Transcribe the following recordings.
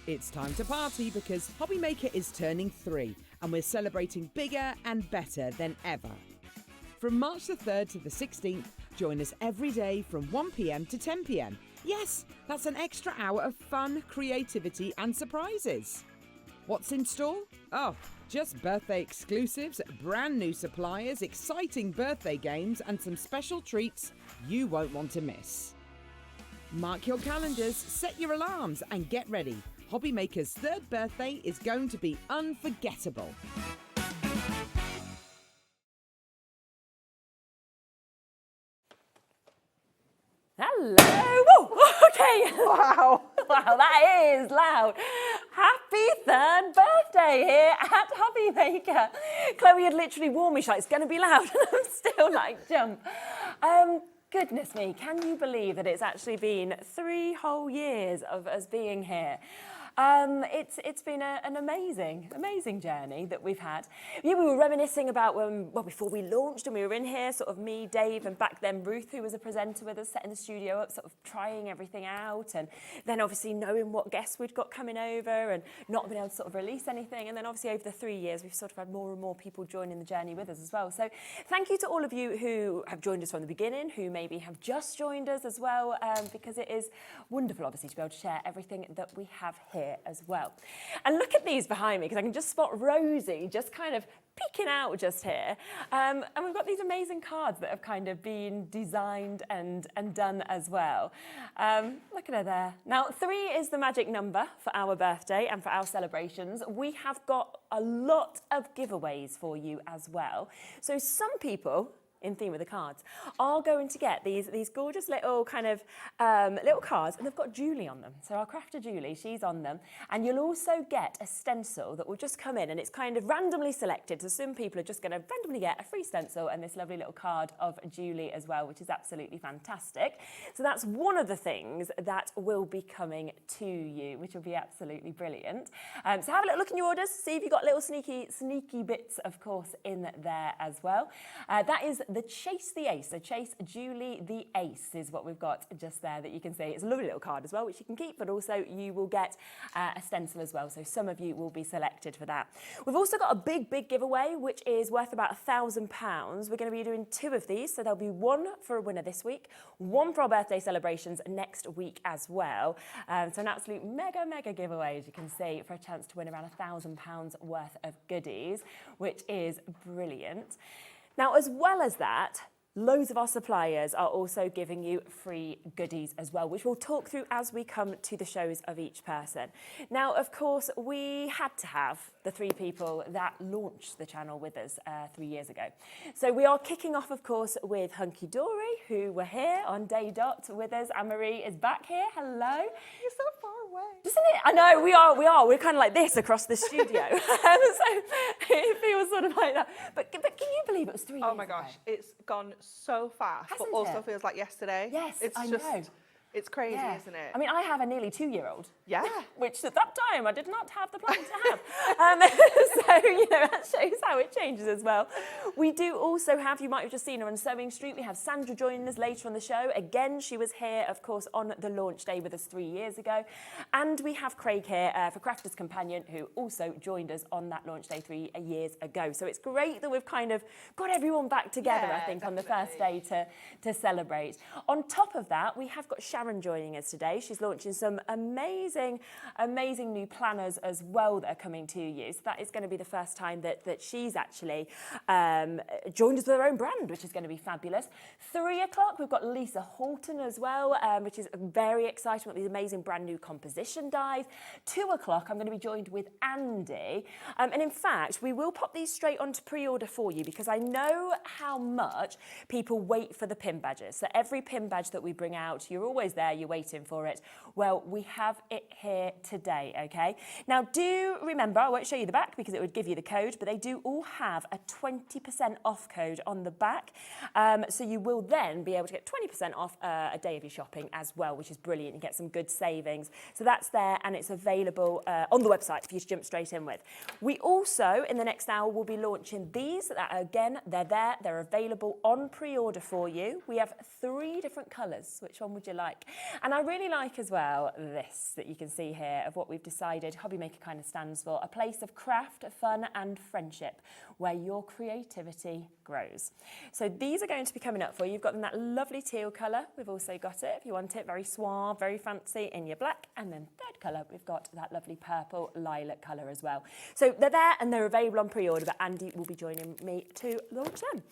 It's time to party because HobbyMaker is turning 3 and we're celebrating bigger and better than ever. From March the 3rd to the 16th, join us every day from 1 p.m. to 10 p.m. Yes, that's an extra hour of fun, creativity and surprises. What's in store? Oh, just birthday exclusives, brand new suppliers, exciting birthday games and some special treats you won't want to miss. Mark your calendars, set your alarms and get ready. HobbyMaker's 3rd birthday is going to be unforgettable. Hello! Whoa, okay. Wow. Wow, that is loud. Happy 3rd birthday here at HobbyMaker. Chloe had literally warned me, she's like, it's going to be loud, and I'm still like, jump. Goodness me, can you believe that it's actually been 3 whole years of us being here? It's been an amazing journey that we've had. Yeah, we were reminiscing about before we launched and we were in here, sort of me, Dave, and back then Ruth, who was a presenter with us, setting the studio up, sort of trying everything out, and then obviously knowing what guests we'd got coming over and not being able to sort of release anything. And then obviously over the 3 years, we've sort of had more and more people joining the journey with us as well. So thank you to all of you who have joined us from the beginning, who maybe have just joined us as well, because it is wonderful, obviously, to be able to share everything that we have here as well. And look at these behind me, because I can just spot Rosie just kind of peeking out just here. And we've got these amazing cards that have kind of been designed and done as well. Look at her there. Now, 3 is the magic number for our birthday and for our celebrations. We have got a lot of giveaways for you as well. So some people, in theme with the cards, are going to get these gorgeous little kind of little cards, and they've got Julie on them. So our crafter Julie, she's on them. And you'll also get a stencil that will just come in, and it's kind of randomly selected. So some people are just going to randomly get a free stencil and this lovely little card of Julie as well, which is absolutely fantastic. So that's one of the things that will be coming to you, which will be absolutely brilliant. So have a little look in your orders, see if you've got little sneaky bits, of course, in there as well. That is the Chase the Ace. So Chase Julie the Ace is what we've got just there that you can see. It's a lovely little card as well, which you can keep, but also you will get a stencil as well. So some of you will be selected for that. We've also got a big giveaway, which is worth about £1,000. We're going to be doing 2 of these. So there'll be 1 for a winner this week, 1 for our birthday celebrations next week as well. So an absolute mega giveaway, as you can see, for a chance to win around £1,000 worth of goodies, which is brilliant. Now, as well as that, loads of our suppliers are also giving you free goodies as well, which we'll talk through as we come to the shows of each person. Now, of course, we had to have the 3 people that launched the channel with us 3 years ago. So we are kicking off, of course, with Hunkydory, who were here on day dot with us. Anne-Marie is back here. Hello. You're so far away. Isn't it? I know, we are. We're kind of like this across the studio. So it feels sort of like that. But can you believe it was 3 years Oh my gosh, ago? it's gone so fast, Hasn't but also it? feels like yesterday. Yes, I know. It's crazy, Yeah. isn't it? I mean, I have a nearly 2-year-old. Yeah. Which at that time I did not have the plan to have. So, you know, that shows how it changes as well. We do also have, you might have just seen her on Sewing Street, we have Sandra joining us later on the show. Again, she was here, of course, on the launch day with us 3 years ago. And we have Craig here for Crafter's Companion, who also joined us on that launch day 3 years ago. So it's great that we've kind of got everyone back together, Yeah, I think, on the definitely. first day to celebrate. On top of that, we have got Sharon joining us today. She's launching some amazing new planners as well that are coming to you. So that is going to be the first time that she's actually joined us with her own brand, which is going to be fabulous. 3 o'clock, we've got Lisa Horton as well, which is very exciting with these amazing brand new composition dies. 2 o'clock, I'm going to be joined with Andy. And in fact, we will pop these straight onto pre-order for you, because I know how much people wait for the pin badges. So every pin badge that we bring out, you're always there, you're waiting for it. Well, we have it here today, okay? Now, do remember, I won't show you the back because it would give you the code, but they do all have a 20% off code on the back. So you will then be able to get 20% off a day of your shopping as well, which is brilliant. You get some good savings. So that's there, and it's available on the website for you to jump straight in with. We also, in the next hour, will be launching these. Again, they're there. They're available on pre-order for you. We have 3 different colours. Which one would you like? back. And I really like as well this that you can see here of what we've decided HobbyMaker kind of stands for, a place of craft, fun and friendship where your creativity grows. So these are going to be coming up for you. You've got them that lovely teal colour. We've also got it, if you want it, very suave, very fancy in your black. And then third colour, we've got that lovely purple lilac colour as well. So they're there and they're available on pre-order, but Andy will be joining me to launch them.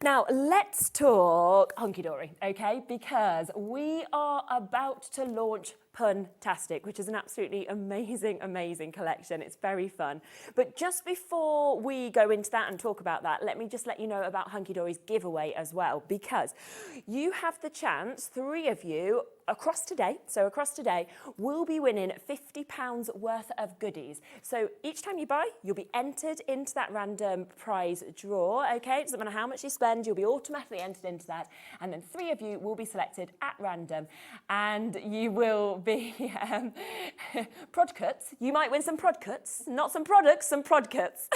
Now, let's talk Hunkydory, okay? Because we are about to launch Pun-tastic, which is an absolutely amazing, amazing collection. It's very fun. But just before we go into that and talk about that, let me just let you know about Hunkydory's giveaway as well, because you have the chance, 3 of you, across today, we'll be winning £50 worth of goodies. So each time you buy, you'll be entered into that random prize draw, okay? It doesn't matter how much you spend, you'll be automatically entered into that. And then 3 of you will be selected at random, and you will be prod cuts. You might win some prod cuts, not some products, some prod cuts.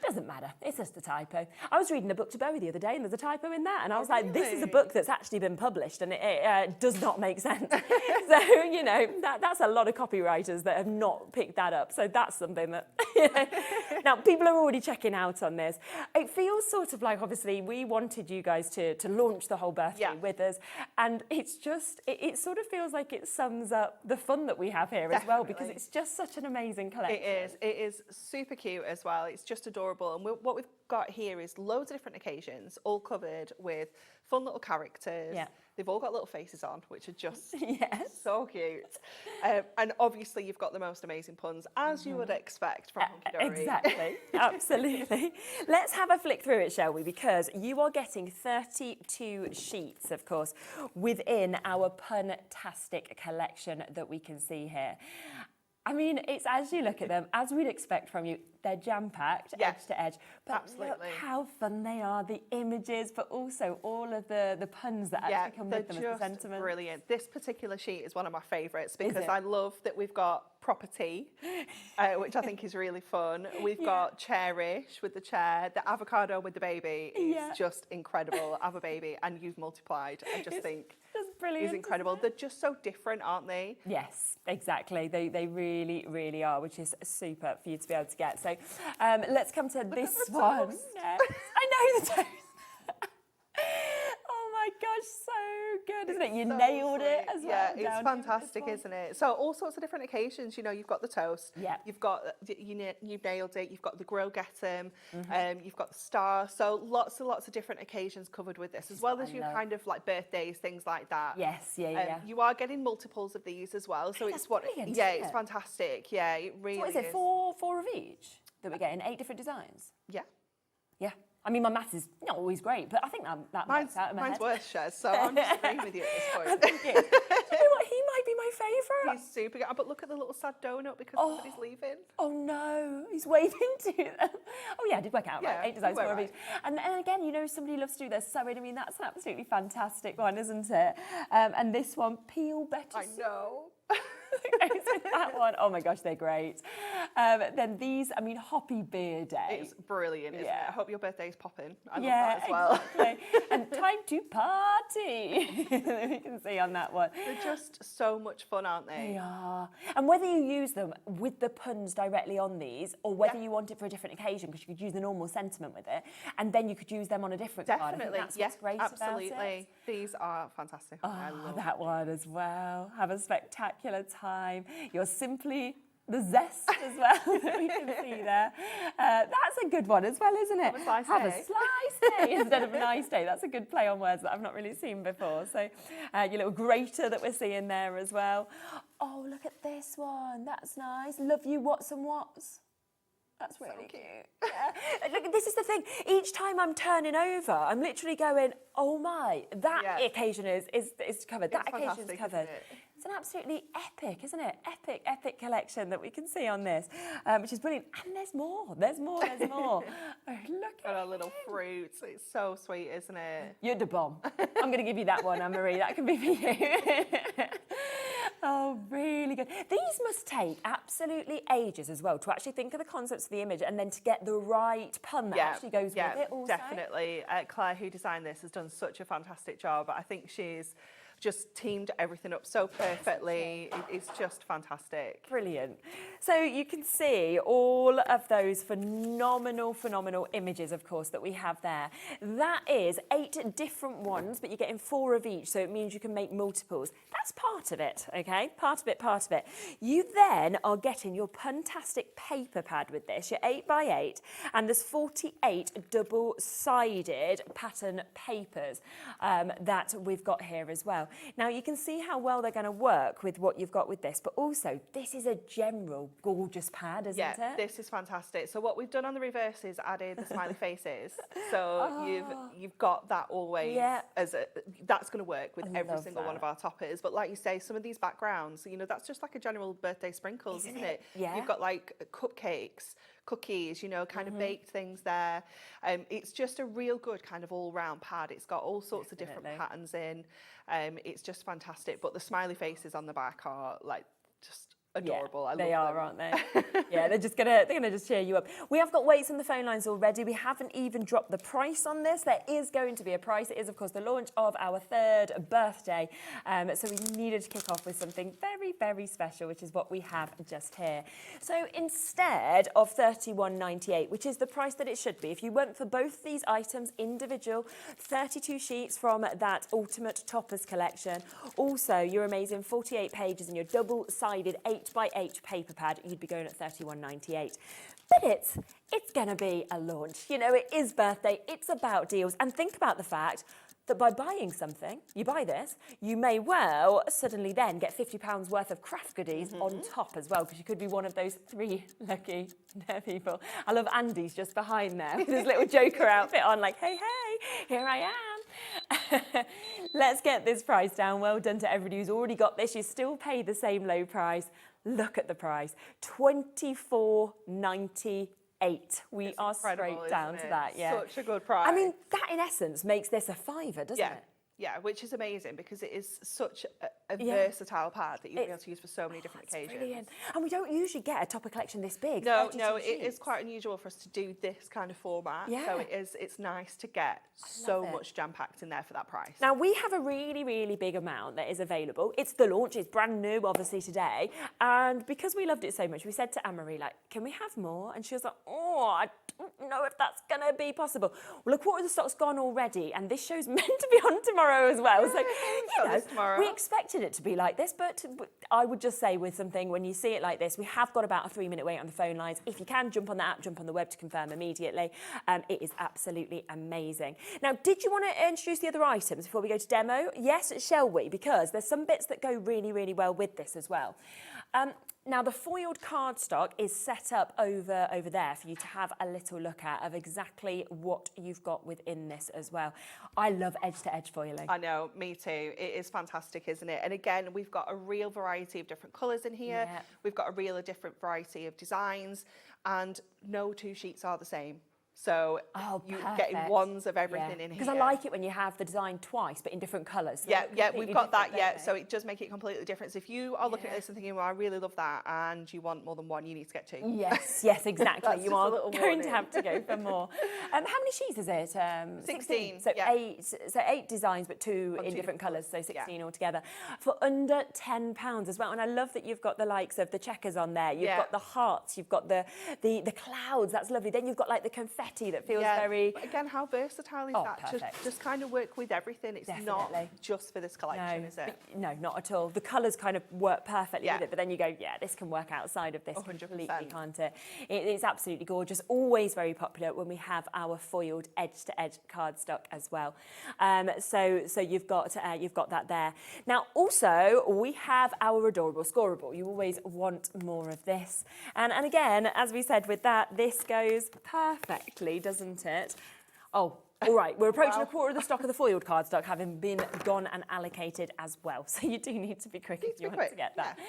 Doesn't matter, it's just a typo. I was reading a book to Bowie the other day and there's a typo in that, and I was like, this is a book that's actually been published and it does not make sense. So, you know, that's a lot of copywriters that have not picked that up. So that's something that, you know. Now, people are already checking out on this. It feels sort of like, obviously, we wanted you guys to launch the whole birthday with us, and it's just, it sort of feels like it sums up the fun that we have here as well, because it's just such an amazing collection. It is super cute as well. It's just adorable. And what we've got here is loads of different occasions, all covered with fun little characters. Yeah. They've all got little faces on, which are just so cute. And obviously, you've got the most amazing puns, as you would expect from Hunkydory. Exactly, absolutely. Let's have a flick through it, shall we? Because you are getting 32 sheets, of course, within our Pun-tastic collection that we can see here. I mean, it's as you look at them, as we'd expect from you, they're jam-packed, edge to edge. But look how fun they are, the images, but also all of the puns that actually come with them as the sentiment. Brilliant. This particular sheet is one of my favourites because I love that we've got property, which I think is really fun. We've got cherish with the chair, the avocado with the baby is just incredible. Have a baby and you've multiplied. I just think is incredible. They're just so different, aren't they? Yes, exactly. They really, really are, which is super for you to be able to get. So let's come to this one next. I know the toast. Oh my gosh, so good, isn't it? You so nailed it as well. Yeah, it's fantastic, isn't it? So all sorts of different occasions. You know, you've got the toast. Yeah. You've got you've nailed it. You've got the grill get 'em. You've got the star. So lots of different occasions covered with this, as well as your kind of like birthdays, things like that. Yes, yeah. You are getting multiples of these as well. So it's it's fantastic. Yeah, it really. So what is it? Four of each that we're getting? 8 different designs. Yeah. Yeah. I mean, my maths is not always great, but I think that works out in my head. Mine's worse, Shez, so I'm just agreeing with you at this point. I think it is. Do you know what? He might be my favourite. He's super good. But look at the little sad donut because somebody's leaving. Oh no, he's waving to them. Oh yeah, I did work out, right? 8 designs, 4 of each. And again, you know, somebody loves to do their sewing. I mean, that's an absolutely fantastic one, isn't it? And this one, peel better. I know. That one, oh my gosh, they're great. Then these, I mean, Hoppy Beer Day. It's brilliant, isn't it? I hope your birthday's popping. I love that as well. Exactly. And time to party. You can see on that one. They're just so much fun, aren't they? They are. And whether you use them with the puns directly on these, or whether you want it for a different occasion, because you could use the normal sentiment with it, and then you could use them on a different card. I think that's what's great absolutely. About it. These are fantastic. Oh, I love that one as well. Have a spectacular time. You're simply the zest as well that we can see there. That's a good one as well, isn't it? Have a slice day instead of a nice day. That's a good play on words that I've not really seen before. So your little grater that we're seeing there as well. Oh, look at this one. That's nice. Love you, What's and What's. That's really cute. Yeah. Look, this is the thing. Each time I'm turning over, I'm literally going, oh my, that occasion is covered. That occasion's covered. It's an absolutely epic, isn't it? Epic collection that we can see on this, which is brilliant. And there's more. There's more. Oh, look at our little fruits. It's so sweet, isn't it? You're the bomb. I'm going to give you that one, Anne-Marie. That can be for you. Oh, really really good. These must take absolutely ages as well to actually think of the concepts of the image and then to get the right pun that actually goes with it also. Definitely. Claire, who designed this, has done such a fantastic job. I think she's just teamed everything up so perfectly. It's just fantastic. Brilliant. So you can see all of those phenomenal images, of course, that we have there. That is 8 different ones, but you're getting 4 of each, so it means you can make multiples. That's part of it, okay? Part of it. You then are getting your Pun-tastic paper pad with this, your 8x8, and there's 48 double-sided pattern papers that we've got here as well. Now, you can see how well they're going to work with what you've got with this, but also this is a general gorgeous pad, isn't it? Yeah, this is fantastic. So what we've done on the reverse is added the smiley faces. So you've got that always as that's going to work with every single one of our toppers. But like you say, some of these backgrounds, you know, that's just like a general birthday sprinkles, isn't it? Yeah. You've got like cupcakes, cookies, you know, kind of baked things there. It's just a real good kind of all-round pad. It's got all sorts of different patterns in. It's just fantastic. But the smiley faces on the back are like just adorable. I love they are, them. aren't they? Yeah, they're gonna just cheer you up. We have got weights on the phone lines already. We haven't even dropped the price on this. There is going to be a price. It is, of course, the launch of our 3rd birthday. So we needed to kick off with something very special, which is what we have just here. So instead of £31.98, which is the price that it should be, if you went for both these items individual, 32 sheets from that Ultimate Toppers collection, also your amazing 48 pages and your double-sided 8x8 paper pad, you'd be going at £31.98. But it's going to be a launch. You know, it is birthday, it's about deals. And think about the fact that by buying something, you buy this, you may well suddenly then get £50 worth of craft goodies on top as well, because you could be one of those 3 lucky people. I love Andy's just behind there with his little Joker outfit on, like, hey, here I am. Let's get this price down. Well done to everybody who's already got this. You still pay the same low price. Look at the price, £24.98. We are straight down to that, Such a good price. I mean, that in essence makes this a fiver, doesn't it? Yeah, which is amazing because it is such a versatile pad that you'll be able to use for so many different occasions. Brilliant. And we don't usually get a topper collection this big. No, it is quite unusual for us to do this kind of format. Yeah. So it's nice to get so much jam-packed in there for that price. Now, we have a really big amount that is available. It's the launch. It's brand new, obviously, today. And because we loved it so much, we said to Anne-Marie, like, can we have more? And she was like, oh, I don't know if that's going to be possible. Well, a quarter of the stock's gone already, and this show's meant to be on tomorrow as well. So, you know, we expected it to be like this, but I would just say with something, when you see it like this, we have got about a 3-minute wait on the phone lines. If you can, jump on the app, jump on the web to confirm immediately. It is absolutely amazing. Now, did you want to introduce the other items before we go to demo? Yes, shall we? Because there's some bits that go really well with this as well. Now, the foiled cardstock is set up over there for you to have a little look at of exactly what you've got within this as well. I love edge-to-edge foiling. I know, me too. It is fantastic, isn't it? And again, we've got a real variety of different colours in here. Yeah. We've got a real different variety of designs, and no 2 sheets are the same. So you're getting ones of everything in here. Because I like it when you have the design twice, but in different colours. So we've got that, so it does make it completely different. So if you are looking at this and thinking, well, I really love that, and you want more than one, you need to get 2. Yes, exactly. You are going to have to go for more. How many sheets is it? 16. So 8 designs, but 2 in different colours, so 16 altogether. For under £10 as well. And I love that you've got the likes of the checkers on there. You've got the hearts, you've got the clouds, that's lovely. Then you've got like the confetti that feels very... But again, how versatile is that? Perfect. Just kind of work with everything. It's not just for this collection, is it? No, not at all. The colours kind of work perfectly with it, but then you go, this can work outside of this 100%. completely, can't it? It's absolutely gorgeous. Always very popular when we have our foiled edge-to-edge cardstock as well. So you've got that there. Now, also, we have our adorable scoreable. You always want more of this. And again, as we said with that, this goes perfectly, doesn't it? Oh, All right, we're approaching a quarter of the stock of the foiled cardstock having been gone and allocated as well. So you do need to be quick if you want to get that.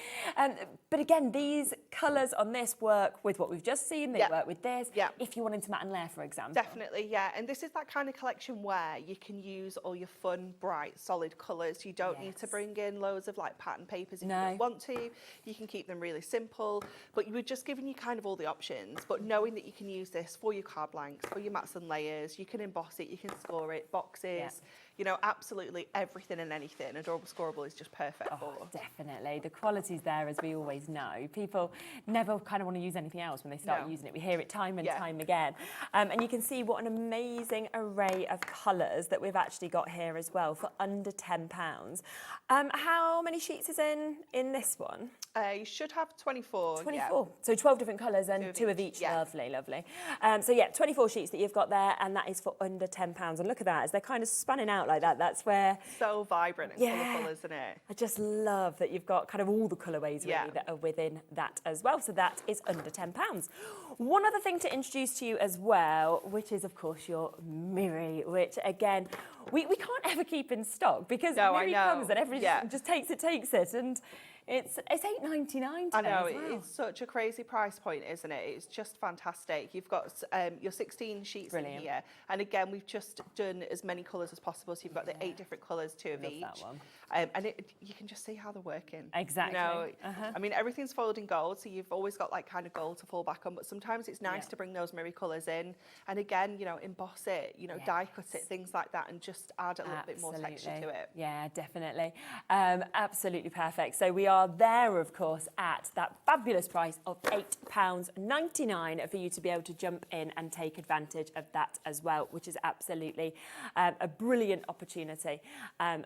But again, these colours on this work with what we've just seen. They work with this. If you wanted to matte and layer, for example. Definitely, yeah. And this is that kind of collection where you can use all your fun, bright, solid colours. You don't need to bring in loads of like pattern papers if you don't want to. You can keep them really simple. But we're just giving you kind of all the options. But knowing that you can use this for your card blanks, for your mattes and layers, you can emboss it, you can score it, boxes, you know, absolutely everything and anything. Adorable Scoreable is just perfect for. Definitely. The quality's there, as we always know. People never kind of want to use anything else when they start using it. We hear it time and time again. And you can see what an amazing array of colours that we've actually got here as well for under £10. How many sheets is in this one? You should have 24. 24. So 12 different colours and two of each. Lovely, lovely. So yeah, 24 sheets that you've got there, and that is for under £10. And look at that, as they're kind of spanning out like that. That's where... So vibrant and colourful, isn't it? I just love that you've got kind of all the colourways really that are within that as well. So that is under £10. One other thing to introduce to you as well, which is of course your Miri, which again, we can't ever keep in stock because Miri comes and everyone just takes it, and it's £8.99. I know, it's such a crazy price point, isn't it? It's just fantastic. You've got your 16 sheets in here, and again, we've just done as many colours as possible. So you've got the 8 different colours, 2 of each, that one. and you can just see how they're working. Exactly. You know, I mean, everything's foiled in gold, so you've always got like kind of gold to fall back on. But sometimes it's nice to bring those Miri colours in, and again, you know, emboss it, you know, die cut it, things like that, and just add a little bit more texture to it. Yeah, definitely. Absolutely perfect. So we are there, of course, at that fabulous price of £8.99 for you to be able to jump in and take advantage of that as well, which is absolutely a brilliant opportunity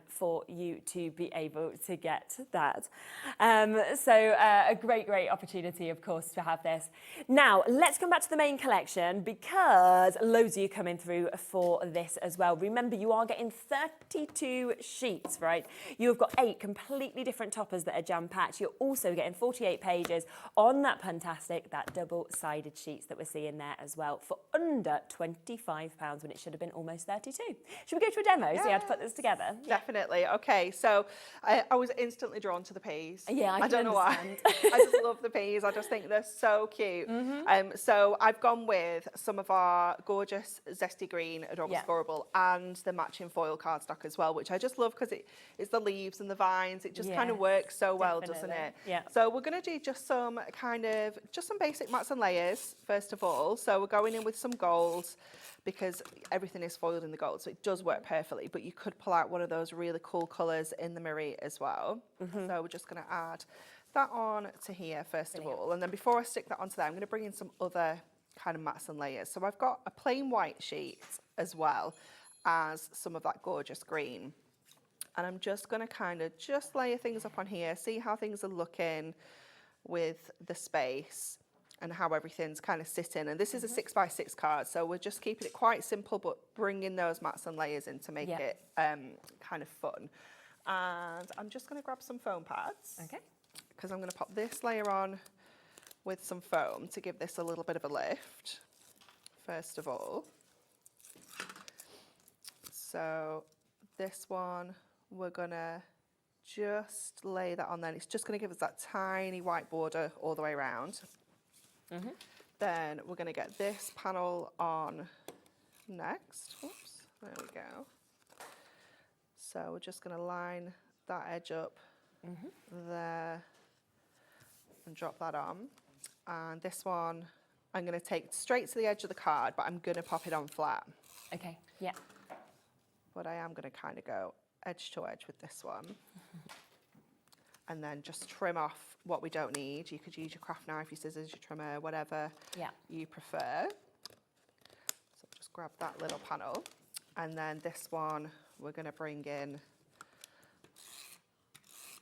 for you to be able to get that. So a great opportunity, of course, to have this. Now, let's come back to the main collection because loads of you coming through for this as well. Remember, you are getting 32 sheets, right? You've got 8 completely different toppers that are jam-packed. You're also getting 48 pages on that Pun-tastic, that double-sided sheets that we're seeing there as well for under £25 when it should have been almost 32. Should we go to a demo, see how to put this together? Definitely. Okay, so I was instantly drawn to the peas. Yeah, I don't know why. I just love the peas. I just think they're so cute. So I've gone with some of our gorgeous zesty green Adorable Scoreable and the matching foil cardstock as well, which I just love because it's the leaves and the vines. It just kind of works so well, doesn't it? Yeah. So we're going to do just some basic mats and layers first of all. So we're going in with some gold because everything is foiled in the gold, so it does work perfectly, but you could pull out one of those really cool colours in the Miri as well. So we're just going to add that on to here first of all, and then before I stick that onto there, I'm going to bring in some other kind of mats and layers. So I've got a plain white sheet as well as some of that gorgeous green. And I'm just going to kind of just layer things up on here, see how things are looking with the space and how everything's kind of sitting. And this is a 6x6 card, so we're just keeping it quite simple, but bringing those mats and layers in to make it kind of fun. And I'm just going to grab some foam pads. Okay. Because I'm going to pop this layer on with some foam to give this a little bit of a lift, first of all. So this one, we're going to just lay that on there. It's just going to give us that tiny white border all the way around. Then we're going to get this panel on next. Oops, there we go. So we're just going to line that edge up there and drop that on. And this one, I'm going to take straight to the edge of the card, but I'm going to pop it on flat. Okay, yeah. But I am going to kind of go edge to edge with this one. And then just trim off what we don't need. You could use your craft knife, your scissors, your trimmer, whatever you prefer. So just grab that little panel. And then this one, we're going to bring in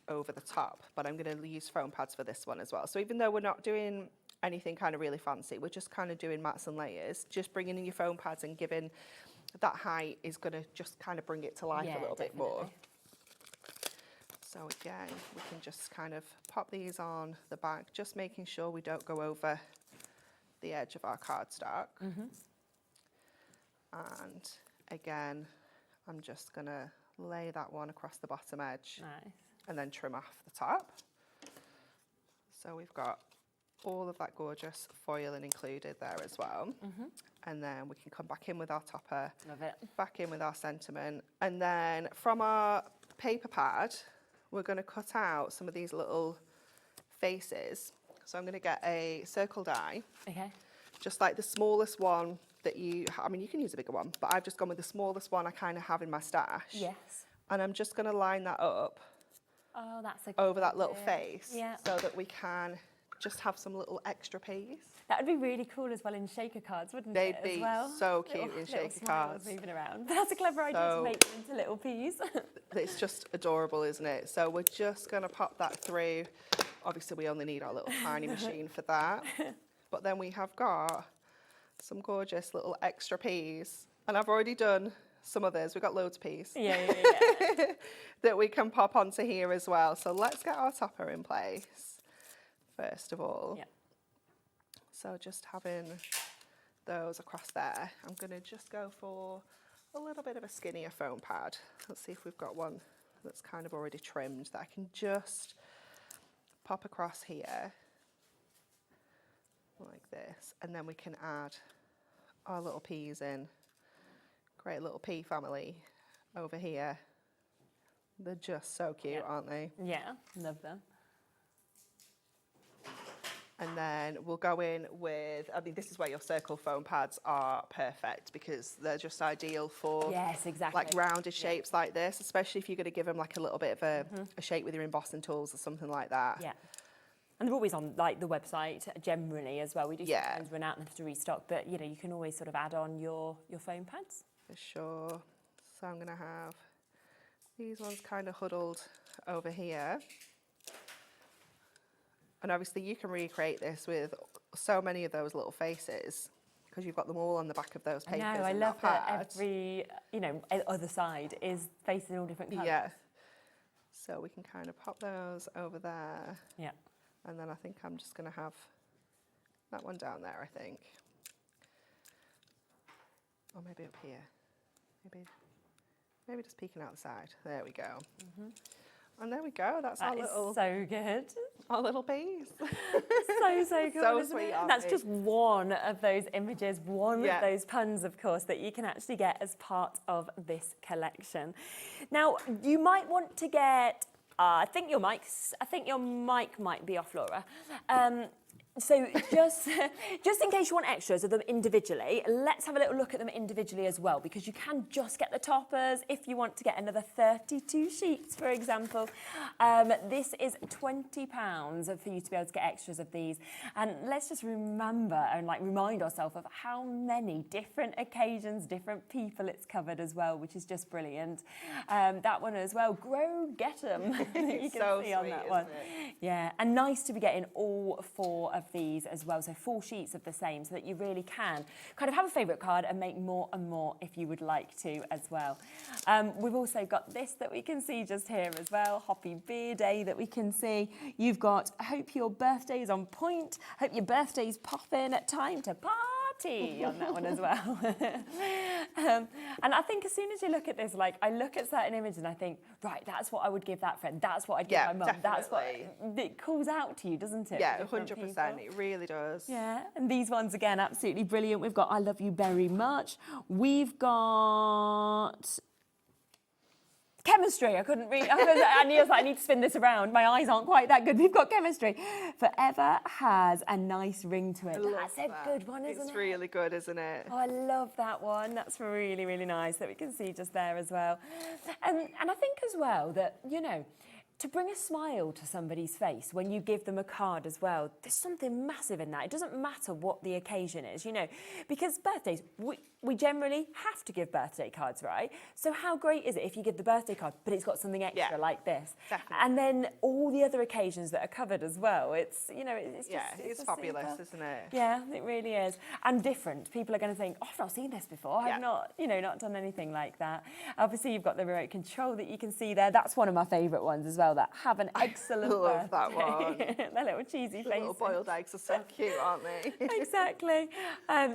over the top, but I'm going to use foam pads for this one as well. So even though we're not doing anything kind of really fancy, we're just kind of doing mats and layers, just bringing in your foam pads and giving that height is going to just kind of bring it to life a little bit more. So again, we can just kind of pop these on the back, just making sure we don't go over the edge of our cardstock. And again, I'm just going to lay that one across the bottom edge. Nice. And then trim off the top. So we've got all of that gorgeous foiling included there as well. And then we can come back in with our topper. Love it. Back in with our sentiment. And then from our paper pad, we're going to cut out some of these little faces. So I'm going to get a circle die. Okay. Just like the smallest one that you can use a bigger one, but I've just gone with the smallest one I kind of have in my stash. Yes. And I'm just going to line that up over that little face, so that we can just have some little extra peas. That would be really cool as well in shaker cards, wouldn't it? They'd be as well? so cute in shaker cards. Moving around. That's a clever idea to make them into little peas. It's just adorable, isn't it? So we're just going to pop that through. Obviously, we only need our little tiny machine for that. But then we have got some gorgeous little extra peas. And I've already done some others. We've got loads of peas. Yeah. That we can pop onto here as well. So let's get our topper in place, first of all. Yeah. So just having those across there. I'm going to just go for a little bit of a skinnier foam pad. Let's see if we've got one that's kind of already trimmed that I can just pop across here like this, and then we can add our little peas in. Great little pea family over here. They're just so cute, aren't they? Yeah, love them. And then we'll go in with, this is where your circle foam pads are perfect, because they're just ideal for like rounded shapes like this, especially if you're going to give them like a little bit of a shape with your embossing tools or something like that. Yeah. And they're always on like the website generally as well. We do sometimes run out and have to restock, but you know, you can always sort of add on your foam pads. For sure. So I'm going to have these ones kind of huddled over here. And obviously you can recreate this with so many of those little faces, because you've got them all on the back of those papers. I love that every, other side is facing all different colours. Yeah. So we can kind of pop those over there. Yeah. And then I think I'm just going to have that one down there, I think. Or maybe up here. Maybe just peeking out the side. There we go. And there we go. That's our little... so good. Our little peas. So cool. So sweet, aren't That's they? just one of those images, one of those puns, of course, that you can actually get as part of this collection. Now, you might want to get... I think your mic might be off, Laura. So just in case you want extras of them individually, let's have a little look at them individually as well, because you can just get the toppers if you want to get another 32 sheets, for example. This is £20 for you to be able to get extras of these. And let's just remember and remind ourselves of how many different occasions, different people it's covered as well, which is just brilliant. That one as well, Grow Get 'em. You can so see on sweet, that one. Yeah, and nice to be getting all 4 of these as well, so 4 sheets of the same, so that you really can kind of have a favourite card and make more and more if you would like to as well. We've also got this that we can see just here as well, Hoppy Beer Day that we can see. You've got Hope Your Birthday's on point, Hope Your Birthday's poppin', Time to Party on that one as well. And I think as soon as you look at this, I look at certain images and I think, right, that's what I would give that friend, that's what I'd give my mum, that's what it calls out to you, doesn't it? Yeah, 100%, it really does. Yeah, and these ones again, absolutely brilliant. We've got I Love You Very Much. We've got Chemistry. I couldn't read. I knew I need to spin this around. My eyes aren't quite that good. We've got Chemistry. Forever has a nice ring to it. That's a good one, isn't it? It's really good, isn't it? Oh, I love that one. That's really, really nice that we can see just there as well. And I think as well that, to bring a smile to somebody's face when you give them a card as well, there's something massive in that. It doesn't matter what the occasion is, because birthdays, we generally have to give birthday cards, right? So how great is it if you give the birthday card, but it's got something extra like this? Definitely. And then all the other occasions that are covered as well. It's, it's fabulous, isn't it? Yeah, it really is. And different. People are going to think, oh, I've not seen this before. I've not, not done anything like that. Obviously, you've got the remote control that you can see there. That's one of my favourite ones as well, that have an excellent love birthday. that one. Their little cheesy faces. Little boiled eggs are so cute, aren't they? Exactly.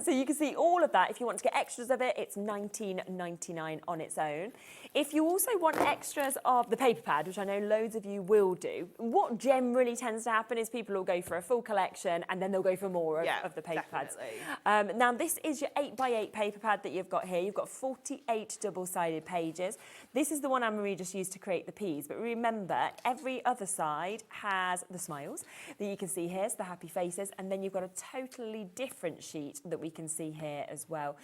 So you can see all of that if you want to get extras of it, it's $19.99 on its own. If you also want extras of the paper pad, which I know loads of you will do, what generally tends to happen is people will go for a full collection and then they'll go for more of the paper pads. Now, this is your 8x8 paper pad that you've got here. You've got 48 double-sided pages. This is the one Anne-Marie just used to create the peas, but remember, every other side has the smiles that you can see here, so the happy faces, and then you've got a totally different sheet that we can see here as well,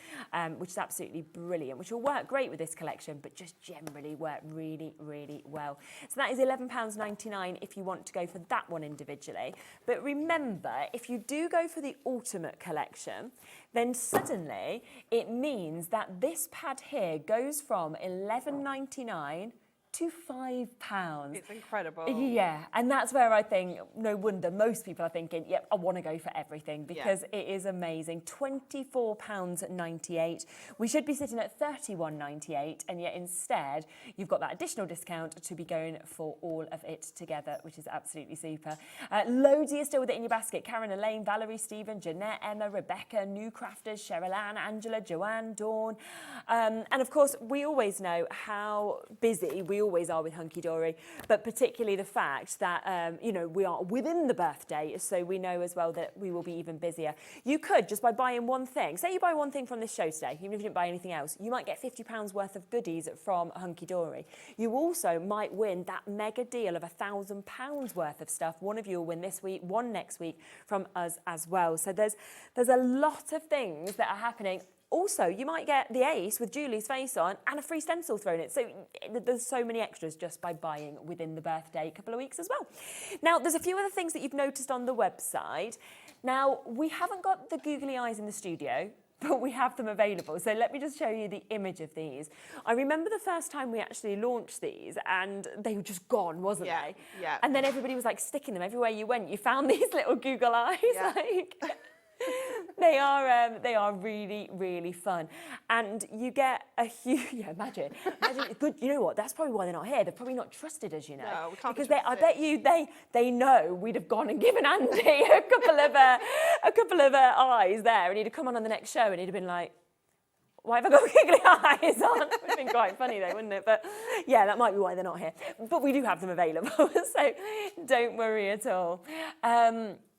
which is absolutely brilliant, which will work great with this collection, but just generally work really, really well. So that is £11.99 if you want to go for that one individually. But remember, if you do go for the ultimate collection, then suddenly it means that this pad here goes from £11.99 to £5. It's incredible. Yeah, and that's where I think, no wonder most people are thinking, yep, I want to go for everything, because it is amazing. £24.98. We should be sitting at £31.98, and yet instead you've got that additional discount to be going for all of it together, which is absolutely super. Loads of you still with it in your basket. Karen, Elaine, Valerie, Stephen, Jeanette, Emma, Rebecca, New Crafters, Cheryl Ann, Angela, Joanne, Dawn. And of course, we always know how busy we always are with Hunkydory, but particularly the fact that, you know, we are within the birthday, so we know as well that we will be even busier. You could, just by buying one thing, say you buy one thing from this show today, even if you didn't buy anything else, you might get £50 worth of goodies from Hunkydory. You also might win that mega deal of £1,000 worth of stuff. One of you will win this week, one next week from us as well. So there's a lot of things that are happening. Also, you might get the ace with Julie's face on and a free stencil thrown in. So there's so many extras just by buying within the birthday couple of weeks as well. Now, there's a few other things that you've noticed on the website. Now, we haven't got the googly eyes in the studio, but we have them available. So let me just show you the image of these. I remember the first time we actually launched these and they were just gone, wasn't they? Yeah. And then everybody was like sticking them everywhere you went. You found these little Google eyes. Yeah. Like, they are really, really fun, and you get a huge. Yeah, imagine. Good. You know what? That's probably why they're not here. They're probably not trusted, as you know. No, we can't because be I bet you they know we'd have gone and given Andy a couple of eyes there, and he'd have come on the next show, and he'd have been like, why have I got giggly eyes on? It would have been quite funny though, wouldn't it? But yeah, that might be why they're not here. But we do have them available, so don't worry at all.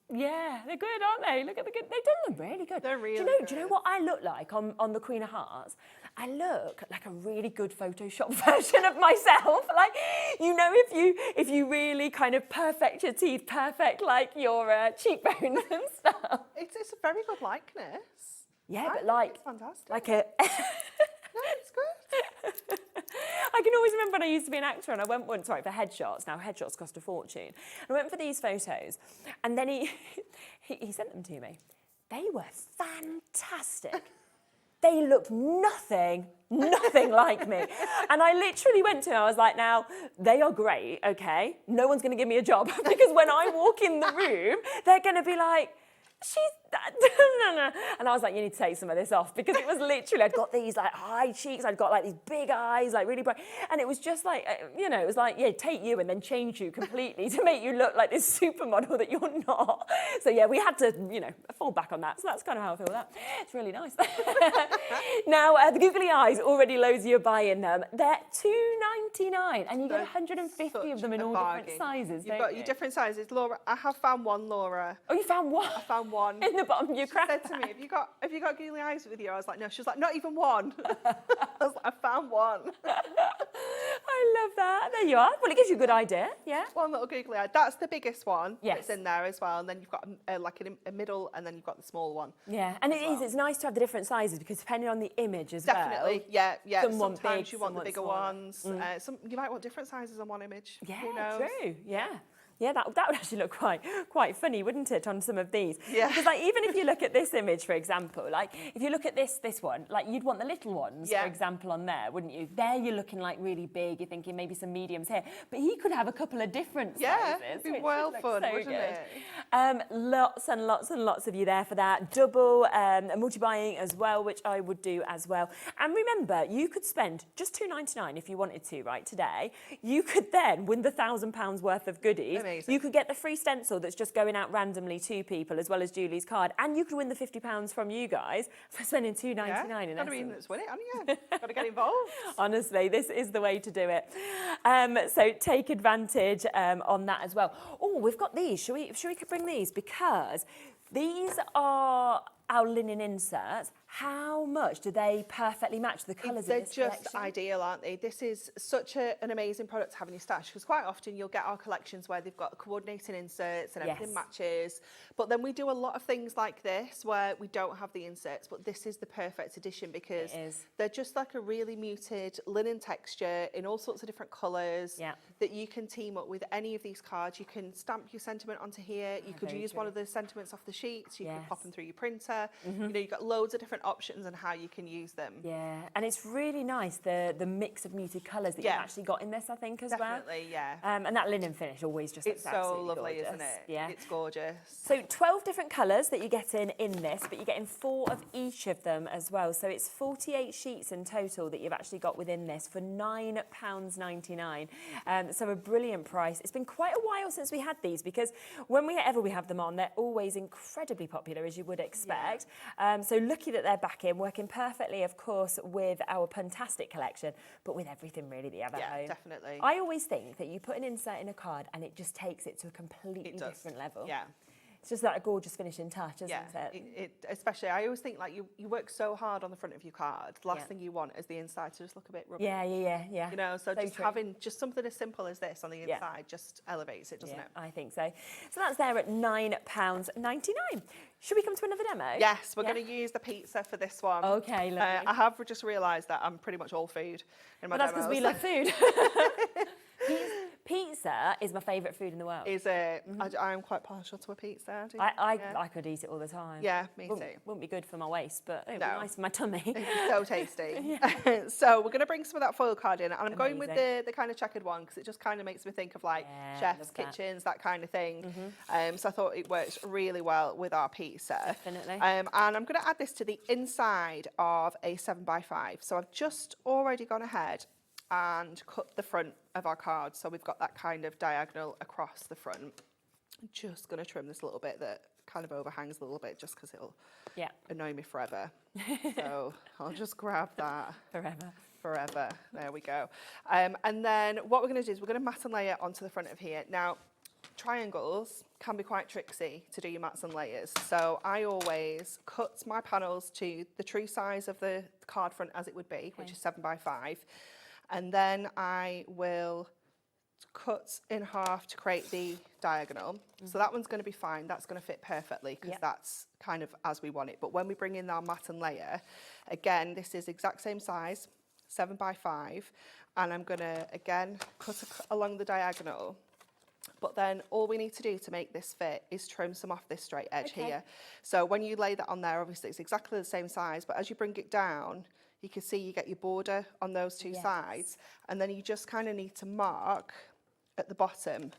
Yeah, they're good, aren't they? Look at the good. They've done them really good. They're really good. good. Do you know what I look like on the Queen of Hearts? I look like a really good Photoshop version of myself. Like, you know, if you really kind of perfect your teeth, perfect like your cheekbones and stuff. It's a very good likeness. Yeah, but like it's fantastic. Like a. No, it's good. I can always remember when I used to be an actor and I went once, for headshots. Now, headshots cost a fortune. I went for these photos and then he sent them to me. They were fantastic. They looked nothing like me. And I literally went to him, I was like, now, they are great, okay? No one's going to give me a job because when I walk in the room, they're going to be like, and I was like, you need to take some of this off, because it was literally, I'd got these like high cheeks, I'd got like these big eyes, like really bright, and it was just like, you know, it was like, yeah, take you and then change you completely to make you look like this supermodel that you're not. So yeah, we had to, you know, fall back on that. So that's kind of how I feel about that. It's really nice. Now, the googly eyes, already loads of you are buying them. They're $2.99, and you get 150 of them in all different sizes. You've got your different sizes. Laura, I have found one, Laura. Oh, you found one? I found one. In the bottom of your craft She said to me, have you got googly eyes with you? I was like, no. She was like, not even one. I was like, I found one. I love that. There you are. Well, it gives you a good idea, yeah. One little googly eye. That's the biggest one. Yes. It's in there as well. And then you've got like a middle, and then you've got the small one. Yeah, and it's nice to have the different sizes, because depending on the image as Definitely, well. yeah. Sometimes big, you want the bigger smaller. ones. You might want different sizes on one image. Yeah, Who knows? true, yeah. Yeah, that would actually look quite funny, wouldn't it, on some of these? Yeah. Because like, even if you look at this image, for example, like if you look at this one, like you'd want the little ones, for example, on there, wouldn't you? There you're looking like really big, you're thinking maybe some mediums here, but he could have a couple of different sizes. Yeah, it'd be well fun, so wouldn't it? Lots and lots and lots of you there for that. Double multi-buying as well, which I would do as well. And remember, you could spend just $2.99 if you wanted to, right, today. You could then win the £1,000 worth of goodies. amazing. You could get the free stencil that's just going out randomly to people, as well as Julie's card, and you could win the £50 from you guys for spending $2.99 in essence. Gotta be in that's win it, haven't you? Gotta get involved. Honestly, this is the way to do it. So take advantage on that as well. Oh, we've got these. Should we bring these? Because these are our linen inserts. How much do they perfectly match the colours of this They're just collection? ideal, aren't they? This is such an amazing product to have in your stash, because quite often you'll get our collections where they've got coordinating inserts and everything matches. But then we do a lot of things like this where we don't have the inserts, but this is the perfect addition because they're just like a really muted linen texture in all sorts of different colours that you can team up with any of these cards. You can stamp your sentiment onto here. You could use one of the sentiments off the sheets. You could pop them through your printer. You know, you've got loads of different options on how you can use them. Yeah, and it's really nice, the mix of muted colours that you've actually got in this, I think, as well. Definitely, yeah. And that linen finish always just looks so lovely, gorgeous. isn't it? Yeah. It's gorgeous. So 12 different colours that you're getting in this, but you're getting 4 of each of them as well. So it's 48 sheets in total that you've actually got within this for £9.99. So a brilliant price. It's been quite a while since we had these, because whenever we have them on, they're always incredibly popular, as you would expect. So lucky that they're back in, working perfectly, of course, with our Pun-tastic collection, but with everything really that you have at home. Yeah, definitely. I always think that you put an insert in a card and it just takes it to a completely different level. Yeah. It's just that a gorgeous finishing touch, isn't it? Especially, I always think like you work so hard on the front of your card. The last thing you want is the inside to just look a bit rubbery. Yeah. You know, so just having just something as simple as this on the inside just elevates it, doesn't it? I think so. So that's there at £9.99. Should we come to another demo? Yes, we're going to use the pizza for this one. Okay, lovely. I have just realised that I'm pretty much all food in my demos. That's because we love food. Pizza is my favourite food in the world. Is it? I'm quite partial to a pizza. I could eat it all the time. Yeah, me too. Wouldn't be good for my waist, but it would be nice for my tummy. It's so tasty. So we're going to bring some of that foil card in, and I'm going with the kind of checkered one because it just kind of makes me think of like chefs' kitchens, that kind of thing. So I thought it works really well with our pizza. Definitely. And I'm going to add this to the inside of a 7x5. So I've just already gone ahead and cut the front of our card, so we've got that kind of diagonal across the front. I'm just going to trim this a little bit that kind of overhangs a little bit, just because it'll annoy me forever. So I'll just grab that. Forever. There we go. And then what we're going to do is we're going to mat and layer onto the front of here. Now, triangles can be quite tricksy to do your mats and layers, so I always cut my panels to the true size of the card front as it would be, which is 7x5. And then I will cut in half to create the diagonal. So that one's going to be fine. That's going to fit perfectly because that's kind of as we want it. But when we bring in our mat and layer, again, this is exact same size, 7x5. And I'm going to, again, cut along the diagonal. But then all we need to do to make this fit is trim some off this straight edge here. So when you lay that on there, obviously it's exactly the same size, but as you bring it down, you can see you get your border on those two sides, and then you just kind of need to mark at the bottom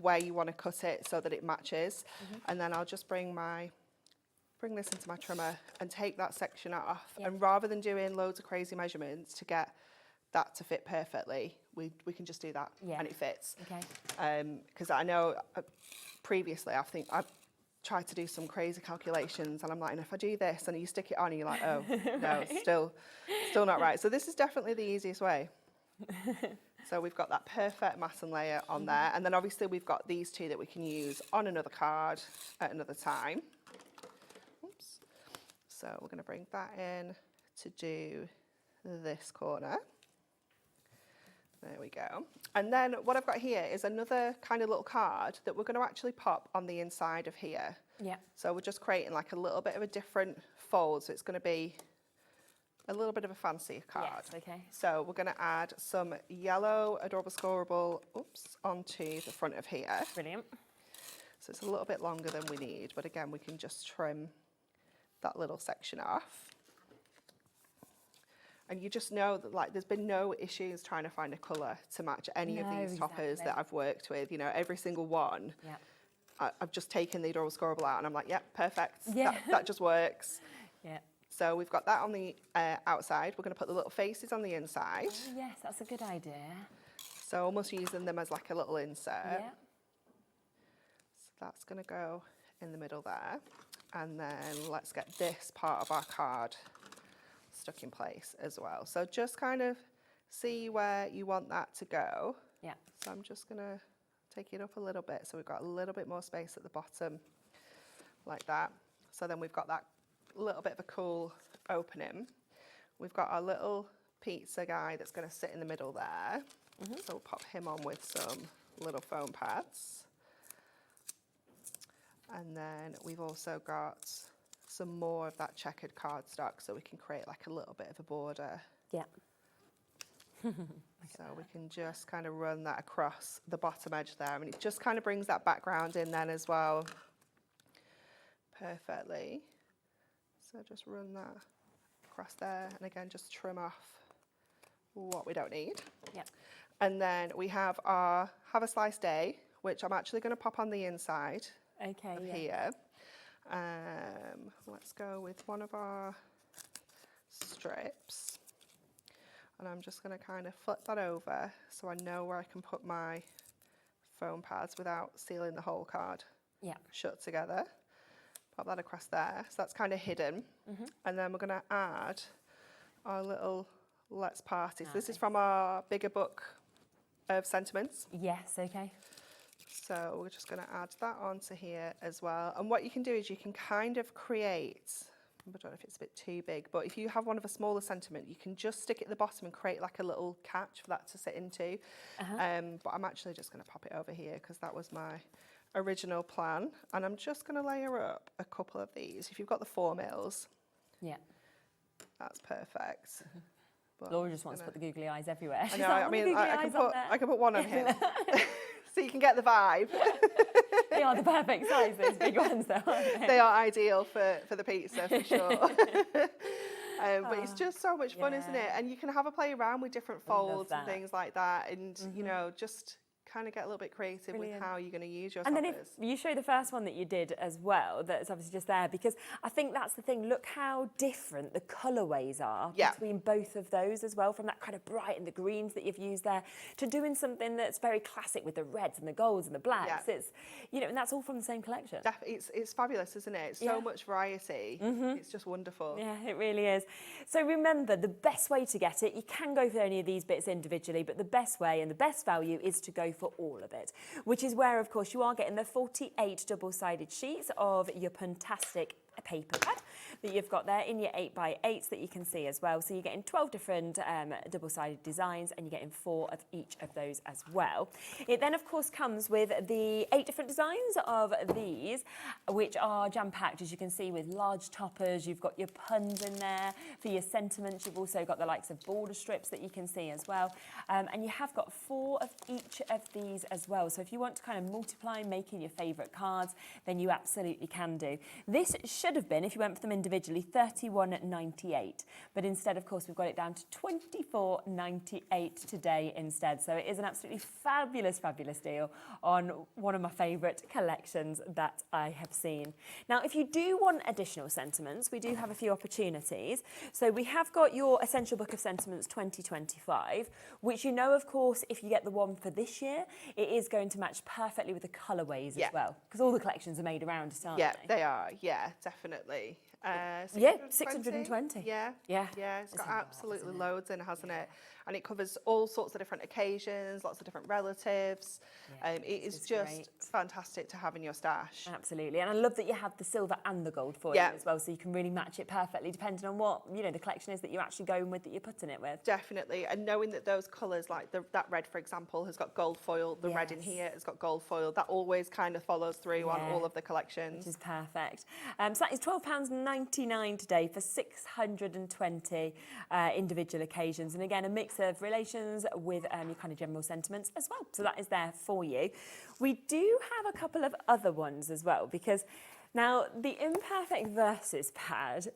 where you want to cut it so that it matches. And then I'll just bring this into my trimmer and take that section off. And rather than doing loads of crazy measurements to get that to fit perfectly, we can just do that and it fits. Because I know previously I've tried to do some crazy calculations and I'm like, and if I do this and you stick it on and you're like, oh no, still not right. So this is definitely the easiest way. So we've got that perfect mat and layer on there, and then obviously we've got these two that we can use on another card at another time. Oops. So we're going to bring that in to do this corner. There we go. And then what I've got here is another kind of little card that we're going to actually pop on the inside of here. So we're just creating like a little bit of a different fold. So it's going to be a little bit of a fancier card. So we're going to add some yellow adorable scoreable onto the front of here. Brilliant. So it's a little bit longer than we need, but again, we can just trim that little section off. And you just know that like there's been no issues trying to find a colour to match any of these toppers that I've worked with. You know, every single one. I've just taken the adorable scoreable out and I'm like, perfect. That just works. So we've got that on the outside. We're going to put the little faces on the inside. Oh, yes, that's a good idea. So almost using them as like a little insert. that's going to go in the middle there. And then let's get this part of our card stuck in place as well. So just kind of see where you want that to go. Yeah. So I'm just going to take it up a little bit so we've got a little bit more space at the bottom, like that. So then we've got that little bit of a cool opening. We've got our little pizza guy that's going to sit in the middle there. So we'll pop him on with some little foam pads. And then we've also got some more of that checkered cardstock so we can create like a little bit of a border. Yeah. So we can just kind of run that across the bottom edge there, and it just kind of brings that background in then as well perfectly. So just run that across there, and again just trim off what we don't need. Yeah. And then we have our Have a Slice Day, which I'm actually going to pop on the inside of here. Let's go with one of our strips. And I'm just going to kind of flip that over so I know where I can put my foam pads without sealing the whole card shut together. Pop that across there. So that's kind of hidden. And then we're going to add our little Let's Party. So this is from our bigger book of sentiments. Yes, okay. So we're just going to add that onto here as well. And what you can do is you can kind of create, I don't know if it's a bit too big, but if you have one of a smaller sentiment, you can just stick it at the bottom and create like a little catch for that to sit into. But I'm actually just going to pop it over here because that was my original plan. And I'm just going to layer up a couple of these. If you've got the 4 mils, that's perfect. But Laura just wants to put the googly eyes everywhere. I know, I mean, I can put one on him. So you can get the vibe. They are the perfect size, those big ones though, aren't they? They are ideal for the pizza, for sure. But it's just so much fun, isn't it? And you can have a play around with different folds and things like that, and you know, just kind of get a little bit creative with how you're going to use your toppers. And then if you show the first one that you did as well, that's obviously just there, because I think that's the thing, look how different the colourways are between both of those as well, from that kind of bright and the greens that you've used there to doing something that's very classic with the reds and the golds and the blacks. It's, you know, and that's all from the same collection. It's fabulous, isn't it? It's so much variety. It's just wonderful. Yeah, it really is. So remember, the best way to get it, you can go for any of these bits individually, but the best way and the best value is to go for all of it, which is where, of course, you are getting the 48 double-sided sheets of your Pun-tastic paper pad that you've got there in your 8x8s that you can see as well. So you're getting 12 different double-sided designs, and you're getting 4 of each of those as well. It then, of course, comes with the 8 different designs of these, which are jam-packed, as you can see, with large toppers. You've got your puns in there for your sentiments. You've also got the likes of border strips that you can see as well. And you have got 4 of each of these as well. So if you want to kind of multiply making your favourite cards, then you absolutely can do. This should have been, if you went for them individually, $31.98, but instead, of course, we've got it down to $24.98 today instead. So it is an absolutely fabulous deal on one of my favourite collections that I have seen. Now, if you do want additional sentiments, we do have a few opportunities. So we have got your Essential Book of Sentiments 2025, which, you know, of course, if you get the one for this year, it is going to match perfectly with the colourways as well, because all the collections are made around it, aren't they? Yeah, they are. Yeah, definitely. 620. Yeah. It's got absolutely loads in, hasn't it? And it covers all sorts of different occasions, lots of different relatives. It is just fantastic to have in your stash. Absolutely, and I love that you have the silver and the gold for you as well, so you can really match it perfectly depending on what, you know, the collection is that you're actually going with, that you're putting it with. Definitely, and knowing that those colours, like that red, for example, has got gold foil, the red in here has got gold foil, that always kind of follows through on all of the collections. Which is perfect. So that is £12.99 today for 620 individual occasions, and again, a mix of relations with your kind of general sentiments as well. So that is there for you. We do have a couple of other ones as well, because now the Imperfect Verses pad,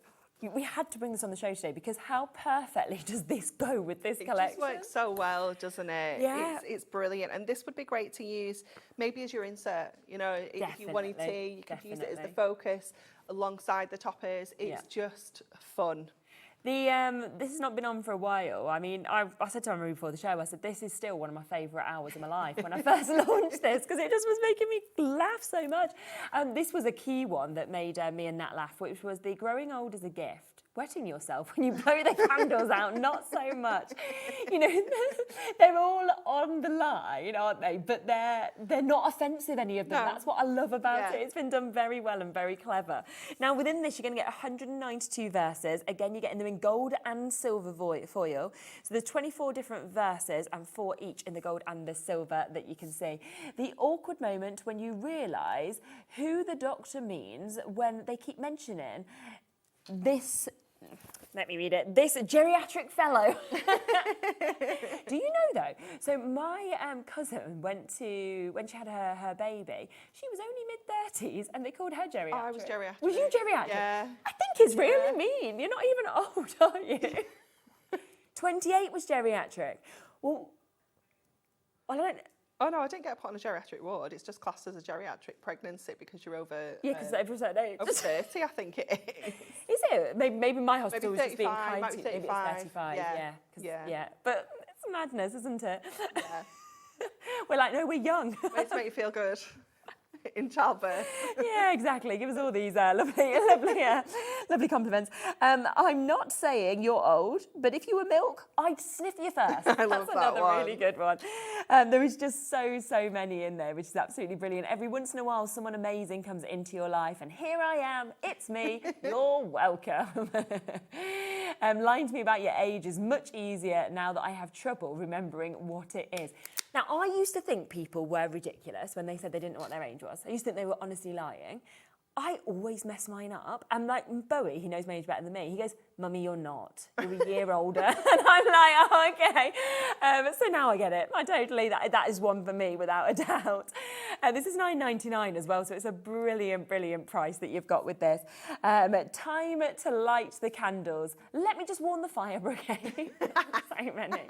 we had to bring this on the show today because how perfectly does this go with this collection? It just works so well, doesn't it? Yeah. It's brilliant. And this would be great to use maybe as your insert. You know, if you wanted to, you could use it as the focus alongside the toppers. It's just fun. This has not been on for a while. I mean, I said to Emma before the show, I said, this is still one of my favourite hours of my life when I first launched this, because it just was making me laugh so much. This was a key one that made me and Nat laugh, which was the growing old as a gift. Wetting yourself when you blow the candles out, not so much. You know, they're all on the line, aren't they? But they're not offensive, any of them. No. That's what I love about it. It's been done very well and very clever. Now, within this, you're going to get 192 verses. Again, you're getting them in gold and silver foil. So there's 24 different verses and 4 each in the gold and the silver that you can see. The awkward moment when you realise who the doctor means when they keep mentioning this. Let me read it. This geriatric fellow. Do you know though? So my cousin went to, when she had her baby, she was only mid-30s and they called her geriatric. Oh, I was geriatric. Was you geriatric? Yeah. I think it's really mean. You're not even old, are you? 28 was geriatric. Well, I don't... Oh no, I didn't get put on a geriatric ward. It's just classed as a geriatric pregnancy because you're over. Yeah, because over a certain age. Over 30, I think it is. Is it? Maybe my hospital was just being kind to you. Maybe it's 35. Yeah. But it's madness, isn't it? Yeah. We're like, no, we're young. Ways to make you feel good in childbirth. Yeah, exactly. Give us all these lovely compliments. I'm not saying you're old, but if you were milk, I'd sniff you first. I love That's that another one. really good one. There is just so many in there, which is absolutely brilliant. Every once in a while, someone amazing comes into your life, and here I am. It's me. You're welcome. Lying to me about your age is much easier now that I have trouble remembering what it is. Now, I used to think people were ridiculous when they said they didn't know what their age was. I used to think they were honestly lying. I always mess mine up. And like Bowie, he knows my age better than me. He goes, Mummy, you're not. You're a year older. And I'm like, oh, okay. So now I get it. That is one for me, without a doubt. This is $9.99 as well, so it's a brilliant price that you've got with this. Time to light the candles. Let me just warn the fire brigade. So many.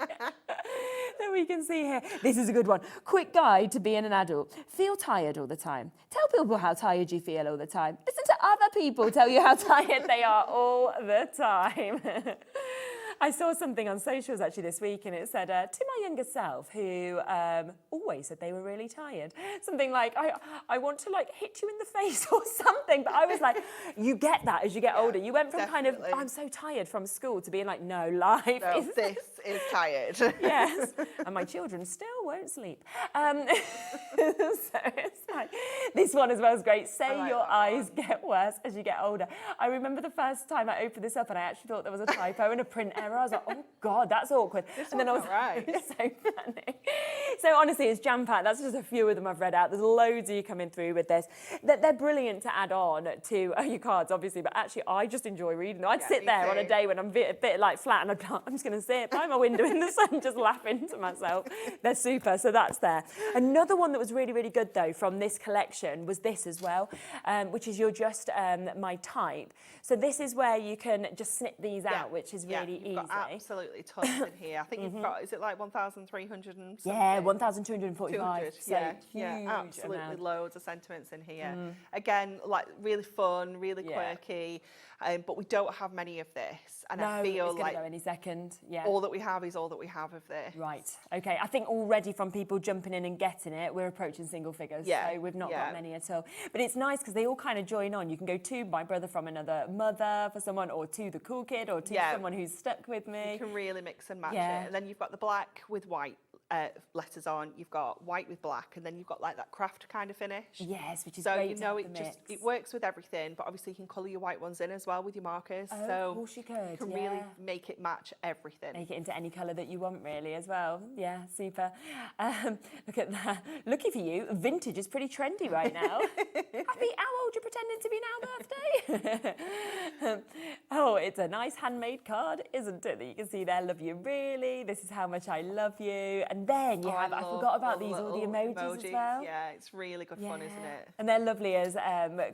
That we can see here. This is a good one. Quick guide to being an adult. Feel tired all the time. Tell people how tired you feel all the time. Listen to other people tell you how tired they are all the time. I saw something on socials actually this week, and it said, to my younger self, who always said they were really tired, something like, I want to like hit you in the face or something. But I was like, you get that as you get older. You went from definitely. kind of, I'm so tired from school, to being like, no, life is... This is tired. Yes, and my children still won't sleep. So it's like, this one as well is great. Say like your eyes get worse as you get older. I remember the first time I opened this up and I actually thought there was a typo and a print error. I was like, oh God, that's awkward. And then I was like, it's so funny. So honestly, it's jam-packed. That's just a few of them I've read out. There's loads of you coming through with this. They're brilliant to add on to your cards, obviously, but actually I just enjoy reading them. I'd sit there on a day when I'm a bit like flat and I'm just going to sit by my window in the sun, just laughing to myself. They're super, so that's there. Another one that was really good though from this collection was this as well, which is You're Just My Type. So this is where you can just snip these out, which is really easy. Got absolutely tons in here. I think you've got, is it like 1,300 and something? Yeah, 1,245. 200, so absolutely amount. Loads of sentiments in here. Again, like really fun, really quirky, but we don't have many of this. And I feel it's like go any second. Yeah. all that we have is all that we have of this. Right. Okay. I think already from people jumping in and getting it, we're approaching single figures. Yeah. So we've not got many at all. But it's nice because they all kind of join on. You can go to my brother from another mother for someone, or to the cool kid, or to someone who's stuck with me. You can really mix and match it. And then you've got the black with white letters on. You've got white with black, and then you've got like that craft kind of finish. Yes, which is so great. You know, it works with everything, but obviously you can colour your white ones in as well with your markers. Oh, so of course you could. You can really make it match everything. Make it into any colour that you want, really, as well. Yeah, super. Look at that. Lucky for you, vintage is pretty trendy right now. Happy, how old you pretending to be now, birthday? Oh, it's a nice handmade card, isn't it? That you can see there, love you really. This is how much I love you. And then you have, I forgot about these, all the little emojis as well. Yeah, it's really good fun, isn't it? And they're lovely as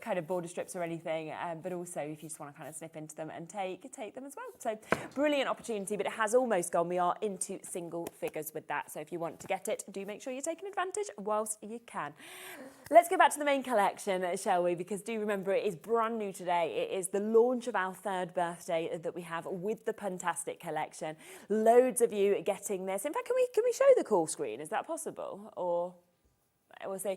kind of border strips or anything, but also if you just want to kind of snip into them and take them as well. So brilliant opportunity, but it has almost gone. We are into single figures with that. So if you want to get it, do make sure you're taking advantage whilst you can. Let's go back to the main collection, shall we? Because do remember, it is brand new today. It is the launch of our third birthday that we have with the Pun-tastic collection. Loads of you getting this. In fact, can we show the call screen? Is that possible? Or we'll see.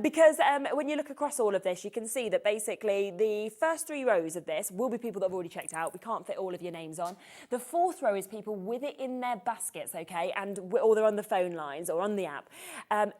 Because when you look across all of this, you can see that basically the first 3 rows of this will be people that have already checked out. We can't fit all of your names on. The 4th row is people with it in their baskets, okay, or they're on the phone lines or on the app.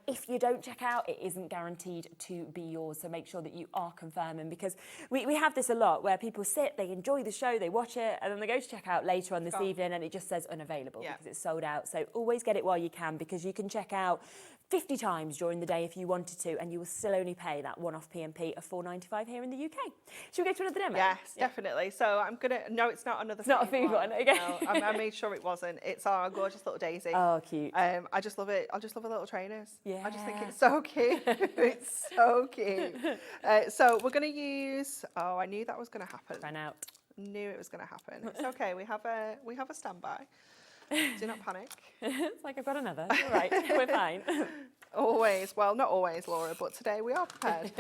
If you don't check out, it isn't guaranteed to be yours, so make sure that you are confirming, because we have this a lot where people sit, they enjoy the show, they watch it, and then they go to check out later on this evening and it just says unavailable because it's sold out. So always get it while you can, because you can check out 50 times during the day if you wanted to, and you will still only pay that one-off P&P of $4.95 here in the UK. Should we go to another demo? Yes, definitely. So I'm gonna. No, it's not another. It's not a food one. Okay. No, I made sure it wasn't. It's our gorgeous little Daisy. Oh, cute. I just love it. I just love the little trainers. Yeah. I just think it's so cute. It's so cute. So we're gonna use. Oh, I knew that was gonna happen. Ran out. Knew it was gonna happen. It's okay. We have a standby. Do not panic. It's like I've got another. All right, we're fine. Always, well, not always, Laura, but today we are prepared.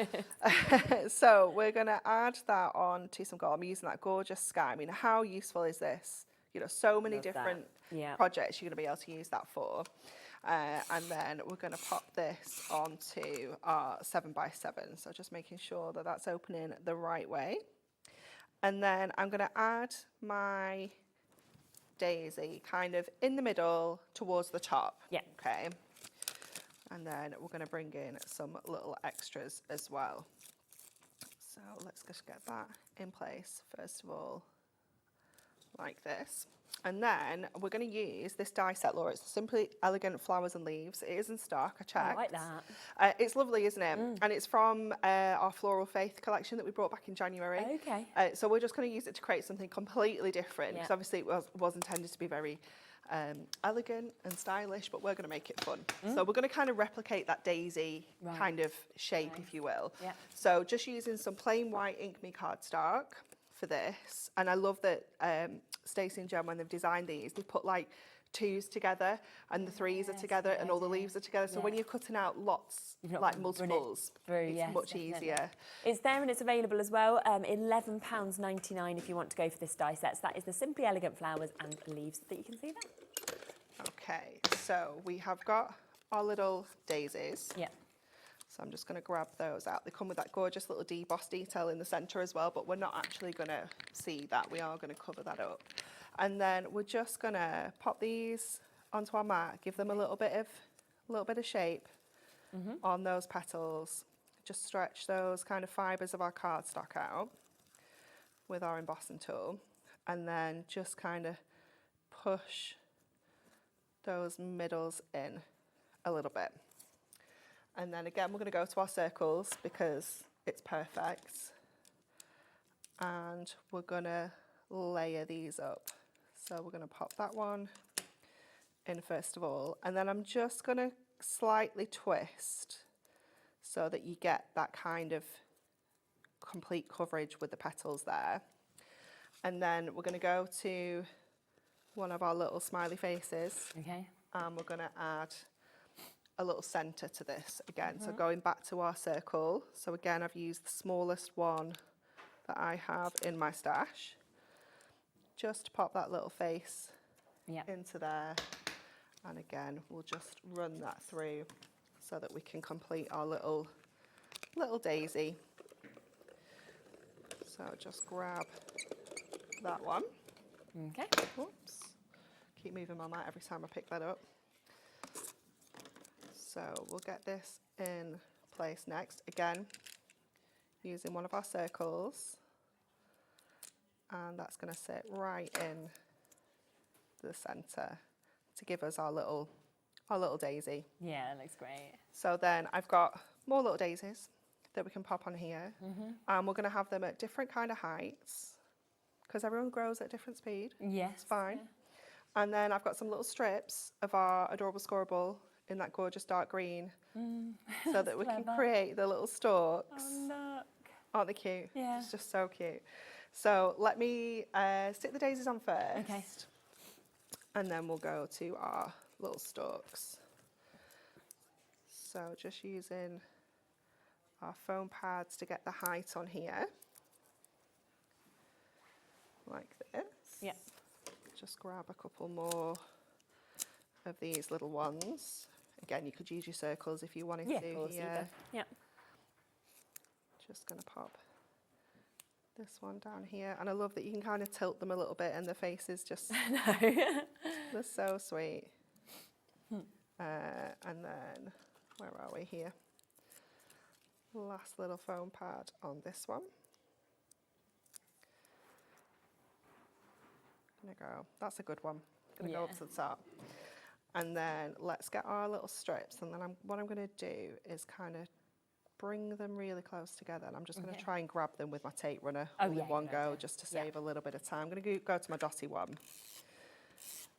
So we're going to add that on to some gold. I'm using that gorgeous sky. I mean, how useful is this? You know, so many different projects you're going to be able to use that for. And then we're going to pop this onto our 7x7. So just making sure that that's opening the right way. And then I'm going to add my Daisy kind of in the middle towards the top. Yeah. Okay. And then we're going to bring in some little extras as well. So let's just get that in place first of all, like this. And then we're going to use this die set, Laura. It's Simply Elegant Flowers and Leaves. It is in stock, I checked. I like that. It's lovely, isn't it? And it's from our Floral Faith collection that we brought back in January. Okay. So we're just going to use it to create something completely different, because obviously it was intended to be very elegant and stylish, but we're going to make it fun. So we're going to kind of replicate that daisy kind of shape, if you will. Yeah. So just using some plain white Ink Me cardstock for this. And I love that Stacey and Jen, when they've designed these, they've put like 2s together and the 3s are together and all the leaves are together. So when you're cutting out lots, like multiples, it's much easier. It's there and it's available as well. £11.99 if you want to go for this die set. So that is the Simply Elegant Flowers and Leaves that you can see there. Okay, so we have got our little daisies. Yeah. So I'm just going to grab those out. They come with that gorgeous little deboss detail in the centre as well, but we're not actually going to see that. We are going to cover that up. And then we're just going to pop these onto our mat, give them a little bit of shape on those petals. Just stretch those kind of fibres of our cardstock out with our embossing tool, and then just kind of push those middles in a little bit. And then again, we're going to go to our circles because it's perfect. And we're going to layer these up. So we're going to pop that one in first of all. And then I'm just going to slightly twist so that you get that kind of complete coverage with the petals there. And then we're going to go to one of our little smiley faces. Okay. And we're going to add a little centre to this again. So going back to our circle. So again, I've used the smallest one that I have in my stash. Just pop that little face into there. And again, we'll just run that through so that we can complete our little daisy. So just grab that one. Okay. Oops. Keep moving my mat every time I pick that up. So we'll get this in place next. Again, using one of our circles. And that's going to sit right in the centre to give us our little daisy. Yeah, that looks great. So then I've got more little daisies that we can pop on here. And we're going to have them at different kind of heights because everyone grows at different speed. Yes. It's fine. And then I've got some little strips of our adorable scoreable in that gorgeous dark green, so that we can create the little stalks. Oh, look. Aren't they cute? Yeah. It's just so cute. So let me stick the daisies on first. Okay. And then we'll go to our little stalks. So just using our foam pads to get the height on here. Like this. Yeah. Just grab a couple more of these little ones. Again, you could use your circles if you wanted to. Of course, here. Yeah. Just going to pop this one down here. And I love that you can kind of tilt them a little bit and the faces just, they're so sweet. And then, where are we here? Last little foam pad on this one. Gonna go, that's a good one. Gonna go up to the top. And then let's get our little strips. And then what I'm gonna do is kind of bring them really close together. And I'm just gonna try and grab them with my tape runner all in one go, just to save a little bit of time. I'm gonna go to my dotty one.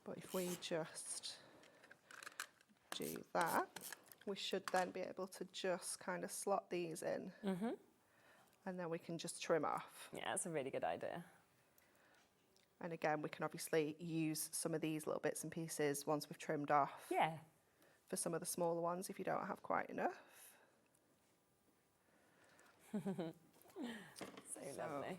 But if we just do that, we should then be able to just kind of slot these in. And then we can just trim off. Yeah, that's a really good idea. And again, we can obviously use some of these little bits and pieces once we've trimmed off. Yeah. For some of the smaller ones if you don't have quite enough. So lovely.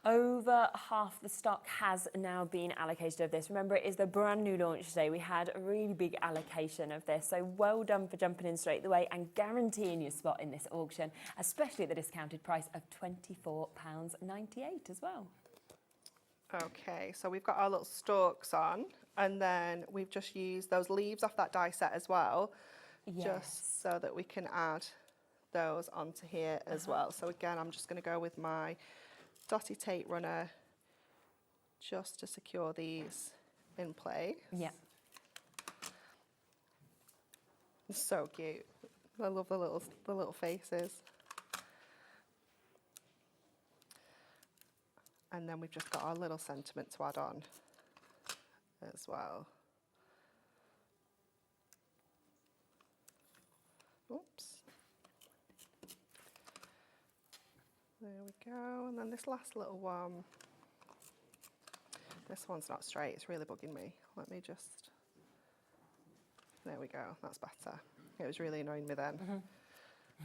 Over half the stock has now been allocated of this. Remember, it is the brand new launch today. We had a really big allocation of this. So well done for jumping in straight away and guaranteeing your spot in this auction, especially at the discounted price of £24.98 as well. Okay, so we've got our little stalks on, and then we've just used those leaves off that die set as well, just so that we can add those onto here as well. So again, I'm just going to go with my dotty tape runner just to secure these in place. Yeah. It's so cute. I love the little faces. And then we've just got our little sentiment to add on as well. Oops. There we go. And then this last little one. This one's not straight. It's really bugging me. Let me just... There we go. That's better. It was really annoying me then.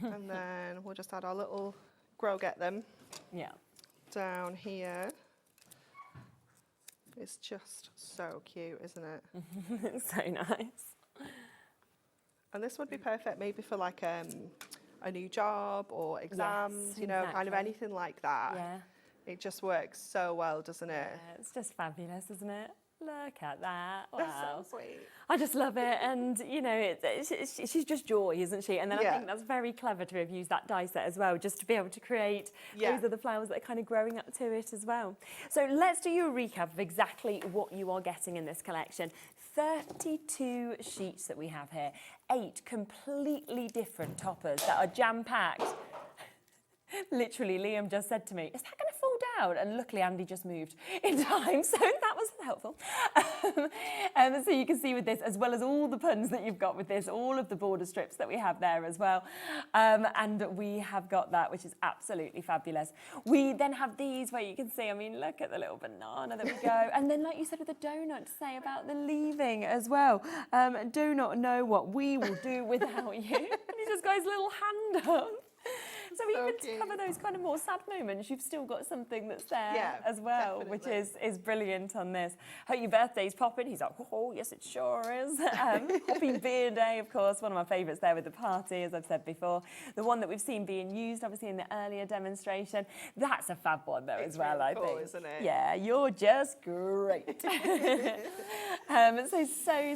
And then we'll just add our little grow get them. Yeah. Down here. It's just so cute, isn't it? It's so nice. And this would be perfect maybe for like a new job or exams, you know, kind of anything like that. Yeah. It just works so well, doesn't it? Yeah, it's just fabulous, isn't it? Look at that. Wow. That's so sweet. I just love it. And, you know, she's just joy, isn't she? And then I think that's very clever to have used that die set as well, just to be able to create those are the flowers that are kind of growing up to it as well. So let's do you a recap of exactly what you are getting in this collection. 32 sheets that we have here, 8 completely different toppers that are jam-packed. Literally, Liam just said to me, is that going to fall down? And luckily, Andy just moved in time, so that was helpful. So you can see with this, as well as all the puns that you've got with this, all of the border strips that we have there as well. And we have got that, which is absolutely fabulous. We then have these where you can see, I mean, look at the little banana that we go. And then, like you said, with the donut, to say about the leaving as well. Do not know what we will do without you. And he's just got his little hand up. So even to cover those kind of more sad moments, you've still got something that's there as well, definitely. Which is brilliant on this. Hope your birthday's popping. He's like, oh, yes, it sure is. Happy Beer Day, of course, one of my favourites there with the party, as I've said before. The one that we've seen being used, obviously, in the earlier demonstration. That's a fab one, though, as well, really I cool, think. Isn't it? Yeah, you're just great.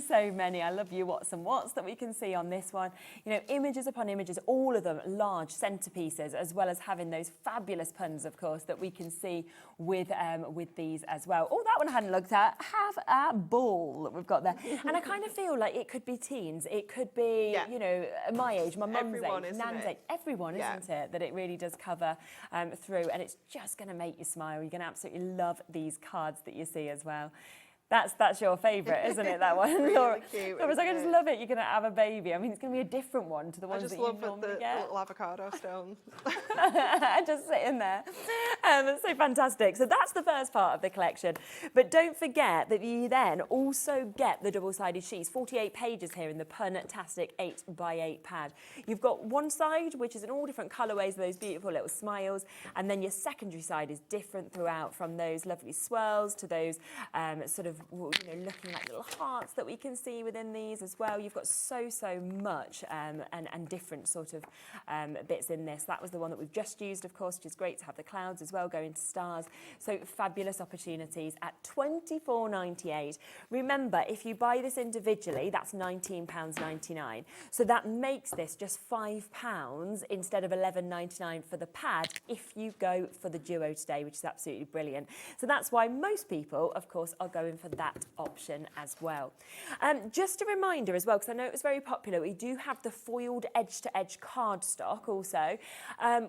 So many. I love you, what's and what's that we can see on this one. You know, images upon images, all of them large centerpieces, as well as having those fabulous puns, of course, that we can see with these as well. Oh, that one I hadn't looked at. Have a ball that we've got there. And I kind of feel like it could be teens. It could be, you know, my age, my mum's age, nan's age. Everyone, isn't it? That it really does cover through. And it's just going to make you smile. You're going to absolutely love these cards that you see as well. That's your favourite, isn't it, that one? Really Laura, cute. Laura's like, I just love it. You're going to have a baby. I mean, it's going to be a different one to the ones that you normally I just love the little avocado stone. just sitting there. That's so fantastic. So that's the first part of the collection. But don't forget that you then also get the double-sided sheets, 48 pages here in the Pun-tastic 8x8 pad. You've got one side, which is in all different colourways, those beautiful little smiles, and then your secondary side is different throughout, from those lovely swirls to those sort of, looking like little hearts that we can see within these as well. You've got so much and different sort of bits in this. That was the one that we've just used, of course, which is great to have the clouds as well going to stars. So fabulous opportunities at £24.98. Remember, if you buy this individually, that's £19.99. So that makes this just £5 instead of £11.99 for the pad if you go for the duo today, which is absolutely brilliant. So that's why most people, of course, are going for that option as well. Just a reminder as well, because I know it was very popular, we do have the foiled edge-to-edge cardstock also.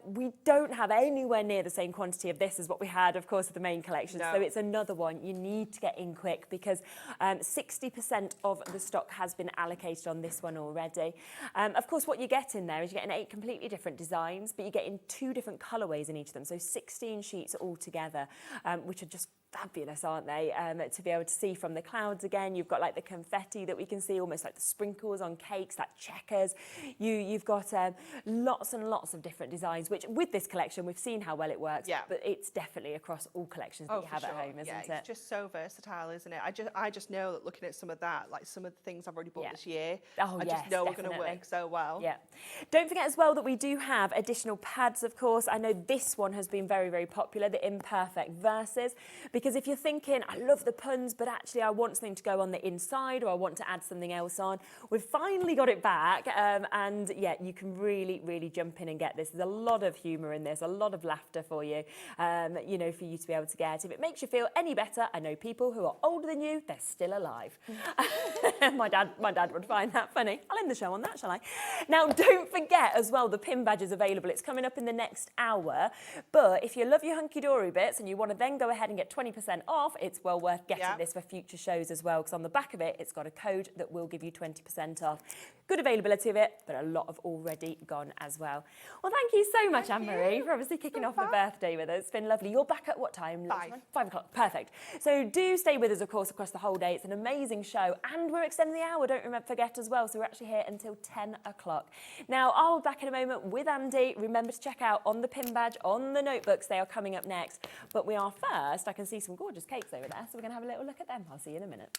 We don't have anywhere near the same quantity of this as what we had, of course, of the main collection. No. So it's another one you need to get in quick, because 60% of the stock has been allocated on this one already. Of course, what you get in there is you're getting 8 completely different designs, but you get in 2 different colourways in each of them. So 16 sheets altogether, which are just fabulous, aren't they? To be able to see from the clouds again. You've got like the confetti that we can see, almost like the sprinkles on cakes, that checkers. You've got lots and lots of different designs, which with this collection, we've seen how well it works, but it's definitely across all collections that you have at home, isn't it? It's just so versatile, isn't it? I just know that looking at some of that, like some of the things I've already bought this year, I just know we're going to work so well. Yeah. Don't forget as well that we do have additional pads, of course. I know this one has been very, very popular, the Imperfect Verses, because if you're thinking, I love the puns, but actually I want something to go on the inside, or I want to add something else on, we've finally got it back. And yeah, you can really, really jump in and get this. There's a lot of humour in this, a lot of laughter for you, for you to be able to get. If it makes you feel any better, I know people who are older than you, they're still alive. My dad would find that funny. I'll end the show on that, shall I? Now, don't forget as well, the pin badge is available. It's coming up in the next hour. But if you love your hunky-dory bits and you want to then go ahead and get 20% off, it's well worth getting this for future shows as well, because on the back of it, it's got a code that will give you 20% off. Good availability of it, but a lot have already gone as well. Well, thank you so much, Anne-Marie, for obviously kicking off the birthday with us. It's been lovely. You're back at what time? 5 o'clock. Perfect. So do stay with us, of course, across the whole day. It's an amazing show, and we're extending the hour, don't forget as well. So we're actually here until 10 o'clock. Now, I'll be back in a moment with Andy. Remember to check out on the pin badge, on the notebooks. They are coming up next. But we are first. I can see some gorgeous cakes over there, so we're going to have a little look at them. I'll see you in a minute.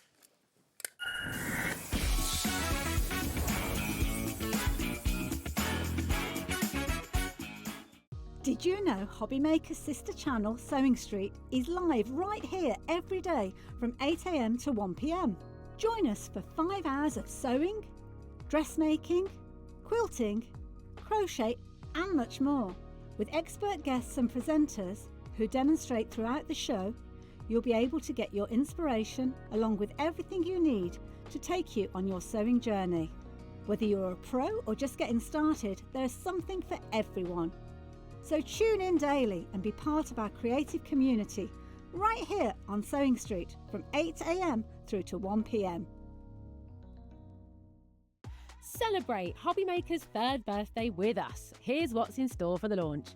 Did you know HobbyMaker's sister channel, Sewing Street, is live right here every day from 8 AM to 1 PM? Join us for 5 hours of sewing, dressmaking, quilting, crochet and much more. With expert guests and presenters who demonstrate throughout the show, you'll be able to get your inspiration along with everything you need to take you on your sewing journey. Whether you're a pro or just getting started, there's something for everyone. So tune in daily and be part of our creative community right here on Sewing Street from 8 AM through to 1 PM. Celebrate HobbyMaker's 3rd birthday with us. Here's what's in store for the launch.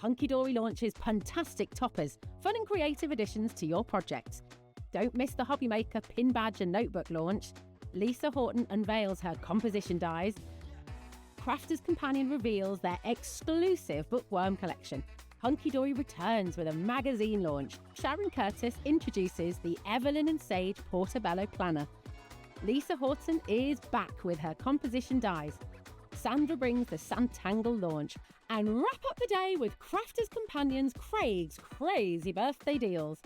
Hunkydory launches Pun-tastic toppers, fun and creative additions to your projects. Don't miss the HobbyMaker pin badge and notebook launch. Lisa Horton unveils her composition dies. Crafters Companion reveals their exclusive Bookworm collection. Hunkydory returns with a magazine launch. Sharon Curtis introduces the Eveline Sage Portobello Planner. Lisa Horton is back with her composition dies. Sandra brings the Sanntangle launch. And wrap up the day with Crafters Companions Craig's crazy birthday deals.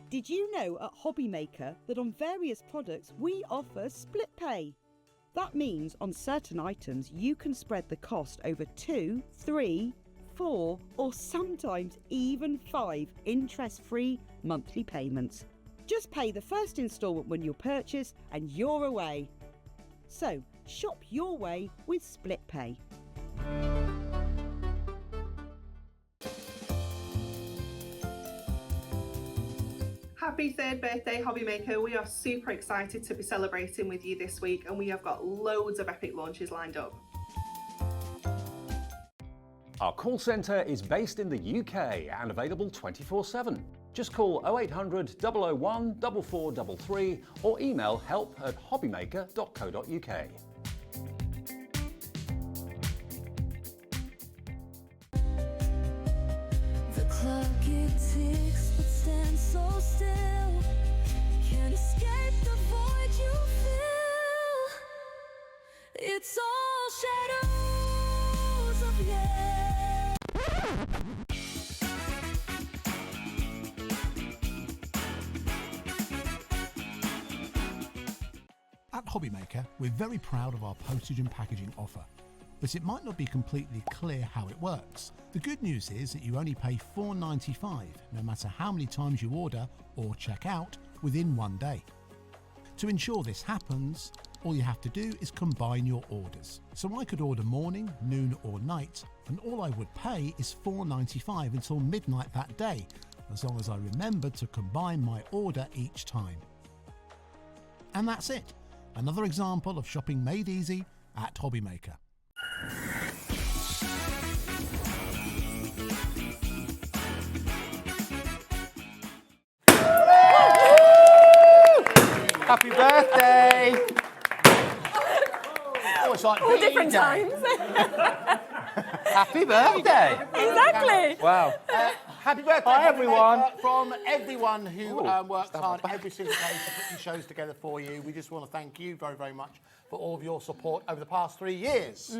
Did you know at HobbyMaker that on various products we offer split pay? That means on certain items you can spread the cost over 2, 3, 4 or sometimes even 5 interest-free monthly payments. Just pay the first instalment when you purchase and you're away. So shop your way with split pay. Happy 3rd birthday, HobbyMaker. We are super excited to be celebrating with you this week, and we have got loads of epic launches lined up. Our call centre is based in the UK and available 24/7. Just call 0800 001 4433 or email help@hobbymaker.co.uk. The clock it ticks but stands so still. Can't escape the void you feel. It's all shadows of yeah. At HobbyMaker, we're very proud of our postage and packaging offer, but it might not be completely clear how it works. The good news is that you only pay $4.95 no matter how many times you order or check out within one day. To ensure this happens, all you have to do is combine your orders. So I could order morning, noon or night, and all I would pay is $4.95 until midnight that day, as long as I remembered to combine my order each time. And that's it. Another example of shopping made easy at HobbyMaker. Happy birthday! Oh, it's like All different times. Happy birthday! Exactly. Wow. Happy birthday, Hi, everyone. From everyone who works hard every single day to put these shows together for you. We just want to thank you very, very much for all of your support over the past 3 years.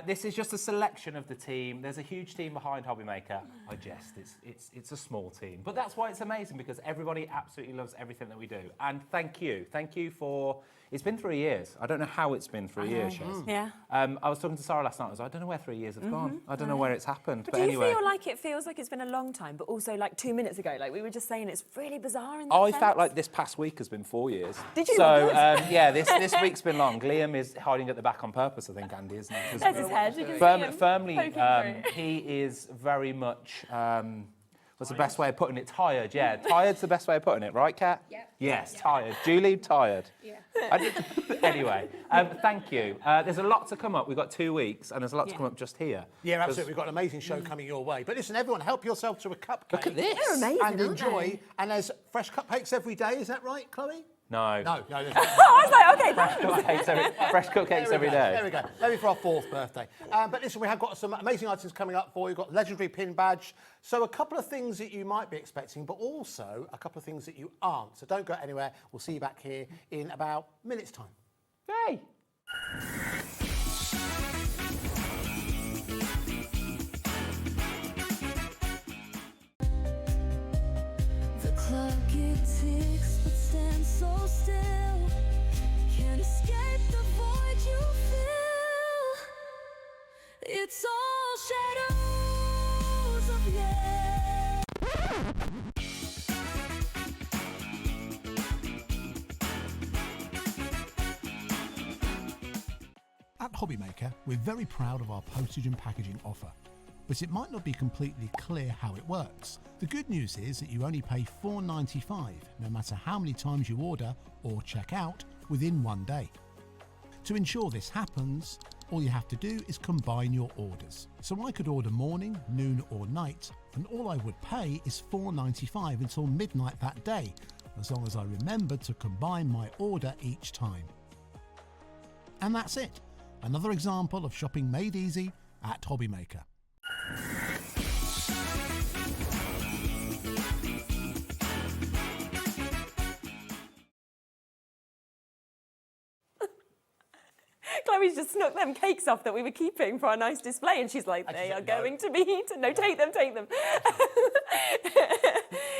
This is just a selection of the team. There's a huge team behind HobbyMaker. I jest, it's a small team. But that's why it's amazing, because everybody absolutely loves everything that we do. And thank you for, it's been 3 years. I don't know how it's been 3 years, Shez. Yeah. I was talking to Sarah last night. I was like, I don't know where 3 years have gone. I don't know where it's happened. But do you anyway. feel like it feels like it's been a long time, but also like 2 minutes ago, like we were just saying, it's really bizarre in that I sense? felt like this past week has been 4 years. Did you? So, yeah, this week's been long. Liam is hiding at the back on purpose, I think, Andy, isn't he? There's his head. You can see him Firmly, poking through. he is very much, what's the best way of putting it? Tired, yeah. Tired's the best way of putting it, right, Kat? Yep. Yes, tired. Julie, tired. Yeah. Anyway, thank you. There's a lot to come up. We've got 2 weeks, and there's a lot to come up just here. Yeah, absolutely. We've got an amazing show coming your way. But listen, everyone, help yourself to a cupcake. Look at this. They're amazing, And aren't enjoy. they? And there's fresh cupcakes every day. Is that right, Chloe? No. No. Oh, I was like, okay. Fresh cupcakes every day. There we go. Maybe for our 4th birthday. But listen, we have got some amazing items coming up for you. We've got legendary pin badge. So a couple of things that you might be expecting, but also a couple of things that you aren't. So don't go anywhere. We'll see you back here in about a minute's time. Hey. The clock it ticks but stands so still. Can't escape the void you feel. It's all shadows of yeah. At HobbyMaker, we're very proud of our postage and packaging offer, but it might not be completely clear how it works. The good news is that you only pay $4.95 no matter how many times you order or check out within one day. To ensure this happens, all you have to do is combine your orders. So I could order morning, noon or night, and all I would pay is $4.95 until midnight that day, as long as I remembered to combine my order each time. And that's it. Another example of shopping made easy at HobbyMaker. Chloe's just snuck them cakes off that we were keeping for our nice display, and she's like, they are going to be eaten. No, take them, take them.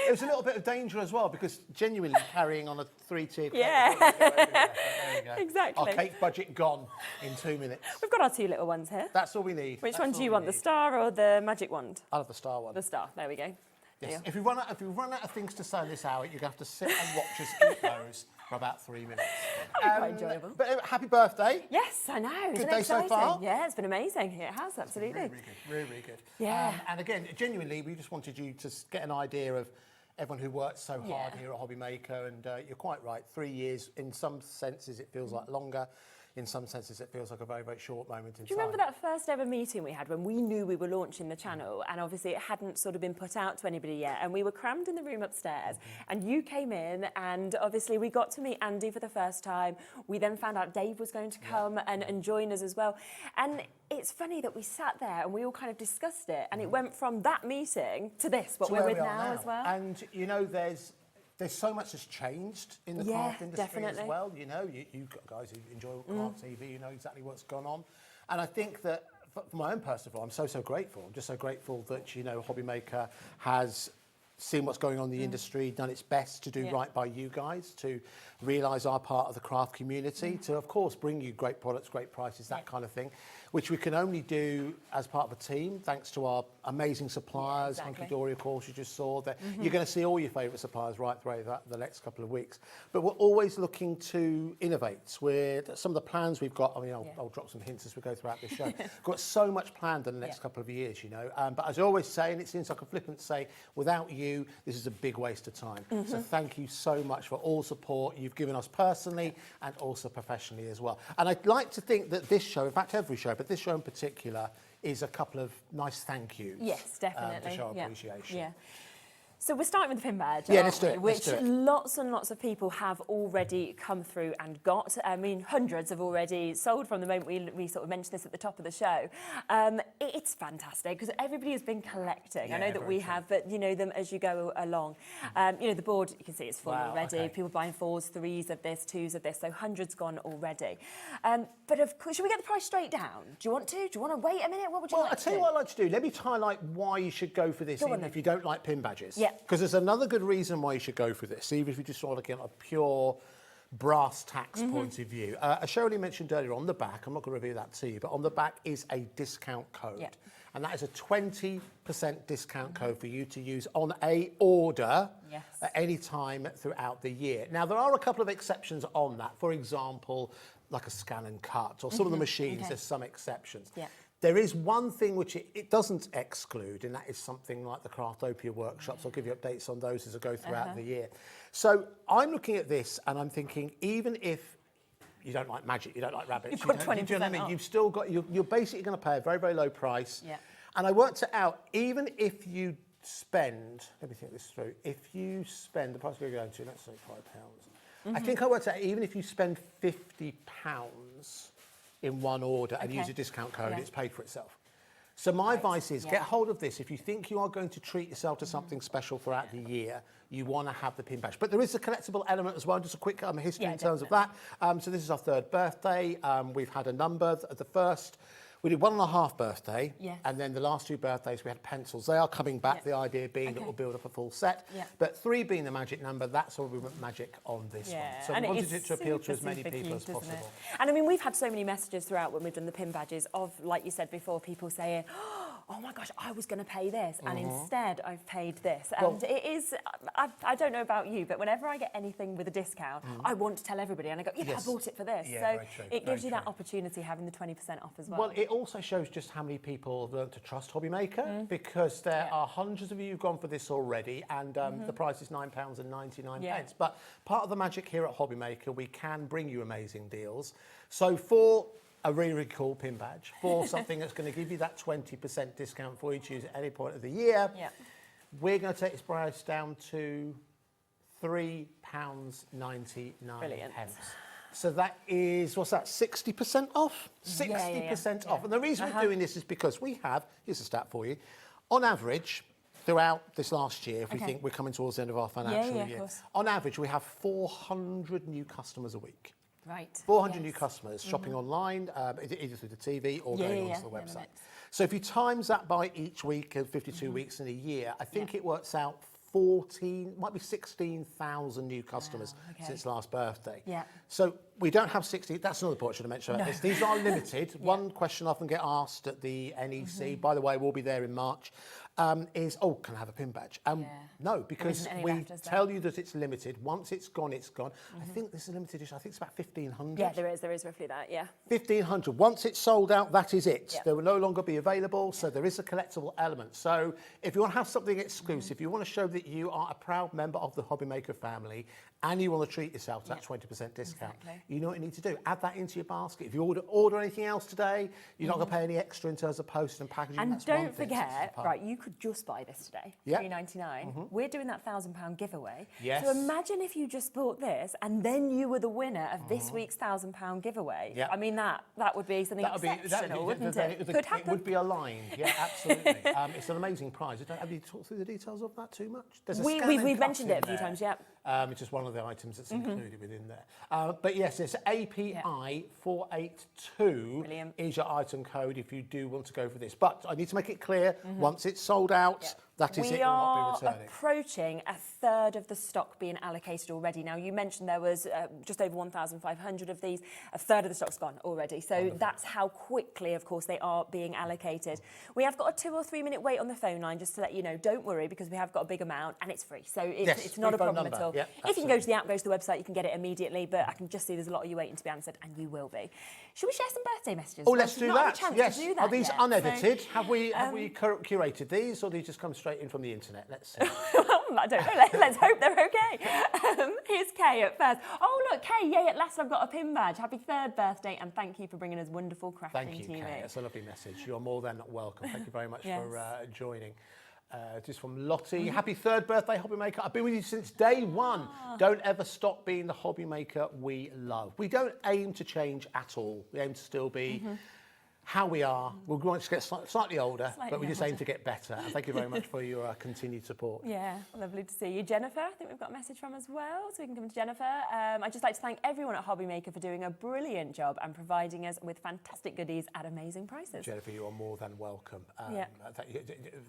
It was a little bit of danger as well, because genuinely carrying on a 3-tier cake. Yeah. There you go. Exactly. Our cake budget gone in 2 minutes. We've got our 2 little ones here. That's all we need. Which That's one do all you we want, the need. star or the magic wand? I love the star one. The star, there we go. Yes. Yeah. If we run out of things to say this hour, you're going to have to sit and watch us eat those for about 3 minutes. Quite enjoyable. But happy birthday. Yes, I know. Good Isn't it day so exciting? far? Yeah, it's been amazing. It has, absolutely. Really, really good. Really, really good. Yeah. And again, genuinely, we just wanted you to get an idea of everyone who works so hard here at HobbyMaker, and you're quite right, 3 years, in some senses it feels like longer. In some senses, it feels like a very, very short moment in time. Do you remember that first ever meeting we had when we knew we were launching the channel, and obviously it hadn't sort of been put out to anybody yet, and we were crammed in the room upstairs, and you came in, and obviously we got to meet Andy for the first time. We then found out Dave was going to come and join us as well. And it's funny that we sat there and we all kind of discussed it, and it went from that meeting to this, what we're with now as well. And, you know, there's so much that's changed in the craft industry as well. You know, you guys who enjoy craft TV, you know exactly what's gone on. And I think that, for my own personal, I'm so grateful. I'm just so grateful that, you know, HobbyMaker has seen what's going on in the industry, done its best to do right by you guys, to realise our part of the craft community, to, of course, bring you great products, great prices, that kind of thing, which we can only do as part of a team, thanks to our amazing suppliers. Hunkydory, of course, you just saw that. You're going to see all your favourite suppliers right through the next couple of weeks. But we're always looking to innovate. Some of the plans we've got, I mean, I'll drop some hints as we go throughout this show. We've got so much planned in the next couple of years, you know. But as I always say, and it seems like a flippant say, without you, this is a big waste of time. So thank you so much for all support you've given us personally and also professionally as well. And I'd like to think that this show, in fact every show, but this show in particular, is a couple of nice thank yous. Yes, definitely. To show appreciation. Yeah. So we're starting with the pin badge, let's do it. Which lots and lots of people have already come through and got. I mean, hundreds have already sold from the moment we sort of mentioned this at the top of the show. It's fantastic because everybody has been collecting. I know that we have, but you know them as you go along. You know, the board, you can see it's full already. Okay. People buying 4s, 3s of this, 2s of this, so hundreds gone already. But of course, should we get the price straight down? Do you want to? Do you want to wait a minute? What would you like to do? I'll tell you what I'd like to do. Let me highlight why you should go for this, even if you don't like pin badges. Yeah. Because there's another good reason why you should go for this, even if you just want to get a pure brass tacks point of view. As Shirley mentioned earlier, on the back, I'm not going to reveal that to you, but on the back is a discount code. Yeah. And that is a 20% discount code for you to use on a order at any time throughout the year. Now, there are a couple of exceptions on that. For example, like a scan and cut, or some of the machines, there's some exceptions. Yeah. There is one thing which it doesn't exclude, and that is something like the Craftopia workshops. I'll give you updates on those as I go throughout the year. So I'm looking at this and I'm thinking, even if you don't like magic, you don't like rabbits, you've got 20% off. You've still got, you're basically going to pay a very, very low price. Yeah. And I worked it out, even if you spend, let me think this through, if you spend, the price we're going to, let's say £5. I think I worked out, even if you spend £50 in one order and use a discount code, it's paid for itself. So my advice is get hold of this. If you think you are going to treat yourself to something special throughout the year, you want to have the pin badge. But there is a collectible element as well, just a quick history in terms of that. So this is our 3rd birthday. We've had a number. The first, we did 1.5 birthday, and then the last 2 birthdays we had pencils. They are coming back, the idea being that we'll build up a full set. But 3 being the magic number, that's all we went magic on this one. So we wanted it to appeal to as many people as possible. And I mean, we've had so many messages throughout when we've done the pin badges of, like you said before, people saying, oh my gosh, I was going to pay this, and instead I've paid this. And it is, I don't know about you, but whenever I get anything with a discount, I want to tell everybody, and I go, I bought it for this. So it gives you that opportunity, having the 20% off as well. Well, it also shows just how many people have learned to trust HobbyMaker, because there are hundreds of you who've gone for this already, and the price is £9.99. But part of the magic here at HobbyMaker, we can bring you amazing deals. So for a really, really cool pin badge, for something that's going to give you that 20% discount for you to use at any point of the year, we're going to take this price down to £3.99. Brilliant. So that is, what's that, 60% off? 60% off. And the reason we're doing this is because we have, here's a stat for you, on average, throughout this last year, if we think we're coming towards the end of our financial year, on average, we have 400 new customers a week. Right. 400 new customers shopping online, either through the TV or going onto the website. So if you times that by each week of 52 weeks in a year, I think it works out 16,000 new customers since last birthday. So we don't have 60, that's another point I should have mentioned about this. These are limited. One question I often get asked at the NEC, by the way, we'll be there in March. is, oh, can I have a pin badge? No, because isn't any we left, is there? tell you that it's limited. Once it's gone, it's gone. I think this is a limited edition. I think it's about 1,500. Yeah, there is roughly that, yeah. 1,500. Once it's sold out, that is it. Yep. They will no longer be available, so there is a collectible element. So if you want to have something exclusive, you want to show that you are a proud member of the HobbyMaker family, and you want to treat yourself to that 20% discount, Exactly. you know what you need to do. Add that into your basket. If you order anything else today, you're not going to pay any extra in terms of post and packaging. And That's one don't thing. forget, right, you could just buy this today, Yeah. $3.99. We're doing that £1,000 giveaway. Yes. So imagine if you just bought this and then you were the winner of this week's £1,000 giveaway. Yeah. I mean, that would be something exceptional, wouldn't it? Could Could it happen. would be aligned. Yeah, absolutely. It's an amazing prize. Have you talked through the details of that too much? There's a scan and We've cut mentioned in it a few there. times, yeah. It's just one of the items that's included within there. But yes, it's API 482 Brilliant. is your item code if you do want to go for this. But I need to make it clear, once it's sold out, that is it, We will not are be returning. approaching a third of the stock being allocated already. Now, you mentioned there was just over 1,500 of these. A third of the stock's gone already. So that's how quickly, of course, they are being allocated. We have got a 2 or 3 minute wait on the phone line, just to let you know. Don't worry, because we have got a big amount and it's free. So it's not a free phone problem at number. all. Yep, if you can go to the app, go to the website, you can get it immediately. But I can just see there's a lot of you waiting to be answered, and you will be. Should we share some birthday messages? Oh, Well, let's we've do not had that. a chance Yes. to do that Are these yet. unedited? So, have we curated these, or do these just come straight in from the internet? Let's see. I don't know. Let's hope they're okay. Here's Kay at first. Oh, look, Kay, yay, at last I've got a pin badge. Happy 3rd birthday, and thank you for bringing us wonderful crafting Thank you, TV. Kay. That's a lovely message. You're more than welcome. Thank you very much Yes. for joining. Just from Lottie. Happy 3rd birthday, HobbyMaker. I've been with you since day one. Don't ever stop being the HobbyMaker we love. We don't aim to change at all. We aim to still be how we are. We're going to get slightly older, but we just aim to get better. And thank you very much for your continued support. Yeah, lovely to see you. Jennifer, I think we've got a message from as well, so we can come to Jennifer. I'd just like to thank everyone at HobbyMaker for doing a brilliant job and providing us with fantastic goodies at amazing prices. Jennifer, you are more than welcome. Yeah.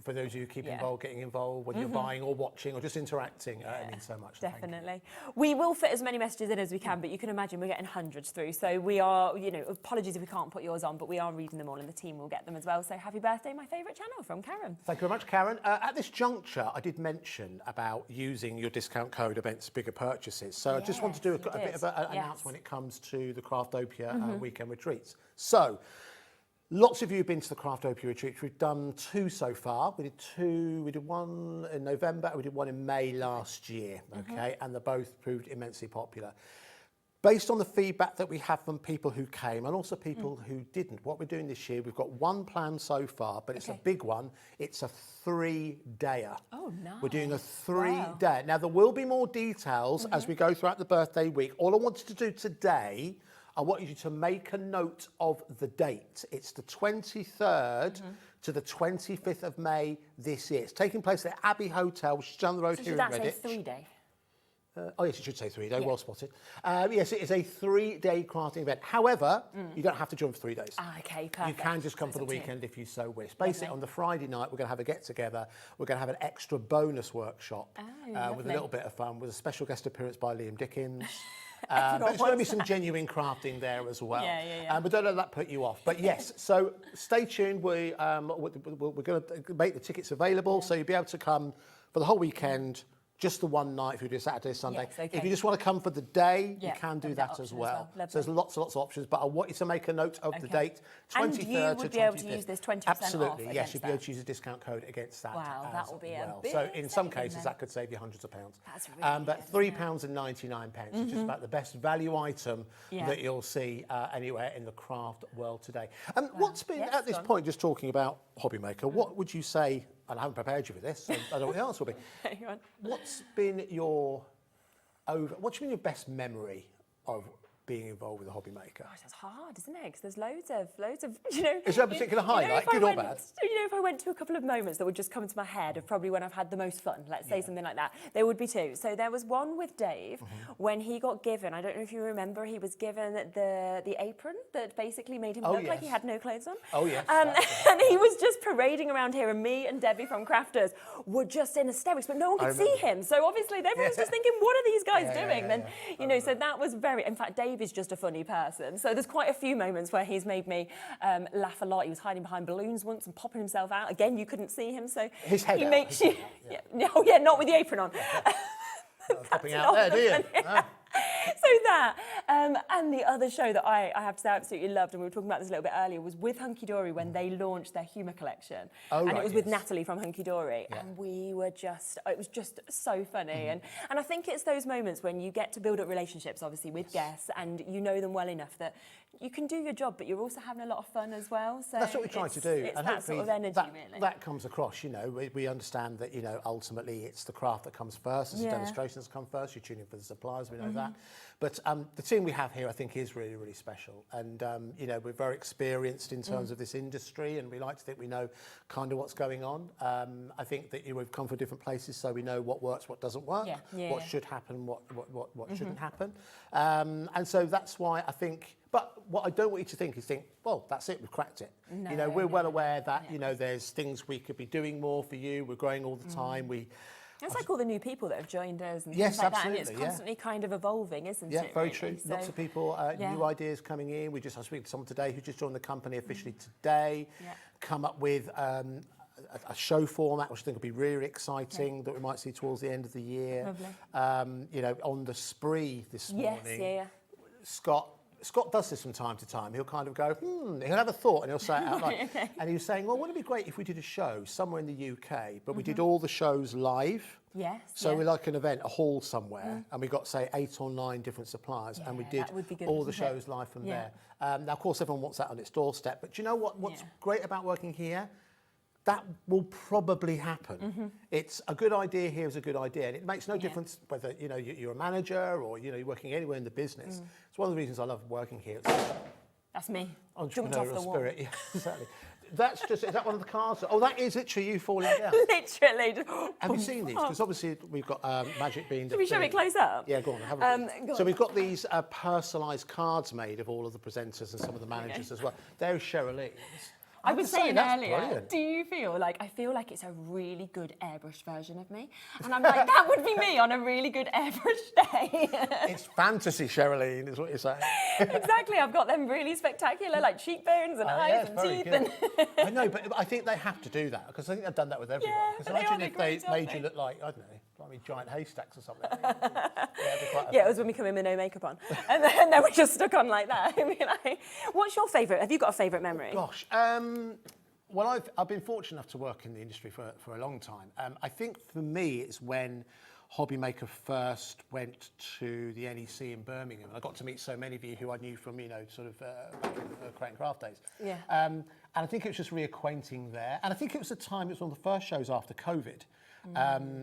For those of you who keep involved, getting involved when you're buying or watching or just interacting, it means so much. So thank you. Definitely. We will fit as many messages in as we can, but you can imagine we're getting hundreds through. So we are, apologies if we can't put yours on, but we are reading them all and the team will get them as well. So happy birthday, my favourite channel, from Karen. Thank you very much, Karen. At this juncture, I did mention about using your discount code against bigger purchases. So I just want to do a bit of an announcement when it comes to the Craftopia weekend retreats. So lots of you have been to the Craftopia retreats. We've done 2 so far. We did one in November and we did one in May last year, okay? And they both proved immensely popular. Based on the feedback that we have from people who came and also people who didn't, what we're doing this year, we've got one plan so far, but it's a big one. It's a 3-dayer. Oh, nice. We're doing a 3-day. Now, there will be more details as we go throughout the birthday week. All I wanted to do today, I want you to make a note of the date. It's the 23rd to the 25th of May this year. It's taking place at Abbey Hotel, which is down the road here in Redditch. Should that say 3-day? Oh yes, it should say 3-day, well spotted. Yes, it is a 3-day crafting event. However, you don't have to join for 3 days. Okay, perfect. You can just come for the weekend if you so wish. Basically, on the Friday night, we're going to have a get-together. We're going to have an extra bonus workshop with a little bit of fun, with a special guest appearance by Liam Dickens. But there's going to be some genuine crafting there as well. But don't let that put you off. But yes, so stay tuned. We're going to make the tickets available, so you'll be able to come for the whole weekend. Just the one night if you do Saturday, Sunday. Yes, okay. If you just want to come for the day, you can do that as well. So there's lots of options, but I want you to make a note of the date, 23rd and you would to be able 25th. to use this 20% Absolutely, off yes, you'd be able that. to use a discount code against that. Wow, that will be a big So in some saving cases, then. that could save you hundreds of pounds. That's really but £3.99, which is about the best value item that you'll see anywhere in the craft world today. And what's been, at this point, just talking about HobbyMaker, what would you say, and I haven't prepared you for this, so I don't know what the answer will be. What's been your best memory of being involved with a HobbyMaker? Gosh, that's hard, isn't it? Because there's loads of, Is there a particular highlight, good or bad? If I went to a couple of moments that would just come into my head of probably when I've had the most fun, let's say something like that, there would be 2. So there was one with Dave when he got given, I don't know if you remember, he was given the apron that basically made him look like he had no clothes on. Oh, yes. And he was just parading around here, and me and Debbie from Crafters were just in hysterics, but no one could see him. So obviously everyone was just thinking, what are these guys doing? So that was in fact, Dave Dave is just a funny person. So there's quite a few moments where he's made me laugh a lot. He was hiding behind balloons once and popping himself out. Again, you couldn't see him, so his head he out, makes his you. head out, Oh yeah, not with the apron on. Popping out there, do you? Oh. So that, and the other show that I have to say I absolutely loved, and we were talking about this a little bit earlier, was with Hunkydory when they launched their humour collection. Oh, and right, it was with yes. Natalie from Hunkydory, and we were just, it was just so funny. And I think it's those moments when you get to build up relationships, obviously, with guests, and you know them well enough that you can do your job, but you're also having a lot of fun as well. So that's what we try to do. It's and that sort of energy, really. That comes across, you know, we understand that, you know, ultimately it's the craft that comes first, it's the demonstrations that come first, you're tuning for the suppliers, we know that. But the team we have here, I think, is really, really special. And, you know, we're very experienced in terms of this industry, and we like to think we know kind of what's going on. I think that, you know, we've come from different places, so we know what works, what doesn't work, what should happen, what shouldn't happen. And so that's why I think, but what I don't want you to think is well, that's it, we've cracked it. No, you know, we're well aware that, you know, there's things we could be doing more for you. We're growing all the time. It's like all the new people that have joined us and Yes, things like absolutely, that, and it's constantly kind of evolving, isn't it? Yeah, very really? true. So, Lots of people, new ideas coming in. I was speaking to someone today who just joined the company officially today, come up with a show format, which I think will be really exciting, that we might see towards the end of the year. Lovely. You know, on the spree this morning, Yes, Scott does this from time to time. He'll kind of go, he'll have a thought and he'll say it out loud. And he was saying, well, wouldn't it be great if we did a show somewhere in the UK, but we did all the shows live? Yes. So we're like an event, a hall somewhere, and we got, say, 8 or 9 different suppliers, and we did all the shows live from there. Now, of course, everyone wants that on its doorstep, but do you know what's great about working here? That will probably happen. It's a good idea here is a good idea, and it makes no difference whether, you know, you're a manager or, you know, you're working anywhere in the business. It's one of the reasons I love working here. It's that's me. Entrepreneurial spirit. Yeah, exactly. That's just, is that one of the cards? Oh, that is literally you falling down. Literally. Have you seen these? Because obviously we've got Magic being... Should we show it close up? Yeah, go on. Have a look. So we've got these personalised cards made of all of the presenters and some of the managers as well. There's Cheryl's. I was saying earlier, brilliant. do you feel like, I feel like it's a really good airbrushed version of me? And I'm like, that would be me on a really good airbrushed day. It's fantasy, Sherilyn, is what you're saying. Exactly, I've got them really spectacular, like cheekbones and eyes and teeth. And I know, but I think they have to do that, because I think they've done that with everyone. Because imagine if they made you look like, I don't know, giant haystacks or something. Yeah, it was when we come in with no makeup on. And then we're just stuck on like that. I mean, what's your favourite? Have you got a favourite memory? Gosh, well, I've been fortunate enough to work in the industry for a long time. I think for me, it's when HobbyMaker first went to the NEC in Birmingham. I got to meet so many of you who I knew from, you know, sort of back in the Crate and Craft days. Yeah. And I think it was just reacquainting there. And I think it was the time, it was one of the first shows after COVID.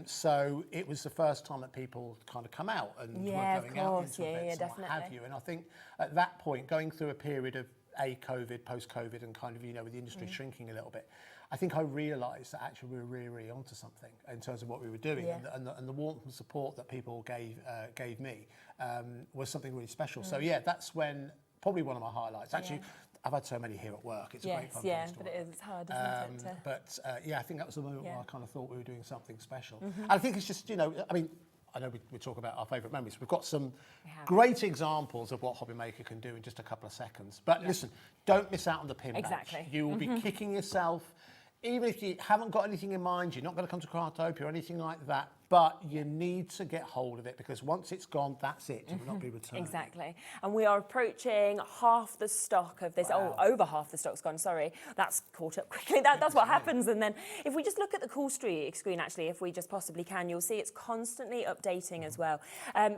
So it was the first time that people kind of come out and were going out into events and what have you. And I think at that point, going through a period of COVID, post-COVID, and kind of, you know, with the industry shrinking a little bit, I think I realised that actually we were really, really onto something in terms of what we were doing, and the warmth and support that people gave me was something really special. So yeah, that's when probably one of my highlights. Actually, I've had so many here at work. It's a great fun place to but work. it is. It's hard, isn't it? But yeah, I think that was the moment where I kind of thought we were doing something special. And I think it's just, you know, I mean, I know we talk about our favourite memories. We've got some great examples of what HobbyMaker can do in just a couple of seconds. But listen, don't miss out on the pin badge. You will be kicking yourself. Even if you haven't got anything in mind, you're not going to come to Craftopia or anything like that, but you need to get hold of it, because once it's gone, that's it. It will not be returned. Exactly. And we are approaching half the stock of this. Wow. Oh, over half the stock's gone, sorry. That's caught up quickly. That's what happens. And then if we just look at the call screen, actually, if we just possibly can, you'll see it's constantly updating as well.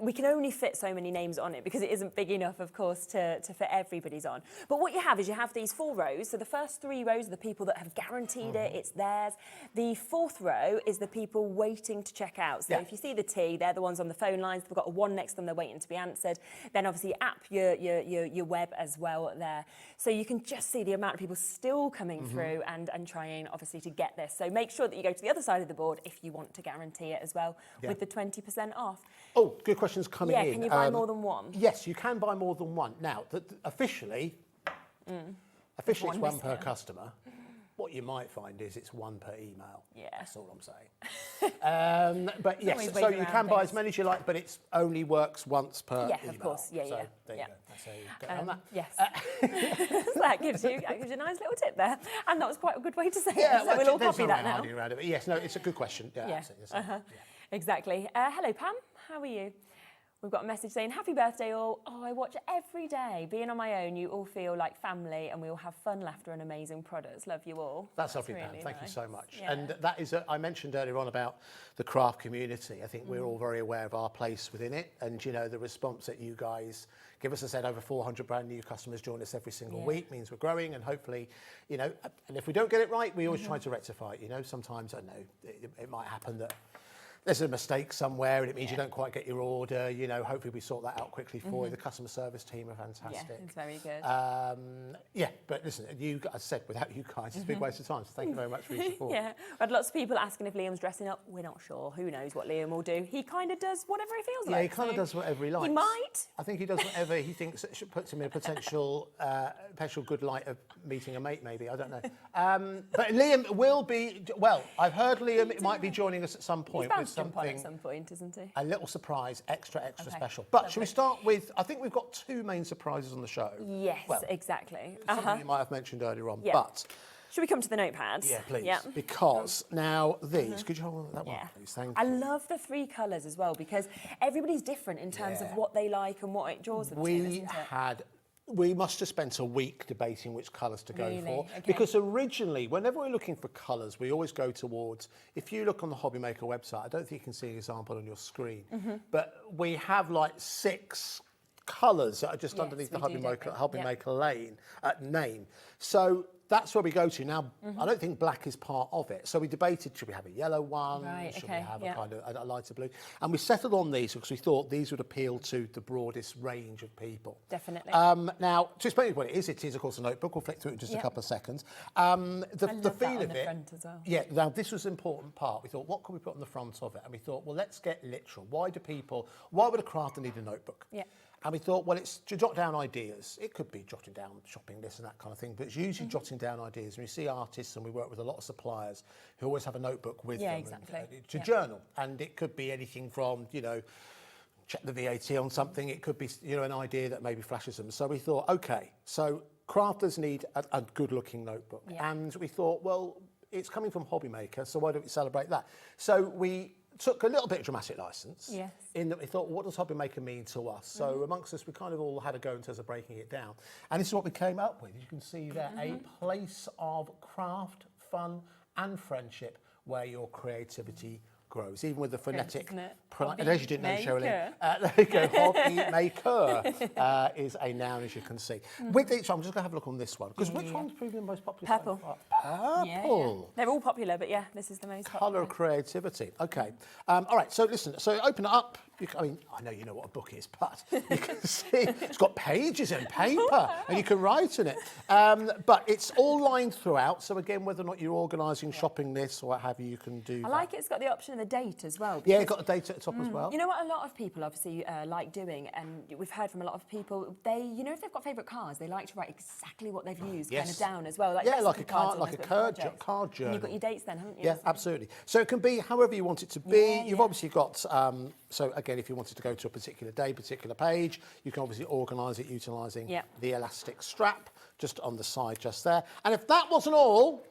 We can only fit so many names on it because it isn't big enough, of course, to fit everybody's on. But what you have is you have these 4 rows. So the first 3 rows are the people that have guaranteed it, it's theirs. The 4th row is the people waiting to check out. So if you see the T, they're the ones on the phone lines. They've got a 1 next to them. They're waiting to be answered. Then obviously app your web as well there. So you can just see the amount of people still coming through and trying obviously to get this. So make sure that you go to the other side of the board if you want to guarantee it as well with the 20% off. Oh, good questions coming in. Yeah, can you buy more than one? Yes, you can buy more than one. Now, officially, it's one per customer. What you might find is it's one per email. Yeah. That's all I'm saying. But yes, so you can buy as many as you like, but it only works once per email. Yeah, of course. Yeah, so yeah. There you go. That's how you get around that. Yes. So that gives you a nice little tip there. And that was quite a good way to say Yeah, it. So we'll all there's copy no that way now. hiding around it. But yes, no, it's a good question. Yeah, Yeah. absolutely. Exactly. Hello, Pam. How are you? We've got a message saying, happy birthday all. Oh, I watch every day. Being on my own, you all feel like family and we all have fun, laughter and amazing products. Love you all. That's lovely, really Pam. Thank you nice. so much. Yeah. And that is, I mentioned earlier on about the craft community. I think we're all very aware of our place within it. And, you know, the response that you guys give us, I said, over 400 brand new customers join us every single week means we're growing. And hopefully, you know, and if we don't get it right, we always try to rectify it. You know, sometimes, I don't know, it might happen that there's a mistake somewhere and it means you don't quite get your order. You know, hopefully we sort that out quickly for you. The customer service team are fantastic. Yeah, it's very good. Yeah, but listen, you, as I said, without you guys, it's a big waste of time. So thank you very much for your support. Yeah, we had lots of people asking if Liam's dressing up. We're not sure. Who knows what Liam will do? He kind of does whatever he feels like. Yeah, he kind of does whatever he likes. He might. I think he does whatever he thinks puts him in a potential good light of meeting a mate, maybe. I don't know. But Liam will be, well, I've heard Liam might be joining us at some point with something. At some point, isn't he? A little surprise, extra Okay, special. But lovely. shall we start with, I think we've got two main surprises on the show. Yes, Well, exactly. Something you might have mentioned earlier on, Yeah. but... Should we come to the notepads? Yeah, please. Yeah. Because now these, could you hold on to that one, Yeah. please? Thank you. I love the three colours as well because everybody's different in terms of what they like and what it draws them to, isn't it? We must have spent a week debating which colours to go Really? for. Okay. Because originally, whenever we're looking for colours, we always go towards, if you look on the HobbyMaker website, I don't think you can see an example on your screen, but we have like 6 colours that are just underneath the HobbyMaker name. So that's where we go to. Now, I don't think black is part of it. So we debated, should we have a yellow one? Right, should okay, we have yeah. a kind of a lighter blue? And we settled on these because we thought these would appeal to the broadest range of people. Definitely. Now, to explain what it is, of course, a notebook. We'll flick through it in just a couple of seconds. The feel of it. Front as well. Yeah, now this was an important part. We thought, what can we put on the front of it? And we thought, well, let's get literal. Why would a crafter need a notebook? Yeah. And we thought, well, it's to jot down ideas. It could be jotting down shopping lists and that kind of thing, but it's usually jotting down ideas. And we see artists, and we work with a lot of suppliers who always have a notebook with them exactly. to journal. And it could be anything from, you know, check the VAT on something. It could be, you know, an idea that maybe flashes them. So we thought, okay, so crafters need a good-looking notebook. Yeah. And we thought, well, it's coming from HobbyMaker, so why don't we celebrate that? So we took a little bit of dramatic license in that we thought, what does HobbyMaker mean to us? So amongst us, we kind of all had a go in terms of breaking it down. And this is what we came up with. You can see there, a place of craft, fun and friendship where your creativity grows, even with the phonetic. As you didn't know, Sherilyn. There you go. HobbyMaker is a noun, as you can see. With each, I'm just going to have a look on this one because which one's proving the most popular? Purple. So far? Purple. They're all popular, but yeah, this is the most popular. Colour creativity. Okay. All right. So listen. So open it up. I mean, I know you know what a book is, but you can see it's got pages and paper, and you can write in it. But it's all lined throughout. So again, whether or not you're organising shopping lists or what have you, you can do. I like it's got the option of the date as well. Yeah, it's got the date at the top as well. You know what a lot of people obviously like doing, and we've heard from a lot of people, you know, if they've got favourite cars, they like to write exactly what they've used kind of down as well. Like like a card, card journal. And you've got your dates then, haven't you? Yeah, absolutely. So it can be however you want it to be. You've obviously got, so again, if you wanted to go to a particular day, particular page, you can obviously organise it utilising the elastic strap just on the side just there. And if that wasn't all,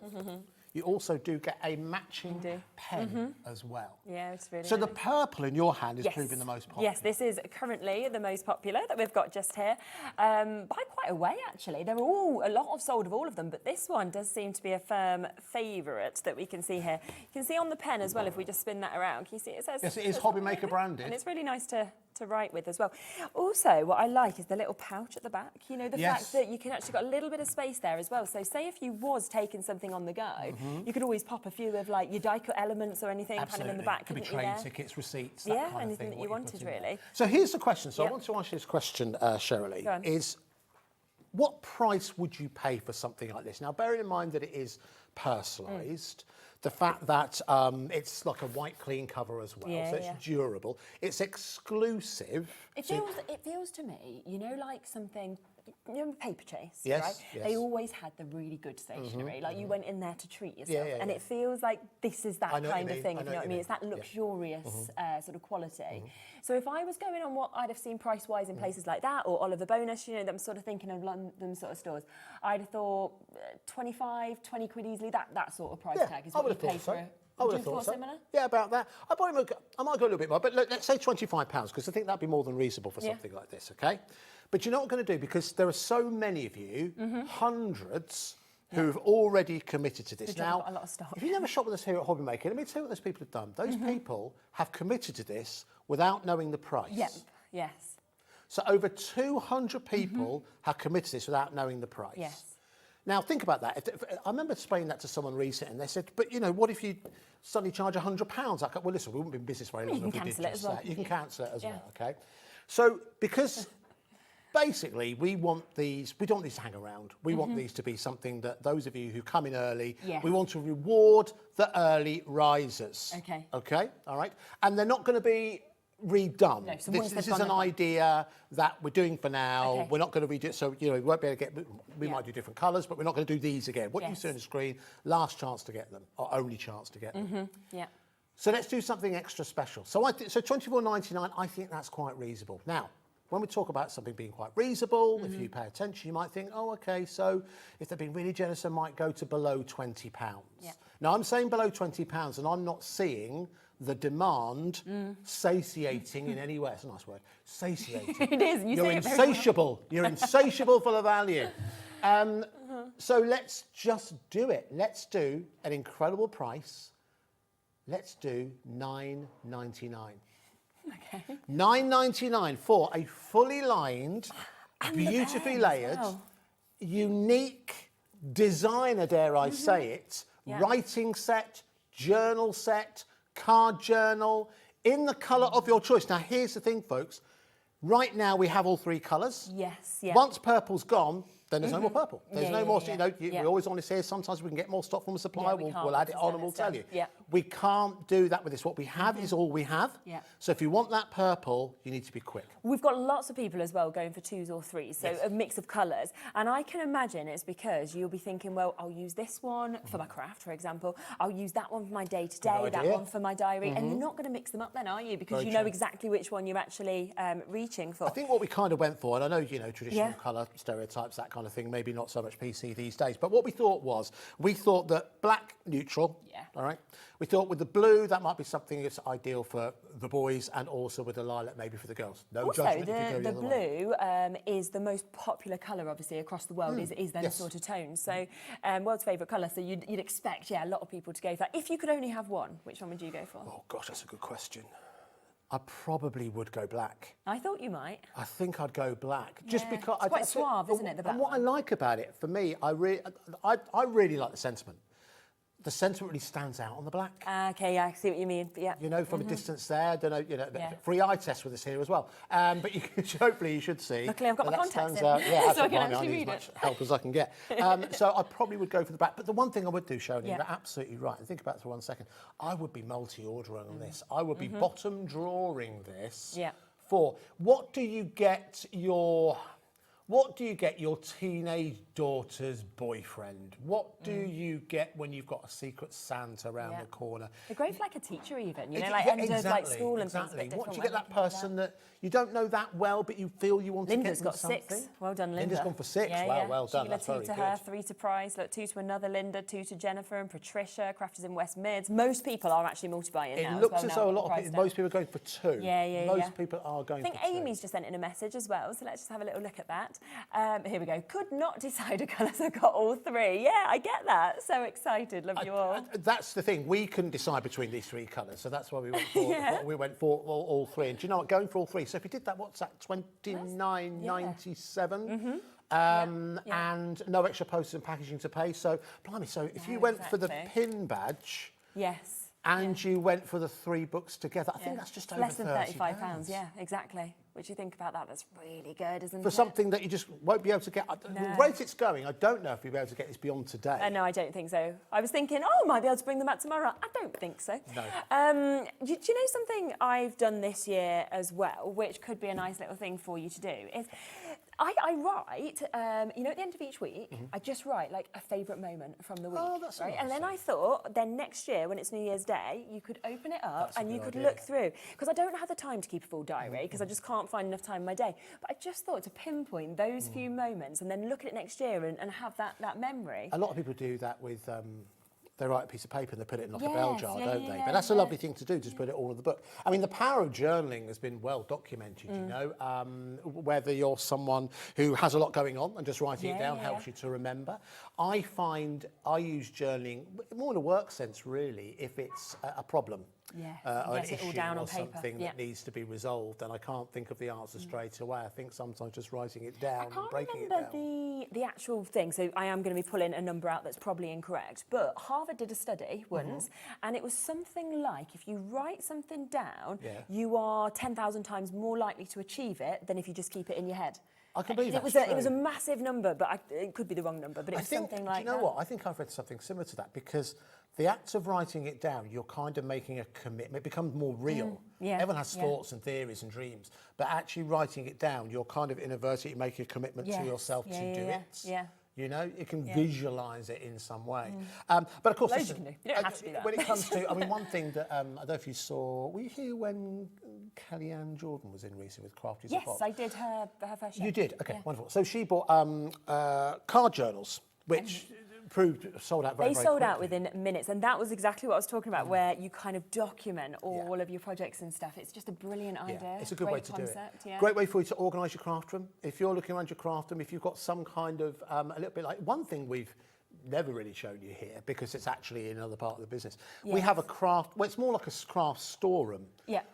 you also do get a matching pen as well. Yeah, it's really So nice. the purple in your hand is proving the most popular. Yes, this is currently the most popular that we've got just here. By quite a way, actually. There are a lot of sold of all of them, but this one does seem to be a firm favourite that we can see here. You can see on the pen as well, if we just spin that around. Can you see it says... Yes, it is HobbyMaker branded. And it's really nice to write with as well. Also, what I like is the little pouch at the back. You know, the fact that you can actually got a little bit of space there as well. So say if you was taking something on the go, you could always pop a few of like your die-cut elements or anything kind of in the back. Could be train tickets, receipts, that kind of anything thing, that you wanted really. So here's the question. So I want to ask you this question, Sherilyn, is what price would you pay for something like this? Now, bearing in mind that it is personalised, the fact that it's like a white clean cover as well, so it's durable, it's exclusive. It feels to me, you know, like something you know, Paper Chase, Yes, right? yes. They always had the really good stationery. Like you went in there to treat yourself, Yeah, and yeah. it feels like this is that I know what kind you of mean. thing. I If know you know what what I you mean? mean. It's that luxurious sort of quality. So if I was going on what I'd have seen price-wise in places like that, or Oliver Bonus, you know, I'm sort of thinking of London sort of stores, I'd have thought 25, 20 quid easily. That sort of price tag is I what would you have pay thought so. for it. I would Would have you thought so. Similar? Yeah, about that. I might go a little bit more, but let's say £25 because I think that'd be more than reasonable for something like this, okay? But you know what I'm going to do? Because there are so many of you, hundreds, who have already committed to this. Now, got a lot of stock. if you never shop with us here at HobbyMaker, let me tell you what those people have done. Those people have committed to this without knowing the price. Yep, yes. So over 200 people have committed to this without knowing the price. Yes. Now, think about that. I remember explaining that to someone recently, and they said, but, you know, what if you suddenly charge £100? Like, well, listen, we wouldn't be in business very long if we did just that. You can cancel it as well, okay? So, because basically we don't want these to hang around. We want these to be something that those of you who come in early, we want to reward the early risers. Okay. Okay, all right? And they're not going to be redone. No, so this is an idea that we're doing for now. Okay. We're not going to redo it, so you know we won't be able to get. We might do different colours, but we're not going to do these again. What you see on the screen, last chance to get them, or only chance to get them. Yeah. So let's do something extra special. So so £24.99. I think that's quite reasonable. Now, when we talk about something being quite reasonable, if you pay attention, you might think, oh, okay, so if they're being really generous, they might go to below £20. Yeah. Now, I'm saying below £20, and I'm not seeing the demand satiating in any way. It's a nice word. Satiating. It is. You're insatiable. You're insatiable for the value. So let's just do it. Let's do an incredible price. Let's do $9.99. Okay. $9.99 for a fully lined, beautifully layered, unique designer, dare I say it, writing set, journal set, card journal, in the colour of your choice. Now, here's the thing, folks. Right now, we have all three colours. Yes, yeah. Once purple's gone, then there's no more purple. There's no more, you know, we always want to say sometimes we can get more stock from a supplier, we'll add it on and we'll tell you. Yeah. We can't do that with this. What we have is all we have. Yeah. So if you want that purple, you need to be quick. We've got lots of people as well going for 2s or 3s, so a mix of colours. And I can imagine it's because you'll be thinking, well, I'll use this one for my craft, for example. I'll use that one for my day-to-day, that one for my diary. And you're not going to mix them up then, are you? Because you know exactly which one you're actually reaching for. I think what we kind of went for, and I know, you know, traditional colour stereotypes, that kind of thing, maybe not so much PC these days, but what we thought that black neutral, all right, we thought with the blue, that might be something that's ideal for the boys, and also with the lilac maybe for the girls. No also, judgment if you go the other way. blue is the most popular colour, obviously, across the world, is them sort of tones. So, world's favourite colour, so you'd expect, a lot of people to go for that. If you could only have one, which one would you go for? Oh, gosh, that's a good question. I probably would go black. I thought you might. I think I'd go black, just because it's quite suave, isn't it? The black and what I like about it, for me, I really like the sentiment. The sentiment really stands out on the black. Okay, I see what you mean. Yeah. You know, from a distance there, I don't know, you know, free eye test with us here as well. But hopefully you should see. Luckily, I've got my contacts in, so I can actually I need read as much it. help as I can get. So I probably would go for the black. But the one thing I would do, Shoni, you're absolutely right. And think about it for 1 second. I would be multi-ordering on this. I would be bottom drawing this for what do you get your teenage daughter's boyfriend? What do you get when you've got a secret Santa around the corner? They're great for like a teacher even, you know, like end of like school and things. What do you get that person that you don't know that well, but you feel you want Linda's to get them got something? 6. Well done, Linda. Linda's gone for 6. Wow, well done. That's very good. 2 to her, 3 to Price, look, 2 to another Linda, 2 to Jennifer and Patricia, Crafters in West Mids. Most people are actually multi-buying now. It looks as though most people are going for 2. Most people are going for 2. I think Amy's just sent in a message as well, so let's just have a little look at that. Here we go. Could not decide a colour, so got all 3. Yeah, I get that. So excited. Love you all. That's the thing. We couldn't decide between these 3 colours, so that's why we went for we went for all 3. And do you know what? Going for all 3. So if you did that, what's that? $29.97. And no extra postage and packaging to pay. So, blimey. So if you went for the pin badge, and you went for the 3 books together, I think that's just over less than £35. Yeah, exactly. What do you think about that? That's really good, isn't it? For something that you just won't be able to get. The rate it's going, I don't know if you'll be able to get this beyond today. No, I don't think so. I was thinking, I might be able to bring them back tomorrow. I don't think so. No. Do you know something I've done this year as well, which could be a nice little thing for you to do, is I write, you know, at the end of each week, I just write like a favourite moment from the week. Oh, that's right? nice. And then I thought, then next year when it's New Year's Day, you could open it up That's a and you good could idea. look through. Because I don't have the time to keep a full diary because I just can't find enough time in my day. But I just thought to pinpoint those few moments and then look at it next year and have that memory. A lot of people do that with. They write a piece of paper and they put it in like a bell Yes, jar, yeah, don't yeah, they? yeah, But that's a yeah. lovely thing to do, just put it all in the book. I mean, the power of journaling has been well documented, you know, whether you're someone who has a lot going on and just writing it down helps you to remember. I find I use journaling more in a work sense, really, if it's a problem. Or an Get it all issue down or on paper. something that needs to be resolved and I can't think of the answer straight away. I think sometimes just writing it down and breaking it down. I can't remember the actual thing, so I am going to be pulling a number out that's probably incorrect, but Harvard did a study once, and it was something like if you write something down, you are 10,000 times more likely to achieve it than if you just keep it in your head. I can believe It was a massive number, but it could be the wrong number, but it was something like that. Do you know what? I think I've read something similar to that because the act of writing it down, you're kind of making a commitment. It becomes more real. Everyone has thoughts and theories and dreams, but actually writing it down, you're kind of inadvertently making a commitment to yourself to do it. You know, you can visualise it in some way. But of course, Loads you can do. You don't have to do that. When it comes to, I mean, one thing that I don't know if you saw, were you here when Kellyanne Jordan was in recently with Crafty as a Fox? Yes, I did her first show. You did? Okay, wonderful. So she bought card journals, which proved sold out very They very sold quickly. out within minutes, and that was exactly what I was talking about, where you kind of document all of your projects and stuff. It's just a brilliant idea. It's a good way to do it. Yeah. Great way for you to organise your craft room. If you're looking around your craft room, if you've got some kind of, a little bit like, one thing we've never really shown you here, because it's actually in another part of the business. We have a craft, well, it's more like a craft storeroom.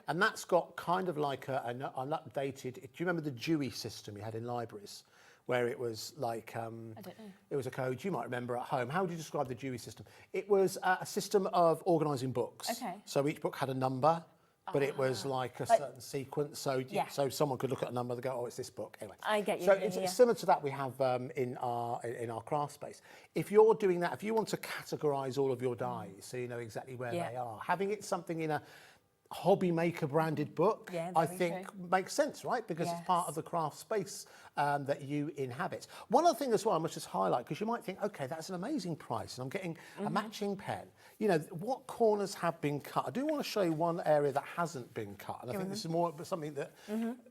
And that's got kind of like an updated, do you remember the Dewey system you had in libraries? Where it was like, I don't know. It was a code you might remember at home. How would you describe the Dewey system? It was a system of organising books. Okay. So each book had a number, but it was like a certain sequence. So so someone could look at a number and go, oh, it's this book. Anyway. I get you. So it's similar to that we have in our craft space. If you're doing that, if you want to categorise all of your dies so you know exactly where they are, having it something in a HobbyMaker branded book, I think makes sense, right? Because it's part of the craft space that you inhabit. One other thing as well I must just highlight, because you might think, okay, that's an amazing price and I'm getting a matching pen. You know, what corners have been cut? I do want to show you one area that hasn't been cut, and I think this is more something that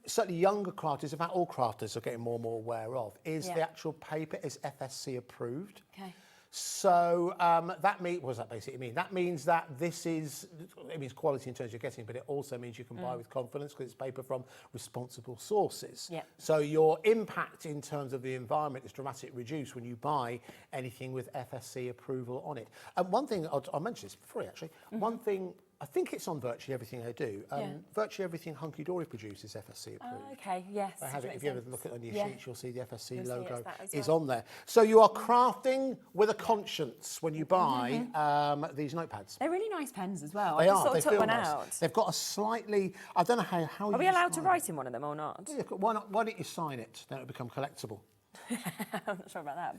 certainly younger crafters, in fact all crafters are getting more and more aware of, is the actual paper is FSC approved. Okay. So that means, what does that basically mean? That means that this is, it means quality in terms you're getting, but it also means you can buy with confidence because it's paper from responsible sources. So your impact in terms of the environment is dramatically reduced when you buy anything with FSC approval on it. And one thing, I'll mention this for free actually, one thing, I think it's on virtually everything I do. Virtually everything Hunkydory produces FSC approved. Okay, yes. I have it. If you ever look at on your sheets, you'll see the FSC You'll logo see is on there. So you are crafting with a conscience when you buy these notepads. They're really nice pens as well. They I just are. sort They of took feel one nice. out. They've got a slightly. I don't know how. Are we allowed to write in one of them or not? Yeah, why not? Why don't you sign it? Then it'll become collectible. I'm not sure about that,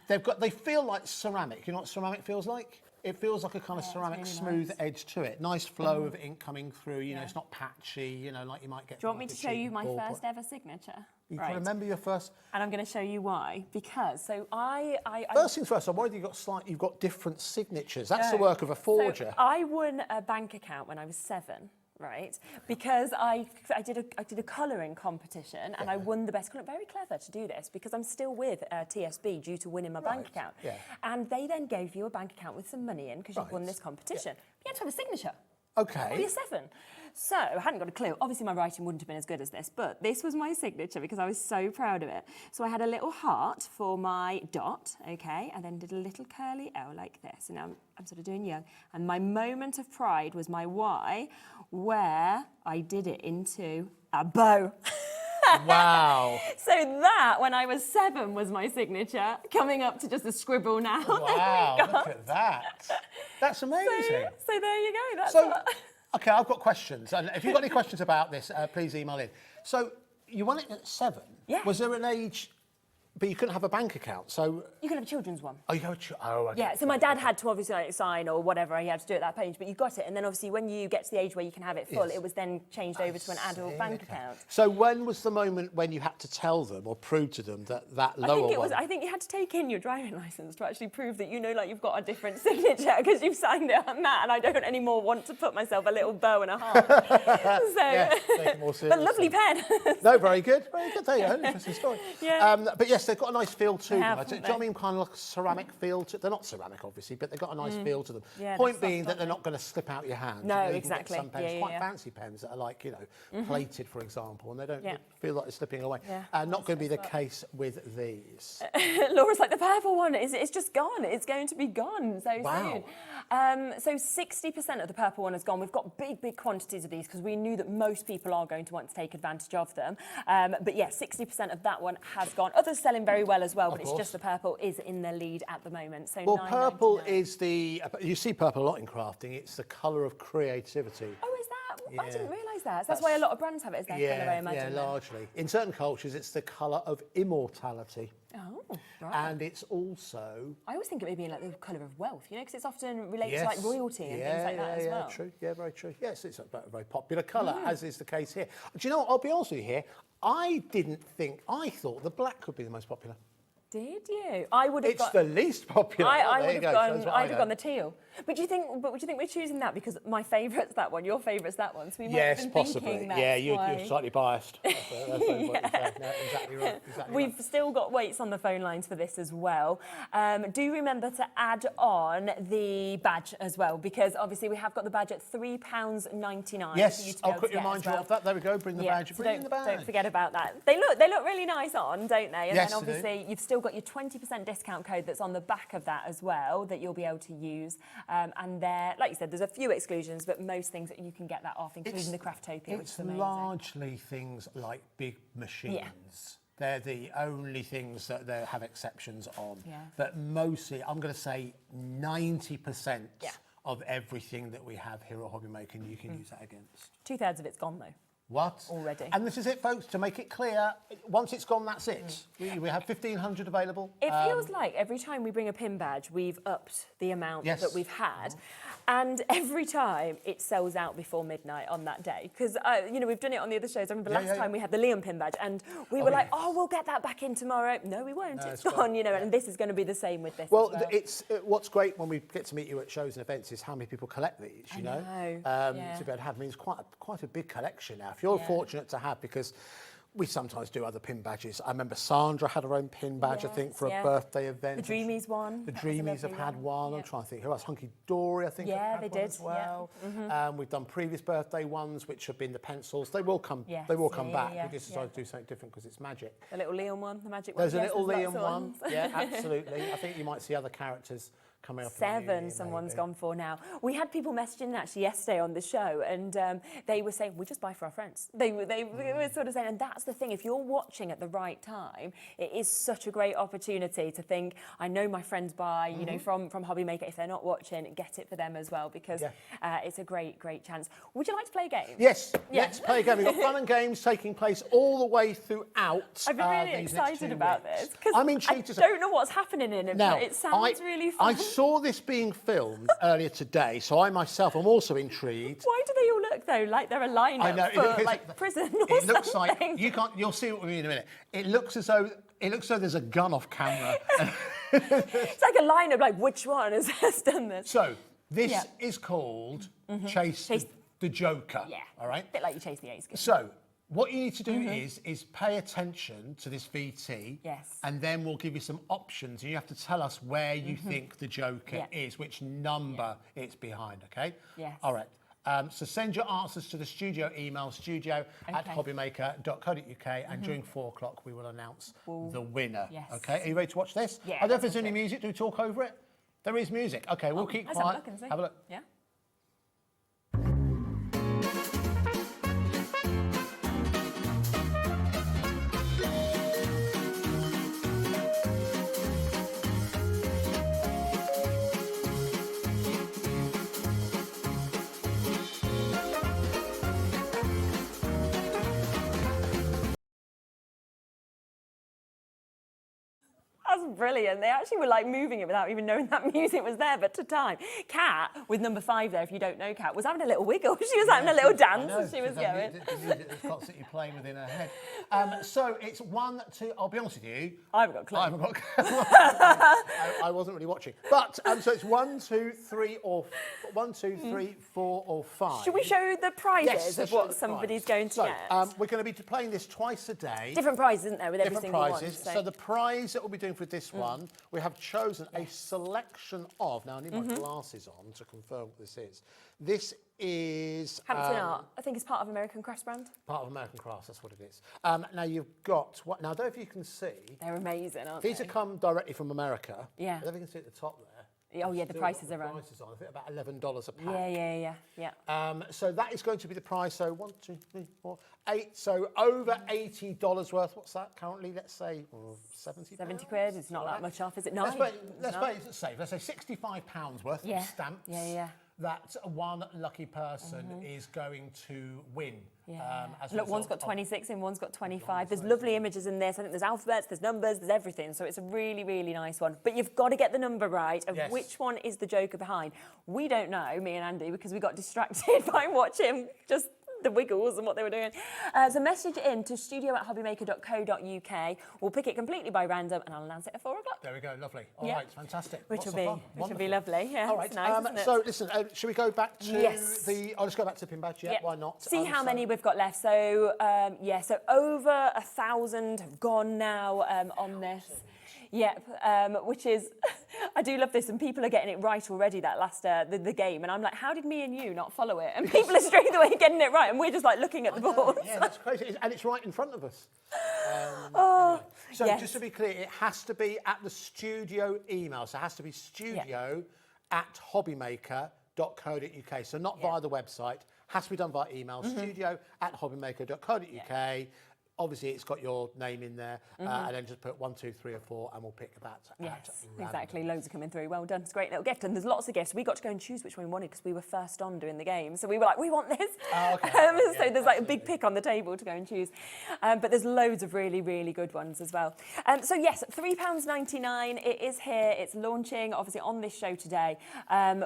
but They feel like ceramic. You know what ceramic feels like? It feels like a kind of ceramic really smooth edge to it. Nice flow of ink coming through. You know, it's not patchy. You know, like you might get. do you want me like to a show you cheap my ballpoint. first ever signature? You can remember your first. And I'm going to show you why. Because I First things first. I'm worried you've got different signatures. That's the work of a forger. So I won a bank account when I was 7. Right, because I did a colouring competition and I won the best colour. Very clever to do this because I'm still with TSB due to winning my bank account. And they then gave you a bank account with some money in because you've won this competition. You had to have a signature. Okay. Well, you're 7. So I hadn't got a clue. Obviously, my writing wouldn't have been as good as this, but this was my signature because I was so proud of it. So I had a little heart for my dot, okay, and then did a little curly L like this. And now I'm sort of doing young. And my moment of pride was my Y, where I did it into a bow. Wow. So that, when I was 7, was my signature, coming up to just a scribble now. Wow, look at that. That's amazing. So there you go. That's Okay, I've got questions. And if you've got any questions about this, please email in. So you won it at 7. Yeah. Was there an age But you couldn't have a bank account, so... You can have a children's one. Oh, you have okay. Yeah, so my dad had to obviously like, sign or whatever, he had to do at that page, but you got it, and then obviously when you get to the age where you can have it full, it was then changed over to an adult bank account. So when was the moment when you had to tell them or prove to them that lower one... I think you had to take in your driving licence to actually prove that you know, like, you've got a different signature because you've signed it on that, and I don't anymore want to put myself a little bow and a heart. So, yeah, take it more seriously. But lovely pen. No, very good. Very good. There you go. Interesting story. Yeah. But yes, they've got a nice feel to them. Have, Do you know what I mean? Kind of like a ceramic feel to... They're not ceramic, obviously, but they've got a nice feel to them. Yeah, Point being that they're not going to slip out your hand. No, you know, exactly. Some pens, Yeah, quite yeah. fancy pens that are like, you know, plated, for example, and they don't Yeah. feel like they're slipping away. Yeah. Not going to be the case with these. Laura's like, the purple one, it's just gone. It's going to be gone so Wow. soon. So 60% of the purple one has gone. We've got big quantities of these because we knew that most people are going to want to take advantage of them. But yeah, 60% of that one has gone. Others selling very well as well, but it's just the purple is in the lead at the moment. So Well, purple $9.99. is the... You see purple a lot in crafting. It's the colour of creativity. Oh, is that? I Yeah. didn't realise that. So that's why a lot of brands have it as their colour, I imagine. Yeah, then. largely. In certain cultures, it's the colour of immortality. Oh, right. And it's also... I always think it may be like the colour of wealth, you know, because it's often related to like royalty and things like that as well. Yeah, true. Yeah, very true. Yes, it's a very popular colour, as is the case here. Do you know what? I'll be honest with you here. I thought the black would be the most popular. Did you? I would have It's the least popular. I There would you have go. gone. Shows what I'd have know. gone the teal. But do you think we're choosing that because my favourite's that one, your favourite's that one? So we might Yes, have been possibly. thinking that's Yeah, you're why. slightly biased. That's what you said. No, exactly right. Exactly We've right. still got weights on the phone lines for this as well. Do remember to add on the badge as well, because obviously we have got the badge at £3.99. Yes, for you to be I'll able quickly to get remind as you well. of that. There we go. Bring the badge. So Bring in the badge. don't forget about that. They look really nice on, don't they? And Yes, then they do. obviously you've still got your 20% discount code that's on the back of that as well that you'll be able to use. And there, like you said, there's a few exclusions, but most things that you can get that off, including the Craftopia, which It's is amazing. largely things like big machines. They're the only things that they have exceptions on. Yeah. But mostly, I'm going to say 90% of everything that we have here at HobbyMaker, you can use that against. 2/3 of it's gone though. What? Already. And this is it, folks. To make it clear, once it's gone, that's it. We have 1,500 available. It feels like every time we bring a pin badge, we've upped the amount Yes. that we've had. And every time it sells out before midnight on that day. Because, you know, we've done it on the other shows. I remember last time we had the Liam pin badge and we were like, oh, we'll get that back in tomorrow. No, we won't. No, it's it's gone, you know, and this is going to be the same with this Well, as well. it's what's great when we get to meet you at shows and events is how many people collect these. You know, yeah. to be able to have. I mean, it's quite a big collection now. If you're fortunate to have, because we sometimes do other pin badges. I remember Sandra had her own pin badge, I think, for a birthday event. The Dreamies one. The That was a Dreamies have lovely had one. Yeah. I'm trying to think who else. Hunkydory, I think. Yeah, have had they one did. as well. Yeah. We've done previous birthday ones, which have been the pencils. They will come. Yes, They will come yeah, back. yeah, We just decided to do something different because it's magic. The little Liam one, the magic one. There's a Yes, little there's Liam lots of one. ones. Yeah, absolutely. I think you might see other characters coming up. in the new 7 year, someone's maybe. gone for now. We had people messaging actually yesterday on the show and they were saying, we just buy for our friends. They were sort of saying, and that's the thing, if you're watching at the right time, it is such a great opportunity to think, I know my friends buy, you know, from HobbyMaker. If they're not watching, get it for them as well, because it's a great chance. Would you like to play a game? Yes, let's play a game. We've got fun and games taking place all the way throughout. I've been really these next excited 2 about weeks. this because I'm intrigued. I don't know what's happening in it, Now, but it sounds really fun. I saw this being filmed earlier today, so I myself am also intrigued. Why do they all look though like they're a lineup for like prison or It looks something? like you can't. You'll see what we mean in a minute. It looks as though there's a gun off camera. It's like a lineup, like which one has done this? So this is called Chase the Joker. Yeah. All right. A bit like you chase the ace. So what you need to do is pay attention to this VT. Yes. And then we'll give you some options, and you have to tell us where you think the Joker is, which number it's behind. Okay. Yes. All right. So send your answers to the studio email, studio@hobbymaker.co.uk, and during 4 o'clock we will announce the winner. Yes. Okay, are you ready to watch this? Yeah, I don't know if that's there's any music. Do we talk over it? There is music. Okay, we'll keep Let's quiet. have a look and see. Have a look. Yeah. That's brilliant. They actually were like moving it without even knowing that music was there, but to time. Kat, with number 5 there, if you don't know Kat, was having a little wiggle. She was having a little dance as she was going. The music that's constantly playing within her head. So it's 1, 2, I'll be honest with you. I haven't got a clue. I haven't got a clue. I wasn't really watching. But, so it's 1, 2, 3, 4 or 5. Should we show the prizes of what somebody's going to get? We're going to be playing this twice a day. Different prizes, isn't there, with every Different single prizes. one? So the prize that we'll be doing for this one, we have chosen a selection of, now I need my glasses on to confirm what this is. This is... Hampton Art, I think it's part of American Crafts brand. Part of American Crafts, that's what it is. Now you've got, now I don't know if you can see. They're amazing, aren't they? These have come directly from America. Yeah. I don't know if you can see at the top there. Oh yeah, the prices are on. Prices on. I think about $11 a pack. Yeah. So that is going to be the price. So 1, 2, 3, 4, 8. So over $80 worth. What's that currently? Let's say 70. 70 quid. It's not that much off, is it? No. Let's play it safe. Let's say £65 worth of stamps. Yeah. That one lucky person is going to win. Look, one's got 26 in, one's got 25. There's lovely images in this. I think there's alphabets, there's numbers, there's everything. So it's a really, really nice one. But you've got to get the number right of which one is the joker behind. We don't know, me and Andy, because we got distracted by watching just the wiggles and what they were doing. So message it in to studio@hobbymaker.co.uk. We'll pick it completely by random and I'll announce it at 4 o'clock. There we go, lovely. All right, fantastic. Which will be lovely. Yeah, all right, nice, isn't it? so listen, should we go back to the... I'll just go back to the pin badge, why not? See how many we've got left. So, so over 1,000 have gone now on this. Which is, I do love this, and people are getting it right already, that last, the game, and I'm like, how did me and you not follow it? And people are straight away getting it right, and we're just like looking at the board. Yeah, that's crazy, and it's right in front of us. So just to be clear, it has to be at the studio email, so it has to be studio@hobbymaker.co.uk, so not via the website, has to be done via email, studio@hobbymaker.co.uk. Obviously, it's got your name in there, and then just put 1, 2, 3 or 4, and we'll pick that. Exactly. Loads are coming through. Well done. It's a great little gift, and there's lots of gifts. We got to go and choose which one we wanted because we were first on doing the game, so we were like, we want this. So there's like a big pick on the table to go and choose, but there's loads of really, really good ones as well. So yes, £3.99. It is here. It's launching obviously on this show today.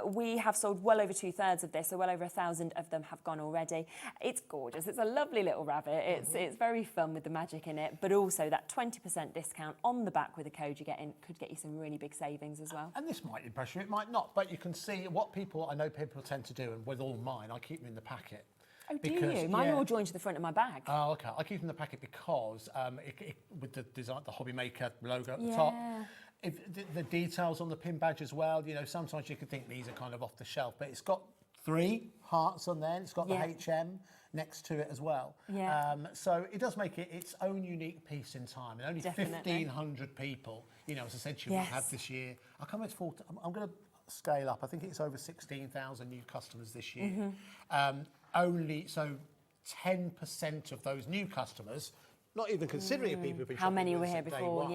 We have sold well over 2/3 of this, so well over 1,000 of them have gone already. It's gorgeous. It's a lovely little rabbit. It's very fun with the magic in it, but also that 20% discount on the back with a code you get in could get you some really big savings as well. And this might impress you, it might not, but you can see what I know people tend to do, and with all mine, I keep them in the packet. Oh, do you? Mine are all joined to the front of my bag. Oh, okay. I keep them in the packet because with the design, the HobbyMaker logo at the top, the details on the pin badge as well, you know, sometimes you could think these are kind of off the shelf, but it's got 3 hearts on there, it's got the HM next to it as well. So it does make it its own unique piece in time. And only 1,500 people, you know, as I said to you, we had this year. I can't remember, I'm going to scale up. I think it's over 16,000 new customers this year. Only, so 10% of those new customers, not even considering people who've been how many were here before?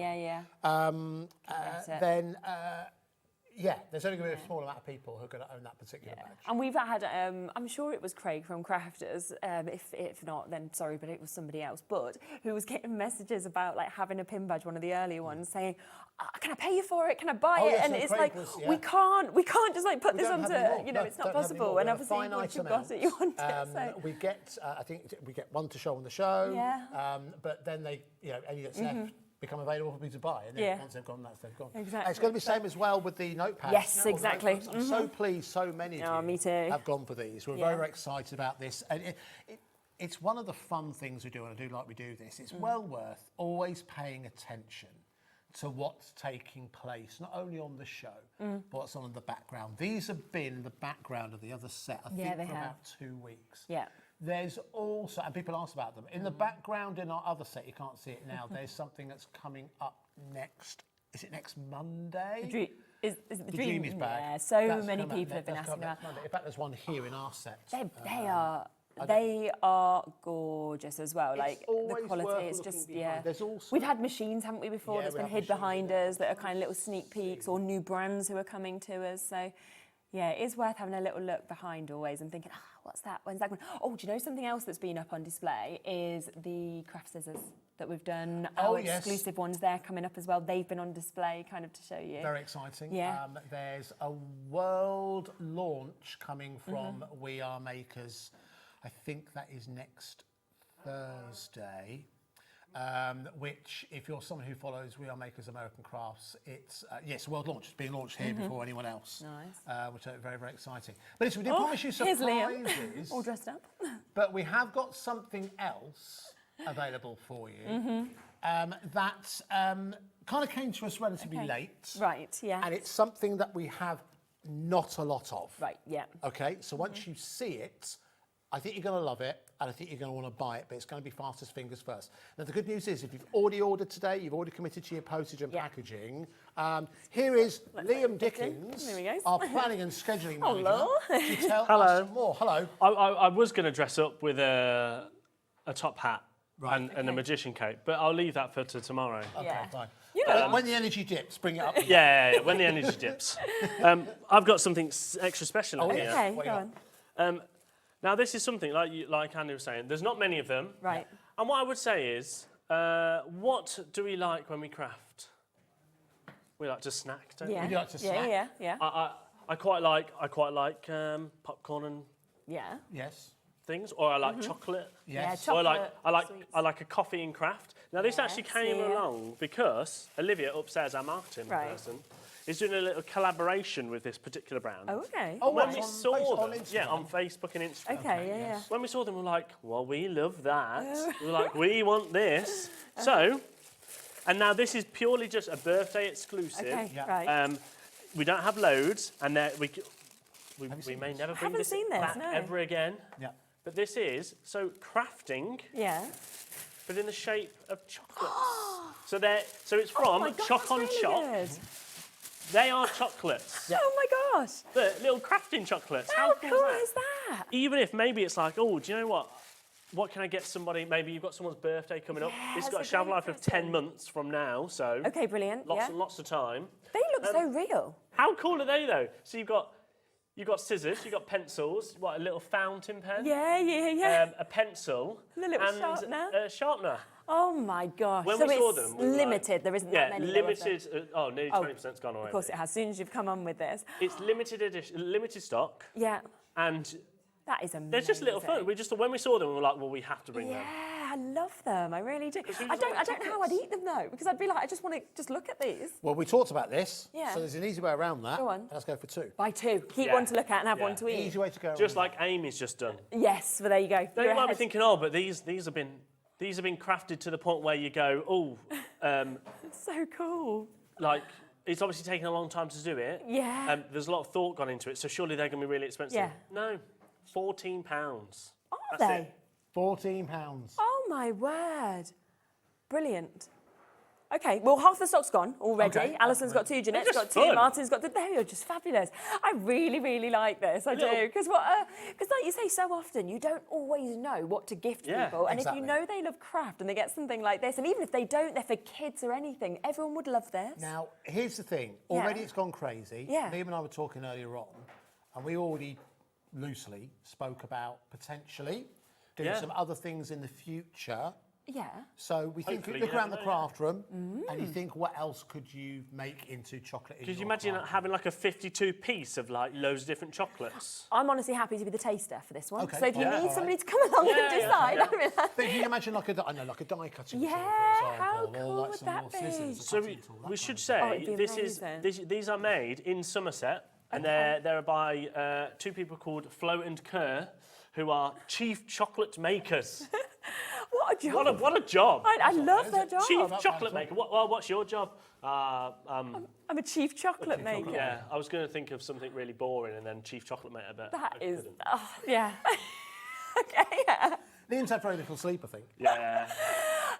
There's only going to be a small amount of people who are going to own that particular badge. And we've had, I'm sure it was Craig from Crafters, if not, then sorry, but it was somebody else, but who was getting messages about like having a pin badge, one of the earlier ones, saying, can I pay you for it? Can I buy it? And it's Craig like, we can't just like put this onto, you know, it's not possible. And obviously once you've got it, you want it. So. We get, I think we get one to show on the show, but then they, you know, any that's left become available for me to buy, and then once they've gone, they've gone. Exactly. It's going to be the same as well with the notepads. Yes, exactly. I'm so pleased so many of you me too. have gone for these. We're very excited about this. And it's one of the fun things we do, and I do like we do this. It's well worth always paying attention to what's taking place, not only on the show, but what's on in the background. These have been in the background of the other set, I think, for about 2 weeks. There's also, and people ask about them, in the background in our other set, you can't see it now, there's something that's coming up next, is it next Monday? Is it the Dream is back. Yeah, so many people have been asking about. In fact, there's one here in our set. They are gorgeous as well. Like the quality, it's just There's also, we've had machines, haven't we, before? That's been hid behind us. That are kind of little sneak peeks, or new brands who are coming to us. So Yeah, it is worth having a little look behind always and thinking, what's that? When's that going? Oh, do you know something else that's been up on display is the craft scissors that we've done. Our exclusive ones, they're coming up as well. They've been on display kind of to show you. Very exciting. Yeah. There's a world launch coming from We Are Makers. I think that is next Thursday. Which, if you're someone who follows We Are Makers American Crafts, it's world launch. It's being launched here before anyone else. Nice. Which is very, very exciting. But listen, we did promise you Here's surprises. Liam, all dressed up. But we have got something else available for you that kind of came to us relatively late. Right, yeah. And it's something that we have not a lot of. Right, yeah. Okay, so once you see it, I think you're going to love it, and I think you're going to want to buy it, but it's going to be fastest fingers first. Now, the good news is, if you've already ordered today, you've already committed to your postage and packaging. Here is Liam Dickens, There we go. our planning and scheduling manager, Hello. to tell us more. Hello. I was going to dress up with a top hat and a magician cape, but I'll leave that for tomorrow. Okay, fine. You know, When the energy dips, bring it up. Yeah, when the energy dips. I've got something extra special here. okay, go on. Now, this is something, like Andy was saying, there's not many of them. Right. And what I would say is, what do we like when we craft? We like to snack, don't Yeah. Would you like to snack? Yeah. I quite like popcorn and Yes. things, or I like chocolate. Yes. Yeah, Or chocolate. I like a coffee and craft. Now, this actually came yeah. along because Olivia, upstairs, our marketing person, is doing a little collaboration with this particular brand. Oh, okay. Oh, When what, we on saw on them, Instagram? on Facebook and Instagram. Okay, yeah. When we saw them, we were like, well, we love that. We were like, we want this. So, and now this is purely just a birthday exclusive. Okay, Yeah. right. We don't have loads, and we may never bring haven't this seen this, back no. ever again. Yeah. But this is, so crafting, Yeah. but in the shape of chocolates. So it's from Oh my God, Choc that's on really Choc. good. They are chocolates. Oh my gosh. But little crafting chocolates. How cool cool is that? Even if maybe it's like, oh, do you know what? What can I get somebody? Maybe you've got someone's birthday coming up. Yeah, This has got a that's a shelf great life of present. 10 months from now, so Okay, brilliant. lots yeah. and lots of time. They look so real. How cool are they though? So you've got scissors, you've got pencils, what, a little fountain pen? Yeah. A pencil. And a little and sharpener. A sharpener. Oh my gosh. When so we saw it's them, we were like- limited. There isn't that many. though, is there? Limited. Nearly 20%'s gone away. Of course it has. As soon as you've come on with this. It's limited edition, limited stock, Yeah. and That is amazing. they're just little fun. When we saw them, we were like, well, we have to bring them. Yeah, I love them. I really do. who's I like don't know how I'd chocolates? eat them though, because I'd be like, I just want to just look at these. Well, we talked about this. Yeah. So there's an easy way around that. Go on. Let's go for two. Buy two. Keep Yeah. one to look at and have Yeah. one to eat. Easy way to go. Just around like Amy's just done. Yes, well there you go. Now You're you might be ahead. thinking, oh, but these have been crafted to the point where you go, So cool. like it's obviously taken a long time to do it. Yeah. There's a lot of thought gone into it, so surely they're going to be really expensive. Yeah. No, £14. Are That's they? it. £14. Oh my word. Brilliant. Okay, well, half the stock's gone already. Okay. Alison's got two, Jeanette's just got two, fun. Martin's got two. They are just fabulous. I really, really like this. I do. Because like you say, so often you don't always know what to gift Yeah, people. And exactly. if you know they love craft and they get something like this, and even if they don't, they're for kids or anything, everyone would love this. Now, here's the thing. Already it's gone crazy. Yeah. Liam and I were talking earlier on, and we already loosely spoke about potentially doing Yeah. some other things in the future. Yeah. So we think, Hopefully, look you around the never know, craft room, and you think, what else could you make into chocolate? in Could you your imagine craft room? having like a 52 piece of like loads of different chocolates? I'm honestly happy to be the taster for this one. Okay. So if you Yeah. need somebody to come along and decide, I mean, But can you imagine like a die cutting Yeah, tool, for example, how or cool like would some that more be? scissors, a So cutting tool, that we kind should of say it'd be this is amazing. these are made in Somerset, and they're by two people called Flo and Kerr, who are chief chocolate makers. what a job. What a job! I love their job. Chief chocolate maker. What's your job? I'm a chief chocolate maker. Yeah, I was going to think of something really boring and then chief chocolate maker, but That I is, couldn't. yeah. Okay, yeah. Liam's had very little sleep, I think. Yeah.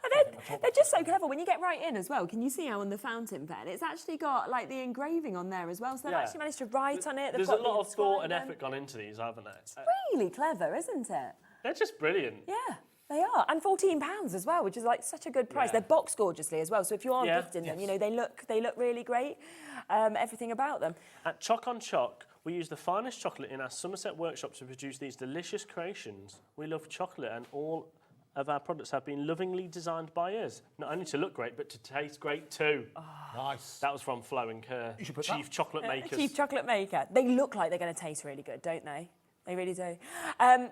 And they're just so clever. When you get right in as well, can you see how on the fountain pen, it's actually got like the engraving on there as well. So they've Yeah. actually managed to write on it. They've There's a got lot the of thought and inscription. effort gone into these, haven't they? Really clever, isn't it? They're just brilliant. Yeah. They are, and £14 as well, which is like such a good price. Yeah. They're boxed gorgeously as well, so if you are Yeah. gifting them, you know they look really great. Everything about them. At Choc on Choc, We use the finest chocolate in our Somerset workshop to produce these delicious creations. We love chocolate, and all of our products have been lovingly designed by us, not only to look great, but to taste great too. Oh. Nice. That was from Flo and Kerr, Chief Chocolate Makers. Chief Chocolate Maker. They look like they're going to taste really good, don't they? They really do.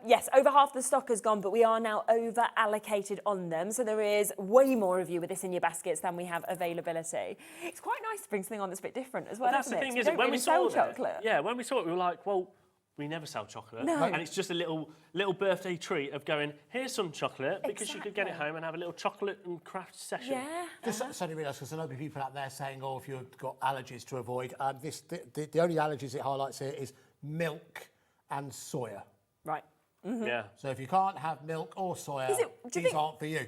Yes, over half the stock has gone, but we are now over-allocated on them. So there is way more of you with this in your baskets than we have availability. It's quite nice to bring something on that's a bit different as well, That's the isn't it? thing, 'Cause isn't it? When we sell saw chocolate. it, yeah, when we saw it, we were like, well, we never sell chocolate. No. And it's just a little birthday treat of going, here's some chocolate, because you could get it home and have a little chocolate and craft session. Yeah. Just suddenly realised, because I know people out there saying, oh, if you've got allergies to avoid, the only allergies it highlights here is milk and soya. Right. Yeah. So if you can't have milk or soya, these aren't for you.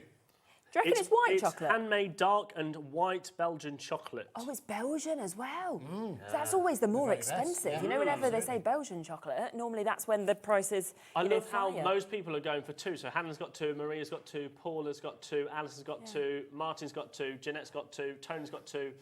Do you reckon it's white chocolate? It's handmade dark and white Belgian chocolate. Oh, it's Belgian as well. So that's always the more expensive. You know, whenever they say Belgian chocolate, normally that's when the price is, I love how most people are going for 2. So Hannah's got 2, Maria's got 2, Paula's got 2, Alice has got 2, Martin's got 2, Jeanette's got 2, Tony's got 2.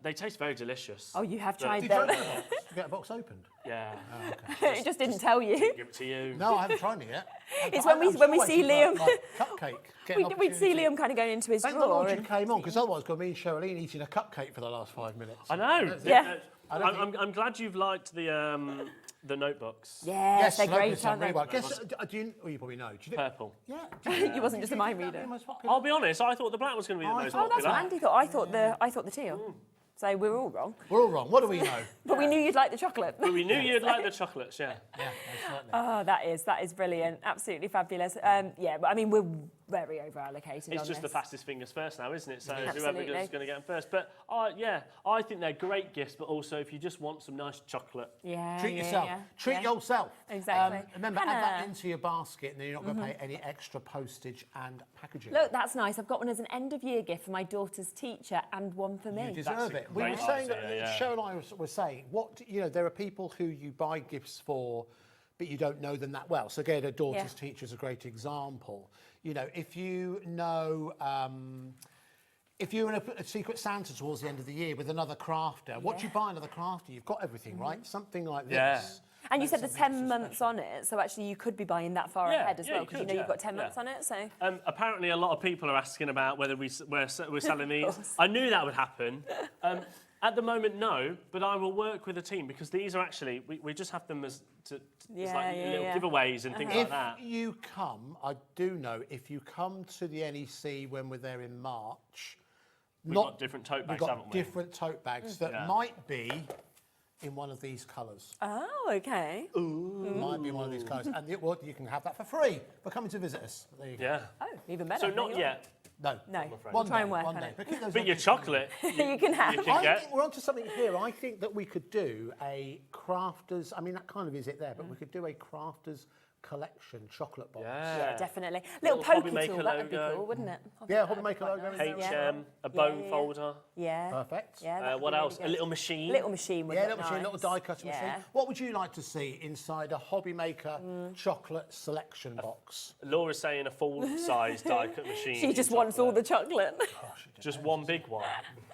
They taste very delicious. Oh, you have But- tried Did them. you get a box opened? Yeah. Oh, okay. It just didn't tell you. Give it to you. No, I haven't tried it yet. It's when we see Liam. Cupcake. We'd see Liam kind of going into his Thank drawer. God you came on, because otherwise, got me and Cheryline eating a cupcake for the last 5 minutes. I know. Yeah. I'm glad you've liked the notebooks. Yes, they're great, Notebooks aren't they? really well. Guess, do you, well, you probably know. Do you Purple. Yeah. You wasn't just a mind reader. I'll be honest, I thought the black was going to be the most Oh, that's popular. what Andy thought. I thought the teal. So we're all wrong. We're all wrong. What do we know? But we knew you'd like the chocolate. But we knew you'd like the chocolates, yeah. Yeah, certainly. Oh, that is brilliant. Absolutely fabulous. Yeah, but I mean, we're very over allocated. It's just the this. fastest fingers first now, isn't it? So whoever Absolutely. does is going to get them first. But yeah, I think they're great gifts, but also if you just want some nice chocolate. Yeah. Treat yourself. Treat yourself. Exactly. Remember, add Hannah. that into your basket, and then you're not going to pay any extra postage and packaging. Look, that's nice. I've got one as an end-of-year gift for my daughter's teacher and one for me. You deserve it. We were saying that, Cheryl and I were saying, there are people who you buy gifts for, but you don't know them that well. So again, a daughter's teacher is a great example. You know, if you know, if you're in a Secret Santa towards the end of the year with another crafter, what do you buy another crafter? You've got everything, right? Something like this. And you said there's 10 months on it, so actually you could be buying that far ahead as well, because you know you've got 10 months on it. So apparently, a lot of people are asking about whether we're selling these. I knew that would happen. At the moment, no, but I will work with a team, because these are actually, we just have them as little giveaways and things like that. If you come, I do know, if you come to the NEC when we're there in March, we've got different tote bags, haven't we? Different tote bags that might be in one of these colours. Oh, okay. Might be one of these colours. And you can have that for free for coming to visit us. There you go. Yeah. Oh, even better. So not yet. No. We'll try and work one on day. it. But your chocolate, you can have. I think we're onto something here. I think that we could do a crafters, I mean, that kind of is it there, but we could do a crafters collection chocolate box. Yeah, definitely. Little HobbyMaker pokey tool, that would be logo. cool, wouldn't it? Yeah, HobbyMaker logo. HM, a bone folder. Yeah. Perfect. Yeah. What else? A little machine. Little machine would Yeah, look little machine, nice. little die cutting machine. What would you like to see inside a HobbyMaker chocolate selection box? Laura's saying a full-size die cut machine. She just wants all the chocolate. Just one big one.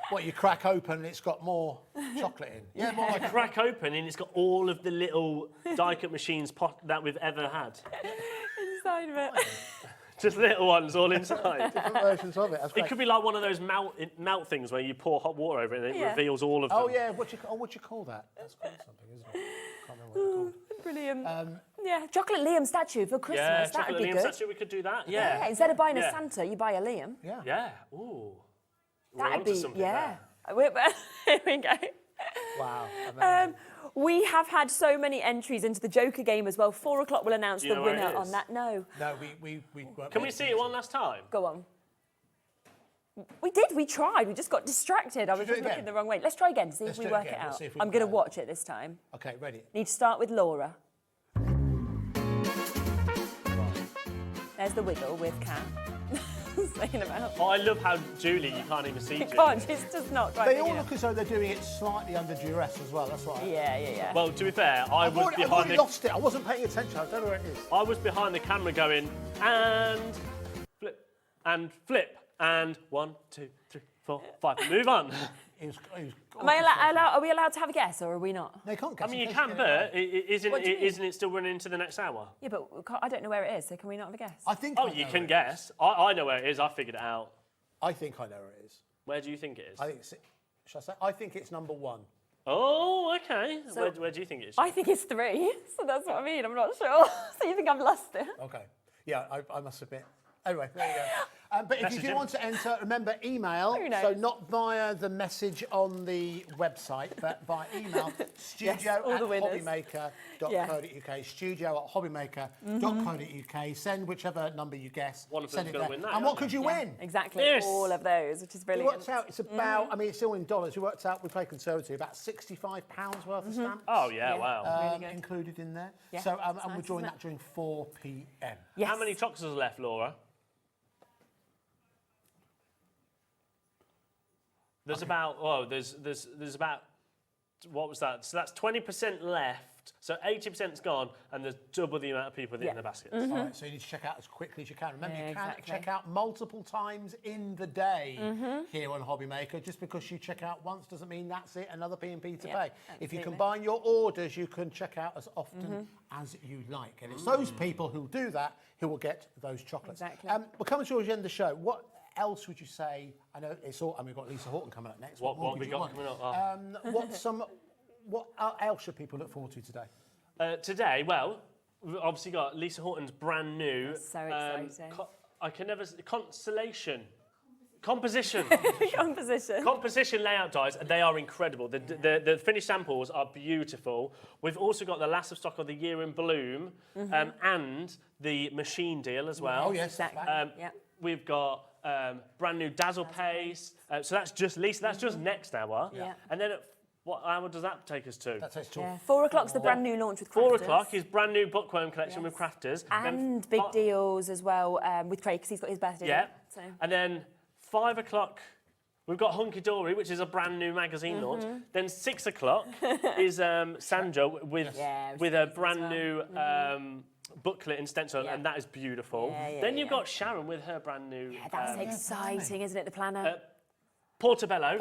What, you crack open and it's got more chocolate in? Yeah, more like Crack open and it's got all of the little die cut machines that we've ever had. Inside of it. Just little ones all inside. different versions of it. That's great. It could be like one of those melt things where you pour hot water over it and it reveals all of them. Oh yeah, what you call that? That's called something, isn't it? Can't remember what it's called. Brilliant. Yeah, chocolate Liam statue for Christmas. Yeah, that chocolate would be Liam good. statue, we could do that. Yeah, instead of buying a Santa, you buy a Liam. Yeah. Yeah. Ooh. That'd be something Here we go. Wow. Amazing. We have had so many entries into the Joker game as well. 4 o'clock we'll announce Do you the know where winner it on is? that. No. No, we weren't. Can we see it one last time? Go on. We did, we tried, we just got distracted. I was do it just looking again? the wrong way. Let's try again, see Let's if we do it work again. it We'll out. see if we I'm can going to work watch it this time. Okay, ready. Need to start with Laura. There's the wiggle with Kat. Saying about. Oh, I love how Julie, you can't even see You Julie. can't, she's just not quite They big all enough. look as though they're doing it slightly under duress as well. That's right. Yeah. Well, to be fair, I've already lost it. I wasn't paying attention. I don't know where it is. I was behind the camera going, and flip, and flip, and 1, 2, 3, 4, 5. Move on. Are we allowed to have a guess, or are we not? No, you can't guess. I mean, you can, but isn't it still running into the next hour? Yeah, but I don't know where it is, so can we not have a guess? I think. Oh, you can guess. I know where it is. I figured it out. I think I know where it is. Where do you think it is? I think. Shall I say? I think it's number 1. Oh, okay. So where do you think it is? I think it's 3, so that's what I mean. I'm not sure. So you think I've lost it? Okay. Yeah, I must admit. Anyway, there you go. But if you do want to enter, remember email. So not via the message on the website, but by email. studio@hobbymaker.co.uk. Studio@hobbymaker.co.uk. Send whichever number you guess. One of them's going to win that. And what could you win? Exactly. Yes. All of those, which is brilliant. We worked out it's about. I mean, it's all in dollars. We worked out. We played conservative. About £65 worth of stamps. Oh yeah, wow. Really good. Included in there. Yeah, So and nice, we're drawing isn't that during 4 p.m. Yes. How many chocolates are left, Laura? There's about there's about, what was that? So that's 20% left. So 80%'s gone, and there's double the amount of people in the baskets. All right, so you need to check out as quickly as you can. Remember, you can check out multiple times in the day here on HobbyMaker. Just because you check out once doesn't mean that's it, another P&P to pay. If you combine your orders, you can check out as often as you like. And it's those people who do that who will get those chocolates. Exactly. We're coming towards the end of the show. What else would you say? I know it's all. I mean, we've got Lisa Horton coming up next. What we got coming up? What else should people look forward to today? Today, well, we've obviously got Lisa Horton's brand new. That's so exciting. Composition layout dies, and they are incredible. The finished samples are beautiful. We've also got the last of stock of the Year in Bloom and the machine deal as well. Oh yes, exactly. We've got brand new Dazzle Paste. So that's just Lisa. That's just next hour. Yeah. And then what hour does that take us to? That takes to 4 o'clock's the brand new launch with Crafters. 4 o'clock is brand new Bookworm collection with Crafters. And big deals as well with Craig, because he's got his birthday. Yeah. So. And then 5 o'clock, we've got Hunkydory, which is a brand new magazine launch. Then 6 o'clock is Sanntangle with a brand new booklet and stencil, and that is beautiful. Then you've got Sharon with her brand new. Yeah, that's exciting, isn't it? The planner. Portobello, her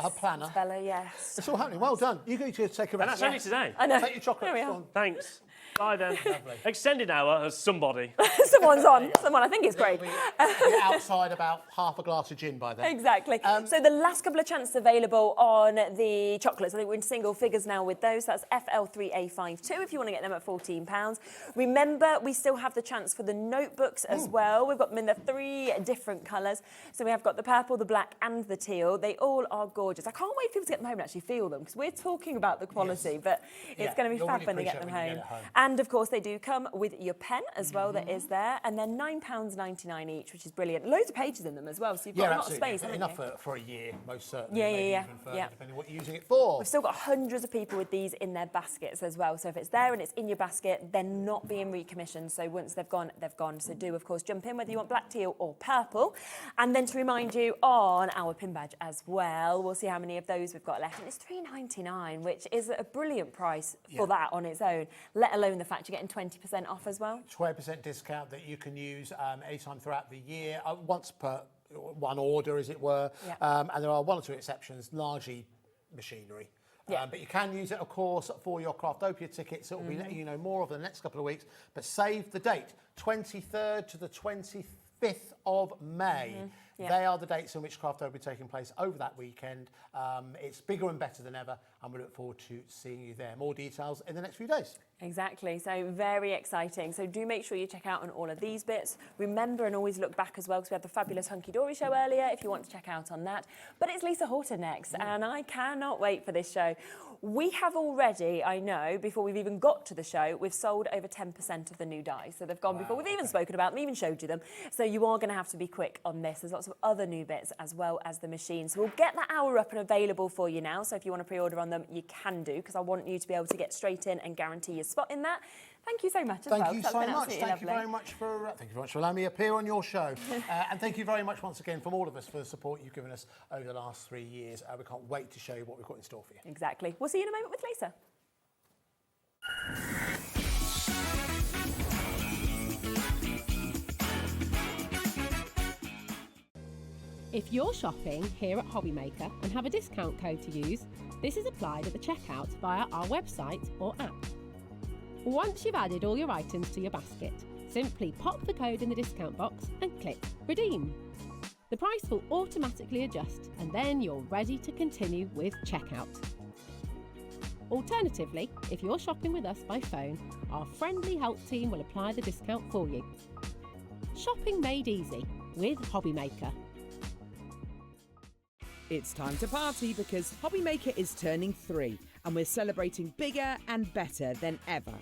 planner. Portobello, yes. It's all happening. Well done. You need to take a rest. And that's only today. I know. Take your chocolate. Thanks. Bye then. Extended hour as somebody. Someone's on. Someone, I think it's Craig. We're outside about half a glass of gin by then. Exactly. So the last couple of chances available on the chocolates. I think we're in single figures now with those. That's FL3A52 if you want to get them at £14. Remember, we still have the chance for the notebooks as well. We've got them in the 3 different colours. So we have got the purple, the black and the teal. They all are gorgeous. I can't wait for people to get them home and actually feel them, because we're talking about the quality, but it's going to be fab when they get them home. And of course, they do come with your pen as well, that is there, and they're £9.99 each, which is brilliant. Loads of pages in them as well, so you've got a lot of space. Enough for a year, most certainly. Yeah. Depending on what you're using it for. We've still got hundreds of people with these in their baskets as well. So if it's there and it's in your basket, they're not being recommissioned. So once they've gone, they've gone. So do, of course, jump in whether you want black, teal or purple. And then to remind you on our pin badge as well, we'll see how many of those we've got left. And it's £3.99, which is a brilliant price for that on its own, let alone the fact you're getting 20% off as well. 20% discount that you can use anytime throughout the year, once per one order, as it were. And there are 1 or 2 exceptions, largely machinery. But you can use it, of course, for your Craftopia tickets. It will be letting you know more over the next couple of weeks. But save the date, 23rd to the 25th of May. They are the dates in which Craftopia will be taking place over that weekend. It's bigger and better than ever, and we look forward to seeing you there. More details in the next few days. Exactly, so very exciting. So do make sure you check out on all of these bits. Remember and always look back as well, because we had the fabulous Hunkydory show earlier, if you want to check out on that. But it's Lisa Horton next, and I cannot wait for this show. We have already, I know, before we've even got to the show, we've sold over 10% of the new dies. So they've gone before we've even spoken about them, even showed you them. So you are going to have to be quick on this. There's lots of other new bits as well as the machine. So we'll get that hour up and available for you now. So if you want to pre-order on them, you can do, because I want you to be able to get straight in and guarantee your spot in that. Thank you so much as well. Thank you so much. Thank you very much for allowing me to appear on your show. And thank you very much once again from all of us for the support you've given us over the last 3 years. We can't wait to show you what we've got in store for you. Exactly. We'll see you in a moment with Lisa. If you're shopping here at HobbyMaker and have a discount code to use, this is applied at the checkout via our website or app. Once you've added all your items to your basket, simply pop the code in the discount box and click Redeem. The price will automatically adjust and then you're ready to continue with checkout. Alternatively, if you're shopping with us by phone, our friendly help team will apply the discount for you. Shopping made easy with HobbyMaker. It's time to party because HobbyMaker is turning 3 and we're celebrating bigger and better than ever.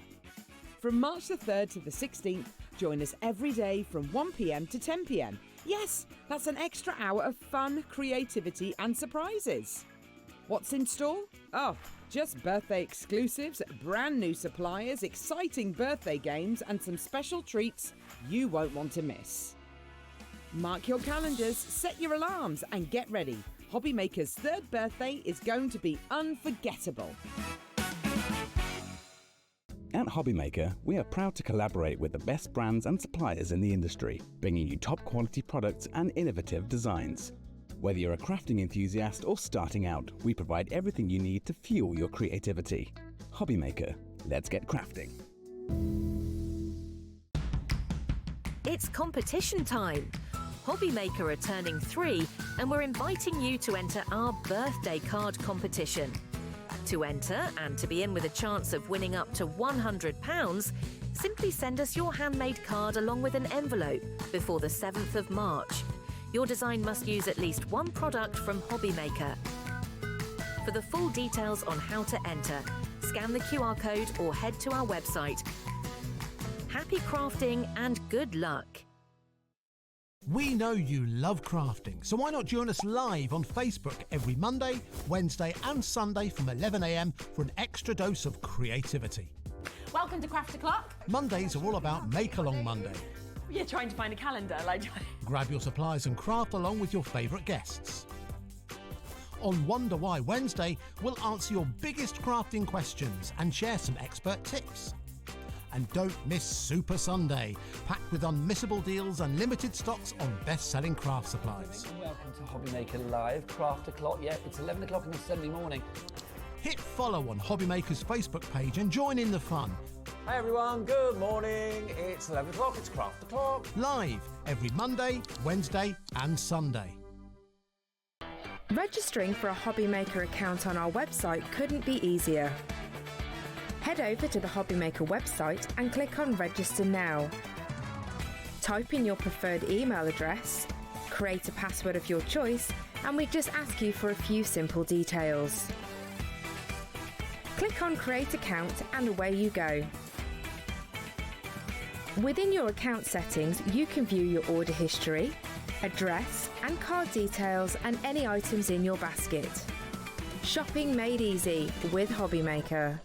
From March the 3rd to the 16th, join us every day from 1 p.m. to 10 p.m. Yes, that's an extra hour of fun, creativity and surprises. What's in store? Oh, just birthday exclusives, brand new suppliers, exciting birthday games and some special treats you won't want to miss. Mark your calendars, set your alarms and get ready. HobbyMaker's 3rd birthday is going to be unforgettable. At HobbyMaker, we are proud to collaborate with the best brands and suppliers in the industry, bringing you top quality products and innovative designs. Whether you're a crafting enthusiast or starting out, we provide everything you need to fuel your creativity. HobbyMaker, let's get crafting. It's competition time. HobbyMaker are turning 3 and we're inviting you to enter our birthday card competition. To enter and to be in with a chance of winning up to £100, simply send us your handmade card along with an envelope before the 7th of March. Your design must use at least one product from HobbyMaker. For the full details on how to enter, scan the QR code or head to our website. Happy crafting and good luck. We know you love crafting, so why not join us live on Facebook every Monday, Wednesday and Sunday from 11 a.m. for an extra dose of creativity. Welcome to Craft O'Clock. Mondays are all about Make Along Monday. You're trying to find a calendar, like... Grab your supplies and craft along with your favourite guests. On Wonder Why Wednesday, we'll answer your biggest crafting questions and share some expert tips. And don't miss Super Sunday, packed with unmissable deals and limited stocks on best-selling craft supplies. Welcome to HobbyMaker Live, Craft O'Clock. Yeah, it's 11 o'clock on a Sunday morning. Hit follow on HobbyMaker's Facebook page and join in the fun. Hi everyone, good morning. It's 11 o'clock, it's Craft O'Clock. Live every Monday, Wednesday and Sunday. Registering for a HobbyMaker account on our website couldn't be easier. Head over to the HobbyMaker website and click on Register Now. Type in your preferred email address, create a password of your choice, and we just ask you for a few simple details. Click on Create Account and away you go. Within your account settings, you can view your order history, address and card details and any items in your basket. Shopping made easy with HobbyMaker.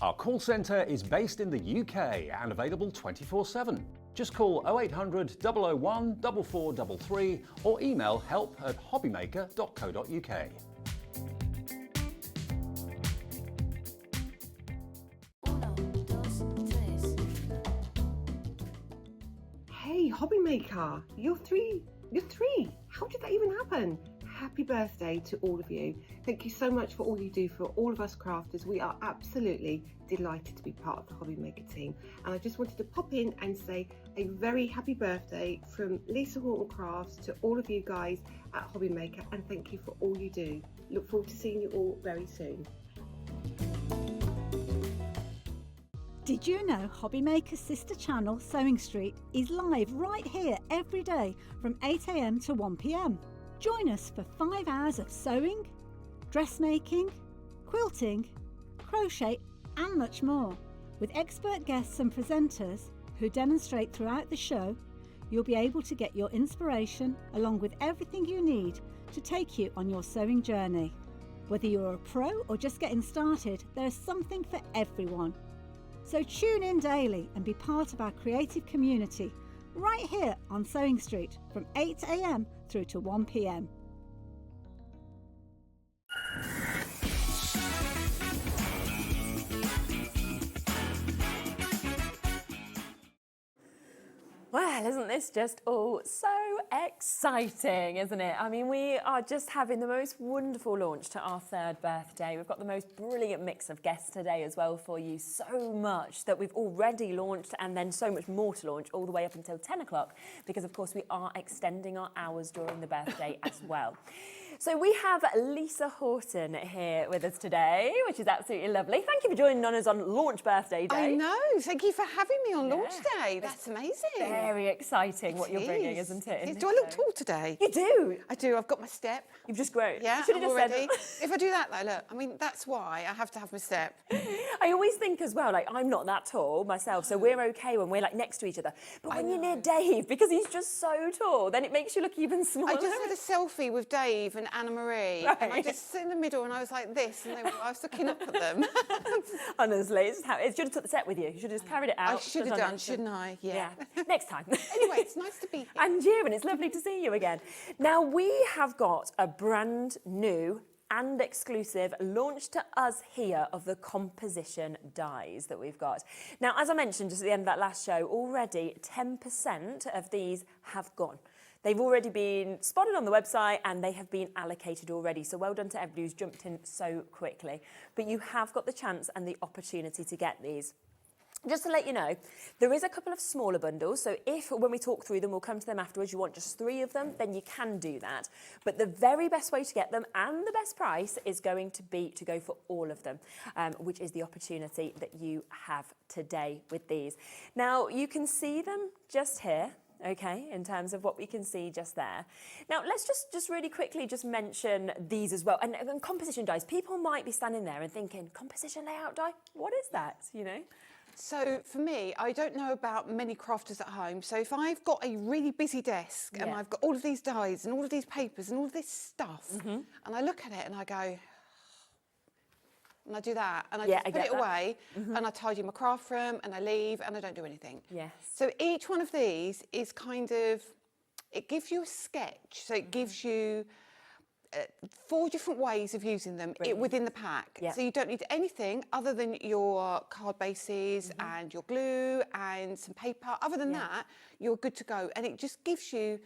Our call centre is based in the UK and available 24/7. Just call 0800 001 4433 or email help@hobbymaker.co.uk. Hey, HobbyMaker, you're three. How did that even happen? Happy birthday to all of you. Thank you so much for all you do for all of us crafters. We are absolutely delighted to be part of the HobbyMaker team. And I just wanted to pop in and say a very happy birthday from Lisa Horton Crafts to all of you guys at HobbyMaker, and thank you for all you do. Look forward to seeing you all very soon. Did you know HobbyMaker's sister channel, Sewing Street, is live right here every day from 8 a.m. to 1 p.m. Join us for 5 hours of sewing, dressmaking, quilting, crochet and much more. With expert guests and presenters who demonstrate throughout the show, you'll be able to get your inspiration along with everything you need to take you on your sewing journey. Whether you're a pro or just getting started, there's something for everyone. So tune in daily and be part of our creative community right here on Sewing Street from 8 a.m. through to 1 p.m. Well, isn't this just all so exciting, isn't it? I mean, we are just having the most wonderful launch to our 3rd birthday. We've got the most brilliant mix of guests today as well for you. So much that we've already launched and then so much more to launch all the way up until 10 o'clock because, of course, we are extending our hours during the birthday as well. So we have Lisa Horton here with us today, which is absolutely lovely. Thank you for joining us on launch birthday day. I know. Thank you for having me on launch day. That's amazing. Very exciting what you're bringing, isn't it? Do I look tall today? You do. I do. I've got my step. You've just grown. Yeah, I'm already. If I do that, though, look, I mean, that's why I have to have my step. I always think as well, like, I'm not that tall myself, so we're okay when we're, like, next to each other. But when you're near Dave, because he's just so tall, then it makes you look even smaller. I just had a selfie with Dave and Anna Marie, and I just sit in the middle and I was like this, and I was looking up at them. Honestly, it's how, you should have took the set with you. You should have just carried it out. I should have done, shouldn't I? Yeah. Next time. Anyway, it's nice to be here. And you, and it's lovely to see you again. Now, we have got a brand new and exclusive launch to us here of the composition dies that we've got. Now, as I mentioned just at the end of that last show, already 10% of these have gone. They've already been spotted on the website and they have been allocated already. So well done to everybody who's jumped in so quickly. But you have got the chance and the opportunity to get these. Just to let you know, there is a couple of smaller bundles, so if, when we talk through them, we'll come to them afterwards, you want just 3 of them, then you can do that. But the very best way to get them, and the best price, is going to be to go for all of them, which is the opportunity that you have today with these. Now, you can see them just here. Okay, in terms of what we can see just there. Now, let's just really quickly just mention these as well. And composition dies. People might be standing there and thinking, composition layout die? What is that, you know? So for me, I don't know about many crafters at home. So if I've got a really busy desk and I've got all of these dies and all of these papers and all of this stuff, and I look at it and I go, and I do that, and I just put it away, and I tidy my craft room, and I leave, and I don't do anything. Yes. So each one of these is kind of, it gives you a sketch. So it gives you 4 different ways of using them within the pack. Yeah. So you don't need anything other than your card bases and your glue and some paper. Other than that, you're good to go. And it just gives you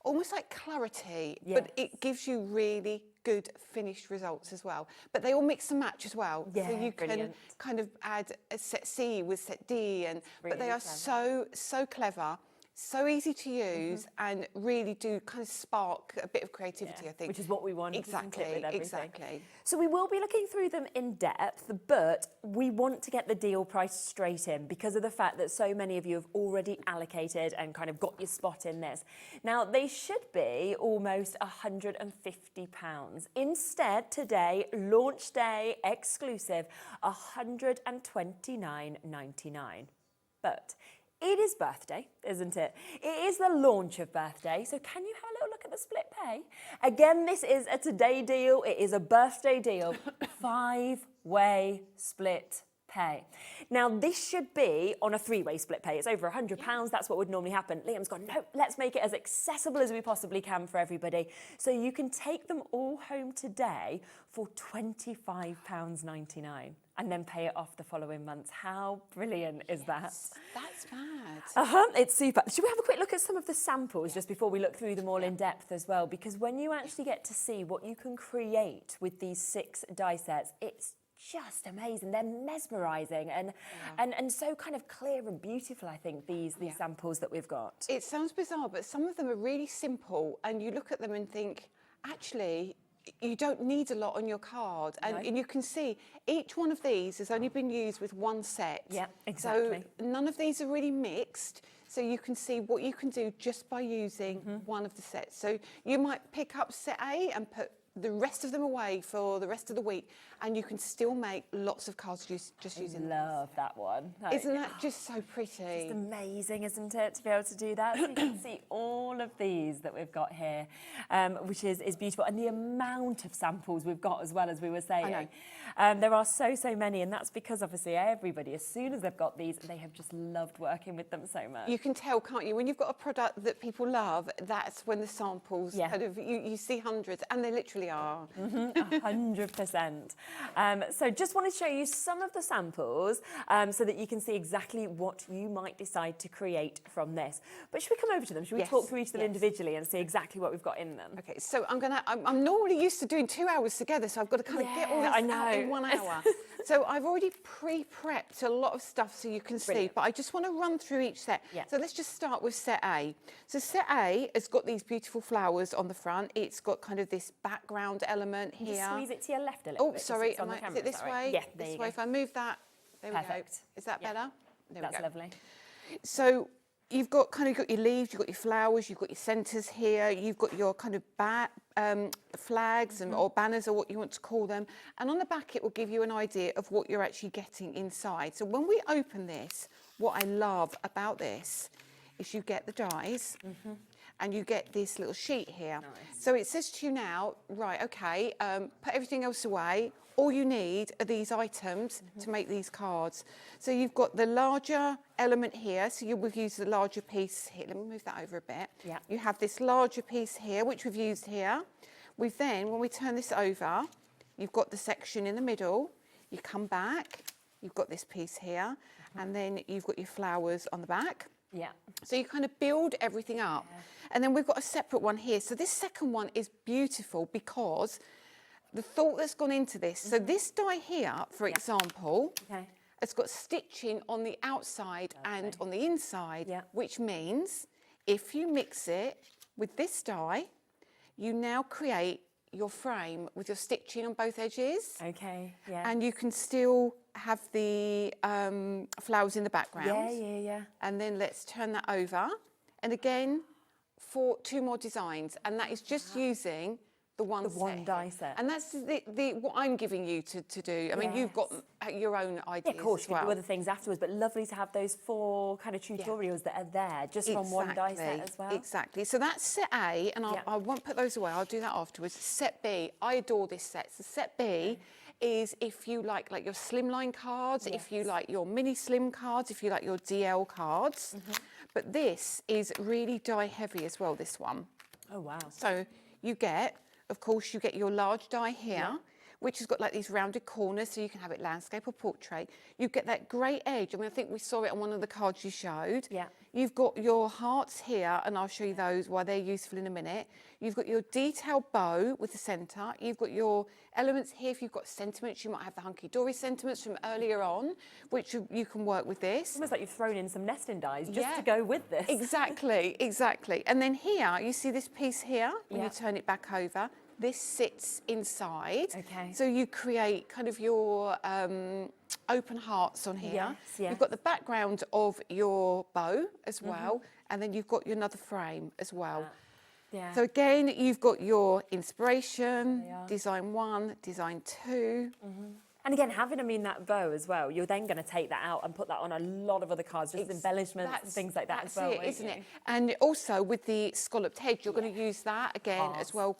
almost like clarity, but it gives you really good finished results as well. But they all mix and match as well. Yeah, so you can kind of add a set C with set D, and but they are so clever. So easy to use and really do kind of spark a bit of creativity, I think. Which is what we want. Exactly, with everything. exactly. So we will be looking through them in depth, but we want to get the deal price straight in because of the fact that so many of you have already allocated and kind of got your spot in this. Now, they should be almost £150. Instead, today, launch day exclusive, £129.99. But it is birthday, isn't it? It is the launch of birthday, so can you have a little look at the split pay? Again, this is a today deal. It is a birthday deal, 5-way split pay. Now, this should be on a 3-way split pay. It's over £100. That's what would normally happen. Liam's gone, no, let's make it as accessible as we possibly can for everybody. So you can take them all home today for £25.99 and then pay it off the following months. How brilliant is that? That's mad. It's super. Should we have a quick look at some of the samples just before we look through them all in depth as well? Because when you actually get to see what you can create with these 6 die sets, it's just amazing. They're mesmerising and so kind of clear and beautiful, I think, these samples that we've got. It sounds bizarre, but some of them are really simple, and you look at them and think, actually, you don't need a lot on your card. And you can see each one of these has only been used with 1 set. Yeah, exactly. So none of these are really mixed. So you can see what you can do just by using one of the sets. So you might pick up set A and put the rest of them away for the rest of the week, and you can still make lots of cards just using them. I love that one. Isn't that just so pretty? It's amazing, isn't it, to be able to do that? So you can see all of these that we've got here, which is beautiful. And the amount of samples we've got as well, as we were saying. There are so many, and that's because obviously everybody, as soon as they've got these, they have just loved working with them so much. You can tell, can't you? When you've got a product that people love, that's when the samples kind of, you see hundreds, and they literally are. 100%. So just want to show you some of the samples so that you can see exactly what you might decide to create from this. But should we come over to them? Should we talk through each of them individually and see exactly what we've got in them? Okay, so I'm normally used to doing 2 hours together, so I've got to kind of get all this out in 1 hour. So I've already pre-prepped a lot of stuff so you can see, but I just want to run through each set. So let's just start with set A. So set A has got these beautiful flowers on the front. It's got kind of this background element here. Just squeeze it to your left a little bit. Oh, sorry, is it this way? Yeah, there you this way. go. If I move that, there we go. Perfect. Is that better? There That's we go. lovely. So you've got your leaves, you've got your flowers, you've got your centres here, you've got your kind of flags or banners or what you want to call them. And on the back, it will give you an idea of what you're actually getting inside. So when we open this, what I love about this is you get the dies and you get this little sheet here. So it says to you now, right, okay, put everything else away. All you need are these items to make these cards. So you've got the larger element here. So we've used the larger piece here. Let me move that over a bit. Yeah. You have this larger piece here, which we've used here. We've then, when we turn this over, you've got the section in the middle. You come back, you've got this piece here, and then you've got your flowers on the back. Yeah. So you kind of build everything up. And then we've got a separate one here. So this second one is beautiful because the thought that's gone into this. So this die here, for example, it's got stitching on the outside and on the inside, which means if you mix it with this die, you now create your frame with your stitching on both edges. Okay, yeah. And you can still have the flowers in the background. Yeah. And then let's turn that over. And again, for 2 more designs. And that is just using the one die set. And that's what I'm giving you to do. I mean, you've got your own ideas. Yeah, of course, as you well. can do other things afterwards, but lovely to have those 4 kind of tutorials that are there just from one die set as well. Exactly. So that's set A, and I won't put those away. I'll do that afterwards. Set B, I adore this set. So set B is if you like your slimline cards, if you like your mini slim cards, if you like your DL cards. But this is really die heavy as well, this one. Oh, wow. So you get, of course, you get your large die here, which has got like these rounded corners, so you can have it landscape or portrait. You get that grey edge. I mean, I think we saw it on one of the cards you showed. Yeah. You've got your hearts here, and I'll show you those, why they're useful in a minute. You've got your detailed bow with the centre. You've got your elements here. If you've got sentiments, you might have the Hunkydory sentiments from earlier on, which you can work with this. Almost like you've thrown in some nesting dies just to go with this. Exactly, exactly. And then here, you see this piece here, when you turn it back over, this sits inside. Okay. So you create kind of your open hearts on here. Yes, yes. You've got the background of your bow as well, and then you've got your another frame as well. Yeah. So again, you've got your inspiration, design 1, design 2. And again, having, that bow as well, you're then going to take that out and put that on a lot of other cards, just embellishments and things like that as well. That's it, isn't it? And also with the scalloped edge, you're going to use that again as well.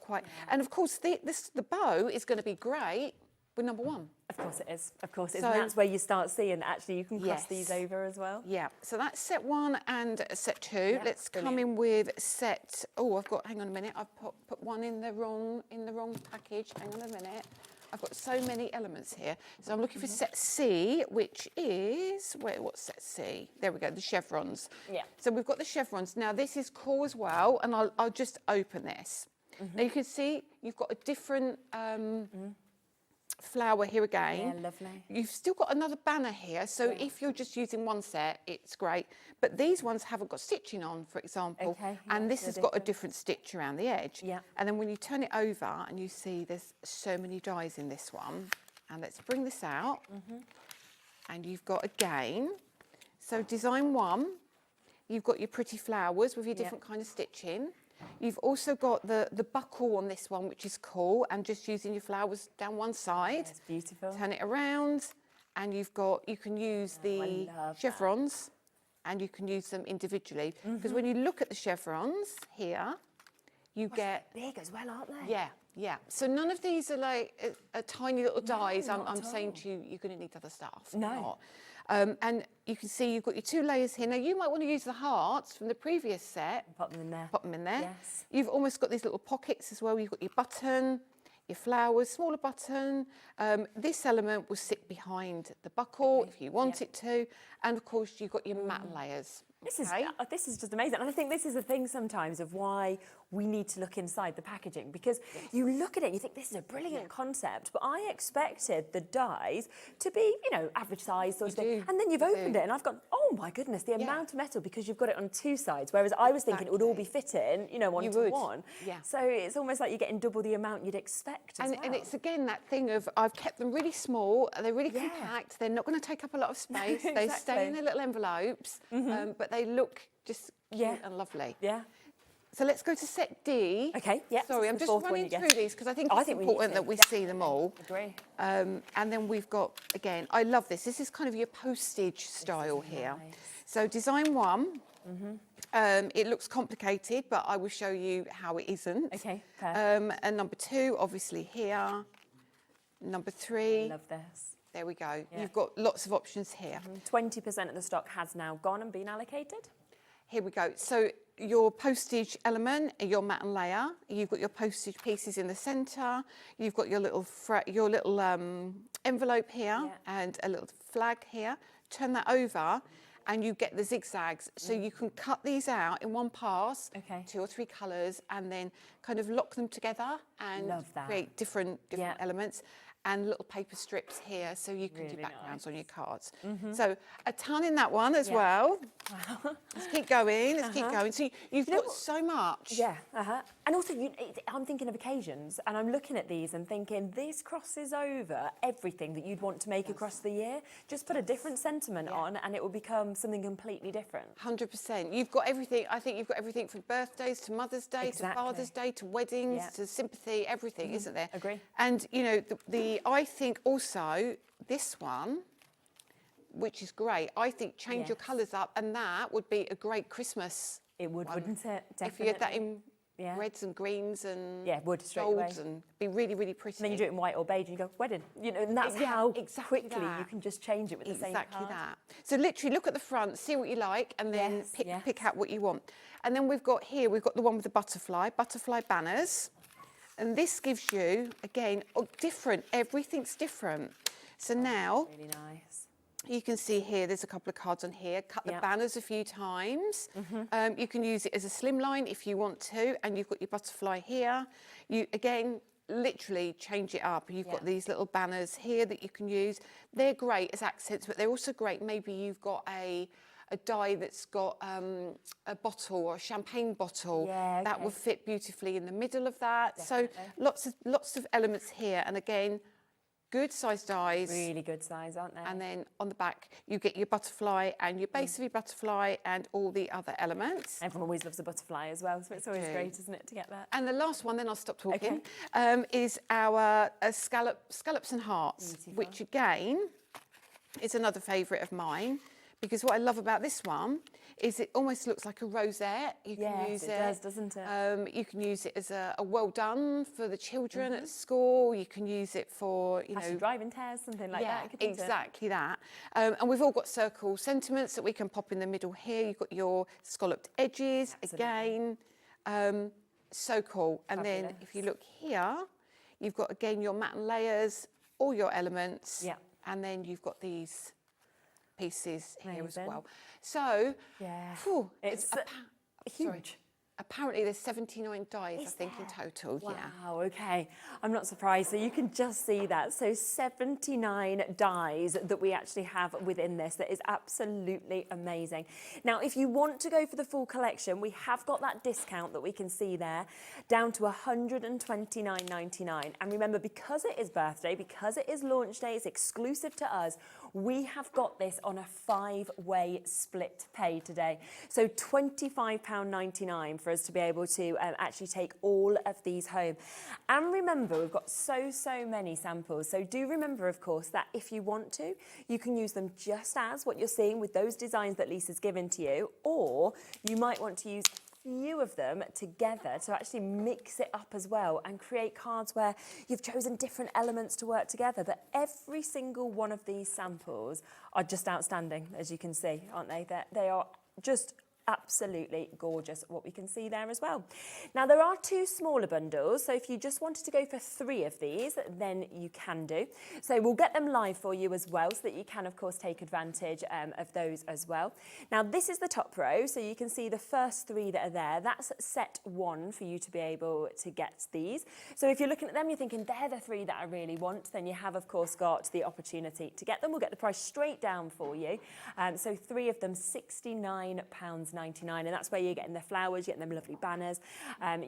And of course, the bow is going to be great with number 1. Of course it is. Of course it is. So- And that's where you start seeing that actually you can cross these over as well. Yeah, so that's set 1 and set 2. Let's come in with set. Oh, hang on a minute. I've put one in the wrong package. Hang on a minute. I've got so many elements here. So I'm looking for set C, which is what's set C? There we go, the chevrons. Yeah. So we've got the chevrons. Now this is cool as well, and I'll just open this. Now you can see you've got a different flower here again. Yeah, lovely. You've still got another banner here, so if you're just using one set, it's great. But these ones haven't got stitching on, for example, Okay, and this they're has got a different. different stitch around the edge. Yeah. And then when you turn it over and you see there's so many dies in this one, and let's bring this out, and you've got again, so design 1, you've got your pretty flowers with your different kind of stitching. You've also got the buckle on this one, which is cool, and just using your flowers down one side. It's beautiful. Turn it around, and you can use the chevrons, and you can use them individually. Because when you look at the chevrons here, you get big as well, aren't they? Yeah, yeah. So none of these are like a tiny little dies. not I'm at saying all. to you, you're going to need other stuff. No. Not. And you can see you've got your 2 layers here. Now you might want to use the hearts from the previous set. Pop them in there. Pop them in there. Yes. You've almost got these little pockets as well. You've got your button, your flowers, smaller button. This element will sit behind the buckle if you want it to. And of course, you've got your matte layers. This is just amazing. And I think this is the thing sometimes of why we need to look inside the packaging, because you look at it and you think this is a brilliant concept, but I expected the dies to be, you know, average size sort of thing. And then you've opened it and I've gone, oh my goodness, the amount of metal, because you've got it on two sides, whereas I was thinking it would all be fitting, you know, one to one. So it's almost like you're getting double the amount you'd expect as well. And it's again that thing of I've kept them really small, they're really compact, they're not going to take up a lot of space, they stay in their little envelopes, but they look just cute and lovely. So let's go to set D. Okay, Sorry, I'm just running through these because I think it's important that we see them all. Agree. And then we've got, again, I love this. This is kind of your postage style here. Nice. So design 1. It looks complicated, but I will show you how it isn't. Okay, perfect. And number 2, obviously here. Number 3. I love this. There we go. You've got lots of options here. 20% of the stock has now gone and been allocated. Here we go. So your postage element, your matte and layer. You've got your postage pieces in the centre. You've got your little envelope here and a little flag here. Turn that over and you get the zigzags. So you can cut these out in one pass, 2 or 3 colours, and then kind of lock them together and create different elements. And little paper strips here, so you can do backgrounds on your cards. So a ton in that one as well. Wow. Let's keep going, let's keep going. So you've got so much. And also, I'm thinking of occasions, and I'm looking at these and thinking, this crosses over everything that you'd want to make across the year. Just put a different sentiment on, and it will become something completely different. 100%. You've got everything. I think you've got everything from birthdays to Mother's Day to Father's Day to weddings to sympathy, everything, isn't there? Agree. And, you know, I think also this one, which is great, I think change your colours up, and that would be a great Christmas. It would, wouldn't it? Definitely. If you had that in reds and greens and golds, and be really, really pretty. And then you do it in white or beige and you go, wedding. You know, and that's how quickly you can just change it with the same card. Exactly that. So literally look at the front, see what you like, and then pick out what you want. And then we've got here, we've got the one with the butterfly banners. And this gives you, again, different, everything's different. So now, really nice. You can see here, there's a couple of cards on here. Cut the banners a few times. You can use it as a slimline if you want to, and you've got your butterfly here. You, again, literally change it up. You've got these little banners here that you can use. They're great as accents, but they're also great. Maybe you've got a die that's got a bottle or a champagne bottle that will fit beautifully in the middle of that. Definitely. So lots of elements here, and again, good size dies. Really good size, aren't they? And then on the back, you get your butterfly and your base of your butterfly and all the other elements. Everyone always loves a butterfly as well, so it's always great, isn't it, to get that? And the last one, then I'll stop talking, is our scallops and hearts, which again is another favourite of mine. Because what I love about this one is it almost looks like a rosette. You can use it. It does, doesn't it? You can use it as a well done for the children at school. You can use it for, you know, driving test, something like that. Exactly that. And we've all got circle sentiments that we can pop in the middle here. You've got your scalloped edges again. So cool. And then if you look here, you've got again your matte and layers, all your elements. And then you've got these pieces here as well. So, it's huge. Apparently there's 79 dies, I think, in total. Wow, okay. I'm not surprised. So you can just see that. So 79 dies that we actually have within this. That is absolutely amazing. Now, if you want to go for the full collection, we have got that discount that we can see there, down to $129.99. And remember, because it is birthday, because it is launch day, it's exclusive to us, we have got this on a 5-way split pay today. So £25.99 for us to be able to actually take all of these home. And remember, we've got so many samples. So do remember, of course, that if you want to, you can use them just as what you're seeing with those designs that Lisa's given to you, or you might want to use few of them together to actually mix it up as well and create cards where you've chosen different elements to work together. But every single one of these samples are just outstanding, as you can see, aren't they? They are just Absolutely gorgeous, what we can see there as well. Now there are 2 smaller bundles, so if you just wanted to go for 3 of these, then you can do. So we'll get them live for you as well, so that you can of course take advantage of those as well. Now this is the top row, so you can see the first 3 that are there. That's set 1 for you to be able to get these. So if you're looking at them, you're thinking they're the 3 that I really want, then you have of course got the opportunity to get them. We'll get the price straight down for you. So 3 of them, £69.99, and that's where you're getting the flowers, you're getting them lovely banners.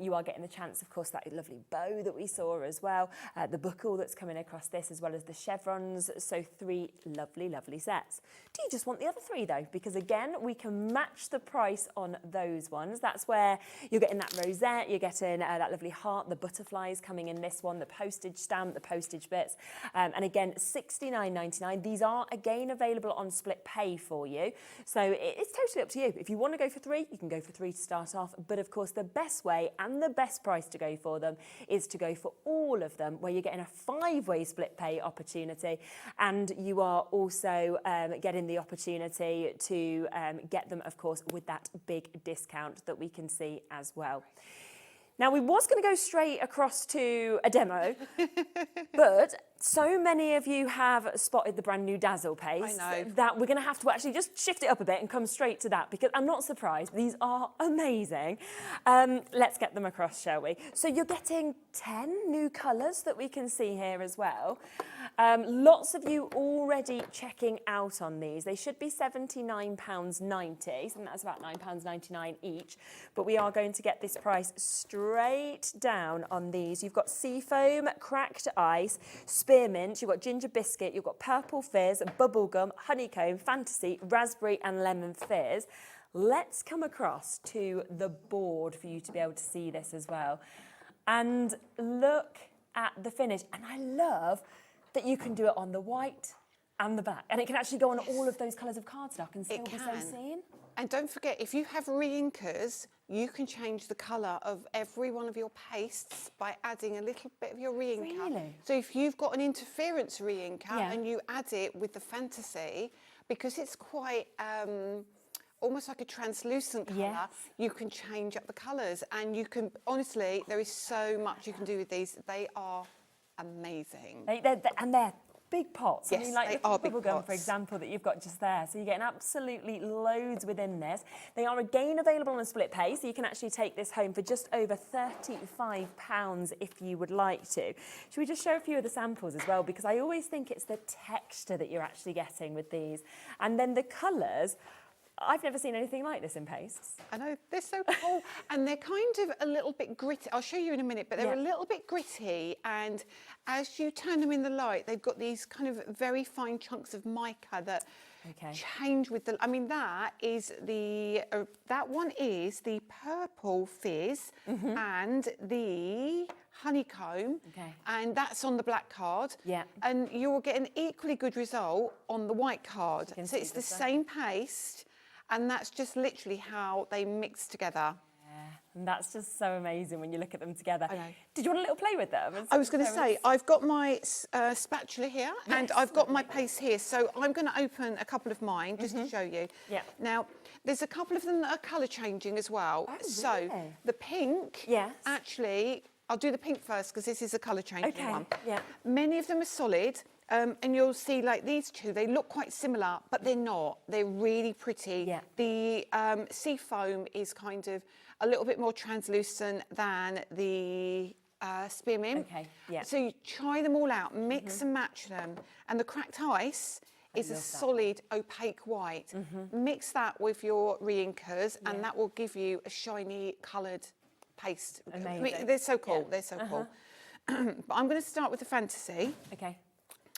You are getting the chance, of course, that lovely bow that we saw as well, the buckle that's coming across this, as well as the chevrons. So 3 lovely, lovely sets. Do you just want the other 3 though? Because again, we can match the price on those ones. That's where you're getting that rosette, you're getting that lovely heart, the butterflies coming in this one, the postage stamp, the postage bits. And again, £69.99. These are again available on split pay for you. So it's totally up to you. If you want to go for 3, you can go for 3 to start off. But of course, the best way and the best price to go for them is to go for all of them, where you're getting a 5-way split pay opportunity. And you are also getting the opportunity to get them, of course, with that big discount that we can see as well. Now, we was going to go straight across to a demo, but so many of you have spotted the brand new Dazzle paste that we're going to have to actually just shift it up a bit and come straight to that, because I'm not surprised. These are amazing. Let's get them across, shall we? So you're getting 10 new colours that we can see here as well. Lots of you already checking out on these. They should be £79.90, so that's about £9.99 each. But we are going to get this price straight down on these. You've got Seafoam, Cracked Ice, Spearmint, you've got Ginger Biscuit, you've got Purple Fizz, Bubblegum, Honeycomb, Fantasy, Raspberry and Lemon Fizz. Let's come across to the board for you to be able to see this as well. And look at the finish. And I love that you can do it on the white and the black. And it can actually go on all of those colours of cardstock and still be so seen. And don't forget, if you have re-inkers, you can change the colour of every one of your pastes by adding a little bit of your re-inker. Really? So if you've got an interference re-inker and you add it with the Fantasy, because it's quite almost like a translucent colour, you can change up the colours. And you can, honestly, there is so much you can do with these. They are amazing. And they're big pots. Yes, I mean, like they the are big bubblegum, pots. for example, that you've got just there. So you're getting absolutely loads within this. They are again available on a split pay, so you can actually take this home for just over £35 if you would like to. Should we just show a few of the samples as well? Because I always think it's the texture that you're actually getting with these. And then the colours. I've never seen anything like this in pastes. I know, they're so cool. And they're kind of a little bit gritty. I'll show you in a minute, but they're a little bit gritty. And as you turn them in the light, they've got these kind of very fine chunks of mica that change with the... I mean, that is the... that one is the Purple Fizz and the Honeycomb. And that's on the black card. And you'll get an equally good result on the white card. So it's the same paste. And that's just literally how they mix together. And that's just so amazing when you look at them together. I know. Did you want a little play with them? I was going to say, I've got my spatula here and I've got my paste here. So I'm going to open a couple of mine just to show you. Now, there's a couple of them that are colour changing as well. So the pink, actually, I'll do the pink first because this is a colour changing one. Many of them are solid. And you'll see, like these two, they look quite similar, but they're not. They're really pretty. The Seafoam is kind of a little bit more translucent than the Spearmint. So you try them all out, mix and match them. And the Cracked Ice is a solid opaque white. Mix that with your re-inkers and that will give you a shiny coloured paste. Amazing. I mean, they're so cool. They're so cool. But I'm going to start with the Fantasy.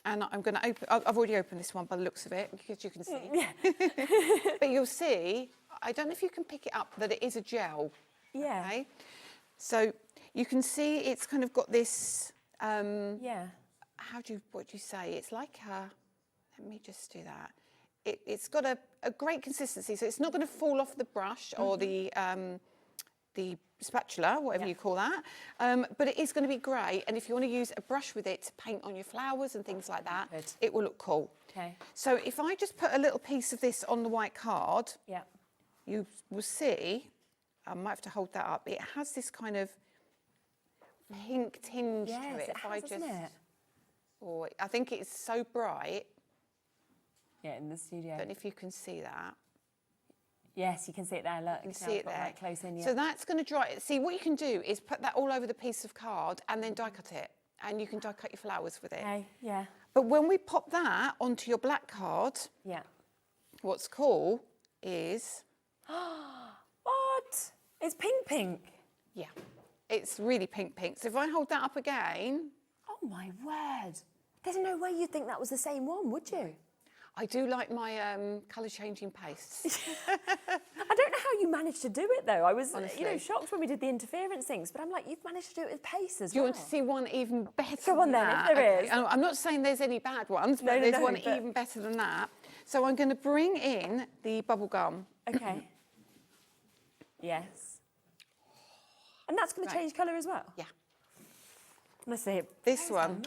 And I'm going to open... I've already opened this one by the looks of it, because you can see. But you'll see, I don't know if you can pick it up, that it is a gel. Okay? So you can see it's kind of got this... what do you say? It's like a... Let me just do that. It's got a great consistency, so it's not going to fall off the brush or the spatula, whatever you call that, but it is going to be great, and if you want to use a brush with it to paint on your flowers and things like that, it will look cool. So if I just put a little piece of this on the white card, you will see, I might have to hold that up, it has this kind of pink tinge to it. It has, doesn't it? Oh, I think it's so bright. Yeah, in the studio. I don't know if you can see that. Yes, you can see it there. Look, you can see it there. Right close in. Yeah. So that's going to dry. See, what you can do is put that all over the piece of card and then die cut it, and you can die cut your flowers with it. Okay. Yeah. But when we pop that onto your black card, yeah, what's cool is what? It's pink. Yeah, it's really pink. So if I hold that up again, oh my word! There's no way you'd think that was the same one, would you? I do like my colour changing pastes. I don't know how you managed to do it though. I was, Honestly. shocked when we did the interference things, but I'm like, you've managed to do it with paste as Do you well. want to see one even better? Go on than then, that? if there is. I'm not saying there's any bad ones, but there's one even better than that. So I'm going to bring in the bubble gum. Okay. Yes. And that's going to change colour as well? Yeah. Let's see it. This one.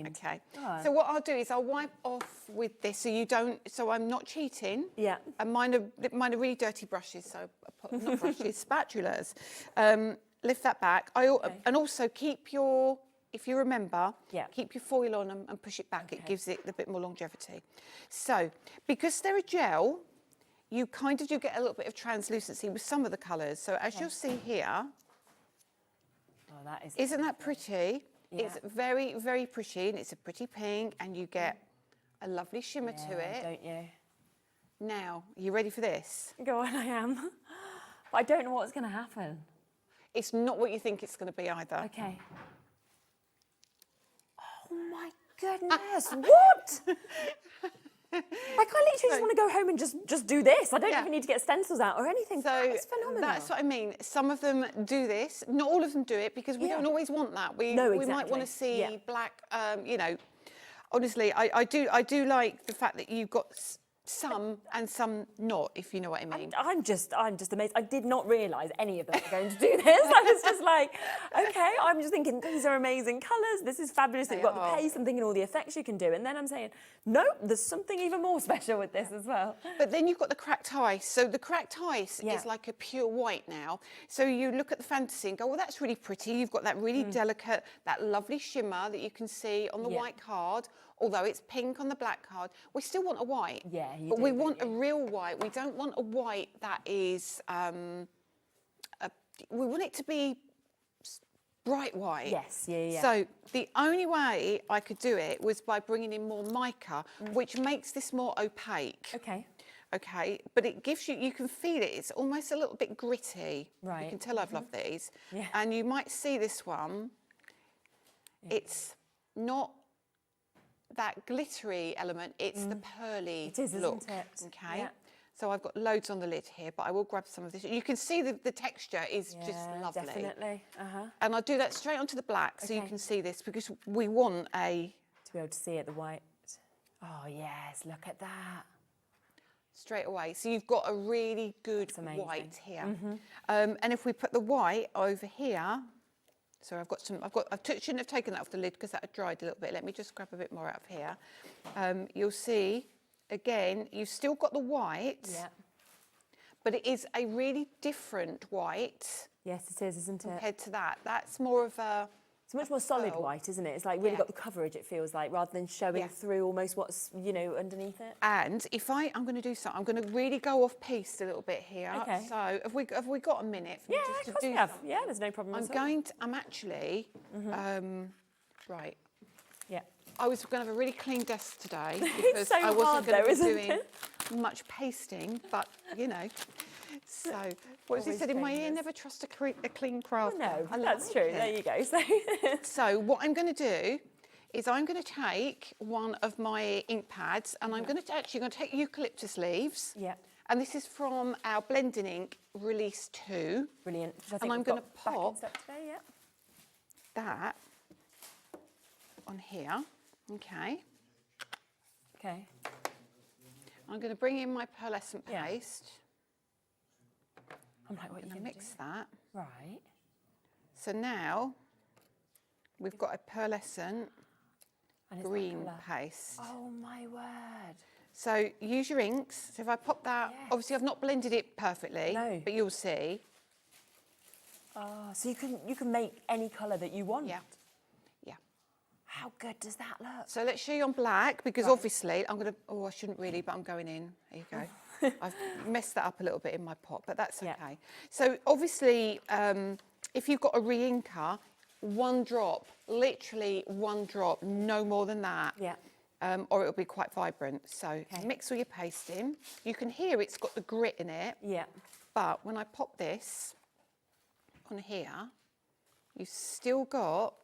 Okay. So what I'll do is I'll wipe off with this so you don't, so I'm not cheating. Yeah. And mine are really dirty brushes, so not brushes, spatulas. Lift that back. And also keep your, if you remember, keep your foil on and push it back. It gives it a bit more longevity. So because they're a gel, you kind of do get a little bit of translucency with some of the colours. So as you'll see here, isn't that pretty? Yeah. It's very, very pretty, and it's a pretty pink, and you get a lovely shimmer to it. Don't you? Now, are you ready for this? Go on, I am. But I don't know what's going to happen. It's not what you think it's going to be either. Okay. Oh my goodness, what? Like, I literally just want to go home and just do this. I don't even need to get stencils out or anything. So it's phenomenal. That's what I mean. Some of them do this. Not all of them do it because we don't always want that. We might want to see black. Honestly, I do like the fact that you've got some and some not, if you know what I mean. I'm just amazed. I did not realise any of them were going to do this. I was just like, okay, I'm just thinking these are amazing colours. This is fabulous. You've got the paste. I'm thinking all the effects you can do, and then I'm saying, nope, there's something even more special with this as well. But then you've got the cracked ice. So the cracked ice is like a pure white now. So you look at the fantasy and go, well, that's really pretty. You've got that really delicate, that lovely shimmer that you can see on the white card. Although it's pink on the black card, we still want a white. Yeah, but we want a real white. We don't want a white that is, we want it to be bright white. Yes, yeah. So the only way I could do it was by bringing in more mica, which makes this more opaque. Okay, but it gives you can feel it. It's almost a little bit gritty. Right. You can tell I've loved these. Yeah. And you might see this one. Yeah. It's not that glittery element, it's the pearly look. Isn't it? Okay. Yeah. So I've got loads on the lid here, but I will grab some of this. You can see the texture is just lovely. Definitely. And I'll do that straight onto the black so you can see this because we want to be able to see it, the white. Oh yes, look at that. Straight away. So you've got a really good white here. And if we put the white over here, so I shouldn't have taken that off the lid because that had dried a little bit. Let me just grab a bit more out of here. You'll see, again, you've still got the white, but it is a really different white. Yes, it is, isn't it? Compared to that. That's more of a... It's much more solid white, isn't it? It's like really got the coverage, it feels like, rather than showing through almost what's, underneath it. And if I'm going to do something, I'm going to really go off piste a little bit here. Okay. So have we got a minute for me just to do have. Yeah, there's no problem at all. I'm actually, right. Yeah. I was going to have a really clean desk today because It's so I wasn't hard going though, to be isn't doing it? much pasting, but So, what does he Always said in my ear? dangerous. Never trust a clean craft. No, I that's like true. it. There you go. So what I'm going to do is I'm going to take one of my ink pads and I'm going to take eucalyptus leaves. Yeah. And this is from our blending ink release 2. Brilliant. And I'm going to pop today, that on here. Okay. Okay. I'm going to bring in my pearlescent paste. I'm like, what are you going to mix that? Right. So now we've got a pearlescent green paste. Oh my word. So use your inks. So if I pop that, obviously I've not blended it perfectly, but you'll see. Oh, so you can make any colour that you want. Yeah. Yeah. How good does that look? So let's show you on black, because obviously I'm going to, oh, I shouldn't really, but I'm going in. There you go. I've messed that up a little bit in my pot, but that's okay. So obviously, if you've got a re-inker, 1 drop, literally 1 drop, no more than that. Yeah. Or it'll be quite vibrant. So mix all your paste in. You can hear it's got the grit in it. Yeah. But when I pop this on here, you've still got,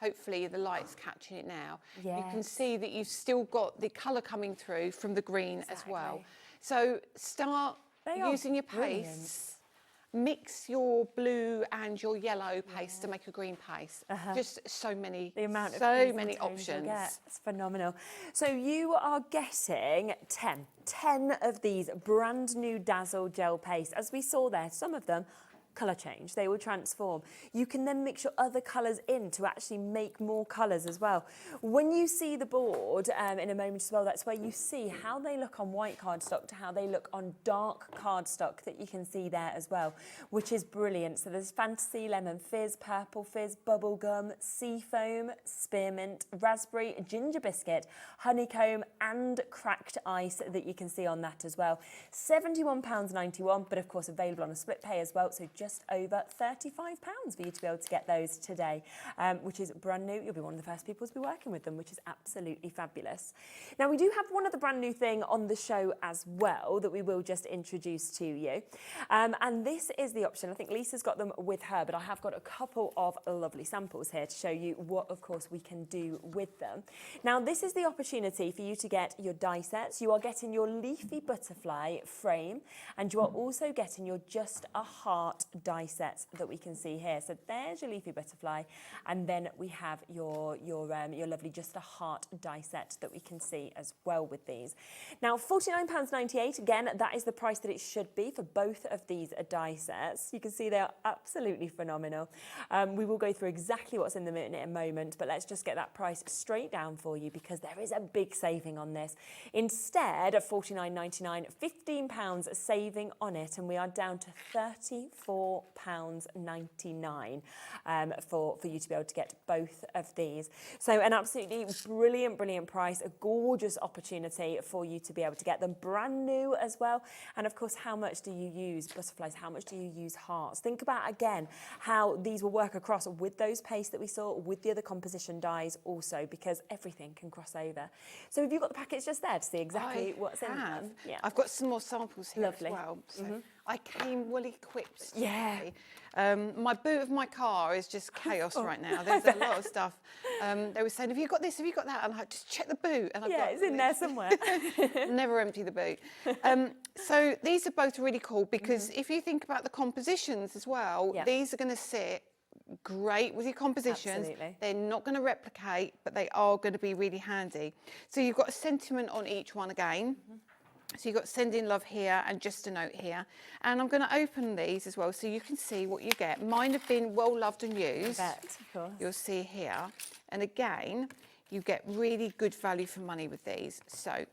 hopefully the light's catching it now. You can see that you've still got the colour coming through from the green as well. So start using your paste. Mix your blue and your yellow paste to make a green paste. Just so many, so many options. It's phenomenal. So you are getting 10 of these brand new Dazzle gel pastes. As we saw there, some of them colour change, they will transform. You can then mix your other colours in to actually make more colours as well. When you see the board in a moment as well, that's where you see how they look on white cardstock to how they look on dark cardstock that you can see there as well, which is brilliant. So there's Fantasy, Lemon Fizz, Purple Fizz, Bubblegum, Seafoam, Spearmint, Raspberry, Ginger Biscuit, Honeycomb and Cracked Ice that you can see on that as well. £71.91, but of course available on a split pay as well, so just over £35 for you to be able to get those today, which is brand new. You'll be one of the first people to be working with them, which is absolutely fabulous. Now, we do have one other brand new thing on the show as well that we will just introduce to you. And this is the option. I think Lisa's got them with her, but I have got a couple of lovely samples here to show you what, of course, we can do with them. Now, this is the opportunity for you to get your die sets. You are getting your leafy butterfly frame, and you are also getting your Just a Heart die sets that we can see here. So there's your leafy butterfly, and then we have your lovely Just a Heart die set that we can see as well with these. Now, £49.98, again, that is the price that it should be for both of these die sets. You can see they are absolutely phenomenal. We will go through exactly what's in them in a moment, but let's just get that price straight down for you because there is a big saving on this. Instead of £49.99, £15 saving on it, and we are down to £34.99 for you to be able to get both of these. So an absolutely brilliant price, a gorgeous opportunity for you to be able to get them brand new as well. And of course, how much do you use butterflies? How much do you use hearts? Think about again how these will work across with those pastes that we saw, with the other composition dies also, because everything can cross over. So have you got the packets just there to see exactly what's in them? Yeah. I've got some more samples here Lovely. as well. So I came well equipped today. Yeah. My boot of my car is just chaos right now. There's a lot of stuff. They were saying, have you got this? Have you got that? And I like, just check the boot. And I've got it's in there somewhere. Never empty the boot. So these are both really cool because if you think about the compositions as well, these are going to sit great with your compositions. Absolutely. They're not going to replicate, but they are going to be really handy. So you've got a sentiment on each one again. So you've got sending love here and just a note here. And I'm going to open these as well so you can see what you get. Mine have been well loved and used. I bet, of course. You'll see here. And again, you get really good value for money with these. So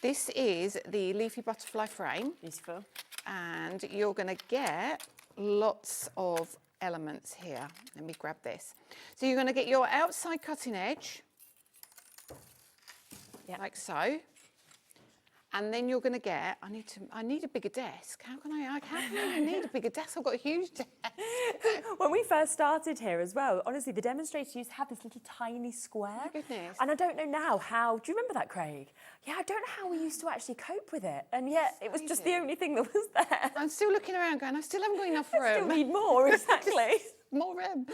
this is the leafy butterfly frame. Beautiful. And you're going to get lots of elements here. Let me grab this. So you're going to get your outside cutting edge, like so. And then you're going to get, I need a bigger desk. How can I need a bigger desk? I've got a huge desk. When we first started here as well, honestly, the demonstrators used to have this little tiny square. Oh, goodness. And I don't know now how, do you remember that, Craig? Yeah, I don't know how we used to actually cope with it. And yet it was just the only thing that was there. I'm still looking around going, I still haven't got enough room. I still need more, exactly. More room.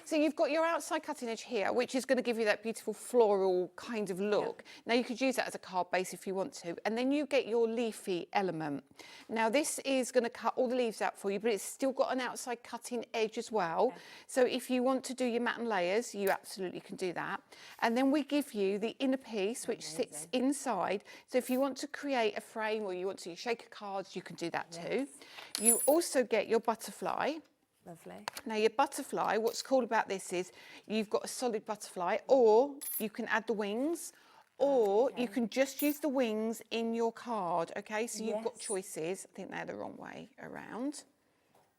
So you've got your outside cutting edge here, which is going to give you that beautiful floral kind of look. Now you could use that as a card base if you want to. And then you get your leafy element. Now this is going to cut all the leaves out for you, but it's still got an outside cutting edge as well. Yeah. So if you want to do your matte and layers, you absolutely can do that. And then we give you the inner piece, which sits inside. So if you want to create a frame or you want to use shaker cards, you can do that too. You also get your butterfly. Lovely. Now your butterfly, what's cool about this is you've got a solid butterfly, or you can add the wings, Or you can just use the wings in your card, okay? So you've got choices. I think they're the wrong way around.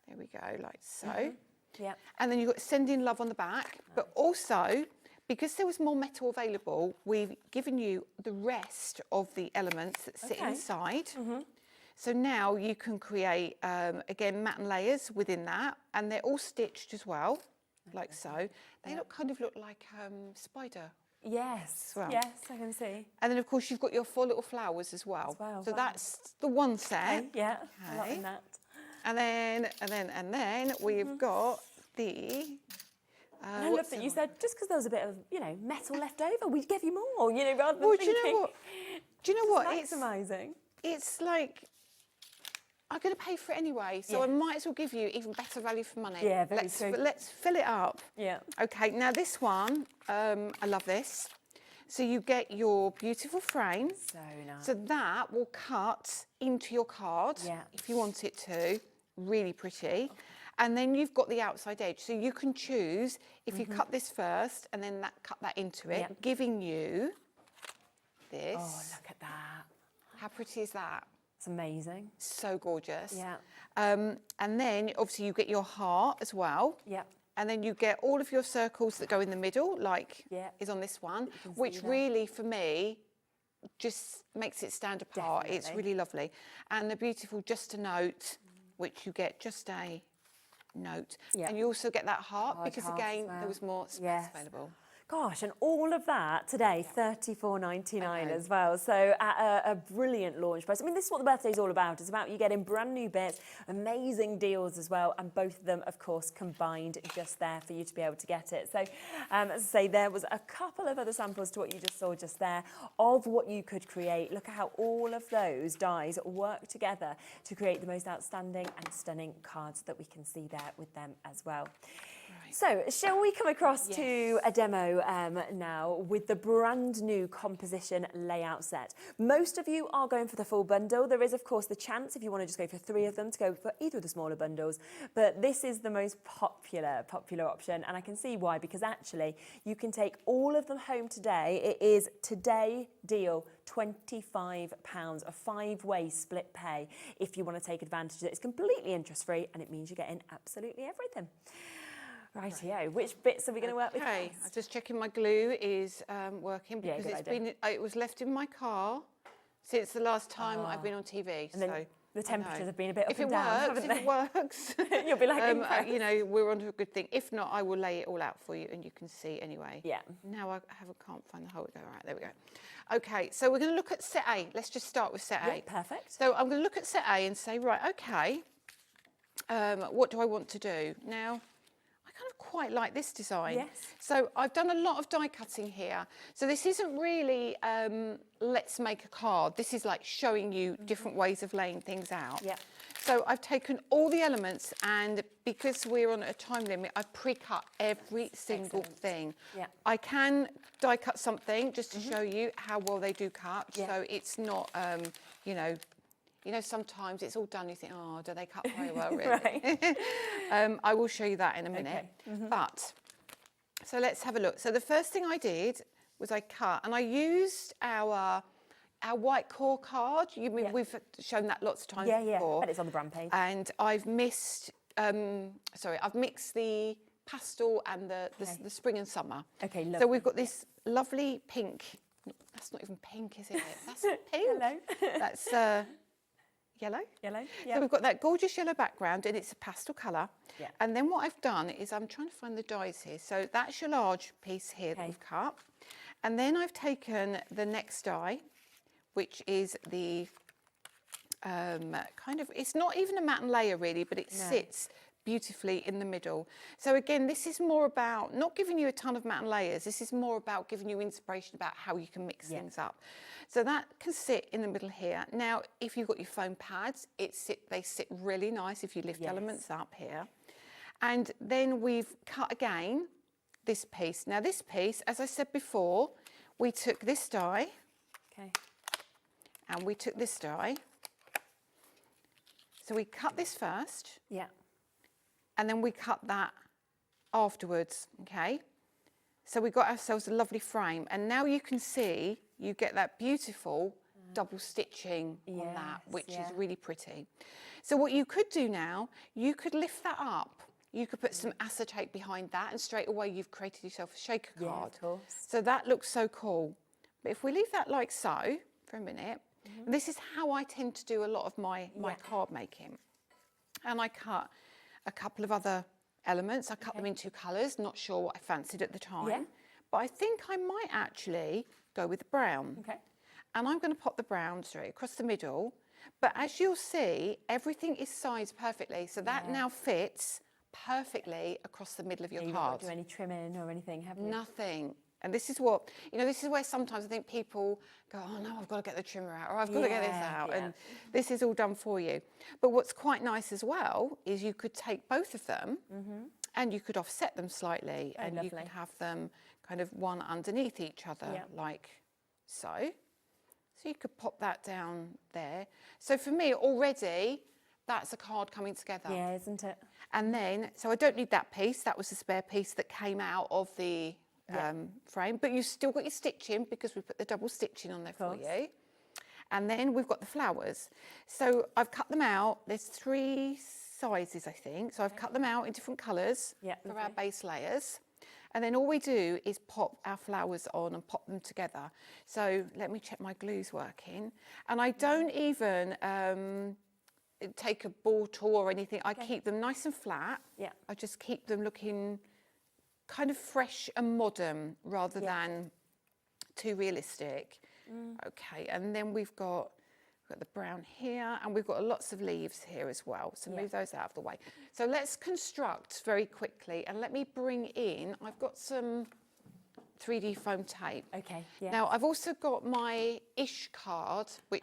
There we go, like so. Yeah. And then you've got Sending Love on the back. But also, because there was more metal available, we've given you the rest of the elements that sit inside. So now you can create, again, mat and layers within that. And they're all stitched as well, like so. They kind of look like spider. Yes, well. yes, I can see. And then, of course, you've got your 4 little flowers as well. So that's the one set. Yeah, I'm loving that. And then we've got the... I love that you said, just because there was a bit of, metal left over, we give you more, rather than Well, thinking... Do you know what? It's amazing. It's like... I'm going to pay for it anyway, so I might as well give you even better value for money. Yeah, very true. Let's fill it up. Yeah. Okay, now this one, I love this. So you get your beautiful frame. So nice. So that will cut into your card if you want it to. Really pretty. And then you've got the outside edge. So you can choose if you cut this first and then cut that into it, giving you this. Oh, look at that. How pretty is that? It's amazing. So gorgeous. Yeah. And then obviously you get your heart as well. Yeah. And then you get all of your circles that go in the middle, like is on this one, which really, for me, just makes it stand apart. Definitely. It's really lovely. And the beautiful Just a Note, which you get just a note. Yeah. And you also get that heart because, again, there was more space available. Gosh, and all of that today, $34.99 as well. So at a brilliant launch price. I mean, this is what the birthday is all about. It's about you getting brand new bits, amazing deals as well, and both of them, of course, combined just there for you to be able to get it. So, as I say, there was a couple of other samples to what you just saw just there of what you could create. Look at how all of those dies work together to create the most outstanding and stunning cards that we can see there with them as well. So, shall we come across to a demo now with the brand new composition layout set? Most of you are going for the full bundle. There is, of course, the chance, if you want to just go for 3 of them, to go for either of the smaller bundles. But this is the most popular option, and I can see why, because actually you can take all of them home today. It is today deal. £25, a 5-way split pay if you want to take advantage of it. It's completely interest-free, and it means you're getting absolutely everything. Rightio, which bits are we going to work with? Okay, I'm just checking my glue is working because it was left in my car since the last time I've been on TV. And then the temperatures have been a bit up if and it down, works, if it works, you'll be like, we're onto a good thing. If not, I will lay it all out for you, and you can see anyway. Yeah. Now I can't find the hole. All right, there we go. Okay, so we're going to look at set A. Let's just start with set A. Perfect. So I'm going to look at set A and say, right, okay, what do I want to do now? I kind of quite like this design. Yes. So I've done a lot of die cutting here. So this isn't really let's make a card. This is like showing you different ways of laying things out. Yeah. So I've taken all the elements, and because we're on a time limit, I've pre-cut every single thing. Yeah. I can die cut something just to show you how well they do cut. Yeah. So it's not, you know, sometimes it's all done, you think, oh, do they cut very well, really? I will show you that in a minute. Okay. But, so let's have a look. So the first thing I did was I cut, and I used our white core card. We've shown that lots of times before. And it's on the brand page. And I've mixed, I've mixed the pastel and the spring and summer. Okay, lovely. So we've got this lovely pink. That's not even pink, is it? That's not pink. Hello. That's yellow. Yellow, So we've got that gorgeous yellow background, and it's a pastel colour. Yeah. And then what I've done is I'm trying to find the dies here. So that's your large piece here that we've cut. And then I've taken the next die, which is the it's not even a mat and layer really, but it sits beautifully in the middle. So again, this is more about not giving you a ton of mat and layers. This is more about giving you inspiration about how you can mix things up. So that can sit in the middle here. Now, if you've got your foam pads, they sit really nice if you lift elements up here. And then we've cut again this piece. Now this piece, as I said before, we took this die. Okay. And we took this die. So we cut this first. Yeah. And then we cut that afterwards, okay? So we got ourselves a lovely frame. And now you can see you get that beautiful double stitching on that, which is really pretty. So what you could do now, you could lift that up. You could put some acetate behind that, and straight away you've created yourself a shaker card. Of course. So that looks so cool. But if we leave that like so for a minute, this is how I tend to do a lot of my card making. And I cut a couple of other elements. I cut them in 2 colours, not sure what I fancied at the time. Yeah. But I think I might actually go with the brown. Okay. And I'm going to pop the brown straight across the middle. But as you'll see, everything is sized perfectly. So that now fits perfectly across the middle of your You've card. not got to do any trimming or anything, have you? Nothing. And this is what, this is where sometimes I think people go, oh no, I've got to get the trimmer out, or I've got to get this out. And this is all done for you. But what's quite nice as well is you could take both of them and you could offset them slightly, and you could have them kind of one underneath each other, like so. So you could pop that down there. So for me already, that's a card coming together. Yeah, isn't it? And then, so I don't need that piece. That was the spare piece that came out of the frame. But you've still got your stitching because we put the double stitching on there for you. And then we've got the flowers. So I've cut them out. There's 3 sizes, I think. So I've cut them out in different colours for our base layers. And then all we do is pop our flowers on and pop them together. So let me check my glue's working. And I don't even take a ball tool or anything. I keep them nice and flat. Yeah. I just keep them looking kind of fresh and modern rather than too realistic. Okay, and then we've got the brown here, and we've got lots of leaves here as well. So move those out of the way. So let's construct very quickly, and let me bring in, I've got some 3D foam tape. Okay. Yeah. Now I've also got my ish card, which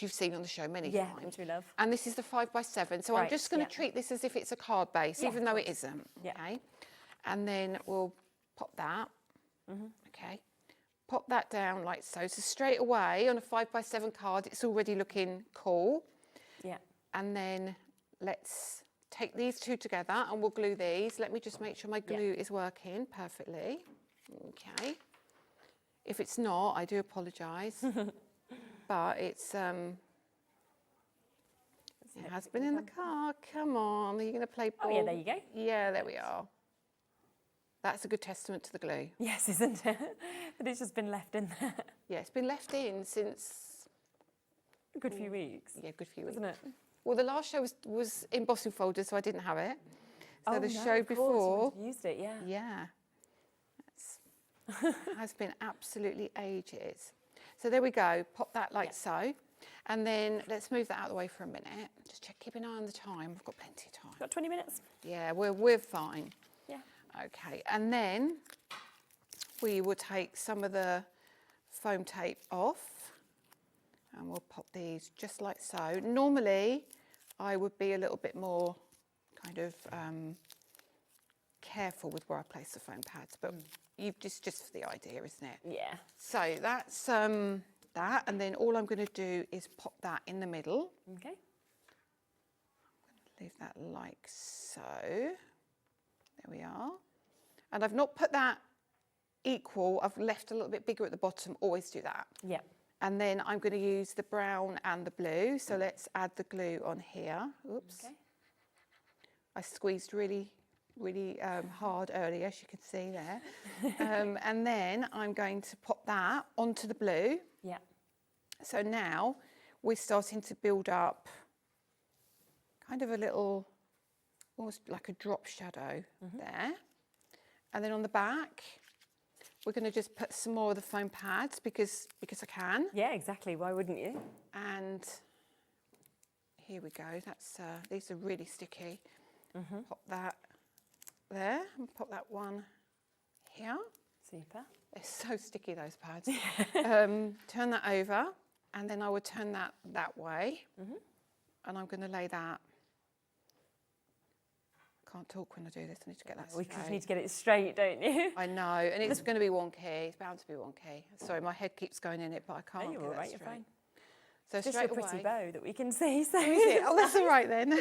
you've seen on the show many times. Which we love. And this is the 5x7. So I'm just going to treat this as if it's a card base, even though it isn't. Okay. And then we'll pop that. Okay. Pop that down like so. So straight away on a 5x7 card, it's already looking cool. Yeah. And then let's take these 2 together and we'll glue these. Let me just make sure my glue is working perfectly. Okay. If it's not, I do apologise. But it's it has been in the car. Come on, are you going to play ball? Oh yeah, there you go. Yeah, there we are. That's a good testament to the glue. Yes, isn't it? But it's just been left in there. Yeah, it's been left in since a good few weeks. Yeah, good few weeks. Isn't it? Well, the last show was embossing folders, so I didn't have it. So the show of course, before, you used it, yeah. Yeah, has been absolutely ages. So there we go. Pop that like so, and then let's move that out of the way for a minute. Just keep an eye on the time. We've got plenty of time. Got 20 minutes. Yeah, we're fine. Yeah. Okay, and then we will take some of the foam tape off, and we'll pop these just like so. Normally, I would be a little bit more kind of careful with where I place the foam pads, but you've just for the idea, isn't it? Yeah. So that's that, and then all I'm going to do is pop that in the middle. Okay. Leave that like so. There we are. And I've not put that equal. I've left a little bit bigger at the bottom. Always do that. Yeah. And then I'm going to use the brown and the blue. So let's add the glue on here. Oops. Okay. I squeezed really hard earlier, as you can see there. And then I'm going to pop that onto the blue. Yeah. So now we're starting to build up kind of a little, almost like a drop shadow there. And then on the back, we're going to just put some more of the foam pads because I can. Yeah, exactly. Why wouldn't you? And here we go. That's these are really sticky. Pop that there and pop that one here. Super. They're so sticky, those pads. Turn that over, and then I would turn that way. And I'm going to lay that. Can't talk when I do this. I need to get that straight. We just need to get it straight, don't you? I know, and it's going to be wonky. It's bound to be wonky. Sorry, my head keeps going in it, but I can't. No, you're get all that right. straight. You're fine. So just straight a pretty away. bow that we can see. So Is it? Oh, that's all right then.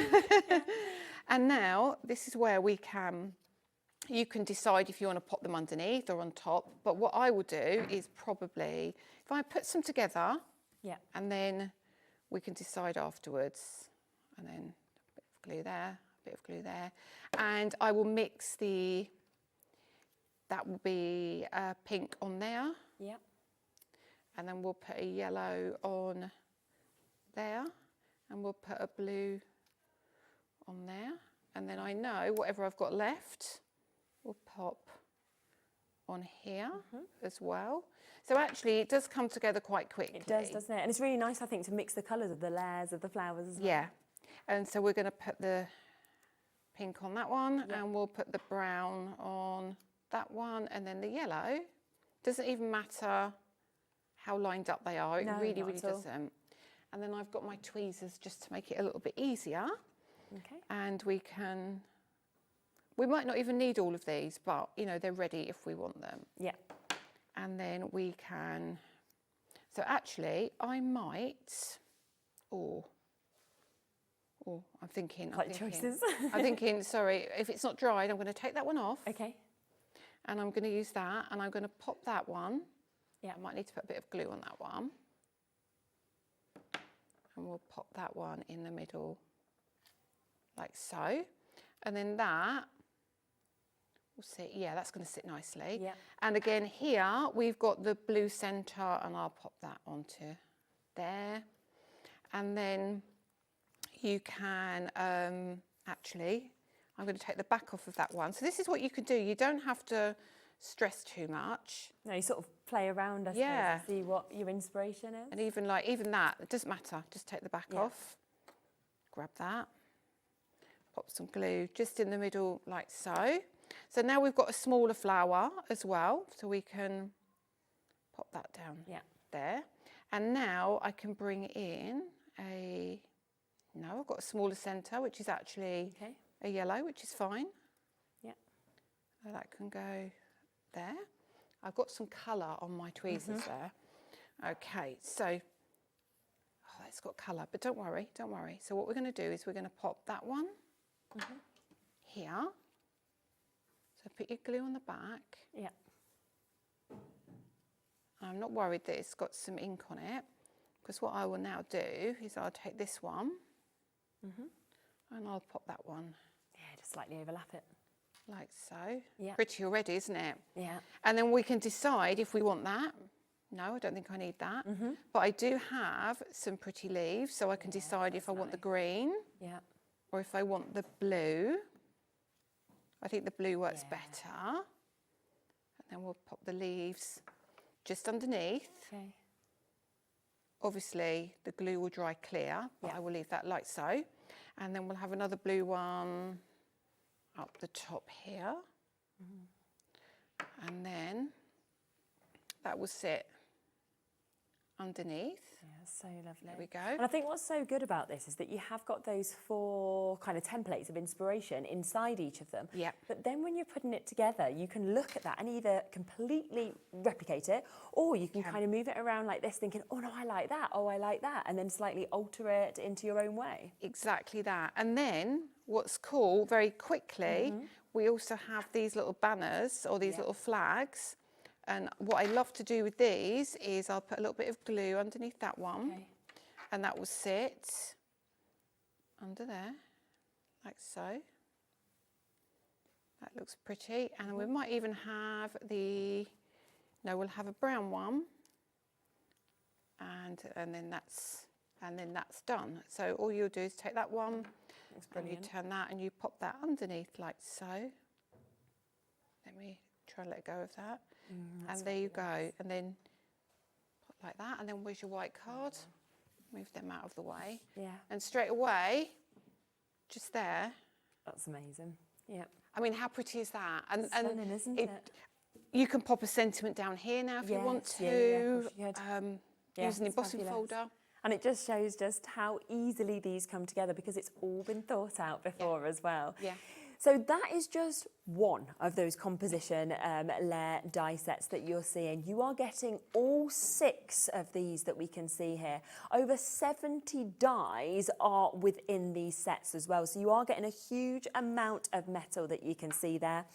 And now this is where we can You can decide if you want to pop them underneath or on top, but what I will do is probably, if I put some together, and then we can decide afterwards, and then a bit of glue there, a bit of glue there, and I will mix that will be pink on there, and then we'll put a yellow on there, and we'll put a blue on there, and then I know whatever I've got left will pop on here as well. So actually it does come together quite quickly. It does, doesn't it? And it's really nice, I think, to mix the colours of the layers of the flowers as well. Yeah, and so we're going to put the pink on that one, and we'll put the brown on that one, and then the yellow. Doesn't even matter how lined up they are, it really doesn't. And then I've got my tweezers just to make it a little bit easier. Okay. And we might not even need all of these, but you know, they're ready if we want them. Yeah. And then we can, so actually I might, I'm thinking. Choices. I'm thinking, sorry, if it's not dried, I'm going to take that one off. Okay. And I'm going to use that, and I'm going to pop that one. Yeah. I might need to put a bit of glue on that one. And we'll pop that one in the middle, like so. And then that, we'll see, yeah, that's going to sit nicely. Yeah. And again, here we've got the blue centre, and I'll pop that onto there. And then you can, actually, I'm going to take the back off of that one. So this is what you can do. You don't have to stress too much. No, you sort of play around, I suppose, and see what your inspiration is. And even that, it doesn't matter. Just take the back off, grab that, pop some glue just in the middle like so. So now we've got a smaller flower as well, so we can pop that down there. And now I can bring in I've got a smaller centre, which is actually a yellow, which is fine. Yeah. So that can go there. I've got some colour on my tweezers there. Okay, so, it's got colour, but don't worry. So what we're going to do is we're going to pop that one here. So put your glue on the back. Yeah. I'm not worried that it's got some ink on it, because what I will now do is I'll take this one and I'll pop that one. Yeah, just slightly overlap it. Like so. Yeah. Pretty already, isn't it? Yeah. And then we can decide if we want that. No, I don't think I need that. But I do have some pretty leaves, so I can decide if I want the green or if I want the blue. I think the blue works better. And then we'll pop the leaves just underneath. Okay. Obviously, the glue will dry clear, but I will leave that like so. And then we'll have another blue one up the top here. And then that will sit underneath. Yeah, so lovely. There we go. And I think what's so good about this is that you have got those 4 kind of templates of inspiration inside each of them. Yeah. But then when you're putting it together, you can look at that and either completely replicate it, or you can kind of move it around like this, thinking, oh no, I like that, oh I like that, and then slightly alter it into your own way. Exactly that. And then what's cool, very quickly, we also have these little banners or these little flags. And what I love to do with these is I'll put a little bit of glue underneath that one, and that will sit under there, like so. That looks pretty. And we might even have we'll have a brown one, and then that's done. So all you'll do is take that one, and you turn that, and you pop that underneath like so. Let me try and let go of that. And there you go. And then pop like that. And then where's your white card? Move them out of the way. Yeah. And straight away, just there. That's amazing. Yeah. I mean, how pretty is that? And stunning, isn't it? You can pop a sentiment down here now if you want to. Use an embossing folder. And it just shows just how easily these come together, because it's all been thought out before as well. Yeah. So that is just one of those composition layer die sets that you're seeing. You are getting all 6 of these that we can see here. Over 70 dies are within these sets as well. So you are getting a huge amount of metal that you can see there.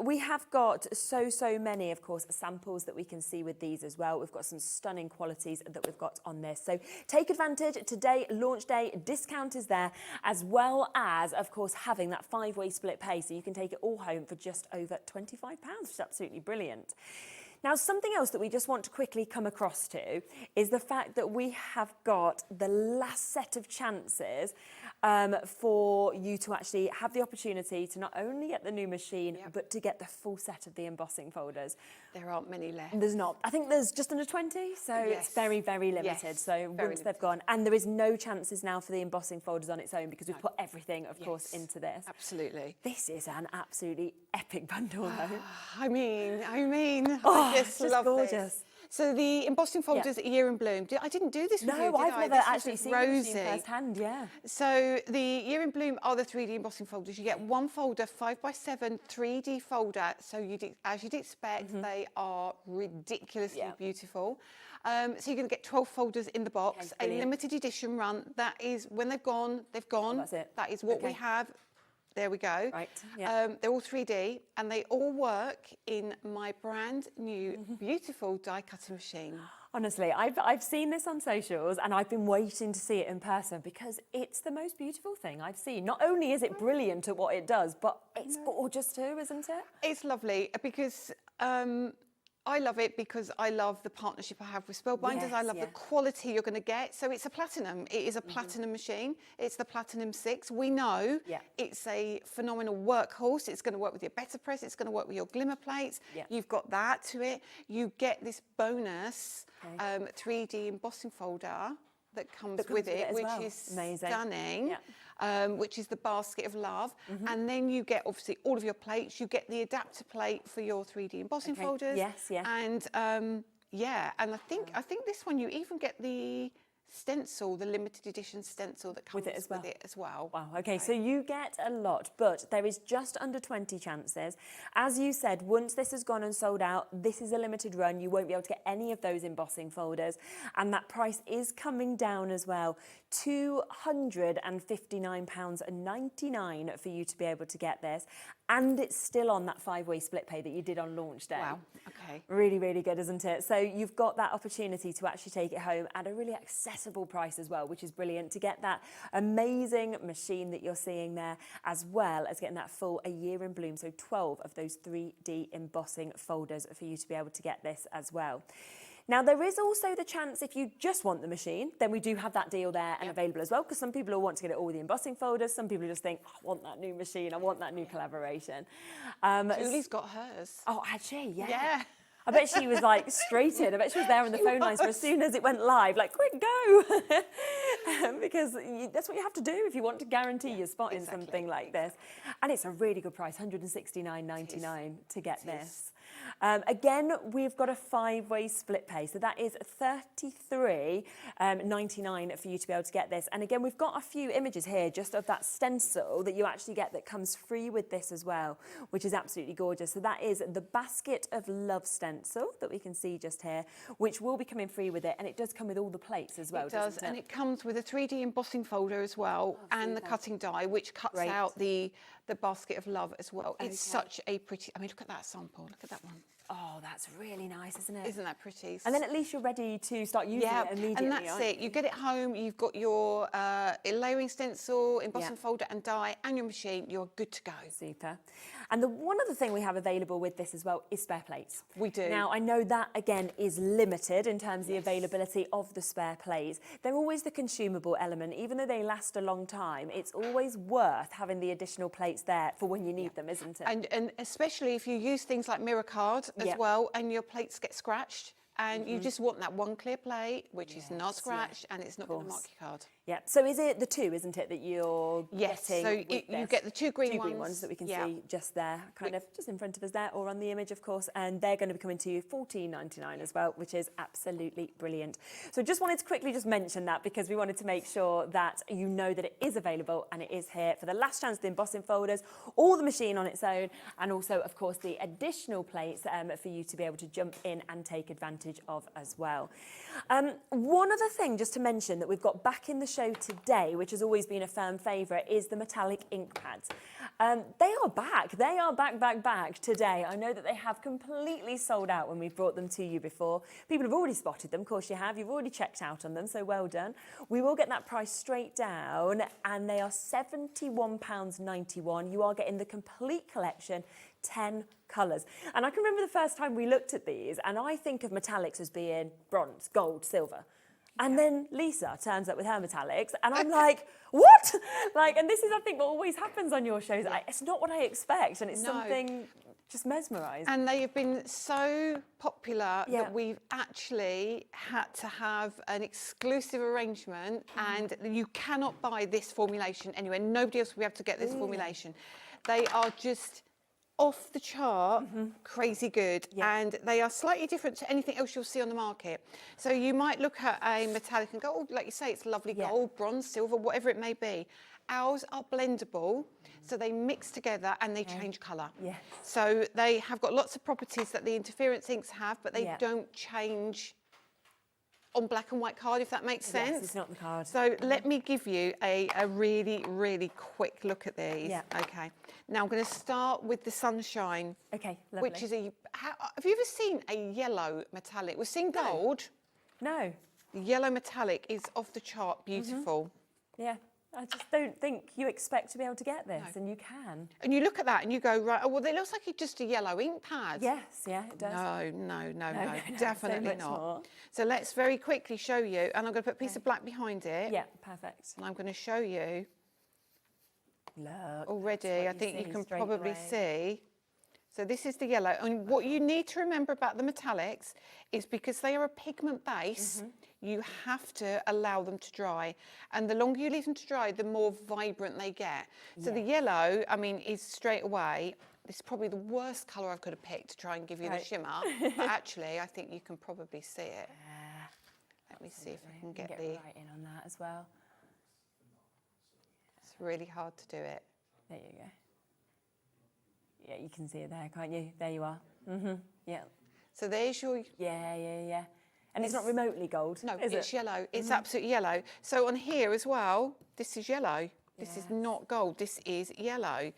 We have got so many, of course, samples that we can see with these as well. We've got some stunning qualities that we've got on this. So take advantage today, launch day, discount is there, as well as, of course, having that 5-way split pay. So you can take it all home for just over £25, which is absolutely brilliant. Now, something else that we just want to quickly come across to is the fact that we have got the last set of chances for you to actually have the opportunity to not only get the new machine, but to get the full set of the embossing folders. There aren't many left. There's not. I think there's just under 20, so it's very, very limited. Yes, So once they've gone, and there is no chances now for the embossing folders on its own because we've put everything, of course, into this. Absolutely. This is an absolutely epic bundle, though. I mean, Oh, I just love gorgeous. this. So the embossing folders are Year in Bloom. I didn't do this with you, No, did I've I? never This actually was seen Rosie. this firsthand, yeah. So the Year in Bloom are the 3D embossing folders. You get one folder, 5x7 3D folder. So as you'd expect, they are ridiculously beautiful. So you're going to get 12 folders in the box. A limited edition run. That is, when they've gone, they've gone. Oh, that's it. That is what we have. There we go. Right, yeah. They're all 3D and they all work in my brand new beautiful die cutting machine. Honestly, I've seen this on socials and I've been waiting to see it in person because it's the most beautiful thing I've seen. Not only is it brilliant at what it does, but it's gorgeous too, isn't it? It's lovely because I love it because I love the partnership I have with Spellbinders. I love the quality you're going to get. So it's a platinum. It is a platinum machine. It's the Platinum 6. We know it's a phenomenal workhorse. It's going to work with your better press. It's going to work with your glimmer plates. You've got that to it. You get this bonus 3D embossing folder that comes with it, which is stunning. Which is the basket of love. And then you get obviously all of your plates. You get the adapter plate for your 3D embossing folders. Yes, yeah. And and I think this one you even get the stencil, the limited edition stencil that comes with it as well. Wow, okay, so you get a lot, but there is just under 20 chances. As you said, once this has gone and sold out, this is a limited run. You won't be able to get any of those embossing folders, and that price is coming down as well. £259.99 for you to be able to get this, and it's still on that 5-way split pay that you did on launch day. Wow, okay. Really, really good, isn't it? So you've got that opportunity to actually take it home at a really accessible price as well, which is brilliant, to get that amazing machine that you're seeing there, as well as getting that full A Year in Bloom, so 12 of those 3D embossing folders for you to be able to get this as well. Now, there is also the chance, if you just want the machine, then we do have that deal there and available as well, because some people will want to get it all with the embossing folders. Some people just think, I want that new machine. I want that new collaboration. Julie's got hers. Oh, had she? Yeah. I bet she was like straight in. I bet she was there on the phone lines for as soon as it went live, like, quick, go. Because that's what you have to do if you want to guarantee your spot in something like this. And it's a really good price, £169.99 to get this. Again, we've got a 5-way split pay, so that is $33.99 for you to be able to get this. And again, we've got a few images here just of that stencil that you actually get that comes free with this as well, which is absolutely gorgeous. So that is the Basket of Love stencil that we can see just here, which will be coming free with it, and it does come with all the plates as well. It does, and it comes with a 3D embossing folder as well, and the cutting die, which cuts out the Basket of Love as well. It's such a pretty, I mean, look at that sample, look at that one. Oh, that's really nice, isn't it? Isn't that pretty? And then at least you're ready to start using it immediately. And that's it. You get it home, you've got your layering stencil, embossing folder and die, and your machine, you're good to go. Super. And the one other thing we have available with this as well is spare plates. We do. Now, I know that, again, is limited in terms of the availability of the spare plates. They're always the consumable element. Even though they last a long time, it's always worth having the additional plates there for when you need them, isn't it? And especially if you use things like mirror card as well, and your plates get scratched, and you just want that one clear plate, which is not scratched and it's not going to mark your card. Yeah. So is it the two, isn't it, that you're getting? So with you this? get the two green ones that we can see just there, kind of just in front of us there, or on the image, of course, and they're going to be coming to you $14.99 as well, which is absolutely brilliant. So just wanted to quickly just mention that because we wanted to make sure that you know that it is available and it is here for the last chance, the embossing folders, or the machine on its own, and also, of course, the additional plates for you to be able to jump in and take advantage of as well. One other thing just to mention that we've got back in the show today, which has always been a firm favourite, is the metallic ink pads. They are back. They are back today. I know that they have completely sold out when we've brought them to you before. People have already spotted them. Of course you have. You've already checked out on them, so well done. We will get that price straight down, and they are £71.91. You are getting the complete collection, 10 colours. And I can remember the first time we looked at these, and I think of metallics as being bronze, gold, silver. And then Lisa turns up with her metallics, and I'm like, what? And this is, I think, what always happens on your shows. It's not what I expect, and it's something just mesmerising. And they have been so popular that we've actually had to have an exclusive arrangement, and you cannot buy this formulation anywhere. Nobody else will be able to get this formulation. They are just off the chart, crazy good, and they are slightly different to anything else you'll see on the market. So you might look at a metallic and go, oh, like you say, it's lovely gold, bronze, silver, whatever it may be. Ours are blendable, so they mix together and they change colour. So they have got lots of properties that the interference inks have, but they don't change on black and white card, if that makes sense. Yes, it's not the card. So let me give you a really, really quick look at these. Okay. Now I'm going to start with the Sunshine. Okay, lovely. Which is have you ever seen a yellow metallic? We've seen gold. No. The yellow metallic is off the chart beautiful. Yeah. I just don't think you expect to be able to get this, and you can. And you look at that and you go, right, oh, well, it looks like it's just a yellow ink pad. Yes, yeah, it does. No, No, definitely so much not. more. So let's very quickly show you, and I'm going to put a piece of black behind it. Yeah, perfect. And I'm going to show you. Look. Already, I think you can probably see. So this is the yellow. And what you need to remember about the metallics is because they are a pigment base, you have to allow them to dry. And the longer you leave them to dry, the more vibrant they get. So the yellow, I mean, is straight away, this is probably the worst colour I could have picked to try and give you the shimmer. But actually, I think you can probably see it. Let me see if I can get the... right in on that as well. It's really hard to do it. There you go. Yeah, you can see it there, can't you? There you are. Yeah. So there's your... Yeah. And it's not remotely gold, no, is it's it? yellow. It's absolutely yellow. So on here as well, this is yellow. This is not gold. This is yellow.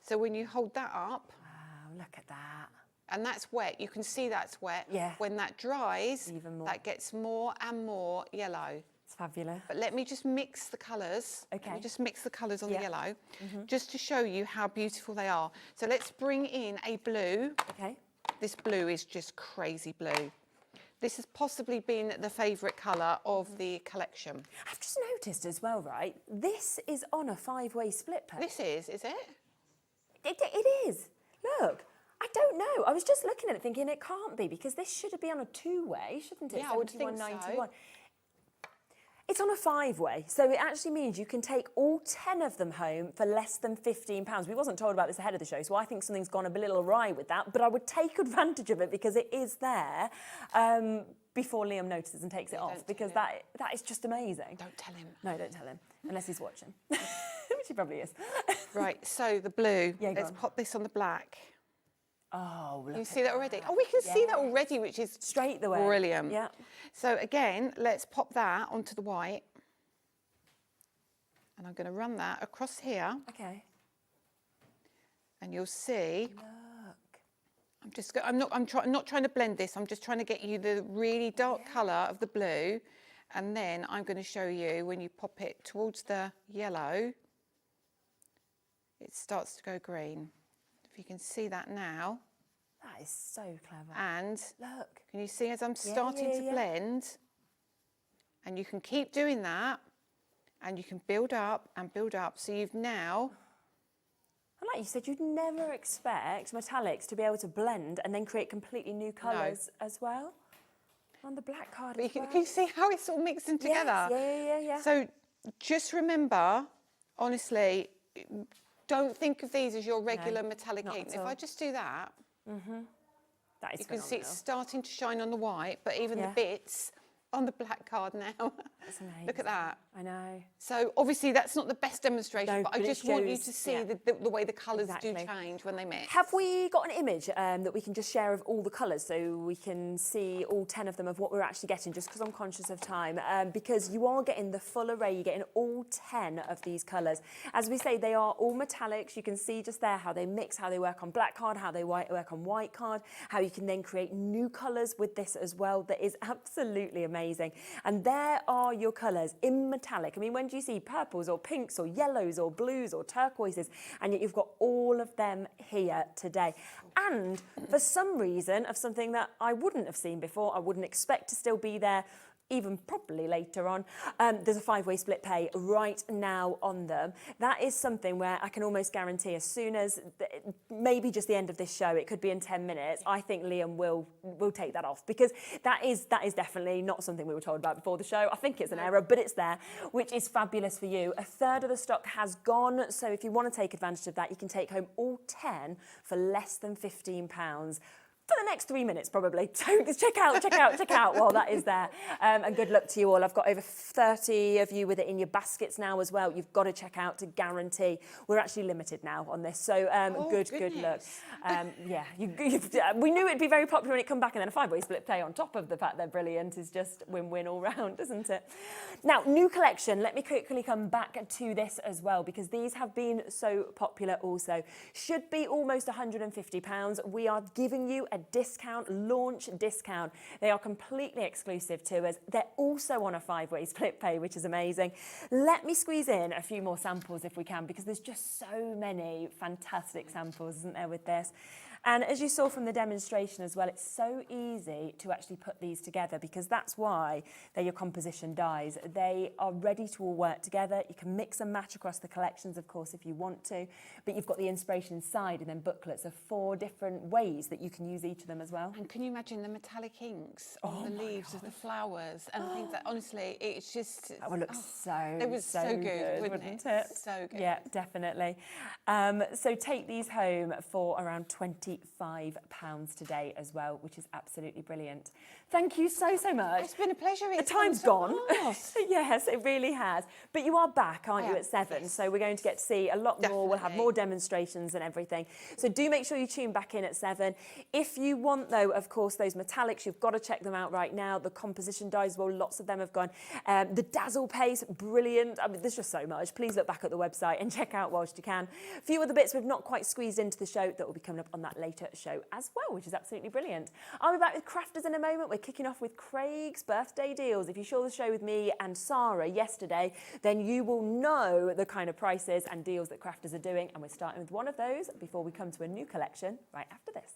So when you hold that up... Wow, look at that. And that's wet. You can see that's wet. Yeah. When that dries, even more. that gets more and more yellow. It's fabulous. But let me just mix the colours. Okay. Let me just mix the colours on the yellow, just to show you how beautiful they are. So let's bring in a blue. Okay. This blue is just crazy blue. This has possibly been the favourite colour of the collection. I've just noticed as well, right? This is on a 5-way split pay. This is it? It is. Look. I don't know. I was just looking at it thinking it can't be because this should be on a 2-way, shouldn't it? Yeah, I would think so. It's on a 5-way, so it actually means you can take all 10 of them home for less than £15. We wasn't told about this ahead of the show, so I think something's gone a little awry with that, but I would take advantage of it because it is there before Liam notices and takes it off, because that is just amazing. Don't tell him. No, don't tell him, unless he's watching, which he probably is. Right, so the blue, Yeah, let's pop this on the black. Oh, look. You see that already? Oh, we can see that already, which is straight the way. Brilliant. Yeah. So again, let's pop that onto the white. And I'm going to run that across here. Okay. And you'll see. Look. I'm not trying to blend this. I'm just trying to get you the really dark colour of the blue. And then I'm going to show you when you pop it towards the yellow, it starts to go green. If you can see that now. That is so clever. And look, can you see as I'm starting to blend? And you can keep doing that, and you can build up and build up. So you've now. And like you said, you'd never expect metallics to be able to blend and then create completely new colours as well. On the black card. But can you see how it's all mixing together? Yes, yeah. So just remember, honestly, don't think of these as your regular metallic ink. If I just do that, that is you can see it's starting to shine on the white, but even the bits on the black card now. That's amazing. Look at that. I know. So obviously that's not the best demonstration, No, but I but it just want you shows, to see the way the colours do change when they mix. Have we got an image that we can just share of all the colours so we can see all 10 of them of what we're actually getting, just because I'm conscious of time, because you are getting the full array, you're getting all 10 of these colours. As we say, they are all metallics. You can see just there how they mix, how they work on black card, how they work on white card, how you can then create new colours with this as well. That is absolutely amazing. And there are your colours in metallic. I mean, when do you see purples or pinks or yellows or blues or turquoises? And yet you've got all of them here today. And for some reason, of something that I wouldn't have seen before, I wouldn't expect to still be there, even probably later on, there's a 5-way split pay right now on them. That is something where I can almost guarantee as soon as, maybe just the end of this show, it could be in 10 minutes, I think Liam will take that off, because that is definitely not something we were told about before the show. I think it's an error, but it's there, which is fabulous for you. A third of the stock has gone, so if you want to take advantage of that, you can take home all 10 for less than £15. For the next 3 minutes, probably. So check out while that is there. And good luck to you all. I've got over 30 of you with it in your baskets now as well. You've got to check out to guarantee. We're actually limited now on this. So good luck. Yeah, we knew it'd be very popular when it come back, and then a 5-way split play on top of the fact they're brilliant is just win-win all round, isn't it? Now, new collection. Let me quickly come back to this as well, because these have been so popular also. Should be almost £150. We are giving you a launch discount. They are completely exclusive to us. They're also on a 5-way split pay, which is amazing. Let me squeeze in a few more samples if we can, because there's just so many fantastic samples, isn't there, with this? And as you saw from the demonstration as well, it's so easy to actually put these together, because that's why they're your composition dies. They are ready to all work together. You can mix and match across the collections, of course, if you want to, but you've got the inspiration inside and then booklets of 4 different ways that you can use each of them as well. And can you imagine the metallic inks on the leaves of the flowers and things that, honestly, it's just... That would look so good, wouldn't it? So good. Yeah, definitely. So take these home for around £25 today as well, which is absolutely brilliant. Thank you so much. It's been a pleasure. The time's gone. Yes, it really has. But you are back, aren't you, at 7? Yes. So we're going to get to see a lot more. We'll have more demonstrations and everything. So do make sure you tune back in at 7. If you want, though, of course, those metallics, you've got to check them out right now. The composition dyes, well, lots of them have gone. The dazzle paste, brilliant. I mean, there's just so much. Please look back at the website and check out whilst you can. A few other bits we've not quite squeezed into the show that will be coming up on that later show as well, which is absolutely brilliant. I'll be back with crafters in a moment. We're kicking off with Craig's birthday deals. If you saw the show with me and Sarah yesterday, then you will know the kind of prices and deals that crafters are doing, and we're starting with one of those before we come to a new collection right after this.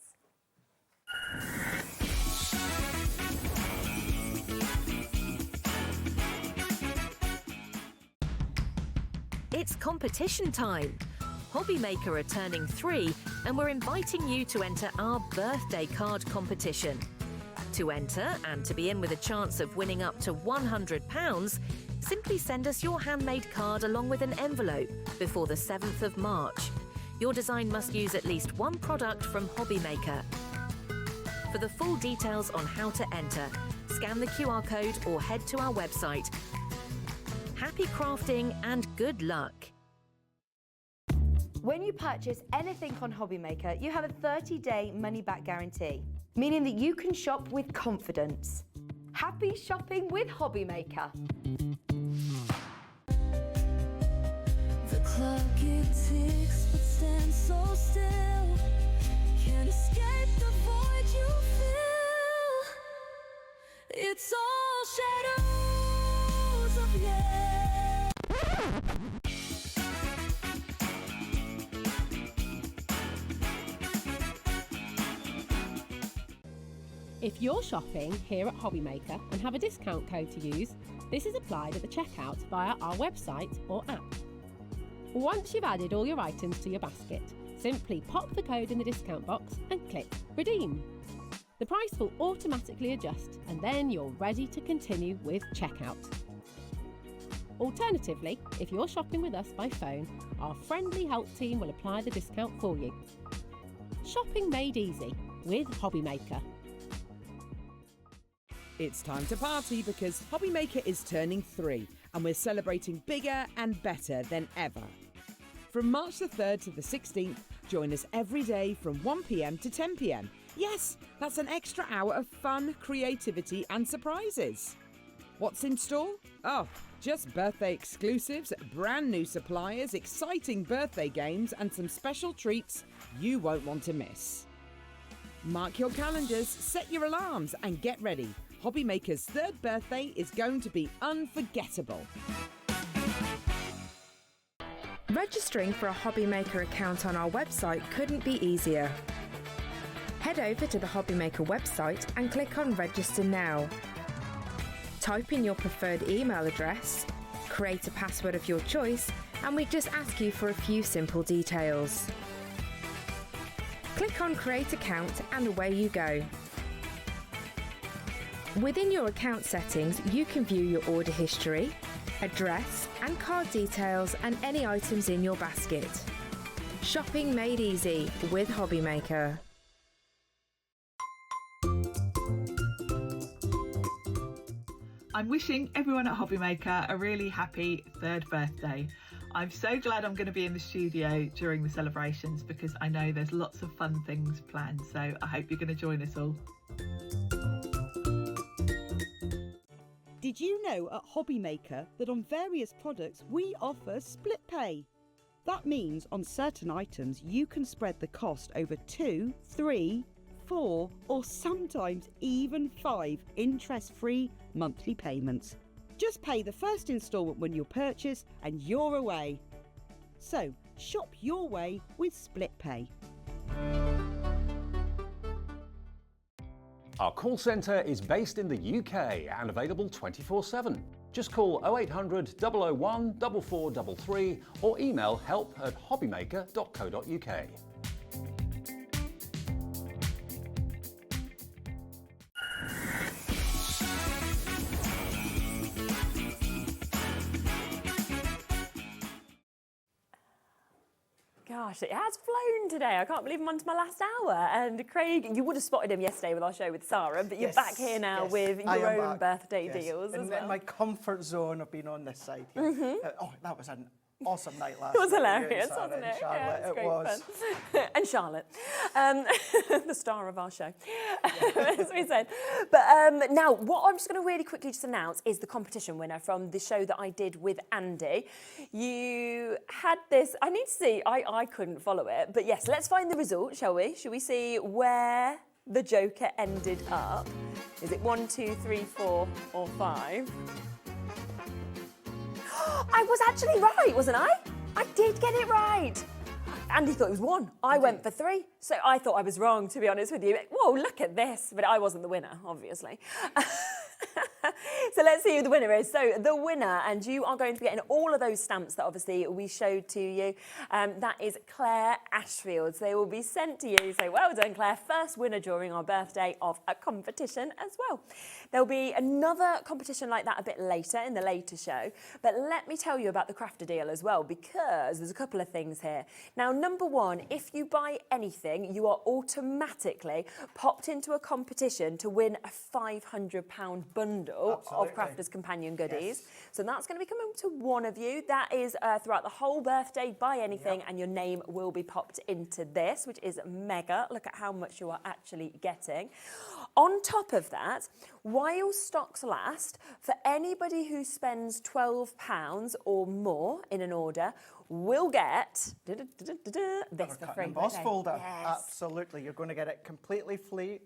It's competition time. HobbyMaker are turning 3, and we're inviting you to enter our birthday card competition. To enter and to be in with a chance of winning up to £100, simply send us your handmade card along with an envelope before the 7th of March. Your design must use at least one product from HobbyMaker. For the full details on how to enter, scan the QR code or head to our website. Happy crafting and good luck. When you purchase anything on HobbyMaker, you have a 30-day money-back guarantee, meaning that you can shop with confidence. Happy shopping with HobbyMaker. The clock it ticks, but stands so still. Can't escape the void you feel. It's all shadows of If you're shopping here at HobbyMaker and have a discount code to use, this is applied at the checkout via our website or app. Once you've added all your items to your basket, simply pop the code in the discount box and click Redeem. The price will automatically adjust and then you're ready to continue with checkout. Alternatively, if you're shopping with us by phone, our friendly help team will apply the discount for you. Shopping made easy with HobbyMaker. It's time to party because HobbyMaker is turning 3 and we're celebrating bigger and better than ever. From March the 3rd to the 16th, join us every day from 1 p.m. to 10 p.m. Yes, that's an extra hour of fun, creativity and surprises. What's in store? Oh, just birthday exclusives, brand new suppliers, exciting birthday games and some special treats you won't want to miss. Mark your calendars, set your alarms and get ready. HobbyMaker's 3rd birthday is going to be unforgettable. Registering for a HobbyMaker account on our website couldn't be easier. Head over to the HobbyMaker website and click on Register Now. Type in your preferred email address, create a password of your choice, and we just ask you for a few simple details. Click on Create Account and away you go. Within your account settings, you can view your order history, address and card details and any items in your basket. Shopping made easy with HobbyMaker. I'm wishing everyone at HobbyMaker a really happy 3rd birthday. I'm so glad I'm going to be in the studio during the celebrations because I know there's lots of fun things planned, so I hope you're going to join us all. Did you know at HobbyMaker that on various products we offer split pay? That means on certain items you can spread the cost over 2, 3, 4 or sometimes even 5 interest-free monthly payments. Just pay the first instalment when you purchase and you're away. So shop your way with split pay. Our call centre is based in the UK and available 24/7. Just call 0800 001 4433 or email help@hobbymaker.co.uk. Gosh, it has flown today. I can't believe I'm on to my last hour. And Craig, you would have spotted him yesterday with our show with Sarah, but you're back here now with your own birthday deals as well. In my comfort zone of being on this side here. That was an awesome night last night. It was night, hilarious, Sarah wasn't it? And Charlotte. Yeah, it was. Fun. And Charlotte, the star of our show, as we said. But now, what I'm just going to really quickly just announce is the competition winner from the show that I did with Andy. You had this, I need to see, I couldn't follow it, but yes, let's find the result, shall we? Shall we see where the Joker ended up? Is it 1, 2, 3, 4 or 5? I was actually right, wasn't I? I did get it right. Andy thought it was 1. I went for 3. So I thought I was wrong, to be honest with you. Whoa, look at this. But I wasn't the winner, obviously. So let's see who the winner is. So the winner, and you are going to be getting all of those stamps that obviously we showed to you. That is Claire Ashfield. So they will be sent to you. So well done, Claire. First winner during our birthday of a competition as well. There'll be another competition like that a bit later in the later show. But let me tell you about the crafter deal as well, because there's a couple of things here. Now, number 1, if you buy anything, you are automatically popped into a competition to win a £500 bundle of Crafters Companion goodies. Yes. So that's going to be coming to one of you. That is throughout the whole birthday, buy anything, and your name will be popped into this, which is mega. Look at how much you are actually getting. On top of that, while stocks last, for anybody who spends £12 or more in an order, will get this for free. Emboss folder. Yes. Absolutely. You're going to get it completely free.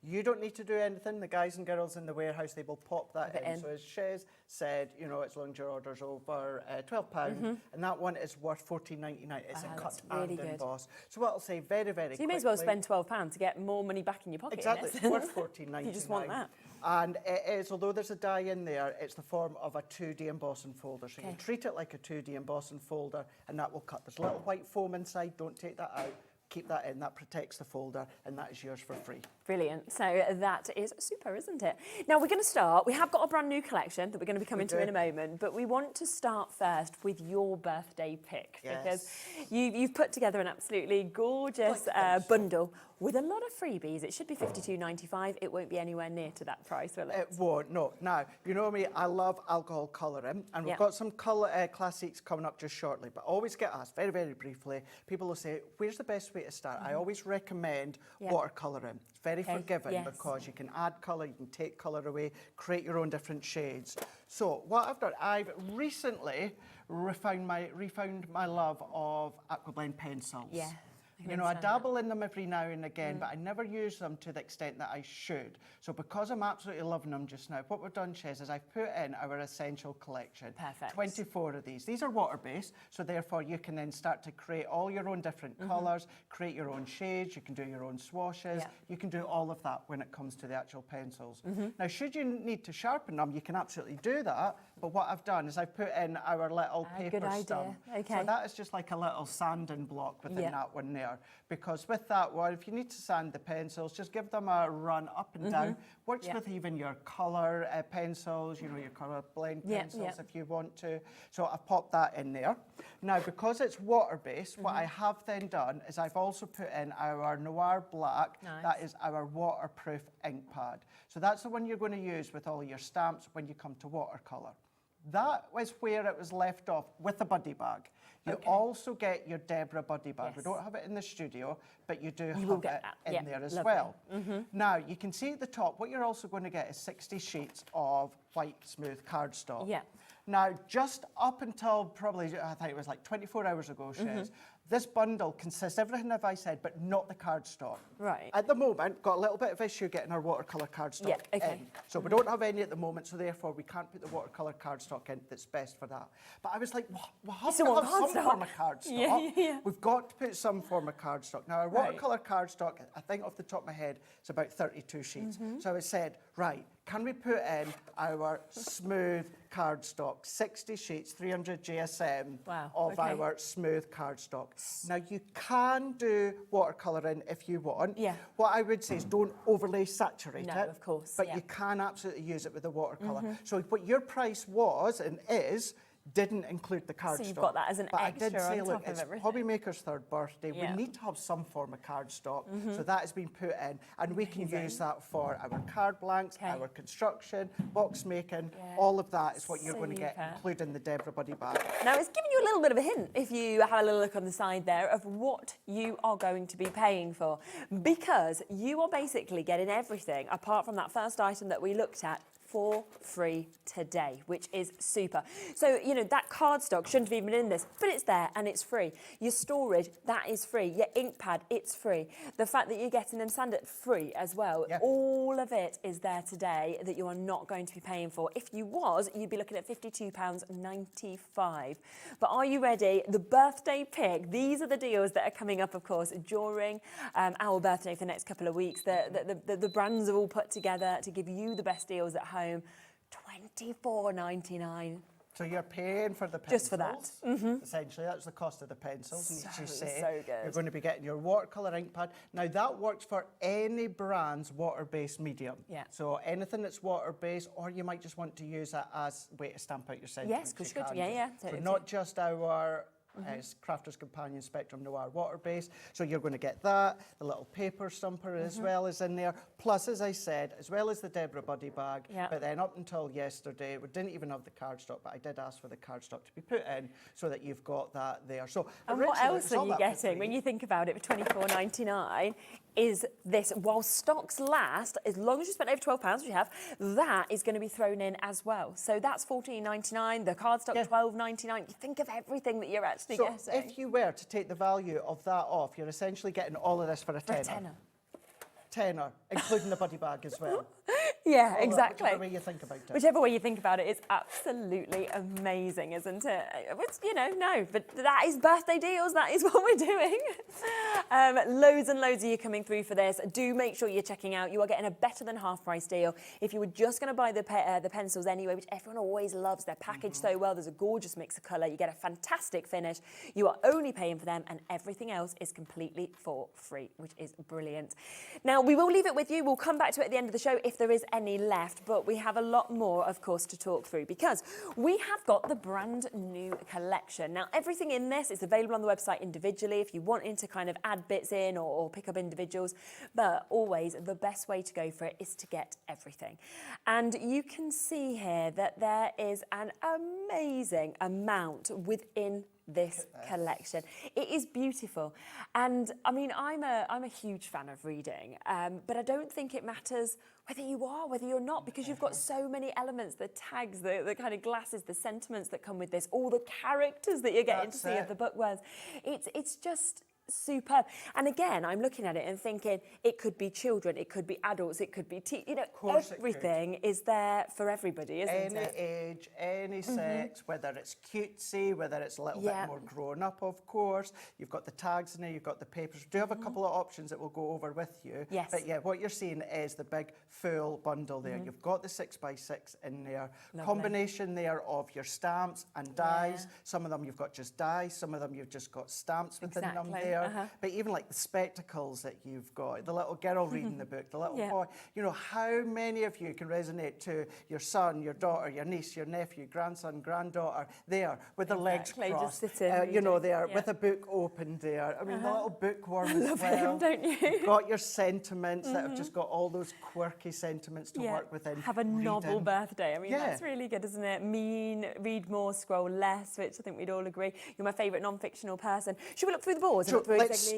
You don't need to do anything. The guys and girls in the warehouse, they will pop that in. So as Shez said, you know, as long as your order's over £12, and that one is worth $14.99. It's a cut and emboss. So what I'll say very, very quickly. So you may as well spend £12 to get more money back in your pocket. Exactly. It's worth $14.99. You just want that. And it is, although there's a die in there, it's the form of a 2D embossing folder. So you treat it like a 2D embossing folder, and that will cut. There's a little white foam inside. Don't take that out. Keep that in. That protects the folder, and that is yours for free. Brilliant. So that is super, isn't it? Now we're going to start. We have got a brand new collection that we're going to be coming to in a moment, but we want to start first with your birthday pick because you've put together an absolutely gorgeous bundle with a lot of freebies. It should be $52.95. It won't be anywhere near to that price, will it? It won't, no. Now, you know me, I love alcohol colouring, and we've got some colour classics coming up just shortly, but I always get asked, very, very briefly, people will say, where's the best way to start? I always recommend watercolouring. It's very forgiving because you can add colour, you can take colour away, create your own different shades. So what I've done, I've recently refound my love of aquablend pencils. Yeah. You know, I dabble in them every now and again, but I never use them to the extent that I should. So because I'm absolutely loving them just now, what we've done, Shez, is I've put in our essential collection. Perfect. 24 of these. These are water-based, so therefore you can then start to create all your own different colours, create your own shades, you can do your own swashes, you can do all of that when it comes to the actual pencils. Now, should you need to sharpen them, you can absolutely do that, but what I've done is I've put in our little paper stump. So that is just like a little sanding block within that one there. Because with that one, if you need to sand the pencils, just give them a run up and down. Works with even your colour pencils, you know, your colour blend pencils if you want to. So I've popped that in there. Now, because it's water-based, what I have then done is I've also put in our Noir Black. That is our waterproof ink pad. So that's the one you're going to use with all your stamps when you come to watercolour. That was where it was left off with the buddy bag. You also get your Deborah buddy bag. We don't have it in the studio, but you do have it in there as well. Now, you can see at the top, what you're also going to get is 60 sheets of white smooth cardstock. Now, just up until probably, I think it was like 24 hours ago, Shez, this bundle consists of everything that I said, but not the cardstock. Right. At the moment, got a little bit of issue getting our watercolour cardstock in. So we don't have any at the moment, so therefore we can't put the watercolour cardstock in that's best for that. But I was like, we have to have some form of cardstock. We've got to put some form of cardstock. Now, our watercolour cardstock, I think off the top of my head, is about 32 sheets. So I said, right, can we put in our smooth cardstock, 60 sheets, 300 GSM of our smooth cardstock. Now, you can do watercolouring if you want. What I would say is don't overly saturate it. Of course. But you can absolutely use it with the watercolour. So what your price was and is didn't include the cardstock. So you've got that as an extra I did say, on look, top of it's everything. HobbyMaker's third birthday. We need to have some form of cardstock. So that has been put in, and we can use that for our card blanks, our construction, box making. All of that is what you're going to get, including the Deborah buddy bag. Now, it's giving you a little bit of a hint, if you have a little look on the side there, of what you are going to be paying for. Because you are basically getting everything, apart from that first item that we looked at, for free today, which is super. So, you know, that cardstock shouldn't have even been in this, but it's there and it's free. Your storage, that is free. Your ink pad, it's free. The fact that you're getting them sanded free as well, all of it is there today that you are not going to be paying for. If you was, you'd be looking at £52.95. But are you ready? The birthday pick, these are the deals that are coming up, of course, during our birthday for the next couple of weeks. The brands are all put together to give you the best deals at home. $24.99. So you're paying for the pencils. Just for that. Essentially, that's the cost of the pencils. And as you say, so good. You're going to be getting your watercolour ink pad. Now, that works for any brand's water-based medium. So anything that's water-based, or you might just want to use it as a way to stamp out your sentiments. Yes, because good. Yeah. So not just our Crafter's Companion Spectrum Noir water-based. So you're going to get that, the little paper stumper as well as in there. Plus, as I said, as well as the Deborah buddy bag. But then up until yesterday, we didn't even have the cardstock, but I did ask for the cardstock to be put in so that you've got that there. So and what else are you getting when you think about it for $24.99? Is this, while stocks last, as long as you spend over £12, which you have, that is going to be thrown in as well. So that's $14.99, the cardstock $12.99. You think of everything that you're actually getting. So if you were to take the value of that off, you're essentially getting all of this for a tenner. For a tenner. Tenner, including the buddy bag as well. Yeah, exactly. Whichever way you think about it. Whichever way you think about it, it's absolutely amazing, isn't it? It's, no, but that is birthday deals. That is what we're doing. Loads and loads of you coming through for this. Do make sure you're checking out. You are getting a better than half price deal. If you were just going to buy the pencils anyway, which everyone always loves, they're packaged so well. There's a gorgeous mix of colour. You get a fantastic finish. You are only paying for them, and everything else is completely for free, which is brilliant. Now, we will leave it with you. We'll come back to it at the end of the show if there is any left, but we have a lot more, of course, to talk through because we have got the brand new collection. Now, everything in this is available on the website individually if you wanted to kind of add bits in or pick up individuals, but always the best way to go for it is to get everything. And you can see here that there is an amazing amount within this collection. It is beautiful, and I mean, I'm a huge fan of reading, but I don't think it matters whether you are, whether you're not, because you've got so many elements, the tags, the kind of glasses, the sentiments that come with this, all the characters that you're getting to see of the bookworms. It's just superb. And again, I'm looking at it and thinking it could be children, it could be adults, it could be everything is there for everybody, isn't it? Any age, any sex, whether it's cutesy, whether it's a little bit more grown up, of course. You've got the tags in there, you've got the papers. We do have a couple of options that we'll go over with you. Yes. But yeah, what you're seeing is the big full bundle there. You've got the 6x6 in there. Lovely. Combination there of your stamps and dies. Some of them you've got just dies, some of them you've just got stamps within them there. But even like the spectacles that you've got, the little girl reading the book, the little boy, how many of you can resonate to your son, your daughter, your niece, your nephew, grandson, granddaughter, there with their legs crossed, just sitting, there with a book open there. I mean, the little bookworm as well. Him, don't you? You've got your sentiments that have just got all those quirky sentiments to work within. Have a novel birthday. I mean, that's really good, isn't it? Read more, scroll less, which I think we'd all agree. You're my favourite non-fictional person. Should we look through the boards? Sure,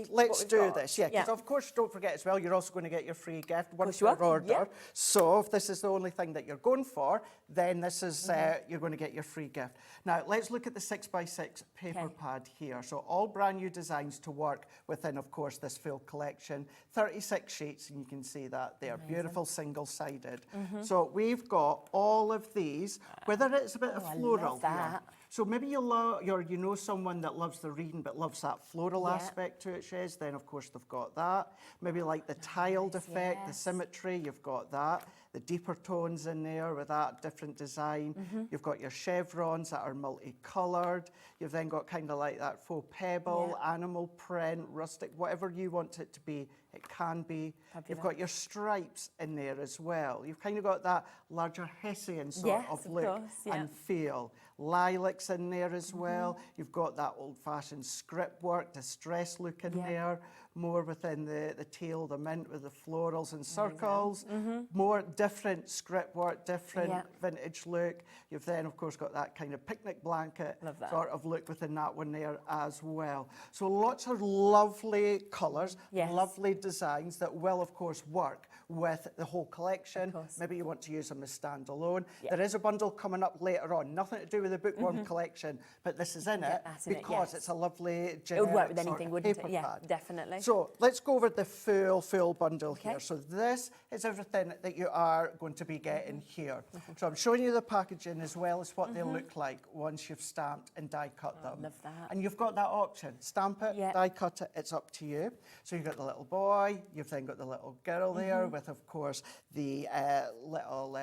let's do this, because of course, don't forget as well, you're also going to get your free gift once your order. So if this is the only thing that you're going for, then this is you're going to get your free gift. Now, let's look at the 6x6 paper pad here. So all brand new designs to work within, of course, this full collection. 36 sheets, and you can see that they are beautiful, single-sided. So we've got all of these, whether it's a bit of floral here. So maybe you know someone that loves the reading but loves that floral aspect to it, Shez, then of course they've got that. Maybe like the tiled effect, the symmetry, you've got that. The deeper tones in there with that different design. You've got your chevrons that are multicoloured. You've then got kind of like that faux pebble, animal print, rustic, whatever you want it to be, it can be. Fabulous. You've got your stripes in there as well. You've kind of got that larger Hessian sort of look and feel. Lilacs in there as well. You've got that old-fashioned script work, distress look in there. More within the teal, the mint with the florals and circles. More different script work, different vintage look. You've then, of course, got that kind of picnic blanket sort of look within that one there as well. So lots of lovely colours, lovely designs that will, of course, work with the whole collection. Maybe you want to use them as standalone. There is a bundle coming up later on, nothing to do with the Bookworm collection, but this is in it because it's a lovely generic it would work with anything, wouldn't it? pad. Definitely. So let's go over the full bundle here. So this is everything that you are going to be getting here. So I'm showing you the packaging as well as what they look like once you've stamped and die cut them. Love that. And you've got that option. Stamp it, die cut it, it's up to you. So you've got the little boy, you've then got the little girl there with, of course, the little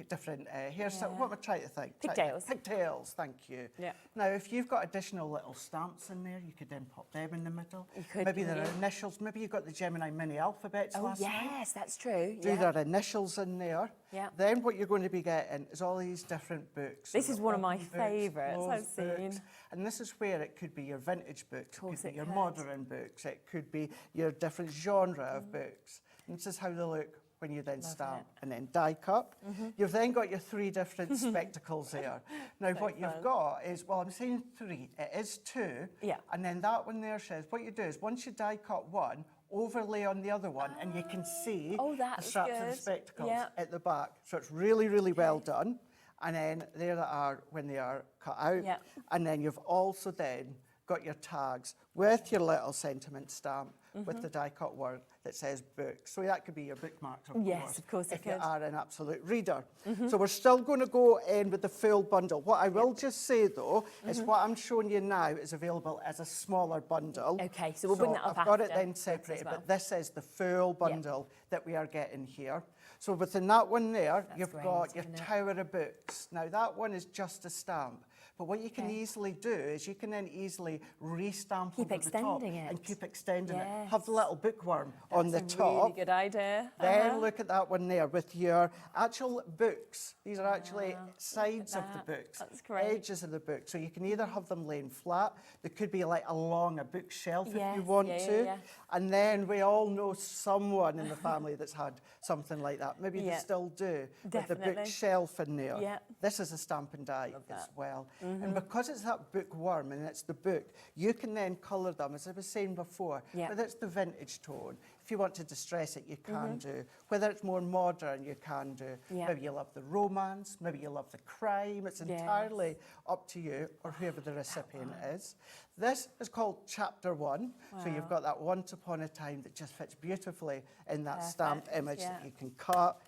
different hairstyle. What am I trying to think? Pigtails. Pigtails, thank you. Now, if you've got additional little stamps in there, you could then pop them in the middle. Maybe their initials. Maybe you've got the Gemini mini alphabets last night. Yes, that's true. Do their initials in there. Then what you're going to be getting is all these different books. This is one of my favourites I've seen. And this is where it could be your vintage books, it could be your modern books, it could be your different genre of books. And this is how they look when you then stamp and then die cut. You've then got your 3 different spectacles there. Now what you've got is, well, I'm saying 3, it is 2, and then that one there says, what you do is once you die cut one, overlay on the other one and you can see the straps of the spectacles at the back. So it's really, really well done. And then there they are when they are cut out. And then you've also then got your tags with your little sentiment stamp with the die-cut word that says book. So that could be your bookmark, of course it if you could. are an absolute reader. So we're still going to go in with the full bundle. What I will just say, though, is what I'm showing you now is available as a smaller bundle. Okay, so we'll bring that up I've got it after then separated, well. but this is the full bundle that we are getting here. So within that one there, you've got your Tower of Books. Now, that one is just a stamp. But what you can easily do is you can then easily re-stamp over the top and keep extending it. Have the little bookworm on the top. That's a really good idea. Then look at that one there with your actual books. These are actually sides of the books, edges of the book. So you can either have them laying flat. They could be like along a bookshelf if you want to. And then we all know someone in the family that's had something like that. Maybe they still do. With the bookshelf in there. This is a stamp and die as well. And because it's that bookworm and it's the book, you can then colour them, as I was saying before, whether it's the vintage tone. If you want to distress it, you can do. Whether it's more modern, you can do. Maybe you love the romance, maybe you love the crime. It's entirely up to you or whoever the recipient is. This is called Chapter 1. So you've got that once upon a time that just fits beautifully in that stamped image that you can cut.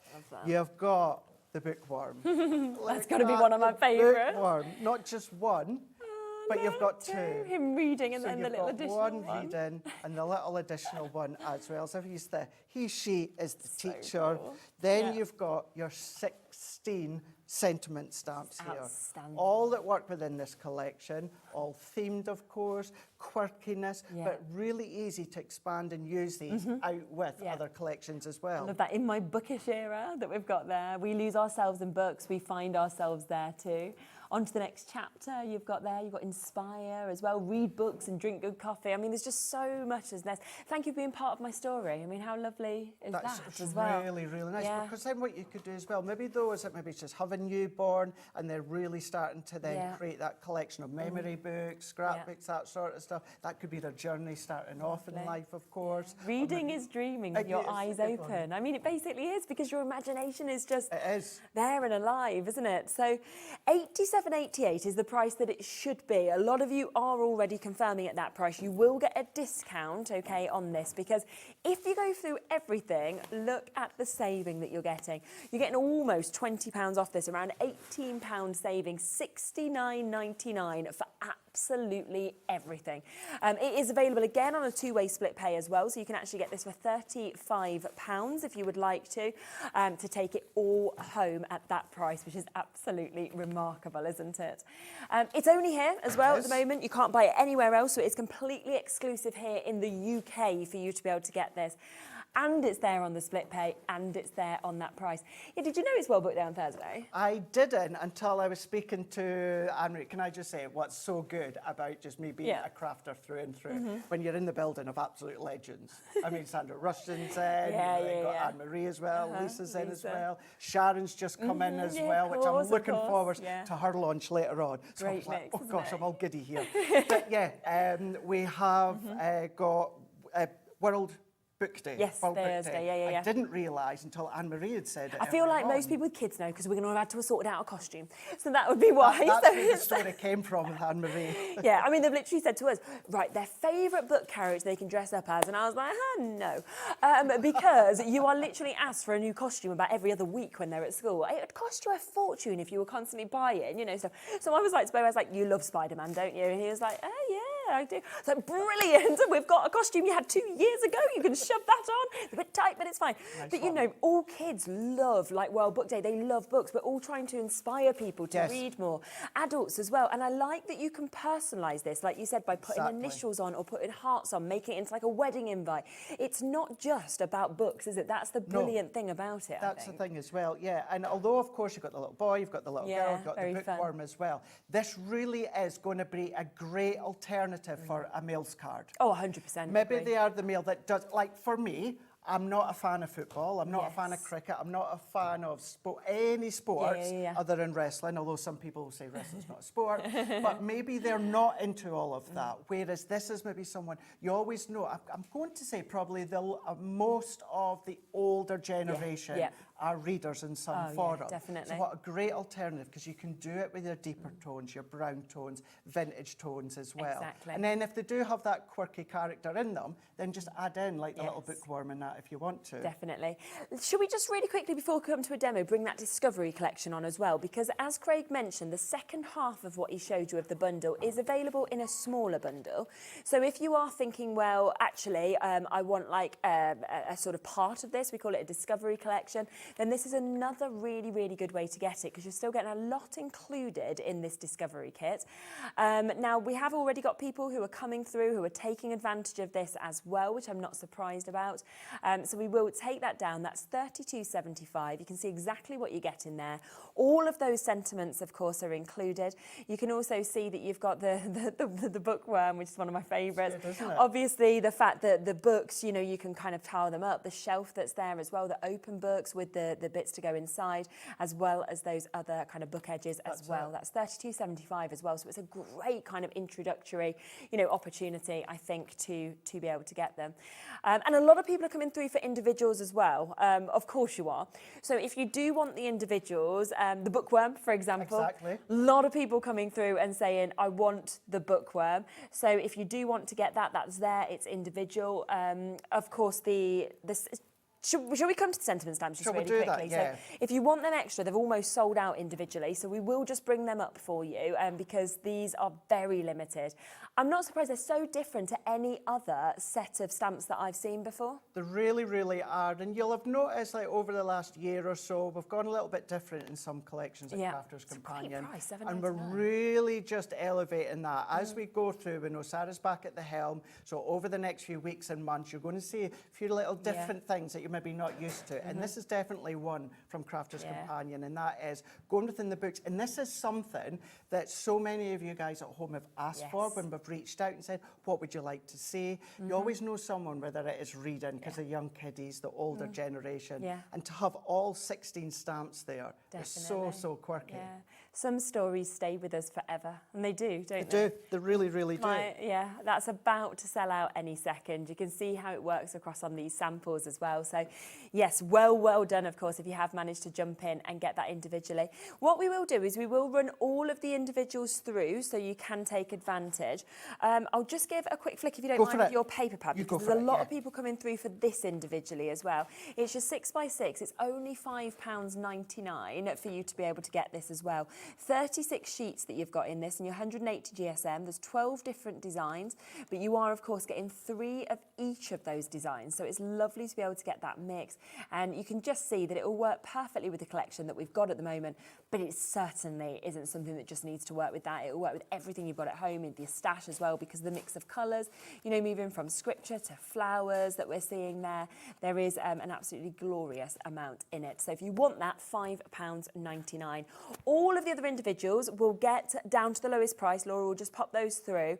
You've got the bookworm. That's got to be one of my favourites. Bookworm, not just one, but you've got two. Him reading and So then the you've little got additional one reading and the little additional one as well. So if you the he, she is the teacher. Cool. Then you've got your 16 sentiment stamps here. Outstanding. All that work within this collection, all themed, of course, quirkiness, but really easy to expand and use these out with other collections as well. I love that. In my bookish era that we've got there, we lose ourselves in books, we find ourselves there too. On to the next chapter you've got Inspire as well, read books and drink good coffee. I mean, there's just so much as this. Thank you for being part of my story. I mean, how lovely is that as well? Really, really nice. Because then what you could do as well, maybe those that maybe just have a newborn and they're really starting to then create that collection of memory books, scrapbooks, that sort of stuff. That could be their journey starting off in life, of course. Reading is dreaming with your eyes open. I mean, it basically is, because your imagination is just there and alive, isn't it? So $87.88 is the price that it should be. A lot of you are already confirming at that price. You will get a discount, okay, on this, because if you go through everything, look at the saving that you're getting. You're getting almost £20 off this, around £18 saving, $69.99 for absolutely everything. It is available again on a two-way split pay as well, so you can actually get this for £35 if you would like to take it all home at that price, which is absolutely remarkable, isn't it? It's only here as well at the moment. You can't buy it anywhere else, so it's completely exclusive here in the UK for you to be able to get this. And it's there on the split pay, and it's there on that price. Yeah, did you know it's World Book Day on Thursday? I didn't until I was speaking to Anne-Marie. Can I just say what's so good about just me being a crafter through and through, when you're in the building of absolute legends. I mean, Sandra Rushton's in, you've got Anne-Marie as well, Lisa's in as well, Sharon's just come in as well, which I'm looking forward to her launch later on. So Great like, mix, oh gosh, isn't it? I'm all giddy here. But we have got World Book Day. Yes, World Book Thursday, Day. yeah. I didn't realise until Anne-Marie had said it. I feel like most people with kids know, because we're going to have to have sorted out a costume. So that would be why. That's where the story came from with Anne-Marie. Yeah, I mean, they've literally said to us, right, their favourite book character they can dress up as. And I was like, no. Because you are literally asked for a new costume about every other week when they're at school. It would cost you a fortune if you were constantly buying, you know. So I was like to Bo, I was like, you love Spider-Man, don't you? And he was like, oh, yeah, I do. It's like, brilliant. We've got a costume you had 2 years ago. You can shove that on. It's a bit tight, but it's fine. Nice but, you know, all kids love, like World Book Day. They love books. We're all trying to inspire people to read more. Adults as well. And I like that you can personalise this, like you said, by putting initials on or putting hearts on, making it into like a wedding invite. It's not just about books, is it? That's the brilliant thing about it, That's the thing as well, yeah. And although, of course, you've got the little boy, you've got the little girl, you've got the bookworm as well, this really is going to be a great alternative for a mail's card. Oh, 100%. Maybe they are the mail that does, like for me, I'm not a fan of football, I'm not a fan of cricket, I'm not a fan of any sports other than wrestling, although some people will say wrestling's not a sport, but maybe they're not into all of that, whereas this is maybe someone, you always know, I'm going to say probably most of the older generation our readers in some Oh, form. yeah, definitely. So what a great alternative, because you can do it with your deeper tones, your brown tones, vintage tones as well. Exactly. And then if they do have that quirky character in them, then just add in like the little bookworm in that if you want to. Definitely. Should we just really quickly, before we come to a demo, bring that Discovery collection on as well? Because as Craig mentioned, the second half of what he showed you of the bundle is available in a smaller bundle. So if you are thinking, well, actually, I want like a sort of part of this, we call it a Discovery collection, then this is another really, really good way to get it, because you're still getting a lot included in this Discovery kit. Now, we have already got people who are coming through who are taking advantage of this as well, which I'm not surprised about. So we will take that down. That's $32.75. You can see exactly what you get in there. All of those sentiments, of course, are included. You can also see that you've got the bookworm, which is one of my favourites. Obviously, the fact that the books, you know, you can kind of tile them up. The shelf that's there as well, the open books with the bits to go inside, as well as those other kind of book edges as well. That's $32.75 as well. So it's a great kind of introductory, you know, opportunity, I think, to be able to get them. And a lot of people are coming through for individuals as well. Of course you are. So if you do want the individuals, the bookworm, for example, a lot of people coming through and saying, I want the bookworm. So if you do want to get that, that's there. It's individual. Of course, Shall we come to the sentiment stamps just really quickly? Yeah. So if you want them extra, they've almost sold out individually, so we will just bring them up for you because these are very limited. I'm not surprised they're so different to any other set of stamps that I've seen before. They really, really are. And you'll have noticed, like, over the last year or so, we've gone a little bit different in some collections at Crafters Companion. Price, and we're really just elevating that. As we go through, we know Sarah's back at the helm, so over the next few weeks and months, you're going to see a few little different things that you're maybe not used to. And this is definitely one from Crafters Companion, and that is going within the books. And this is something that so many of you guys at home have asked for when we've reached out and said, what would you like to see? You always know someone, whether it is reading, because the young kiddies, the older generation, and to have all 16 stamps there is so, so quirky. Yeah. Some stories stay with us forever, and they do, don't they? They really, really do. Yeah, that's about to sell out any second. You can see how it works across on these samples as well. So, yes, well done, of course, if you have managed to jump in and get that individually. What we will do is we will run all of the individuals through so you can take advantage. I'll just give a quick flick, if you don't mind, of your paper pad, because there's a lot of people coming through for this individually as well. It's your 6x6. It's only £5.99 for you to be able to get this as well. 36 sheets that you've got in this, and your 180 GSM. There's 12 different designs, but you are, of course, getting 3 of each of those designs. So it's lovely to be able to get that mix. And you can just see that it will work perfectly with the collection that we've got at the moment, but it certainly isn't something that just needs to work with that. It will work with everything you've got at home, in the stash as well, because the mix of colours, you know, moving from scripture to flowers that we're seeing there, there is an absolutely glorious amount in it. So if you want that, £5.99. All of the other individuals will get down to the lowest price. Laura will just pop those through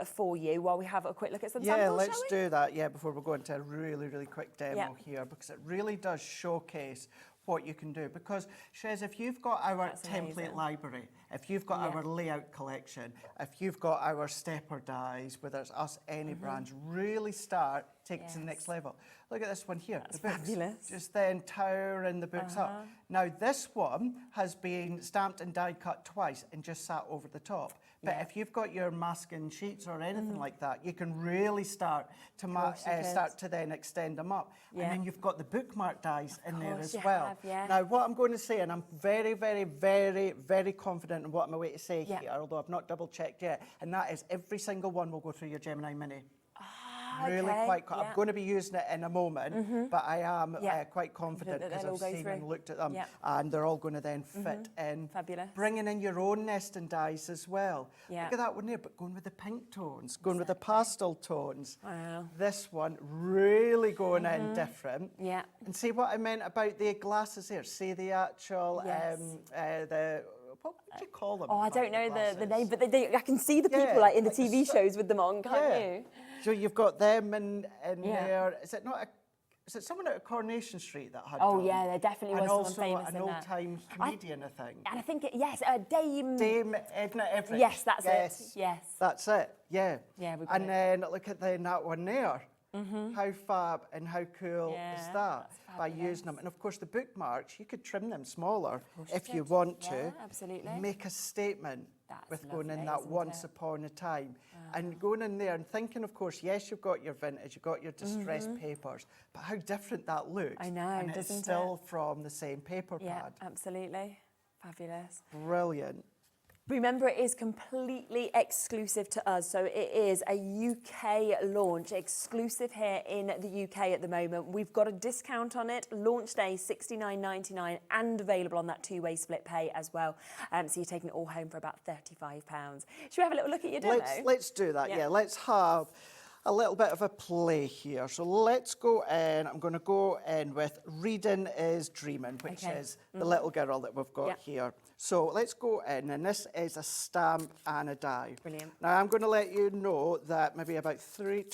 for you while we have a quick look at some samples, Yeah, let's do that, before we go into a really, really quick demo here, because it really does showcase what you can do. Because, Shez, if you've got our template library, if you've got our layout collection, if you've got our stepper dies, whether it's us, any brands, really start taking it to the next level. Look at this one here. That's the books. fabulous. Just then towering the books up. Now, this one has been stamped and die cut twice and just sat over the top. But if you've got your masking sheets or anything like that, you can really start to then extend them up. And then you've got the bookmark dies in there as well. Now, what I'm going to say, and I'm very, very, very, very confident in what I'm about to say here, although I've not double checked yet, and that is every single one will go through your Gemini Mini. Really quite. I'm going to be using it in a moment, but I am quite confident because I've seen and looked at them, and they're all going to then fit in. Fabulous. Bringing in your own nesting dies as well. Look at that one there, but going with the pink tones, going with the pastel tones. Wow. This one really going in different. Yeah. And see what I meant about the glasses there. See the actual what would you call them? Oh, I don't know the name, but I can see the people like in the TV shows with them on, can't you? So you've got them in there. Is it not is it someone at Coronation Street that had them? Yeah, there definitely was someone famous an in that. old-time comedian, I think. And I think, Dame Edna Everett. Yes, that's it. Yes. That's it, yeah. Yeah, and then look at that one there. How fab and how cool is that by using them? And of course, the bookmarks, you could trim them smaller if you want to. Absolutely. Make a statement with going in that once upon a time. And going in there and thinking, of course, yes, you've got your vintage, you've got your distressed papers, but how different that looks. I know, and doesn't it's still from the same paper Yeah, pad. absolutely. Fabulous. Brilliant. Remember, it is completely exclusive to us, so it is a UK launch, exclusive here in the UK at the moment. We've got a discount on it, launch day $69.99 and available on that two-way split pay as well. So you're taking it all home for about £35. Should we have a little look at your demo? Let's do that, yeah. Let's have a little bit of a play here. So let's go in. I'm going to go in with Reading is Dreaming, which is the little girl that we've got here. So let's go in, and this is a stamp and a die. Brilliant. Now, I'm going to let you know that maybe about 3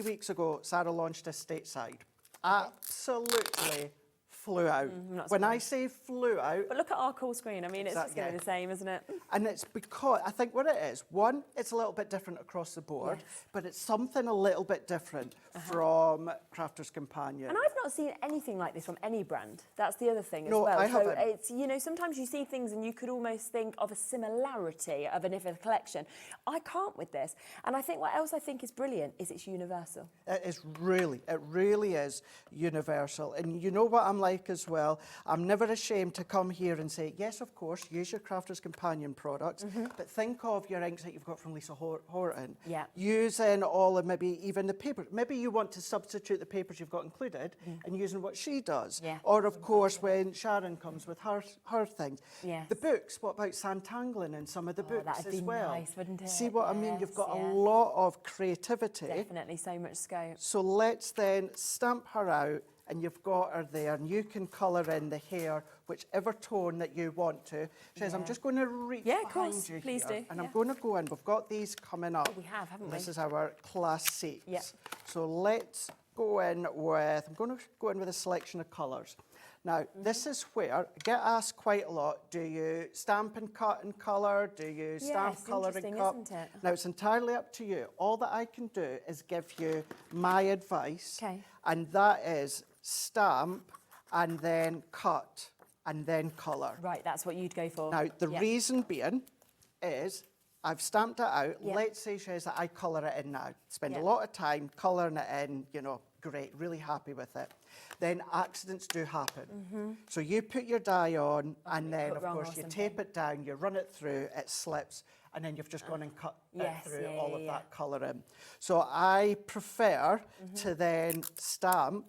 weeks ago, Sarah launched this stateside. Absolutely flew out. When I say flew out... But look at our call screen. I mean, it's just going to be the same, isn't it? And it's because, I think what it is, one, it's a little bit different across the board, but it's something a little bit different from Crafter's Companion. And I've not seen anything like this from any brand. That's the other thing as No, well. I so haven't. it's, you know, sometimes you see things and you could almost think of a similarity of an If collection. I can't with this. And I think what else I think is brilliant is it's universal. It really is universal. And you know what I'm like as well? I'm never ashamed to come here and say, yes, of course, use your Crafter's Companion products, but think of your inks that you've got from Lisa Horton. Yeah. Using all of maybe even the paper. Maybe you want to substitute the papers you've got included and using what she does. Yeah. Or, of course, when Sharon comes with her things. Yes. The books, what about Sanntangle in some of the books that'd as be well? nice, wouldn't it? See what I mean? You've got a Yes. lot of creativity. Definitely so much scope. So let's then stamp her out, and you've got her there, and you can colour in the hair, whichever tone that you want to. Says, I'm just going to reach behind you Please here, do. and I'm going to go in. We've got these coming up. We have, haven't we? This is our classics. Yep. So let's go in with, I'm going to go in with a selection of colours. Now, this is where I get asked quite a lot, do you stamp and cut and colour? Do you stamp, colour and cut? Isn't it? Now, it's entirely up to you. All that I can do is give you my advice, and that is stamp and then cut and then colour. Right, that's what you'd go for. Now, the reason being is I've stamped it out. Let's say, Shez, that I colour it in now. Spend a lot of time colouring it in, you know, great, really happy with it. Then accidents do happen. So you put your die on, and then, of course, you tape it down, you run it through, it slips, and then you've just gone and cut it through all of that colouring. So I prefer to then stamp,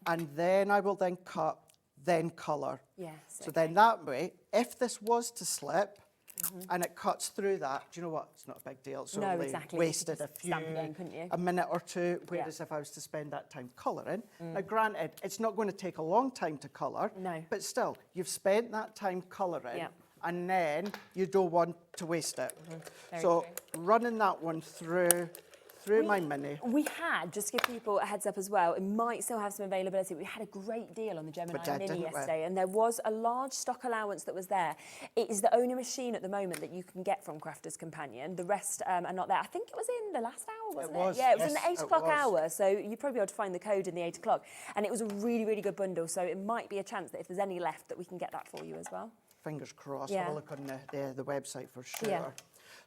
and then I will then cut, then colour. Yes. So then that way, if this was to slip, and it cuts through that, do you know what? It's not a big deal. It's only wasted a minute or two, whereas if I was to spend that time colouring. Now, granted, it's not going to take a long time to colour, but still, you've spent that time colouring, and then you don't want to waste it. So running that one through my mini. We had, just to give people a heads up as well, it might still have some availability. We had a great deal on the Gemini Mini yesterday, and there was a large stock allowance that was there. It is the only machine at the moment that you can get from Crafter's Companion. The rest are not there. I think it was in the last hour, wasn't it? Yeah, it was in the 8 o'clock hour, so you'd probably be able to find the code in the 8 o'clock. And it was a really, really good bundle, so it might be a chance that if there's any left that we can get that for you as well. Fingers crossed. Have a look on the website for sure.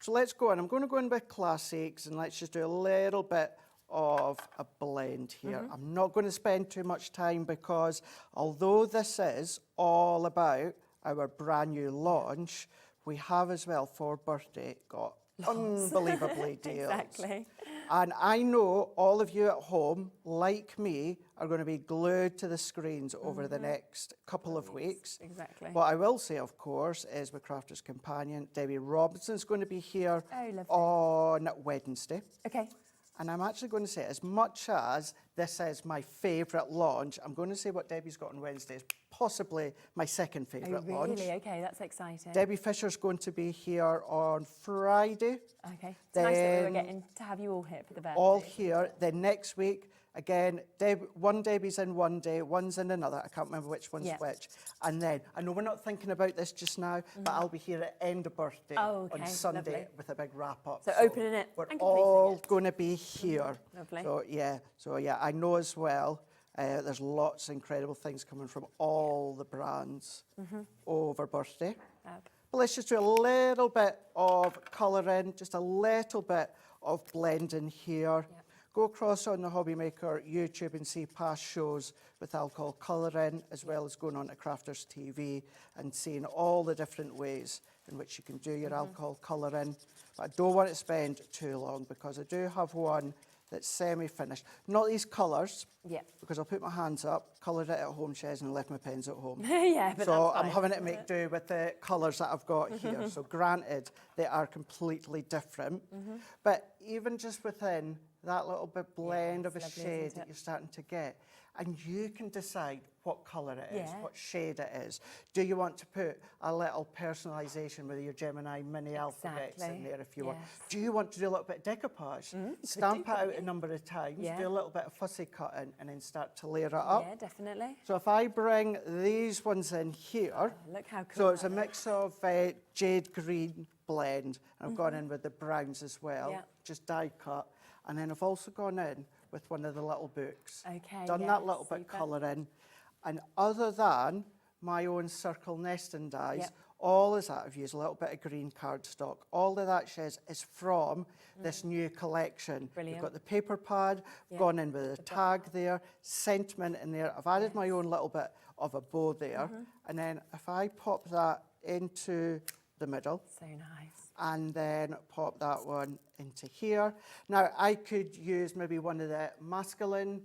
So let's go in. I'm going to go in with classics, and let's just do a little bit of a blend here. I'm not going to spend too much time because although this is all about our brand new launch, we have as well for birthday got unbelievably deals. Exactly. And I know all of you at home, like me, are going to be glued to the screens over the next couple of weeks. Exactly. What I will say, of course, is with Crafter's Companion, Debbie Robinson's going to be here on Wednesday. Okay. And I'm actually going to say, as much as this is my favourite launch, I'm going to say what Debbie's got on Wednesday is possibly my second favourite launch. Really? Okay, that's exciting. Debbie Fisher's going to be here on Friday. Okay. It's nice that we were getting to have you all here for the birthday. All here. Then next week, Again, one Debbie's in one day, one's in another. I can't remember which one's which. And then, I know we're not thinking about this just now, but I'll be here at end of birthday on Sunday with a big wrap up. So opening it We're and all going to be here. Lovely. So yeah, I know as well. There's lots of incredible things coming from all the brands over birthday. But let's just do a little bit of colouring, just a little bit of blending here. Go across on the HobbyMaker YouTube and see past shows with alcohol colouring, as well as going on to Crafters TV and seeing all the different ways in which you can do your alcohol colouring. But I don't want to spend too long because I do have one that's semi-finished. Not these colours, because I'll put my hands up, coloured it at home, Shez, and left my pens at home. But so that's I'm having to make do with the colours that I've got here. So granted, they are completely different. But even just within that little bit blend of a shade that you're starting to get, and you can decide what colour it is, what shade it is. Do you want to put a little personalisation with your Gemini mini alphabets in there if you want? Do you want to do a little bit of decoupage? Stamp it out a number of times, do a little bit of fussy cutting, and then start to layer it up. Yeah, definitely. So if I bring these ones in here, look how cool. so it's a mix of jade green blend, and I've gone in with the browns as well, just die cut. And then I've also gone in with one of the little books. Done that little bit colouring. And other than my own circle nesting dies, all of that, I've used a little bit of green cardstock. All of that, Shez, is from this new collection. We've got the paper pad, gone in with a tag there, sentiment in there. I've added my own little bit of a bow there. And then if I pop that into the middle. So nice. And then pop that one into here. Now, I could use maybe one of the masculine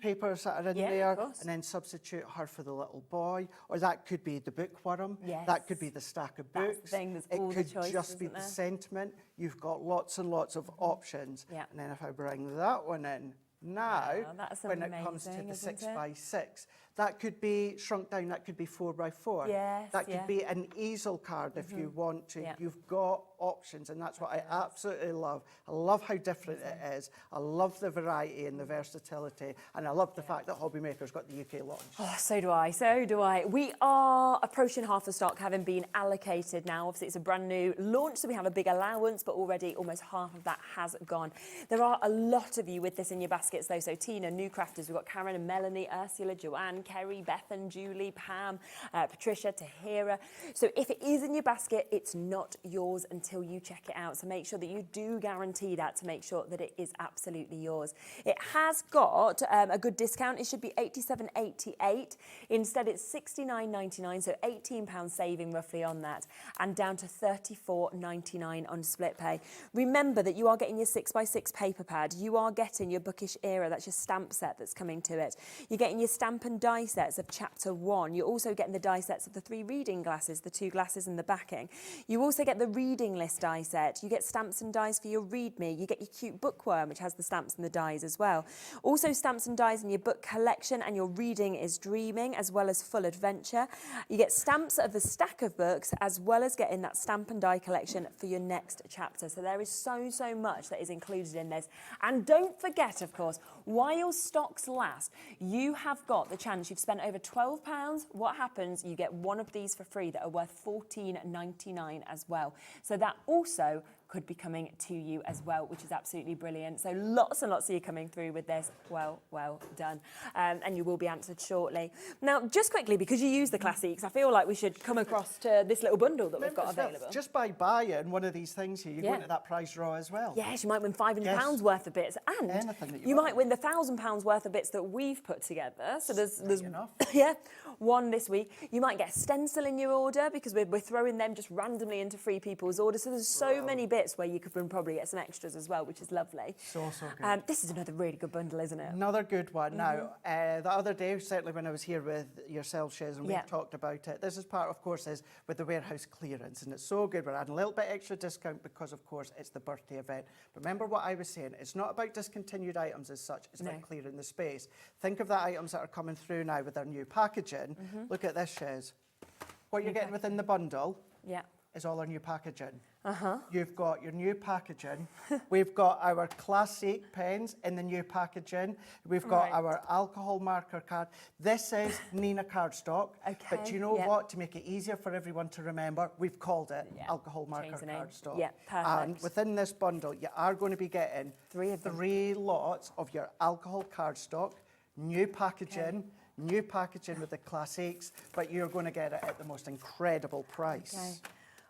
papers that are in there and then substitute her for the little boy. Or that could be the bookworm. That could be the stack of books. That's the thing, there's it all could the choices, just be the sentiment. You've got lots and lots of options. And then if I bring that one in, now, when it comes to the 6x6, that could be shrunk down, that could be 4x4. That could be an easel card if you want to. You've got options, and that's what I absolutely love. I love how different it is. I love the variety and the versatility, and I love the fact that HobbyMaker's got the UK launch. Oh, so do I, so do I. We are approaching half the stock having been allocated now. Obviously, it's a brand new launch, so we have a big allowance, but already almost half of that has gone. There are a lot of you with this in your baskets, though. So Tina, new crafters, we've got Karen and Melanie, Ursula, Joanne, Kerry, Beth and Julie, Pam, Patricia, Tahira. So if it is in your basket, it's not yours until you check it out. So make sure that you do guarantee that to make sure that it is absolutely yours. It has got a good discount. It should be £87.88. Instead, it's £69.99, so £18 saving roughly on that, and down to £34.99 on split pay. Remember that you are getting your 6x6 paper pad. You are getting your Bookish Era. That's your stamp set that's coming to it. You're getting your stamp and die sets of chapter 1. You're also getting the die sets of the 3 reading glasses, the 2 glasses and the backing. You also get the reading list die set. You get stamps and dies for your Read Me. You get your cute Bookworm, which has the stamps and the dies as well. Also stamps and dies in your book collection and your Reading is Dreaming, as well as Full Adventure. You get stamps of the stack of books, as well as getting that stamp and die collection for your next chapter. So there is so much that is included in this. And don't forget, of course, while stocks last, you have got the chance. You've spent over £12. What happens? You get one of these for free that are worth £14.99 as well. So that also could be coming to you as well, which is absolutely brilliant. So lots and lots of you coming through with this. Well done. And you will be answered shortly. Now, just quickly, because you use the classics, I feel like we should come across to this little bundle that we've got available. Just by buying one of these things here, you go into that prize draw as well. Yes, you might win £500 worth of bits, and you might win the £1,000 worth of bits that we've put together. So there's one this week. You might get a stencil in your order because we're throwing them just randomly into free people's orders. So there's so many bits where you could probably get some extras as well, which is lovely. So good. This is another really good bundle, isn't it? Another good one. Now, the other day, certainly when I was here with yourself, Shez, and we talked about it, this is part, of course, is with the warehouse clearance, and it's so good. We're adding a little bit extra discount because, of course, it's the birthday event. But remember what I was saying, it's not about discontinued items as such, it's about clearing the space. Think of the items that are coming through now with our new packaging. Look at this, Shez. What you're getting within the bundle is all our new packaging. You've got your new packaging. We've got our classic pens in the new packaging. We've got our alcohol marker card. This is Nina cardstock. But do you know what? To make it easier for everyone to remember, we've called it alcohol marker cardstock. Yeah, perfect. And within this bundle, you are going to be getting three lots of your alcohol cardstock, new packaging, new packaging with the classics, but you're going to get it at the most incredible price.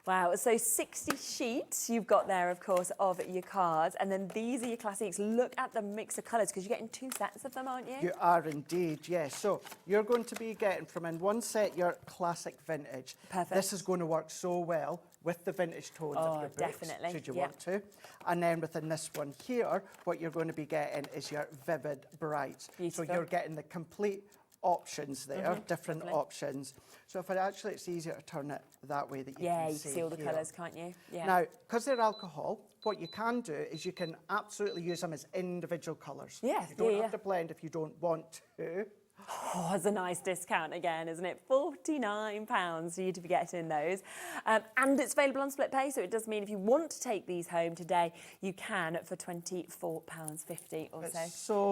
Wow, so 60 sheets you've got there, of course, of your cards, and then these are your classics. Look at the mix of colours, because you're getting 2 sets of them, aren't you? You are indeed, yes. So you're going to be getting from in one set your classic vintage. Perfect. This is going to work so well with the vintage tones of your books, definitely. should you want to. And then within this one here, what you're going to be getting is your vivid brights. Beautiful. So you're getting the complete options there, different options. So if it's easier to turn it that way that you can you see all the colours, can't you? Yeah. Now, because they're alcohol, what you can do is you can absolutely use them as individual colours. Yes, you don't have to blend if you don't want to. Oh, that's a nice discount again, isn't it? £49 for you to be getting those. And it's available on split pay, so it does mean if you want to take these home today, you can for £24.50 or so.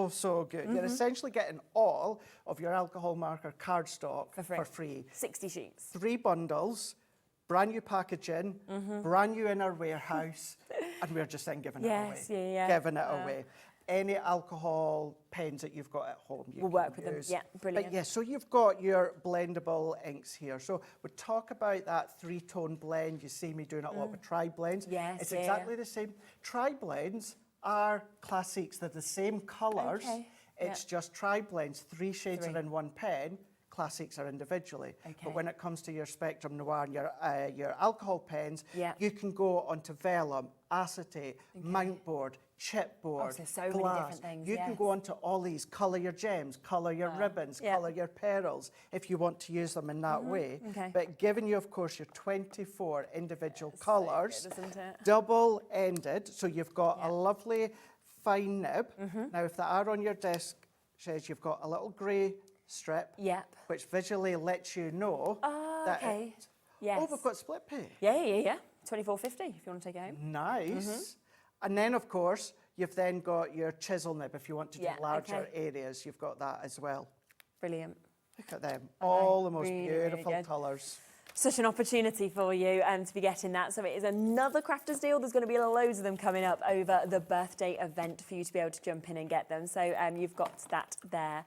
It's so good. You're essentially getting all of your alcohol marker cardstock for free. 60 sheets. 3 bundles, brand new packaging, brand new in our warehouse, and we're just then giving it away. Giving it away. Any alcohol pens that you've got at home, you we'll can work with use. them. Yeah, brilliant. But so you've got your blendable inks here. So we talk about that 3-tone blend. You see me doing it a lot with tri-blends. Yes, it's exactly the same. Tri-blends are classics. They're the same colours. It's just tri-blends. 3 shades are in one pen. Classics are individually. But when it comes to your Spectrum Noir and your alcohol pens, you can go onto vellum, acetate, mountboard, chipboard, so many glass. different things. You can go onto all these, colour your gems, colour your ribbons, colour your pearls, if you want to use them in that way. But giving you, of course, your 24 individual colours, double-ended, so you've got a lovely fine nib. Now, if they are on your desk, Shez, you've got a little grey strip, which visually lets you know that Yes. oh, we've got split pay. Yeah. £24.50 if you want to take it home. Nice. And then, of course, you've then got your chisel nib. If you want to do larger areas, you've got that as well. Brilliant. Look at them. All the most beautiful colours. Such an opportunity for you to be getting that. So it is another crafters deal. There's going to be loads of them coming up over the birthday event for you to be able to jump in and get them. So you've got that there.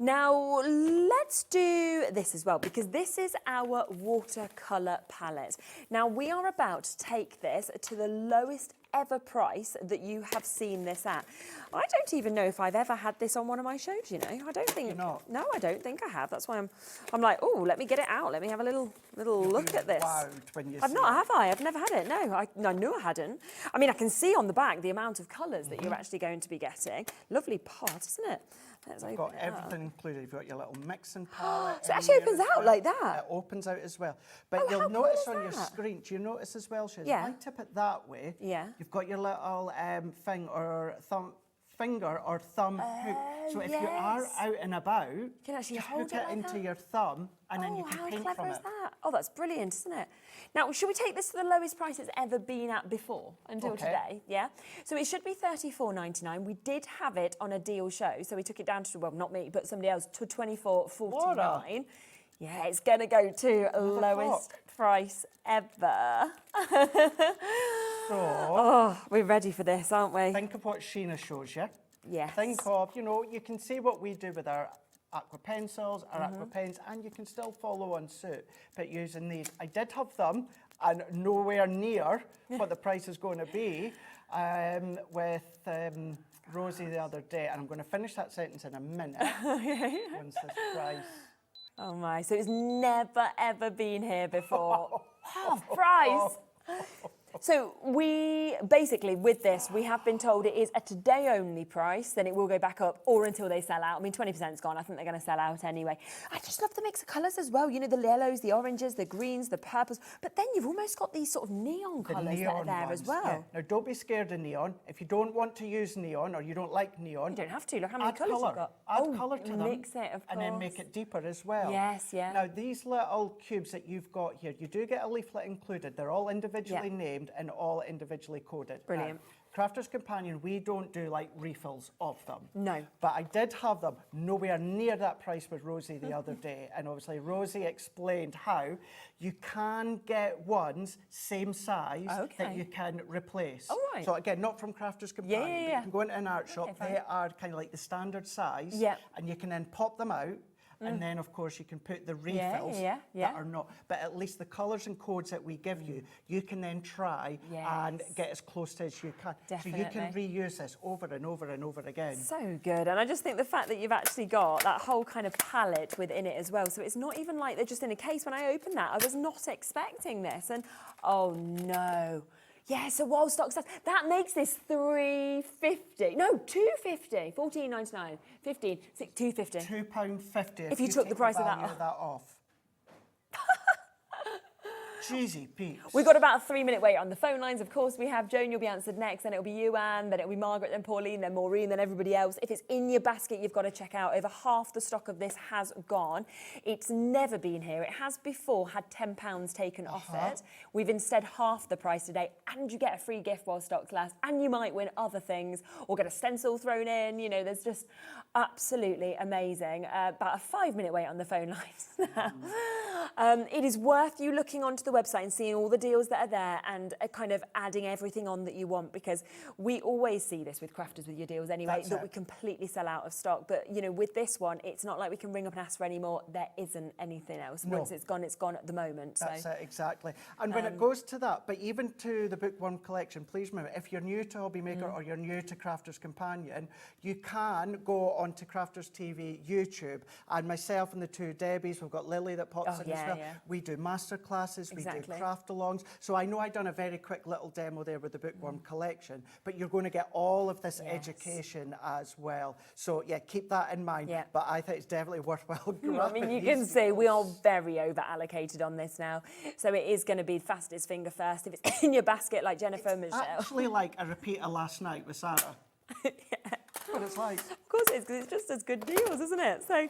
Now, let's do this as well, because this is our watercolour palette. Now, we are about to take this to the lowest ever price that you have seen this at. I don't even know if I've ever had this on one of my shows, you know. I don't think... No, I don't think I have. That's why I'm like, oh, let me get it out. Let me have a little look at this. When you I've not, have I? I've never had it. No, I knew I hadn't. I mean, I can see on the back the amount of colours that you're actually going to be getting. Lovely pot, isn't it? Let's You've got everything included. You've got your little mixing palette. So it actually opens out like that? It opens out as well. But you'll notice on your screen, do you notice as well, Shez? If I tip it that way, you've got your little finger or thumb hook. So if you are out and about, you can actually just hold hook it it like into that. your thumb and then you can how paint clever from is it. that? Oh, that's brilliant, isn't it? Now, should we take this to the lowest price it's ever been at before until today? Yeah. So it should be $34.99. We did have it on a deal show, so we took it down to, well, not me, but somebody else, to $24.49. Yeah, it's going to go to lowest price ever. Oh, we're ready for this, aren't we? Think of what Sheena shows you. Yes. Think of, you can see what we do with our aqua pencils, our aqua pens, and you can still follow on suit. But using these, I did have them, and nowhere near what the price is going to be with Rosie the other day. And I'm going to finish that sentence in a minute. Once this price. Oh my, so it's never ever been here before. Half price. So we basically, with this, we have been told it is a today only price, then it will go back up or until they sell out. I mean, 20%'s gone. I think they're going to sell out anyway. I just love the mix of colours as well. You know, the yellows, the oranges, the greens, the purples. But then you've almost got these sort of neon colours that are there as well. Yeah. Now, don't be scared of neon. If you don't want to use neon or you don't like neon... You don't have to. Look how many colours you've got. Add colour to them. Mix it, of course. And then make it deeper as well. Yes, yeah. Now, these little cubes that you've got here, you do get a leaflet included. They're all individually named and all individually coded. Brilliant. Now, Crafter's Companion, we don't do like refills of them. No. But I did have them nowhere near that price with Rosie the other day. And obviously Rosie explained how you can get ones same size that you can replace. Oh, right. So again, not from Crafter's Companion, but you can go into an art shop. fine. They are kind of like the standard size. Yeah. And you can then pop them out. And then, of course, you can put the refills that are not. But at least the colours and codes that we give you, you can then try and get as close to as you can. Definitely. So you can reuse this over and over and over again. So good. And I just think the fact that you've actually got that whole kind of palette within it as well. So it's not even like they're just in a case. When I opened that, I was not expecting this. And oh no. Yeah, so while stock stands, that makes this $3.50. No, $2.50. $14.99. 15, $2.50. £2.50 if you took the price of that off. Cheesy peeps. We've got about a 3-minute wait on the phone lines. Of course, we have Joan, you'll be answered next, then it'll be you, Anne, then it'll be Margaret, then Pauline, then Maureen, then everybody else. If it's in your basket, you've got to check out. Over half the stock of this has gone. It's never been here. It has before had £10 taken off it. We've instead halved the price today, and you get a free gift while stocks last, and you might win other things or get a stencil thrown in. You know, there's just absolutely amazing. About a 5-minute wait on the phone lines now. It is worth you looking onto the website and seeing all the deals that are there and kind of adding everything on that you want, because we always see this with crafters with your deals anyway, that we completely sell out of stock. But, you know, with this one, it's not like we can ring up and ask for any more. There isn't anything else. No. Once it's gone at the moment. That's it, exactly. And when it goes to that, but even to the Bookworm collection, please remember, if you're new to HobbyMaker or you're new to Crafter's Companion, you can go onto Crafters TV YouTube, and myself and the two Debbies, we've got Lily that pops in as well. We do master classes, we do craft alongs. So I know I've done a very quick little demo there with the Bookworm collection, but you're going to get all of this education as well. So yeah, keep that in mind. But I think it's definitely worthwhile. I mean, you can see we are very over allocated on this now. So it is going to be fastest finger first. If it's in your basket like Jennifer and Michelle. Actually like a repeat of last night with Sarah. What it's like. Of course it is, because it's just as good deals, isn't it? So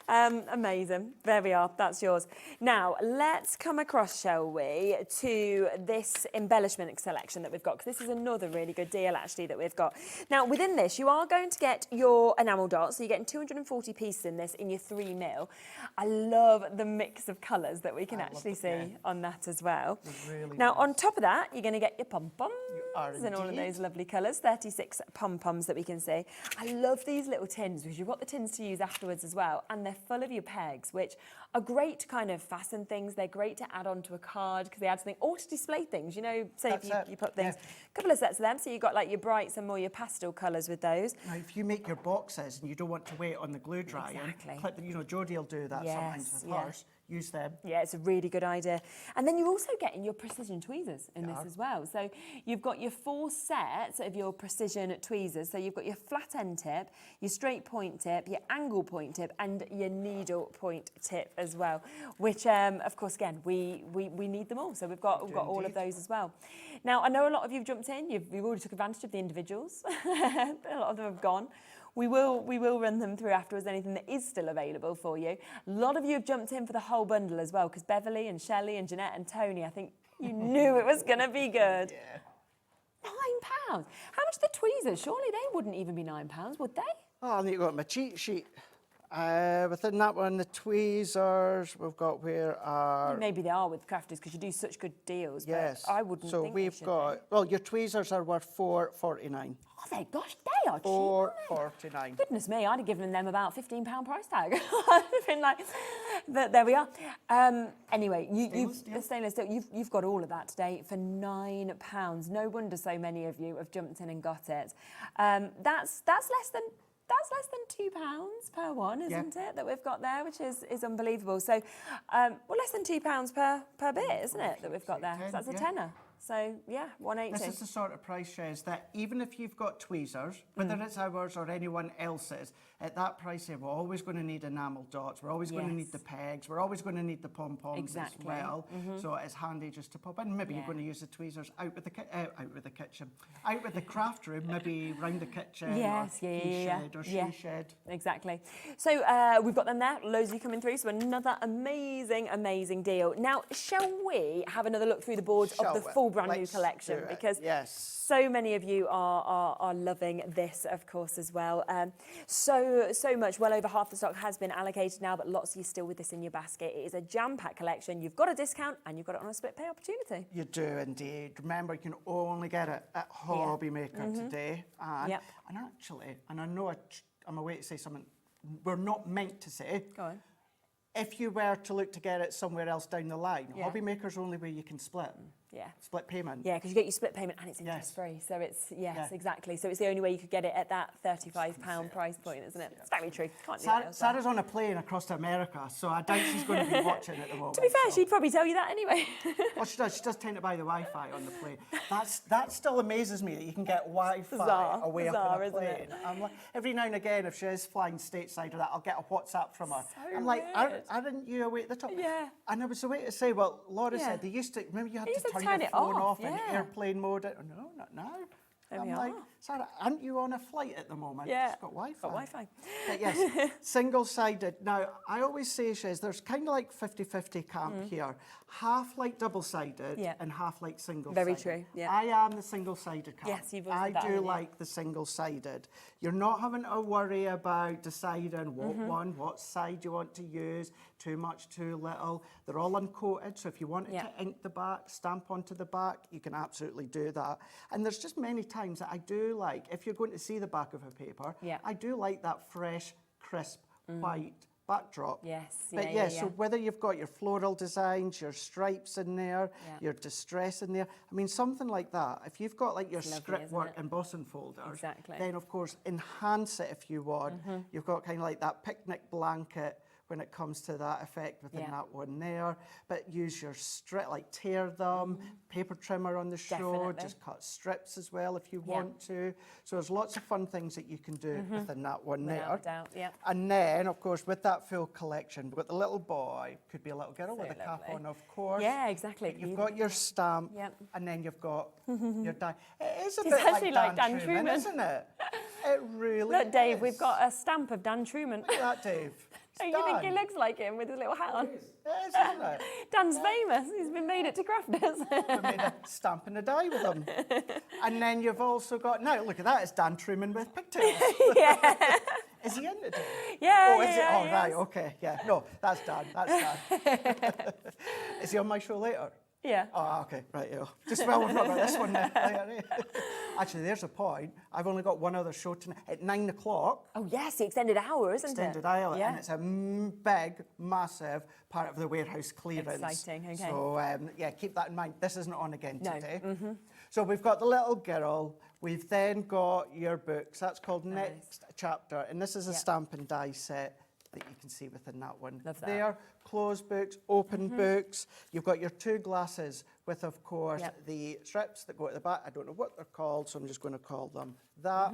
amazing. There we are. That's yours. Now, let's come across, shall we, to this embellishment selection that we've got, because this is another really good deal, actually, that we've got. Now, within this, you are going to get your enamel dots. So you're getting 240 pieces in this in your 3mm. I love the mix of colours that we can actually see on that as well. Really now, on top of that, you're going to get your pom-poms in all of those lovely colours. 36 pom-poms that we can see. I love these little tins, because you've got the tins to use afterwards as well. And they're full of your pegs, which are great to kind of fasten things. They're great to add onto a card because they add something, or to display things. You know, say if you put things, a couple of sets of them. So you've got like your brights and more your pastel colours with those. Now, if you make your boxes and you don't want to wait on the glue drying, you know, Jodie will do that sometimes with hers. Use them. Yeah, it's a really good idea. And then you're also getting your precision tweezers in this as well. So you've got your 4 sets of your precision tweezers. So you've got your flat end tip, your straight point tip, your angle point tip, and your needle point tip as well, which of course, again, we need them all. So we've got all of those as well. Now, I know a lot of you have jumped in. You've already took advantage of the individuals. A lot of them have gone. We will run them through afterwards, anything that is still available for you. A lot of you have jumped in for the whole bundle as well, because Beverly and Shelley and Jeanette and Tony, I think you knew it was going to be good. £9. How much are the tweezers? Surely they wouldn't even be £9, would they? Oh, I need to go to my cheat sheet. Within that one, the tweezers we've got maybe they are with crafters because you do such good deals. Yes, but I wouldn't. So think we've got well, your tweezers are worth £4.49. Oh, they gosh, they are cheap. £4.49. Goodness me, I'd have given them about £15 price tag. I'd have been like, there we are. Anyway, stainless steel. You've got all of that today for £9. No wonder so many of you have jumped in and got it. That's less than £2 per one, isn't it, that we've got there, which is unbelievable. So, well, less than £2 per bit, isn't it, that we've got there? So that's a tenner. So yeah, 180. This is the sort of price, Shez, that even if you've got tweezers, whether it's ours or anyone else's, at that price, we're always going to need enamel dots. We're always going to need the pegs. We're always going to need the pom-poms as well. So it's handy just to pop in. Maybe you're going to use the tweezers out with the kitchen, out with the craft room, maybe round the kitchen. Yes, or shed or she shed. Exactly. So we've got them there. Loads of you coming through. So another amazing deal. Now, shall we have another look through the boards of the full brand new collection? Because so many of you are loving this, of course, as well. So much. Well over half the stock has been allocated now, but lots of you still with this in your basket. It is a jam-packed collection. You've got a discount and you've got it on a split pay opportunity. You do indeed. Remember, you can only get it at HobbyMaker today. And actually, and I know I'm away to say something we're not meant to say. Go on. If you were to look to get it somewhere else down the line, HobbyMaker's only way you can split. Split payment. Yeah, because you get your split payment and it's interest free. So it's, exactly. So it's the only way you could get it at that £35 price point, isn't it? It's very true. Can't do that elsewhere. Sarah's on a plane across to America, so I doubt she's going to be watching at the moment. To be fair, she'd probably tell you that anyway. Well, she does. She does tend to buy the Wi-Fi on the plane. That still amazes me that you can get Wi-Fi away up in a plane. I'm like, every now and again, if she is flying stateside or that, I'll get a WhatsApp from her. So I'm like, aren't you away at the top? Yeah. And I was away to say, well, Laura said they used to, remember you had to turn your phone off in airplane mode. No, not now. I'm like, Sarah, aren't you on a flight at the moment? Yeah. It's got Wi-Fi. Got Wi-Fi. But yes, single-sided. Now, I always say, Shez, there's kind of like 50-50 camp here. Half like double-sided and half like single-sided. Very true, yeah. I am the single-sided camp. Yes, you've always I do like the single-sided. You're not having to worry about deciding what side you want to use, too much, too little. They're all uncoated, so if you wanted to ink the back, stamp onto the back, you can absolutely do that. And there's just many times that I do like, if you're going to see the back of a paper, I do like that fresh, crisp, white backdrop. Yes. But so whether you've got your floral designs, your stripes in there, your distress in there, I mean, something like that. If you've got like your script work embossing folders, then of course enhance it if you want. You've got kind of like that picnic blanket when it comes to that effect within that one there. But use your strip, like tear them, paper trimmer on the show, just cut strips as well if you want to. So there's lots of fun things that you can do within that one Without there. doubt, And then, of course, with that full collection, we've got the little boy, could be a little girl with a cap on, of course. Yeah, exactly. You've got your stamp, and then you've got your die. It is a It's bit actually like Dan Dan Truman. isn't it? It really Look, Dave, is. we've got a stamp of Dan Truman. Look at that, Dave. Don't you think he looks like him with his little hat on? It is, isn't it? Dan's famous. He's been made it to crafters. We made a stamp and a die with him. And then you've also got, now look at that, it's Dan Truman with pigtails. Is he in today? Yeah, oh, is it? Oh, he right, is. okay, yeah. No, that's Dan, Is he on my show later? Yeah. Oh, okay, right, yeah. Just well, we've not got this one now. Actually, there's a point. I've only got one other show tonight at 9 o'clock. Oh, yes, the extended hour, isn't it? Extended hour, and it's a big, massive part of the warehouse clearance. Exciting, okay. So, keep that in mind. This isn't on again today. No. So we've got the little girl. We've then got your books. That's called Next Chapter, and this is a stamp and die set that you can see within that one. Love that. There, closed books, open books. You've got your two glasses with, of course, the strips that go at the back. I don't know what they're called, so I'm just going to call them that,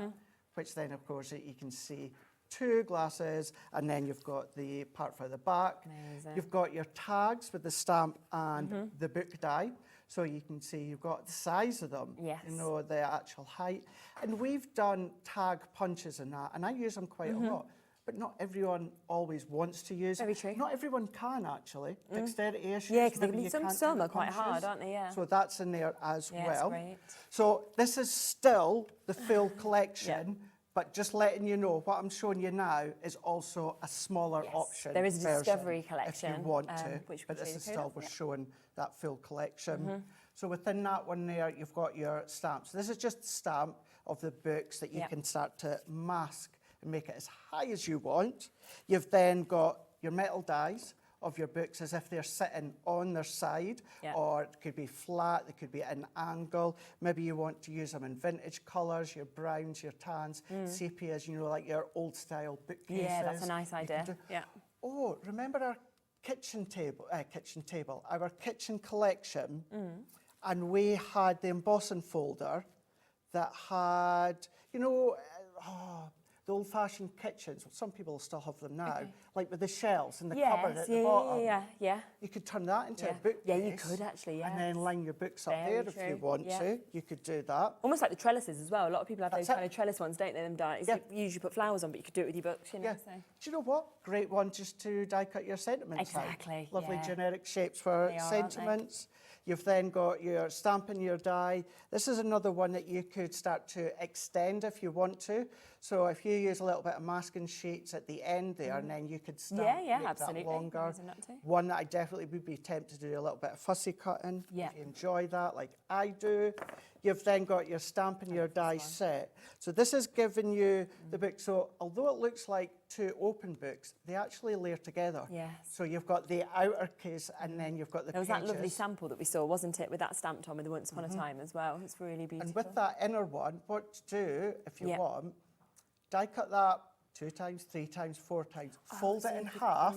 which then, of course, you can see two glasses, and then you've got the part for the back. Amazing. You've got your tags with the stamp and the book die. So you can see you've got the size of them, you know, the actual height. And we've done tag punches in that, and I use them quite a lot. But not everyone always wants to use. Very true. Not everyone can, actually. Dexterity issues. Yeah, because maybe you can't some do are quite hard, punches. aren't they? Yeah. So that's in there as well. That's great. So this is still the full collection, but just letting you know, what I'm showing you now is also a smaller option. There is a version discovery collection, if you want to, which but we'll this show is you still, code we're of, showing that full collection. So within that one there, you've got your stamps. This is just the stamp of the books that you can start to mask and make it as high as you want. You've then got your metal dies of your books as if they're sitting on their side, or it could be flat, they could be at an angle. Maybe you want to use them in vintage colours, your browns, your tans, sepias, you know, like your old style bookcases. Yeah, that's a nice idea. Yeah. Oh, remember our kitchen table, our kitchen collection? and we had the embossing folder that had, you know, the old-fashioned kitchens. Well, some people still have them now, like with the shelves and the cupboard at the bottom. Yeah. You could turn that into a bookcase. Yeah, you could actually, And then line your books up Very there true. if you want to. You could do that. Almost like the trellises as well. A lot of people have those kind of trellis ones, don't they? Them you usually put flowers on, but you could do it with your books, you know. So. Do you know what? Great one just to die cut your sentiments out. Exactly. Lovely generic shapes for sentiments. You've then got your stamping your die. This is another one that you could start to extend if you want to. So if you use a little bit of masking sheets at the end there, and then you could stamp make absolutely. that longer. One that I definitely would be tempted to do a little bit of fussy cutting. If you enjoy that, like I do. You've then got your stamping your die set. So this is giving you the book. So although it looks like two open books, they actually layer together. Yes. So you've got the outer case and then you've got the There was pages. that lovely sample that we saw, wasn't it, with that stamped on with the Once Upon a Time as well. It's really beautiful. And with that inner one, what to do, if you want, die cut that 2 times, 3 times, 4 times, fold it in half,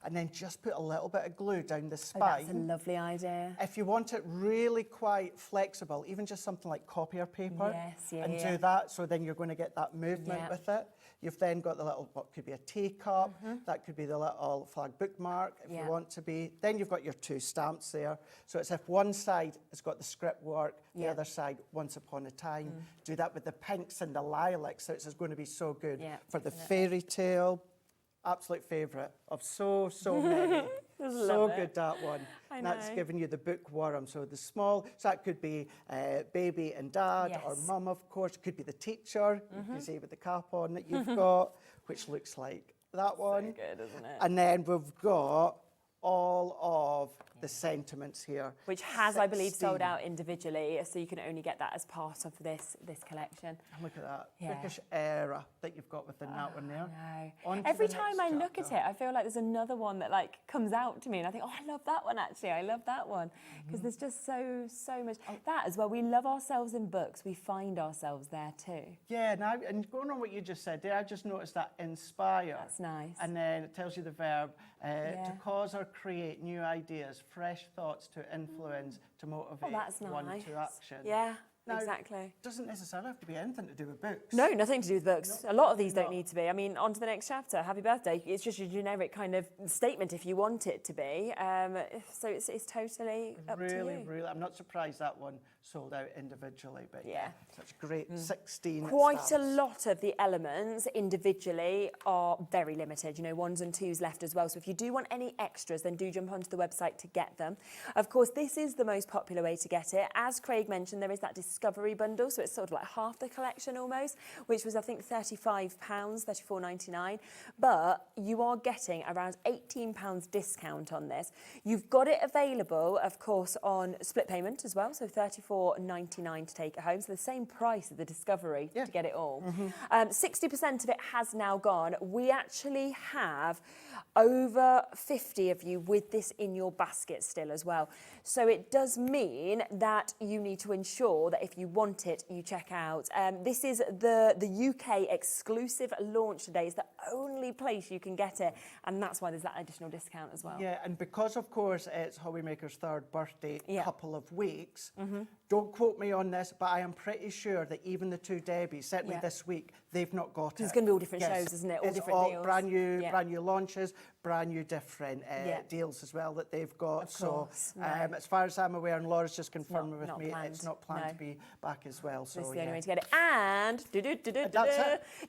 and then just put a little bit of glue down the spine. That's a lovely idea. If you want it really quite flexible, even just something like copier paper, and do that, so then you're going to get that movement with it. You've then got the little, what could be a teacup, that could be the little flag bookmark if you want to be. Then you've got your 2 stamps there. So it's if one side has got the script work, the other side, Once Upon a Time. Do that with the pinks and the lilacs, so it's going to be so good. For the fairy tale, absolute favourite of so many. So good, that one. And that's giving you the bookworm. So the small, so that could be baby and dad or mum, of course. It could be the teacher, you can see with the cap on that you've got, which looks like that one. So good, isn't it? And then we've got all of the sentiments here. Which has, I believe, sold out individually, so you can only get that as part of this collection. And look at that British era that you've got within that one there. Every time I look at it, I feel like there's another one that like comes out to me, and I think, oh, I love that one actually. I love that one because there's just so much. That as well. We love ourselves in books. We find ourselves there too. Yeah. Now, and going on what you just said there, I just noticed that inspire. That's nice. And then it tells you the verb to cause or create new ideas, fresh thoughts to influence, to motivate one to action. Yeah. Now, exactly. Doesn't necessarily have to be anything to do with books. No, nothing to do with books. A lot of these don't need to be. I mean, on to the next chapter. Happy birthday. It's just a generic kind of statement if you want it to be. So it's totally up to you. Really, I'm not surprised that one sold out individually, but such great 16 Quite stamps. a lot of the elements individually are very limited, 1s and 2s left as well. So if you do want any extras, then do jump onto the website to get them. Of course, this is the most popular way to get it. As Craig mentioned, there is that Discovery bundle, so it's sort of like half the collection almost, which was I think £35, $34.99. But you are getting around £18 discount on this. You've got it available, of course, on split payment as well, so $34.99 to take it home, so the same price as the Discovery to get it all. 60% of it has now gone. We actually have over 50 of you with this in your basket still as well. So it does mean that you need to ensure that if you want it, you check out. This is the UK exclusive launch today. It's the only place you can get it, and that's why there's that additional discount as well. Yeah, and because, of course, it's HobbyMaker's 3rd birthday couple of weeks, don't quote me on this, but I am pretty sure that even the 2 Debbies, certainly this week, they've not got it. It's going to be all different shows, isn't it? All different deals. Brand new launches, brand new different deals as well that they've got. Of course, as far as I'm aware, and Laura's just confirmed with me, it's not planned to be back as well. So this is the only way to get it. And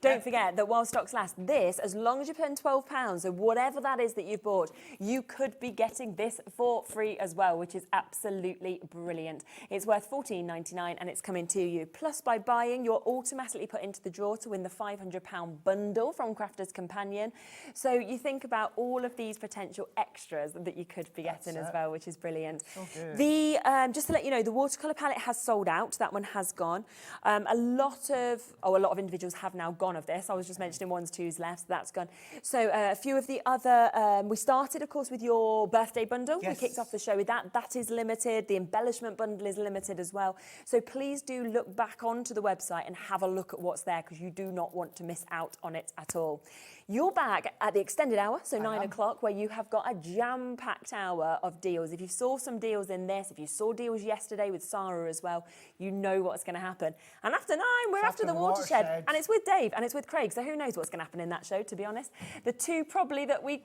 don't forget that while stocks last, this, as long as you put in £12 or whatever that is that you've bought, you could be getting this for free as well, which is absolutely brilliant. It's worth £14.99 and it's coming to you. Plus, by buying, you're automatically put into the draw to win the £500 bundle from Crafter's Companion. So you think about all of these potential extras that you could be getting as well, which is brilliant. So good. The just to let you know, the watercolour palette has sold out. That one has gone. A lot of individuals have now gone of this. I was just mentioning 1s, 2s left, so that's gone. So a few of the other, we started, of course, with your birthday bundle. We kicked off the show with that. That is limited. The embellishment bundle is limited limited as well. So please do look back onto the website and have a look at what's there, because you do not want to miss out on it at all. You're back at the extended hour, so 9 o'clock, where you have got a jam-packed hour of deals. If you saw some deals in this, if you saw deals yesterday with Sarah as well, you know what's going to happen. And after 9, we're after the watershed, and it's with Dave and it's with Craig, so who knows what's going to happen in that show, to be honest. The two probably that we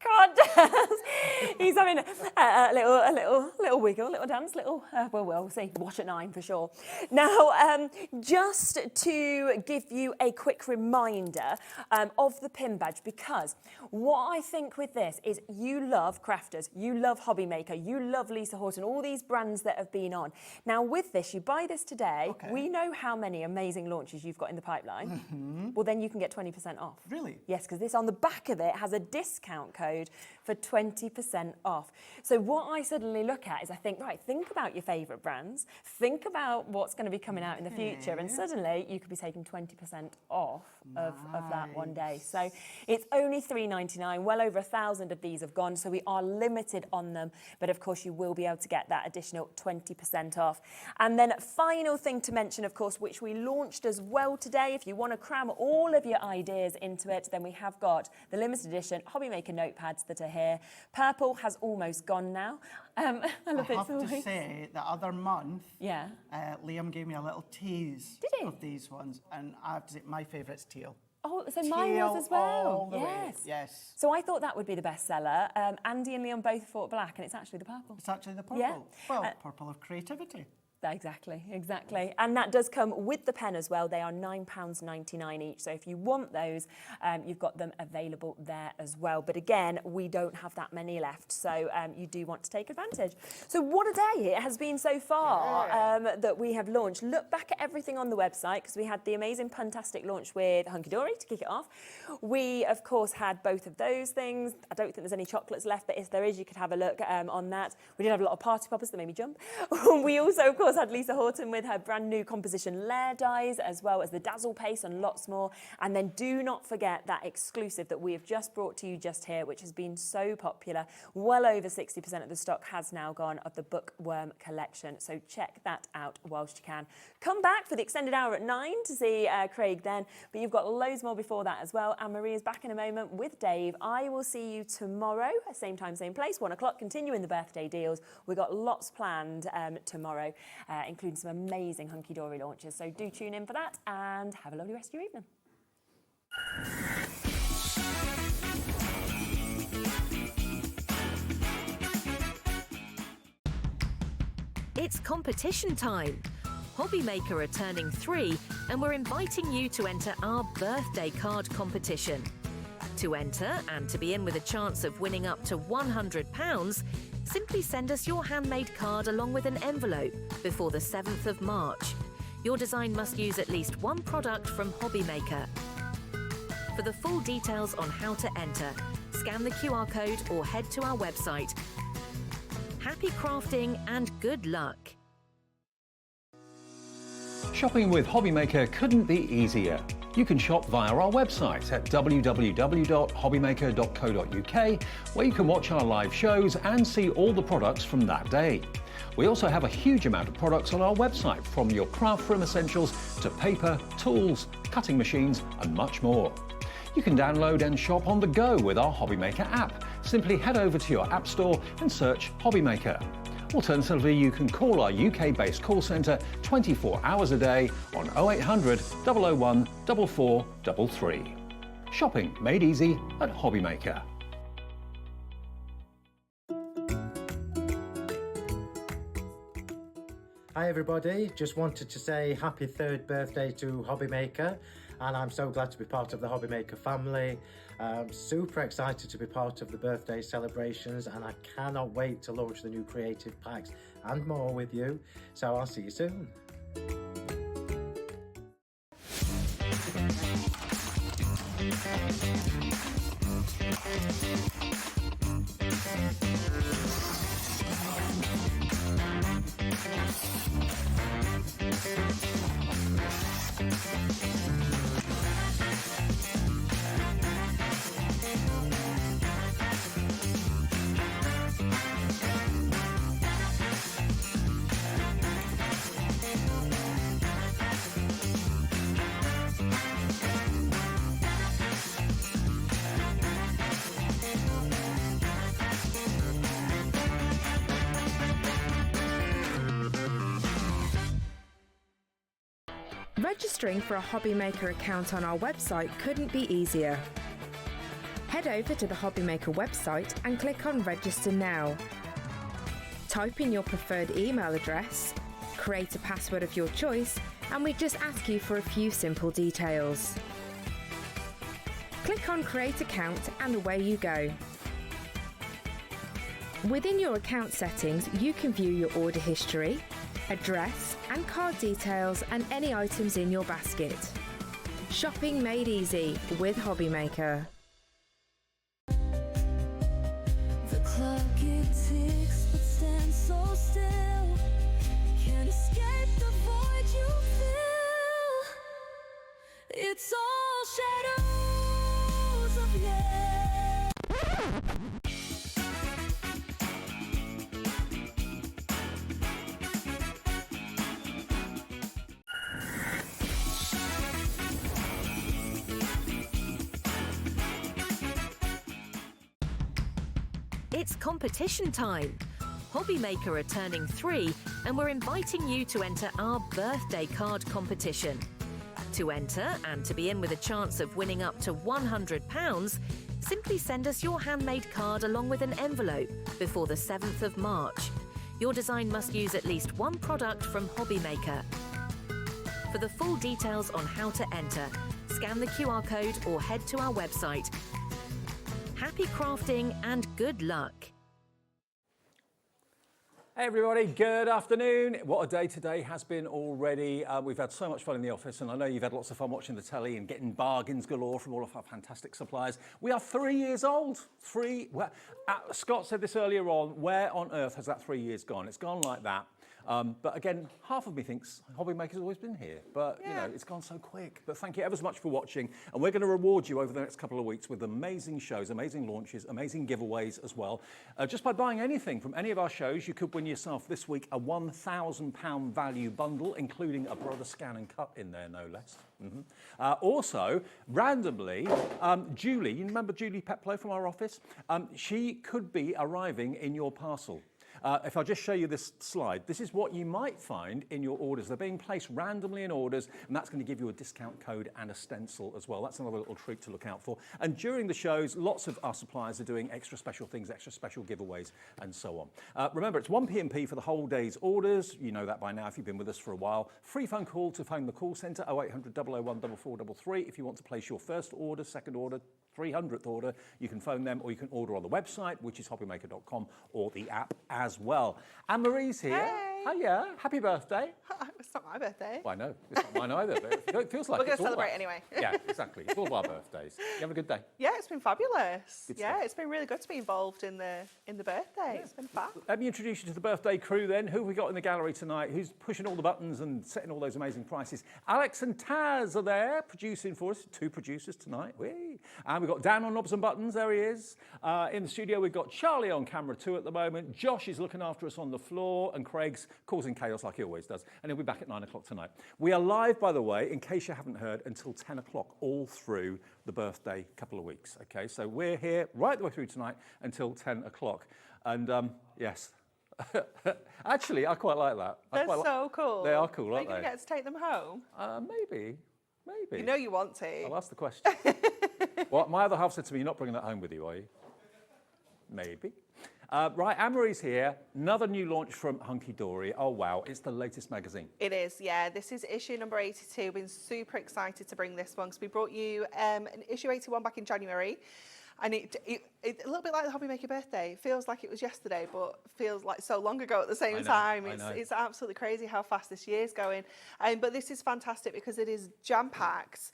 can't dance. He's having a little wiggle, little dance, well, we'll see. Watch at 9 for sure. Now, just to give you a quick reminder of the pin badge, because what I think with this is you love crafters, you love HobbyMaker, you love Lisa Horton, all these brands that have been on. Now, with this, you buy this today, we know how many amazing launches you've got in the pipeline. Well, then you can get 20% off. Really? Yes, because this on the back of it has a discount code for 20% off. So what I suddenly look at is I think, right, think about your favourite brands, think about what's going to be coming out in the future, and suddenly you could be taking 20% off of that one day. So it's only $3.99, well over 1,000 of these have gone, so we are limited on them, but of course you will be able to get that additional 20% off. And then final thing to mention, of course, which we launched as well today, if you want to cram all of your ideas into it, then we have got the limited edition HobbyMaker notepads that are here. Purple has almost gone now. I love I have to say, the other month, yeah, Liam gave me a little tease of these ones, and I have to say, my favourite's teal. Oh, so mine was as well. All the way. Yes. Yes. So I thought that would be the bestseller. Andy and Liam both thought black, and it's actually the purple. It's actually the purple. Yeah. Well, purple of creativity. Exactly, exactly. And that does come with the pen as well. They are £9.99 each. So if you want those, you've got them available there as well. But again, we don't have that many left. So you do want to take advantage. So what a day it has been so far that we have launched. Look back at everything on the website, because we had the amazing Pun-tastic launch with Hunkydory to kick it off. We, of course, had both of those things. I don't think there's any chocolates left, but if there is, you could have a look on that. We did have a lot of party poppers that made me jump. We also, of course, had Lisa Horton with her brand new composition layer dies, as well as the dazzle paste and lots more. And then do not forget that exclusive that we have just brought to you just here, which has been so popular. Well over 60% of the stock has now gone of the Bookworm collection. So check that out whilst you can. Come back for the extended hour at 9 to see Craig then, but you've got loads more before that as well. And Maria's back in a moment with Dave. I will see you tomorrow, same time, same place, 1 o'clock, continuing the birthday deals. We've got lots planned tomorrow, including some amazing Hunkydory launches. So do tune in for that and have a lovely rest of your evening. It's competition time. HobbyMaker are turning 3 and we're inviting you to enter our birthday card competition. To enter and to be in with a chance of winning up to £100, simply send us your handmade card along with an envelope before the 7th of March. Your design must use at least one product from HobbyMaker. For the full details on how to enter, scan the QR code or head to our website. Happy crafting and good luck! Shopping with HobbyMaker couldn't be easier. You can shop via our website at www.hobbymaker.co.uk, where you can watch our live shows and see all the products from that day. We also have a huge amount of products on our website, from your craft room essentials to paper, tools, cutting machines and much more. You can download and shop on the go with our HobbyMaker app. Simply head over to your app store and search HobbyMaker. Alternatively, you can call our UK-based call centre 24 hours a day on 0800 001 4433. Shopping made easy at HobbyMaker. Hi everybody, just wanted to say happy 3rd birthday to HobbyMaker, and I'm so glad to be part of the HobbyMaker family. I'm super excited to be part of the birthday celebrations, and I cannot wait to launch the new creative packs and more with you, so I'll see you soon. Registering for a HobbyMaker account on our website couldn't be easier. Head over to the HobbyMaker website and click on Register Now. Type in your preferred email address, create a password of your choice, and we just ask you for a few simple details. Click on Create Account and away you go. Within your account settings, you can view your order history, address and card details and any items in your basket. Shopping made easy with HobbyMaker. The clock it ticks but stands so still. Can't escape the void you feel. It's all shadows of yeah. It's competition time. HobbyMaker are turning 3 and we're inviting you to enter our birthday card competition. To enter and to be in with a chance of winning up to £100, simply send us your handmade card along with an envelope before the 7th of March. Your design must use at least one product from HobbyMaker. For the full details on how to enter, scan the QR code or head to our website. Happy crafting and good luck. Hey everybody, good afternoon. What a day today has been already. We've had so much fun in the office, and I know you've had lots of fun watching the telly and getting bargains galore from all of our fantastic suppliers. We are 3 years old. Scott said this earlier on, where on earth has that 3 years gone? It's gone like that. But again, half of me thinks HobbyMaker's always been here, but you know, it's gone so quick. But thank you ever so much for watching, and we're going to reward you over the next couple of weeks with amazing shows, amazing launches, amazing giveaways as well. Just by buying anything from any of our shows, you could win yourself this week a £1,000 value bundle, including a Brother Scan and Cut in there, no less. Also, randomly, Julie, you remember Julie Peplow from our office? She could be arriving in your parcel. If I just show you this slide, this is what you might find in your orders. They're being placed randomly in orders, and that's going to give you a discount code and a stencil as well. That's another little treat to look out for. And during the shows, lots of our suppliers are doing extra special things, extra special giveaways, and so on. Remember, it's 1 p.m. for the whole day's orders. You know that by now if you've been with us for a while. Free phone call to phone the call centre, 0800 001 4433. If you want to place your first order, second order, 300th order, you can phone them, or you can order on the website, which is hobbymaker.com, or the app as well. Anne-Marie's here. Hey. Hiya. Happy birthday. It's not my birthday. Well, I know. It's not mine either, but it feels like we're going it's to all celebrate our- anyway. Yeah, exactly. It's all of our birthdays. You have a good day. Yeah, it's been fabulous. Good Yeah, stuff. it's been really good to be involved in the birthday. It's been fab. Let me introduce you to the birthday crew then. Who have we got in the gallery tonight? Who's pushing all the buttons and setting all those amazing prices? Alex and Taz are there producing for us. 2 producers tonight. Whee! And we've got Dan on knobs and buttons. There he is. In the studio, we've got Charlie on camera too at the moment. Josh is looking after us on the floor, and Craig's causing chaos like he always does. And he'll be back at 9 o'clock tonight. We are live, by the way, in case you haven't heard, until 10 o'clock, all through the birthday couple of weeks. Okay, so we're here right the way through tonight until 10 o'clock. And yes, actually, I quite like that. They're so cool. They are cool, Are you aren't going they? to get to take them home? Maybe. You know you want to. I'll ask the question. Well, my other half said to me, you're not bringing that home with you, are you? Maybe. Right, Anne-Marie's here. Another new launch from Hunkydory. Oh, wow. It's the latest magazine. It is, yeah. This is issue number 82. Been super excited to bring this one because we brought you an issue 81 back in January. And it a little bit like the HobbyMaker birthday. It feels like it was yesterday, but feels like so long ago at the same time. It's absolutely crazy how fast this year's going. But this is fantastic because it is jam-packed.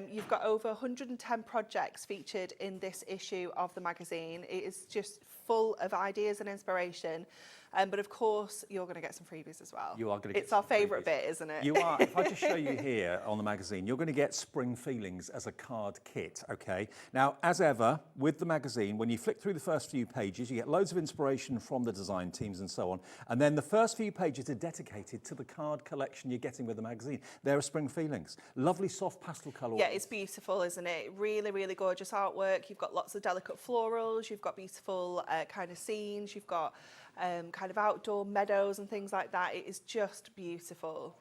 You've got over 110 projects featured in this issue of the magazine. It is just full of ideas and inspiration. But of course, you're going to get some freebies as well. You are going to get It's our favourite bit, isn't it? You are. If I just show you here on the magazine, you're going to get Spring Feelings as a card kit, okay? Now, as ever, with the magazine, when you flick through the first few pages, you get loads of inspiration from the design teams and so on. And then the first few pages are dedicated to the card collection you're getting with the magazine. There are Spring Feelings. Lovely soft pastel colour. Yeah, it's beautiful, isn't it? Really, really gorgeous artwork. You've got lots of delicate florals. You've got beautiful kind of scenes. You've got kind of outdoor meadows and things like that. It is just beautiful.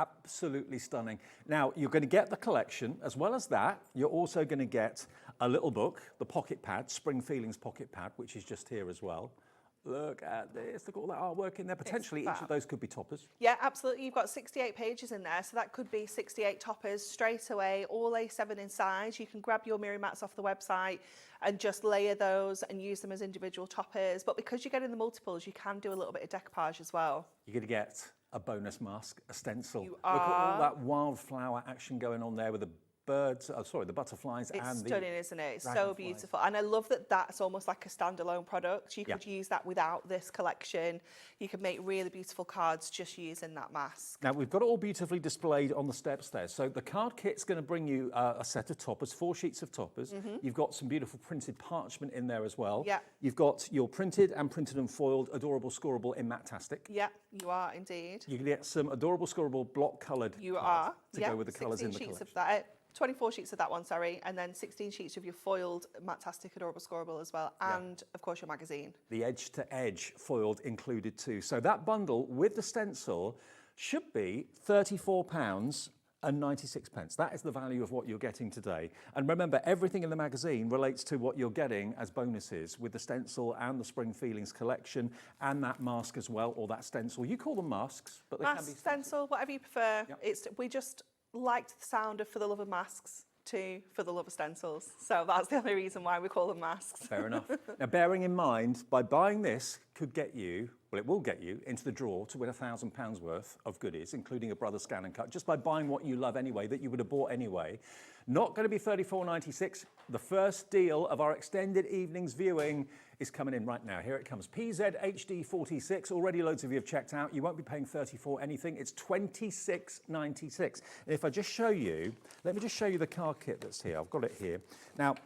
Absolutely stunning. Now, you're going to get the collection. As well as that, you're also going to get a little book, the pocket pad, Spring Feelings pocket pad, which is just here as well. Look at this, look at all that artwork in there. Potentially each of those could be toppers. Yeah, absolutely. You've got 68 pages in there, so that could be 68 toppers straight away, all A7 in size. You can grab your mirror mats off the website and just layer those and use them as individual toppers. But because you're getting the multiples, you can do a little bit of decoupage as well. You're going to get a bonus mask, a stencil. You Look at are. all that wildflower action going on there with the birds, the butterflies It's and stunning, isn't it? It's so dragonflies. beautiful. And I love that that's almost like a standalone product. You could use that without this collection. You could make really beautiful cards just using that mask. Now, we've got it all beautifully displayed on the steps there. So the card kit's going to bring you a set of toppers, 4 sheets of toppers. You've got some beautiful printed parchment in there as well. Yeah. You've got your printed and foiled adorable scoreable in Matte-tastic. Yeah, you are indeed. You can get some adorable scoreable block coloured You are. to go with the colours in the 16 collection. sheets of that. 24 sheets of that one, sorry, and then 16 sheets of your foiled Matte-tastic adorable scoreable as well, and of course your magazine. The edge-to-edge foiled included too. So that bundle with the stencil should be £34.96. That is the value of what you're getting today. And remember, everything in the magazine relates to what you're getting as bonuses with the stencil and the Spring Feelings collection and that mask as well, or that stencil. You call them masks, but they can be Mask, stencil, whatever you prefer. We just liked the sound of For the Love of Masks to For the Love of Stencils. So that's the only reason why we call them masks. Fair enough. Now, bearing in mind, by buying this could get you, well, it will get you into the draw to win £1,000 worth of goodies, including a Brother Scan and Cut, just by buying what you love anyway, that you would have bought anyway. Not going to be $34.96. The first deal of our extended evening's viewing is coming in right now. Here it comes. PZHD46. Already loads of you have checked out. You won't be paying $34 anything. It's $26.96. And if I just show you, let me just show you the card kit that's here. I've got it here. Now,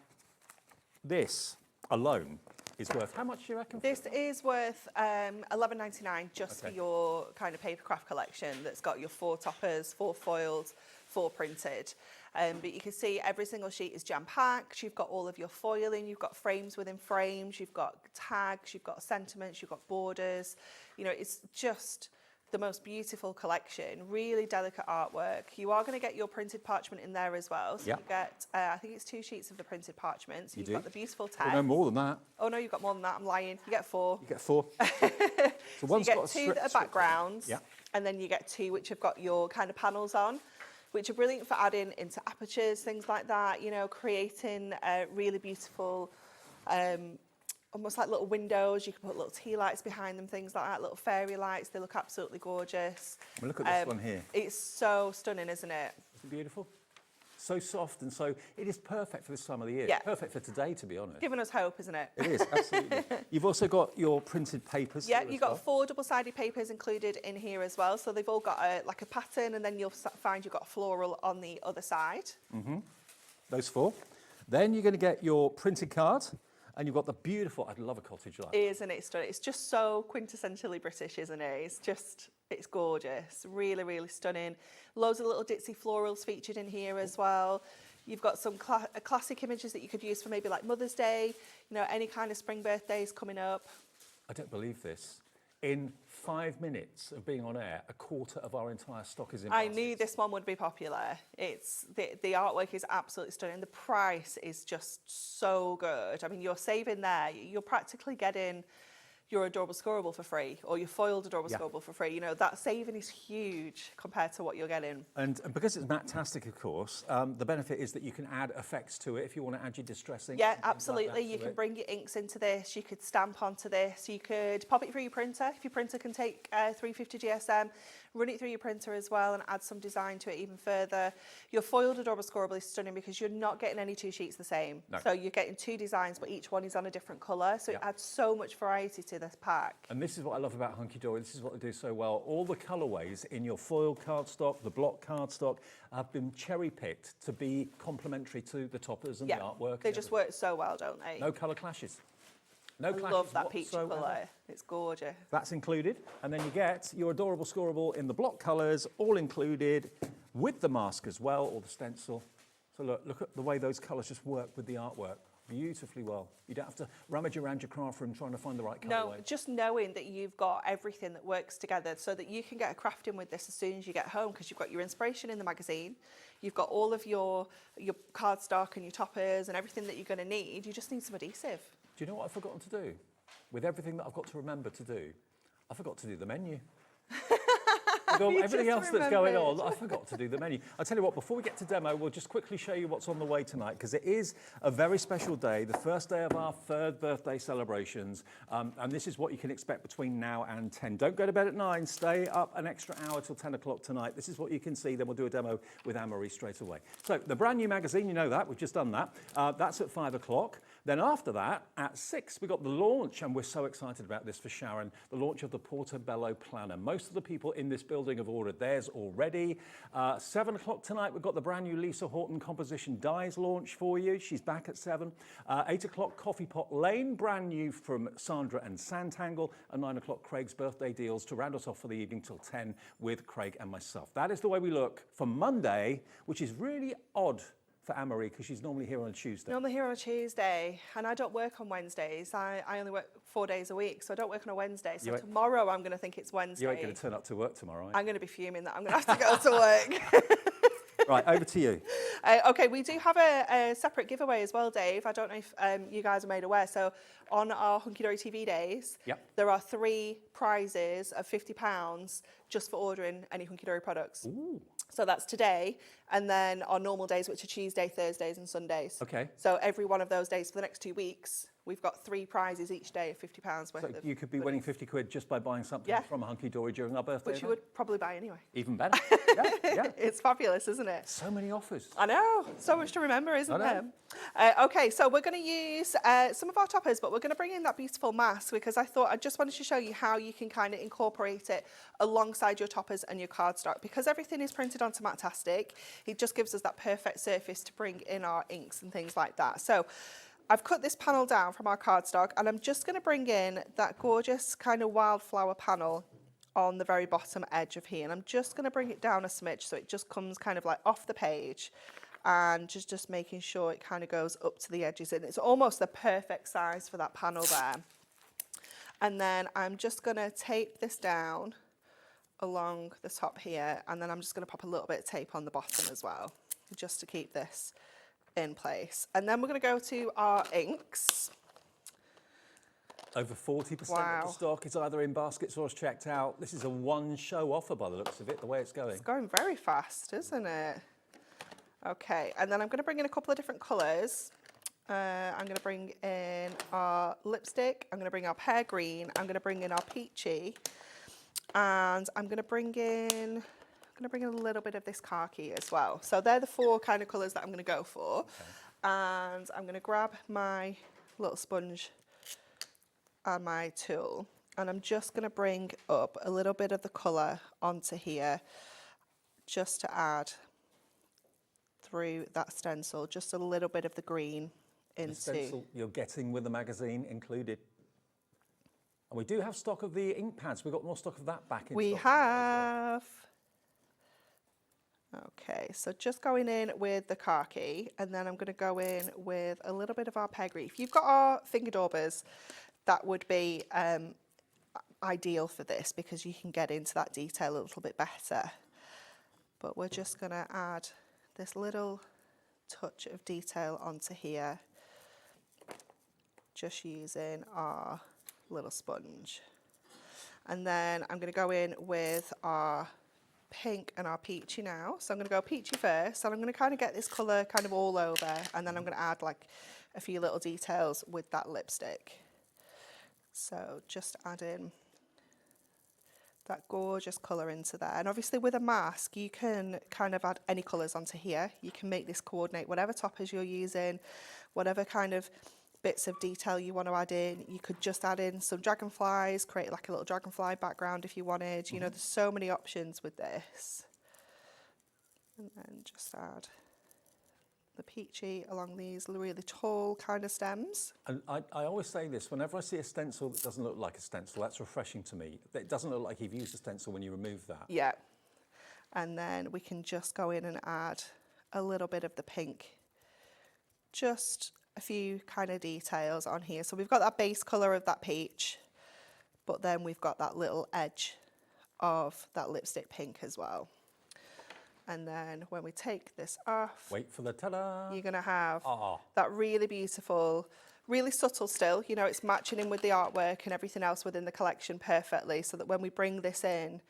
this alone is worth, how much do you reckon? This is worth $11.99 just for your kind of papercraft collection that's got your 4 toppers, 4 foiled, 4 printed. But you can see every single sheet is jam-packed. You've got all of your foiling, you've got frames within frames, you've got tags, you've got sentiments, you've got borders. You know, it's just the most beautiful collection, really delicate artwork. You are going to get your printed parchment in there as well. So you get, I think it's 2 sheets of the printed parchment. So you've got the beautiful text. No more than that. Oh no, you've got more than that. I'm lying. You get 4. You get 4. So So you get 2 that are backgrounds, Yeah. and then you get 2 which have got your kind of panels on, which are brilliant for adding into apertures, things like that, you know, creating really beautiful, almost like little windows. You can put little tea lights behind them, things like that, little fairy lights. They look absolutely gorgeous. Well, look at this one here. It's so stunning, isn't it? Isn't it beautiful? So soft, and so it is perfect for this time of the year. Yeah. Perfect for today, to be honest. Giving us hope, isn't it? It is, absolutely. You've also got your printed papers. Yeah, here you've as got 4 double-sided papers included in here as well. So they've all got like a pattern, and then you'll find you've got a floral on the other side. Those 4. Then you're going to get your printed card, and you've got the beautiful, I'd love a cottage light. Isn't it stunning? It's just so quintessentially British, isn't it? It's gorgeous. Really, really stunning. Loads of little ditzy florals featured in here as well. You've got some classic images that you could use for maybe like Mother's Day, you know, any kind of spring birthdays coming up. I don't believe this. In 5 minutes of being on air, a quarter of our entire stock is in I baskets. knew this one would be popular. It's the artwork is absolutely stunning. The price is just so good. I mean, you're saving there. You're practically getting your adorable scoreable for free, or your foiled adorable scoreable for free. You know, that saving is huge compared to what you're getting. And because it's Matte-tastic, of course, the benefit is that you can add effects to it if you want to add your distress ink. Yeah, absolutely. You can bring your inks into this. You could stamp onto this. You could pop it through your printer. If your printer can take 350 GSM, run it through your printer as well and add some design to it even further. Your foiled adorable scoreable is stunning because you're not getting any 2 sheets the same. No. So you're getting 2 designs, but each one is on a different colour. So it adds so much variety to this pack. And this is what I love about Hunkydory. This is what they do so well. All the colourways in your foil cardstock, the block cardstock, have been cherry-picked to be complementary to the toppers and the artwork. They just work so well, don't they? No colour clashes. No I clashes love that peachy whatsoever. colour. It's gorgeous. That's included. And then you get your adorable scoreable in the block colours, all included, with the mask as well, or the stencil. So look at the way those colours just work with the artwork. beautifully well. You don't have to rummage around your craft room trying to find the right colourway. No, just knowing that you've got everything that works together so that you can get a craft in with this as soon as you get home, because you've got your inspiration in the magazine, you've got all of your cardstock and your toppers and everything that you're going to need. You just need some adhesive. Do you know what I've forgotten to do? With everything that I've got to remember to do, I forgot to do the menu. Everything else that's going on, I forgot to do the menu. I'll tell you what, before we get to demo, we'll just quickly show you what's on the way tonight, because it is a very special day, the first day of our 3rd birthday celebrations, and this is what you can expect between now and 10. Don't go to bed at 9, stay up an extra hour till 10 o'clock tonight. This is what you can see, then we'll do a demo with Anne-Marie straight away. So, the brand new magazine, you know that, we've just done that. That's at 5 o'clock. Then after that, at 6, we've got the launch, and we're so excited about this for Sharon, the launch of the Portobello Planner. Most of the people in this building have ordered theirs already. 7 o'clock tonight, we've got the brand new Lisa Horton Composition Dies launch for you. She's back at 7. 8 o'clock, Coffee Pot Lane, brand new from Sandra and Sanntangle. And 9 o'clock, Craig's birthday deals to round us off for the evening till 10 with Craig and myself. That is the way we look for Monday, which is really odd for Anne-Marie, because she's normally here on a Tuesday. Normally here on a Tuesday, and I don't work on Wednesdays. I only work 4 days a week, so I don't work on a Wednesday. So tomorrow I'm going to think it's Wednesday. You ain't going to turn up to work tomorrow, are you? I'm going to be fuming that I'm going to have to go to work. Right, over to you. Okay, we do have a separate giveaway as well, Dave. I don't know if you guys are made aware. So on our Hunkydory TV days, there are 3 prizes of £50 just for ordering any Hunkydory products. Ooh. So that's today, and then on normal days, which are Tuesday, Thursdays and Sundays. Okay. So every one of those days for the next 2 weeks, we've got 3 prizes each day of £50 worth So of. you could be winning 50 quid just by buying something from a Hunkydory during our birthday Which you event? would probably buy anyway. Even better. Yeah. It's fabulous, isn't it? So many offers. I know. So much to remember, isn't there? Okay, so we're going to use some of our toppers, but we're going to bring in that beautiful mask, because I thought I just wanted to show you how you can kind of incorporate it alongside your toppers and your cardstock. Because everything is printed onto Pun-tastic, it just gives us that perfect surface to bring in our inks and things like that. So I've cut this panel down from our cardstock, and I'm just going to bring in that gorgeous kind of wildflower panel on the very bottom edge of here, and I'm just going to bring it down a smidge so it just comes kind of like off the page, and just making sure it kind of goes up to the edges, and it's almost the perfect size for that panel there. And then I'm just going to tape this down along the top here, and then I'm just going to pop a little bit of tape on the bottom as well, just to keep this in place. And then we're going to go to our inks. Over 40% of the stock is either in baskets or is checked out. This is a one-show offer by the looks of it, the way it's going. It's going very fast, isn't it? Okay, and then I'm going to bring in a couple of different colours. I'm going to bring in our lipstick, I'm going to bring our pear green, I'm going to bring in our peachy, and I'm going to bring in a little bit of this khaki as well. So they're the 4 kind of colours that I'm going to go for. Okay. And I'm going to grab my little sponge and my tool, and I'm just going to bring up a little bit of the colour onto here, just to add through that stencil, just a little bit of the green into. The stencil you're getting with the magazine included. And we do have stock of the ink pads. We've got more stock of that back in We stock have. Okay, so just going in with the khaki, and then I'm going to go in with a little bit of our pear green. If you've got our finger daubers, that would be ideal for this, because you can get into that detail a little bit better. But we're just going to add this little touch of detail onto here, just using our little sponge. And then I'm going to go in with our pink and our peachy now. So I'm going to go peachy first, and I'm going to kind of get this colour kind of all over, and then I'm going to add like a few little details with that lipstick. So just add in that gorgeous colour into there. And obviously with a mask, you can kind of add any colours onto here. You can make this coordinate whatever toppers you're using, whatever kind of bits of detail you want to add in. You could just add in some dragonflies, create like a little dragonfly background if you wanted. You know, there's so many options with this. And then just add the peachy along these really tall kind of stems. And I always say this, whenever I see a stencil that doesn't look like a stencil, that's refreshing to me. It doesn't look like you've used a stencil when you remove that. Yeah. And then we can just go in and add a little bit of the pink, just a few kind of details on here. So we've got that base colour of that peach, but then we've got that little edge of that lipstick pink as well. And then when we take this off, Wait for the ta-da. you're going to have Ah. that really beautiful, really subtle still. You know, it's matching in with the artwork and everything else within the collection perfectly, so that when we bring this in,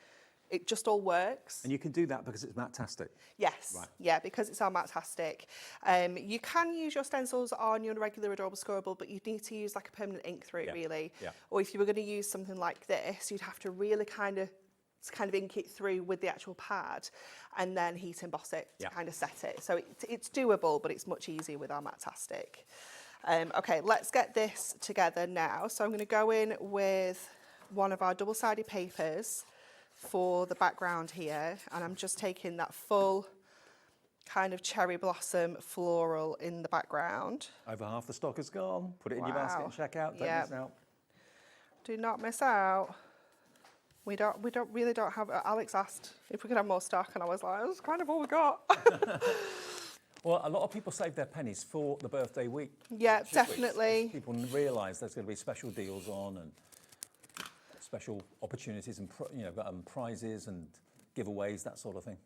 it just all works. And you can do that because it's Matte-tastic. Yes, Right. yeah, because it's our Matte-tastic. You can use your stencils on your regular Adorable Scorable, but you'd need to use like a permanent ink through it, really. Yeah. Or if you were going to use something like this, you'd have to really kind of ink it through with the actual pad and then heat emboss it to kind of set it. So it's doable, but it's much easier with our Matte-tastic. Okay, let's get this together now. So I'm going to go in with one of our double-sided papers for the background here, and I'm just taking that full kind of cherry blossom floral in the background. Over half the stock is gone. Put it in your basket and check out. Don't miss out. Do not miss out. We really don't have. Alex asked if we could have more stock, and I was like, that's kind of all we got. Well, a lot of people save their pennies for the birthday week. Yeah, definitely. People realise there's going to be special deals on and special opportunities and prizes and giveaways, that sort of thing.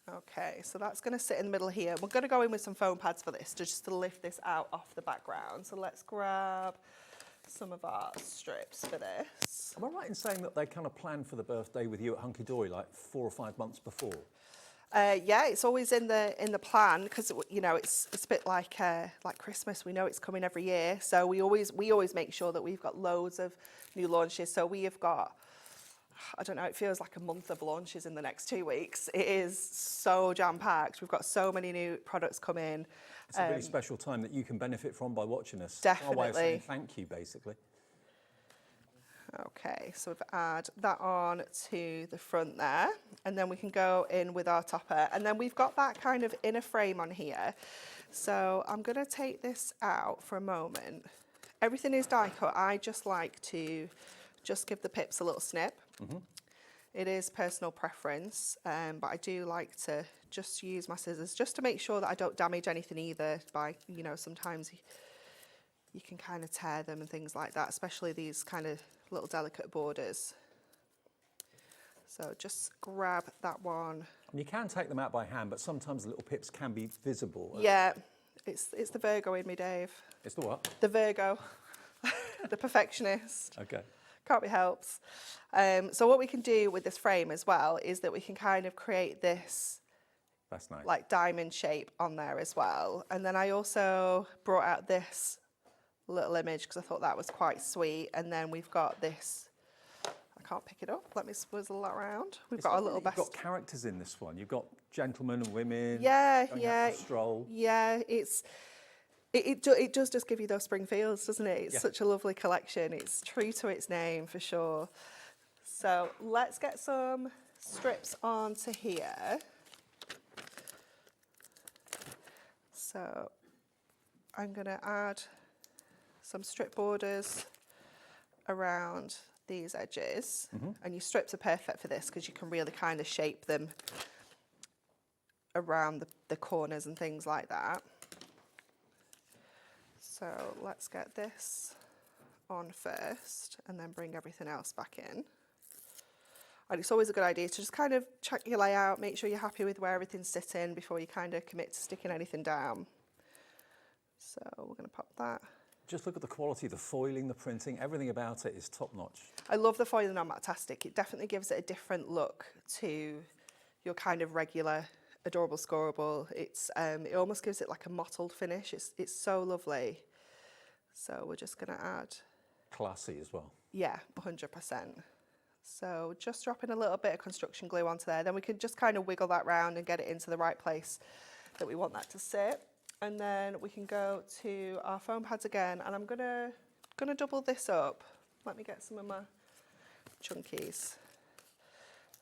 Okay, so that's going to sit in the middle here. We're going to go in with some foam pads for this, just to lift this out off the background. So let's grab some of our strips for this. Am I right in saying that they kind of plan for the birthday with you at Hunkydory like 4 or 5 months before? Yeah, it's always in the plan, because you know it's a bit like Christmas. We know it's coming every year, so we always make sure that we've got loads of new launches. So we have got, I don't know, it feels like a month of launches in the next 2 weeks. It is so jam-packed. We've got so many new products come in. It's a really special time that you can benefit from by watching us. Definitely. Our way of saying thank you, basically. Okay, so we've add that on to the front there, and then we can go in with our topper, and then we've got that kind of inner frame on here. So I'm going to take this out for a moment. Everything is die cut. I just like to just give the pips a little snip. It is personal preference, but I do like to just use my scissors just to make sure that I don't damage anything either. By, you know, sometimes you can kind of tear them and things like that, especially these kind of little delicate borders. So just grab that one. And you can take them out by hand, but sometimes the little pips can be visible. Yeah, it's the Virgo in me, Dave. It's the what? The Virgo, the perfectionist. Okay. Can't be helped. So what we can do with this frame as well is that we can kind of create this, that's nice, like diamond shape on there as well. And then I also brought out this little image because I thought that was quite sweet. And then we've got this, I can't pick it up, let me swizzle that around. We've got our little best. You've got characters in this one. You've got gentlemen and women. Yeah, going yeah. out for a stroll. Yeah, it does just give you those spring feels, doesn't it? It's Yeah. such a lovely collection. It's true to its name for sure. So let's get some strips onto here. So I'm going to add some strip borders around these edges. And your strips are perfect for this because you can really kind of shape them around the corners and things like that. So let's get this on first and then bring everything else back in. And it's always a good idea to just kind of check your layout, make sure you're happy with where everything's sitting before you kind of commit to sticking anything down. So we're going to pop that. Just look at the quality, the foiling, the printing, everything about it is top notch. I love the foiling on Matte-tastic. It definitely gives it a different look to your kind of regular Adorable Scorable. It's it almost gives it like a mottled finish. It's so lovely. So we're just going to add. Classy as well. Yeah, 100%. So just dropping a little bit of construction glue onto there. Then we can just kind of wiggle that round and get it into the right place that we want that to sit. And then we can go to our foam pads again, and I'm gonna double this up. Let me get some of my chunkies.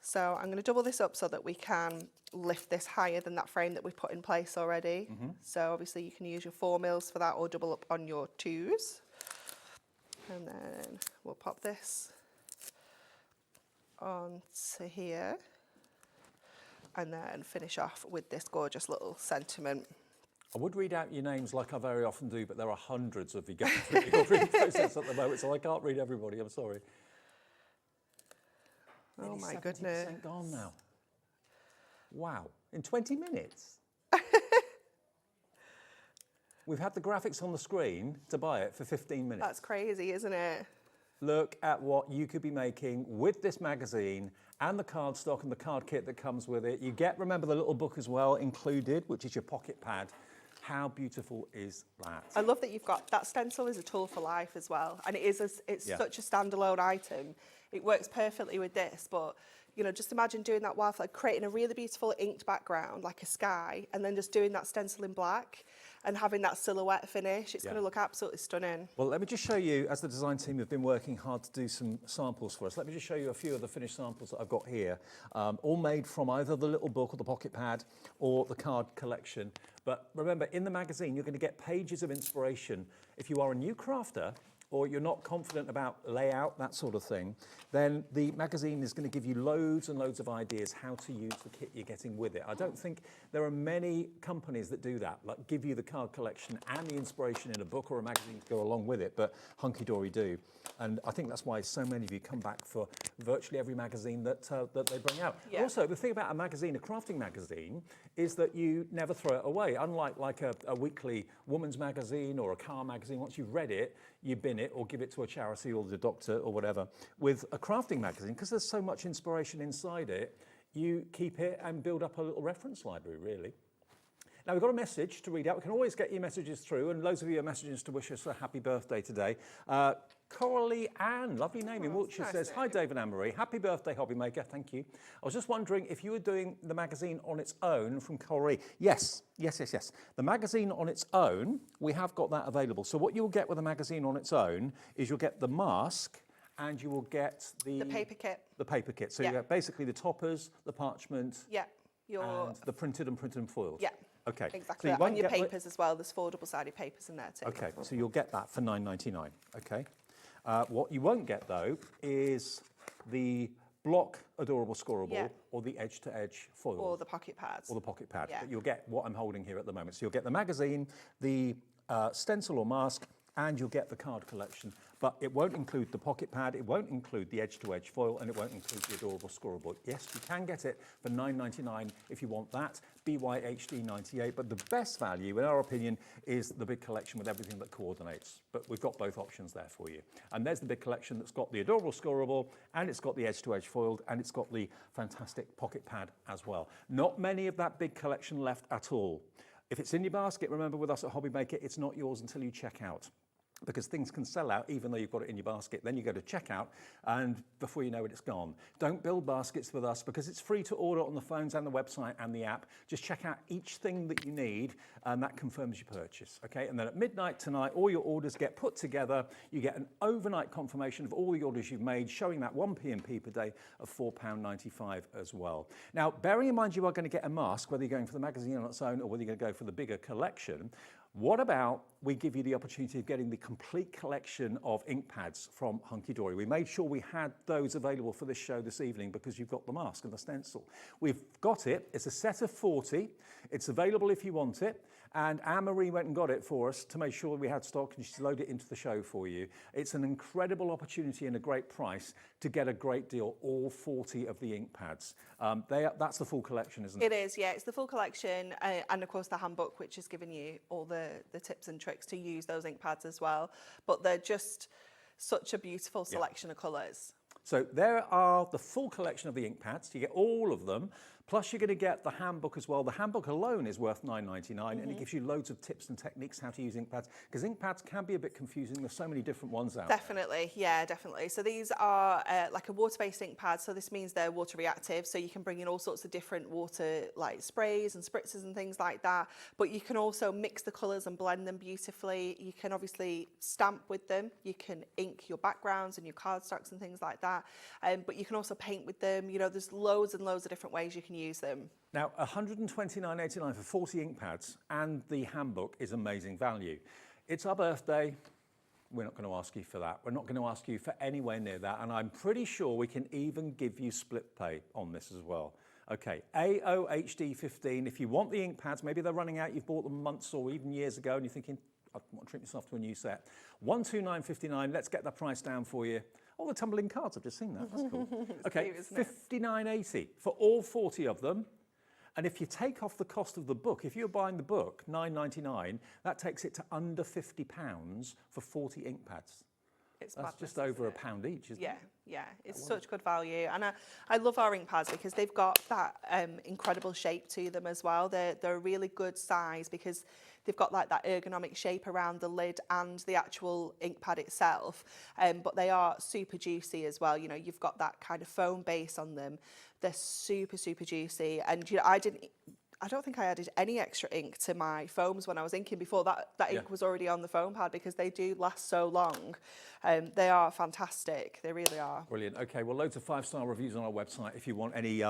So I'm gonna double this up so that we can lift this higher than that frame that we put in place already. So obviously you can use your 4 mils for that or double up on your 2s. And then we'll pop this onto here and then finish off with this gorgeous little sentiment I would read out your names like I very often do, but there are hundreds of you going through the ordering process at the moment, so I can't read everybody, I'm sorry. Oh my 70% goodness. gone now. Wow, in 20 minutes? We've had the graphics on the screen to buy it for 15 minutes. That's crazy, isn't it? Look at what you could be making with this magazine and the cardstock and the card kit that comes with it. You get, remember, the little book as well included, which is your pocket pad. How beautiful is that? I love that you've got that stencil is a tool for life as well, and it's such a standalone item. It works perfectly with this, but you know, just imagine doing that wildflower, creating a really beautiful inked background like a sky, and then just doing that stencil in black and having that silhouette finish. It's going to look absolutely stunning. Well, let me just show you, as the design team have been working hard to do some samples for us, let me just show you a few of the finished samples that I've got here, all made from either the little book or the pocket pad or the card collection. But remember, in the magazine, you're going to get pages of inspiration. If you are a new crafter, or you're not confident about layout, that sort of thing, then the magazine is going to give you loads and loads of ideas how to use the kit you're getting with it. I don't think there are many companies that do that, like give you the card collection and the inspiration in a book or a magazine to go along with it, but Hunkydory do. And I think that's why so many of you come back for virtually every magazine that they bring out. Yeah. Also, the thing about a magazine, a crafting magazine, is that you never throw it away. Unlike like a weekly woman's magazine or a car magazine, once you've read it, you bin it or give it to a charity or the doctor or whatever. With a crafting magazine, because there's so much inspiration inside it, you keep it and build up a little reference library, really. Now, we've got a message to read out. We can always get your messages through, and loads of you are messages to wish us a happy birthday today. Coralie Ann, lovely name in Wiltshire, says, "Hi Dave and Anne-Marie, happy birthday HobbyMaker, thank you. I was just wondering if you were doing the magazine on its own," from Coralie. Yes. The magazine on its own, we have got that available. So what you'll get with a magazine on its own is you'll get the mask and you will get the paper kit. The paper kit. So you get basically the toppers, the parchment, and the printed and foiled. Yeah. Okay. Exactly. So and your papers as well. There's 4 double-sided papers in there too. Okay, so you'll get that for £9.99. Okay. What you won't get though is the block adorable scoreable or the edge-to-edge foil. Or the pocket pads. Or the pocket pad. Yeah. But you'll get what I'm holding here at the moment. So you'll get the magazine, the stencil or mask, and you'll get the card collection. But it won't include the pocket pad, it won't include the edge-to-edge foil, and it won't include the adorable scoreable. Yes, you can get it for £9.99 if you want that, BYHD 98, but the best value, in our opinion, is the big collection with everything that coordinates. But we've got both options there for you. And there's the big collection that's got the adorable scoreable, and it's got the edge-to-edge foiled, and it's got the fantastic pocket pad as well. Not many of that big collection left at all. If it's in your basket, remember with us at HobbyMaker, it's not yours until you check out, because things can sell out even though you've got it in your basket. Then you go to checkout and before you know it, it's gone. Don't build baskets with us because it's free to order on the phones and the website and the app. Just check out each thing that you need and that confirms your purchase, okay? And then at midnight tonight, all your orders get put together. You get an overnight confirmation of all the orders you've made, showing that 1 P&P per day of £4.95 as well. Now, bearing in mind you are going to get a mask, whether you're going for the magazine on its own or whether you're going to go for the bigger collection, what about we give you the opportunity of getting the complete collection of ink pads from Hunkydory? We made sure we had those available for this show this evening because you've got the mask and the stencil. We've got it. It's a set of 40. It's available if you want it. And Anne-Marie went and got it for us to make sure we had stock and she's loaded it into the show for you. It's an incredible opportunity and a great price to get a great deal, all 40 of the ink pads. That's the full collection, isn't it? It is, yeah. It's the full collection and, of course, the handbook, which has given you all the tips and tricks to use those ink pads as well. But they're just such a beautiful selection of colours. So there are the full collection of the ink pads. You get all of them. Plus, you're going to get the handbook as well. The handbook alone is worth £9.99, and it gives you loads of tips and techniques how to use ink pads, because ink pads can be a bit confusing. There's so many different ones out Definitely, yeah, definitely. So these are like a water-based ink pad, so this means they're water reactive, so you can bring in all sorts of different water, like sprays and spritzers and things like that, but you can also mix the colours and blend them beautifully. You can obviously stamp with them. You can ink your backgrounds and your cardstocks and things like that, but you can also paint with them. You know, there's loads and loads of different ways you can use them. Now, £129.89 for 40 ink pads and the handbook is amazing value. It's our birthday. We're not going to ask you for that. We're not going to ask you for anywhere near that. And I'm pretty sure we can even give you split pay on this as well. Okay, AOHD15. If you want the ink pads, maybe they're running out, you've bought them months or even years ago, and you're thinking, I want to treat myself to a new set. 129.59. Let's get that price down for you. Oh, the tumbling cards, I've just seen that. That's cool. Okay, 59.80 for all 40 of them. And if you take off the cost of the book, if you're buying the book, £9.99, that takes it to under £50 for 40 ink pads. That's just over £1 each, isn't it? Yeah, it's such good value. And I love our ink pads because they've got that incredible shape to them as well. They're a really good size because they've got like that ergonomic shape around the lid and the actual ink pad itself. But they are super juicy as well. You know, you've got that kind of foam base on them. They're super, super juicy. And you know, I don't think I added any extra ink to my foams when I was inking before. That ink was already on the foam pad because they do last so long. They are fantastic. They really are. Brilliant. Okay, well, loads of 5-star reviews on our website. If you want any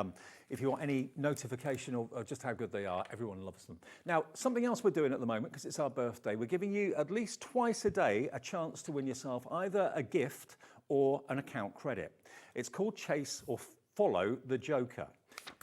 notification of just how good they are, everyone loves them. Now, something else we're doing at the moment, because it's our birthday, we're giving you at least twice a day a chance to win yourself either a gift or an account credit. It's called Chase or Follow the Joker.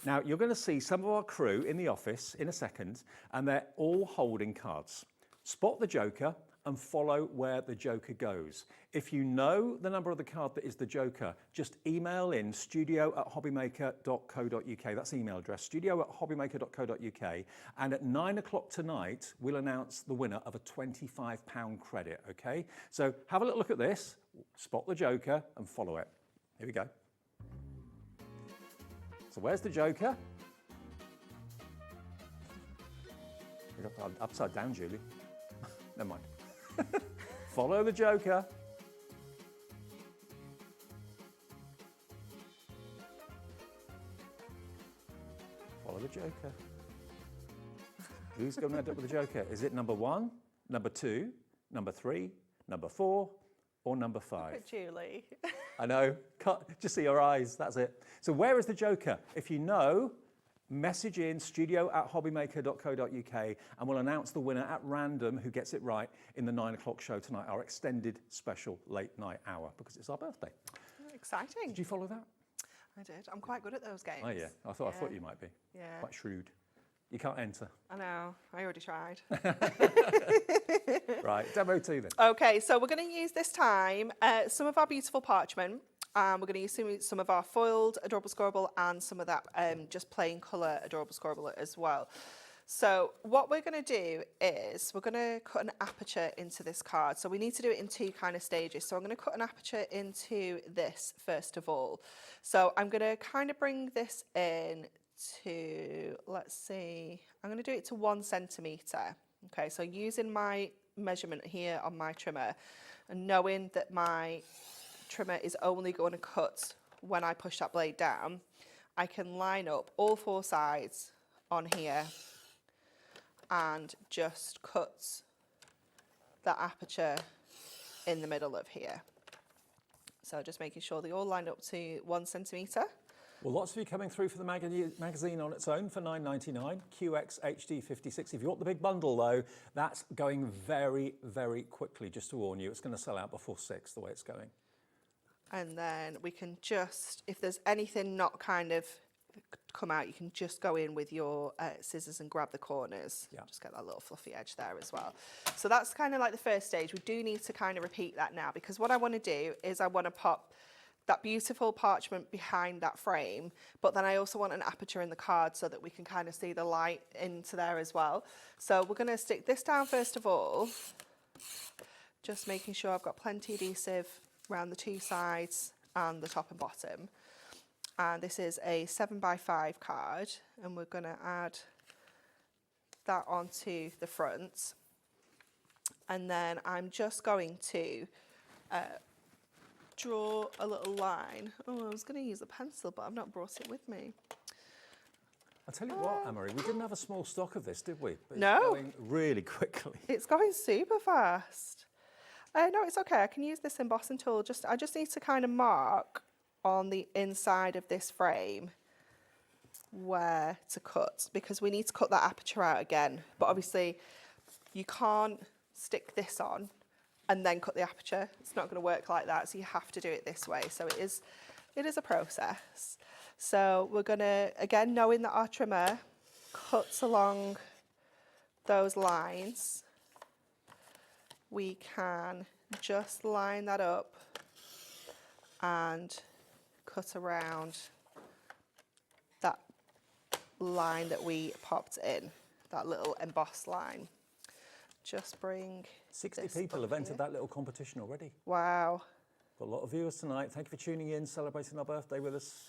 Now, you're going to see some of our crew in the office in a second, and they're all holding cards. Spot the Joker and follow where the Joker goes. If you know the number of the card that is the Joker, just email in studio@hobbymaker.co.uk. That's the email address, studio@hobbymaker.co.uk. And at 9 o'clock tonight, we'll announce the winner of a £25 credit, okay? So have a little look at this, spot the Joker and follow it. Here we go. So where's the Joker? Upside down, Julie. Never mind. Follow the Joker. Follow the Joker. Who's going to end up with the Joker? Is it number 1, number 2, number 3, number 4, or number 5? Look at Julie. I know, just see your eyes, that's it. So where is the Joker? If you know, message in studio@hobbymaker.co.uk and we'll announce the winner at random who gets it right in the 9 o'clock show tonight, our extended special late night hour, because it's our birthday. Exciting. Did you follow that? I did. I'm quite good at those games. Oh yeah, I thought you might be. Yeah. Quite shrewd. You can't enter. I know, I already tried. Right, demo 2 then. Okay, so we're going to use this time some of our beautiful parchment. We're going to use some of our foiled Adorable Scribble and some of that just plain colour Adorable Scribble as well. So what we're going to do is we're going to cut an aperture into this card. So we need to do it in 2 kind of stages. So I'm going to cut an aperture into this first of all. So I'm going to kind of bring this in to, let's see, I'm going to do it to 1 centimetre. Okay, so using my measurement here on my trimmer and knowing that my trimmer is only going to cut when I push that blade down, I can line up all 4 sides on here and just cut that aperture in the middle of here. So just making sure they all line up to 1 centimetre. Well, lots of you coming through for the magazine on its own for £9.99, QX HD56. If you want the big bundle, though, that's going very, very quickly, just to warn you. It's going to sell out before 6, the way it's going. And then we can just, if there's anything not kind of come out, you can just go in with your scissors and grab the corners. Yeah. Just get that little fluffy edge there as well. So that's kind of like the first stage. We do need to kind of repeat that now, because what I want to do is I want to pop that beautiful parchment behind that frame, but then I also want an aperture in the card so that we can kind of see the light into there as well. So we're going to stick this down first of all, just making sure I've got plenty of adhesive around the 2 sides and the top and bottom. And this is a 7x5 card, and we're going to add that onto the front. And then I'm just going to draw a little line. Oh, I was going to use a pencil, but I've not brought it with me. I'll tell you what, Anne-Marie, we didn't have a small stock of this, did we? But no. It's going really quickly. It's going super fast. No, it's okay. I can use this embossing tool. I just need to kind of mark on the inside of this frame where to cut, because we need to cut that aperture out again. But obviously, you can't stick this on and then cut the aperture. It's not going to work like that, so you have to do it this way. So it is a process. So we're going to, again, knowing that our trimmer cuts along those lines, we can just line that up and cut around that line that we popped in, that little embossed line. Just bring 60 people have entered that little competition already. Wow. Got a lot of viewers tonight. Thank you for tuning in, celebrating our birthday with us.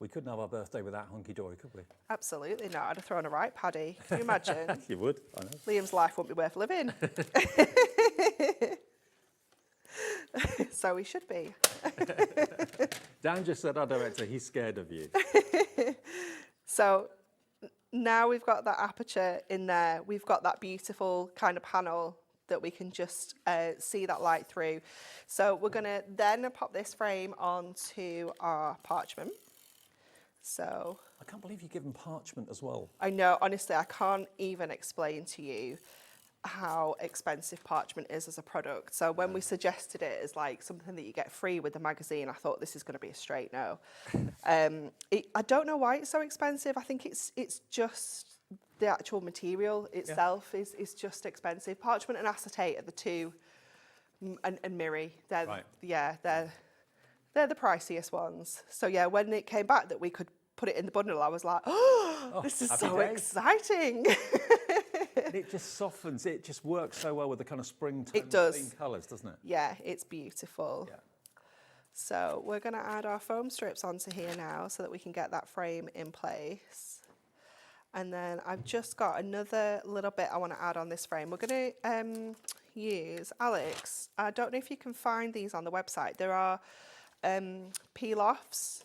We couldn't have our birthday without Hunkydory, could we? Absolutely not. I'd have thrown a right paddy. Can you imagine? You would, I know. Liam's life wouldn't be worth living. So he should be. Dan just said, our director, he's scared of you. So now we've got that aperture in there, we've got that beautiful kind of panel that we can just see that light through. So we're going to then pop this frame onto our parchment. So I can't believe you've given parchment as well. I know, honestly, I can't even explain to you how expensive parchment is as a product. So when we suggested it as like something that you get free with the magazine, I thought this is going to be a straight no. I don't know why it's so expensive. I think it's just the actual material itself is just expensive. Parchment and acetate are the two, and mirri. They're right. Yeah, they're the priciest ones. So yeah, when it came back that we could put it in the bundle, I was like, oh, this is so exciting. And it just softens, it just works so well with the kind of springtime clean colours, doesn't it? Yeah, it's beautiful. Yeah. So we're going to add our foam strips onto here now so that we can get that frame in place. And then I've just got another little bit I want to add on this frame. We're going to use, Alex, I don't know if you can find these on the website. There are peel-offs,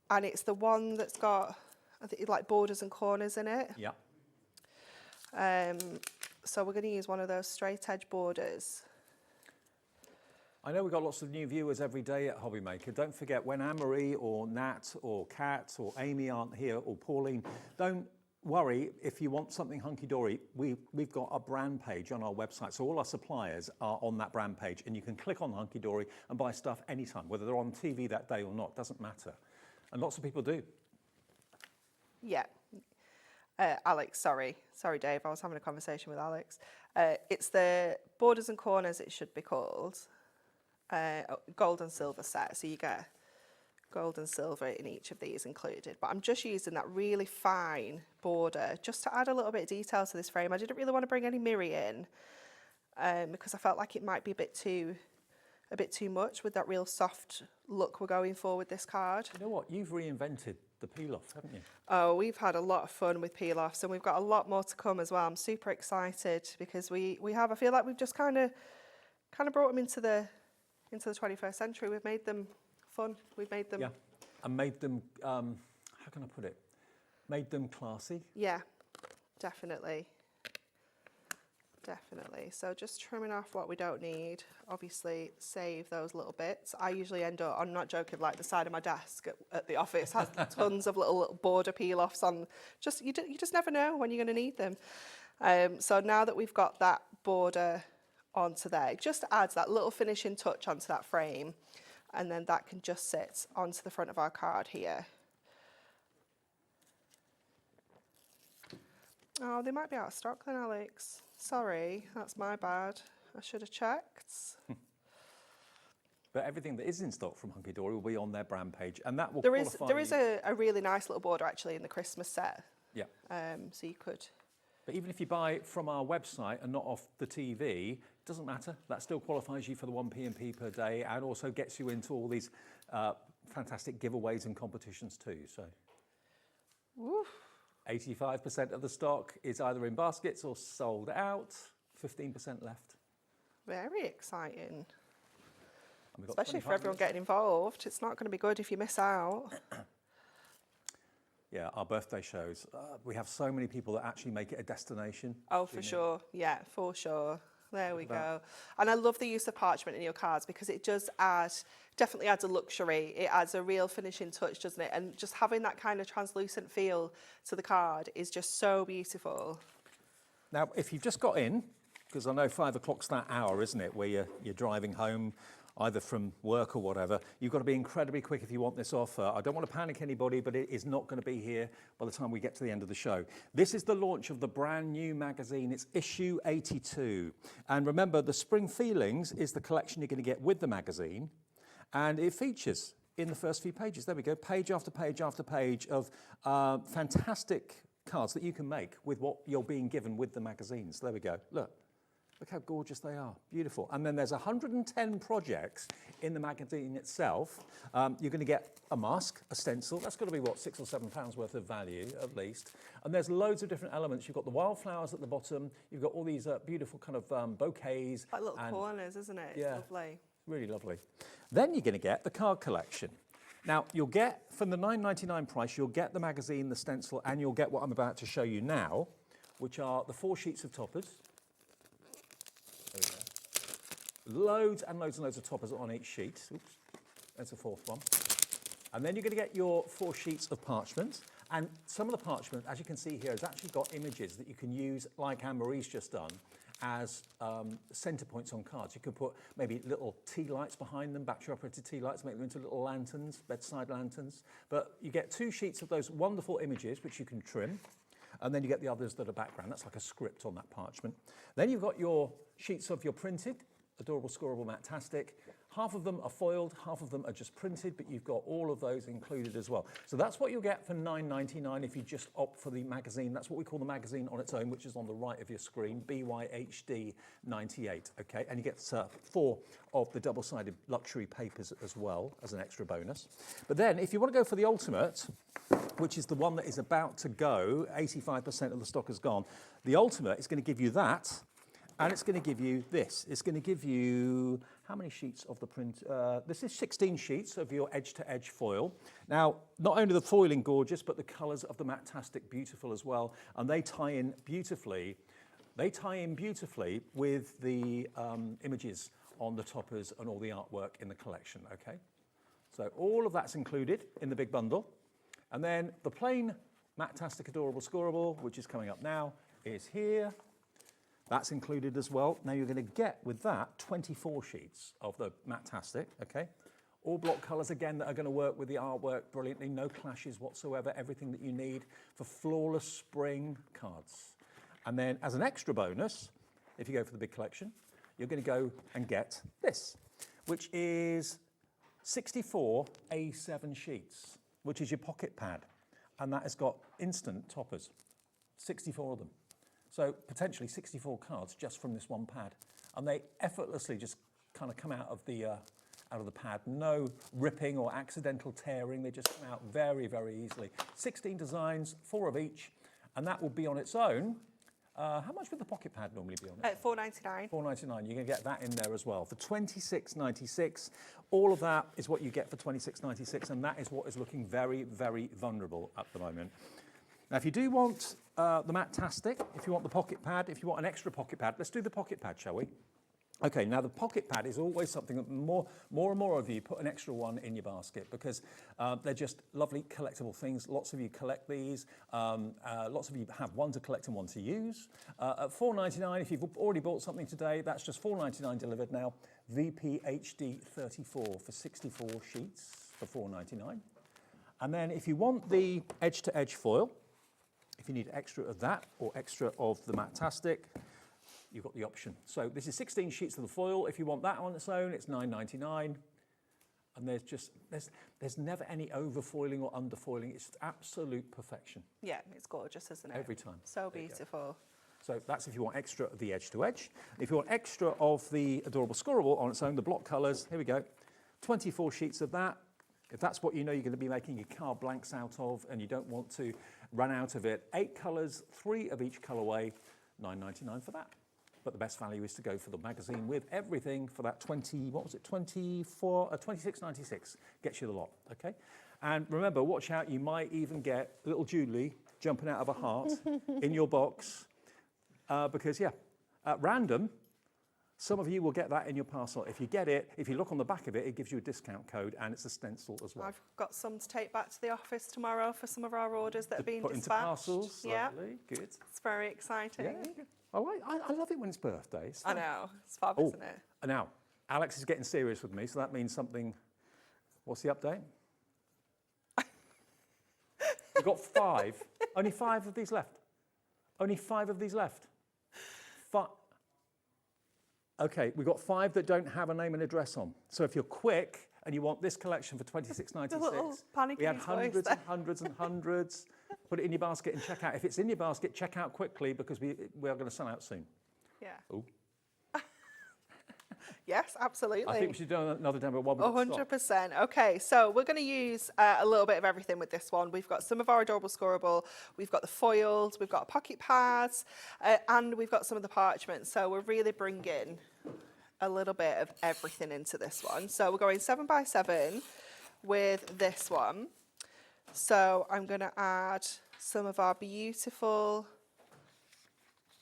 and it's the one that's got, I think, like borders and corners in it. Yeah. So we're going to use one of those straight edge borders. I know we've got lots of new viewers every day at HobbyMaker. Don't forget, when Anne-Marie or Nat or Kat or Amy aren't here, or Pauline, don't worry if you want something hunky-dory. We've got a brand page on our website, so all our suppliers are on that brand page, and you can click on hunky-dory and buy stuff anytime, whether they're on TV that day or not, doesn't matter. And lots of people do. Yeah. Alex, sorry, Dave, I was having a conversation with Alex. It's the borders and corners, it should be called, gold and silver set. So you get gold and silver in each of these included. But I'm just using that really fine border just to add a little bit of detail to this frame. I didn't really want to bring any mirri in because I felt like it might be a bit too much with that real soft look we're going for with this card. You know what? You've reinvented the peel-off, haven't you? Oh, we've had a lot of fun with peel-offs, and we've got a lot more to come as well. I'm super excited because we have. I feel like we've just kind of brought them into the 21st century. We've made them fun. We've made them. Yeah, and made them. How can I put it? Made them classy. Yeah, definitely. Definitely. So just trimming off what we don't need. Obviously, save those little bits. I usually end up, I'm not joking, like the side of my desk at the office has tons of little border peel-offs on. You just never know when you're going to need them. So now that we've got that border onto there, it just adds that little finishing touch onto that frame, and then that can just sit onto the front of our card here. Oh, they might be out of stock then, Alex. Sorry, that's my bad. I should have checked. But everything that is in stock from Hunkydory will be on their brand page, and that will There qualify is a really nice little border actually in the Christmas set. Yeah. So you could. But even if you buy it from our website and not off the TV, it doesn't matter. That still qualifies you for the 1 P&P per day, and also gets you into all these fantastic giveaways and competitions too. So. Woof. 85% of the stock is either in baskets or sold out, 15% left. Very exciting. Especially for everyone getting involved. It's not going to be good if you miss out. Yeah, our birthday shows. We have so many people that actually make it a destination. Oh, for sure. Yeah, for sure. There we go. And I love the use of parchment in your cards because it does definitely adds a luxury. It adds a real finishing touch, doesn't it? And just having that kind of translucent feel to the card is just so beautiful. Now, if you've just got in, because I know 5 o'clock's that hour, isn't it, where you're driving home either from work or whatever, you've got to be incredibly quick if you want this offer. I don't want to panic anybody, but it is not going to be here by the time we get to the end of the show. This is the launch of the brand new magazine. It's issue 82. And remember, the Spring Feelings is the collection you're going to get with the magazine. And it features in the first few pages, there we go, page after page after page of fantastic cards that you can make with what you're being given with the magazines. There we go. Look how gorgeous they are. Beautiful. And then there's 110 projects in the magazine itself. You're going to get a mask, a stencil. That's got to be, what, £6 or £7 worth of value, at least. And there's loads of different elements. You've got the wildflowers at the bottom. You've got all these beautiful kind of bouquets. Like little corners, isn't it? Yeah. It's lovely. Really lovely. Then you're going to get the card collection. Now, you'll get, from the $9.99 price, you'll get the magazine, the stencil, and you'll get what I'm about to show you now, which are the 4 sheets of toppers. There we go. Loads and loads and loads of toppers on each sheet. Oops, there's a 4th one. And then you're going to get your 4 sheets of parchment. And some of the parchment, as you can see here, has actually got images that you can use, like Anne-Marie's just done, as centre points on cards. You could put maybe little tea lights behind them, battery-operated tea lights, make them into little lanterns, bedside lanterns. But you get 2 sheets of those wonderful images, which you can trim. And then you get the others that are background. That's like a script on that parchment. Then you've got your sheets of your printed, adorable, scoreable, Sanntangle. Half of them are foiled, half of them are just printed, but you've got all of those included as well. So that's what you'll get for $9.99 if you just opt for the magazine. That's what we call the magazine on its own, which is on the right of your screen, BYHD 98, okay? And you get 4 of the double-sided luxury papers as well as an extra bonus. But then if you want to go for the ultimate, which is the one that is about to go, 85% of the stock is gone, the ultimate is going to give you that. And it's going to give you this. It's going to give you, how many sheets of the print? This is 16 sheets of your edge-to-edge foil. Now, not only the foiling gorgeous, but the colours of the Sanntangle beautiful as well. And they tie in beautifully. They tie in beautifully with the images on the toppers and all the artwork in the collection, okay? So all of that's included in the big bundle. And then the plain Sanntangle Adorable Scoreable, which is coming up now, is here. That's included as well. Now you're going to get with that 24 sheets of the Sanntangle, okay? All block colours again that are going to work with the artwork brilliantly, no clashes whatsoever, everything that you need for flawless spring cards. And then as an extra bonus, if you go for the big collection, you're going to go and get this, which is 64 A7 sheets, which is your pocket pad. And that has got instant toppers, 64 of them. So potentially 64 cards just from this one pad. And they effortlessly just kind of come out of the pad. No ripping or accidental tearing. They just come out very, very easily. 16 designs, 4 of each. And that will be on its own. How much would the pocket pad normally be on it? $4.99. $4.99. You're going to get that in there as well. For $26.96, all of that is what you get for $26.96. And that is what is looking very, very vulnerable at the moment. Now, if you do want the Sanntangle, if you want the pocket pad, if you want an extra pocket pad, let's do the pocket pad, shall we? Okay, now the pocket pad is always something that more and more of you put an extra one in your basket because they're just lovely collectible things. Lots of you collect these. Lots of you have one to collect and one to use. At $4.99, if you've already bought something today, that's just $4.99 delivered now. VPHD 34 for 64 sheets for $4.99. And then if you want the edge-to-edge foil, if you need extra of that or extra of the Sanntangle, you've got the option. So this is 16 sheets of the foil. If you want that on its own, it's $9.99. And there's never any overfoiling or underfoiling. It's absolute perfection. Yeah, it's gorgeous, isn't it? Every time. So beautiful. So that's if you want extra of the edge-to-edge. If you want extra of the Adorable Scoreable on its own, the block colours, here we go. 24 sheets of that. If that's what you know you're going to be making your card blanks out of and you don't want to run out of it, 8 colours, 3 of each colourway, $9.99 for that. But the best value is to go for the magazine with everything for that $26.96. Gets you the lot, okay? And remember, watch out, you might even get little Julie jumping out of a heart in your box because, yeah, at random, some of you will get that in your parcel. If you get it, if you look on the back of it, it gives you a discount code and it's a stencil as well. I've got some to take back to the office tomorrow for some of our orders that are being put dispatched. Into parcels, yeah. Lovely, good. It's very exciting. Yeah. I love it when it's birthdays. I know, it's fab, isn't it? Now, Alex is getting serious with me, so that means something. What's the update? We've got 5. Only 5 of these left. Only 5 of these left. Okay, we've got 5 that don't have a name and address on. So if you're quick and you want this collection for $26.96, we had hundreds and hundreds and hundreds. Put it in your basket and check out. If it's in your basket, check out quickly because we are going to sell out soon. Yeah. Ooh. Yes, absolutely. I think we should do another demo while we've got 100%. Okay, so we're going to use a little bit of everything with this one. We've got some of our adorable scoreable, we've got the foils, we've got pocket pads, and we've got some of the parchment. So we're really bringing a little bit of everything into this one. So we're going 7x7 with this one. So I'm going to add some of our beautiful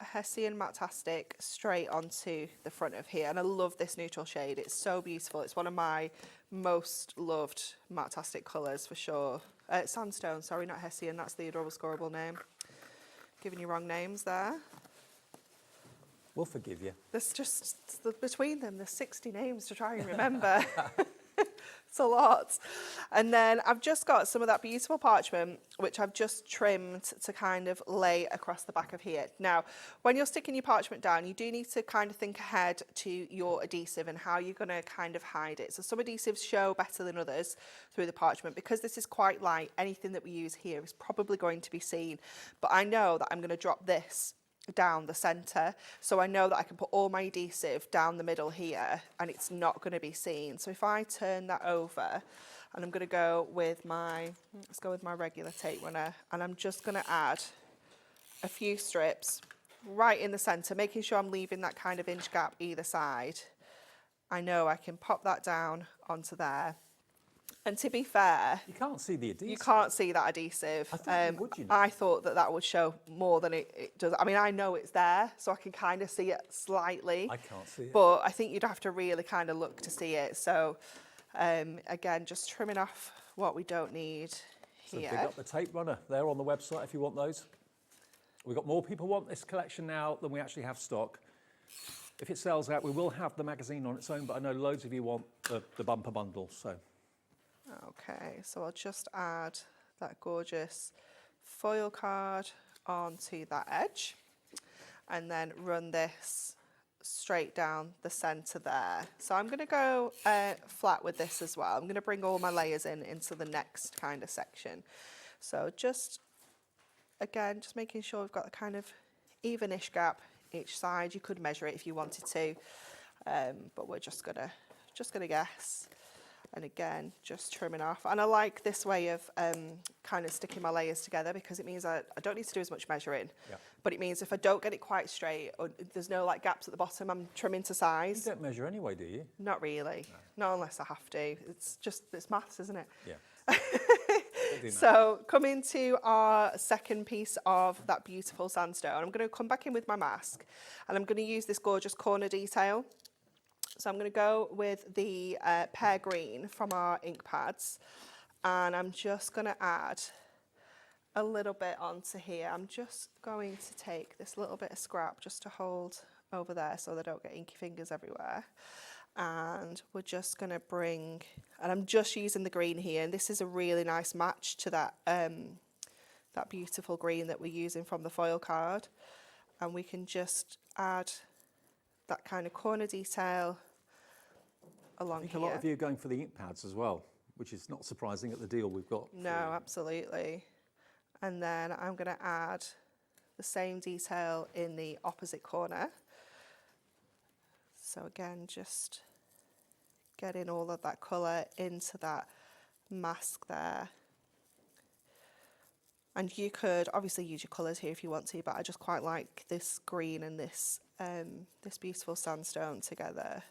Hessian Pun-tastic straight onto the front of here, and I love this neutral shade. It's so beautiful. It's one of my most loved Pun-tastic colours for sure. Sandstone, sorry, not Hessian. That's the adorable scoreable name. Giving you wrong names there. We'll forgive you. There's just between them, there's 60 names to try and remember. It's a lot. And then I've just got some of that beautiful parchment, which I've just trimmed to kind of lay across the back of here. Now, when you're sticking your parchment down, you do need to kind of think ahead to your adhesive and how you're going to kind of hide it. So some adhesives show better than others through the parchment. Because this is quite light, anything that we use here is probably going to be seen. But I know that I'm going to drop this down the centre, so I know that I can put all my adhesive down the middle here and it's not going to be seen. So if I turn that over, and I'm going to go with my, let's go with my regular tape runner, and I'm just going to add a few strips right in the centre, making sure I'm leaving that kind of inch gap either side. I know I can pop that down onto there. And to be fair, you can't see the adhesive. You can't see that adhesive. I thought that would show more than it does. I mean, I know it's there, so I can kind of see it slightly. I can't see it. But I think you'd have to really kind of look to see it. So, again, just trimming off what we don't need here. So pick up the tape runner there on the website if you want those. We've got more people want this collection now than we actually have stock. If it sells out, we will have the magazine on its own, but I know loads of you want the bumper bundle, so. Okay, so I'll just add that gorgeous foil card onto that edge and then run this straight down the centre there. So I'm going to go flat with this as well. I'm going to bring all my layers into the next kind of section. So just, again, just making sure we've got the kind of even-ish gap each side. You could measure it if you wanted to, but we're just gonna guess. And again, just trimming off. And I like this way of kind of sticking my layers together because it means I don't need to do as much measuring. Yeah. But it means if I don't get it quite straight or there's no like gaps at the bottom, I'm trimming to size. You don't measure anyway, do you? Not really. No. Not unless I have to. It's maths, isn't it? Yeah. So coming to our second piece of that beautiful sandstone, I'm going to come back in with my mask and I'm going to use this gorgeous corner detail. So I'm going to go with the pear green from our ink pads and I'm just going to add a little bit onto here. I'm just going to take this little bit of scrap just to hold over there so they don't get inky fingers everywhere. And we're just going to bring, and I'm just using the green here, and this is a really nice match to that that beautiful green that we're using from the foil card. And we can just add that kind of corner detail along here. I think a lot of you are going for the ink pads as well, which is not surprising at the deal we've got. No, absolutely. And then I'm going to add the same detail in the opposite corner. So again, just getting all of that colour into that mask there. And you could obviously use your colours here if you want to, but I just quite like this green and this this beautiful sandstone together.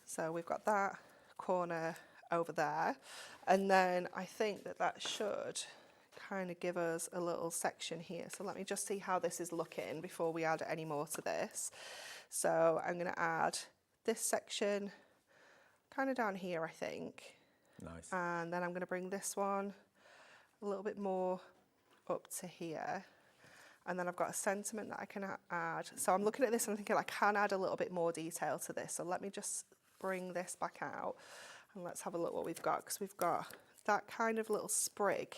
So we've got that corner over there. And then I think that should kind of give us a little section here. So let me just see how this is looking before we add any more to this. So I'm going to add this section kind of down here, I think. Nice. And then I'm going to bring this one a little bit more up to here. And then I've got a sentiment that I can add. So I'm looking at this and I'm thinking I can add a little bit more detail to this. So let me just bring this back out and let's have a look what we've got, because we've got that kind of little sprig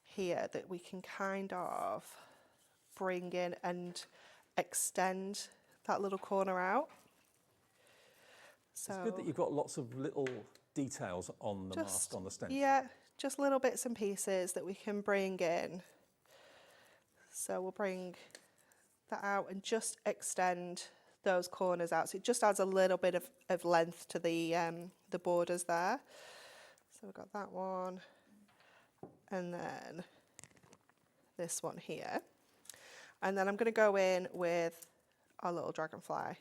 here that we can kind of bring in and extend that little corner out. So it's good that you've got lots of little details on the mast, on the stencil. Yeah, just little bits and pieces that we can bring in. So we'll bring that out and just extend those corners out. So it just adds a little bit of length to the borders there. So we've got that one, and then this one here. And then I'm going to go in with our little dragonfly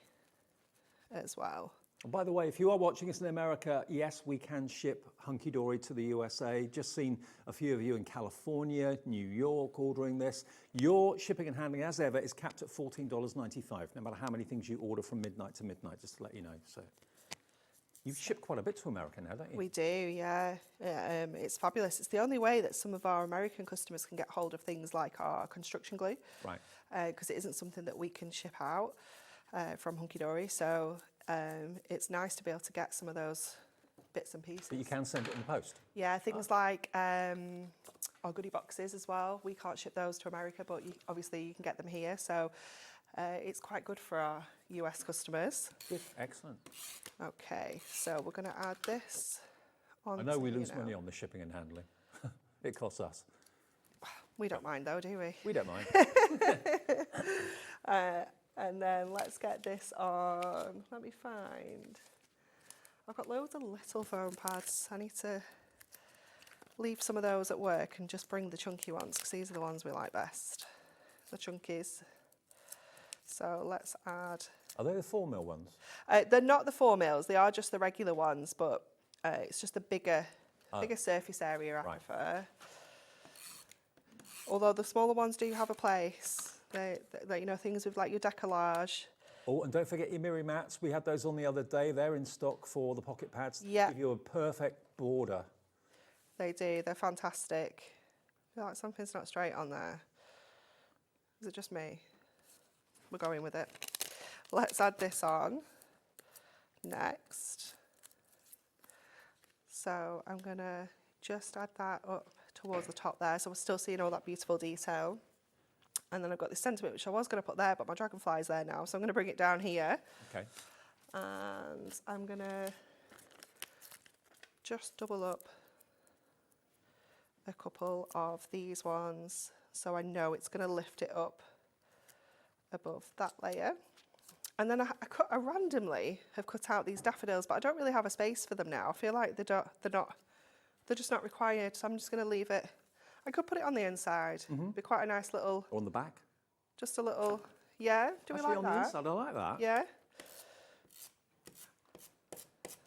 as well. And by the way, if you are watching us in America, yes, we can ship Hunkydory to the USA. Just seen a few of you in California, New York ordering this. Your shipping and handling, as ever, is capped at $14.95, no matter how many things you order from midnight to midnight, just to let you know. So you ship quite a bit to America now, don't you? We do, yeah. It's fabulous. It's the only way that some of our American customers can get hold of things like our construction glue. Right. Because it isn't something that we can ship out from Hunkydory. So it's nice to be able to get some of those bits and pieces. But you can send it in the post? Yeah, things like our goodie boxes as well. We can't ship those to America, but obviously you can get them here. So it's quite good for our US customers. Good, excellent. Okay, so we're going to add this on. I know we lose money on the shipping and handling. It costs us. We don't mind though, do we? We don't mind. And then let's get this on. Let me find. I've got loads of little foam pads. I need to leave some of those at work and just bring the chunky ones, because these are the ones we like best. The chunkies. So let's add. Are they the 4mm ones? They're not the 4mm. They are just the regular ones, but it's just a bigger surface area I prefer. Although the smaller ones do have a place. They you know, things with like your decollage. Oh, and don't forget your Miri mats. We had those on the other day. They're in stock for the pocket pads. Yeah. Give you a perfect border. They do. They're fantastic. I feel like something's not straight on there. Is it just me? We're going with it. Let's add this on next. So I'm going to just add that up towards the top there. So we're still seeing all that beautiful detail. And then I've got this centre bit, which I was going to put there, but my dragonfly's there now. So I'm going to bring it down here. Okay. And I'm going to just double up a couple of these ones. So I know it's going to lift it up above that layer. And then I randomly have cut out these daffodils, but I don't really have a space for them now. I feel like they're just not required. So I'm just going to leave it. I could put it on the inside. Be quite a nice little. Or on the back. Just a little. Yeah. Do we like on that? the inside, I like that. Yeah.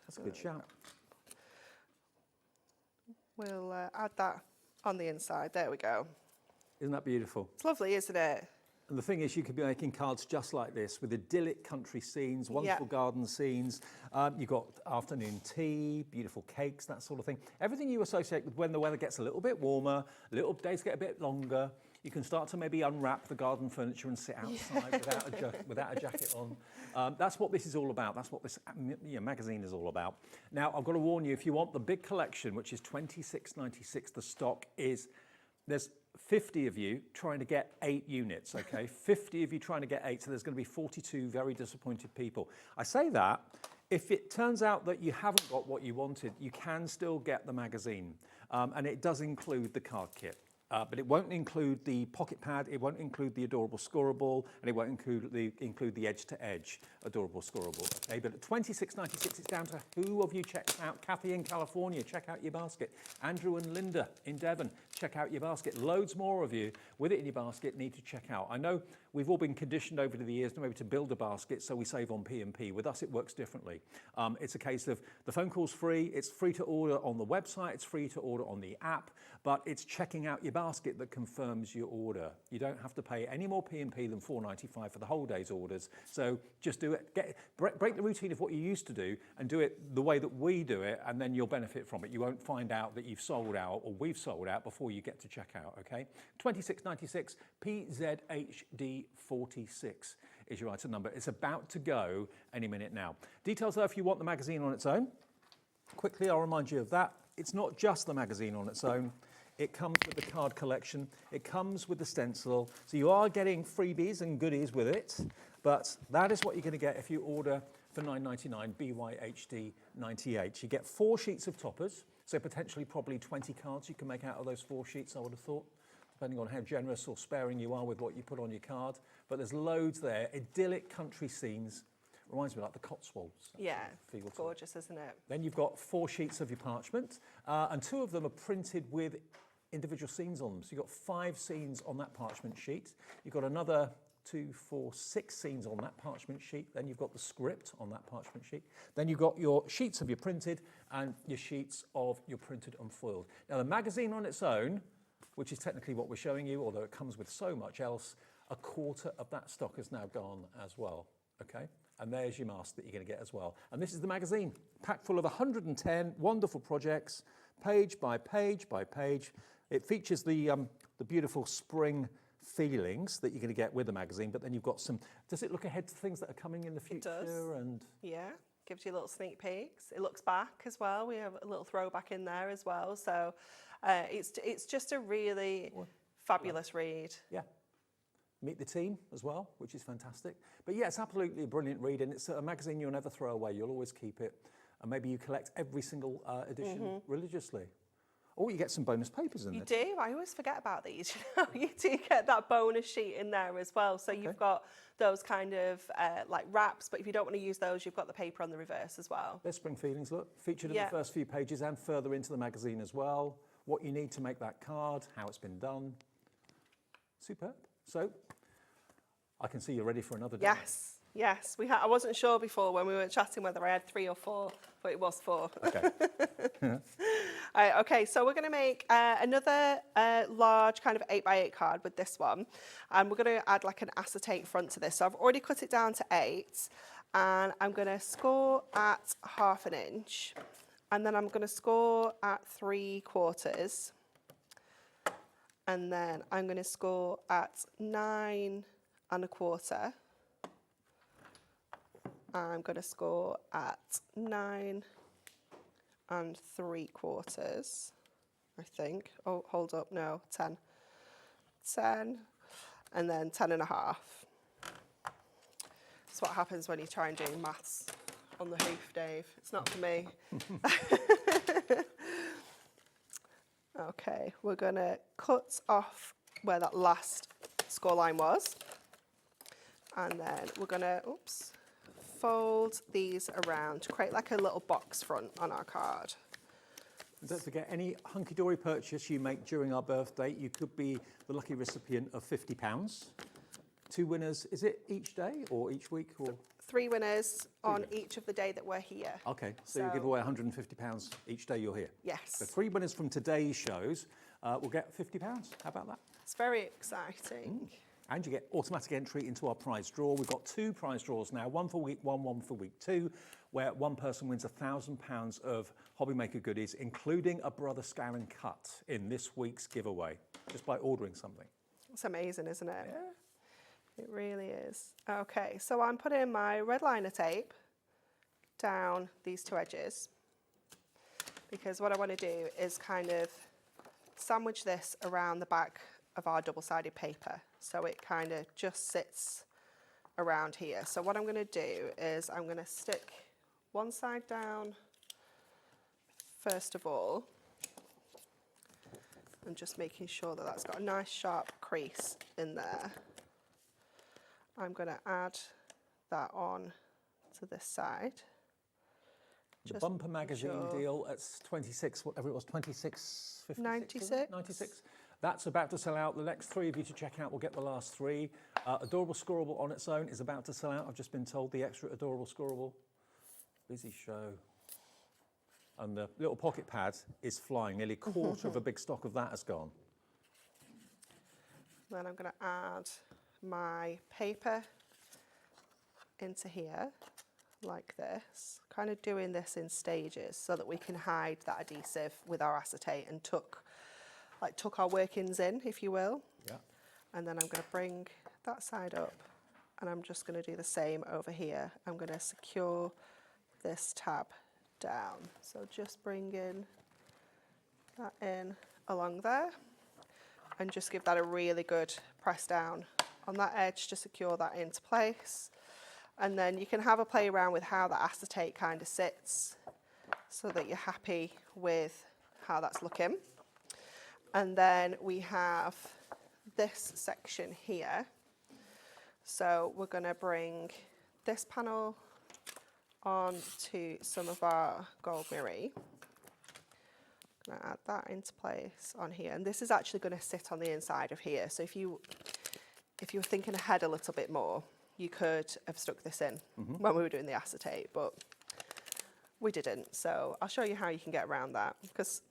That's a good shout. We'll add that on the inside. There we go. Isn't that beautiful? It's lovely, isn't it? And the thing is, you could be making cards just like this with idyllic country scenes, wonderful garden scenes. You've got afternoon tea, beautiful cakes, that sort of thing. Everything you associate with when the weather gets a little bit warmer, little days get a bit longer. You can start to maybe unwrap the garden furniture and sit outside without a jacket on. That's what this is all about. That's what this magazine is all about. Now, I've got to warn you, if you want the big collection, which is $26.96, the stock is, there's 50 of you trying to get 8 units, okay? 50 of you trying to get 8, so there's going to be 42 very disappointed people. I say that, if it turns out that you haven't got what you wanted, you can still get the magazine, and it does include the card kit. But it won't include the pocket pad, it won't include the adorable scorable, and it won't include the edge-to-edge adorable scorable. Okay, but at $26.96, it's down to who of you checked out. Kathy in California, check out your basket. Andrew and Linda in Devon, check out your basket. Loads more of you with it in your basket need to check out. I know we've all been conditioned over the years maybe to build a basket so we save on P&P. With us, it works differently. It's a case of the phone call's free, it's free to order on the website, it's free to order on the app, but it's checking out your basket that confirms your order. You don't have to pay any more P&P than $4.95 for the whole day's orders. So just do it. Break the routine of what you used to do and do it the way that we do it, and then you'll benefit from it. You won't find out that you've sold out or we've sold out before you get to checkout, okay? $26.96, PZHD46 is your item number. It's about to go any minute now. Details though if you want the magazine on its own. Quickly, I'll remind you of that. It's not just the magazine on its own. It comes with the card collection. It comes with the stencil. So you are getting freebies and goodies with it, but that is what you're going to get if you order for $9.99 BYHD 98. You get 4 sheets of toppers, so potentially probably 20 cards you can make out of those 4 sheets, I would have thought, depending on how generous or sparing you are with what you put on your card. But there's loads there, idyllic country scenes. Reminds me like the Cotswolds. Yeah, gorgeous, isn't it? Then you've got 4 sheets of your parchment, and 2 of them are printed with individual scenes on them. So you've got 5 scenes on that parchment sheet. You've got another 2, 4, 6 scenes on that parchment sheet. Then you've got the script on that parchment sheet. Then you've got your sheets of your printed and your sheets of your printed and foiled. Now the magazine on its own, which is technically what we're showing you, although it comes with so much else, a quarter of that stock has now gone as well, okay? And there's your mask that you're going to get as well. And this is the magazine, packed full of 110 wonderful projects, page by page by page. It features the beautiful spring feelings that you're going to get with the magazine, but then you've got some, does it look ahead to things that are coming in the future? It does. And yeah, gives you little sneak peeks. It looks back as well. We have a little throwback in there as well. So it's just a really fabulous read. Yeah. Meet the team as well, which is fantastic. But yeah, it's absolutely a brilliant read, and it's a magazine you'll never throw away. You'll always keep it, and maybe you collect every single edition religiously. Or you get some bonus papers in there. You do. I always forget about these. You do get that bonus sheet in there as well. So you've got those kind of like wraps, but if you don't want to use those, you've got the paper on the reverse as well. There's spring feelings, look, featured in the first few pages and further into the magazine as well. What you need to make that card, how it's been done. Superb. So, I can see you're ready for another day. Yes, yes. I wasn't sure before when we were chatting whether I had 3 or 4, but it was 4. Okay. Okay, so we're going to make another large kind of 8x8 card with this one. And we're going to add like an acetate front to this. So I've already cut it down to 8. And I'm going to score at 1/2 inch. And then I'm going to score at 3/4. And then I'm going to score at 9 1/4. I'm going to score at 9 3/4, I think. Oh, hold up, no, 10. 10, and then 10 1/2. That's what happens when you try and do maths on the hoof, Dave. It's not for me. Okay, we're going to cut off where that last score line was. And then we're going to, fold these around to create like a little box front on our card. Don't forget, any Hunkydory purchase you make during our birthday, you could be the lucky recipient of £50. 2 winners, is it each day or each week? Or 3 winners on each of the day that we're here. Okay, so you give away £150 each day you're here. Yes. So 3 winners from today's shows will get £50. How about that? It's very exciting. And you get automatic entry into our prize draw. We've got 2 prize draws now, one for week 1, one for week 2, where one person wins £1,000 of HobbyMaker goodies, including a Brother Scan and Cut in this week's giveaway, just by ordering something. It's amazing, isn't it? Yeah. It really is. Okay, so I'm putting my red liner tape down these 2 edges, because what I want to do is kind of sandwich this around the back of our double-sided paper, so it kind of just sits around here. So what I'm going to do is I'm going to stick one side down first of all, and just making sure that that's got a nice sharp crease in there. I'm going to add that on to this side. The bumper magazine deal at 26, whatever it was, 26.56. 96. 96. That's about to sell out. The next 3 of you to check out will get the last 3. Adorable Scoreable on its own is about to sell out. I've just been told the extra Adorable Scoreable. Busy show. And the little pocket pad is flying. Nearly a quarter of a big stock of that has gone. Then I'm going to add my paper into here like this, kind of doing this in stages so that we can hide that adhesive with our acetate and tuck our workings in, if you will. Yeah. And then I'm going to bring that side up and I'm just going to do the same over here. I'm going to secure this tab down. So just bringing that in along there and just give that a really good press down on that edge to secure that into place. And then you can have a play around with how the acetate kind of sits so that you're happy with how that's looking. And then we have this section here. So we're going to bring this panel on to some of our gold mirror. Going to add that into place on here. And this is actually going to sit on the inside of here. So if you were thinking ahead a little bit more, you could have stuck this in when we were doing the acetate, but we didn't. So I'll show you how you can get around that, because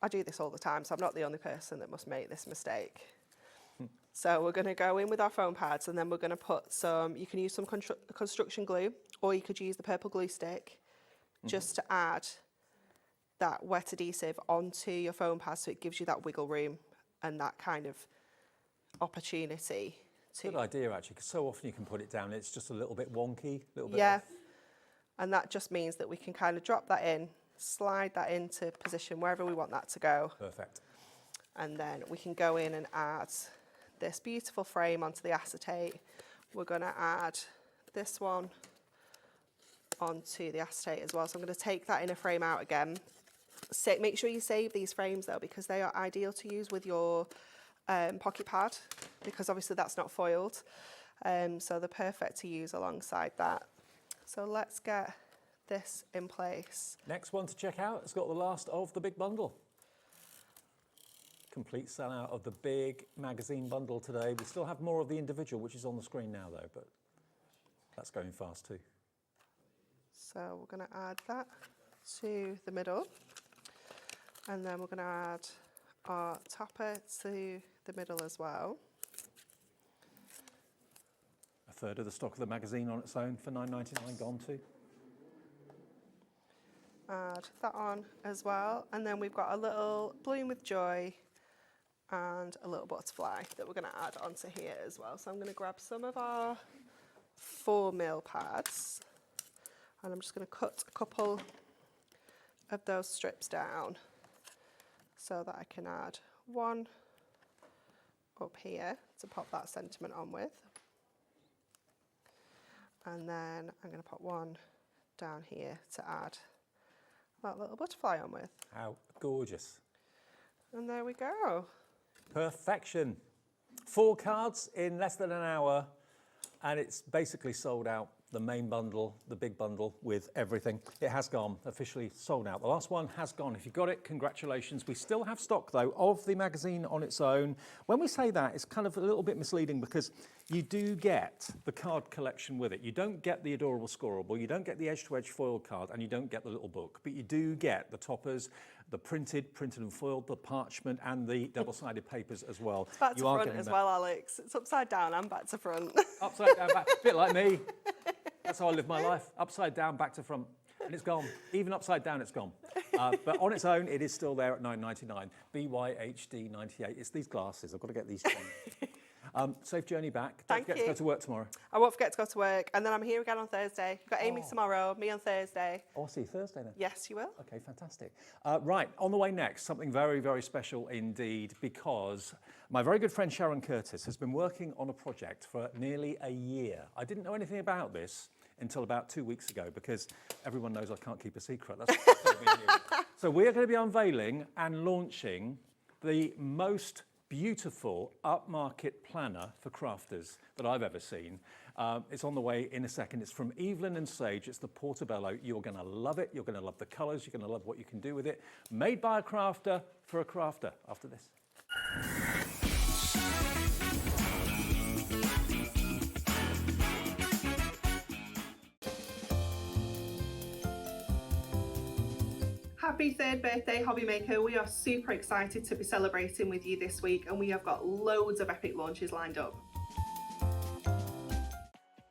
I do this all the time, so I'm not the only person that must make this mistake. So we're going to go in with our foam pads, and then we're going to put some, you can use some construction glue, or you could use the purple glue stick just to add that wet adhesive onto your foam pad, so it gives you that wiggle room and that kind of opportunity. Good idea, actually, because so often you can put it down, it's just a little bit wonky, a little bit yeah, off. And that just means that we can kind of drop that in, slide that into position wherever we want that to go. Perfect. And then we can go in and add this beautiful frame onto the acetate. We're going to add this one onto the acetate as well. So I'm going to take that inner frame out again. Make sure you save these frames though, because they are ideal to use with your pocket pad, because obviously that's not foiled. So they're perfect to use alongside that. So let's get this in place. Next one to check out, it's got the last of the big bundle. Complete sellout of the big magazine bundle today. We still have more of the individual, which is on the screen now though, but that's going fast too. So we're going to add that to the middle, and then we're going to add our topper to the middle as well. A third of the stock of the magazine on its own for $9.99 gone too. Add that on as well, and then we've got a little bloom with joy and a little butterfly that we're going to add onto here as well. So I'm going to grab some of our 4mm pads, and I'm just going to cut a couple of those strips down so that I can add one up here to pop that sentiment on with. And then I'm going to put one down here to add that little butterfly on with. How gorgeous. And there we go. Perfection. 4 cards in less than an hour, and it's basically sold out. The main bundle, the big bundle with everything. It has gone, officially sold out. The last one has gone. If you got it, congratulations. We still have stock though of the magazine on its own. When we say that, it's kind of a little bit misleading because you do get the card collection with it. You don't get the adorable scorable, you don't get the edge-to-edge foiled card, and you don't get the little book, but you do get the toppers, the printed and foiled, the parchment, and the double-sided papers as well. It's back to front as well, Alex. It's upside down and back to front. Upside down, back, a bit like me. That's how I live my life. Upside down, back to front. And it's gone. Even upside down, it's gone. But on its own, it is still there at $9.99. BYHD 98. It's these glasses. I've got to get these changed. Safe journey back. Don't forget to go to work tomorrow. I won't forget to go to work. And then I'm here again on Thursday. You've got Amy tomorrow, me on Thursday. Oh, I'll see you Thursday then. Yes, you will. Okay, fantastic. Right, on the way next, something very, very special indeed, because my very good friend Sharon Curtis has been working on a project for nearly a year. I didn't know anything about this until about 2 weeks ago, because everyone knows I can't keep a secret. That's so we are going to be unveiling and launching the most beautiful upmarket planner for crafters that I've ever seen. It's on the way in a second. It's from Eveline Sage. It's the Portobello. You're going to love it. You're going to love the colours. You're going to love what you can do with it. Made by a crafter for a crafter. After this. Happy 3rd birthday, HobbyMaker. We are super excited to be celebrating with you this week, and we have got loads of epic launches lined up.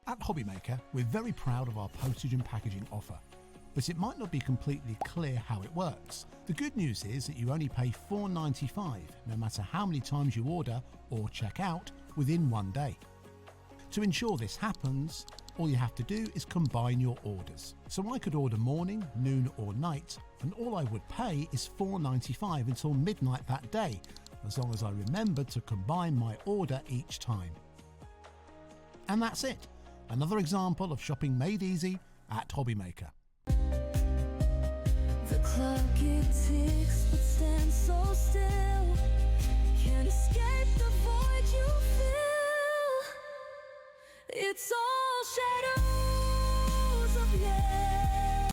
At HobbyMaker, we're very proud of our postage and packaging offer, but it might not be completely clear how it works. The good news is that you only pay $4.95 no matter how many times you order or check out within 1 day. To ensure this happens, all you have to do is combine your orders. So I could order morning, noon or night, and all I would pay is $4.95 until midnight that day, as long as I remembered to combine my order each time. And that's it. Another example of shopping made easy at HobbyMaker. The clock it ticks but stands so still. Can't escape the void you feel. It's all shadows of yeah.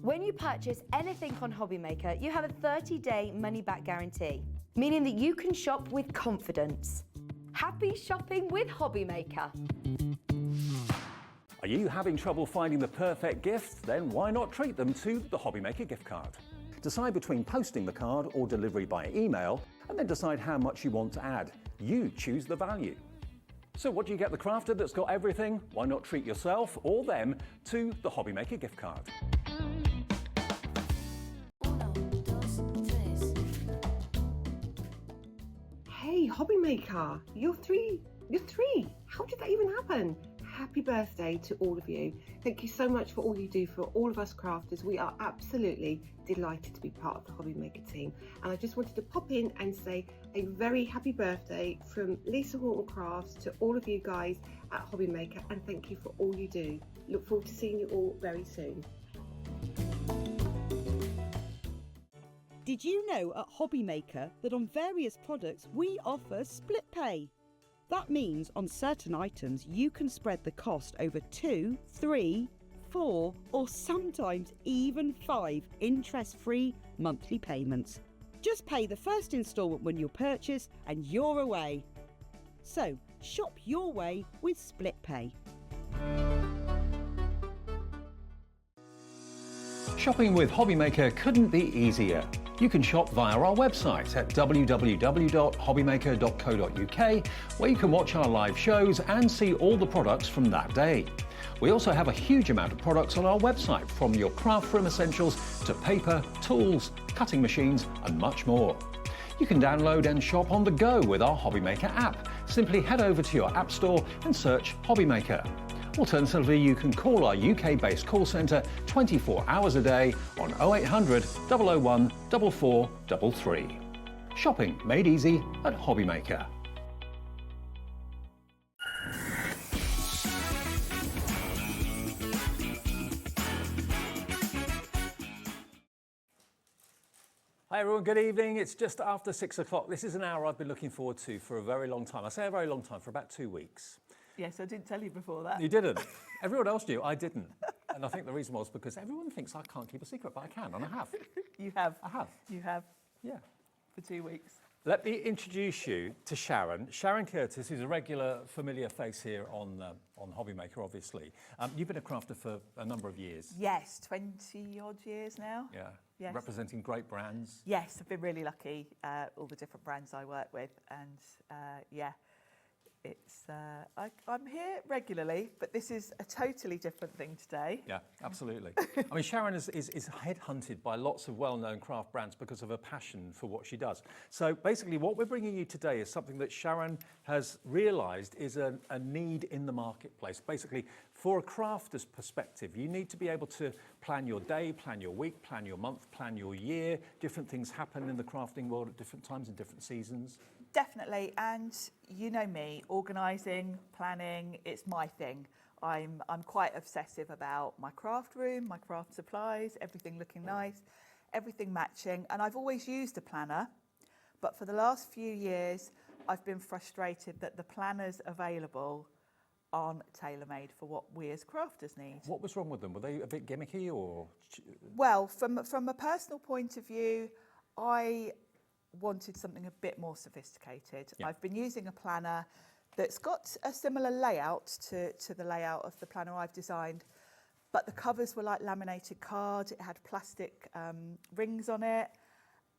When you purchase anything on HobbyMaker, you have a 30-day money-back guarantee, meaning that you can shop with confidence. Happy shopping with HobbyMaker. Are you having trouble finding the perfect gift? Then why not treat them to the HobbyMaker gift card? Decide between posting the card or delivery by email, and then decide how much you want to add. You choose the value. So what do you get the crafter that's got everything? Why not treat yourself or them to the HobbyMaker gift card? Hey, HobbyMaker, you're three. How did that even happen? Happy birthday to all of you. Thank you so much for all you do for all of us crafters. We are absolutely delighted to be part of the HobbyMaker team. And I just wanted to pop in and say a very happy birthday from Lisa Horton Crafts to all of you guys at HobbyMaker, and thank you for all you do. Look forward to seeing you all very soon. Did you know at HobbyMaker that on various products we offer split pay? That means on certain items you can spread the cost over 2, 3, 4 or sometimes even 5 interest-free monthly payments. Just pay the first instalment when you purchase and you're away. So shop your way with split pay. Shopping with HobbyMaker couldn't be easier. You can shop via our website at www.hobbymaker.co.uk, where you can watch our live shows and see all the products from that day. We also have a huge amount of products on our website, from your craft room essentials to paper, tools, cutting machines and much more. You can download and shop on the go with our HobbyMaker app. Simply head over to your app store and search HobbyMaker. Alternatively, you can call our UK-based call centre 24 hours a day on 0800 001 4433. Shopping made easy at HobbyMaker. Hi everyone, good evening. It's just after 6 o'clock. This is an hour I've been looking forward to for a very long time. I say a very long time, for about 2 weeks. Yes, I didn't tell you before that. You didn't. Everyone else knew, I didn't. And I think the reason was because everyone thinks I can't keep a secret, but I can, and I have. You have. I have. You have. Yeah. For 2 weeks. Let me introduce you to Sharon. Sharon Curtis, who's a regular familiar face here on HobbyMaker, obviously. You've been a crafter for a number of years. Yes, 20 odd years now. Yeah. Yes. Representing great brands. Yes, I've been really lucky, all the different brands I work with, and yeah. It's I'm here regularly, but this is a totally different thing today. Yeah, absolutely. I mean, Sharon is headhunted by lots of well-known craft brands because of her passion for what she does. So basically what we're bringing you today is something that Sharon has realised is a need in the marketplace. Basically, for a crafter's perspective, you need to be able to plan your day, plan your week, plan your month, plan your year. Different things happen in the crafting world at different times and different seasons. Definitely, and you know me, organising, planning, it's my thing. I'm quite obsessive about my craft room, my craft supplies, everything looking nice, everything matching, and I've always used a planner, but for the last few years I've been frustrated that the planners available aren't tailor-made for what we as crafters need. What was wrong with them? Were they a bit gimmicky or...? Well, from a personal point of view, I wanted something a bit more sophisticated. Yeah. I've been using a planner that's got a similar layout to the layout of the planner I've designed, but the covers were like laminated card, it had plastic rings on it,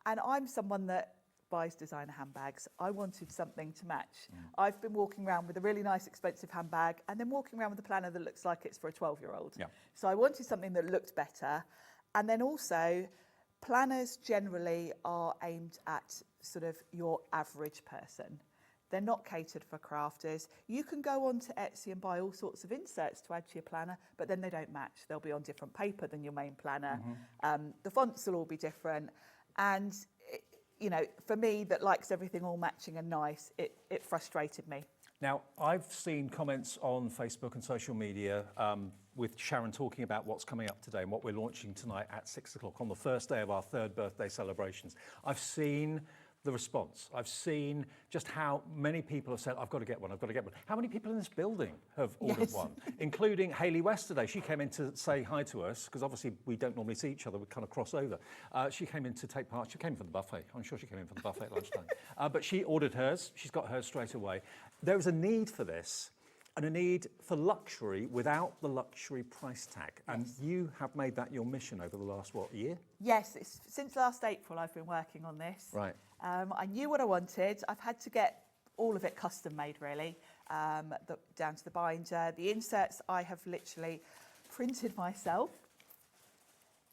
and I'm someone that buys designer handbags. I wanted something to match. I've been walking around with a really nice expensive handbag and then walking around with a planner that looks like it's for a 12-year-old. Yeah. So I wanted something that looked better, and then also Planners generally are aimed at sort of your average person. They're not catered for crafters. You can go onto Etsy and buy all sorts of inserts to add to your planner, but then they don't match. They'll be on different paper than your main planner. The fonts will all be different. And, you know, for me that likes everything all matching and nice, it frustrated me. Now, I've seen comments on Facebook and social media with Sharon talking about what's coming up today and what we're launching tonight at 6 o'clock on the first day of our 3rd birthday celebrations. I've seen the response. I've seen just how many people have said, I've got to get one, I've got to get one. How many people in this building have ordered one? Including Hayley yesterday. She came in to say hi to us, because obviously we don't normally see each other, we kind of cross over. She came in to take part, she came in for the buffet. I'm sure she came in for the buffet at lunchtime. But she ordered hers, she's got hers straight away. There is a need for this, and a need for luxury without the luxury price tag. And you have made that your mission over the last, what, year? Yes, since last April I've been working on this. Right. I knew what I wanted. I've had to get all of it custom made, really, down to the binder. The inserts I have literally printed myself.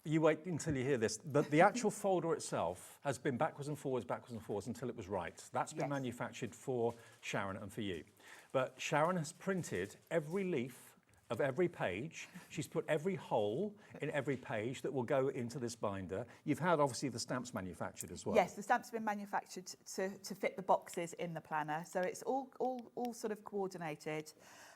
You wait until you hear this. The actual folder itself has been backwards and forwards until it was right. That's been manufactured for Sharon and for you. But Sharon has printed every leaf of every page. She's put every hole in every page that will go into this binder. You've had, obviously, the stamps manufactured as well. Yes, the stamps have been manufactured to fit the boxes in the planner. So it's all sort of coordinated.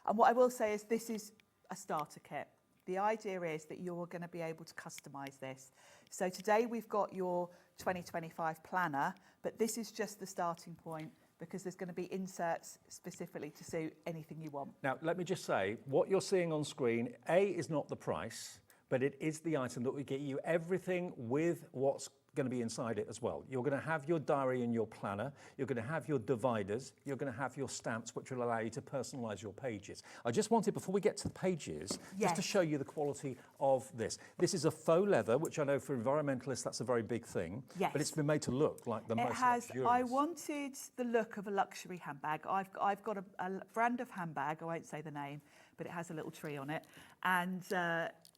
And what I will say is this is a starter kit. The idea is that you're going to be able to customise this. So today we've got your 2025 planner, but this is just the starting point, because there's going to be inserts specifically to suit anything you want. Now, let me just say, what you're seeing on screen, A, is not the price, but it is the item that will get you everything with what's going to be inside it as well. You're going to have your diary and your planner, you're going to have your dividers, you're going to have your stamps, which will allow you to personalise your pages. I just wanted, before we get to the pages, just to show you the quality of this. This is a faux leather, which I know for environmentalists that's a very big thing, but it's been made to look like the most luxurious. I wanted the look of a luxury handbag. I've got a brand of handbag, I won't say the name, but it has a little tree on it, and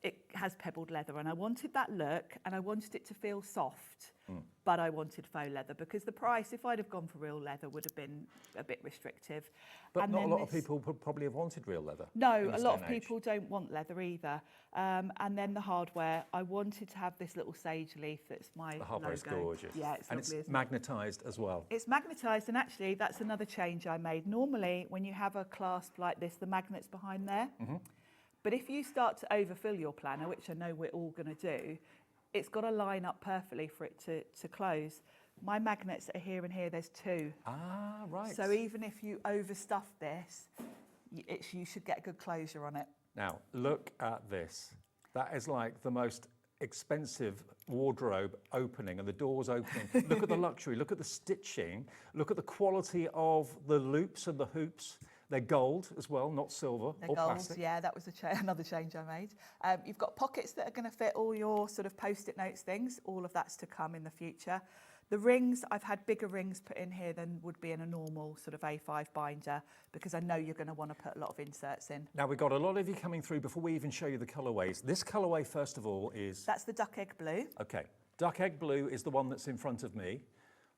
it has pebbled leather, and I wanted that look, and I wanted it to feel soft, but I wanted faux leather, because the price, if I'd have gone for real leather, would have been a bit restrictive. But not a lot of people would probably have wanted real leather. No, a lot of people don't want leather either. And then the hardware, I wanted to have this little sage leaf that's my The hardware is gorgeous. Yeah, it's and lovely, it's magnetised as well. It's magnetised, and actually that's another change I made. Normally, when you have a clasp like this, the magnet's behind there. But if you start to overfill your planner, which I know we're all going to do, it's got to line up perfectly for it to close. My magnets are here and here, there's 2. Ah, right. So even if you overstuff this, you should get good closure on it. Now, look at this. That is like the most expensive wardrobe opening, and the doors opening. Look at the luxury, look at the stitching, look at the quality of the loops and the hoops. They're gold as well, not silver. They're or gold, plastic. yeah, that was another change I made. You've got pockets that are going to fit all your sort of post-it notes things. All of that's to come in the future. The rings, I've had bigger rings put in here than would be in a normal sort of A5 binder, because I know you're going to want to put a lot of inserts in. Now, we've got a lot of you coming through before we even show you the colourways. This colourway, first of all, is... That's the duck egg blue. Okay, duck egg blue is the one that's in front of me.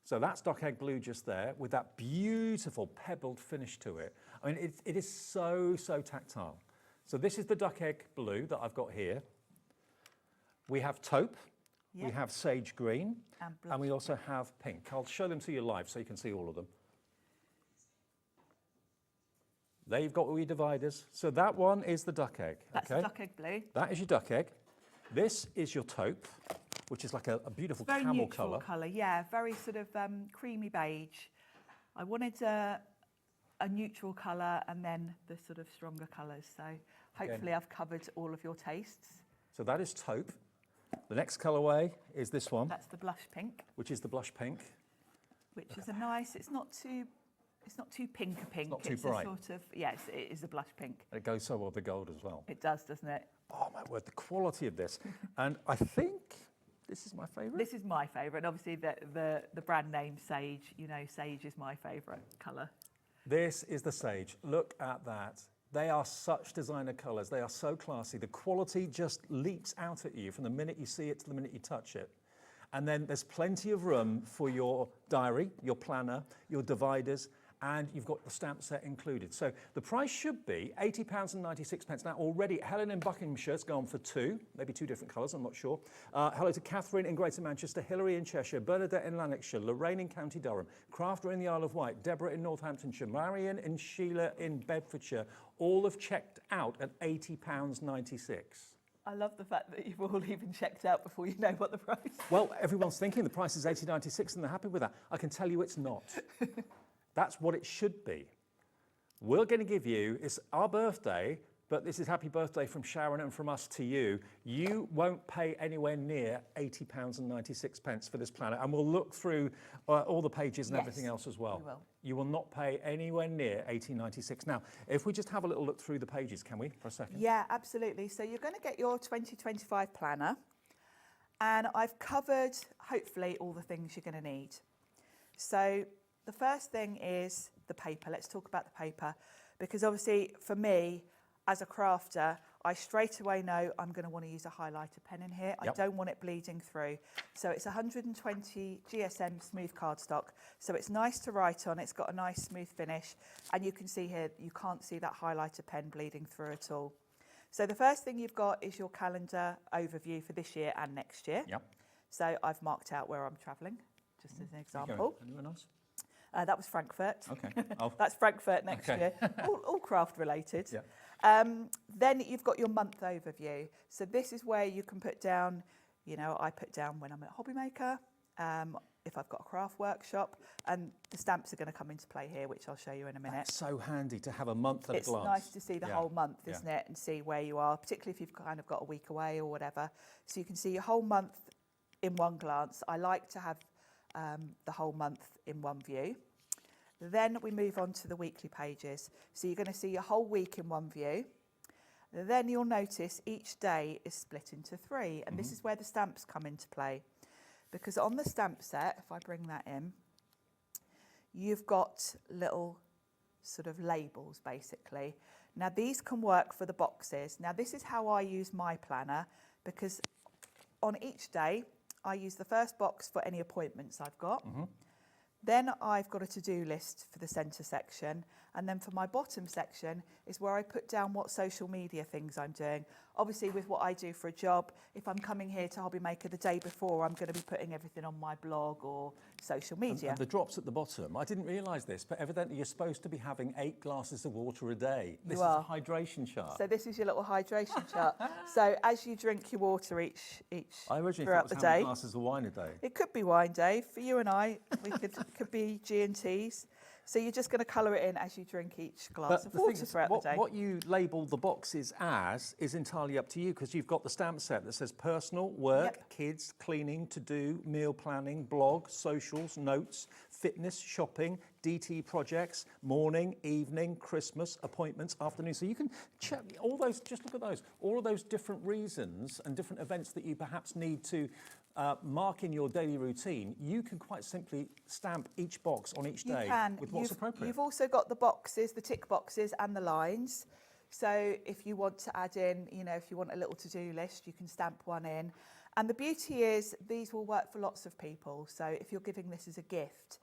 So that's duck egg blue just there, with that beautiful pebbled finish to it. I mean, it is so, so tactile. So this is the duck egg blue that I've got here. We have taupe, we have sage green, and we also have pink. I'll show them to you live so you can see all of them. There you've got all your dividers. So that one is the duck egg. That's the duck egg blue. That is your duck egg. This is your taupe, which is like a beautiful Very camel neutral colour, yeah, very sort of creamy beige. I wanted a neutral colour and then the sort of stronger colours. So hopefully I've covered all of your tastes. So that is taupe. The next colourway is this one. That's the blush pink. Which is the blush pink. Which is a nice, it's not too pink. It's not too bright. A sort of, yes, it is a blush pink. It goes so well with the gold as well. It does, doesn't it? Oh my word, the quality of this. And I think this is my favourite. This is my favourite. And obviously the brand name Sage, you know, Sage is my favourite colour. This is the Sage. Look at that. They are such designer colours. They are so classy. The quality just leaps out at you from the minute you see it to the minute you touch it. And then there's plenty of room for your diary, your planner, your dividers, and you've got the stamp set included. So the price should be £80.96. Now already Helen in Buckinghamshire's gone for 2, maybe 2 different colours, I'm not sure. Hello to Catherine in Greater Manchester, Hilary in Cheshire, Bernadette in Lanarkshire, Lorraine in County Durham, Crafter in the Isle of Wight, Deborah in Northamptonshire, Marion and Sheila in Bedfordshire, all have checked out at £80.96. I love the fact that you've all even checked out before you know what the price is. Well, everyone's thinking the price is £80.96 and they're happy with that. I can tell you it's not. That's what it should be. We're going to give you, it's our birthday, but this is happy birthday from Sharon and from us to you. You won't pay anywhere near £80.96 for this planner. And we'll look through all the pages and everything else as well. We will. You will not pay anywhere near £80.96. Now, if we just have a little look through the pages, can we, for a second? Yeah, absolutely. So you're going to get your 2025 planner. And I've covered, hopefully, all the things you're going to need. So the first thing is the paper. Let's talk about the paper, because obviously for me as a crafter, I straight away know I'm going to want to use a highlighter pen in here. Yep. I don't want it bleeding through. So it's 120 GSM smooth cardstock. So it's nice to write on. It's got a nice smooth finish. And you can see here, you can't see that highlighter pen bleeding through at all. So the first thing you've got is your calendar overview for this year and next year. Yep. So I've marked out where I'm travelling, just as an example. Anywhere nice? That was Frankfurt. Okay. Oh. That's Frankfurt next year. All craft related. Yeah. Then you've got your month overview. So this is where you can put down, you know, I put down when I'm at HobbyMaker, if I've got a craft workshop, and the stamps are going to come into play here, which I'll show you in a minute. That's so handy to have a month at a glance. It's nice to see the whole month, isn't it? And see where you are, particularly if you've kind of got a week away or whatever. So you can see your whole month in one glance. I like to have the whole month in one view. Then we move on to the weekly pages. So you're going to see your whole week in one view. Then you'll notice each day is split into 3, and this is where the stamps come into play. Because on the stamp set, if I bring that in, you've got little sort of labels basically. Now these can work for the boxes. Now this is how I use my planner, because on each day I use the first box for any appointments I've got. Then I've got a to-do list for the centre section. And then for my bottom section is where I put down what social media things I'm doing. Obviously, with what I do for a job, if I'm coming here to HobbyMaker the day before, I'm going to be putting everything on my blog or social media. And the drops at the bottom, I didn't realise this, but evidently you're supposed to be having 8 glasses of water a day. This is a hydration chart. So this is your little hydration chart. So as you drink your water each I originally throughout thought it was the how day. many glasses of wine a day. It could be wine, Dave. For you and I, we could be G&Ts. So you're just going to colour it in as you drink each glass of water throughout the day. What you label the boxes as is entirely up to you, because you've got the stamp set that says personal, work, kids, cleaning, to-do, meal planning, blog, socials, notes, fitness, shopping, DT projects, morning, evening, Christmas, appointments, afternoon. So you can check all those, just look at those, all of those different reasons and different events that you perhaps need to mark in your daily routine. You can quite simply stamp each box on each day with what's appropriate. You've also got the boxes, the tick boxes and the lines. So if you want to add in, you know, if you want a little to-do list, you can stamp one in. And the beauty is these will work for lots of people. So if you're giving this as a gift,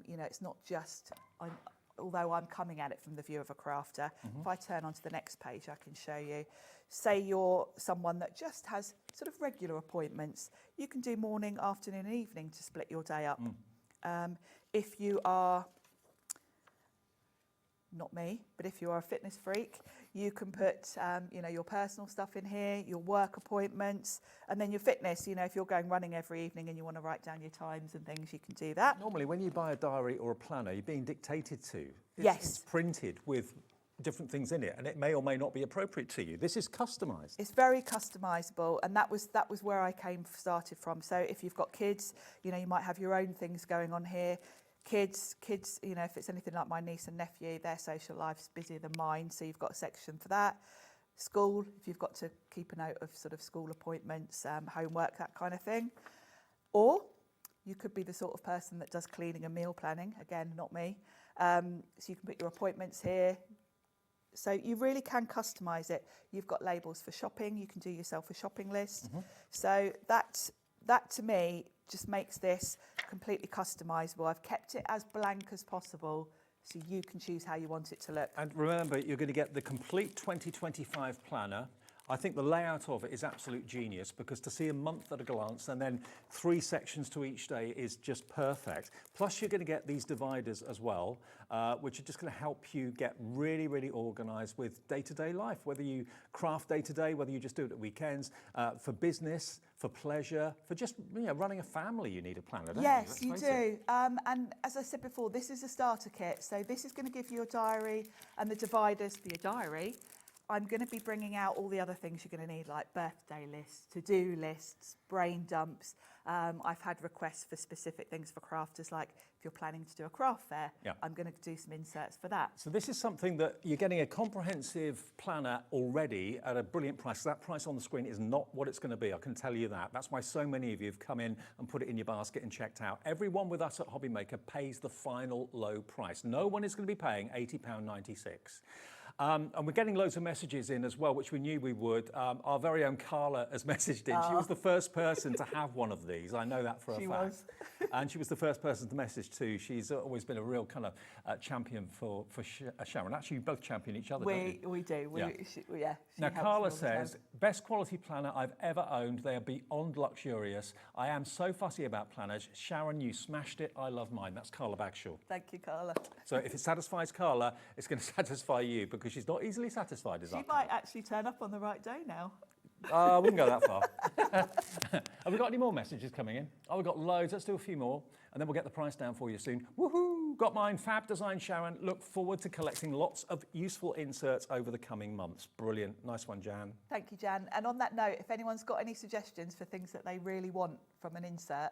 you know, it's not just, although I'm coming at it from the view of a crafter. If I turn onto the next page, I can show you. Say you're someone that just has sort of regular appointments. You can do morning, afternoon and evening to split your day up. If you are, not me, but if you are a fitness freak, you can put you know, your personal stuff in here, your work appointments, and then your fitness. You know, if you're going running every evening and you want to write down your times and things, you can do that. Normally, when you buy a diary or a planner, you're being dictated to. It's printed with different things in it, and it may or may not be appropriate to you. This is customised. It's very customisable, and that was where I started from. So if you've got kids, you know, you might have your own things going on here. Kids, you know, if it's anything like my niece and nephew, their social life's busier than mine, so you've got a section for that. School, if you've got to keep a note of sort of school appointments, homework, that kind of thing. Or you could be the sort of person that does cleaning and meal planning. Again, not me. So you can put your appointments here. So you really can customise it. You've got labels for shopping. You can do yourself a shopping list. So that that to me just makes this completely customizable. I've kept it as blank as possible so you can choose how you want it to look. And remember, you're going to get the complete 2025 planner. I think the layout of it is absolute genius, because to see a month at a glance and then 3 sections to each day is just perfect. Plus, you're going to get these dividers as well, which are just going to help you get really, really organised with day-to-day life, whether you craft day-to-day, whether you just do it at weekends, for business, for pleasure, for just running a family. You need a planner, don't you? Yes, you do. And as I said before, this is a starter kit. So this is going to give you your diary and the dividers for your diary. I'm going to be bringing out all the other things you're going to need, like birthday lists, to-do lists, brain dumps. I've had requests for specific things for crafters, like if you're planning to do a craft fair, I'm going to do some inserts for that. So this is something that you're getting a comprehensive planner already at a brilliant price. That price on the screen is not what it's going to be, I can tell you that. That's why so many of you have come in and put it in your basket and checked out. Everyone with us at HobbyMaker pays the final low price. No one is going to be paying £80.96. And we're getting loads of messages in as well, which we knew we would. Our very own Carla has messaged in. She was the first person to have one of these. I know that for a fact. She was. And she was the first person to message too. She's always been a real kind of champion for Sharon. Actually, you both champion each other, don't you? We do. Yeah. Now, Carla says, best quality planner I've ever owned. They are beyond luxurious. I am so fussy about planners. Sharon, you smashed it. I love mine. That's Carla Bagshaw. Thank you, Carla. So if it satisfies Carla, it's going to satisfy you, because she's not easily satisfied, is that? She might actually turn up on the right day now. I wouldn't go that far. Have we got any more messages coming in? Oh, we've got loads. Let's do a few more, and then we'll get the price down for you soon. Woohoo! Got mine. Fab design, Sharon. Look forward to collecting lots of useful inserts over the coming months. Brilliant. Nice one, Jan. Thank you, Jan. And on that note, if anyone's got any suggestions for things that they really want from an insert,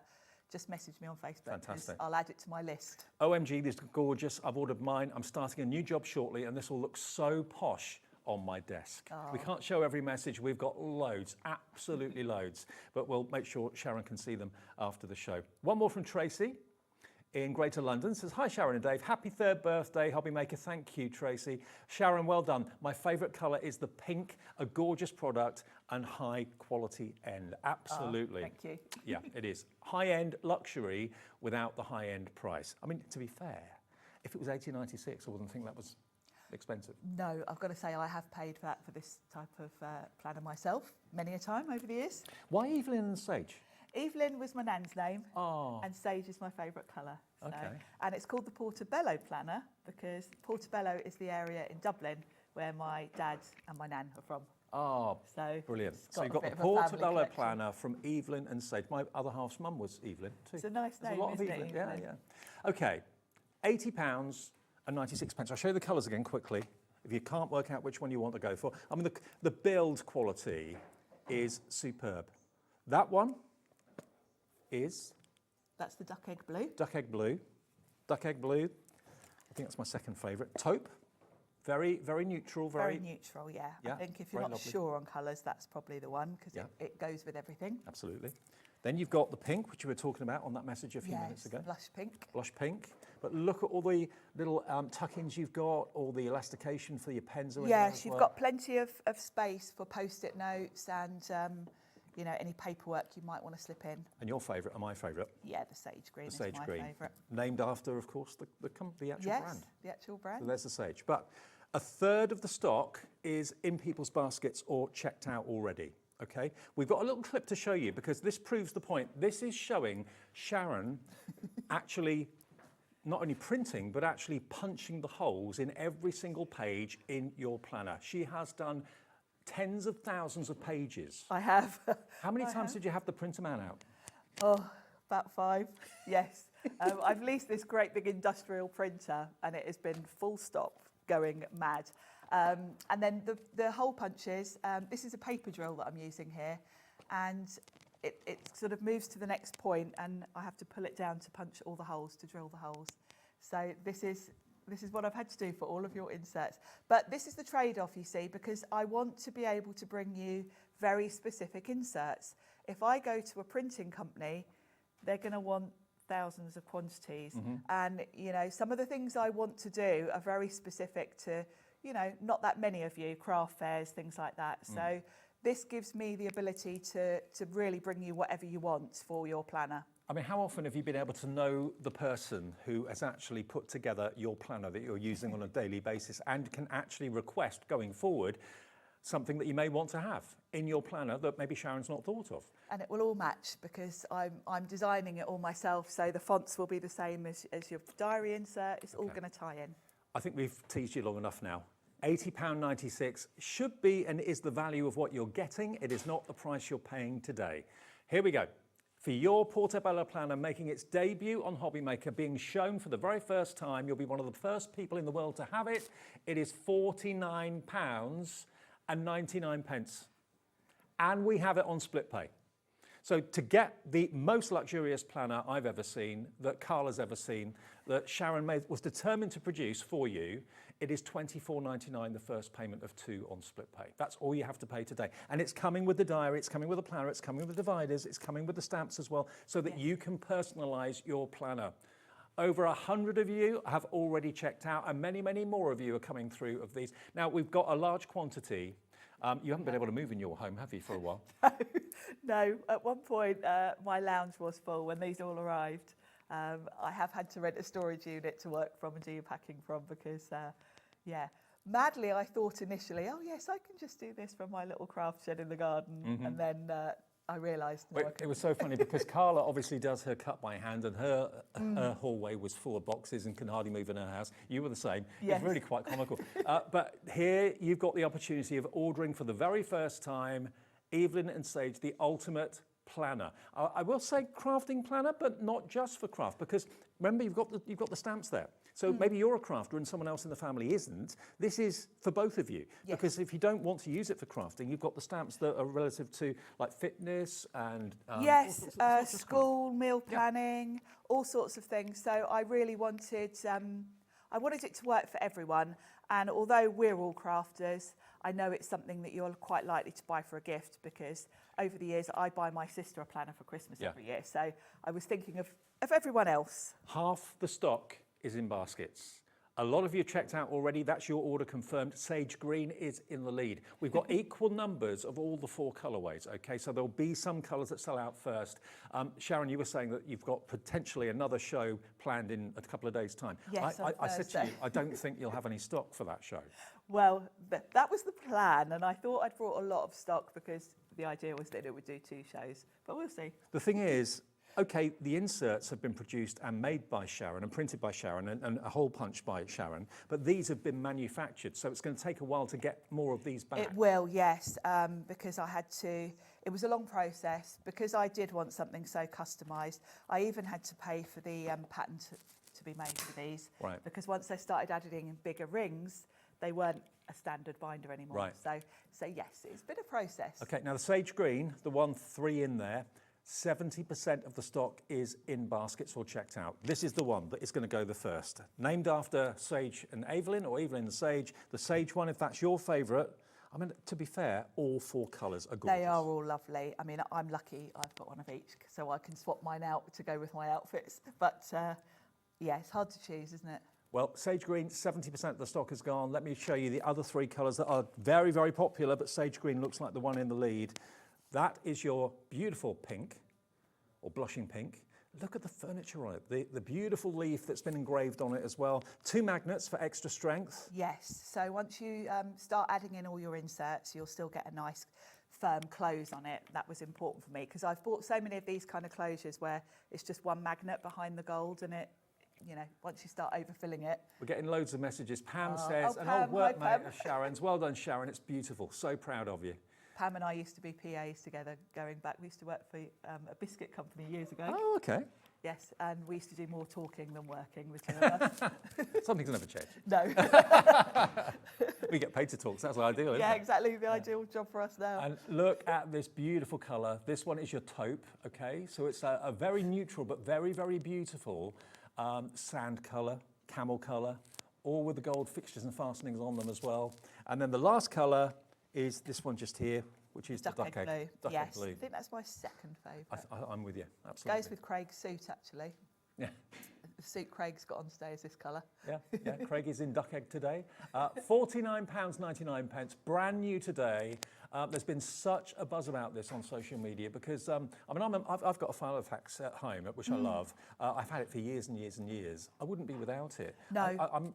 just message me on Facebook. Fantastic. I'll add it to my list. OMG, these are gorgeous. I've ordered mine. I'm starting a new job shortly, and this will look so posh on my desk. Oh. We can't show every message. We've got loads, absolutely loads, but we'll make sure Sharon can see them after the show. One more from Tracy in Greater London. Says, hi Sharon and Dave, happy 3rd birthday, HobbyMaker. Thank you, Tracy. Sharon, well done. My favourite colour is the pink, a gorgeous product and high quality end. Absolutely. Thank you. Yeah, it is. High end luxury without the high end price. I mean, to be fair, if it was $18.96, I wouldn't think that was expensive. No, I've got to say I have paid that for this type of planner myself many a time over the years. Why Eveline Sage? Eveline was my nan's name, and Sage is my favourite colour. So, Okay. and it's called the Portobello planner because Portobello is the area in Dublin where my dad and my nan are from. Oh, so brilliant. it's So got you've a got bit the of a family Portobello connection. planner from Eveline and Sage. My other half's mum was Eveline too. It's a nice There's name, a lot of isn't it, Eveline. Yeah, Eveline? yeah. Okay, £80.96. I'll show you the colours again quickly, if you can't work out which one you want to go for. I mean, the build quality is superb. That one is... That's the duck egg blue. Duck egg blue. Duck egg blue. I think that's my second favourite. Taupe. Very, very neutral. Very neutral, yeah. Yeah, I think if you're very not lovely. sure on colours, that's probably the one because Yeah. it goes with everything. Absolutely. Then you've got the pink, which you were talking about on that message a few minutes ago. Blush pink. Blush pink. But look at all the little tuck-ins you've got, all the elastication for your pens. Or Yes, you've got plenty of space for post-it notes and you know, any paperwork you might want to slip in. And your favourite and my favourite. Yeah, the sage green The is sage my green. favourite. Named after, of course, the actual Yes, brand. the actual brand. So there's the sage. But a third of the stock is in people's baskets or checked out already. Okay, we've got a little clip to show you because this proves the point. This is showing Sharon actually not only printing, but actually punching the holes in every single page in your planner. She has done tens of thousands of pages. I have. How many times did you have the printer man out? Oh, about 5, yes. I've leased this great big industrial printer and it has been full stop going mad. And then the hole punches, this is a paper drill that I'm using here and it sort of moves to the next point and I have to pull it down to punch all the holes, to drill the holes. So this is what I've had to do for all of your inserts. But this is the trade-off, you see, because I want to be able to bring you very specific inserts. If I go to a printing company, they're going to want thousands of quantities. And, you know, some of the things I want to do are very specific to, you know, not that many of you, craft fairs, things like that. So this gives me the ability to really bring you whatever you want for your planner. I mean, how often have you been able to know the person who has actually put together your planner that you're using on a daily basis and can actually request going forward something that you may want to have in your planner that maybe Sharon's not thought of? And it will all match because I'm designing it all myself, so the fonts will be the same as your diary insert. It's all going to tie in. I think we've teased you long enough now. £80.96 should be and is the value of what you're getting. It is not the price you're paying today. Here we go. For your Portobello planner making its debut on HobbyMaker, being shown for the very first time, you'll be one of the first people in the world to have it. It is £49.99. And we have it on split pay. So to get the most luxurious planner I've ever seen, that Carla's ever seen, that Sharon was determined to produce for you, it is £24.99, the first payment of 2 on split pay. That's all you have to pay today. And it's coming with the diary, it's coming with the planner, it's coming with the dividers, it's coming with the stamps as well, so that you can personalise your planner. Over 100 of you have already checked out, and many, many more of you are coming through of these. Now, we've got a large quantity. You haven't been able to move in your home, have you, for a while? No, at one point my lounge was full when these all arrived. I have had to rent a storage unit to work from and do your packing from because, madly I thought initially, oh yes, I can just do this from my little craft shed in the garden, and then I realised. No, it was so funny because Carla obviously does her cut by hand, and her hallway was full of boxes and can hardly move in her house. You were the same. Yes. It's really quite comical. But here you've got the opportunity of ordering for the very first time Eveline Sage, the ultimate planner. I will say crafting planner, but not just for craft, because remember you've got the stamps there. So maybe you're a crafter and someone else in the family isn't. This is for both of you. Yes. Because if you don't want to use it for crafting, you've got the stamps that are relative to like fitness and school, meal planning, all sorts of things. So I really wanted, I wanted it to work for everyone. And although we're all crafters, I know it's something that you're quite likely to buy for a gift because over the years I buy my sister a planner for Christmas every year. So I was thinking of everyone else. Half the stock is in baskets. A lot of you checked out already. That's your order confirmed. Sage Green is in the lead. We've got equal numbers of all the 4 colourways, okay? So there'll be some colours that sell out first. Sharon, you were saying that you've got potentially another show planned in a couple of days' time. Yes, I said to you, I don't think you'll have any stock for that show. Well, that was the plan, and I thought I'd brought a lot of stock because the idea was that it would do 2 shows, but we'll see. The thing is, okay, the inserts have been produced and made by Sharon and printed by Sharon and a hole punch by Sharon, but these have been manufactured, so it's going to take a while to get more of these back. It will, yes, because I had to, it was a long process, because I did want something so customised. I even had to pay for the pattern to be made for these, right. Because once they started adding in bigger rings, they weren't a standard binder anymore. Right. So yes, it's been a process. Okay, now the Sage Green, the 3 in there, 70% of the stock is in baskets or checked out. This is the one that is going to go the first. Named after Sage and Eveline, or Eveline and Sage. The Sage one, if that's your favourite. I mean, to be fair, all 4 colours are gorgeous. They are all lovely. I mean, I'm lucky I've got one of each, so I can swap mine out to go with my outfits. But yeah, it's hard to choose, isn't it? Well, Sage Green, 70% of the stock is gone. Let me show you the other 3 colours that are very, very popular, but Sage Green looks like the one in the lead. That is your beautiful pink, or blushing pink. Look at the furniture on it, the beautiful leaf that's been engraved on it as well. 2 magnets for extra strength. Yes, so once you start adding in all your inserts, you'll still get a nice firm close on it. That was important for me, because I've bought so many of these kind of closures where it's just one magnet behind the gold, and it, you know, once you start overfilling it. We're getting loads of messages. Pam says, an old workmate of Sharon's. Well done, Sharon, it's beautiful. So proud of you. Pam and I used to be PAs together going back. We used to work for a biscuit company years ago. Oh, okay. Yes, and we used to do more talking than working, the 2 of us. Something's never changed. No. We get paid to talk, so that's ideal, isn't yeah, it? exactly, the ideal job for us now. And look at this beautiful colour. This one is your taupe, okay? So it's a very neutral but very, very beautiful sand colour, camel colour, all with the gold fixtures and fastenings on them as well. And then the last colour is this one just here, which is the duck egg blue. Duck egg blue. I think that's my second favourite. I'm with you, absolutely. Goes with Craig's suit, actually. Yeah. suit Craig's got on today is this colour. Yeah, Craig is in duck egg today. £49.99, brand new today. There's been such a buzz about this on social media because, I've got a file of hacks at home, which I love. I've had it for years and years and years. I wouldn't be without it. No.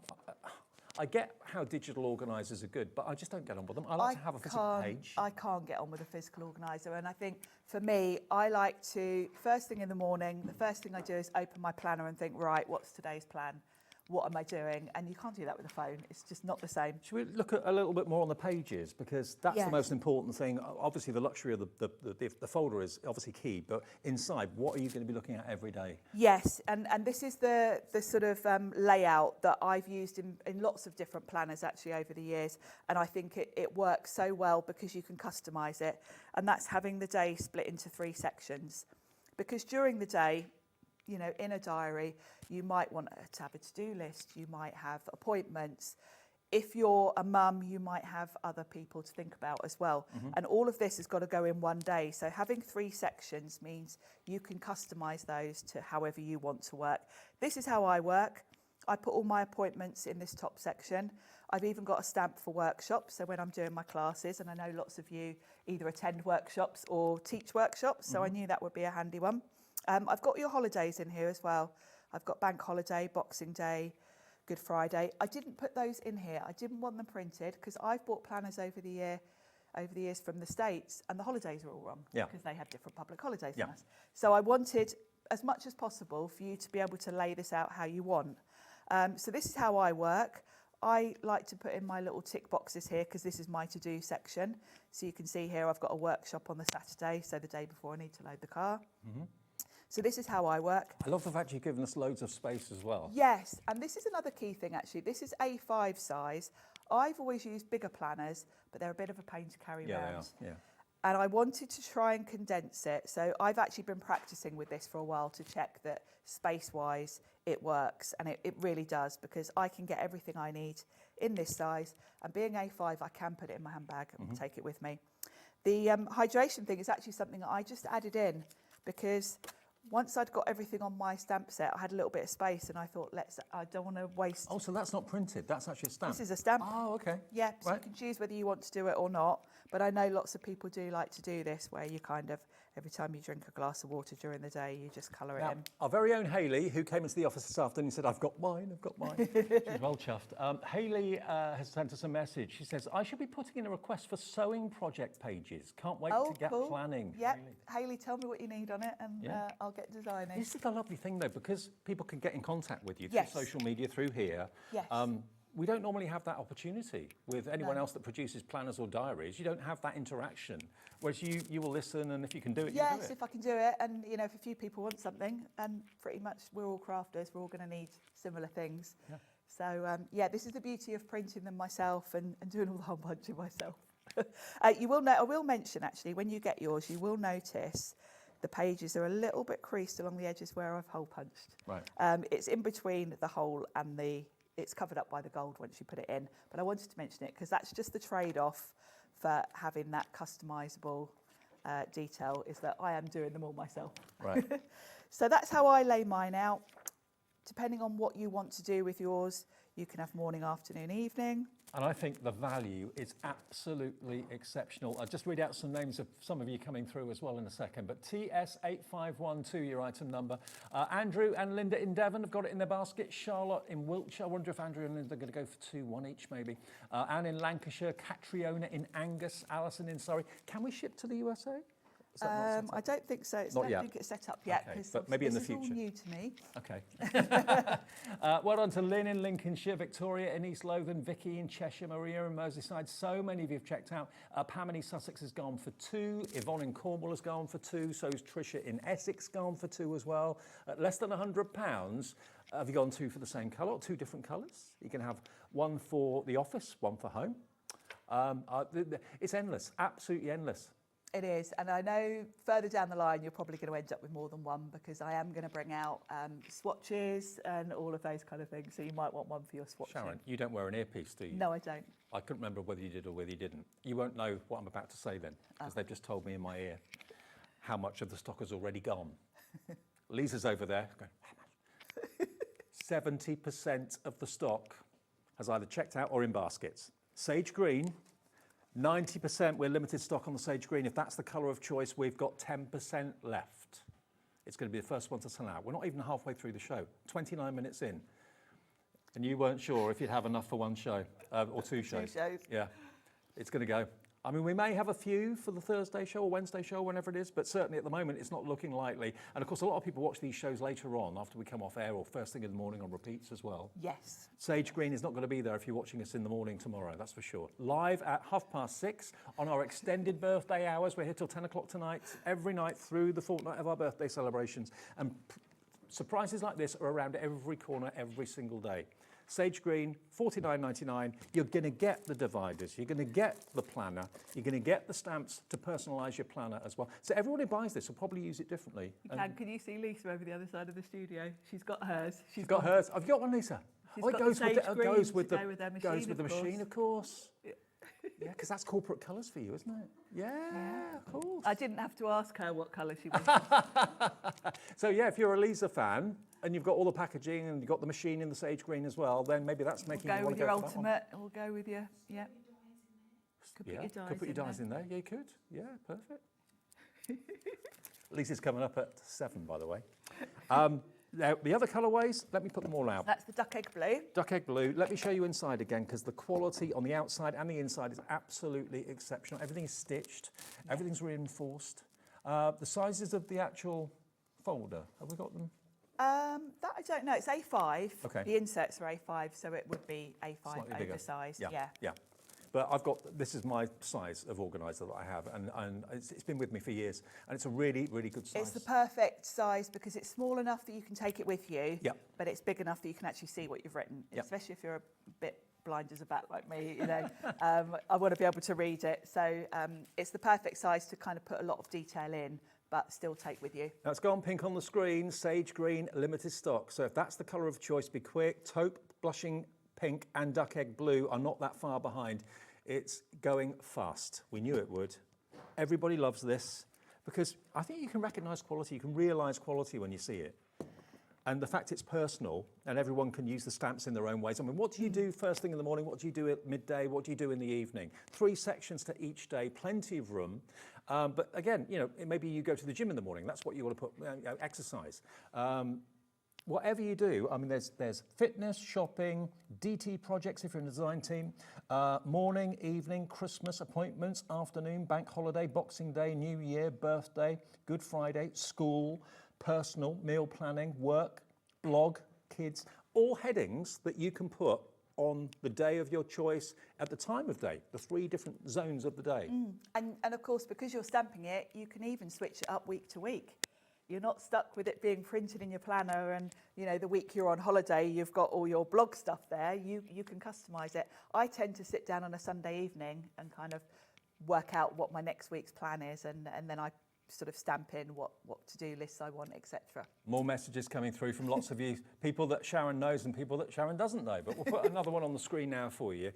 I get how digital organisers are good, but I just don't get on with them. I like to have a physical page. I can't get on with a physical organiser, and I think for me, I like to, first thing in the morning, the first thing I do is open my planner and think, right, what's today's plan? What am I doing? And you can't do that with a phone. It's just not the same. Should we look at a little bit more on the pages? Because that's Yes. the most important thing. Obviously, the luxury of the folder is obviously key, but inside, what are you going to be looking at every day? Yes, and this is the sort of layout that I've used in lots of different planners actually over the years, and I think it works so well because you can customise it, and that's having the day split into 3 sections. Because during the day, you know, in a diary, you might want to have a to-do list, you might have appointments. If you're a mum, you might have other people to think about as well. And all of this has got to go in one day. So having 3 sections means you can customise those to however you want to work. This is how I work. I put all my appointments in this top section. I've even got a stamp for workshops. So when I'm doing my classes, and I know lots of you either attend workshops or teach workshops, so I knew that would be a handy one. I've got your holidays in here as well. I've got Bank Holiday, Boxing Day, Good Friday. I didn't put those in here. I didn't want them printed because I've bought planners over the years from the States, and the holidays are all wrong because they have different public holidays than us. So I wanted, as much as possible, for you to be able to lay this out how you want. So this is how I work. I like to put in my little tick boxes here because this is my to-do section. So you can see here I've got a workshop on the Saturday, so the day before I need to load the car. So this is how I work. I love the fact you've given us loads of space as well. Yes, and this is another key thing actually. This is A5 size. I've always used bigger planners, but they're a bit of a pain to carry around. They are, yeah. And I wanted to try and condense it. So I've actually been practicing with this for a while to check that space-wise it works, and it really does, because I can get everything I need in this size, and being A5, I can put it in my handbag and take it with me. The hydration thing is actually something that I just added in because once I'd got everything on my stamp set, I had a little bit of space, and I thought, I don't want to waste. Oh, so that's not printed, that's actually a stamp? This is a stamp. Oh, okay. Yeah, so you can choose whether you want to do it or not, but I know lots of people do like to do this, where you kind of, every time you drink a glass of water during the day, you just colour it in. Our very own Hayley, who came into the office this afternoon and said, I've got mine. She's well chuffed. Hayley has sent us a message. She says, I should be putting in a request for sewing project pages. Can't wait to get planning. Yeah, Hayley, tell me what you need on it, and I'll get designing. This is the lovely thing, though, because people can get in contact with you through Yes. social media, through here. Yes. We don't normally have that opportunity with anyone else that produces planners or diaries. You don't have that interaction, whereas you will listen, and if you can do it, you do it. Yes, if I can do it, and you know, if a few people want something, and pretty much we're all crafters, we're all going to need similar things. Yeah. So this is the beauty of printing them myself and doing all the whole bunching myself. You will know. I will mention actually, when you get yours, you will notice the pages are a little bit creased along the edges where I've hole punched. Right. It's in between the hole and it's covered up by the gold once you put it in. But I wanted to mention it because that's just the trade-off for having that customisable detail, is that I am doing them all myself. Right. So that's how I lay mine out. Depending on what you want to do with yours, you can have morning, afternoon, evening. And I think the value is absolutely exceptional. I'll just read out some names of some of you coming through as well in a second. But TS8512, your item number. Andrew and Linda in Devon have got it in their basket. Charlotte in Wiltshire. I wonder if Andrew and Linda are going to go for 2, 1 each maybe. Anne in Lancashire. Catriona in Angus. Alison in Surrey. Can we ship to the USA? I don't think so. I don't think it's set up yet. Okay, but maybe in the future. This is all new to me. Okay. Well done to Lynn in Lincolnshire, Victoria in East Lothian, Vicky in Cheshire, Maria in Merseyside. So many of you have checked out. Pam in East Sussex has gone for 2. Yvonne in Cornwall has gone for 2. So has Tricia in Essex gone for 2 as well. At less than £100, have you gone 2 for the same colour or 2 different colours? You can have 1 for the office, 1 for home. It's endless, absolutely endless. It is, and I know further down the line you're probably going to end up with more than 1, because I am going to bring out swatches and all of those kind of things, so you might want 1 for your swatch. Sharon, you don't wear an earpiece, do you? No, I don't. I couldn't remember whether you did or whether you didn't. You won't know what I'm about to say then, because they've just told me in my ear how much of the stock has already gone. Lisa's over there going, how much? 70% of the stock has either checked out or in baskets. Sage green, 90% we're limited stock on the sage green. If that's the colour of choice, we've got 10% left. It's going to be the first one to sell out. We're not even halfway through the show, 29 minutes in. And you weren't sure if you'd have enough for one show, or two shows. 2 shows. Yeah, it's going to go. I mean, we may have a few for the Thursday show or Wednesday show, whenever it is, but certainly at the moment it's not looking likely. And of course, a lot of people watch these shows later on after we come off air or first thing in the morning on repeats as well. Yes. Sage green is not going to be there if you're watching us in the morning tomorrow, that's for sure. Live at 6:30 on our extended birthday hours. We're here till 10 o'clock tonight, every night through the fortnight of our birthday celebrations. And surprises like this are around every corner, every single day. Sage green, $49.99. You're going to get the dividers. You're going to get the planner. You're going to get the stamps to personalise your planner as well. So everyone who buys this will probably use it differently. Can you see Lisa over the other side of the studio? She's got hers. She's got hers. Have you got one, Lisa? She's Oh, got it goes the with sage the, green goes with to the, go with their goes with the machine, machine, of course. Yeah, because that's corporate colours for you, isn't it? Yeah, of course. I didn't have to ask her what colour she was. So yeah, if you're a Lisa fan and you've got all the packaging and you've got the machine in the sage green as well, then maybe that's making We'll you go want with to your go for that one. ultimate. We'll go with your, yeah. Could put your dies could put your dies there. in there. Yeah, you could. Yeah, perfect. Lisa's coming up at 7, by the way. Now, the other colourways, let me put them all out. That's the duck egg blue. Duck egg blue. Let me show you inside again, because the quality on the outside and the inside is absolutely exceptional. Everything is stitched. Everything's reinforced. The sizes of the actual folder, have we got them? That I don't know. It's A5. Okay. The inserts are A5, so it would be A5 Slightly bigger. oversized. Yeah. But I've got, this is my size of organiser that I have, and it's been with me for years, and it's a really, really good size. It's the perfect size because it's small enough that you can take it with you, but it's big enough that you can actually see what you've written, especially if you're a bit blind as a bat like me, you know. I want to be able to read it. So it's the perfect size to kind of put a lot of detail in, but still take with you. Now it's gone pink on the screen, sage green, limited stock. So if that's the colour of choice, be quick. Taupe, blushing pink and duck egg blue are not that far behind. It's going fast. We knew it would. Everybody loves this because I think you can recognise quality, you can realise quality when you see it. And the fact it's personal and everyone can use the stamps in their own ways. I mean, what do you do first thing in the morning? What do you do at midday? What do you do in the evening? 3 sections to each day, plenty of room. But again, you know, maybe you go to the gym in the morning. That's what you want to put, exercise. Whatever you do, I mean, there's fitness, shopping, DT projects if you're in the design team, morning, evening, Christmas, appointments, afternoon, bank holiday, Boxing Day, New Year, birthday, Good Friday, school, personal, meal planning, work, blog, kids, all headings that you can put on the day of your choice at the time of day, the 3 different zones of the day. And of course, because you're stamping it, you can even switch it up week to week. You're not stuck with it being printed in your planner and, you know, the week you're on holiday, you've got all your blog stuff there. You can customise it. I tend to sit down on a Sunday evening and kind of work out what my next week's plan is, and then I sort of stamp in what to-do lists I want, etc. More messages coming through from lots of you, people that Sharon knows and people that Sharon doesn't know. But we'll put another one on the screen now for you.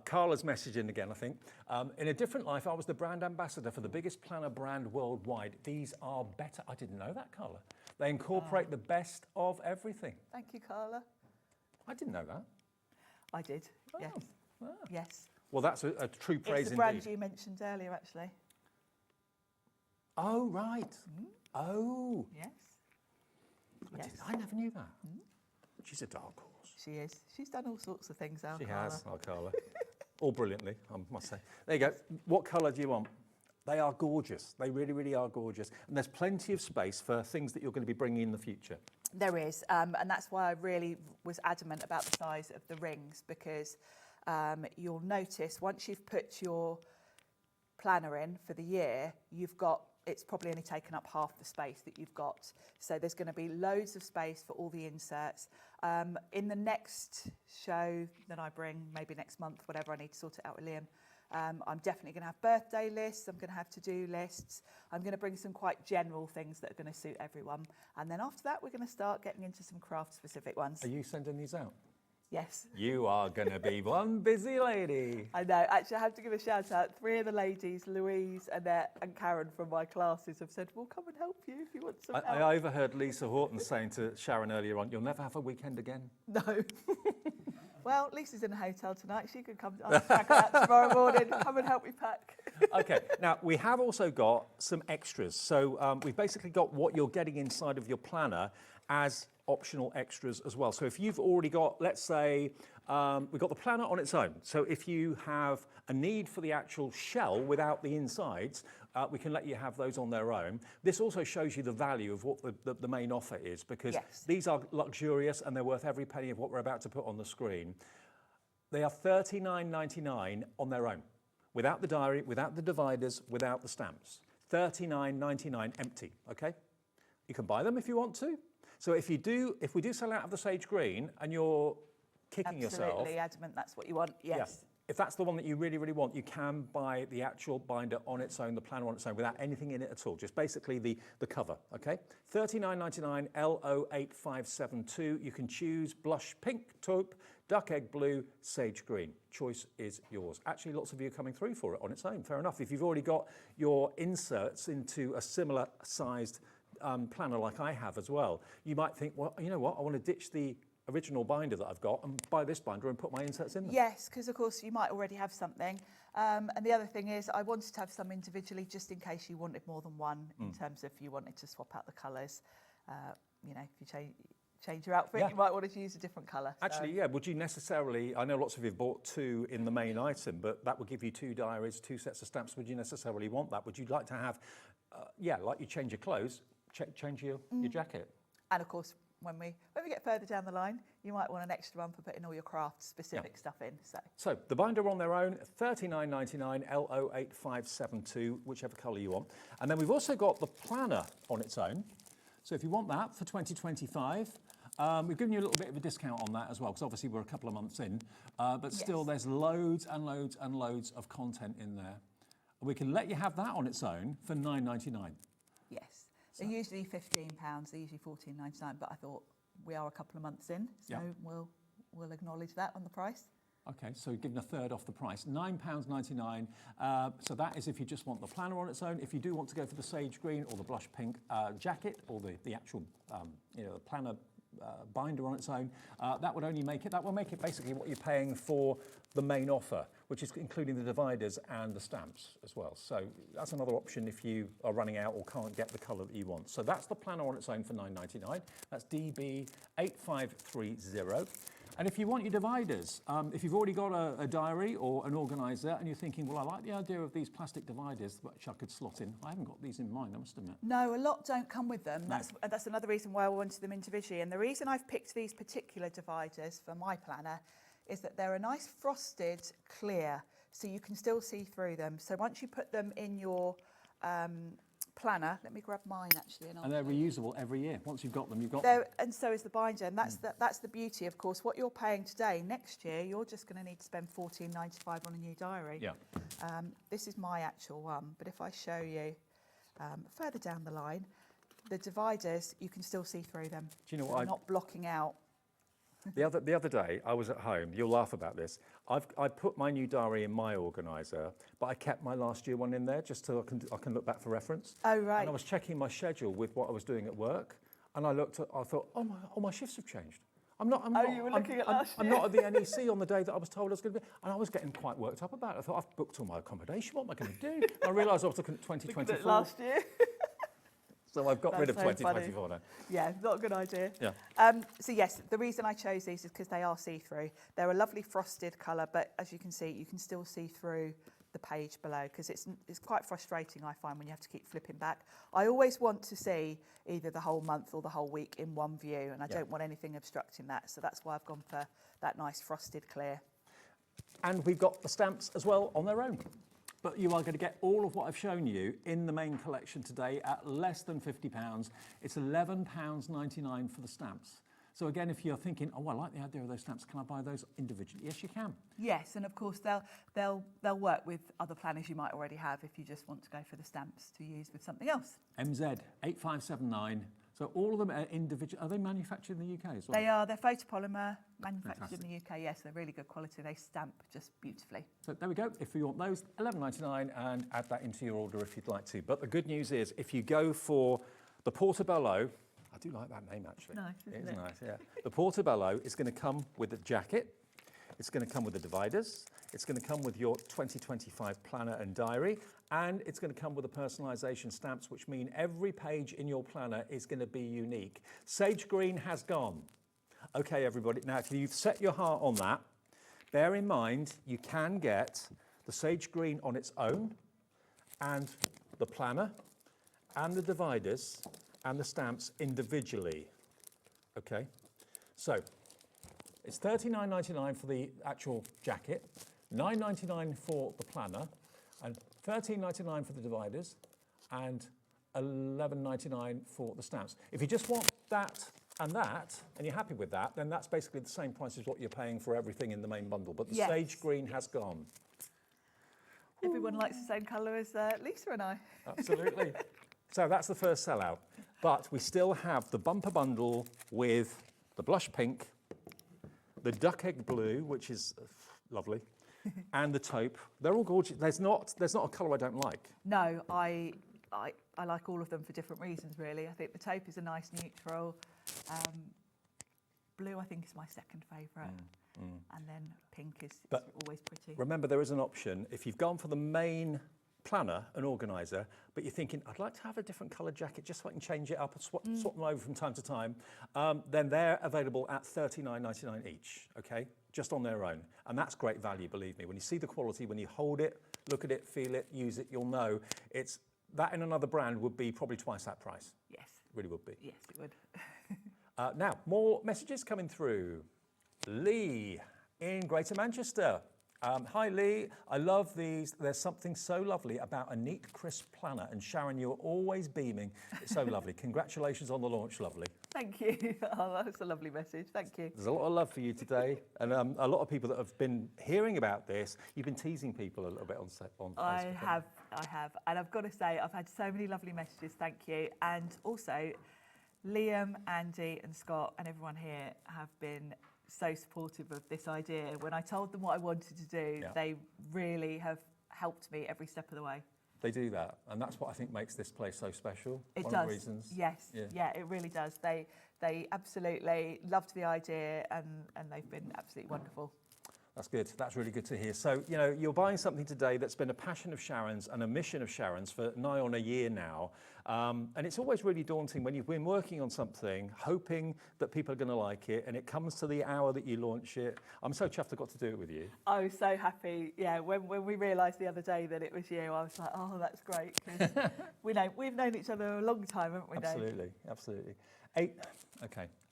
Carla's messaging again, I think. In a different life, I was the brand ambassador for the biggest planner brand worldwide. These are better. I didn't know that, Carla. They incorporate the best of everything. Thank you, Carla. I didn't know that. I did, yes. Yes. Well, that's a true praise it's the indeed. brand you mentioned earlier, actually. Oh, right. Oh. Yes. I never knew that. She's a dark horse. She is. She's done all sorts of things, our She Carla. has, our Carla. All brilliantly, I must say. There you go. What colour do you want? They are gorgeous. They really, really are gorgeous. And there's plenty of space for things that you're going to be bringing in the future. There is, and that's why I really was adamant about the size of the rings, because you'll notice once you've put your planner in for the year, it's probably only taken up half the space that you've got. So there's going to be loads of space for all the inserts. In the next show that I bring, maybe next month, whatever, I need to sort it out with Liam, I'm definitely going to have birthday lists, I'm going to have to-do lists, I'm going to bring some quite general things that are going to suit everyone. And then after that, we're going to start getting into some craft-specific ones. Are you sending these out? Yes. You are going to be one busy lady. I know. Actually, I have to give a shout out. 3 of the ladies, Louise, Annette and Karen from my classes have said, we'll come and help you if you want some help. I overheard Lisa Horton saying to Sharon earlier on, you'll never have a weekend again. No. Well, Lisa's in a hotel tonight. She could come I'll pack her out tomorrow morning. Come and help me pack. Okay, now we have also got some extras. So we've basically got what you're getting inside of your planner as optional extras as well. So if you've already got, let's say, we've got the planner on its own. So if you have a need for the actual shell without the insides, we can let you have those on their own. This also shows you the value of what the main offer is, because these are luxurious and they're worth every penny of what we're about to put on the screen. They are $39.99 on their own, without the diary, without the dividers, without the stamps. $39.99 empty, okay? You can buy them if you want to. So if we do sell out of the sage green and you're kicking yourself. Absolutely adamant that's what you want, yes. Yeah. If that's the one that you really, really want, you can buy the actual binder on its own, the planner on its own, without anything in it at all, just basically the cover, okay? $39.99, LO8572. You can choose blush pink, taupe, duck egg blue, sage green. Choice is yours. Actually, lots of you are coming through for it on its own, fair enough. If you've already got your inserts into a similar sized planner like I have as well, you might think, well, you know what, I want to ditch the original binder that I've got and buy this binder and put my inserts in there. Yes, because of course you might already have something. And the other thing is I wanted to have some individually just in case you wanted more than one in terms of you wanted to swap out the colours. You know, if you change your outfit, you might want to use a different colour. Actually, yeah, would you necessarily, I know lots of you have bought 2 in the main item, but that would give you 2 diaries, 2 sets of stamps. Would you necessarily want that? Would you like to have, like you change your clothes, change your jacket? And of course, when we get further down the line, you might want an extra one for putting all your craft specific stuff in. So the binder on their own, $39.99, LO8572, whichever colour you want. And then we've also got the planner on its own. So if you want that for 2025, we've given you a little bit of a discount on that as well, because obviously we're a couple of months in, but still there's loads and loads and loads of content in there. We can let you have that on its own for $9.99. Yes. They're usually £15, they're usually $14.99, but I thought we are a couple of months in, so we'll acknowledge that on the price. Okay, so giving a third off the price, £9.99. So that is if you just want the planner on its own. If you do want to go for the sage green or the blush pink jacket or the actual, the planner binder on its own, that will make it basically what you're paying for the main offer, which is including the dividers and the stamps as well. So that's another option if you are running out or can't get the colour that you want. So that's the planner on its own for $9.99. That's DB8530. And if you want your dividers, if you've already got a diary or an organiser and you're thinking, well, I like the idea of these plastic dividers which I could slot in. I haven't got these in mind, I must admit. No, a lot don't come with them. No. That's another reason why I wanted them individually. And the reason I've picked these particular dividers for my planner is that they're a nice frosted clear, so you can still see through them. So once you put them in your planner, let me grab mine actually. And they're reusable every year. Once you've got them, you've got them. And so is the binder, and that's the beauty, of course. What you're paying today, next year, you're just going to need to spend $14.95 on a new diary. Yeah. This is my actual one, but if I show you further down the line, the dividers, you can still see through them. Do you know so what? They're not blocking out. The other day, I was at home. You'll laugh about this. I put my new diary in my organiser, but I kept my last year one in there just so I can look back for reference. Oh, right. And I was checking my schedule with what I was doing at work, and I thought, oh, my shifts have changed. You were looking at last year. I'm not at the NEC on the day that I was told I was going to be, and I was getting quite worked up about it. I thought, I've booked all my accommodation. What am I going to do? And I realised I was looking at 2024. Looking at last year. So I've got rid of 2024 now. Yeah, not a good idea. Yeah. So yes, the reason I chose these is because they are see-through. They're a lovely frosted colour, but as you can see, you can still see through the page below, because it's quite frustrating, I find, when you have to keep flipping back. I always want to see either the whole month or the whole week in one view, and I don't want anything obstructing that. So that's why I've gone for that nice frosted clear. And we've got the stamps as well on their own. But you are going to get all of what I've shown you in the main collection today at less than £50. It's £11.99 for the stamps. So again, if you're thinking, oh, I like the idea of those stamps, can I buy those individually? Yes, you can. Yes, and of course they'll work with other planners you might already have if you just want to go for the stamps to use with something else. MZ 8579. So all of them are individual. Are they manufactured in the UK as well? They are. They're photopolymer, manufactured in the UK. Yes, they're really good quality. They stamp just beautifully. So there we go. If you want those, £11.99, and add that into your order if you'd like to. But the good news is, if you go for the Portobello, I do like that name actually. Nice, isn't it? It is nice, yeah. The Portobello is going to come with a jacket. It's going to come with the dividers. It's going to come with your 2025 planner and diary. And it's going to come with the personalisation stamps, which mean every page in your planner is going to be unique. Sage green has gone. Okay, everybody. Now, if you've set your heart on that, bear in mind you can get the sage green on its own, and the planner, and the dividers, and the stamps individually. Okay, so it's $39.99 for the actual jacket, $9.99 for the planner, and $13.99 for the dividers, and $11.99 for the stamps. If you just want that, and you're happy with that, then that's basically the same price as what you're paying for everything in the main bundle. But the Yes. sage green has gone. Everyone likes the same colour as Lisa and I. Absolutely. So that's the first sellout. But we still have the bumper bundle with the blush pink, the duck egg blue, which is lovely, and the taupe. They're all gorgeous. There's not a colour I don't like. No, I like all of them for different reasons, really. I think the taupe is a nice neutral. Blue, I think, is my second favourite. And then pink is always pretty. Remember, there is an option. If you've gone for the main planner and organiser, but you're thinking, I'd like to have a different coloured jacket just so I can change it up and swap them over from time to time, then they're available at $39.99 each, okay? Just on their own. And that's great value, believe me. When you see the quality, when you hold it, look at it, feel it, use it, you'll know it's that in another brand would be probably twice that price. Yes. Really would be. Yes, it would. Now, more messages coming through. Lee in Greater Manchester. Hi Lee, I love these. There's something so lovely about a neat, crisp planner. And Sharon, you're always beaming. It's so lovely. Congratulations on the launch, lovely. Thank you. Oh, that's a lovely message. Thank you. There's a lot of love for you today. And a lot of people that have been hearing about this, you've been teasing people a little bit on Facebook. I have. And I've got to say, I've had so many lovely messages. Thank you. And also, Liam, Andy and Scott and everyone here have been so supportive of this idea. When I told them what I wanted to do, they really have helped me every step of the way. They do that, and that's what I think makes this place so special. It One does. of the reasons. Yes, yeah, it really does. They absolutely loved the idea, and they've been absolutely wonderful. That's good. That's really good to hear. So, you know, you're buying something today that's been a passion of Sharon's and a mission of Sharon's for nigh on a year now. And it's always really daunting when you've been working on something, hoping that people are going to like it, and it comes to the hour that you launch it. I'm so chuffed I got to do it with you. I was so happy. Yeah, when we realised the other day that it was you, I was like, oh, that's great. 'Cause we've known each other a long time, haven't we, Dave? Absolutely, absolutely.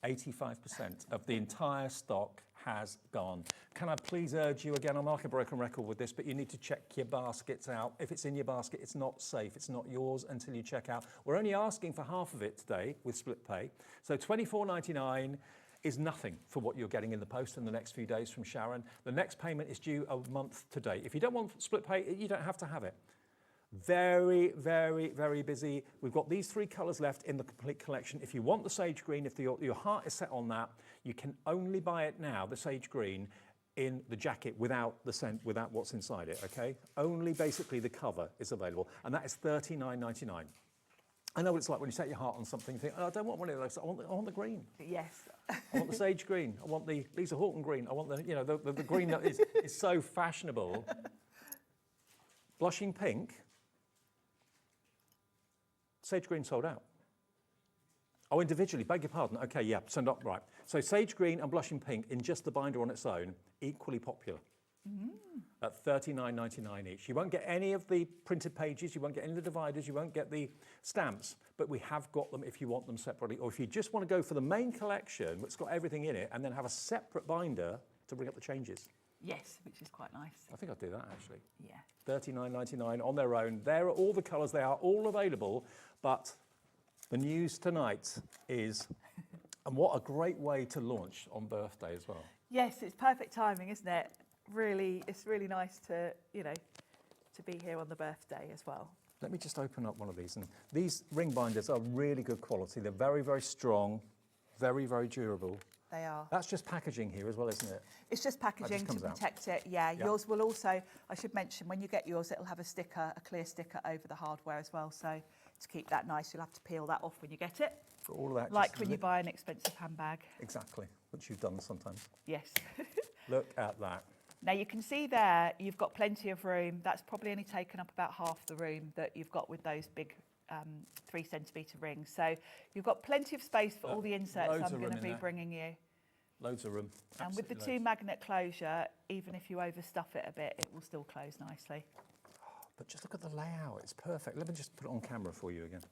85% of the entire stock has gone. Can I please urge you again, I'm like a broken record with this, but you need to check your baskets out. If it's in your basket, it's not safe. It's not yours until you check out. We're only asking for half of it today with split pay. So $24.99 is nothing for what you're getting in the post in the next few days from Sharon. The next payment is due a month today. If you don't want split pay, you don't have to have it. Very, very, very busy. We've got these 3 colours left in the complete collection. If you want the sage green, if your heart is set on that, you can only buy it now, the sage green, in the jacket without the scent, without what's inside it, okay? Only basically the cover is available, and that is $39.99. I know what it's like when you set your heart on something, you think, oh, I don't want one of those, I want the green. Yes. I want the sage green, I want the Lisa Horton green, I want the green that is so fashionable. Blushing pink. Sage green sold out. Oh, individually, beg your pardon. Okay, yeah, so not right. So sage green and blushing pink in just the binder on its own, equally popular. At $39.99 each. You won't get any of the printed pages, you won't get any of the dividers, you won't get the stamps, but we have got them if you want them separately, or if you just want to go for the main collection, which has got everything in it, and then have a separate binder to bring up the changes. Yes, which is quite nice. I think I'd do that, actually. Yeah. $39.99 on their own. There are all the colours. They are all available. But the news tonight is, and what a great way to launch on birthday as well. Yes, it's perfect timing, isn't it? Really, it's really nice to, to be here on the birthday as well. Let me just open up one of these. And these ring binders are really good quality. They're very, very strong, very, very durable. They are. That's just packaging here as well, isn't it? It's just packaging to protect it. Yeah, yours will also, I should mention, when you get yours, it'll have a sticker, a clear sticker over the hardware as well. So to keep that nice, you'll have to peel that off when you get it. For all of that. Like when you buy an expensive handbag. Exactly, which you've done sometimes. Yes. Look at that. Now you can see there, you've got plenty of room. That's probably only taken up about half the room that you've got with those big 3 centimetre rings. So you've got plenty of space for all the inserts I'm going to be bringing you. Loads of room. And with the 2 magnet closure, even if you overstuff it a bit, it will still close nicely. But just look at the layout, it's perfect. Let me just put it on camera for you again.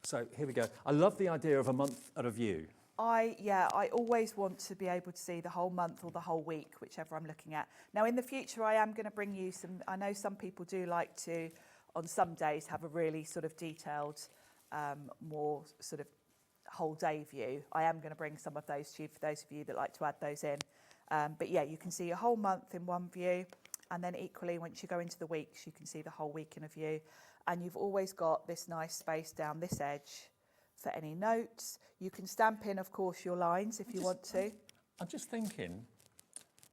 So here we go. I love the idea of a month at a view. I always want to be able to see the whole month or the whole week, whichever I'm looking at. Now, in the future, I am going to bring you some, I know some people do like to, on some days, have a really sort of detailed, more sort of whole day view. I am going to bring some of those to you for those of you that like to add those in. But yeah, you can see a whole month in one view. And then equally, once you go into the weeks, you can see the whole week in a view. And you've always got this nice space down this edge for any notes. You can stamp in, of course, your lines if you want to. I'm just thinking,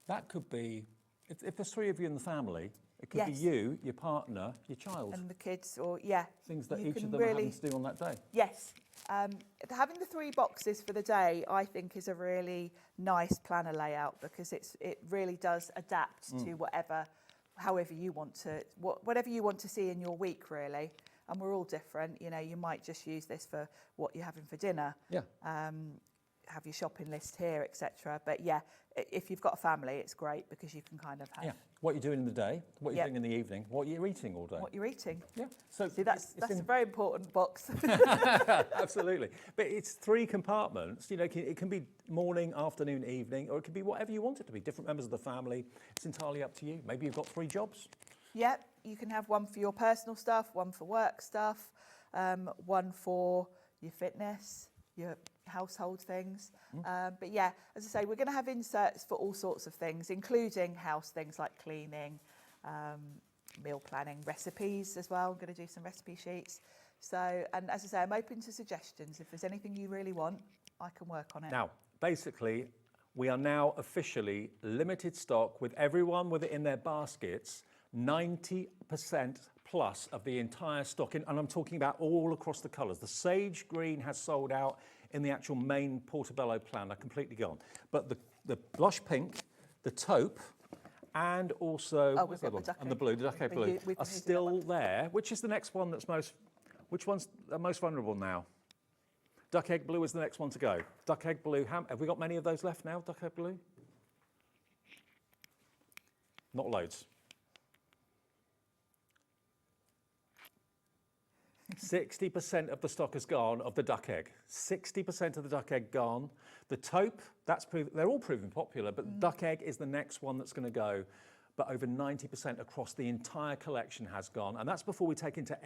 that could be, if there's 3 of you in the family, it could be you, your partner, your child. And the kids, or yeah. Things that each of them are having to do on that day. Yes. Having the 3 boxes for the day, I think, is a really nice planner layout because it really does adapt to however you want to, whatever you want to see in your week, really. And we're all different. You know, you might just use this for what you're having for dinner. Yeah. Have your shopping list here, etc. But yeah, if you've got a family, it's great because you can kind of have. Yeah. What you're doing in the day, what you're doing in the evening, what you're eating all day. What you're eating. Yeah. So see, that's a very important box. Absolutely. But it's 3 compartments. You know, it can be morning, afternoon, evening, or it can be whatever you want it to be. Different members of the family. It's entirely up to you. Maybe you've got 3 jobs. Yep. You can have one for your personal stuff, one for work stuff, one for your fitness, your household things. But yeah, as I say, we're going to have inserts for all sorts of things, including house things like cleaning, meal planning, recipes as well. I'm going to do some recipe sheets. So, and as I say, I'm open to suggestions. If there's anything you really want, I can work on it. Now, basically, we are now officially limited stock with everyone with it in their baskets. 90% plus of the entire stock, and I'm talking about all across the colours. The sage green has sold out in the actual main Portobello planner, completely gone. But the blush pink, the taupe, and also the blue, the duck egg blue, are still there. Which is the next one that's which one's most vulnerable now? Duck egg blue is the next one to go. Duck egg blue, have we got many of those left now, duck egg blue? Not loads. 60% of the stock has gone of the duck egg. 60% of the duck egg gone. The taupe, they're all proving popular, but duck egg is the next one that's going to go. But over 90% across the entire collection has gone. And that's before we take into account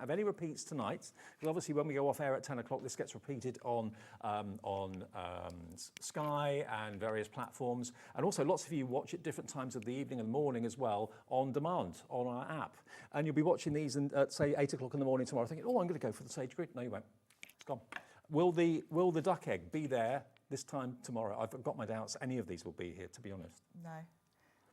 of any repeats tonight. Because obviously when we go off air at 10 o'clock, this gets repeated on Sky and various platforms. And also lots of you watch at different times of the evening and morning as well on demand on our app. And you'll be watching these at say 8 o'clock in the morning tomorrow thinking, oh, I'm going to go for the sage grid. No, you won't. It's gone. Will the duck egg be there this time tomorrow? I've got my doubts any of these will be here, to be honest. No.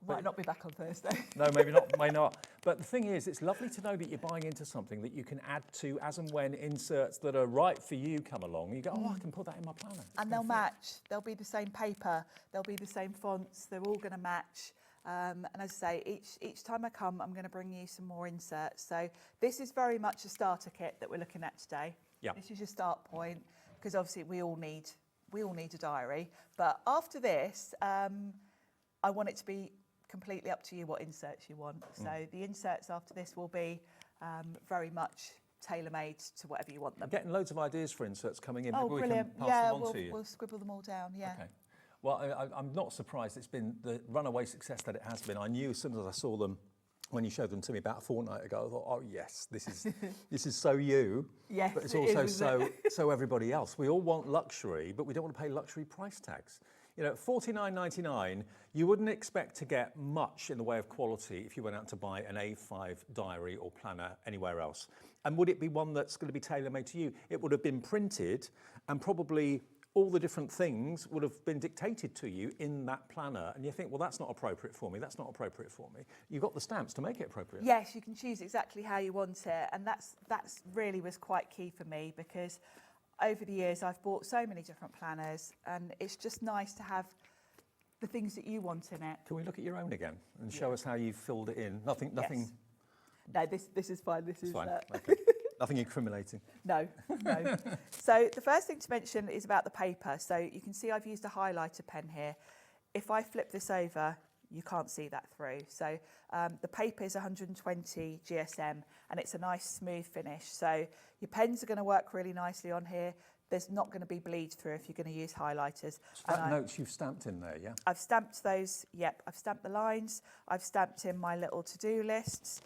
Might not be back on Thursday. No, maybe not, may not. But the thing is, it's lovely to know that you're buying into something that you can add to as and when inserts that are right for you come along. You go, oh, I can put that in my planner. And they'll match. They'll be the same paper. They'll be the same fonts. They're all going to match. And as I say, each time I come, I'm going to bring you some more inserts. So this is very much a starter kit that we're looking at today. Yeah. This is your start point, because obviously we all need a diary. But after this, I want it to be completely up to you what inserts you want. So the inserts after this will be very much tailor-made to whatever you want them. I'm getting loads of ideas for inserts coming in. Oh, Maybe brilliant. we can pass them on we'll, to you. we'll scribble them all down, yeah. Okay. Well, I'm not surprised it's been the runaway success that it has been. I knew as soon as I saw them, when you showed them to me about a fortnight ago, I thought, oh yes, this is so you, yes, but it's also so everybody else. We all want luxury, but we don't want to pay luxury price tags. You know, $49.99, you wouldn't expect to get much in the way of quality if you went out to buy an A5 diary or planner anywhere else. And would it be one that's going to be tailor-made to you? It would have been printed, and probably all the different things would have been dictated to you in that planner. And you think, well, that's not appropriate for me, that's not appropriate for me. You've got the stamps to make it appropriate. Yes, you can choose exactly how you want it. And that's really was quite key for me, because over the years I've bought so many different planners, and it's just nice to have the things that you want in it. Can we look at your own again and show us how you've filled it in? Nothing. Yes. No, this is fine. This is Fine. Okay. Nothing incriminating. No, no. So the first thing to mention is about the paper. So you can see I've used a highlighter pen here. If I flip this over, you can't see that through. So the paper is 120 GSM, and it's a nice smooth finish. So your pens are going to work really nicely on here. There's not going to be bleed through if you're going to use highlighters. So that notes you've stamped in there, yeah? I've stamped those, yep. I've stamped the lines. I've stamped in my little to-do lists.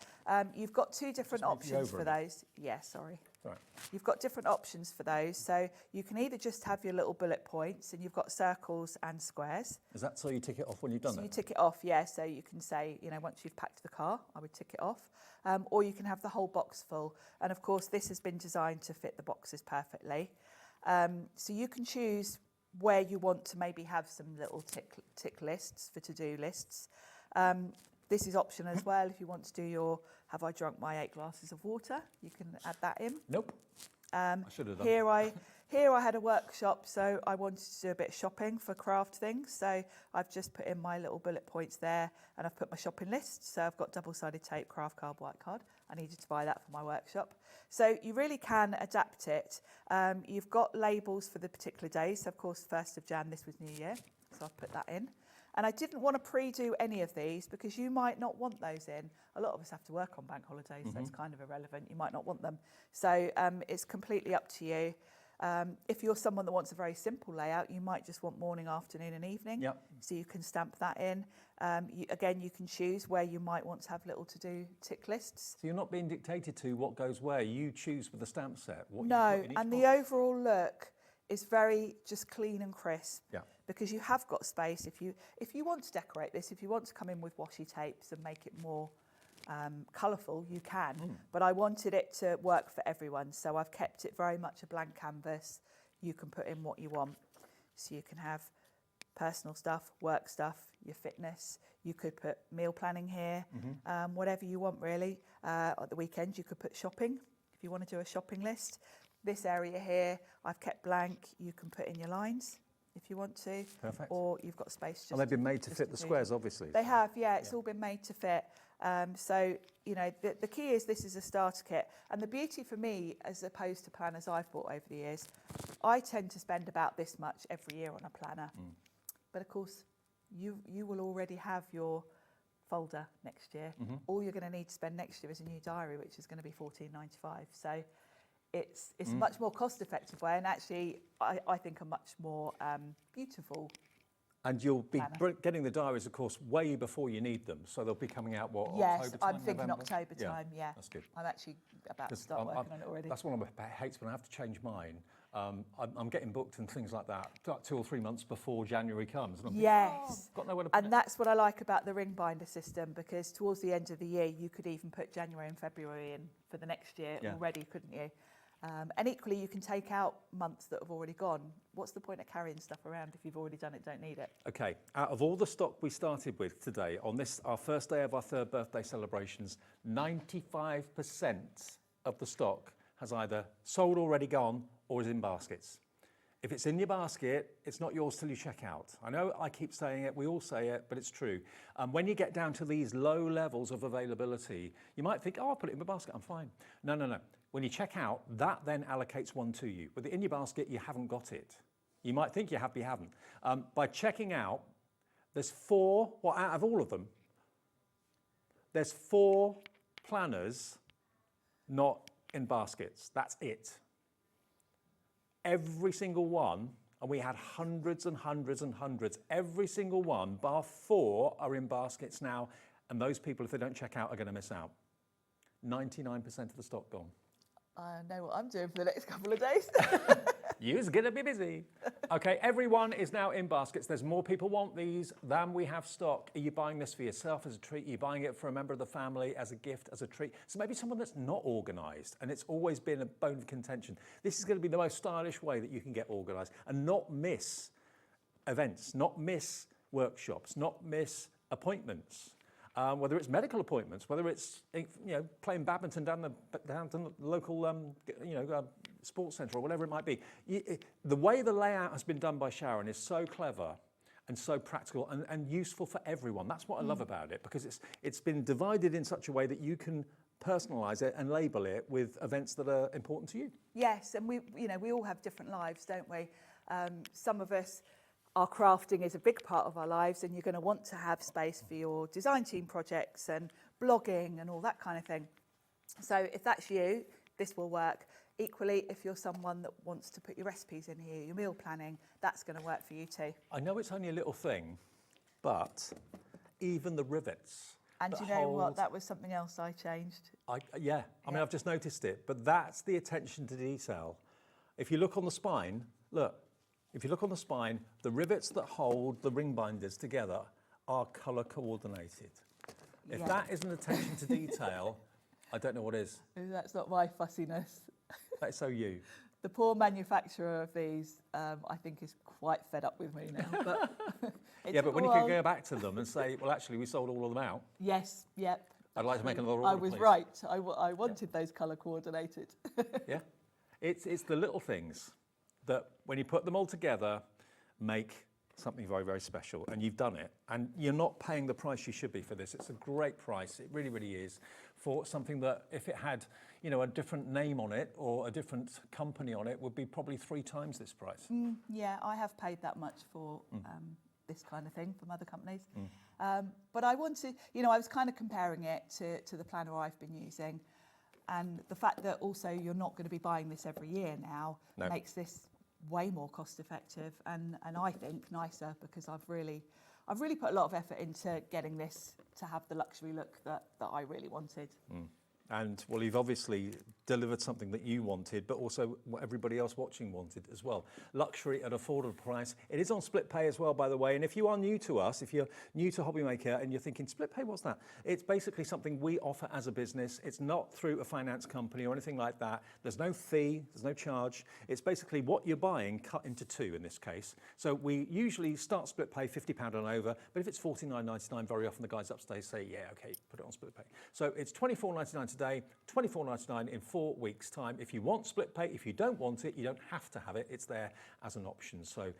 You've got two different options for those. Yeah, sorry. Sorry. You've got different options for those. So you can either just have your little bullet points, and you've got circles and squares. Is that so you tick it off when you've done So that? you tick it off, yeah. So you can say, you know, once you've packed the car, I would tick it off. Or you can have the whole box full. And of course, this has been designed to fit the boxes perfectly. So you can choose where you want to maybe have some little tick lists for to-do lists. This is optional as well. If you want to do your, have I drunk my 8 glasses of water? You can add that in. Nope. I should have done. Here I had a workshop, so I wanted to do a bit of shopping for craft things. So I've just put in my little bullet points there, and I've put my shopping list. So I've got double-sided tape, craft card, white card. I needed to buy that for my workshop. So you really can adapt it. You've got labels for the particular days. So of course, 1st of Jan, this was New Year. So I've put that in. And I didn't want to pre-do any of these because you might not want those in. A lot of us have to work on bank holidays, so it's kind of irrelevant. You might not want them. So it's completely up to you. If you're someone that wants a very simple layout, you might just want morning, afternoon and evening. Yep. So you can stamp that in. Again, you can choose where you might want to have little to-do tick lists. So you're not being dictated to what goes where. You choose with the stamp set. What No, you put in each and box. the overall look is very just clean and crisp. Yeah. Because you have got space. If you want to decorate this, if you want to come in with washi tapes and make it more colourful, you can. But I wanted it to work for everyone, so I've kept it very much a blank canvas. You can put in what you want. So you can have personal stuff, work stuff, your fitness. You could put meal planning here, whatever you want really. At the weekend, you could put shopping, if you want to do a shopping list. This area here, I've kept blank. You can put in your lines if you want to. Perfect. Or you've got space just And they've been made to just fit the do. squares, obviously. They have, yeah. It's all been made to fit. So, you know, the key is this is a starter kit. And the beauty for me, as opposed to planners I've bought over the years, I tend to spend about this much every year on a planner. But of course, you will already have your folder next year. All you're going to need to spend next year is a new diary, which is going to be $14.95. So it's a much more cost-effective way, and actually, I think a much more beautiful. And you'll be getting the diaries, of course, way before you need them. So they'll be coming out, what, Yes, October time, I'm thinking November? October time, yeah. That's good. I'm actually about to start working on it already. That's one of my hates when I have to change mine. I'm getting booked and things like that, like 2 or 3 months before January comes. And I'm thinking, Yes, got nowhere to put and it. that's what I like about the ring binder system, because towards the end of the year, you could even put January and February in for the next year already, couldn't you? And equally, you can take out months that have already gone. What's the point of carrying stuff around if you've already done it, don't need it? Okay, out of all the stock we started with today, on this, our first day of our 3rd birthday celebrations, 95% of the stock has either sold, already gone, or is in baskets. If it's in your basket, it's not yours till you check out. I know I keep saying it, we all say it, but it's true. When you get down to these low levels of availability, you might think, oh, I'll put it in my basket, I'm fine. No, no, no. When you check out, that then allocates one to you. With it in your basket, you haven't got it. You might think you have, but you haven't. By checking out, there's 4, well, out of all of them, there's 4 planners not in baskets. That's it. Every single one, and we had hundreds and hundreds and hundreds, every single one, bar 4, are in baskets now, and those people, if they don't check out, are going to miss out. 99% of the stock gone. I know what I'm doing for the next couple of days. You's gonna be busy. Okay, everyone is now in baskets. There's more people want these than we have stock. Are you buying this for yourself as a treat? Are you buying it for a member of the family as a gift, as a treat? So maybe someone that's not organised, and it's always been a bone of contention. This is going to be the most stylish way that you can get organised and not miss events, not miss workshops, not miss appointments. Whether it's medical appointments, whether it's playing badminton down to the local sports centre or whatever it might be. The way the layout has been done by Sharon is so clever and so practical and useful for everyone. That's what I love about it, because it's been divided in such a way that you can personalise it and label it with events that are important to you. Yes, and we all have different lives, don't we? Some of us, our crafting is a big part of our lives, and you're going to want to have space for your design team projects and blogging and all that kind of thing. So if that's you, this will work. Equally, if you're someone that wants to put your recipes in here, your meal planning, that's going to work for you too. I know it's only a little thing, but even the rivets. And you know what? That was something else I changed. I mean, I've just noticed it, but that's the attention to detail. If you look on the spine, if you look on the spine, the rivets that hold the ring binders together are colour coordinated. If that isn't attention to detail, I don't know what is. That's not my fussiness. That's so you. The poor manufacturer of these, I think, is quite fed up with me now. But but when you can go back to them and say, well, actually, we sold all of them out. Yes, yep. I'd like to make another order, I was please. right. I wanted those colour coordinated. Yeah. It's the little things that, when you put them all together, make something very, very special. And you've done it. And you're not paying the price you should be for this. It's a great price. It really, really is, for something that, if it had, a different name on it or a different company on it, would be probably 3 times this price. Yeah, I have paid that much for this kind of thing from other companies. But I wanted, I was kind of comparing it to the planner I've been using. And the fact that also you're not going to be buying this every year now makes this way more cost effective and I think nicer, because I've really put a lot of effort into getting this to have the luxury look that I really wanted. And well, you've obviously delivered something that you wanted, but also what everybody else watching wanted as well. Luxury at affordable price. It is on split pay as well, by the way. And if you are new to us, if you're new to HobbyMaker and you're thinking, split pay, what's that? It's basically something we offer as a business. It's not through a finance company or anything like that. There's no fee, there's no charge. It's basically what you're buying cut into 2 in this case. So we usually start split pay £50 and over, but if it's $49.99, very often the guys upstairs say, yeah, okay, put it on split pay. So it's $24.99 today, $24.99 in 4 weeks' time. If you want split pay, if you don't want it, you don't have to have it. It's there as an option. So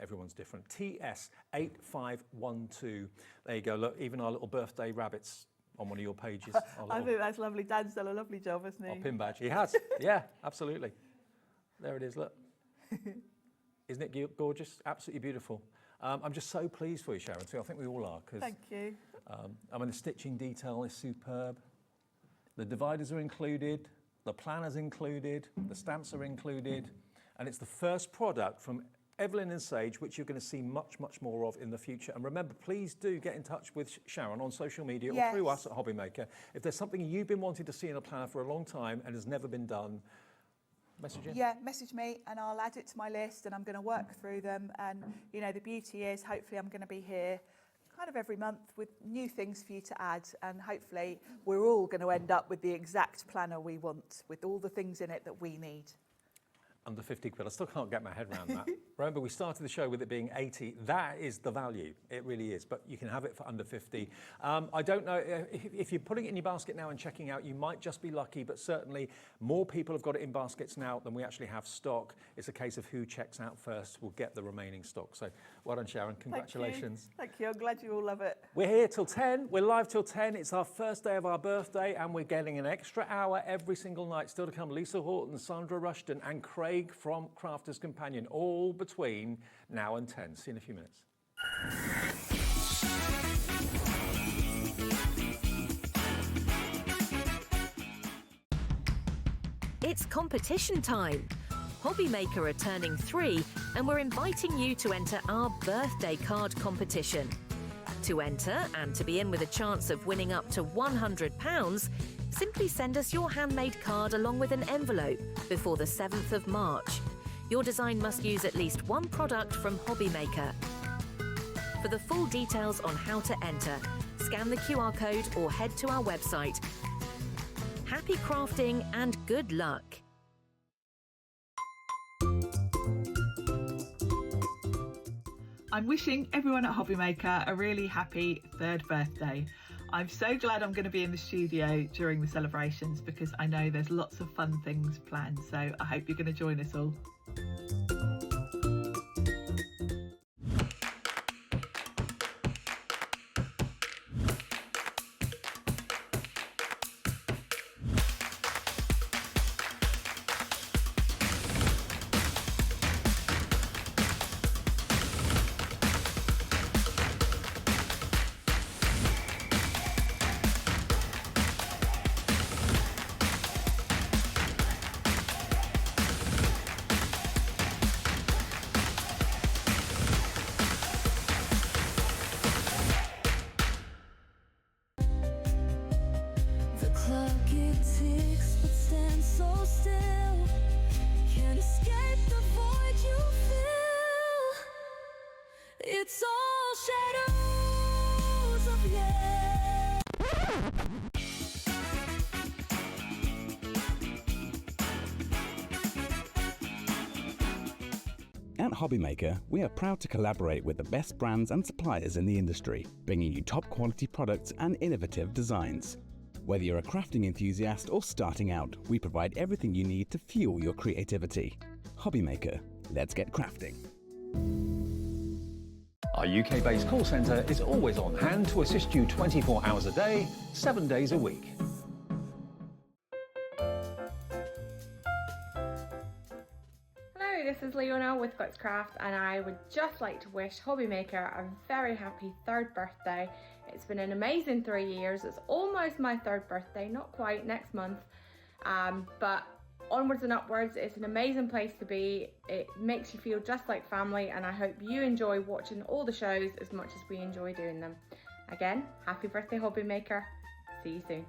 everyone's different. TS8512. There you go. Look, even our little birthday rabbits on one of your pages. I think that's lovely. Dan's done a lovely job, hasn't he? Our pin badge. He has. Yeah, absolutely. There it is. Look. Isn't it gorgeous? Absolutely beautiful. I'm just so pleased for you, Sharon, too. I think we all are. Thank you. I mean, the stitching detail is superb. The dividers are included, the planner's included, the stamps are included, and it's the first product from Eveline Sage, which you're going to see much, much more of in the future. And remember, please do get in touch with Sharon on social media or through us at HobbyMaker. If there's something you've been wanting to see in a planner for a long time and has never been done, message in. Yeah, message me and I'll add it to my list and I'm going to work through them. And, the beauty is hopefully I'm going to be here kind of every month with new things for you to add, and hopefully we're all going to end up with the exact planner we want, with all the things in it that we need. Under 50 quid. I still can't get my head around that. Remember, we started the show with it being 80. That is the value. It really is. But you can have it for under 50. I don't know, if you're putting it in your basket now and checking out, you might just be lucky, but certainly more people have got it in baskets now than we actually have stock. It's a case of who checks out first will get the remaining stock. So well done, Sharon. Congratulations. Thank you. I'm glad you all love it. We're here till 10. We're live till 10. It's our first day of our birthday, and we're getting an extra hour every single night. Still to come, Lisa Horton, Sandra Rushton, and Craig from Crafter's Companion, all between now and 10. See you in a few minutes. It's competition time. HobbyMaker are turning 3 and we're inviting you to enter our birthday card competition. To enter and to be in with a chance of winning up to £100, simply send us your handmade card along with an envelope before the 7th of March. Your design must use at least one product from HobbyMaker. For the full details on how to enter, scan the QR code or head to our website. Happy crafting and good luck! I'm wishing everyone at HobbyMaker a really happy 3rd birthday. I'm so glad I'm going to be in the studio during the celebrations because I know there's lots of fun things planned, so I hope you're going to join us all. The clock it ticks, but stands so still. Can't escape the void you feel. It's all shadows of yeah. At HobbyMaker, we are proud to collaborate with the best brands and suppliers in the industry, bringing you top quality products and innovative designs. Whether you're a crafting enthusiast or starting out, we provide everything you need to fuel your creativity. HobbyMaker, let's get crafting. Our UK-based call centre is always on hand to assist you 24 hours a day, 7 days a week. Hello, this is Leona with Craft, and I would just like to wish HobbyMaker a very happy 3rd birthday. It's been an amazing 3 years. It's almost my 3rd birthday, not quite, next month. But onwards and upwards, it's an amazing place to be. It makes you feel just like family, and I hope you enjoy watching all the shows as much as we enjoy doing them. Again, happy birthday, HobbyMaker. See you soon.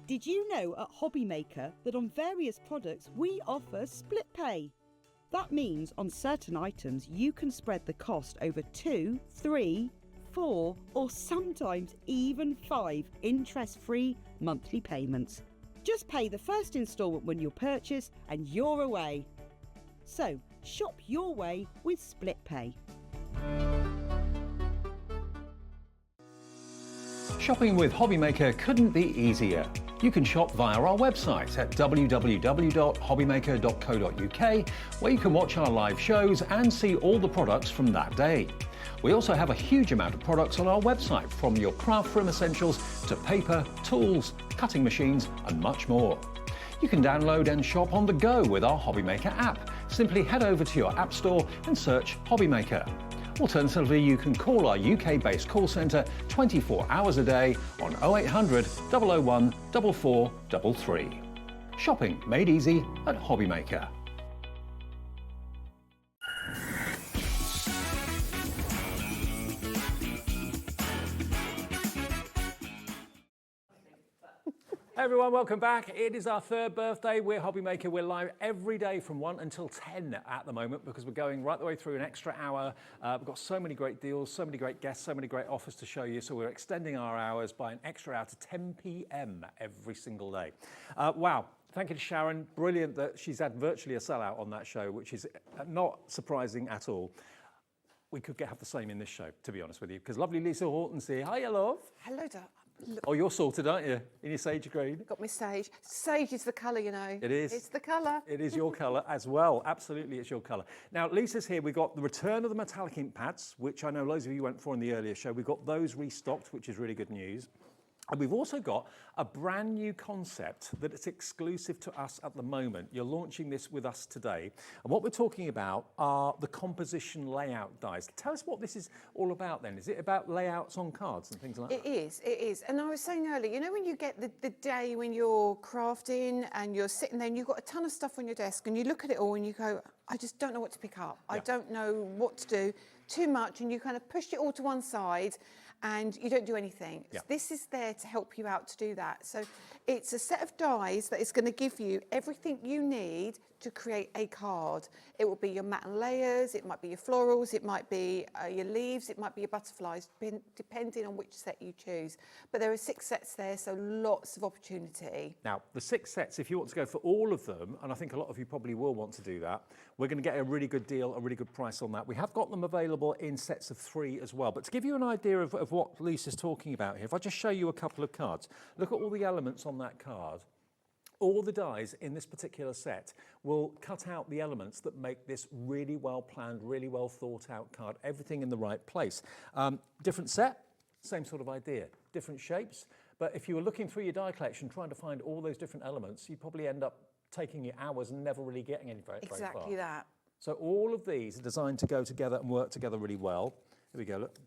Did you know at HobbyMaker that on various products we offer split pay? That means on certain items you can spread the cost over 2, 3, 4 or sometimes even 5 interest-free monthly payments. Just pay the first instalment when you purchase and you're away. So shop your way with split pay. Shopping with HobbyMaker couldn't be easier. You can shop via our website at www.hobbymaker.co.uk, where you can watch our live shows and see all the products from that day. We also have a huge amount of products on our website, from your craft room essentials to paper, tools, cutting machines and much more. You can download and shop on the go with our HobbyMaker app. Simply head over to your app store and search HobbyMaker. Alternatively, you can call our UK-based call centre 24 hours a day on 0800 001 4433. Shopping made easy at HobbyMaker. Hey everyone, welcome back. It is our 3rd birthday. We're HobbyMaker. We're live every day from 1 until 10 at the moment because we're going right the way through an extra hour. We've got so many great deals, so many great guests, so many great offers to show you. So we're extending our hours by an extra hour to 10 p.m. every single day. Wow. Thank you to Sharon. Brilliant that she's had virtually a sellout on that show, which is not surprising at all. We could have the same in this show, to be honest with you, because lovely Lisa Horton's here. Hiya, love. Hello, Dad. Oh, you're sorted, aren't you? In your sage green? Got my sage. Sage is the colour, you know. It is. It's the colour. It is your colour as well. Absolutely, it's your colour. Now, Lisa's here. We've got the return of the metallic ink pads, which I know loads of you went for in the earlier show. We've got those restocked, which is really good news. And we've also got a brand new concept that is exclusive to us at the moment. You're launching this with us today. And what we're talking about are the composition layout dies. Tell us what this is all about then. Is it about layouts on cards and things like that? It is. And I was saying earlier, you know when you get the day when you're crafting and you're sitting there and you've got a ton of stuff on your desk and you look at it all and you go, I just don't know what to pick up. Yeah. I don't know what to do. Too much, and you kind of push it all to one side and you don't do anything. Yeah. So this is there to help you out to do that. So it's a set of dies that is going to give you everything you need to create a card. It will be your mat and layers, it might be your florals, it might be your leaves, it might be your butterflies, depending on which set you choose. But there are 6 sets there, so lots of opportunity. Now, the 6 sets, if you want to go for all of them, and I think a lot of you probably will want to do that, we're going to get a really good deal, a really good price on that. We have got them available in sets of 3 as well. But to give you an idea of what Lisa's talking about here, if I just show you a couple of cards, look at all the elements on that card. All the dies in this particular set will cut out the elements that make this really well planned, really well thought out card, everything in the right place. Different set, same sort of idea, different shapes. But if you were looking through your die collection, trying to find all those different elements, you'd probably end up taking you hours and never really getting any very far. Exactly that. So all of these are designed to go together and work together really well. Here we go, look.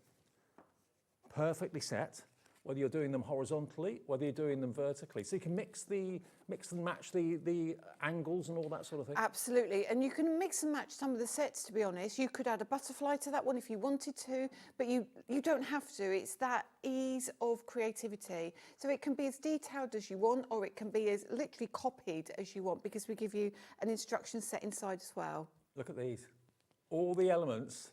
Perfectly set, whether you're doing them horizontally, whether you're doing them vertically. So you can mix and match the angles and all that sort of thing. Absolutely, and you can mix and match some of the sets, to be honest. You could add a butterfly to that one if you wanted to, but you don't have to. It's that ease of creativity. So it can be as detailed as you want, or it can be as literally copied as you want, because we give you an instruction set inside as well. Look at these. All the elements,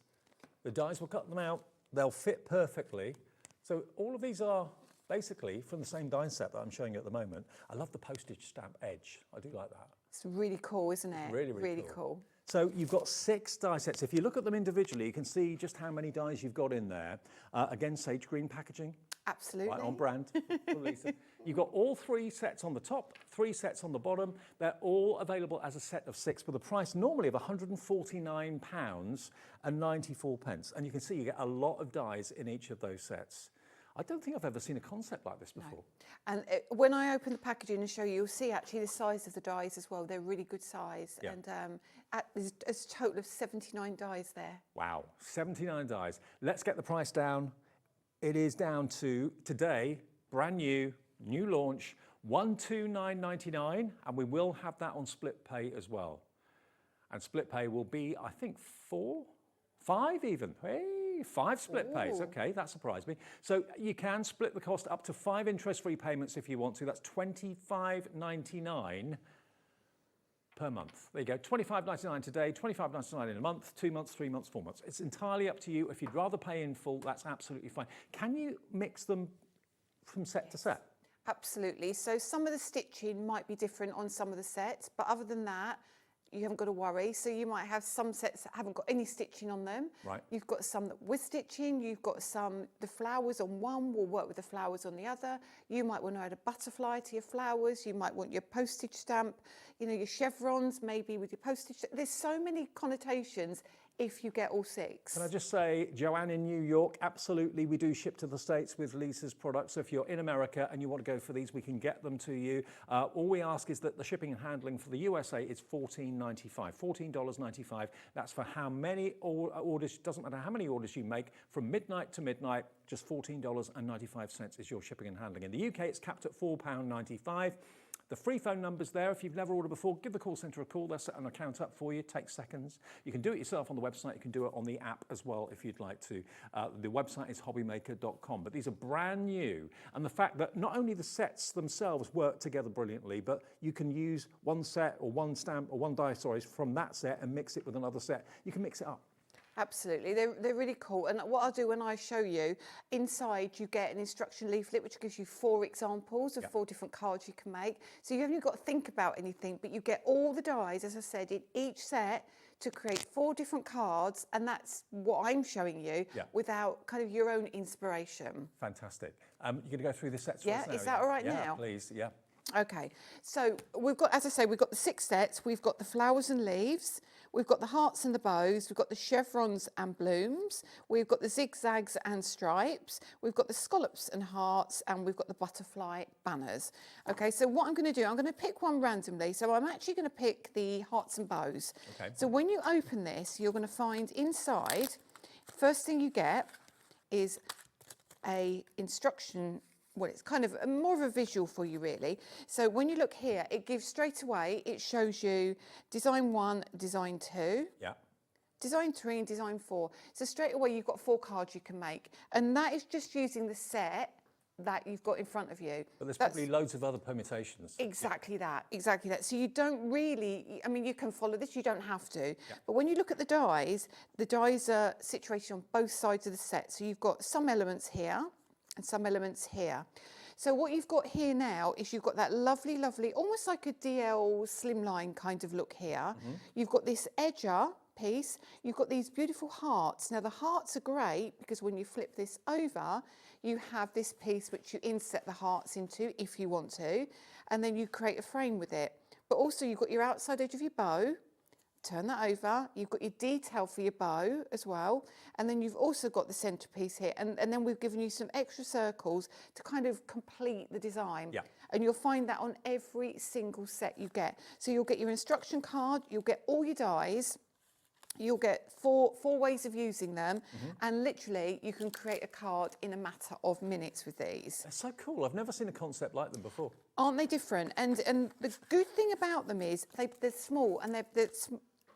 the dies will cut them out, they'll fit perfectly. So all of these are basically from the same die set that I'm showing you at the moment. I love the postage stamp edge. I do like that. It's really cool, isn't it? Really, really, really cool. So you've got 6 die sets. If you look at them individually, you can see just how many dies you've got in there. Again, sage green packaging. Absolutely. Right on brand from Lisa. You've got all 3 sets on the top, 3 sets on the bottom. They're all available as a set of 6 with a price normally of £149.94. And you can see you get a lot of dies in each of those sets. I don't think I've ever seen a concept like this before. No. And when I open the packaging and show you, you'll see actually the size of the dies as well. They're really good size. Yeah. And there's a total of 79 dies there. Wow, 79 dies. Let's get the price down. It is down to, today, brand new launch, £129.99, and we will have that on split pay as well. And split pay will be, I think, 4, 5 even. Hey, 5 split pays. Okay, that surprised me. So you can split the cost up to 5 interest-free payments if you want to. That's £25.99 per month. There you go, £25.99 today, £25.99 in a month, 2 months, 3 months, 4 months. It's entirely up to you. If you'd rather pay in full, that's absolutely fine. Can you mix them from set to set? Absolutely. So some of the stitching might be different on some of the sets, but other than that, you haven't got to worry. So you might have some sets that haven't got any stitching on them. Right. You've got some with stitching. You've got some, the flowers on one will work with the flowers on the other. You might want to add a butterfly to your flowers. You might want your postage stamp, you know, your chevrons maybe with your postage. There's so many connotations if you get all 6. Can I just say, Joanne in New York, absolutely, we do ship to the States with Lisa's products. So if you're in America and you want to go for these, we can get them to you. All we ask is that the shipping and handling for the USA is $14.95, $14.95. That's for how many orders, doesn't matter how many orders you make, from midnight to midnight, just $14.95 is your shipping and handling. In the UK, it's capped at £4.95. The free phone number's there. If you've never ordered before, give the call centre a call. They'll set an account up for you. It takes seconds. You can do it yourself on the website. You can do it on the app as well if you'd like to. The website is hobbymaker.com. But these are brand new. And the fact that not only the sets themselves work together brilliantly, but you can use one set or one stamp or one die, sorry, from that set and mix it with another set. You can mix it up. Absolutely, they're really cool. And what I'll do when I show you, inside you get an instruction leaflet which gives you 4 examples of 4 different cards you can make. So you haven't got to think about anything, but you get all the dies, as I said, in each set to create 4 different cards, and that's what I'm showing you without kind of your own inspiration. Fantastic. You're going to go through the sets for us now? Is that all right now? Yeah, please, yeah. Okay, so we've got, as I say, we've got the 6 sets. We've got the flowers and leaves. We've got the hearts and the bows. We've got the chevrons and blooms. We've got the zigzags and stripes. We've got the scallops and hearts, and we've got the butterfly banners. Okay, so what I'm going to do, I'm going to pick one randomly. So I'm actually going to pick the hearts and bows. Okay. So when you open this, you're going to find inside, first thing you get is a instruction. Well, it's kind of more of a visual for you, really. So when you look here, it gives straight away, it shows you design 1, design 2, design 3 and design 4. So straight away you've got 4 cards you can make, and that is just using the set that you've got in front of you. But there's probably loads of other permutations. Exactly that, exactly that. So you don't really, I mean, you can follow this, you don't have to. But when you look at the dies are situated on both sides of the set. So you've got some elements here and some elements here. So what you've got here now is you've got that lovely, lovely, almost like a DL slimline kind of look here. You've got this edger piece, you've got these beautiful hearts. Now the hearts are great because when you flip this over, you have this piece which you inset the hearts into if you want to, and then you create a frame with it. But also you've got your outside edge of your bow, turn that over, you've got your detail for your bow as well, and then you've also got the centerpiece here, and then we've given you some extra circles to kind of complete the design. Yeah. And you'll find that on every single set you get. So you'll get your instruction card, you'll get all your dies, you'll get four ways of using them, and literally you can create a card in a matter of minutes with these. They're so cool. I've never seen a concept like them before. Aren't they different? And the good thing about them is they're small, and they're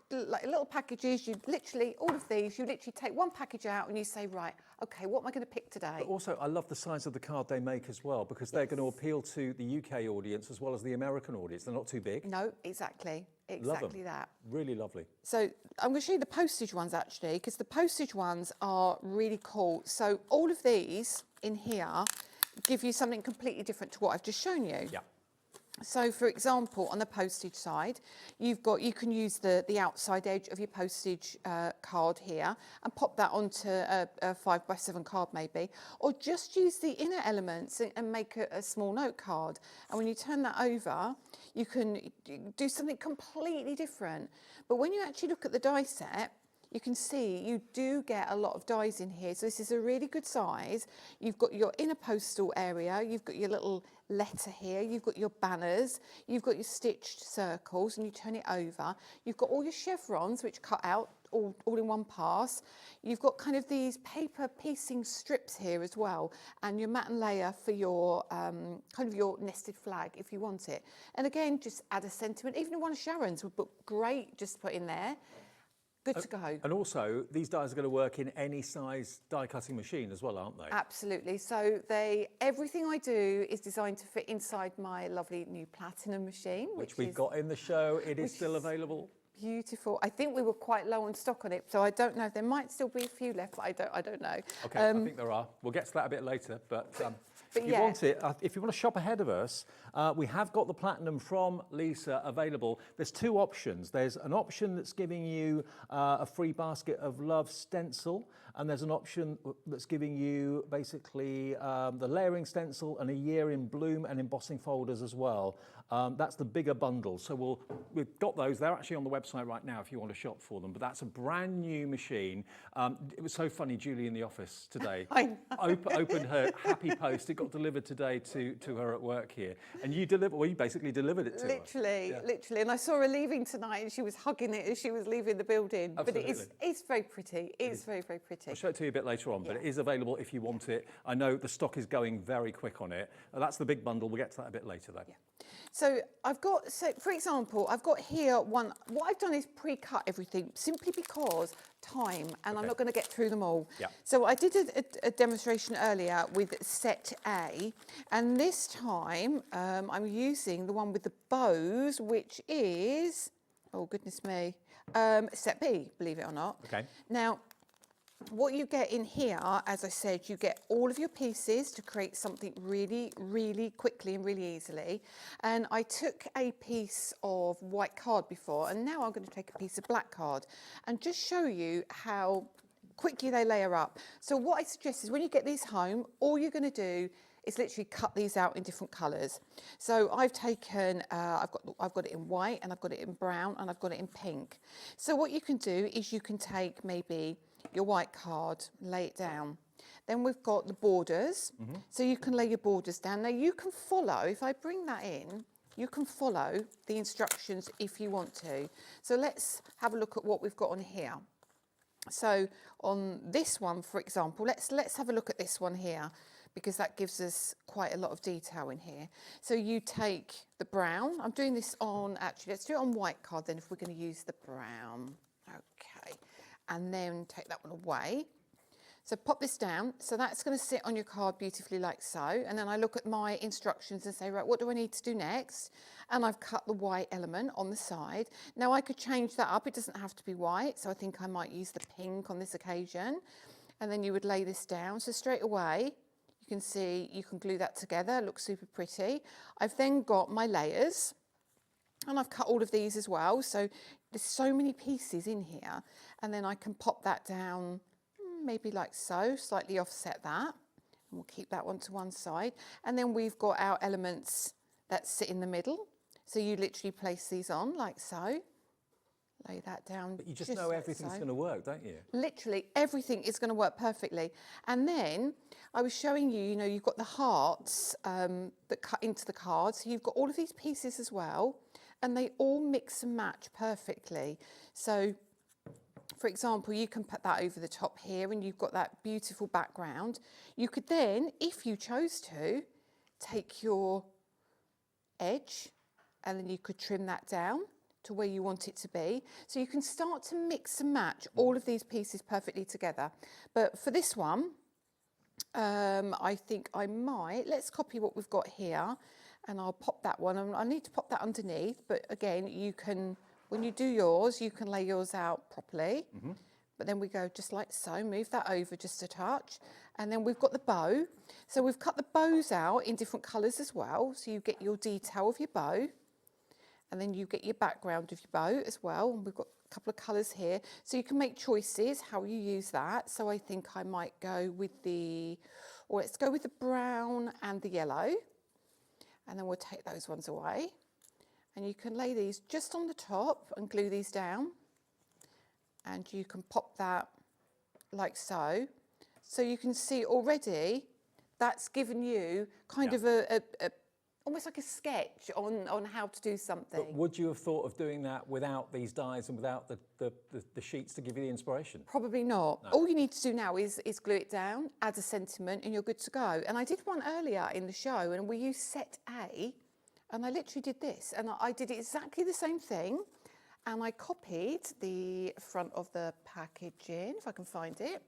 like little packages. You literally, all of these, you literally take one package out and you say, right, okay, what am I going to pick today? But also, I love the size of the card they make as well, because they're going to appeal to the UK audience as well as the American audience. They're not too big. No, exactly. Love Exactly them. that. Really lovely. So I'm going to show you the postage ones actually, because the postage ones are really cool. So all of these in here give you something completely different to what I've just shown you. Yeah. So for example, on the postage side, you can use the outside edge of your postage card here and pop that onto a 5x7 card maybe, or just use the inner elements and make a small note card. And when you turn that over, you can do something completely different. But when you actually look at the die set, you can see you do get a lot of dies in here. So this is a really good size. You've got your inner postal area, you've got your little letter here, you've got your banners, you've got your stitched circles, and you turn it over. You've got all your chevrons, which cut out all in one pass. You've got kind of these paper piecing strips here as well, and your mat and layer for your kind of your nested flag if you want it. And again, just add a sentiment. Even one of Sharon's would look great just to put in there. Good to go. And also, these dies are going to work in any size die cutting machine as well, aren't they? Absolutely. So everything I do is designed to fit inside my lovely new platinum machine, Which we've got in the show. It is still available. Beautiful. I think we were quite low on stock on it, so I don't know. There might still be a few left, but I don't know. Okay, I think there are. We'll get to that a bit later, but if you yeah. want it, if you want to shop ahead of us, we have got the Platinum from Lisa available. There's 2 options. There's an option that's giving you a free basket of love stencil, and there's an option that's giving you basically the layering stencil and a year in bloom and embossing folders as well. That's the bigger bundle. So we've got those. They're actually on the website right now if you want to shop for them. But that's a brand new machine. It was so funny, Julie in the office today opened her happy post. It got delivered today to her at work here. And you basically delivered it to her. Literally. And I saw her leaving tonight and she was hugging it as she was leaving the building. Absolutely. But it's very pretty. It's very, very pretty. I'll show it to you a bit later on, but it is available if you want it. I know the stock is going very quick on it. That's the big bundle. We'll get to that a bit later though. So for example, I've got here one, what I've done is pre-cut everything simply because time, and I'm not going to get through them all. Yeah. So I did a demonstration earlier with set A, and this time I'm using the one with the bows, which is, oh goodness me, set B, believe it or not. Okay. Now, what you get in here, as I said, you get all of your pieces to create something really, really quickly and really easily. And I took a piece of white card before, and now I'm going to take a piece of black card and just show you how quickly they layer up. So what I suggest is when you get these home, all you're going to do is literally cut these out in different colours. So I've taken, I've got it in white, and I've got it in brown, and I've got it in pink. So what you can do is you can take maybe your white card, lay it down. Then we've got the borders. So you can lay your borders down. Now you can follow, if I bring that in, you can follow the instructions if you want to. So let's have a look at what we've got on here. So on this one, for example, let's have a look at this one here, because that gives us quite a lot of detail in here. So you take the brown. I'm doing this on, actually, let's do it on white card then if we're going to use the brown. Okay. and then take that one away. So pop this down. So that's going to sit on your card beautifully like so. And then I look at my instructions and say, right, what do I need to do next? And I've cut the white element on the side. Now I could change that up. It doesn't have to be white. So I think I might use the pink on this occasion. And then you would lay this down. So straight away, you can see you can glue that together. It looks super pretty. I've then got my layers. And I've cut all of these as well. So there's so many pieces in here. And then I can pop that down maybe like so, slightly offset that. And we'll keep that one to one side. And then we've got our elements that sit in the middle. So you literally place these on like so. Lay that down. But you just know like everything's so. going to work, don't you? Literally everything is going to work perfectly. And then I was showing you, you know, you've got the hearts that cut into the card. So you've got all of these pieces as well. And they all mix and match perfectly. So, for example, you can put that over the top here and you've got that beautiful background. You could then, if you chose to, take your edge and then you could trim that down to where you want it to be. So you can start to mix and match all of these pieces perfectly together. But for this one, I think I might, let's copy what we've got here and I'll pop that one. I need to pop that underneath, but again, you can, when you do yours, you can lay yours out properly. But then we go just like so, move that over just a touch. And then we've got the bow. So we've cut the bows out in different colours as well. So you get your detail of your bow. And then you get your background of your bow as well. And we've got a couple of colours here. So you can make choices how you use that. So I think I might go with or let's go with the brown and the yellow. And then we'll take those ones away. And you can lay these just on the top and glue these down. And you can pop that like so. So you can see already that's given you kind of a almost like a sketch on how to do something. But would you have thought of doing that without these dies and without the sheets to give you the inspiration? Probably not. No. All you need to do now is glue it down, add a sentiment, and you're good to go. And I did one earlier in the show, and we used set A, and I literally did this, and I did exactly the same thing, and I copied the front of the packaging, if I can find it,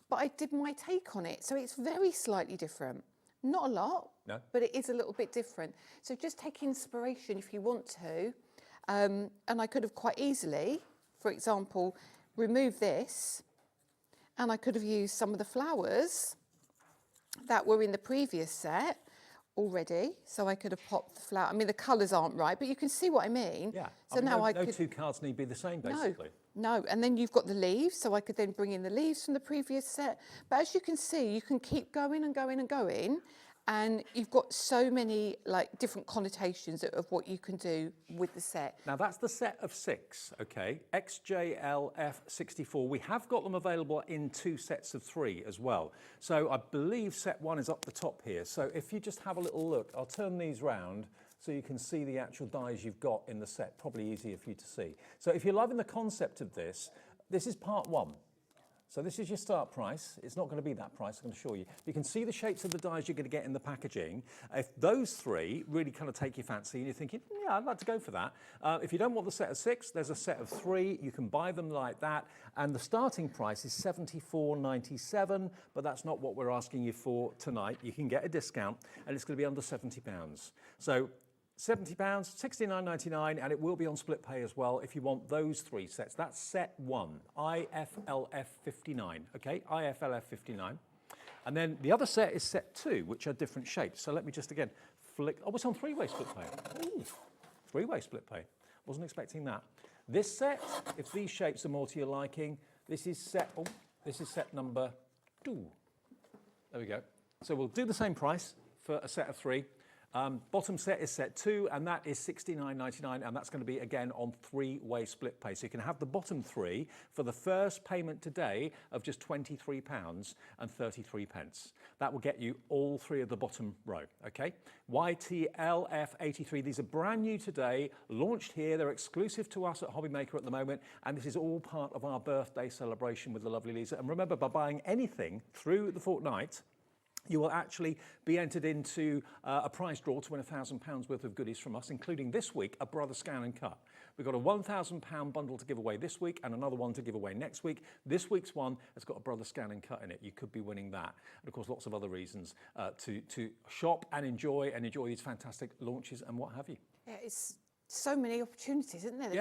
but I did my take on it, so it's very slightly different. Not a lot, no, but it is a little bit different. So just take inspiration if you want to, and I could have quite easily, for example, removed this, and I could have used some of the flowers that were in the previous set already, so I could have popped the flower. I mean, the colours aren't right, but you can see what I mean. Yeah, so now I no could... two cards need to be the same, basically. No, and then you've got the leaves, so I could then bring in the leaves from the previous set. But as you can see, you can keep going and going and going, and you've got so many like different connotations of what you can do with the set. Now that's the set of 6, okay? XJLF64. We have got them available in 2 sets of 3 as well. So I believe set 1 is up the top here. So if you just have a little look, I'll turn these round so you can see the actual dies you've got in the set. Probably easier for you to see. So if you're loving the concept of this, this is part 1. So this is your start price. It's not going to be that price, I can assure you. You can see the shapes of the dies you're going to get in the packaging. If those 3 really kind of take your fancy and you're thinking, yeah, I'd like to go for that. If you don't want the set of 6, there's a set of 3. You can buy them like that. And the starting price is $74.97, but that's not what we're asking you for tonight. You can get a discount and it's going to be under £70. So £70, $69.99, and it will be on split pay as well if you want those 3 sets. That's set 1, IFLF 59, okay? IFLF 59. And then the other set is set 2, which are different shapes. So let me just again flick. Oh, it's on 3-way split pay. Ooh, 3-way split pay. Wasn't expecting that. This set, if these shapes are more to your liking, this is set number 2. There we go. So we'll do the same price for a set of 3. Bottom set is set 2, and that is $69.99, and that's going to be, again, on 3-way split pay. So you can have the bottom 3 for the first payment today of just £23.33. That will get you all 3 of the bottom row, okay? YTLF83, these are brand new today, launched here. They're exclusive to us at HobbyMaker at the moment, and this is all part of our birthday celebration with the lovely Lisa. And remember, by buying anything through the fortnight, you will actually be entered into a prize draw to win £1,000 worth of goodies from us, including this week a Brother Scan and Cut. We've got a £1,000 bundle to give away this week and another one to give away next week. This week's one has got a Brother Scan and Cut in it. You could be winning that. And of course, lots of other reasons to shop and enjoy these fantastic launches and what have you. Yeah, it's so many opportunities, isn't there?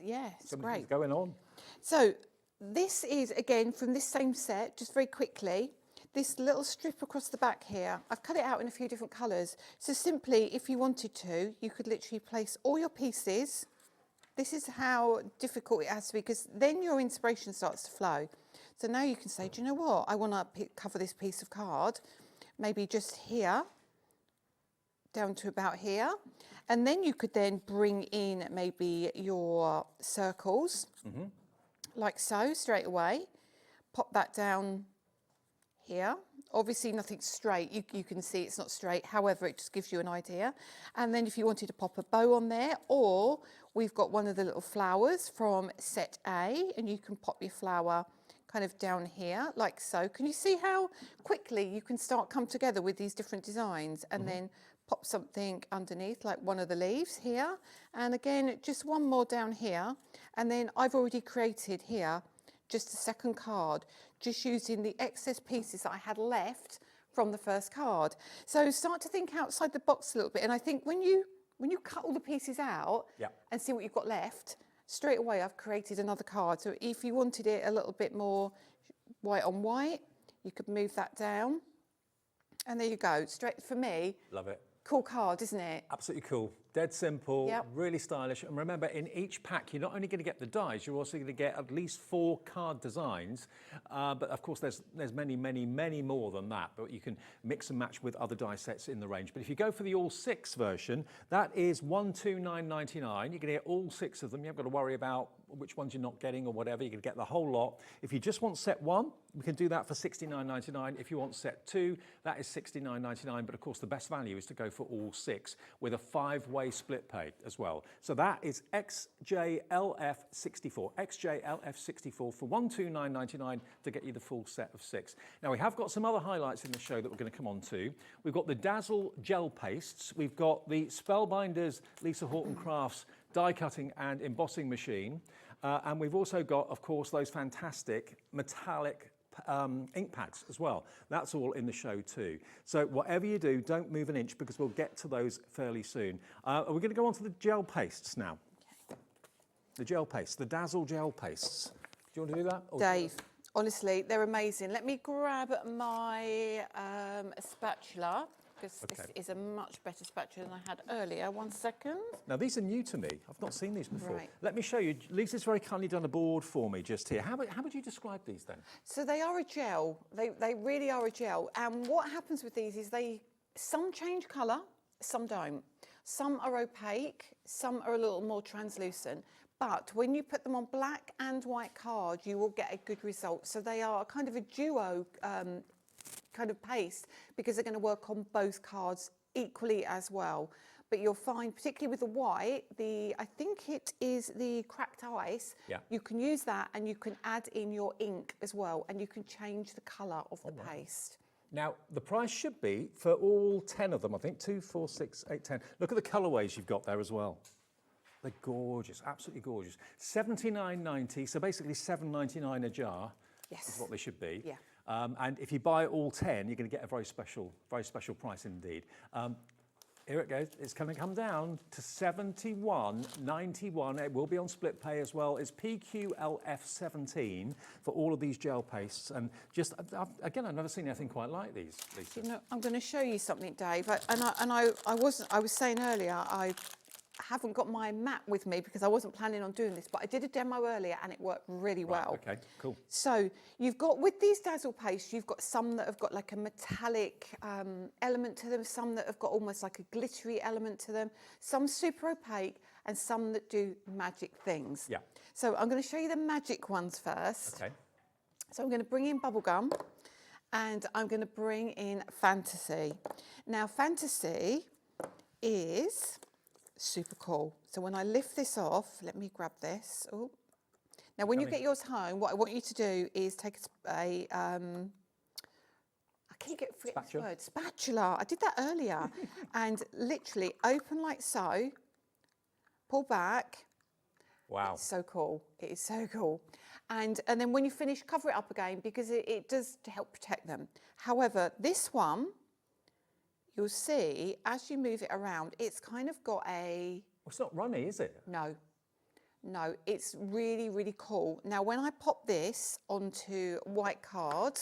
Yeah. It's great. Going on. So this is, again, from this same set, just very quickly, this little strip across the back here. I've cut it out in a few different colours. So simply, if you wanted to, you could literally place all your pieces. This is how difficult it has to be, because then your inspiration starts to flow. So now you can say, do you know what? I want to cover this piece of card, maybe just here, down to about here. And then you could then bring in maybe your circles, like so, straight away. Pop that down here. Obviously nothing straight, you can see it's not straight, however it just gives you an idea. And then if you wanted to pop a bow on there, or we've got one of the little flowers from set A, and you can pop your flower kind of down here like so. Can you see how quickly you can start come together with these different designs, and then pop something underneath like one of the leaves here, and again just one more down here, and then I've already created here just a second card, just using the excess pieces that I had left from the first card. So start to think outside the box a little bit. And I think when you cut all the pieces out and see what you've got left, straight away I've created another card. So if you wanted it a little bit more white on white, you could move that down. And there you go, straight for me. Love it. Cool card, isn't it? Absolutely cool. Dead simple, really stylish. And remember, in each pack, you're not only going to get the dies, you're also going to get at least 4 card designs. But of course, there's many, many, many more than that. But you can mix and match with other die sets in the range. But if you go for the all 6 version, that is £129.99. You're going to get all 6 of them. You haven't got to worry about which ones you're not getting or whatever. You're going to get the whole lot. If you just want set 1, we can do that for £69.99. If you want set 2, that is £69.99. But of course, the best value is to go for all 6 with a 5-way split pay as well. So that is XJLF64. XJLF64 for £129.99 to get you the full set of 6. Now, we have got some other highlights in the show that we're going to come on to. We've got the Dazzle gel pastes. We've got the Spellbinders Lisa Horton Crafts die cutting and embossing machine. And we've also got, of course, those fantastic metallic ink pads as well. That's all in the show too. So whatever you do, don't move an inch, because we'll get to those fairly soon. We're going to go on to the gel pastes now. Okay. The gel pastes, the Dazzle gel pastes. Do you want to do that? Dave, honestly, they're amazing. Let me grab my spatula, because this is a much better spatula than I had earlier. 1 second. Now, these are new to me. I've not seen these before. Right. Let me show you. Lisa's very kindly done a board for me just here. How would you describe these then? So they are a gel. They really are a gel. And what happens with these is some change colour, some don't. Some are opaque, some are a little more translucent. But when you put them on black and white card, you will get a good result. So they are kind of a duo kind of paste, because they're going to work on both cards equally as well. But you'll find, particularly with the white, I think it is the cracked ice, you can use that and you can add in your ink as well, and you can change the colour of the paste. Now, the price should be, for all 10 of them, I think, 2, 4, 6, 8, 10. Look at the colourways you've got there as well. They're gorgeous, absolutely gorgeous. £79.90, so basically £7.99 a jar is what they should be. Yeah. And if you buy all 10, you're going to get a very special price indeed. Here it goes. It's going to come down to £71.91. It will be on split pay as well. It's PQLF17 for all of these gel pastes. And just again, I've never seen anything quite like these, Lisa. You know, I'm going to show you something, Dave. I was saying earlier, I haven't got my mat with me because I wasn't planning on doing this, but I did a demo earlier and it worked really well. Okay, cool. So you've got, with these Dazzle pastes, you've got some that have got like a metallic element to them, some that have got almost like a glittery element to them, some super opaque, and some that do magic things. Yeah. So I'm going to show you the magic ones first. Okay. So I'm going to bring in Bubblegum, and I'm going to bring in Fantasy. Now, Fantasy is super cool. So when I lift this off, let me grab this. Oh. Now, when you get yours home, what I want you to do is take I keep forgetting this word. Spatula. I did that earlier. And literally open like so, pull back. Wow. It's so cool. It is so cool. And then when you finish, cover it up again because it does to help protect them. However, this one, you'll see as you move it around, it's kind of got a... Well, it's not runny, is it? No. No, it's really, really cool. Now, when I pop this onto white card,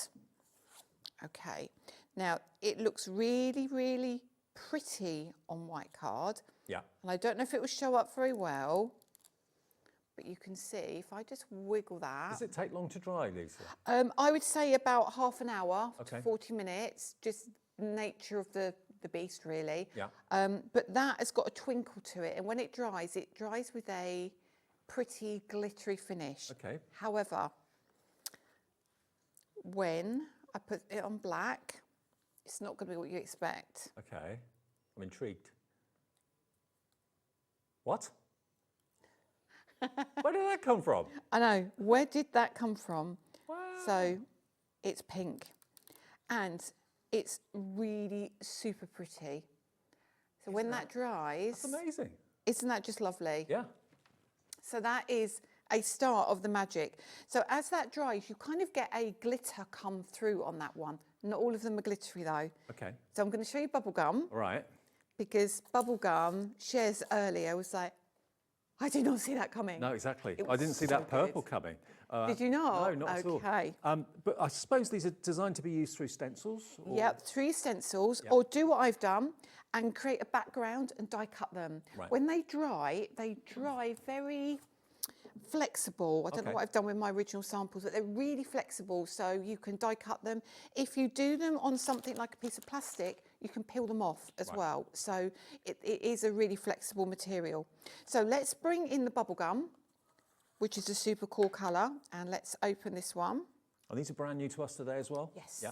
okay, now it looks really, really pretty on white card. Yeah. And I don't know if it will show up very well, but you can see if I just wiggle that. Does it take long to dry, Lisa? I would say about half an hour Okay. to 40 minutes, just nature of the beast, really. Yeah. But that has got a twinkle to it. And when it dries with a pretty glittery finish. Okay. However, when I put it on black, it's not going to be what you expect. Okay. I'm intrigued. What? Where did that come from? I know. Where did that come from? Wow. So it's pink. And it's really super pretty. So when that dries... That's amazing. Isn't that just lovely? Yeah. So that is a start of the magic. So as that dries, you kind of get a glitter come through on that one. Not all of them are glittery though. Okay. So I'm going to show you bubblegum. All right. Because bubblegum, Shares earlier was like, I did not see that coming. No, exactly. It I was didn't see so that purple coming. Did you not? No, not at all. Okay. But I suppose these are designed to be used through stencils? Or... Yep, 3 stencils, Yep. or do what I've done and create a background and die cut them. Right. When they dry very flexible. I don't know Okay. what I've done with my original samples, but they're really flexible, so you can die cut them. If you do them on something like a piece of plastic, you can peel them off as Right. well. So it is a really flexible material. So let's bring in the bubblegum, which is a super cool colour, and let's open this one. And these are brand new to us today as well? Yes. Yeah.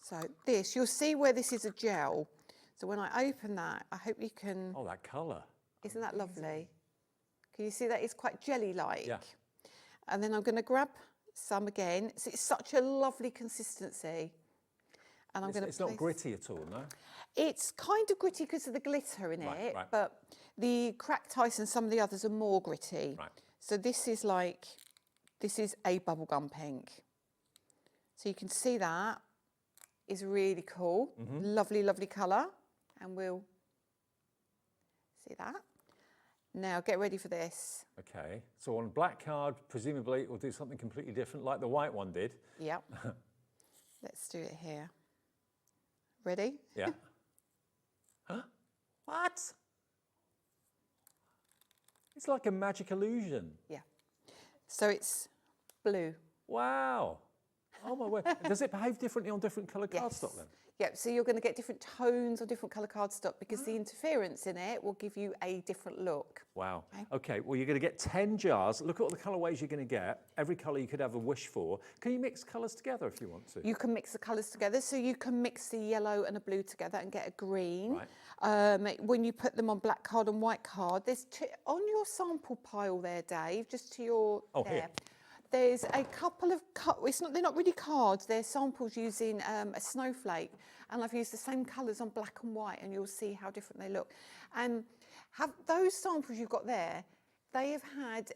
So this, you'll see where this is a gel. So when I open that, I hope you can... Oh, that colour. Isn't that lovely? Can you see that? It's quite jelly-like. Yeah. And then I'm going to grab some again. So it's such a lovely consistency. And I'm going to It's not gritty at all, no? It's kind of gritty because of the glitter in Right, it, right. but the cracked ice and some of the others are more gritty. Right. So this is a bubblegum pink. So you can see that is really cool. Mm-hmm. Lovely, lovely colour. And we'll see that. Now get ready for this. Okay. So on a black card, presumably it will do something completely different, like the white one did. Yep. Let's do it here. Ready? Yeah. Huh? What? It's like a magic illusion. Yeah. So it's blue. Wow. Oh my word. Does it behave differently on different coloured cardstock then? Yep, so you're going to get different tones or different colour cardstock because the interference in it will give you a different look. Wow. Okay, well, you're going to get 10 jars. Look at all the colourways you're going to get. Every colour you could have a wish for. Can you mix colours together if you want to? You can mix the colours together, so you can mix the yellow and a blue together and get a green. Right. When you put them on black card and white card, there's on your sample pile there, Dave, just to your Here. There's a couple of they're not really cards. They're samples using a snowflake, and I've used the same colours on black and white, and you'll see how different they look. And have those samples you've got there, they have had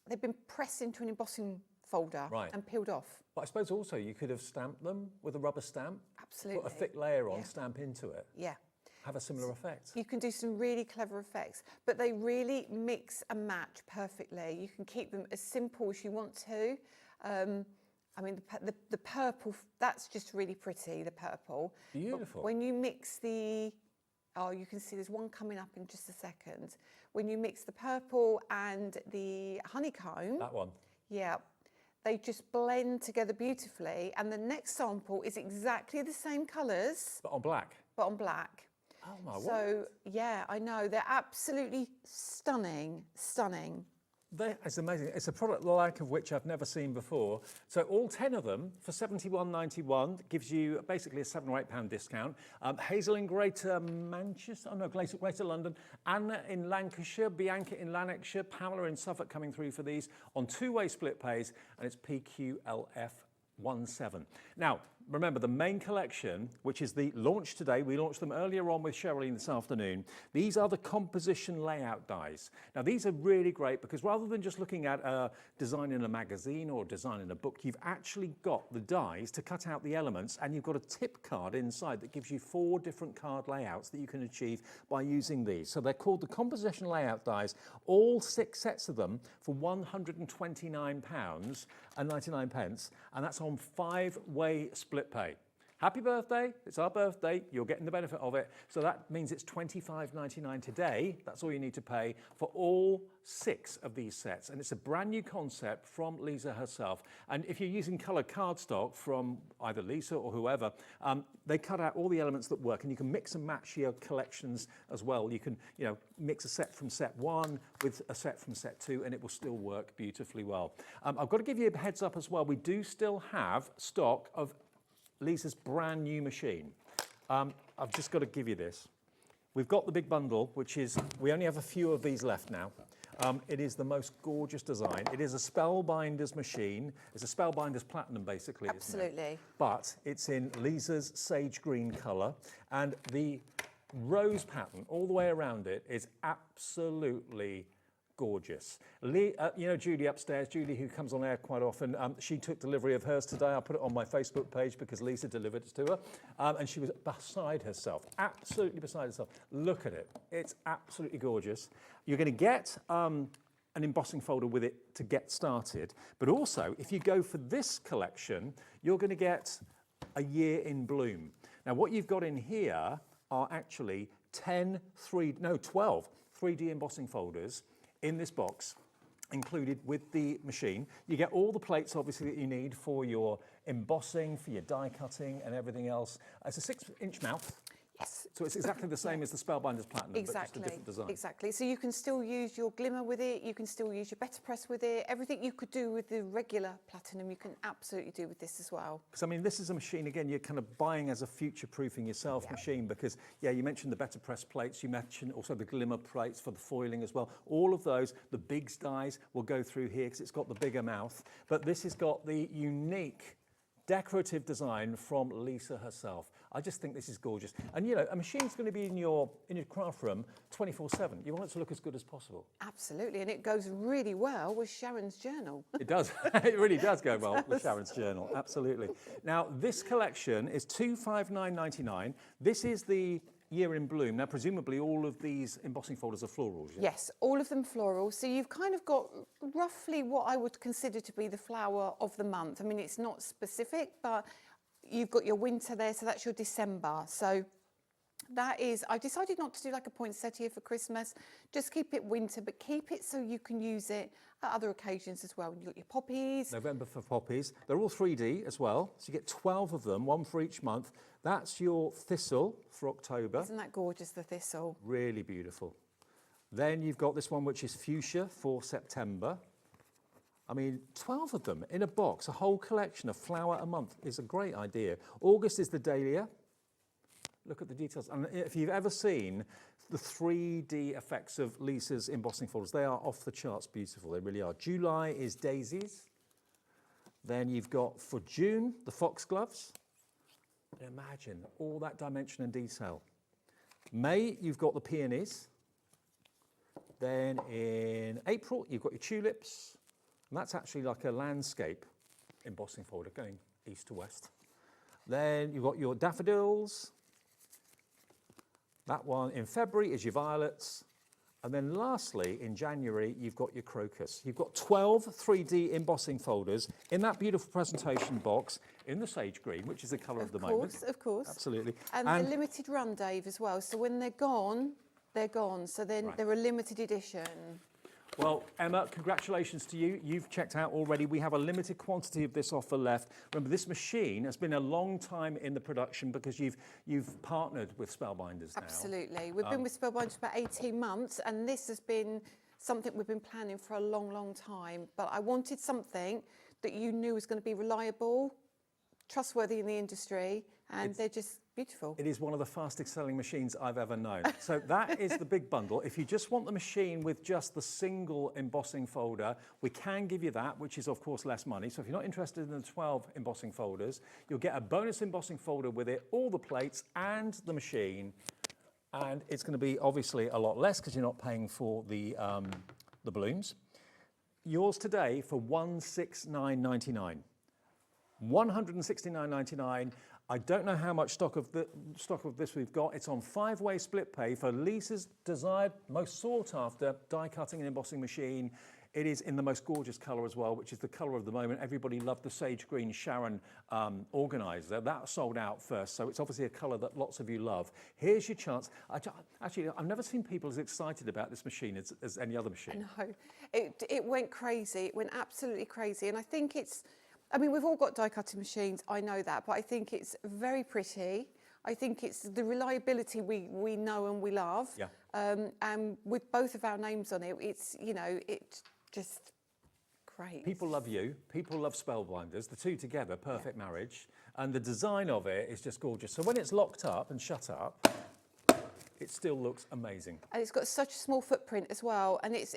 they've been pressed into an embossing folder and peeled off. But I suppose also you could have stamped them with a rubber stamp. Absolutely. Put a thick layer on, stamp into it. Yeah. Have a similar effect. You can do some really clever effects, but they really mix and match perfectly. You can keep them as simple as you want to. I mean, the purple, that's just really pretty, the purple. Beautiful. But when you mix you can see there's one coming up in just a second. When you mix the purple and the honeycomb. That one. Yeah. They just blend together beautifully. And the next sample is exactly the same colours. But on black. But on black. Oh my word. So, yeah, I know. They're absolutely stunning, stunning. It's amazing. It's a product the like of which I've never seen before. So all 10 of them for £71.91 gives you basically a £7 or £8 discount. Hazel in Greater Manchester, Greater London, Anna in Lancashire, Bianca in Lanarkshire, Pamela in Suffolk coming through for these on two-way split pays, and it's PQLF17. Now, remember, the main collection, which is the launch today, we launched them earlier on with Sherilyn this afternoon. These are the composition layout dies. Now, these are really great because rather than just looking at a design in a magazine or design in a book, you've actually got the dies to cut out the elements, and you've got a tip card inside that gives you 4 different card layouts that you can achieve by using these. So they're called the composition layout dies, all 6 sets of them for £129.99, and that's on 5-way split pay. Happy birthday, it's our birthday, you're getting the benefit of it. So that means it's £25.99 today. That's all you need to pay for all 6 of these sets. And it's a brand new concept from Lisa herself. And if you're using coloured cardstock from either Lisa or whoever, they cut out all the elements that work, and you can mix and match your collections as well. You can, mix a set from set 1 with a set from set 2, and it will still work beautifully well. I've got to give you a heads up as well. We do still have stock of Lisa's brand new machine. I've just got to give you this. We've got the big bundle, which is, we only have a few of these left now. It is the most gorgeous design. It is a Spellbinders machine. It's a Spellbinders Platinum, basically, Absolutely. isn't it? But it's in Lisa's sage green colour, and the rose pattern all the way around it is absolutely gorgeous. Julie upstairs, Julie, who comes on air quite often, she took delivery of hers today. I put it on my Facebook page because Lisa delivered it to her, and she was beside herself, absolutely beside herself. Look at it. It's absolutely gorgeous. You're going to get an embossing folder with it to get started, but also, if you go for this collection, you're going to get a year in bloom. Now, what you've got in here are actually 12 3D embossing folders in this box, included with the machine. You get all the plates, obviously, that you need for your embossing, for your die cutting and everything else. It's a 6-inch mouth. Yes. So it's exactly the same as the Spellbinders Platinum, Exactly. but just a different design. Exactly. So you can still use your glimmer with it, you can still use your better press with it. Everything you could do with the regular Platinum, you can absolutely do with this as well. Because, I mean, this is a machine, again, you're kind of buying as a future-proofing yourself machine because, you mentioned the better press plates, you mentioned also the glimmer plates for the foiling as well. All of those, the big dies will go through here because it's got the bigger mouth. But this has got the unique decorative design from Lisa herself. I just think this is gorgeous. And a machine's going to be in your craft room 24/7. You want it to look as good as possible. Absolutely, and it goes really well with Sharon's journal. It does. It really does go well with Sharon's journal. Absolutely. Now, this collection is £259.99. This is the year in bloom. Now, presumably all of these embossing folders are florals, yeah? Yes, all of them floral. So you've kind of got roughly what I would consider to be the flower of the month. I mean, it's not specific, but you've got your winter there, so that's your December. So that is, I decided not to do like a poinsettia for Christmas, just keep it winter, but keep it so you can use it at other occasions as well. You've got your poppies. November for poppies. They're all 3D as well, so you get 12 of them, one for each month. That's your thistle for October. Isn't that gorgeous, the thistle? Really beautiful. Then you've got this one, which is fuchsia for September. I mean, 12 of them in a box, a whole collection, a flower a month is a great idea. August is the dahlia. Look at the details. And if you've ever seen the 3D effects of Lisa's embossing folders, they are off the charts beautiful. They really are. July is daisies. Then you've got for June, the foxgloves. Imagine all that dimension and detail. May, you've got the peonies. Then in April, you've got your tulips. And that's actually like a landscape embossing folder going east to west. Then you've got your daffodils. That one in February is your violets. And then lastly, in January, you've got your crocus. You've got 12 3D embossing folders in that beautiful presentation box in the sage green, which is the colour of the moment. Of course. Absolutely. And a limited run, Dave, as well. So when they're gone, they're gone. So then they're a limited edition. Well, Emma, congratulations to you. You've checked out already. We have a limited quantity of this offer left. Remember, this machine has been a long time in the production because you've partnered with Spellbinders now. Absolutely. We've been with Spellbinders for about 18 months, and this has been something we've been planning for a long, long time. But I wanted something that you knew was going to be reliable, trustworthy in the industry, and they're just Beautiful. It is one of the fastest selling machines I've ever known. So that is the big bundle. If you just want the machine with just the single embossing folder, we can give you that, which is of course less money. So if you're not interested in the 12 embossing folders, you'll get a bonus embossing folder with it, all the plates and the machine. And it's going to be obviously a lot less because you're not paying for the balloons. Yours today for $169.99. $169.99. I don't know how much stock of this we've got. It's on 5-way split pay for Lisa's desired, most sought after die cutting and embossing machine. It is in the most gorgeous colour as well, which is the colour of the moment. Everybody loved the sage green Sharon organiser. That sold out first, so it's obviously a colour that lots of you love. Here's your chance. Actually, I've never seen people as excited about this machine as any other machine. No, it went crazy. It went absolutely crazy, and I think it's. I mean, we've all got die cutting machines, I know that, but I think it's very pretty. I think it's the reliability we know and we love. Yeah. And with both of our names on it, it's, you know, it's just great. People love you, people love Spellbinders, the two together, perfect marriage. And the design of it is just gorgeous. So when it's locked up and shut up, it still looks amazing. And it's got such a small footprint as well. And it's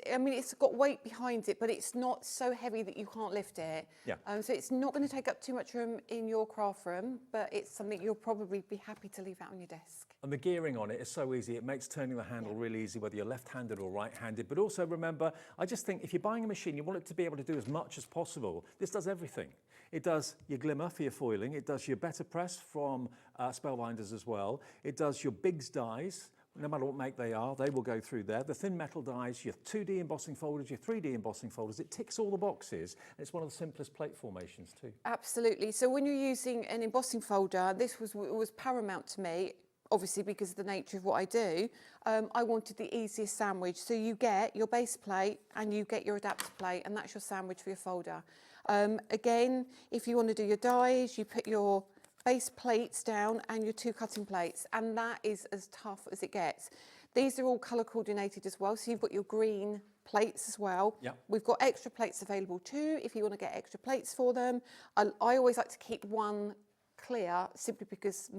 got weight behind it, but it's not so heavy that you can't lift it. Yeah. So it's not going to take up too much room in your craft room, but it's something you'll probably be happy to leave out on your desk. And the gearing on it is so easy. It makes turning the handle really easy, whether you're left-handed or right-handed. But also remember, I just think if you're buying a machine, you want it to be able to do as much as possible. This does everything. It does your glimmer for your foiling. It does your better press from Spellbinders as well. It does your bigs dies. No matter what make they are, they will go through there. The thin metal dies, your 2D embossing folders, your 3D embossing folders. It ticks all the boxes. It's one of the simplest plate formations too. Absolutely. So when you're using an embossing folder, this was paramount to me, obviously because of the nature of what I do. I wanted the easiest sandwich. So you get your base plate and you get your adapter plate, and that's your sandwich for your folder. Again, if you want to do your dies, you put your base plates down and your 2 cutting plates, and that is as tough as it gets. These are all colour coordinated as well, so you've got your green plates as well. Yep. We've got extra plates available too if you want to get extra plates for them. I always like to keep one clear simply because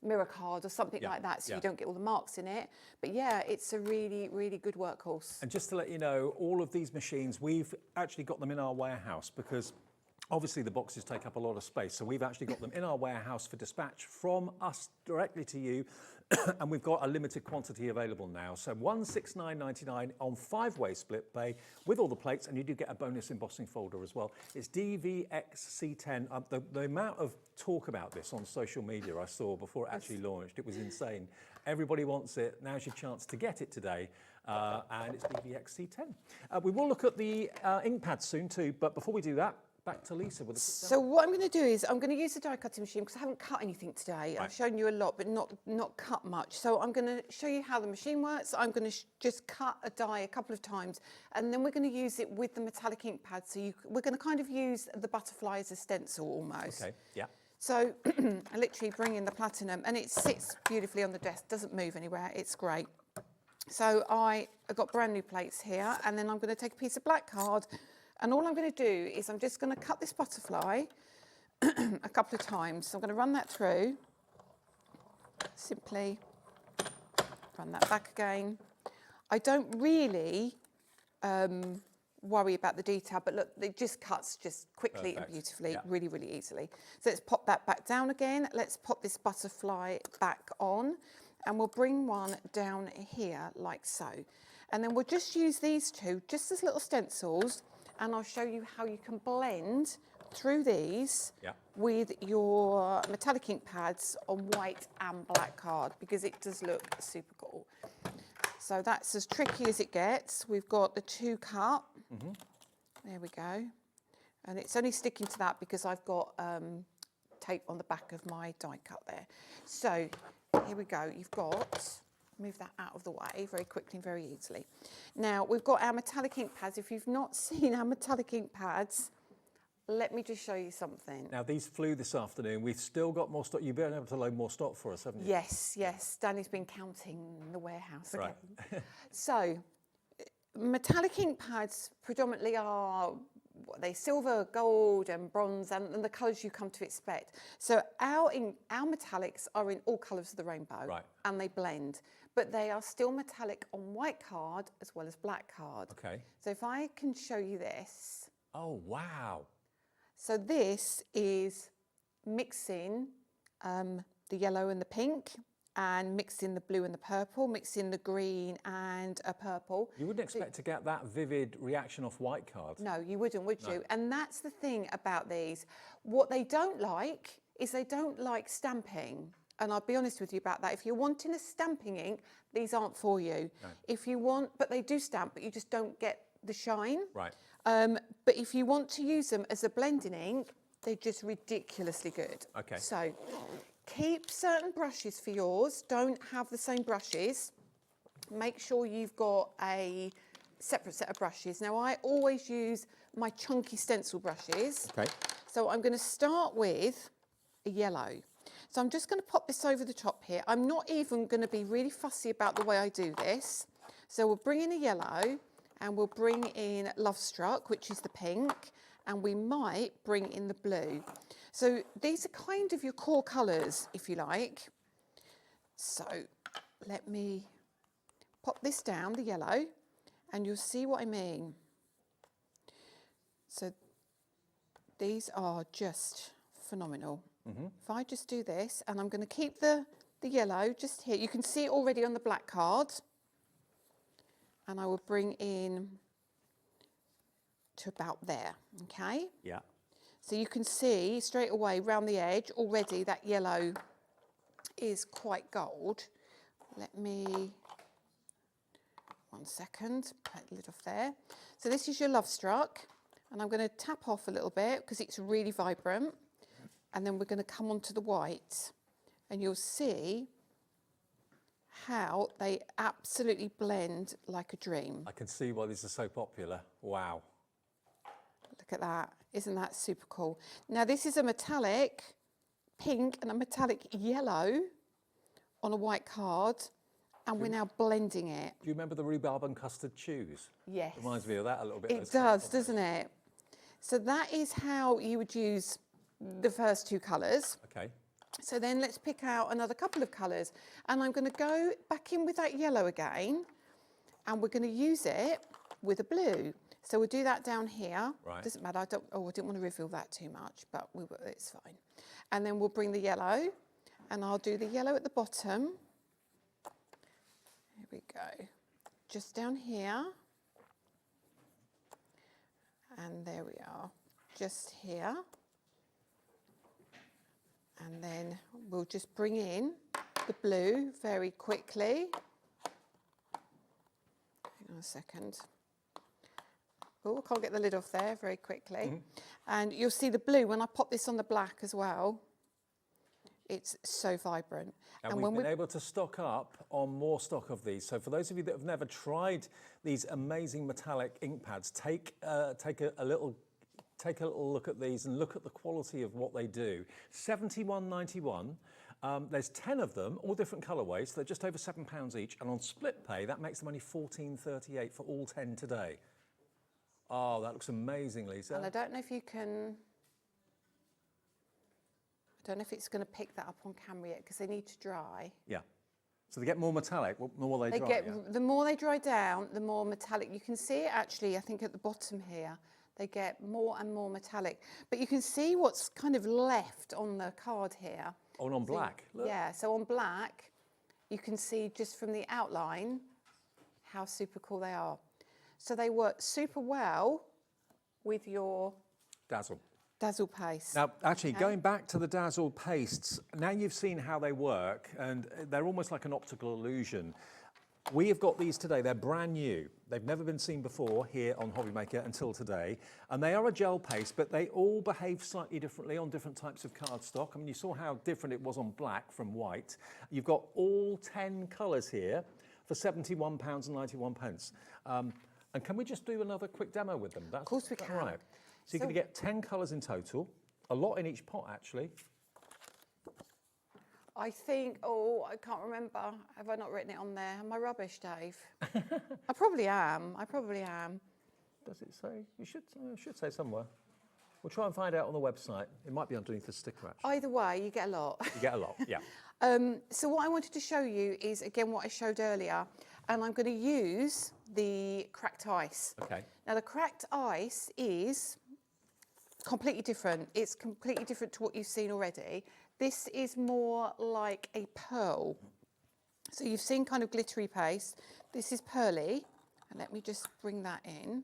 mirror card or something like that, so you don't get all the marks in it. But yeah, it's a really, really good workhorse. And just to let you know, all of these machines, we've actually got them in our warehouse because obviously the boxes take up a lot of space, so we've actually got them in our warehouse for dispatch from us directly to you, and we've got a limited quantity available now. So $169.99 on 5-way split pay with all the plates, and you do get a bonus embossing folder as well. It's DVXC10. The amount of talk about this on social media I saw before it actually launched, it was insane. Everybody wants it. Now's your chance to get it today. And it's DVXC10. We will look at the ink pads soon too, but before we do that, back to Lisa with a So what I'm going to do is I'm going to use the die cutting machine because I haven't cut anything today. Right. I've shown you a lot, but not cut much. So I'm going to show you how the machine works. I'm going to just cut a die a couple of times, and then we're going to use it with the metallic ink pad. So we're going to kind of use the butterfly as a stencil almost. Okay, yeah. So I literally bring in the platinum, and it sits beautifully on the desk, doesn't move anywhere. It's great. So I've got brand new plates here, and then I'm going to take a piece of black card. And all I'm going to do is I'm just going to cut this butterfly a couple of times. So I'm going to run that through. Simply run that back again. I don't really worry about the detail, but look, it just cuts just quickly and beautifully, really, really easily. So let's pop that back down again. Let's pop this butterfly back on, and we'll bring one down here like so. And then we'll just use these two just as little stencils, and I'll show you how you can blend through these with your metallic ink pads on white and black card, because it does look super cool. So that's as tricky as it gets. We've got the 2 cut. There we go. And it's only sticking to that because I've got tape on the back of my die cut there. So here we go. You've got, move that out of the way very quickly and very easily. Now we've got our metallic ink pads. If you've not seen our metallic ink pads, let me just show you something. Now these flew this afternoon. We've still got more stock. You've been able to load more stock for us, haven't you? Yes, yes. Danny's been counting in the warehouse again. Right. So metallic ink pads predominantly are what are they, silver, gold and bronze, and the colours you come to expect. So our metallics are in all colours of the rainbow, Right. and they blend, but they are still metallic on white card as well as black card. Okay. So if I can show you this. Oh, wow. So this is mixing the yellow and the pink, and mixing the blue and the purple, mixing the green and a purple. You wouldn't expect to get that vivid reaction off white card. No, you wouldn't, would No. you? And that's the thing about these. What they don't like is they don't like stamping. And I'll be honest with you about that. If you're wanting a stamping ink, these aren't for you. No. If you want, but they do stamp, but you just don't get the shine. Right. But if you want to use them as a blending ink, they're just ridiculously good. Okay. So keep certain brushes for yours. Don't have the same brushes. Make sure you've got a separate set of brushes. Now, I always use my chunky stencil brushes. Okay. So I'm going to start with a yellow. So I'm just going to pop this over the top here. I'm not even going to be really fussy about the way I do this. So we'll bring in a yellow, and we'll bring in Love Struck, which is the pink, and we might bring in the blue. So these are kind of your core colours, if you like. So let me pop this down, the yellow, and you'll see what I mean. So these are just phenomenal. If I just do this, and I'm going to keep the yellow just here. You can see it already on the black card. And I will bring in to about there, okay? Yeah. So you can see straight away round the edge already that yellow is quite gold. Let me, 1 second, put a lid off there. So this is your Love Struck, and I'm going to tap off a little bit because it's really vibrant. And then we're going to come onto the white, and you'll see how they absolutely blend like a dream. I can see why these are so popular. Wow. Look at that. Isn't that super cool? Now, this is a metallic pink and a metallic yellow on a white card, and we're now blending it. Do you remember the rhubarb and custard chews? Yes. Reminds me of that a little bit. It does, doesn't it? So that is how you would use the first two colours. Okay. So then let's pick out another couple of colours, and I'm going to go back in with that yellow again, and we're going to use it with a blue. So we'll do that down here. Right. Doesn't matter. I didn't want to reveal that too much, but it's fine. And then we'll bring the yellow, and I'll do the yellow at the bottom. Here we go. Just down here. And there we are. Just here. And then we'll just bring in the blue very quickly. Hang on a second. Oh, I can't get the lid off there very quickly. And you'll see the blue, when I pop this on the black as well, it's so vibrant. And we've been able to stock up on more stock of these. So for those of you that have never tried these amazing metallic ink pads, take a little look at these and look at the quality of what they do. £71.91. There's 10 of them, all different colourways. So they're just over £7 each. And on split pay, that makes them only £14.38 for all 10 today. Oh, that looks amazing, Lisa. And I don't know if you can... I don't know if it's going to pick that up on camera yet, because they need to dry. Yeah. So they get more metallic, the more they dry. Yeah? The more they dry down, the more metallic. You can see it actually, I think, at the bottom here. They get more and more metallic. But you can see what's kind of left on the card here. Oh, and on black. Look. Yeah, so on black, you can see just from the outline how super cool they are. So they work super well with your Dazzle paste. Now, actually, going back to the Dazzle pastes, now you've seen how they work, and they're almost like an optical illusion. We have got these today. They're brand new. They've never been seen before here on HobbyMaker until today. And they are a gel paste, but they all behave slightly differently on different types of cardstock. I mean, you saw how different it was on black from white. You've got all 10 colours here for £71.91. And can we just do another quick demo with them? Of course we can. Right. So you're going to get 10 colours in total, a lot in each pot actually. I think, I can't remember. Have I not written it on there? Am I rubbish, Dave? I probably am. Does it say? You should say somewhere. We'll try and find out on the website. It might be underneath the sticker, actually. Either way, you get a lot. You get a lot, yeah. So what I wanted to show you is, again, what I showed earlier. And I'm going to use the cracked ice. Okay. Now, the cracked ice is completely different. It's completely different to what you've seen already. This is more like a pearl. So you've seen kind of glittery paste. This is pearly. And let me just bring that in.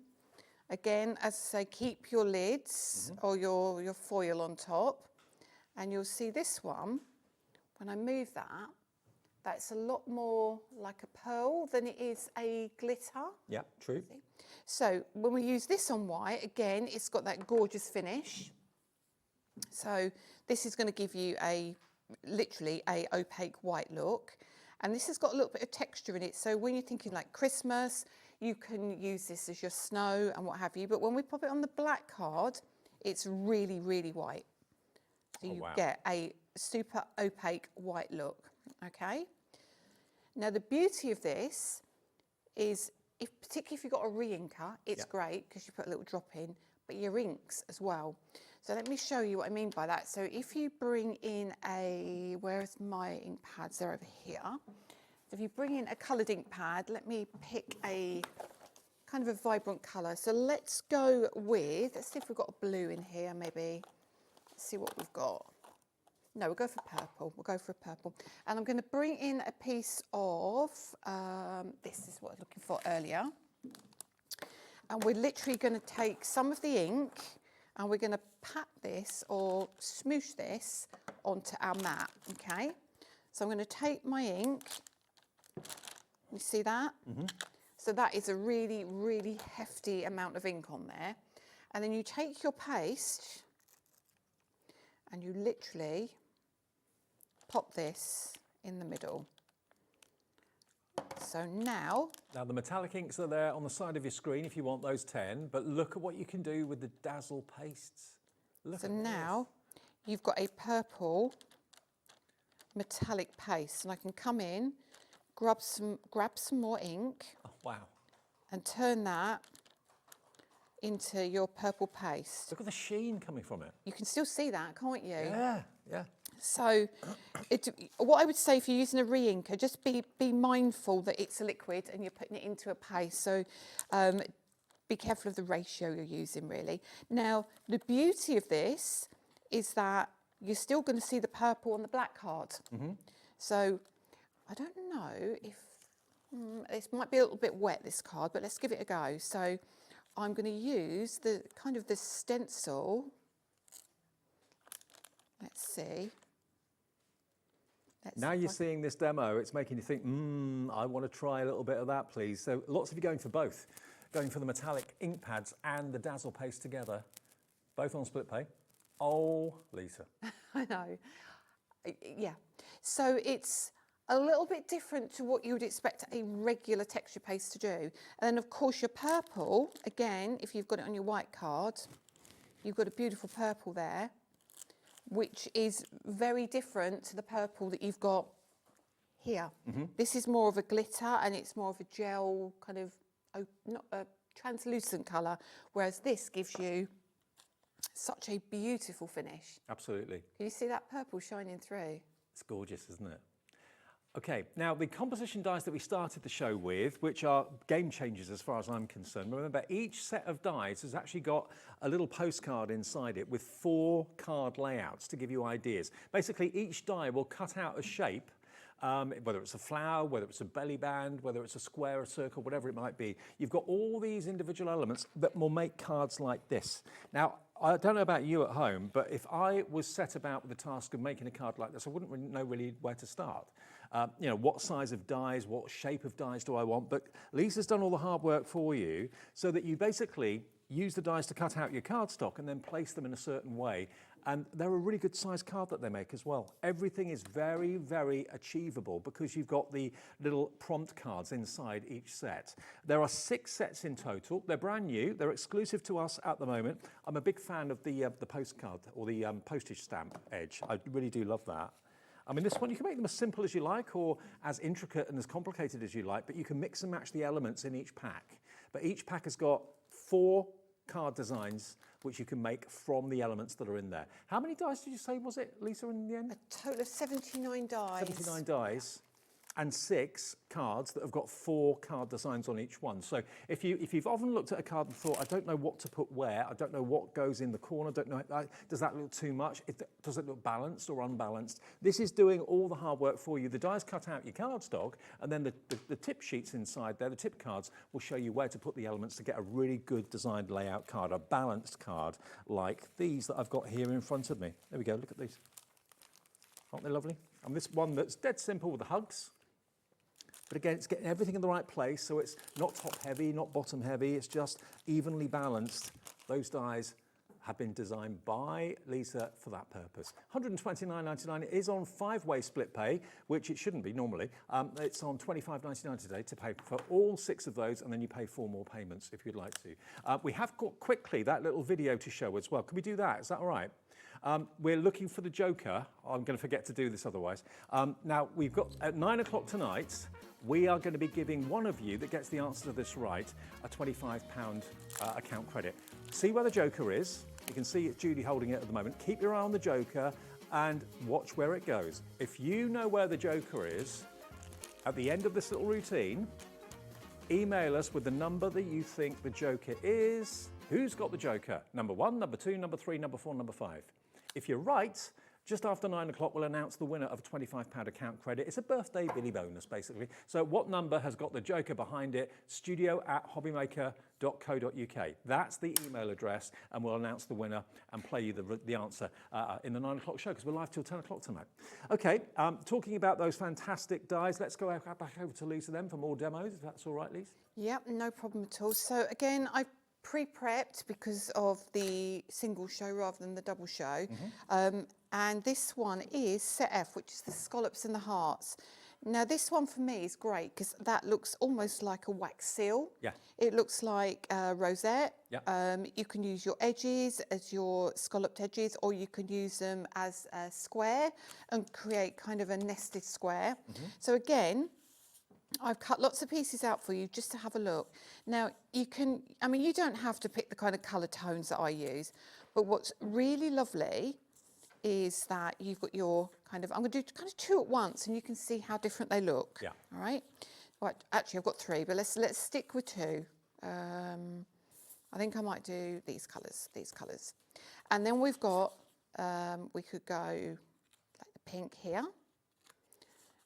Again, as I say, keep your lids or your foil on top. And you'll see this one, when I move that, that's a lot more like a pearl than it is a glitter. Yeah, true. See? So when we use this on white, again, it's got that gorgeous finish. So this is going to give you literally a opaque white look. And this has got a little bit of texture in it. So when you're thinking like Christmas, you can use this as your snow and what have you. But when we pop it on the black card, it's really, really white. So you get a super opaque white look, okay? Now the beauty of this is, particularly if you've got a re-inker, it's great because you put a little drop in, but your inks as well. So let me show you what I mean by that. So if you bring in where's my ink pads? They're over here. So if you bring in a coloured ink pad, let me pick a kind of a vibrant colour. So let's go with, let's see if we've got a blue in here maybe. Let's see what we've got. No, we'll go for purple. We'll go for a purple. And I'm going to bring in a piece of, this is what I was looking for earlier. And we're literally going to take some of the ink and we're going to pat this or smoosh this onto our mat, okay? So I'm going to take my ink. You see that? So that is a really, really hefty amount of ink on there. And then you take your paste and you literally pop this in the middle. So now the metallic inks are there on the side of your screen if you want those 10, but look at what you can do with the Dazzle pastes. So now you've got a purple metallic paste, and I can come in, grab some more ink. Oh, wow. And turn that into your purple paste. Look at the sheen coming from it. You can still see that, can't you? Yeah, yeah. So what I would say, if you're using a re-inker, just be mindful that it's a liquid and you're putting it into a paste. So be careful of the ratio you're using, really. Now, the beauty of this is that you're still going to see the purple on the black card. So I don't know if this might be a little bit wet, this card, but let's give it a go. So I'm going to use the kind of the stencil. Let's see. Now you're seeing this demo, it's making you think, I want to try a little bit of that, please. So lots of you going for both, going for the metallic ink pads and the Dazzle paste together, both on split pay. Oh, Lisa. I know. Yeah. So it's a little bit different to what you would expect a regular texture paste to do. And then, of course, your purple, again, if you've got it on your white card, you've got a beautiful purple there, which is very different to the purple that you've got here. This is more of a glitter and it's more of a gel kind of, not a translucent colour, whereas this gives you such a beautiful finish. Absolutely. Can you see that purple shining through? It's gorgeous, isn't it? Okay, now the composition dies that we started the show with, which are game changers as far as I'm concerned. Remember, each set of dies has actually got a little postcard inside it with 4 card layouts to give you ideas. Basically, each die will cut out a shape, whether it's a flower, whether it's a belly band, whether it's a square, a circle, whatever it might be. You've got all these individual elements that will make cards like this. Now, I don't know about you at home, but if I was set about with the task of making a card like this, I wouldn't really know where to start. You know, what size of dies, what shape of dies do I want? But Lisa's done all the hard work for you so that you basically use the dies to cut out your cardstock and then place them in a certain way. And they're a really good size card that they make as well. Everything is very, very achievable because you've got the little prompt cards inside each set. There are 6 sets in total. They're brand new. They're exclusive to us at the moment. I'm a big fan of the postcard or the postage stamp edge. I really do love that. I mean, this one, you can make them as simple as you like or as intricate and as complicated as you like, but you can mix and match the elements in each pack. But each pack has got 4 card designs which you can make from the elements that are in there. How many dies did you say was it, Lisa, in the end? A total of 79 dies. 79 dies. And 6 cards that have got 4 card designs on each one. So if you've often looked at a card and thought, I don't know what to put where, I don't know what goes in the corner, don't know, does that look too much? Does it look balanced or unbalanced? This is doing all the hard work for you. The dies cut out your cardstock, and then the tip sheets inside there, the tip cards, will show you where to put the elements to get a really good designed layout card, a balanced card like these that I've got here in front of me. There we go, look at these. Aren't they lovely? And this one that's dead simple with the hugs. But again, it's getting everything in the right place, so it's not top heavy, not bottom heavy, it's just evenly balanced. Those dies have been designed by Lisa for that purpose. $129.99 is on 5-way split pay, which it shouldn't be normally. It's on $25.99 today to pay for all 6 of those, and then you pay 4 more payments if you'd like to. We have got quickly that little video to show as well. Can we do that? Is that all right? We're looking for the Joker. I'm going to forget to do this otherwise. Now, we've got at 9 o'clock tonight, we are going to be giving one of you that gets the answer to this right a £25 account credit. See where the Joker is. You can see it's Judy holding it at the moment. Keep your eye on the Joker and watch where it goes. If you know where the Joker is, at the end of this little routine, email us with the number that you think the Joker is. Who's got the Joker? Number 1, number 2, number 3, number 4, number 5. If you're right, just after 9 o'clock, we'll announce the winner of a £25 account credit. It's a birthday Billy bonus, basically. So what number has got the Joker behind it? studio@hobbymaker.co.uk. That's the email address, and we'll announce the winner and play you the answer in the 9 o'clock show, because we're live till 10 o'clock tonight. Okay, talking about those fantastic dies, let's go back over to Lisa then for more demos, if that's all right, Lisa. Yep, no problem at all. So again, I've pre-prepped because of the single show rather than the double show. And this one is set F, which is the scallops and the hearts. Now this one for me is great because that looks almost like a wax seal. Yeah. It looks like a rosette. Yeah. You can use your edges as your scalloped edges, or you can use them as a square and create kind of a nested square. So again, I've cut lots of pieces out for you just to have a look. Now you can, I mean, you don't have to pick the kind of colour tones that I use, but what's really lovely is that you've got your kind of, I'm going to do kind of 2 at once, and you can see how different they look. Yeah. All right. Right. Actually, I've got 3, but let's stick with 2. I think I might do these colours, and then we've got, we could go like the pink here,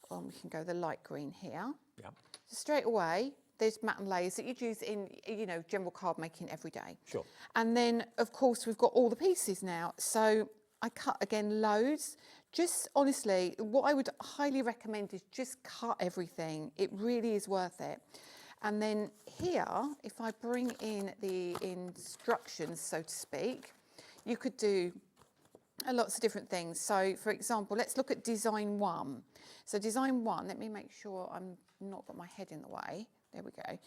or we can go the light green here. Yeah. So straight away, there's matte and layers that you'd use in, you know, general card making every day. Sure. And then, of course, we've got all the pieces now. So I cut, again, loads. Just honestly, what I would highly recommend is just cut everything. It really is worth it. And then here, if I bring in the instructions, so to speak, you could do lots of different things. So, for example, let's look at design 1. So design 1, let me make sure I'm not got my head in the way. There we go.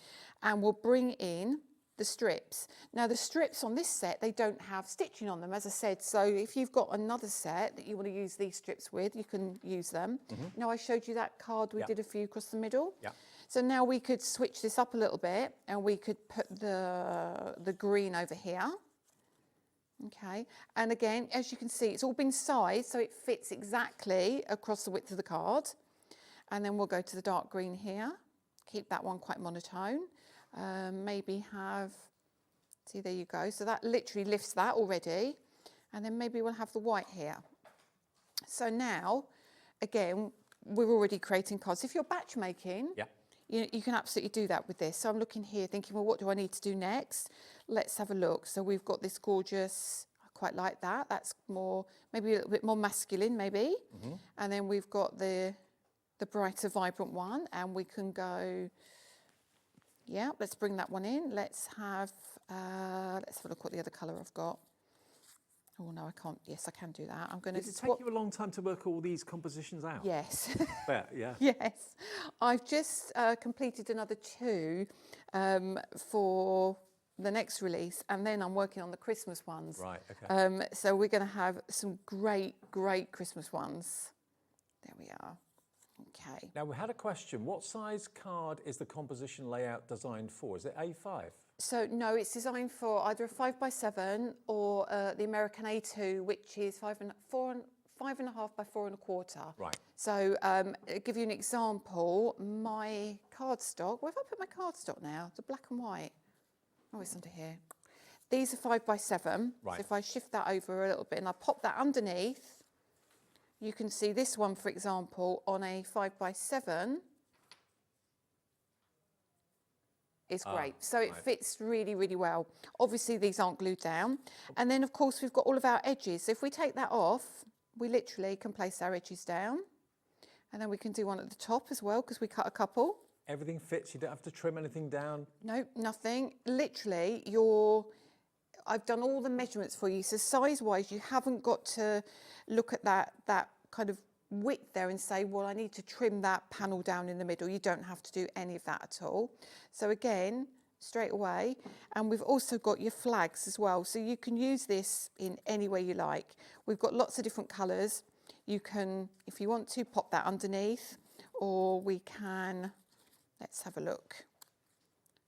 And we'll bring in the strips. Now the strips on this set, they don't have stitching on them, as I said. So if you've got another set that you want to use these strips with, you can use them. Now I showed you that card we did a few across the middle. Yeah. So now we could switch this up a little bit, and we could put the green over here. Okay, and again, as you can see, it's all been sized so it fits exactly across the width of the card. And then we'll go to the dark green here. Keep that one quite monotone. Maybe have, see, there you go. So that literally lifts that already. And then maybe we'll have the white here. So now, again, we're already creating cards. If you're batch making, you can absolutely do that with this. So I'm looking here thinking, well, what do I need to do next? Let's have a look. So we've got this gorgeous, I quite like that. That's more, maybe a little bit more masculine, maybe. And then we've got the brighter, vibrant one. And we can go, yeah, let's bring that one in. Let's have a look what the other colour I've got. Oh, no, I can't. Yes, I can do that. I'm going to Did it take you a long time to work all these compositions out? Yes. Yeah. Yes. I've just completed another 2 for the next release, and then I'm working on the Christmas ones. Right, okay. So we're going to have some great, great Christmas ones. There we are. Okay. Now, we had a question. What size card is the composition layout designed for? Is it A5? So no, it's designed for either a 5x7 or the American A2, which is 5.5 by 4.25. Right. So I'll give you an example. My cardstock, where have I put my cardstock now? The black and white. Oh, it's under here. These are 5x7. Right. So if I shift that over a little bit and I pop that underneath, you can see this one, for example, on a 5x7. Is great. So it fits really, really well. Obviously, these aren't glued down. And then, of course, we've got all of our edges. So if we take that off, we literally can place our edges down. And then we can do one at the top as well, because we cut a couple. Everything fits. You don't have to trim anything down. No, nothing. Literally, I've done all the measurements for you. So size-wise, you haven't got to look at that kind of width there and say, well, I need to trim that panel down in the middle. You don't have to do any of that at all. So again, straight away. And we've also got your flags as well. So you can use this in any way you like. We've got lots of different colours. You can, if you want to, pop that underneath, or we can, let's have a look.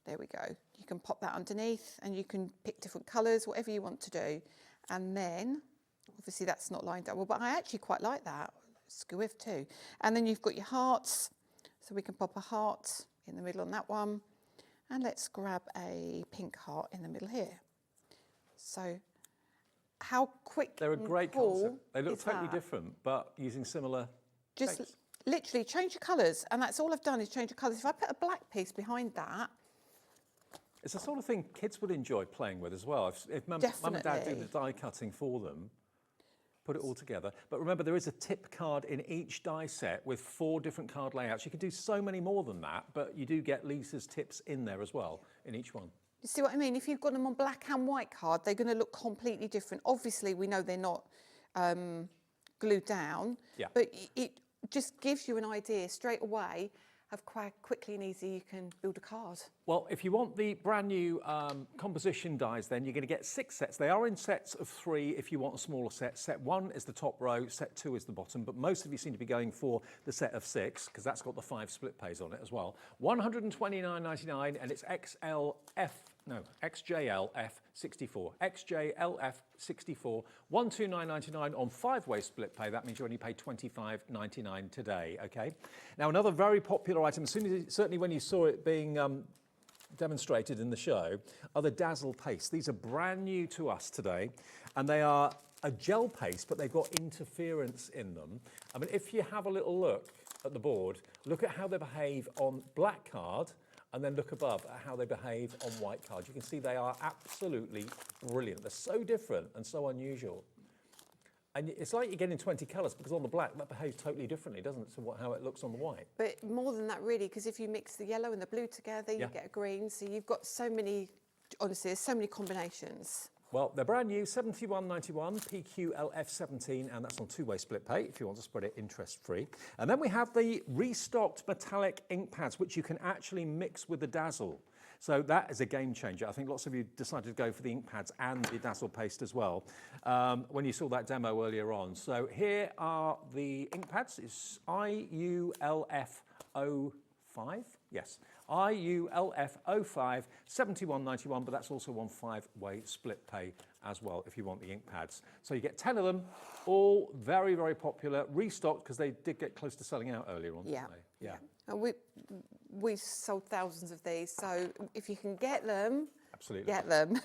There we go. You can pop that underneath and you can pick different colours, whatever you want to do. And then, obviously that's not lined up well, but I actually quite like that. Squiff too. And then you've got your hearts, so we can pop a heart in the middle on that one, and let's grab a pink heart in the middle here. So how quick They're a great concept. They look is totally that? different, but using similar Just shapes. literally change your colours, and that's all I've done is change the colours. If I put a black piece behind that, It's the sort of thing kids would enjoy playing with as well. If mum and dad do the die cutting for them, put it all together. But remember, there is a tip card in each die set with 4 different card layouts. You can do so many more than that, but you do get Lisa's tips in there as well, in each one. you see what I mean? If you've got them on black and white card, they're going to look completely different. Obviously, we know they're not glued down, Yeah. but it just gives you an idea straight away of quite quickly and easy you can build a card. Well, if you want the brand new composition dies, then you're going to get 6 sets. They are in sets of 3 if you want a smaller set. Set 1 is the top row, set 2 is the bottom, but most of you seem to be going for the set of 6 because that's got the 5 split pays on it as well. $129.99, and it's XJLF64. XJLF64, $129.99 on 5-way split pay. That means you only pay $25.99 today, okay? Now, another very popular item, certainly when you saw it being demonstrated in the show, are the Dazzle Paste. These are brand new to us today, and they are a gel paste, but they've got interference in them. I mean, if you have a little look at the board, look at how they behave on black card, and then look above at how they behave on white card. You can see they are absolutely brilliant. They're so different and so unusual. And it's like you're getting 20 colours, because on the black, that behaves totally differently, doesn't it, to how it looks on the white? But more than that, really, because if you mix the yellow and the blue together, you get a green. So you've got so many, honestly, there's so many combinations. Well, they're brand new, $71.91, PQLF17, and that's on 2-way split pay if you want to spread it interest-free. And then we have the restocked metallic ink pads, which you can actually mix with the Dazzle. So that is a game changer. I think lots of you decided to go for the ink pads and the Dazzle paste as well when you saw that demo earlier on. So here are the ink pads. It's IULF05, yes. IULF05, $71.91, but that's also on 5-way split pay as well if you want the ink pads. So you get 10 of them, all very, very popular, restocked because they did get close to selling out earlier on, didn't they? Yeah. And we've sold thousands of these, so if you can get them, absolutely, get them.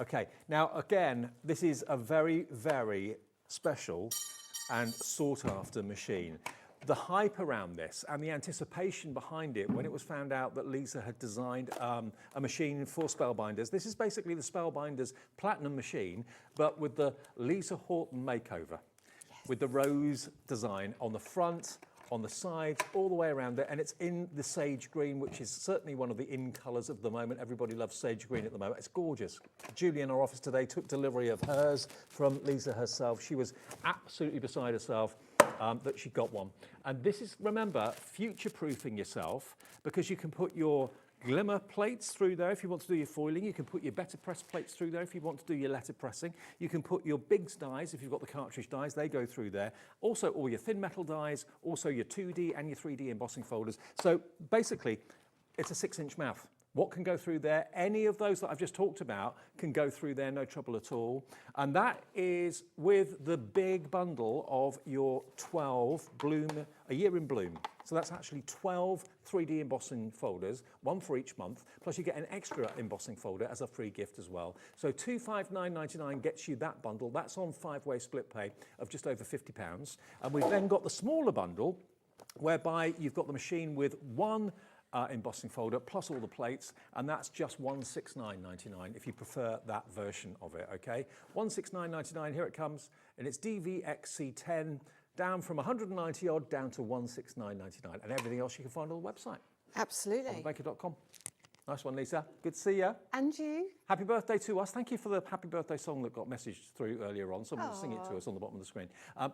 Okay, now again, this is a very, very special and sought after machine. The hype around this and the anticipation behind it when it was found out that Lisa had designed a machine for Spellbinders. This is basically the Spellbinders Platinum machine, but with the Lisa Horton makeover, with the rose design on the front, on the sides, all the way around it, and it's in the sage green, which is certainly one of the in colours of the moment. Everybody loves sage green at the moment. It's gorgeous. Julie in our office today took delivery of hers from Lisa herself. She was absolutely beside herself that she got one. And this is, remember, future-proofing yourself, because you can put your glimmer plates through there if you want to do your foiling. You can put your better press plates through there if you want to do your letter pressing. You can put your bigs dies if you've got the cartridge dies, they go through there. Also all your thin metal dies, also your 2D and your 3D embossing folders. So basically it's a 6-inch mouth. What can go through there? Any of those that I've just talked about can go through there, no trouble at all. And that is with the big bundle of your 12 Bloom, A Year in Bloom. So that's actually 12 3D embossing folders, one for each month, plus you get an extra embossing folder as a free gift as well. So £259.99 gets you that bundle. That's on 5-way split pay of just over £50. And we've then got the smaller bundle, whereby you've got the machine with one embossing folder plus all the plates, and that's just £169.99 if you prefer that version of it, okay? £169.99, here it comes, and it's DVXC10, down from 190 odd down to £169.99, and everything else you can find on the website. Absolutely. HobbyMaker.com. Nice one, Lisa. Good to see you. And you. Happy birthday to us. Thank you for the happy birthday song that got messaged through earlier on. Someone will sing it to us on the bottom of the screen.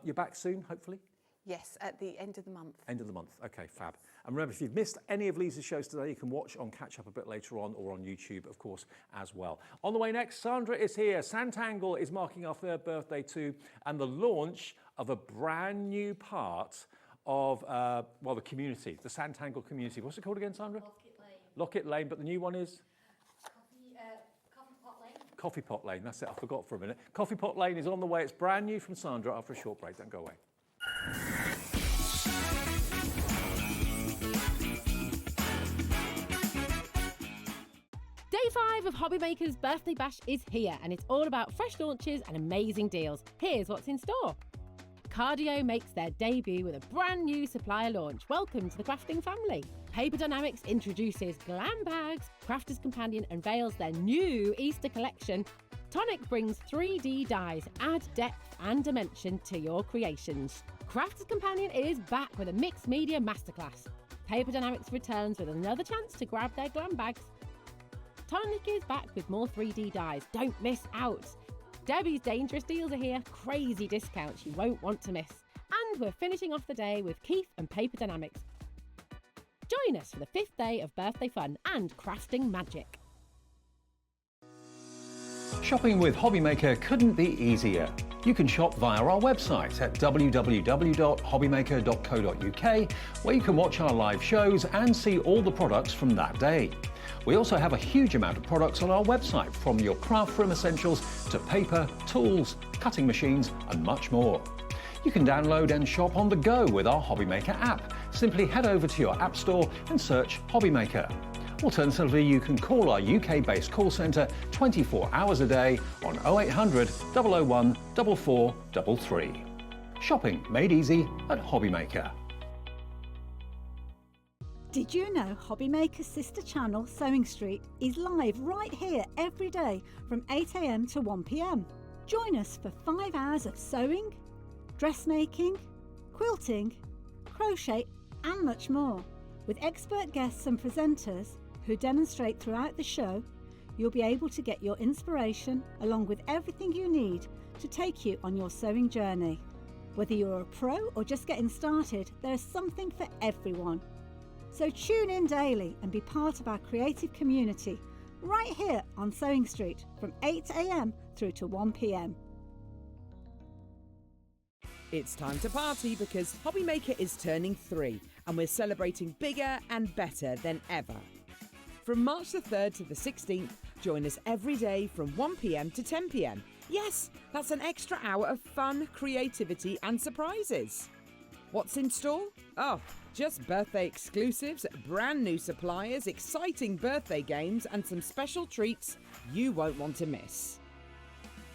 You're back soon, hopefully? Yes, at the end of the month. End of the month. Okay, fab. And remember, if you've missed any of Lisa's shows today, you can watch on Catch Up a bit later on or on YouTube, of course, as well. On the way next, Sandra is here. Sanntangle is marking our 3rd birthday too, and the launch of a brand new part of, well, the community, the Sanntangle community. What's it called again, Sandra? Locket Lane, but the new one is? Coffee Pot Lane. Coffee Pot Lane, that's it, I forgot for a minute. Coffee Pot Lane is on the way. It's brand new from Sandra after a short break. Don't go away. Day 5 of HobbyMaker's Birthday Bash is here, and it's all about fresh launches and amazing deals. Here's what's in store. Cardio makes their debut with a brand new supplier launch. Welcome to the crafting family. Paper Dynamics introduces Glam Bags. Crafter's Companion unveils their new Easter collection. Tonic brings 3D dies, add depth and dimension to your creations. Crafter's Companion is back with a mixed media masterclass. Paper Dynamics returns with another chance to grab their glam bags. Tonic is back with more 3D dies. Don't miss out. Debbie's Dangerous Deals are here. Crazy discounts you won't want to miss. And we're finishing off the day with Keith and Paper Dynamics. Join us for the 5th day of birthday fun and crafting magic. Shopping with HobbyMaker couldn't be easier. You can shop via our website at www.hobbymaker.co.uk, where you can watch our live shows and see all the products from that day. We also have a huge amount of products on our website, from your craft room essentials to paper, tools, cutting machines and much more. You can download and shop on the go with our HobbyMaker app. Simply head over to your app store and search HobbyMaker. Alternatively, you can call our UK-based call centre 24 hours a day on 0800 001 4433. Shopping made easy at HobbyMaker. Did you know HobbyMaker's sister channel, Sewing Street, is live right here every day from 8 AM to 1 PM? Join us for 5 hours of sewing, dressmaking, quilting, crochet and much more. With expert guests and presenters who demonstrate throughout the show, you'll be able to get your inspiration along with everything you need to take you on your sewing journey. Whether you're a pro or just getting started, there is something for everyone. So tune in daily and be part of our creative community right here on Sewing Street from 8 AM through to 1 PM. It's time to party because HobbyMaker is turning 3 and we're celebrating bigger and better than ever. From March the 3rd to the 16th, join us every day from 1 PM to 10 PM. Yes, that's an extra hour of fun, creativity and surprises. What's in store? Oh, just birthday exclusives, brand new suppliers, exciting birthday games and some special treats you won't want to miss.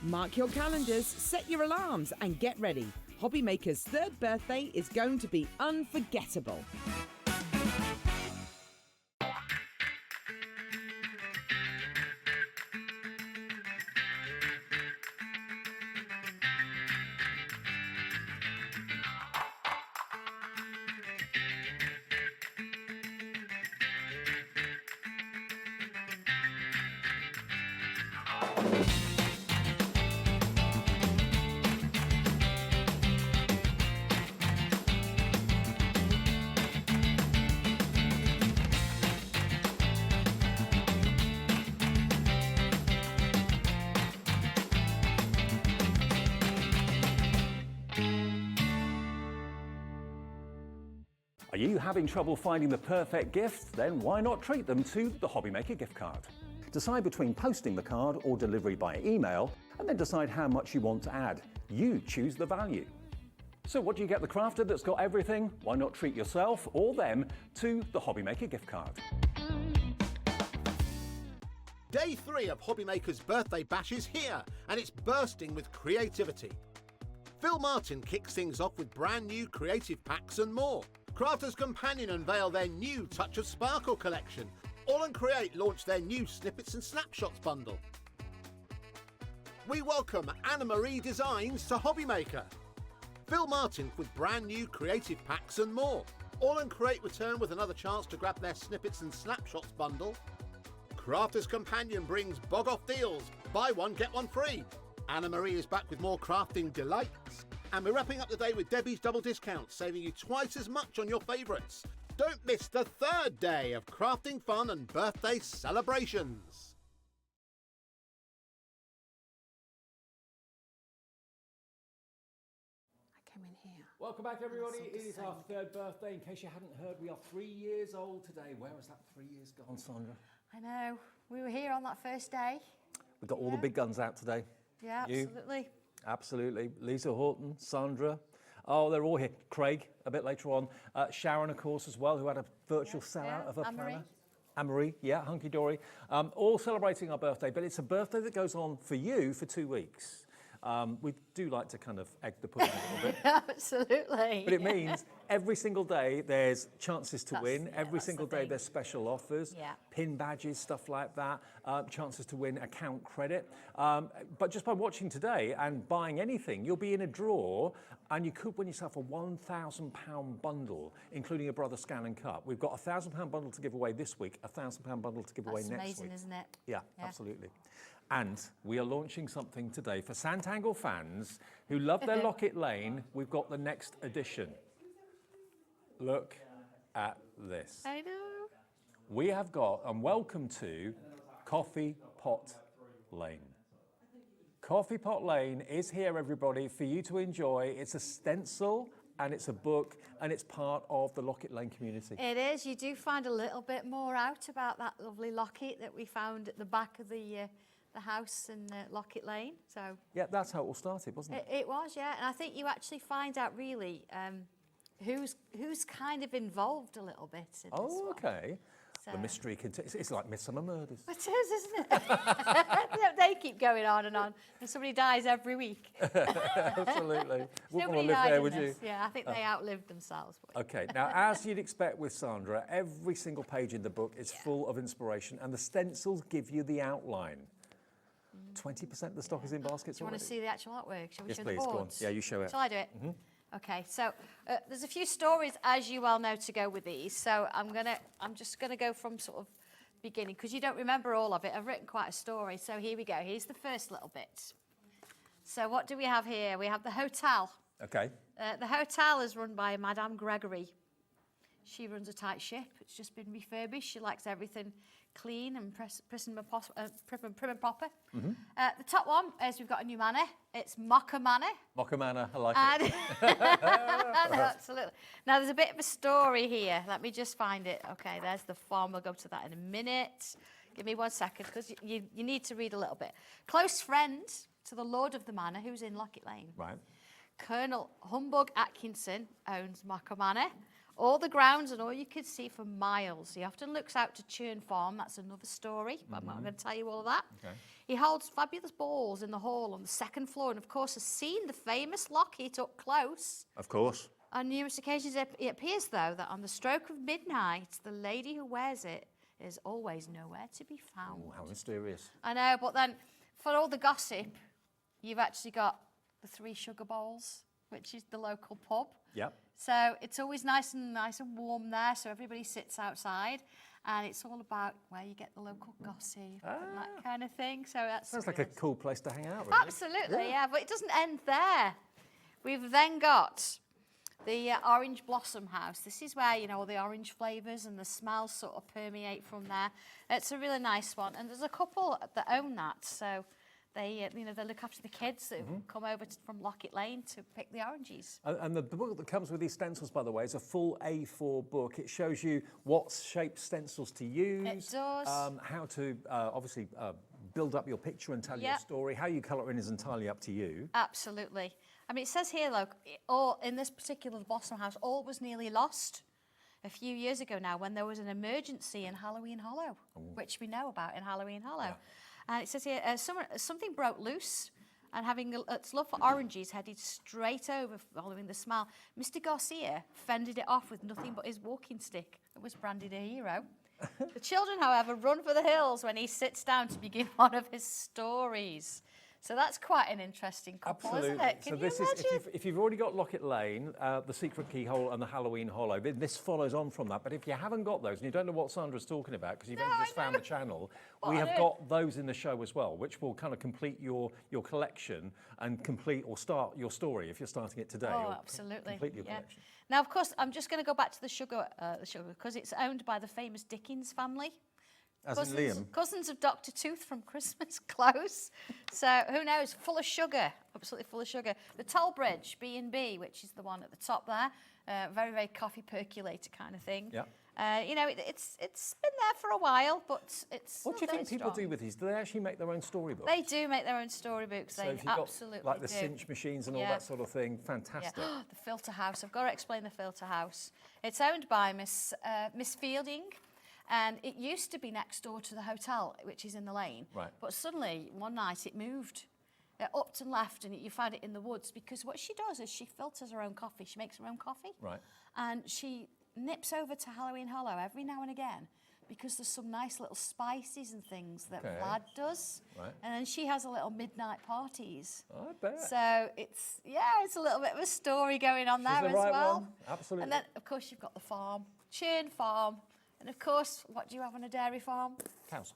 Mark your calendars, set your alarms and get ready. HobbyMaker's 3rd birthday is going to be unforgettable. Are you having trouble finding the perfect gift? Then why not treat them to the HobbyMaker gift card? Decide between posting the card or delivery by email, and then decide how much you want to add. You choose the value. So what do you get the crafter that's got everything? Why not treat yourself or them to the HobbyMaker gift card? Day 3 of HobbyMaker's birthday bash is here, and it's bursting with creativity. Phil Martin kicks things off with brand new creative packs and more. Crafters Companion unveil their new Touch of Sparkle collection. All and Create launch their new Snippets and Snapshots bundle. We welcome Anna Marie Designs to HobbyMaker. Phil Martin with brand new creative packs and more. All and Create return with another chance to grab their Snippets and Snapshots bundle. Crafters Companion brings Bog Off deals. Buy one, get one free. Anna Marie is back with more crafting delights. And we're wrapping up the day with Debbie's double discounts, saving you twice as much on your favourites. Don't miss the 3rd day of crafting fun and birthday celebrations. I came in here. Welcome back, everybody. It is our 3rd birthday. In case you hadn't heard, we are 3 years old today. Where has that 3 years gone, Sandra? I know. We were here on that first day. We've got all the big guns out today. Yeah, You? absolutely. Absolutely. Lisa Horton, Sandra. Oh, they're all here. Craig, a bit later on. Sharon, of course, as well, who had a virtual sellout of her planner. Anne-Marie, yeah, Hunkydory. All celebrating our birthday, but it's a birthday that goes on for you for 2 weeks. We do like to kind of egg the pudding a little bit. Absolutely. But it means every single day there's chances to win. Every single day there's special offers, pin badges, stuff like that, chances to win account credit. But just by watching today and buying anything, you'll be in a draw and you could win yourself a £1,000 bundle, including a Brother Scan and Cut. We've got a £1,000 bundle to give away this week, a £1,000 bundle to give away next week. That's amazing, isn't it? Yeah, absolutely. And we are launching something today for Sanntangle fans who love their Locket Lane. We've got the next edition. Look at this. I know. We have got, and welcome to Coffee Pot Lane. Coffee Pot Lane is here, everybody, for you to enjoy. It's a stencil and it's a book and it's part of the Locket Lane community. It is. You do find a little bit more out about that lovely locket that we found at the back of the house in Locket Lane. So yeah, that's how it all started, wasn't it? It was, yeah. And I think you actually find out really who's kind of involved a little bit in this one. Okay. So. The mystery continues. It's like Midsummer Murders. It is, isn't it? They keep going on, and somebody dies every week. Absolutely. Wouldn't want to live died there, in would this. you? Yeah, I think they outlived themselves. Okay, now as you'd expect with Sandra, every single page in the book is full of inspiration, and the stencils give you the outline. 20% of the stock is in baskets Do you want to see the actual artwork? Shall we Yes, show please, the go on. boards? Yeah, you show it. Shall I do it? Okay, so there's a few stories, as you well know, to go with these. So I'm just gonna go from sort of beginning, because you don't remember all of it. I've written quite a story. So here we go. Here's the first little bit. So what do we have here? We have the hotel. Okay. The hotel is run by Madame Gregory. She runs a tight ship. It's just been refurbished. She likes everything clean and prim and proper. The top one is we've got a new manor. It's Mocha Manor. Mocha Manor, I like it. Absolutely. Now, there's a bit of a story here. Let me just find it. Okay, there's the farm. We'll go to that in a minute. Give me 1 second, because you need to read a little bit. Close friend to the Lord of the Manor, who's in Locket Lane. Right. Colonel Humbug Atkinson owns Mocha Manor. All the grounds and all you can see for miles. He often looks out to Churn Farm. That's another story, but I'm not going to tell you all of that. Okay. He holds fabulous balls in the hall on the 2nd floor, and of course has seen the famous locket up close. Of course. On numerous occasions, it appears, though, that on the stroke of midnight, the lady who wears it is always nowhere to be found. Ooh, how mysterious. I know, but then for all the gossip, you've actually got the 3 Sugar Bowls, which is the local pub. Yep. So it's always nice and warm there, so everybody sits outside, and it's all about where you get the local gossip and that kind of thing. So that Sounds like a cool place to hang out, really. Absolutely, yeah, but it doesn't end there. We've then got the Orange Blossom House. This is where, you know, all the orange flavours and the smells sort of permeate from there. It's a really nice one, and there's a couple that own that, so they look after the kids that come over from Lockett Lane to pick the oranges. And the book that comes with these stencils, by the way, is a full A4 book. It shows you what shape stencils to use. It does. How to obviously build up your picture and tell your story. How you colour in is entirely up to you. Absolutely. I mean, it says here, look, all in this particular Blossom House, all was nearly lost a few years ago now when there was an emergency in Halloween Hollow, which we know about in Halloween Hollow. Yeah. And it says here, something broke loose, and having its love for oranges headed straight over following the smell. Mr. Garcia fended it off with nothing but his walking stick and was branded a hero. The children, however, run for the hills when he sits down to begin one of his stories. So that's quite an interesting couple, isn't it? Can you imagine? If you've already got Lockett Lane, the Secret Keyhole and the Halloween Hollow, this follows on from that. But if you haven't got those and you don't know what Sandra's talking about because you've only just found the channel, we have got those in the show as well, which will kind of complete your collection and complete or start your story if you're starting it today. Oh, absolutely. Complete your collection. Now, of course, I'm just going to go back to the sugar because it's owned by the famous Dickens family. As in Liam. Cousins of Dr. Tooth from Christmas Close. So who knows? Full of sugar, absolutely full of sugar. The Tollbridge B&B, which is the one at the top there, very, very coffee percolator kind of thing. Yeah. It's been there for a while, but it's What do you think people do with these? Do they actually make their own storybooks? They do make their own storybooks. They absolutely got, like the cinch machines and all that sort of thing. Fantastic. Yeah. The filter house. I've got to explain the filter house. It's owned by Miss Fielding. And it used to be next door to the hotel, which is in the lane. Right. But suddenly, one night, it moved up and left, and you found it in the woods. Because what she does is she filters her own coffee. She makes her own coffee. Right. And she nips over to Halloween Hollow every now and again because there's some nice little spices and things that Vlad does. Right. And then she has a little midnight parties. I bet. So it's a little bit of a story going on there as well. One. Absolutely. And then, of course, you've got the farm, Churn Farm. And of course, what do you have on a dairy farm? Cows.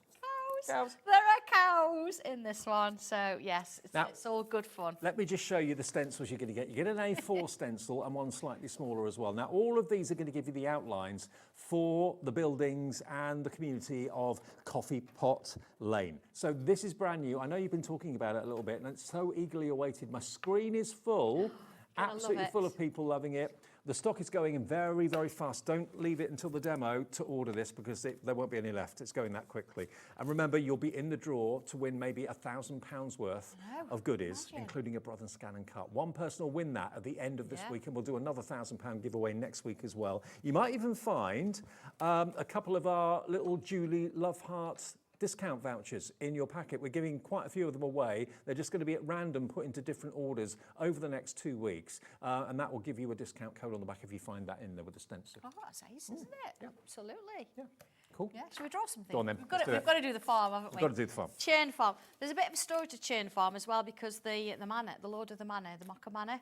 Cows. There are cows in this one. So, yes, it's all good fun. Let me just show you the stencils you're going to get. You get an A4 stencil and one slightly smaller as well. Now, all of these are going to give you the outlines for the buildings and the community of Coffee Pot Lane. So this is brand new. I know you've been talking about it a little bit, and it's so eagerly awaited. My screen is full, absolutely full of people loving it. The stock is going in very, very fast. Don't leave it until the demo to order this because there won't be any left. It's going that quickly. And remember, you'll be in the draw to win maybe £1,000 worth of goodies, including a Brother Scan and Cut. One person will win that at the end of this week, and we'll do another £1,000 giveaway next week as well. You might even find a couple of our little Julie Love Hearts discount vouchers in your packet. We're giving quite a few of them away. They're just going to be at random, put into different orders over the next 2 weeks, and that will give you a discount code on the back if you find that in there with the stencil. Oh, that's ace, isn't it? Yeah. Absolutely. Yeah. Cool. Yeah. Should we draw something? Go on then. We've got to do the farm, haven't we? We've got to do the farm. Churn Farm. There's a bit of a story to Churn Farm as well because the manor, the Lord of the Manor, the Mocker Manor.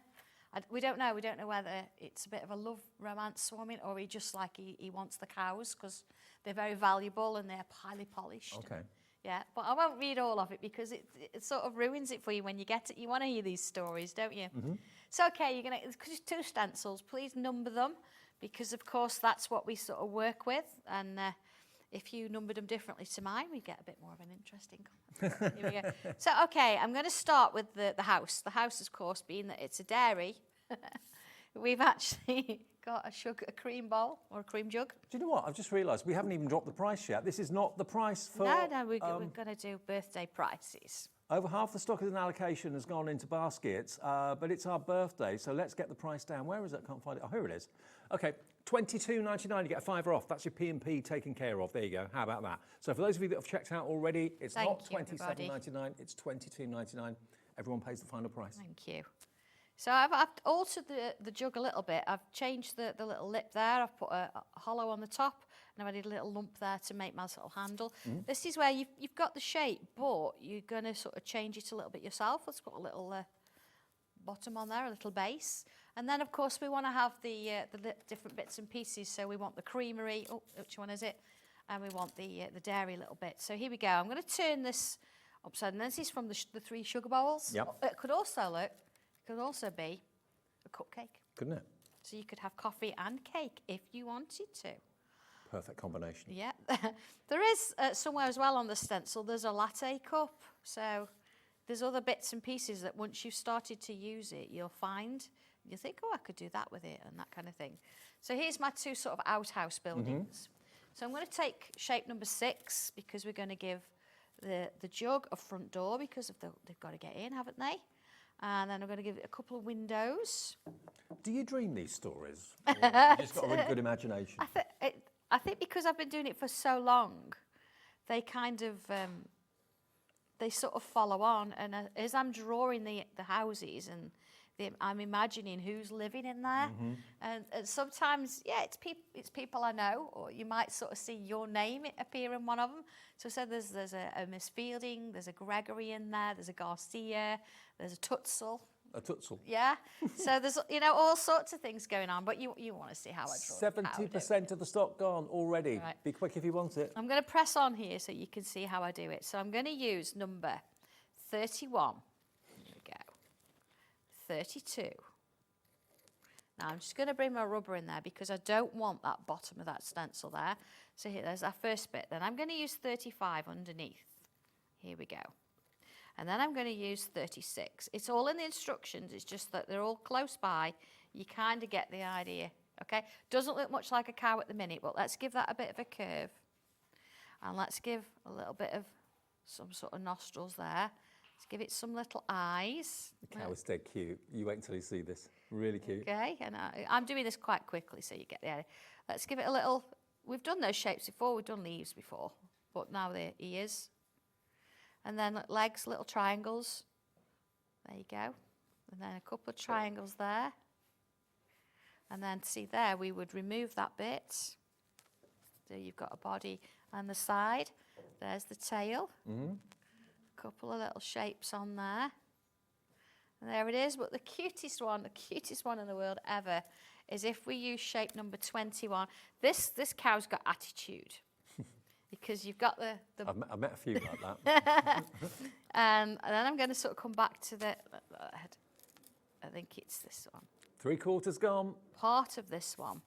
We don't know. We don't know whether it's a bit of a love romance swarming or he just like he wants the cows because they're very valuable and they're highly polished. Okay. Yeah, but I won't read all of it because it sort of ruins it for you when you get it. You want to hear these stories, don't you? Mm-hmm. So, okay, you're going to, 2 stencils, please number them because, of course, that's what we sort of work with. And if you numbered them differently to mine, we get a bit more of an interesting comment. Here we go. So, okay, I'm going to start with the house. The house, of course, being that it's a dairy. We've actually got a cream bowl or a cream jug. Do you know what? I've just realised we haven't even dropped the price yet. This is not the price for... No, we're going to do birthday prices. Over half the stock as an allocation has gone into baskets, but it's our birthday, so let's get the price down. Where is it? I can't find it. Oh, here it is. Okay, $22.99, you get a £5 off. That's your P&P taken care of. There you go. How about that? So for those of you that have checked out already, it's not $27.99, it's $22.99. Everyone pays the final price. Thank you. So I've altered the jug a little bit. I've changed the little lip there. I've put a hollow on the top, and I've added a little lump there to make my little handle. Mm-hmm. This is where you've got the shape, but you're going to sort of change it a little bit yourself. Let's put a little bottom on there, a little base. And then, of course, we want to have the different bits and pieces. So we want the creamery. Oh, which one is it? And we want the dairy a little bit. So here we go. I'm going to turn this upside down. This is from the 3 sugar bowls. Yep. It could also be a cupcake. Couldn't it? So you could have coffee and cake if you wanted to. Perfect combination. Yeah. There is somewhere as well on the stencil, there's a latte cup. So there's other bits and pieces that once you've started to use it, you'll find, you think, oh, I could do that with it and that kind of thing. So here's my two sort of outhouse buildings. So I'm going to take shape number 6 because we're going to give the jug a front door because of they've got to get in, haven't they? And then I'm going to give it a couple of windows. Do you dream these stories? Or you just got a really good imagination. I think because I've been doing it for so long, they kind of, they sort of follow on. And as I'm drawing the houses and I'm imagining who's living in there. And sometimes, yeah, it's people I know, or you might sort of see your name appear in one of them. So there's a Miss Fielding, there's a Gregory in there, there's a Garcia, there's a Tutzel. A Tutzel. Yeah. So there's, you know, all sorts of things going on, but you want to see how I draw 70% of the stock gone already. Right. Be quick if you want it. I'm going to press on here so you can see how I do it. So I'm going to use number 31. 32. Now I'm just going to bring my rubber in there because I don't want that bottom of that stencil there. So here, there's our first bit. Then I'm going to use 35 underneath. Here we go. And then I'm going to use 36. It's all in the instructions. It's just that they're all close by. You kind of get the idea. Okay? Doesn't look much like a cow at the minute, but let's give that a bit of a curve. And let's give a little bit of some sort of nostrils there. Let's give it some little eyes. The cow is dead cute. You wait until you see this. Really cute. Okay, and I'm doing this quite quickly so you get the idea. Let's give it a little, we've done those shapes before, we've done leaves before, but now they're ears. And then legs, little triangles. There you go. And then a couple of triangles there. And then see there, we would remove that bit. So you've got a body and the side. There's the tail. Couple of little shapes on there. And there it is, but the cutest one in the world ever is if we use shape number 21. This cow's got attitude because you've got the I've met a few like that. and then I'm going to sort of come back to the head. I think it's this one. 3/4 gone. Part of this one.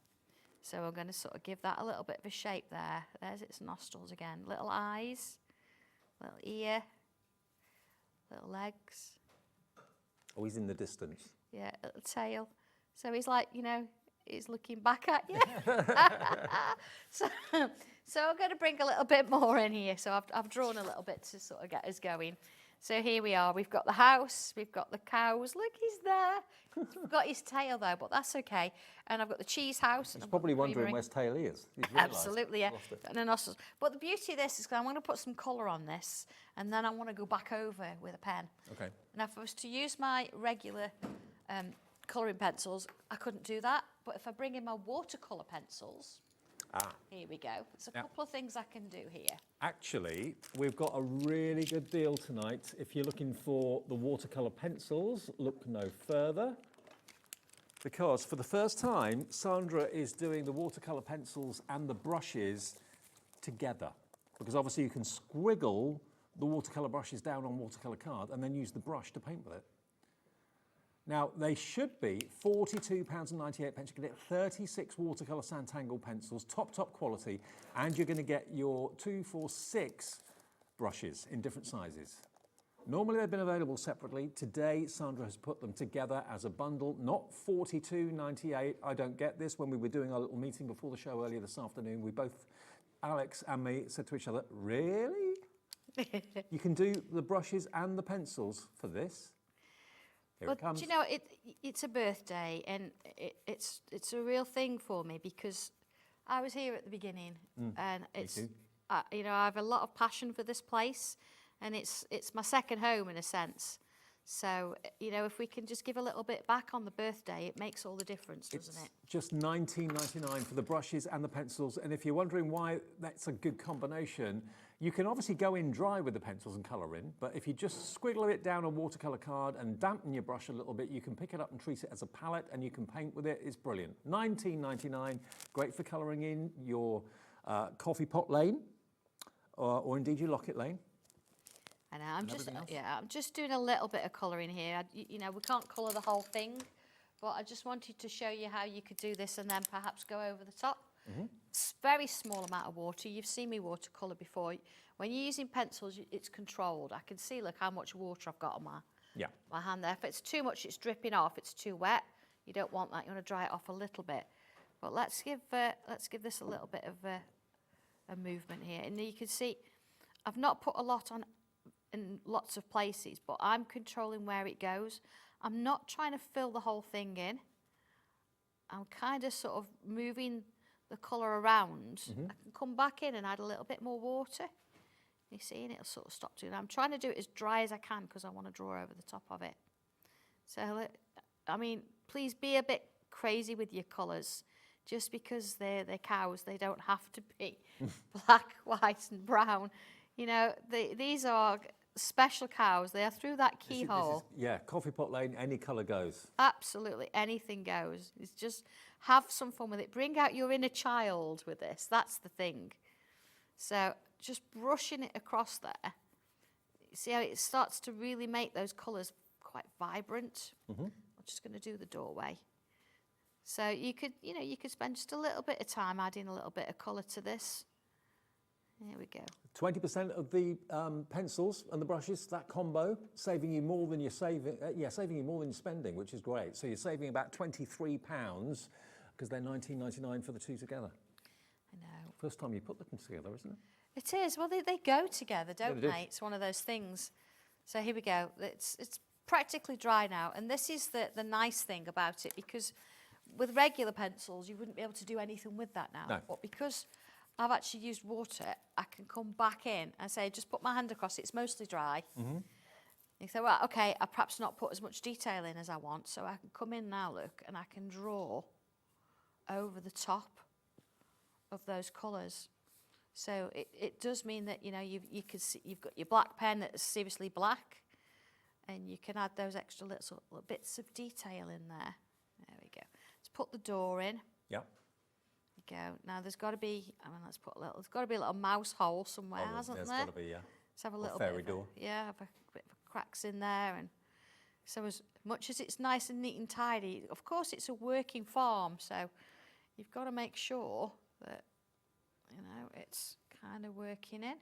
So I'm going to sort of give that a little bit of a shape there. There's its nostrils again. Little eyes, little ear, little legs. Oh, he's in the distance. Yeah, little tail. So he's like, you know, he's looking back at you. So I'm going to bring a little bit more in here. So I've drawn a little bit to sort of get us going. So here we are. We've got the house. We've got the cows. Look, he's there. We've got his tail though, but that's okay. And I've got the cheese house. He's probably wondering where's tail is. Absolutely, yeah. And the nostrils. But the beauty of this is I'm going to put some colour on this, and then I want to go back over with a pen. Okay. Now, if I was to use my regular colouring pencils, I couldn't do that. But if I bring in my watercolour pencils, here we go. There's a couple of things I can do here. Actually, we've got a really good deal tonight. If you're looking for the watercolour pencils, look no further. Because for the first time, Sandra is doing the watercolour pencils and the brushes together. Because obviously you can squiggle the watercolour brushes down on watercolour card and then use the brush to paint with it. Now, they should be £42.98. You can get 36 watercolour Sanntangle pencils, top quality, and you're going to get your 2, 4, 6 brushes in different sizes. Normally they've been available separately. Today, Sandra has put them together as a bundle, not £42.98. I don't get this. When we were doing our little meeting before the show earlier this afternoon, we both, Alex and me, said to each other, really? You can do the brushes and the pencils for this? Here it comes. Do you know, it's a birthday, and it's a real thing for me because I was here at the beginning, and it's you know, I have a lot of passion for this place, and it's my second home in a sense. So you know, if we can just give a little bit back on the birthday, it makes all the difference, doesn't it? Just £19.99 for the brushes and the pencils, and if you're wondering why that's a good combination, you can obviously go in dry with the pencils and colour in, but if you just squiggle it down a watercolour card and dampen your brush a little bit, you can pick it up and treat it as a palette and you can paint with it. It's brilliant. £19.99, great for colouring in your coffee pot lane or indeed your locket lane. I know, I'm just doing a little bit of colouring here. You know, we can't colour the whole thing, but I just wanted to show you how you could do this and then perhaps go over the top. Very small amount of water. You've seen me watercolour before. When you're using pencils, it's controlled. I can see, look, how much water I've got on my hand there. If it's too much, it's dripping off. It's too wet. You don't want that. You want to dry it off a little bit. But let's give this a little bit of a movement here. And you can see, I've not put a lot on in lots of places, but I'm controlling where it goes. I'm not trying to fill the whole thing in. I'm kind of sort of moving the colour around. I can come back in and add a little bit more water. You see, and it'll sort of stop doing that. I'm trying to do it as dry as I can because I want to draw over the top of it. So, I mean, please be a bit crazy with your colours. Just because they're cows, they don't have to be black, white and brown. You know, these are special cows. They are through that keyhole. Coffee pot lane, any colour goes. Absolutely, anything goes. It's just have some fun with it. Bring out your inner child with this. That's the thing. So just brushing it across there. See how it starts to really make those colours quite vibrant. I'm just going to do the doorway. So you could spend just a little bit of time adding a little bit of colour to this. There we go. 20% of the pencils and the brushes, that combo, saving you more than you're saving you more than you're spending, which is great. So you're saving about £23 because they're $19.99 for the two together. I know. First time you put them together, isn't it? It is. Well, they go together, don't they? They? It's one of those things. So here we go. It's practically dry now, and this is the nice thing about it, because with regular pencils you wouldn't be able to do anything with that now. No. But because I've actually used water, I can come back in and say, just put my hand across it. It's mostly dry. You say, well, okay, I perhaps not put as much detail in as I want, so I can come in now, look, and I can draw over the top of those colours. So it does mean that, you know, you can see you've got your black pen that's seriously black, and you can add those extra little bits of detail in there. There we go. Let's put the door in. Yep. Go. Now there's got to be. I mean, there's got to be a little mouse hole somewhere, hasn't there? There's got to be, yeah. Let's have a Or little fairy bit. door. Have a bit of cracks in there, and so as much as it's nice and neat and tidy, of course it's a working farm, so you've got to make sure that, you know, it's kind of working in.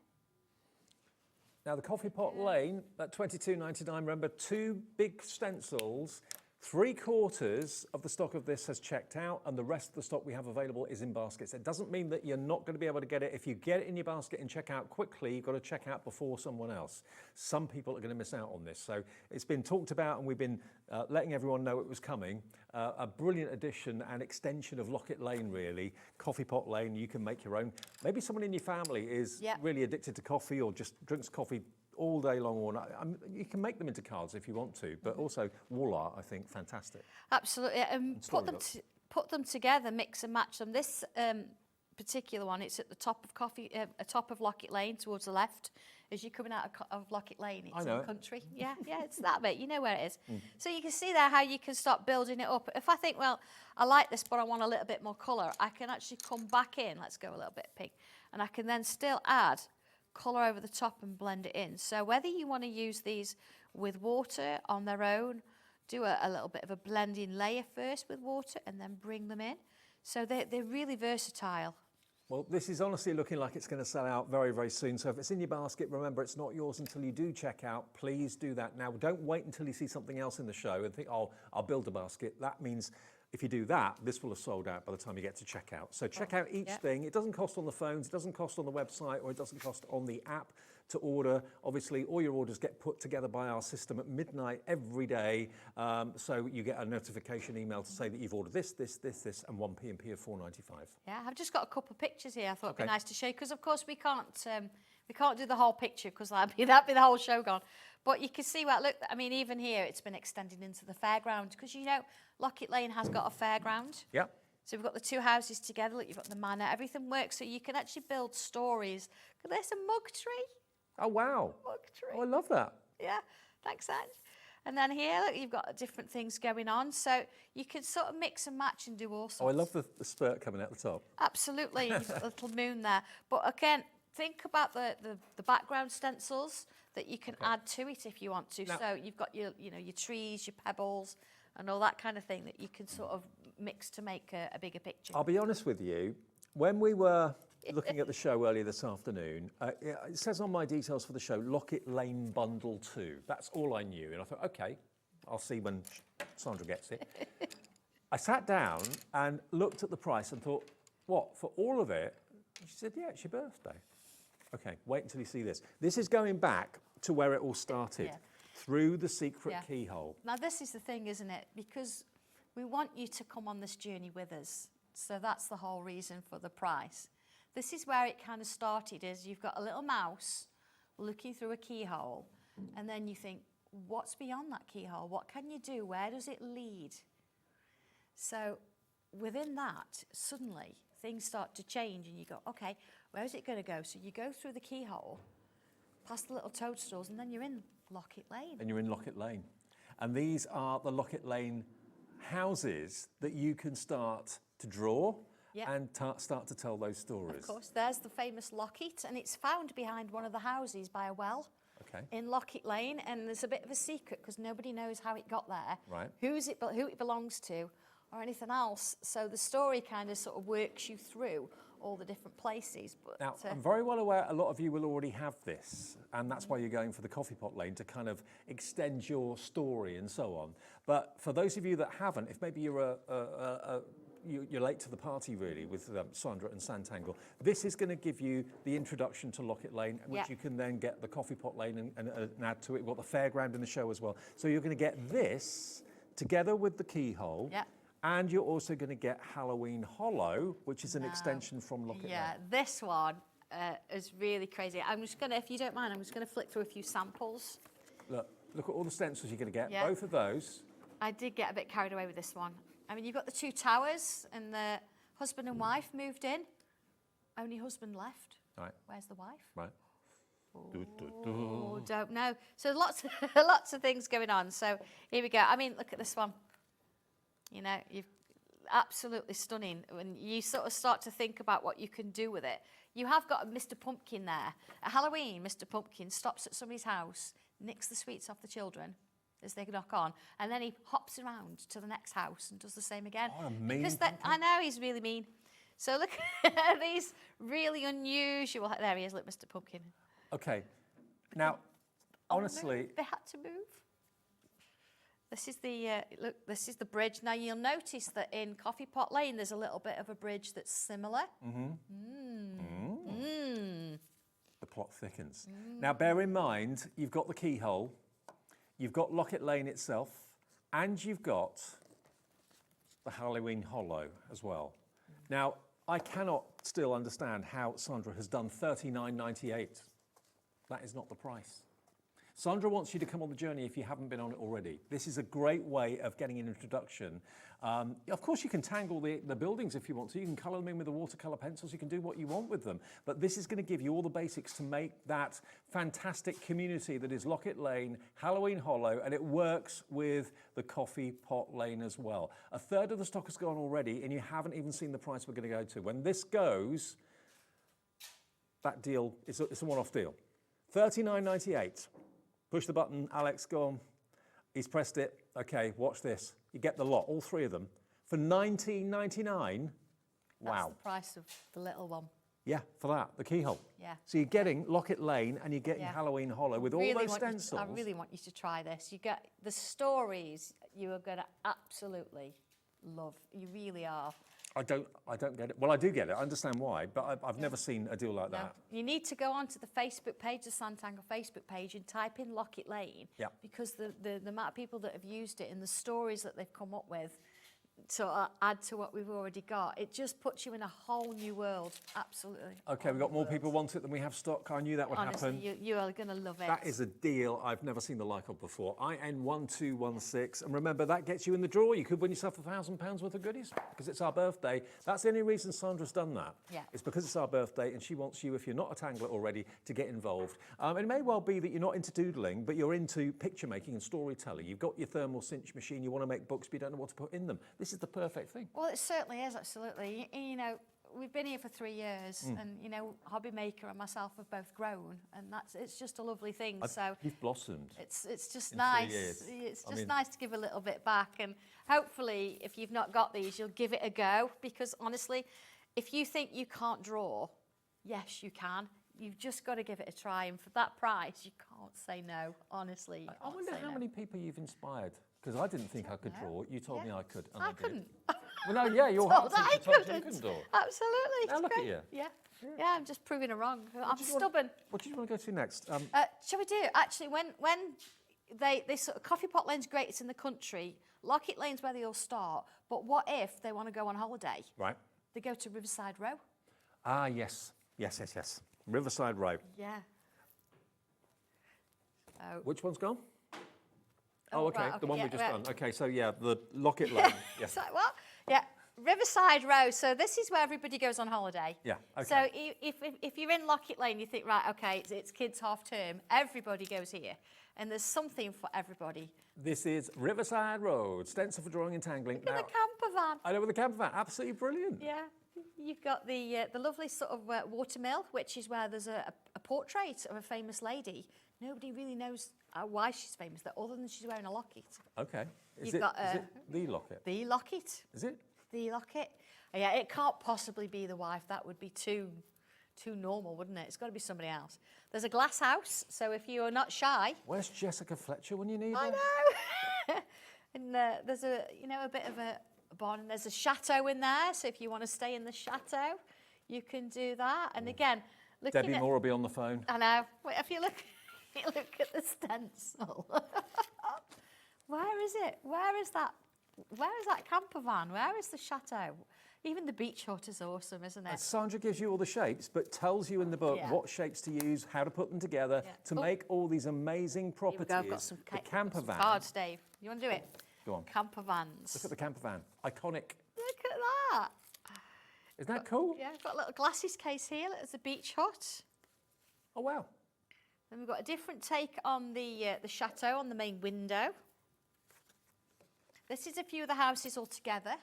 Now the coffee pot lane at $22.99. Remember, 2 big stencils. 3/4 of the stock of this has checked out, and the rest of the stock we have available is in baskets. It doesn't mean that you're not going to be able to get it. If you get it in your basket and check out quickly, you've got to check out before someone else. Some people are going to miss out on this. So it's been talked about, and we've been letting everyone know it was coming. A brilliant addition and extension of Locket Lane, really. Coffee pot lane, you can make your own. Maybe someone in your family is really addicted to coffee or just drinks coffee all day long, or not. You can make them into cards if you want to, but also wall art, I think, fantastic. Absolutely, put them together, mix and match them. This particular one, it's at the top of top of Locket Lane towards the left. As you're coming out of Locket Lane, it's in the country. Yeah, it's that bit. You know where it is. So you can see there how you can start building it up. If I think, well, I like this, but I want a little bit more colour, I can actually come back in. Let's go a little bit pink, and I can then still add colour over the top and blend it in. So whether you want to use these with water on their own, do a little bit of a blending layer first with water and then bring them in. So they're really versatile. Well, this is honestly looking like it's going to sell out very, very soon. So if it's in your basket, remember, it's not yours until you do check out. Please do that now. Don't wait until you see something else in the show and think, oh, I'll build a basket. That means if you do that, this will have sold out by the time you get to checkout. So check out each thing. It doesn't cost on the phones, it doesn't cost on the website, or it doesn't cost on the app to order. Obviously, all your orders get put together by our system at midnight every day. So you get a notification email to say that you've ordered this, and 1 P&P of $4.95. Yeah, I've just got a couple of pictures here I thought it'd be nice to show you, because of course we can't do the whole picture, because that'd be the whole show gone. But you can see what, look, I mean, even here it's been extended into the fairground, because, you know, Locket Lane has got a fairground. Yeah. So we've got the two houses together, look, you've got the manor, everything works, so you can actually build stories. There's a mug tree. Oh, wow. Mug tree. Oh, I love that. Yeah, thanks, Ange. And then here, look, you've got different things going on, so you can sort of mix and match and do all sorts. Oh, I love the spurt coming out the top. Absolutely, you've got a little moon there. But again, think about the background stencils that you can add to it if you want to. Now, so you've got your trees, your pebbles, and all that kind of thing that you can sort of mix to make a bigger picture. I'll be honest with you, When we were looking at the show earlier this afternoon, it says on my details for the show, Locket Lane Bundle 2. That's all I knew. And I thought, OK, I'll see when Sandra gets it. I sat down and looked at the price and thought, what, for all of it? She said, yeah, it's your birthday. OK, wait until you see this. This is going back to where it all started, through the secret keyhole. Now, this is the thing, isn't it? Because we want you to come on this journey with us. So that's the whole reason for the price. This is where it kind of started, is you've got a little mouse looking through a keyhole, and then you think, what's beyond that keyhole? What can you do? Where does it lead? So within that, suddenly things start to change and you go, okay, where is it going to go? So you go through the keyhole, past the little toadstools, and then you're in Locket Lane. And you're in Locket Lane. And these are the Locket Lane houses that you can start to draw and start to tell those stories. Of course, there's the famous Locket, and it's found behind one of the houses by a well in Locket Lane, and there's a bit of a secret because nobody knows how it got there, who it belongs to, or anything else. So the story kind of sort of works you through all the different places. But now, I'm very well aware a lot of you will already have this, and that's why you're going for the coffee pot lane, to kind of extend your story and so on. But for those of you that haven't, if maybe you're you're late to the party really with Sandra and Sanntangle, this is going to give you the introduction to Locket Lane, which you can then get the coffee pot lane and add to it. We've got the fairground in the show as well. So you're going to get this together with the keyhole. And you're also going to get Halloween Hollow, which is an extension from Locket Lane. This one is really crazy. I'm just going to, if you don't mind, I'm just going to flick through a few samples. Look at all the stencils you're going to get, both of those. I did get a bit carried away with this one. I mean, you've got the two towers, and the husband and wife moved in. Only husband left. Right. Where's the wife? Right. Oh, don't know. So lots of things going on. So here we go. I mean, look at this one. You know, you've absolutely stunning. When you sort of start to think about what you can do with it. You have got a Mr. Pumpkin there. At Halloween, Mr. Pumpkin stops at somebody's house, nicks the sweets off the children as they knock on, and then he hops around to the next house and does the same again. Oh, mean because I know he's really mean. So look at these really unusual. There he is, look, Mr. Pumpkin. Okay. Now, honestly, they had to move. This is the look. This is the bridge. Now you'll notice that in Coffee Pot Lane, there's a little bit of a bridge that's similar. The plot thickens. Now, bear in mind, you've got the keyhole, you've got Locket Lane itself, and you've got the Halloween Hollow as well. Now, I cannot still understand how Sandra has done $39.98. That is not the price. Sandra wants you to come on the journey if you haven't been on it already. This is a great way of getting an introduction. Of course, you can tangle the buildings if you want to. You can colour them in with the watercolour pencils. You can do what you want with them. But this is going to give you all the basics to make that fantastic community that is Locket Lane, Halloween Hollow, and it works with the Coffee Pot Lane as well. A third of the stock has gone already, and you haven't even seen the price we're going to go to. When this goes, that deal, it's a one-off deal. $39.98. Push the button, Alex, go on. He's pressed it. Okay, watch this. You get the lot, all three of them, for $19.99. Wow. That's the price of the little one. Yeah, for that, the keyhole. Yeah. So you're getting Locket Lane and you're getting Halloween Hollow with all those stencils. I really want you to try this. You get the stories you are going to absolutely love. You really are. I don't get it. Well, I do get it. I understand why, but I've never seen a deal like that. You need to go onto the Facebook page, the Sanntangle Facebook page, and type in Locket Lane. Yeah. Because the amount of people that have used it and the stories that they've come up with to add to what we've already got, it just puts you in a whole new world. Absolutely. Okay, we've got more people want it than we have stock. I knew that would happen. Honestly, you are going to love it. That is a deal I've never seen the like of before. IN1216. And remember, that gets you in the draw. You could win yourself £1,000 worth of goodies because it's our birthday. That's the only reason Sandra's done that. Yeah. It's because it's our birthday and she wants you, if you're not a Tangler already, to get involved. It may well be that you're not into doodling, but you're into picture making and storytelling. You've got your thermal cinch machine. You want to make books, but you don't know what to put in them. This is the perfect thing. Well, it certainly is, absolutely. You know, we've been here for 3 years, and you know, HobbyMaker and myself have both grown, and it's just a lovely thing. You've blossomed. It's just nice. It's just nice to give a little bit back, and hopefully, if you've not got these, you'll give it a go, because honestly, if you think you can't draw, yes, you can. You've just got to give it a try. And for that price, you can't say no. Honestly, you I can't wonder say how no. many people you've inspired. Because I didn't think I could draw. You told me I could, and I, couldn't. Well, no, yeah, your Told heart I teacher told you you couldn't. couldn't draw. Absolutely. Now it's look at great. you. Yeah, I'm just proving her wrong. I'm stubborn. What do you want to go to next? Shall we do? Actually, when they sort of Coffee Pot Lane's great, it's in the country. Lockett Lane's where they all start. But what if they want to go on holiday? Right. They go to Riverside Row. Ah, yes. Yes, yes, yes. Riverside Row. Yeah. Oh. Which one's gone? Oh, okay. right, The one yeah, we just right. done. Okay, so yeah, the Lockett Lane. Yeah. It's like, what? Yeah. Riverside Row. So this is where everybody goes on holiday. Yeah, okay. So if you're in Lockett Lane, you think, right, okay, it's kids' half term. Everybody goes here. And there's something for everybody. This is Riverside Road, stencil for drawing and tangling. Look at the camper van. I know, with the camper van. Absolutely brilliant. Yeah. You've got the lovely sort of watermill, which is where there's a portrait of a famous lady. Nobody really knows why she's famous, other than she's wearing a locket. Okay. Is You've it got, is it the Lockett? The locket. Is it? The locket. Yeah, it can't possibly be the wife. That would be too normal, wouldn't it? It's got to be somebody else. There's a glass house, so if you're not shy. Where's Jessica Fletcher when you need her? I know. And there's a bit of a barn, and there's a chateau in there. So if you want to stay in the chateau, you can do that. And again, looking Debbie at, Moore will be on the phone. I know. Wait, if you look at the stencil. Where is it? Where is that camper van? Where is the chateau? Even the beach hut is awesome, isn't it? Sandra gives you all the shapes, but tells you in the book what shapes to use, how to put them together to make all these amazing properties. I've got some the camper van. cards, Dave. You want to do it? Go on. Camper vans. Look at the camper van. Iconic. Look at that. Isn't that cool? Yeah, I've got a little glasses case here. There's a beach hut. Oh, wow. Then we've got a different take on the chateau on the main window. This is a few of the houses all together,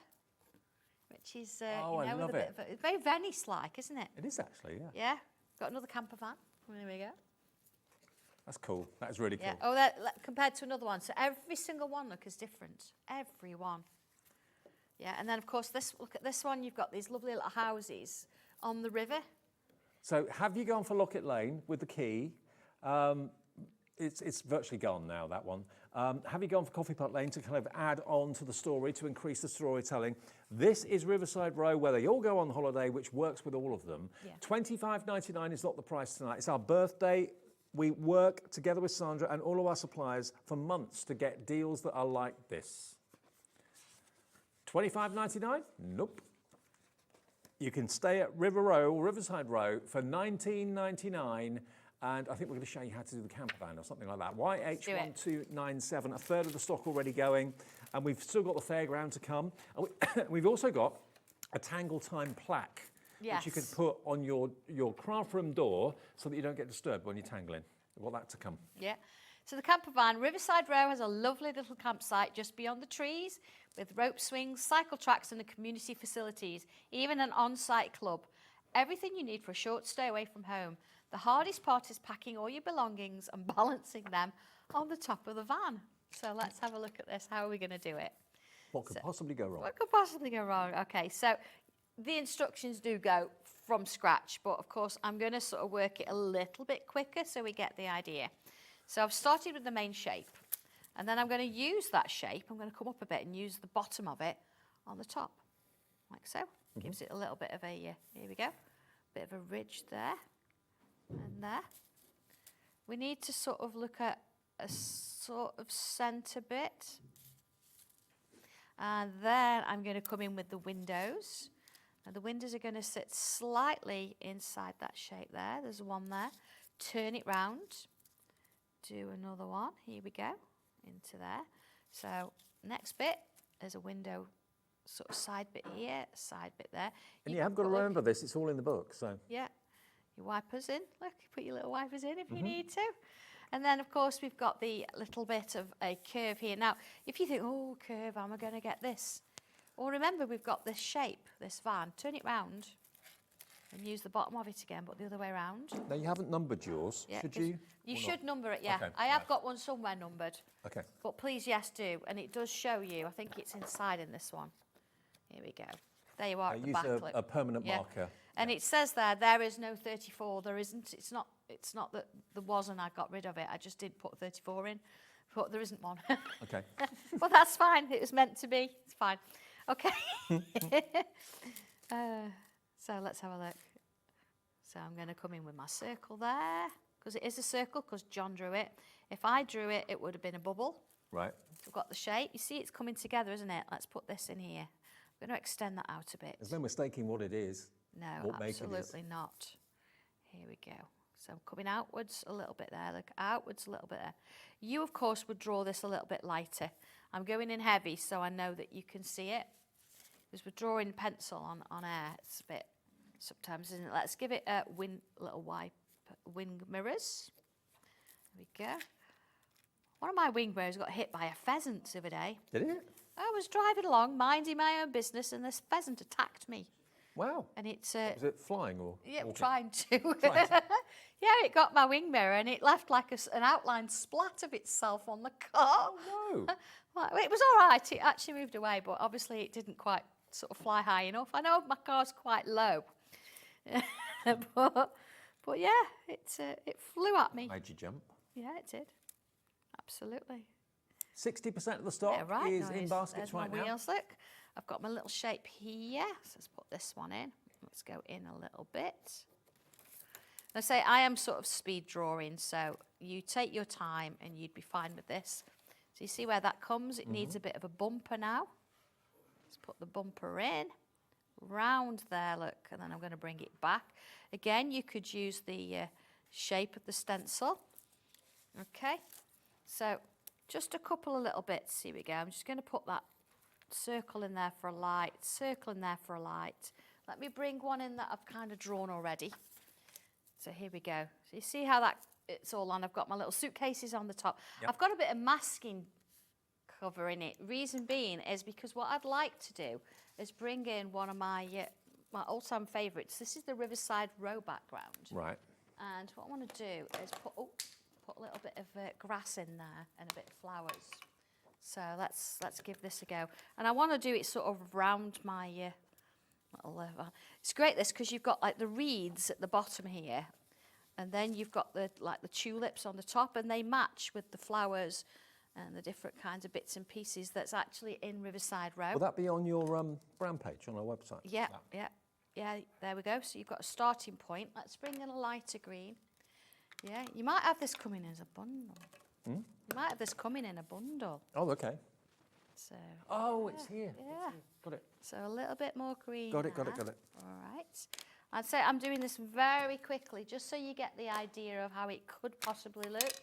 which is I love with a bit of it's very Venice-like, isn't it? It is actually, yeah. Yeah. Got another camper van. There we go. That's cool. That is really cool. Yeah. Oh, compared to another one. So every single one, look, is different. Every one. Yeah. And then, of course, look at this one. You've got these lovely little houses on the river. So have you gone for Lockett Lane with the key? It's virtually gone now, that one. Have you gone for Coffee Pot Lane to kind of add on to the story, to increase the storytelling? This is Riverside Row, where they all go on holiday, which works with all of them. Yeah. $25.99 is not the price tonight. It's our birthday. We work together with Sandra and all of our suppliers for months to get deals that are like this. $25.99? Nope. You can stay at Riverside Row for $19.99. And I think we're going to show you how to do the camper van or something like that. YH1297, a third of the stock already going. And we've still got the fairground to come. And we've also got a Tangle Time plaque, which you can put on your craft room door so that you don't get disturbed when you're tangling. We've got that to come. Yeah. So the camper van, Riverside Row, has a lovely little campsite just beyond the trees with rope swings, cycle tracks and the community facilities, even an on-site club. Everything you need for a short stay away from home. The hardest part is packing all your belongings and balancing them on the top of the van. So let's have a look at this. How are we going to do it? What could possibly go wrong? What could possibly go wrong? Okay, so the instructions do go from scratch, but of course I'm going to sort of work it a little bit quicker so we get the idea. So I've started with the main shape, and then I'm going to use that shape. I'm going to come up a bit and use the bottom of it on the top, like so. Gives it a little bit of a, here we go, bit of a ridge there. And there. We need to sort of look at a sort of centre bit. And then I'm going to come in with the windows. And the windows are going to sit slightly inside that shape there. There's one there. Turn it round. Do another one. Here we go. Into there. So next bit, there's a window sort of side bit here, side bit there. And you have got to remember this. It's all in the book. So yeah. Your wipers in. Look, you put your little wipers in if you need to. And then, of course, we've got the little bit of a curve here. Now, if you think, oh, curve, how am I going to get this? Well, remember, we've got this shape, this van. Turn it round and use the bottom of it again, but the other way around. Now, you haven't numbered yours, should you? You should number it, yeah. Okay. I have got one somewhere numbered. Okay. But please, yes, do. And it does show you. I think it's inside in this one. Here we go. There you are at the Use back. Look. a permanent marker. And it says there is no 34. There isn't. It's not that there was and I got rid of it. I just did put 34 in, but there isn't one. Okay. Well, that's fine. It was meant to be. It's fine. Okay. So let's have a look. So I'm going to come in with my circle there, because it is a circle, because John drew it. If I drew it, it would have been a bubble. Right. We've got the shape. You see it's coming together, isn't it? Let's put this in here. I'm going to extend that out a bit. There's no mistaking what it is. No, what make it is. absolutely not. Here we go. So I'm coming outwards a little bit there, look, outwards a little bit there. You, of course, would draw this a little bit lighter. I'm going in heavy so I know that you can see it. Because we're drawing pencil on air, it's a bit, sometimes, isn't it? Let's give it a little wipe, wing mirrors. There we go. One of my wing mirrors got hit by a pheasant the other day. Did it? I was driving along, minding my own business, and this pheasant attacked me. Wow. And it's Was it flying or? yeah, walking? trying to. Yeah, it got my wing mirror and it left like an outline splat of itself on the car. Oh, no. Well, it was all right. It actually moved away, but obviously it didn't quite sort of fly high enough. I know my car's quite low, but yeah, it flew at me. Made you jump. Yeah, it did. Absolutely. 60% of the stock Yeah, right. is No, in baskets right my now. wheels, look. I've got my little shape here. So let's put this one in. Let's go in a little bit. I say I am sort of speed drawing, so you take your time and you'd be fine with this. So you see where that comes? It needs a bit of a bumper now. Let's put the bumper in. Round there, look, and then I'm going to bring it back. Again, you could use the shape of the stencil. Okay, so just a couple of little bits. Here we go. I'm just going to put that circle in there for a light, circle in there for a light. Let me bring one in that I've kind of drawn already. So here we go. So you see how that it's all on. I've got my little suitcases on the top. Yep. I've got a bit of masking cover in it. Reason being is because what I'd like to do is bring in one of my all-time favourites. This is the Riverside Row background. Right. And what I want to do is put a little bit of grass in there and a bit of flowers. So let's give this a go. And I want to do it sort of round my little... it's great this because you've got like the reeds at the bottom here, and then you've got the tulips on the top, and they match with the flowers and the different kinds of bits and pieces that's actually in Riverside Row. Will that be on your brand page on our website? Yeah, yeah, there we go. So you've got a starting point. Let's bring in a lighter green. Yeah, you might have this coming as a bundle. Hmm? You might have this coming in a bundle. Oh, okay. So. Oh, it's here. Yeah. Got it. So a little bit more green. Got it, got it, there. got it. All right. I'd say I'm doing this very quickly, just so you get the idea of how it could possibly look.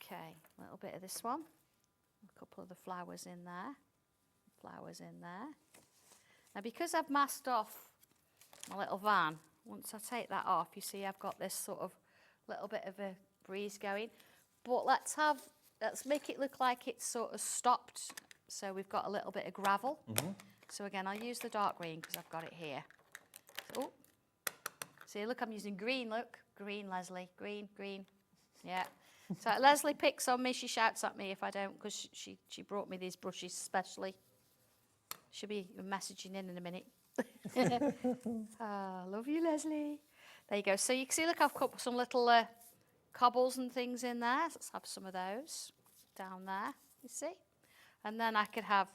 Okay, a little bit of this one. A couple of the flowers in there. Flowers in there. Now, because I've masked off my little van, once I take that off, you see I've got this sort of little bit of a breeze going. But let's make it look like it's sort of stopped. So we've got a little bit of gravel. So again, I'll use the dark green because I've got it here. So, see, look, I'm using green, look. Green, Leslie, green, green. Yeah. So Leslie picks on me, she shouts at me if I don't, because she brought me these brushes specially. She'll be messaging in a minute. Love you, Leslie. There you go. So you can see, look, I've got some little cobbles and things in there. Let's have some of those down there, you see? And then I could have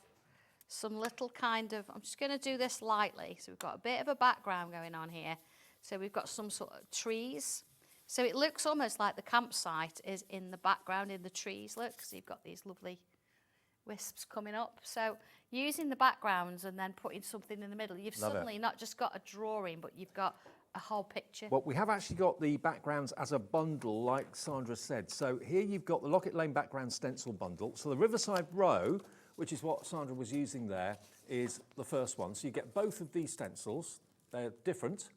some little kind of, I'm just going to do this lightly. So we've got a bit of a background going on here. So we've got some sort of trees. So it looks almost like the campsite is in the background in the trees. Look, so you've got these lovely wisps coming up. So using the backgrounds and then putting something in the middle, you've suddenly not just got a drawing, but you've got a whole picture. Well, we have actually got the backgrounds as a bundle, like Sandra said. So here you've got the Locket Lane background stencil bundle. So the Riverside Row, which is what Sandra was using there, is the first one. So you get both of these stencils. They're different,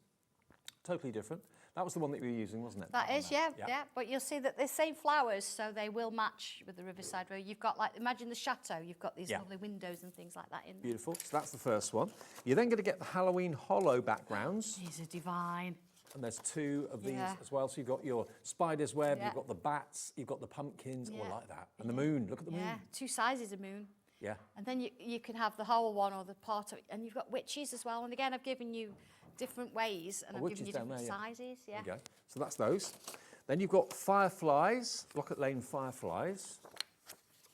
totally different. That was the one that you were using, wasn't it? That is, yeah. But you'll see that they're same flowers, so they will match with the Riverside Row. You've got, like, imagine the chateau. You've got these lovely windows and things like that in there. Beautiful. So that's the first one. You're then going to get the Halloween Hollow backgrounds. These are divine. And there's two of these as well. So you've got your spider's web, you've got the bats, you've got the pumpkins, all like that. And the moon. Look at the moon. Yeah, two sizes of moon. Yeah. And then you can have the whole one or the part of it. And you've got witches as well. And again, I've given you different ways and I've given you different sizes. Yeah. There you go. So that's those. Then you've got fireflies, Locket Lane fireflies.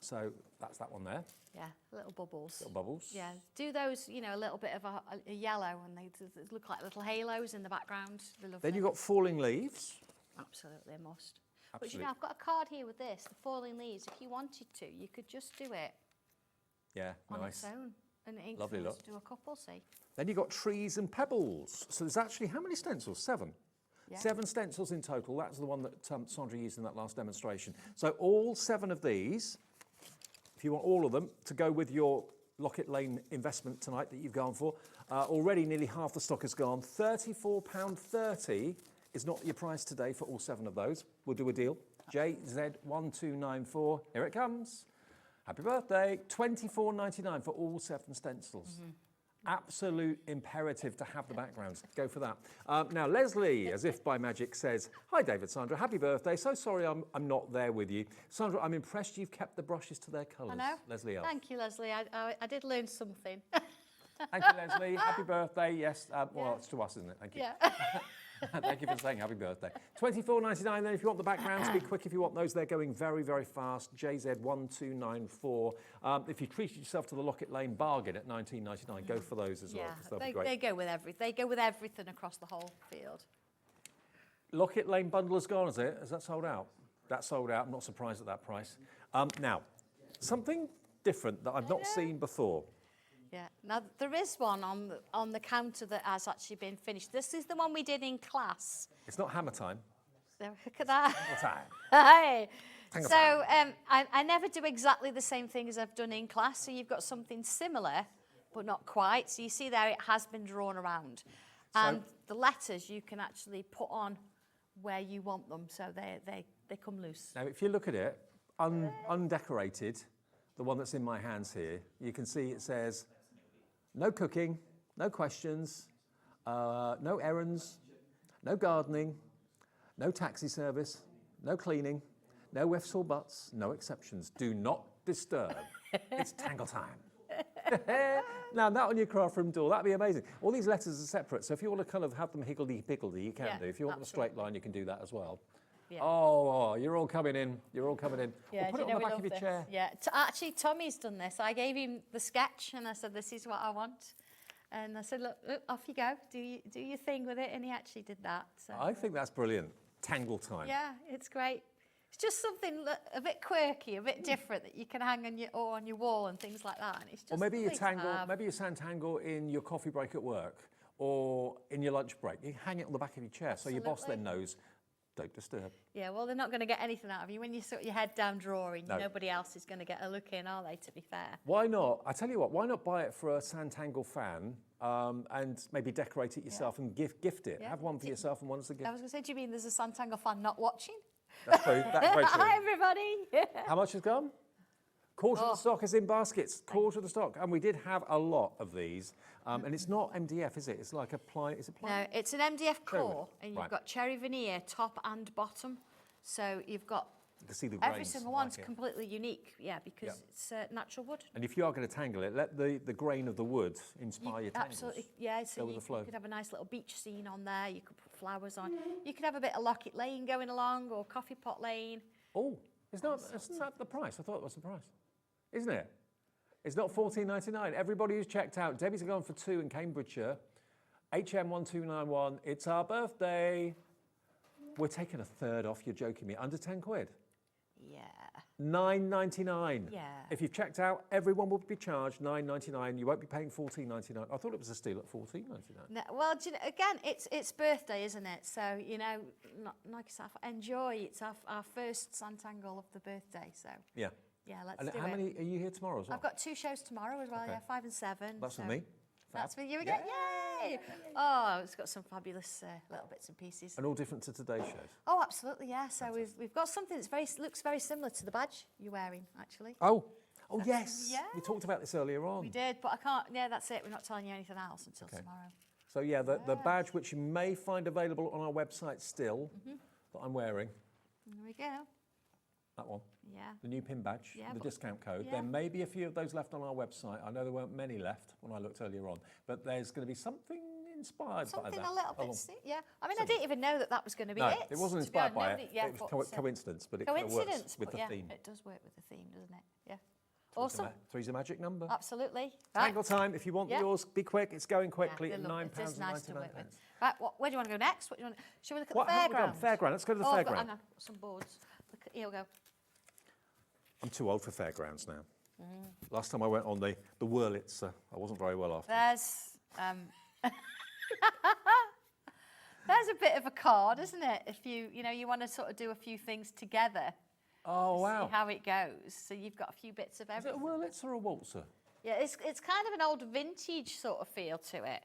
So that's that one there. Yeah, little bubbles. Little bubbles. Yeah, do those, you know, a little bit of a yellow and they look like little halos in the background. They're lovely. Then you've got falling leaves. Absolutely, a must. Absolutely. But you know, I've got a card here with this, the falling leaves. If you wanted to, you could just do it Yeah, on nice. its own. And ink Lovely wants look. to do a couple, see. Then you've got trees and pebbles. So there's actually, how many stencils? 7. Yeah. 7 stencils in total. That's the one that Sandra used in that last demonstration. So all 7 of these, if you want all of them, to go with your Locket Lane investment tonight that you've gone for. Already nearly half the stock has gone. £34.30 is not your price today for all 7 of those. We'll do a deal. JZ1294, here it comes. Happy birthday. £24.99 for all 7 stencils. Absolute imperative to have the backgrounds. Go for that. Now, Leslie, as if by magic, says, hi, David, Sandra, happy birthday. So sorry I'm not there with you. Sandra, I'm impressed you've kept the brushes to their colours. I know. Leslie L. Thank you, Leslie. I did learn something. Thank you, Leslie. Happy birthday. Yes, well, it's to us, isn't it? Thank you. Yeah. Thank you for saying happy birthday. £24.99 then if you want the backgrounds. Be quick if you want those. They're going very, very fast. JZ1294. If you treated yourself to the Locket Lane bargain at £19.99, go for those as well. 'Cause they'll be great. They go with everything. They go with everything across the whole field. Locket Lane bundle is gone, is it? Is that sold out? That's sold out. I'm not surprised at that price. Now, something different that I've not seen before. Yeah. Now there is one on the counter that has actually been finished. This is the one we did in class. It's not hammer time. So look at that. What time? Hi. Tangle So I never do exactly the same thing as I've done in class. So you've got something similar, but not quite. So you see there, it has been drawn around, and the letters you can actually put on where you want them. So they come loose. Now, if you look at it, undecorated, the one that's in my hands here, you can see it says, no cooking, no questions, no errands, no gardening, no taxi service, no cleaning, no ifs or buts, no exceptions. Do not disturb. It's Tangle time. Now, that on your craft room door, that'd be amazing. All these letters are separate, so if you want to kind of have them higgledy-piggledy, you can do. If you want them a straight line, you can do that as well. Yeah. Oh, you're all coming in. You're all coming in. Yeah, Well, put it on the back of your chair. Yeah, actually, Tommy's done this. I gave him the sketch and I said, this is what I want. And I said, look, off you go. Do your thing with it. And he actually did that. So. I think that's brilliant. Tangle time. Yeah, it's great. It's just something a bit quirky, a bit different that you can hang on your wall and things like that. And it's just Or maybe you nice maybe you Sanntangle in your coffee break at work or in your lunch break. You hang it on the back of your chair so your boss then knows. Don't disturb. Yeah, well, they're not going to get anything out of you. When you sort your head down drawing, No. nobody else is going to get a look in, are they, to be fair? Why not? I tell you what, why not buy it for a Sanntangle fan and maybe decorate it yourself and gift it? Yeah. Have one for yourself and one as a gift. I was going to say, do you mean there's a Sanntangle fan not watching? That's true. That's very true. Hi, everybody. How much has gone? Quarter of the stock is in baskets. Quarter of the stock. And we did have a lot of these. And it's not MDF, is it? It's like a ply. Is it ply? No, it's an MDF core, and you've Right. got cherry veneer, top and bottom. So you've got You can see the every grains single right one's here. completely unique, yeah, because Yeah. it's natural wood. And if you are going to tangle it, let the grain of the wood inspire your tangles. Absolutely, yeah. So Go with you the flow. could have a nice little beach scene on there. You could put flowers on. You could have a bit of Locket Lane going along, or Coffee Pot Lane. Oh, isn't that the price? I thought it was the price. Isn't it? It's not $14.99. Everybody who's checked out, Debbie's gone for 2 in Cambridgeshire. HM1291, it's our birthday. We're taking a third off, you're joking me. Under 10 quid? Yeah. $9.99. Yeah. If you've checked out, everyone will be charged $9.99. You won't be paying $14.99. I thought it was a steal at $14.99. No, well, do you know, again, it's birthday, isn't it? So, you know, like I said, enjoy. It's our first Sanntangle of the birthday, so. Yeah. Yeah, let's And do how it. many are you here tomorrow as well? I've got 2 shows tomorrow as well, Okay. yeah, 5 and 7. That's so for me. That's Fab. for you again, yay! Oh, it's got some fabulous little bits and pieces. And all different to today's shows. Oh, absolutely, yeah. So we've got something that's looks very similar to the badge you're wearing, actually. Oh, yes. Yeah. We talked about this earlier on. We did, but I can't. Yeah, that's it. We're not telling you anything else until Okay. tomorrow. So yeah, the badge which you may find available on our website still, that I'm wearing, There we go. that one. Yeah. the new pin badge, Yeah, the but- discount code. yeah. There may be a few of those left on our website. I know there weren't many left when I looked earlier on, but there's going to be something inspired by Something that. a little bit, along- yeah. I mean, I didn't even know that was going to be No, it. it wasn't to be honest. inspired by Nobody- it. yeah, It was but, coincidence, but it kind of coincidence, works with but the yeah, theme. it does work with the theme, doesn't it? Yeah. Three's a Awesome. Three's a magic number. Absolutely. Tangle time. If you want Yeah. yours, be quick. It's going quickly Yeah, at they love it. It is nice to work £9.99. with. Right, where do you want to go next? What do you want? Shall we look at What the have we fairground? got? Fairground. Let's go to the I've got- fairground. hang on, some boards. Look at, here we go. I'm too old for fairgrounds now. Mm. Last time I went on the Wurlitzer, I wasn't very well after. There's there's a bit of a card, isn't it? If you want to sort of do a few things together. Oh, wow. See how it goes. So you've got a few bits of Is it a everything. Wurlitzer or a waltzer? Yeah, it's kind of an old vintage sort of feel to it.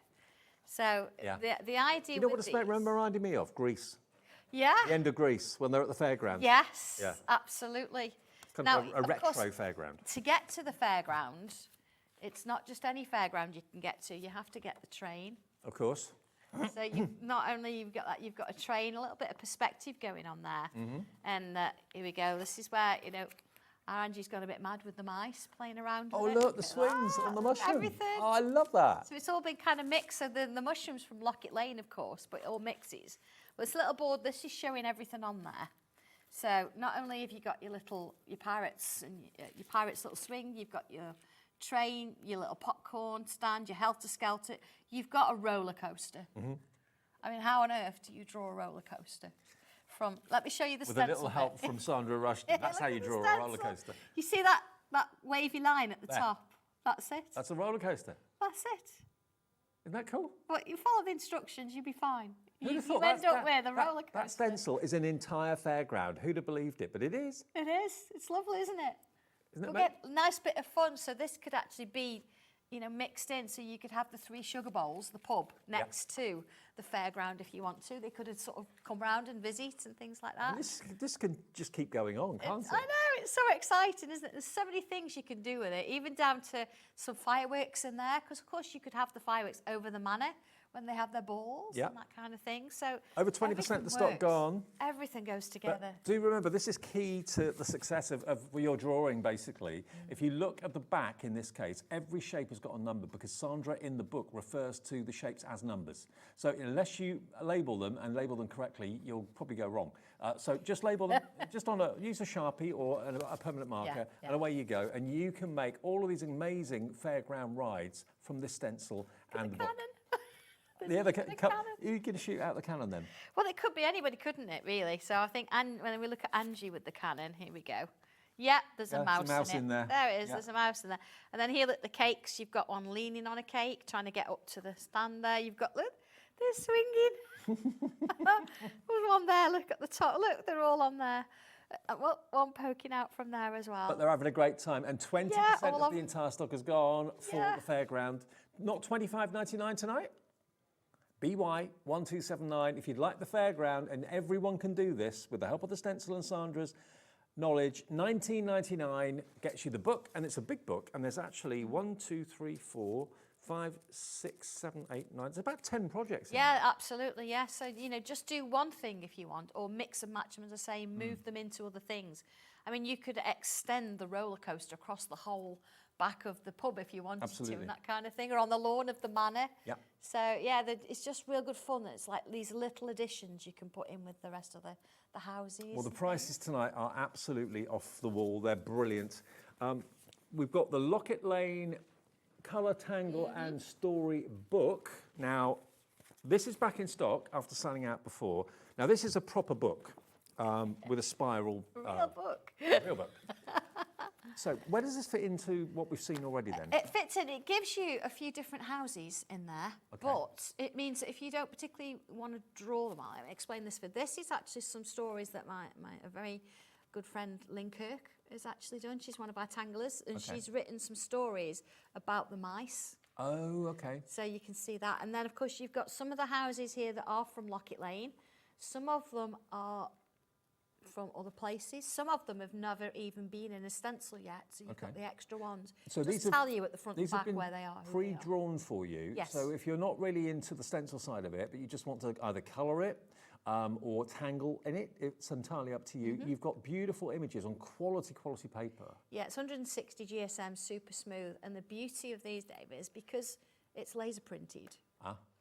So Yeah. the idea You know with what it's reminding me of? Greece. Yeah. The end of Greece, when they're at the fairground. Yes. Yeah. Absolutely. It's kind Now, of a retro course, fairground. To get to the fairground, it's not just any fairground you can get to. You have to get the train. Of course. So not only you've got that, you've got a train, a little bit of perspective going on there. Mhm. And here we go. This is where our Angie's gone a bit mad with the mice playing around. Oh, with it. look, the swings on the mushroom. Everything. Oh, I love that. So it's all been kind of mixed. So the mushrooms from Lockett Lane, of course, but it all mixes. But this little board, this is showing everything on there. So not only have you got your pirates and your pirates little swing, you've got your train, your little popcorn stand, your helter skelter. You've got a roller coaster. Mhm. I mean, how on earth do you draw a roller coaster? Let me show you the With stencil. a little help bit. from Sandra Rushton. That's how you Look at draw the a roller stencil. coaster. You see that wavy line at the There. top? That's it. That's a roller coaster. That's it. Isn't that cool? But you follow the instructions, you'll be fine. Who'd You have thought end that's- up with a roller That coaster. stencil is an entire fairground. Who'd have believed it? But it is. It is. It's lovely, isn't it? Isn't it, We'll mate? get a nice bit of fun. So this could actually be, mixed in. So you could have the 3 Sugar Bowls, the pub, next to the fairground if you want to. They could have sort of come round and visit and things like that. And this can just keep going on, can't I it? know, it's so exciting, isn't it? There's so many things you can do with it, even down to some fireworks in there, because of course you could have the fireworks over the manor when they have their balls Yeah. and that kind of thing. So Over 20% of the stock works. gone. Everything goes But together. do remember, this is key to the success of your drawing, basically. If you look at the back, in this case, every shape has got a number because Sandra in the book refers to the shapes as numbers. So unless you label them and label them correctly, you'll probably go wrong. So just label them, use a Sharpie or a permanent marker, yeah. and away you go. And you can make all of these amazing fairground rides from this stencil and the book. Yeah, you can shoot out the cannon then. Well, it could be anybody, couldn't it, really? So I think when we look at Angie with the cannon, here we go. Yeah, there's a mouse, in there. There it is, Yeah. there's a mouse in there. And then here, look, the cakes, you've got one leaning on a cake, trying to get up to the stand there. You've got, look, they're swinging. There's one there, look at the top. Look, they're all on there. One poking out from there as well. But they're having a great time, and 20% all of of the them. entire stock has gone for Yeah. the fairground. Not $25.99 tonight. BY1279. If you'd like the fairground, and everyone can do this with the help of the stencil and Sandra's knowledge, $19.99 gets you the book, and it's a big book. And there's actually 1, 2, 3, 4, 5, 6, 7, 8, 9. It's about 10 projects. in Yeah, absolutely, yeah. So, just do one thing if you want, or mix and match them, as I say, move them into other things. I mean, you could extend the roller coaster across the whole back of the pub if you wanted to, and that kind of thing, or on the lawn of the manor. Yeah. So, yeah, it's just real good fun. It's like these little additions you can put in with the rest of the houses. Well, the prices tonight are absolutely off the wall. They're brilliant. We've got the Lockett Lane Colour Tangle and Story book. Now, this is back in stock after selling out before. Now, this is a proper book with a spiral. Real book. Real book. So, where does this fit into what we've seen already then? It fits in. It gives you a few different houses in there, but it means that if you don't particularly want to draw them, I'll explain this. This is actually some stories that a very good friend Lynn Kirk has actually done. She's one of our tanglers, and she's written some stories about the mice. Oh, okay. So you can see that. And then, of course, you've got some of the houses here that are from Lockett Lane. Some of them are from other places. Some of them have never even been in a stencil yet, so you've got the extra ones. So Just tell you at the front and back where they are. Pre-drawn for you. Yes. So if you're not really into the stencil side of it, but you just want to either colour it or Tangle in it. It's entirely up to you. You've got beautiful images on quality paper. Yeah, it's 160 GSM, super smooth. And the beauty of these, David, is because it's laser printed.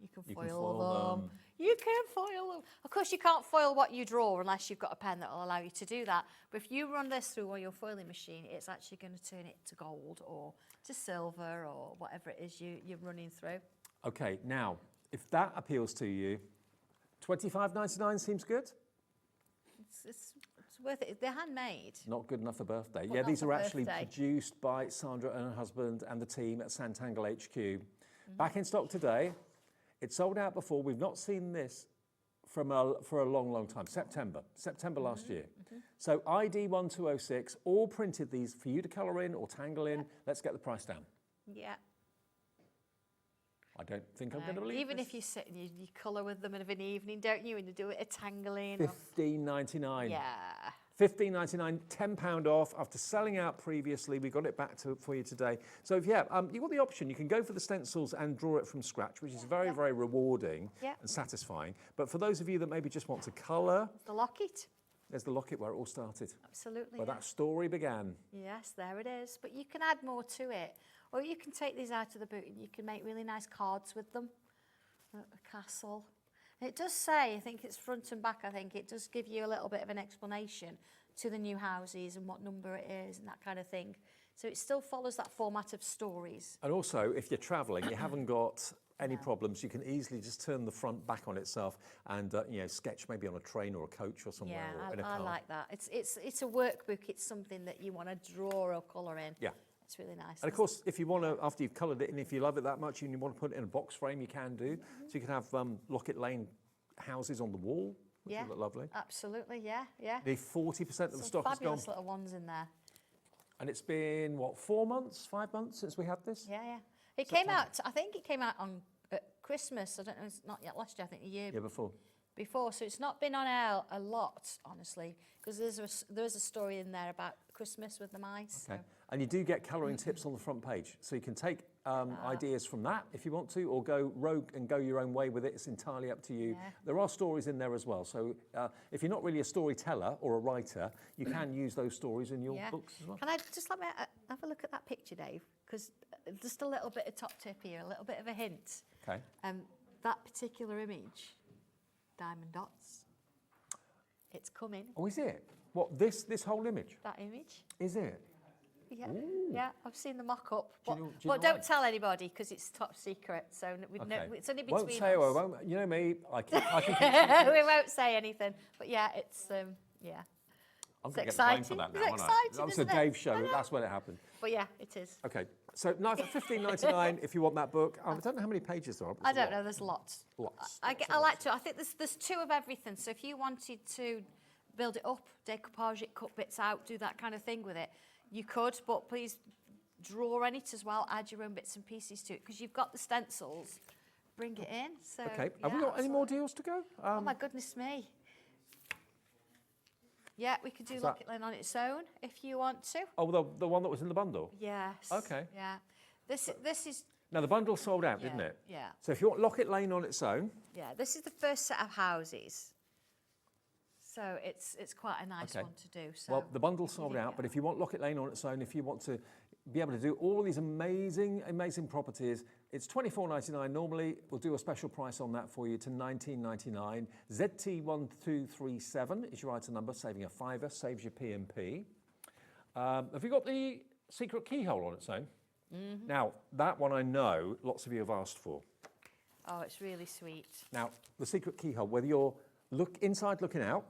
You can foil them. You can foil them. Of course, you can't foil what you draw unless you've got a pen that will allow you to do that. But if you run this through your foiling machine, it's actually going to turn it to gold or to silver or whatever it is you're running through. Okay, now, if that appeals to you, $25.99 seems good? It's worth it. They're handmade. Not good enough for birthday. But Yeah, not these for are actually birthday. produced by Sandra and her husband and the team at Sanntangle HQ. Back in stock today. It sold out before. We've not seen this for a long time. September last year. So ID 1206, all printed these for you to colour in or tangle in. Let's get the price down. Yeah. I don't think I'm going to believe Even this. if you sit and you colour with them of an evening, don't you? And you do it a tangling. $15.99. Yeah. $15.99, £10 off. After selling out previously, we got it back for you today. So you've got the option. You can go for the stencils and draw it from scratch, which is very rewarding and satisfying. But for those of you that maybe just want to colour, the locket. There's the locket where it all started. Absolutely. Where that story began. Yes, there it is. But you can add more to it. Or you can take these out of the boot and you can make really nice cards with them. A castle. It does say, I think it's front and back, I think, it does give you a little bit of an explanation to the new houses and what number it is and that kind of thing. So it still follows that format of stories. And also, if you're travelling, you haven't got any problems, you can easily just turn the front back on itself and sketch maybe on a train or a coach or somewhere or in a car. I like that. It's a workbook. It's something that you want to draw or colour in. Yeah. It's really nice. And of course, if you want to, after you've coloured it, and if you love it that much and you want to put it in a box frame, you can do. So you can have Locket Lane houses on the wall, which would look lovely. Absolutely, yeah. The 40% of the stock is gone. Fabulous little ones in there. And it's been, what, 4 months, 5 months since we had this? Yeah. It came out, I think it came out on Christmas. I don't know, it's not yet last year, I think the year before. So it's not been on air a lot, honestly, because there's a story in there about Christmas with the mice. Okay. And you do get colouring tips on the front page. So you can take ideas from that if you want to, or go rogue and go your own way with it. It's entirely up to you. There are stories in there as well. So if you're not really a storyteller or a writer, you can use those stories in your books as well. Can I just let me have a look at that picture, Dave? Because just a little bit of top tip here, a little bit of a hint. Okay. That particular image, diamond dots, it's coming. Oh, is it? What, this whole image? That image. Is it? Yeah, Ooh. yeah, I've seen the mock-up. Do you know Don't tell anybody because it's top secret. So it's only between won't say, us. I won't. You know me, I can keep We won't say anything. But yeah, it's yeah. I'm It's going to get the blame exciting. for that now, It's aren't I? exciting, That was a isn't it? Dave show. I know. That's when it happened. But yeah, it is. Okay, so now for $15.99 if you want that book. I don't know how many pages there are. But I it's a don't lot. know. There's lots. Lots. I like to. I think there's two of everything. So if you wanted to build it up, decoupage it, cut bits out, do that kind of thing with it, you could. But please draw in it as well. Add your own bits and pieces to it because you've got the stencils. Bring it in. So Okay. Have we got any more deals to go? Oh my goodness me. Yeah, we could do Locket Lane on its own if you want to. Oh, the one that was in the bundle? Yes. Okay. Yeah. This is. Now, the bundle sold out, didn't it? Yeah. So if you want Locket Lane on its own. Yeah, this is the first set of houses. So it's quite a nice one to do. So Well, the bundle sold out, but if you want Locket Lane on its own, if you want to be able to do all these amazing properties, it's $24.99 normally. We'll do a special price on that for you to $19.99. ZT1237 is your item number, saving a fiver, saves your P&P. Have you got the secret keyhole on its own? Mm-hmm. Now, that one I know lots of you have asked for. Oh, it's really sweet. Now, the secret keyhole, whether you're inside looking out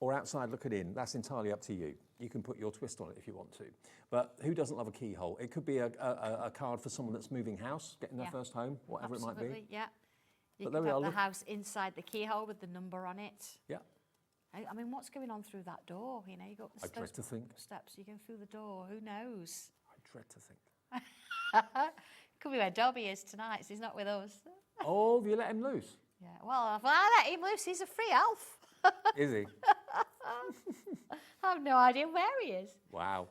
or outside looking in, that's entirely up to you. You can put your twist on it if you want to. But who doesn't love a keyhole? It could be a card for someone that's moving house, getting their first home, whatever it might be. Yeah. You But could there we have are, the look. house inside the keyhole with the number on it. Yeah. I mean, what's going on through that door? You know, you got the I dread to think. steps. You go through the door. Who knows? I dread to think. Could be where Dobby is tonight. So he's not with us. Oh, have you let him loose? Yeah. Well, if I let him loose, he's a free elf. Is he? I have no idea where he is. Wow.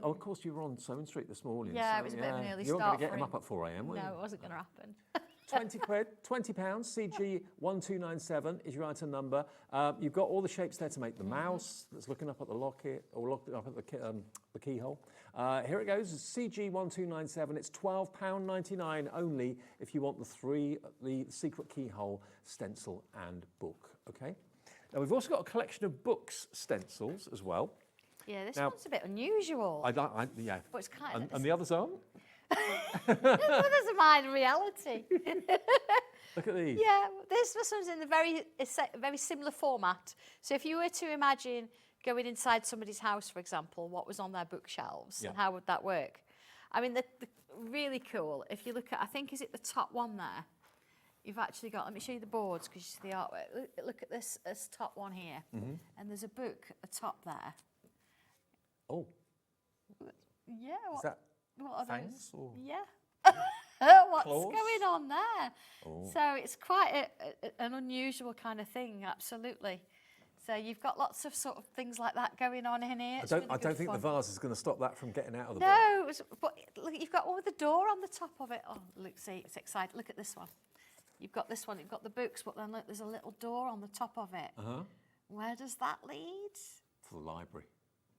Of course, you were on Sowing Street this morning. Yeah, so, it was a bit of an early you weren't start going to get for him him. up at 4 a.m., were you? No, it wasn't going to happen. 20 quid, £20, CG1297 is your item number. You've got all the shapes there to make the mouse that's looking up at the locket or looking up at the keyhole. Here it goes, CG1297. It's £12.99 only if you want the secret keyhole stencil and book. Okay. Now we've also got a collection of books stencils as well. Yeah, this one's a bit unusual. Yeah. But it's kind of... And the others aren't? Others are mine reality. Look at these. Yeah, this one's in a very similar format. So if you were to imagine going inside somebody's house, for example, what was on their bookshelves and how would that work? I mean, the really cool. If you look at, I think, is it the top one there? You've actually got, let me show you the boards because you see the artwork. Look at this top one here. And there's a book at the top there. Oh. Yeah. Is that what are fangs? those? Or Yeah. What's claws? going on there? Oh. So it's quite an unusual kind of thing, absolutely. So you've got lots of sort of things like that going on in here. I don't think the vase is going to stop that from getting out of the book. No, but look, you've got one with a door on the top of it. Oh, look, see, it's exciting. Look at this one. You've got this one, you've got the books, but then look, there's a little door on the top of it. Where does that lead? To the library.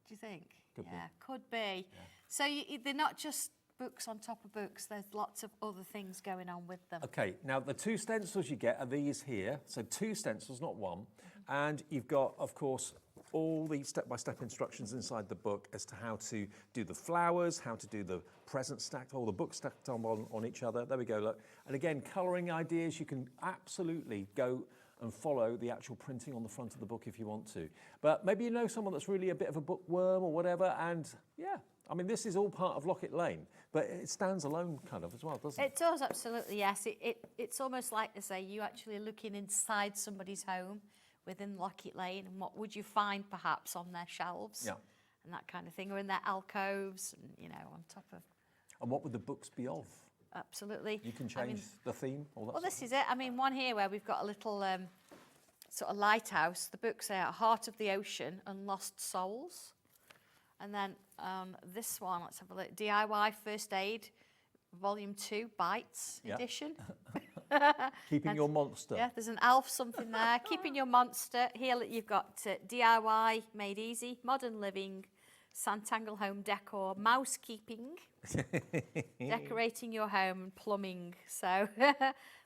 Do you think? Could be. Could be. Yeah. So they're not just books on top of books, there's lots of other things going on with them. Okay, now the two stencils you get are these here. So two stencils, not one. And you've got, of course, all the step-by-step instructions inside the book as to how to do the flowers, how to do the presents stacked, all the books stacked on each other. There we go, look. And again, colouring ideas, you can absolutely go and follow the actual printing on the front of the book if you want to. But maybe you know someone that's really a bit of a bookworm or whatever, and yeah, I mean, this is all part of Locket Lane, but it stands alone kind of as well, doesn't it? It does, absolutely, yes. It's almost like to say you actually looking inside somebody's home within Locket Lane, and what would you find perhaps on their shelves? Yeah. And that kind of thing, or in their alcoves, and, you know, on top of... And what would the books be of? Absolutely. You can change the theme, all that. Well, this is it. I mean, one here where we've got a little sort of lighthouse. The books are Heart of the Ocean and Lost Souls. And then this one, let's have a look. DIY First Aid, Volume 2, Bites edition. Keeping your monster. Yeah, there's an elf something there. Keeping your monster. Here you've got DIY Made Easy, Modern Living, Sanntangle Home Decor, Mouse Keeping, Decorating Your Home, and Plumbing. So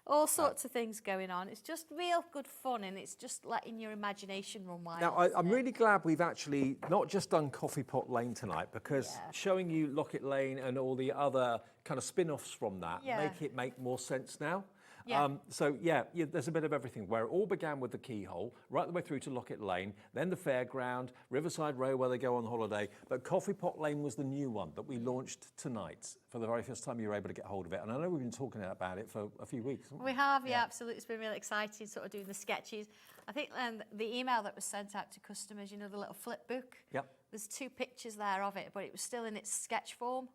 all sorts of things going on. It's just real good fun, and it's just letting your imagination run wild. Now, I'm really glad we've actually not just done Coffee Pot Lane tonight, because showing you Locket Lane and all the other kind of spin-offs from that make more sense now. Yeah. So there's a bit of everything, where it all began with the keyhole, right the way through to Locket Lane, then the fairground, Riverside Row where they go on holiday, but Coffee Pot Lane was the new one that we launched tonight for the very first time you were able to get hold of it. And I know we've been talking about it for a few weeks. We have, yeah, absolutely. It's been really exciting sort of doing the sketches. I think the email that was sent out to customers, you know, the little flip book, there's 2 pictures there of it, but it was still in its sketch form.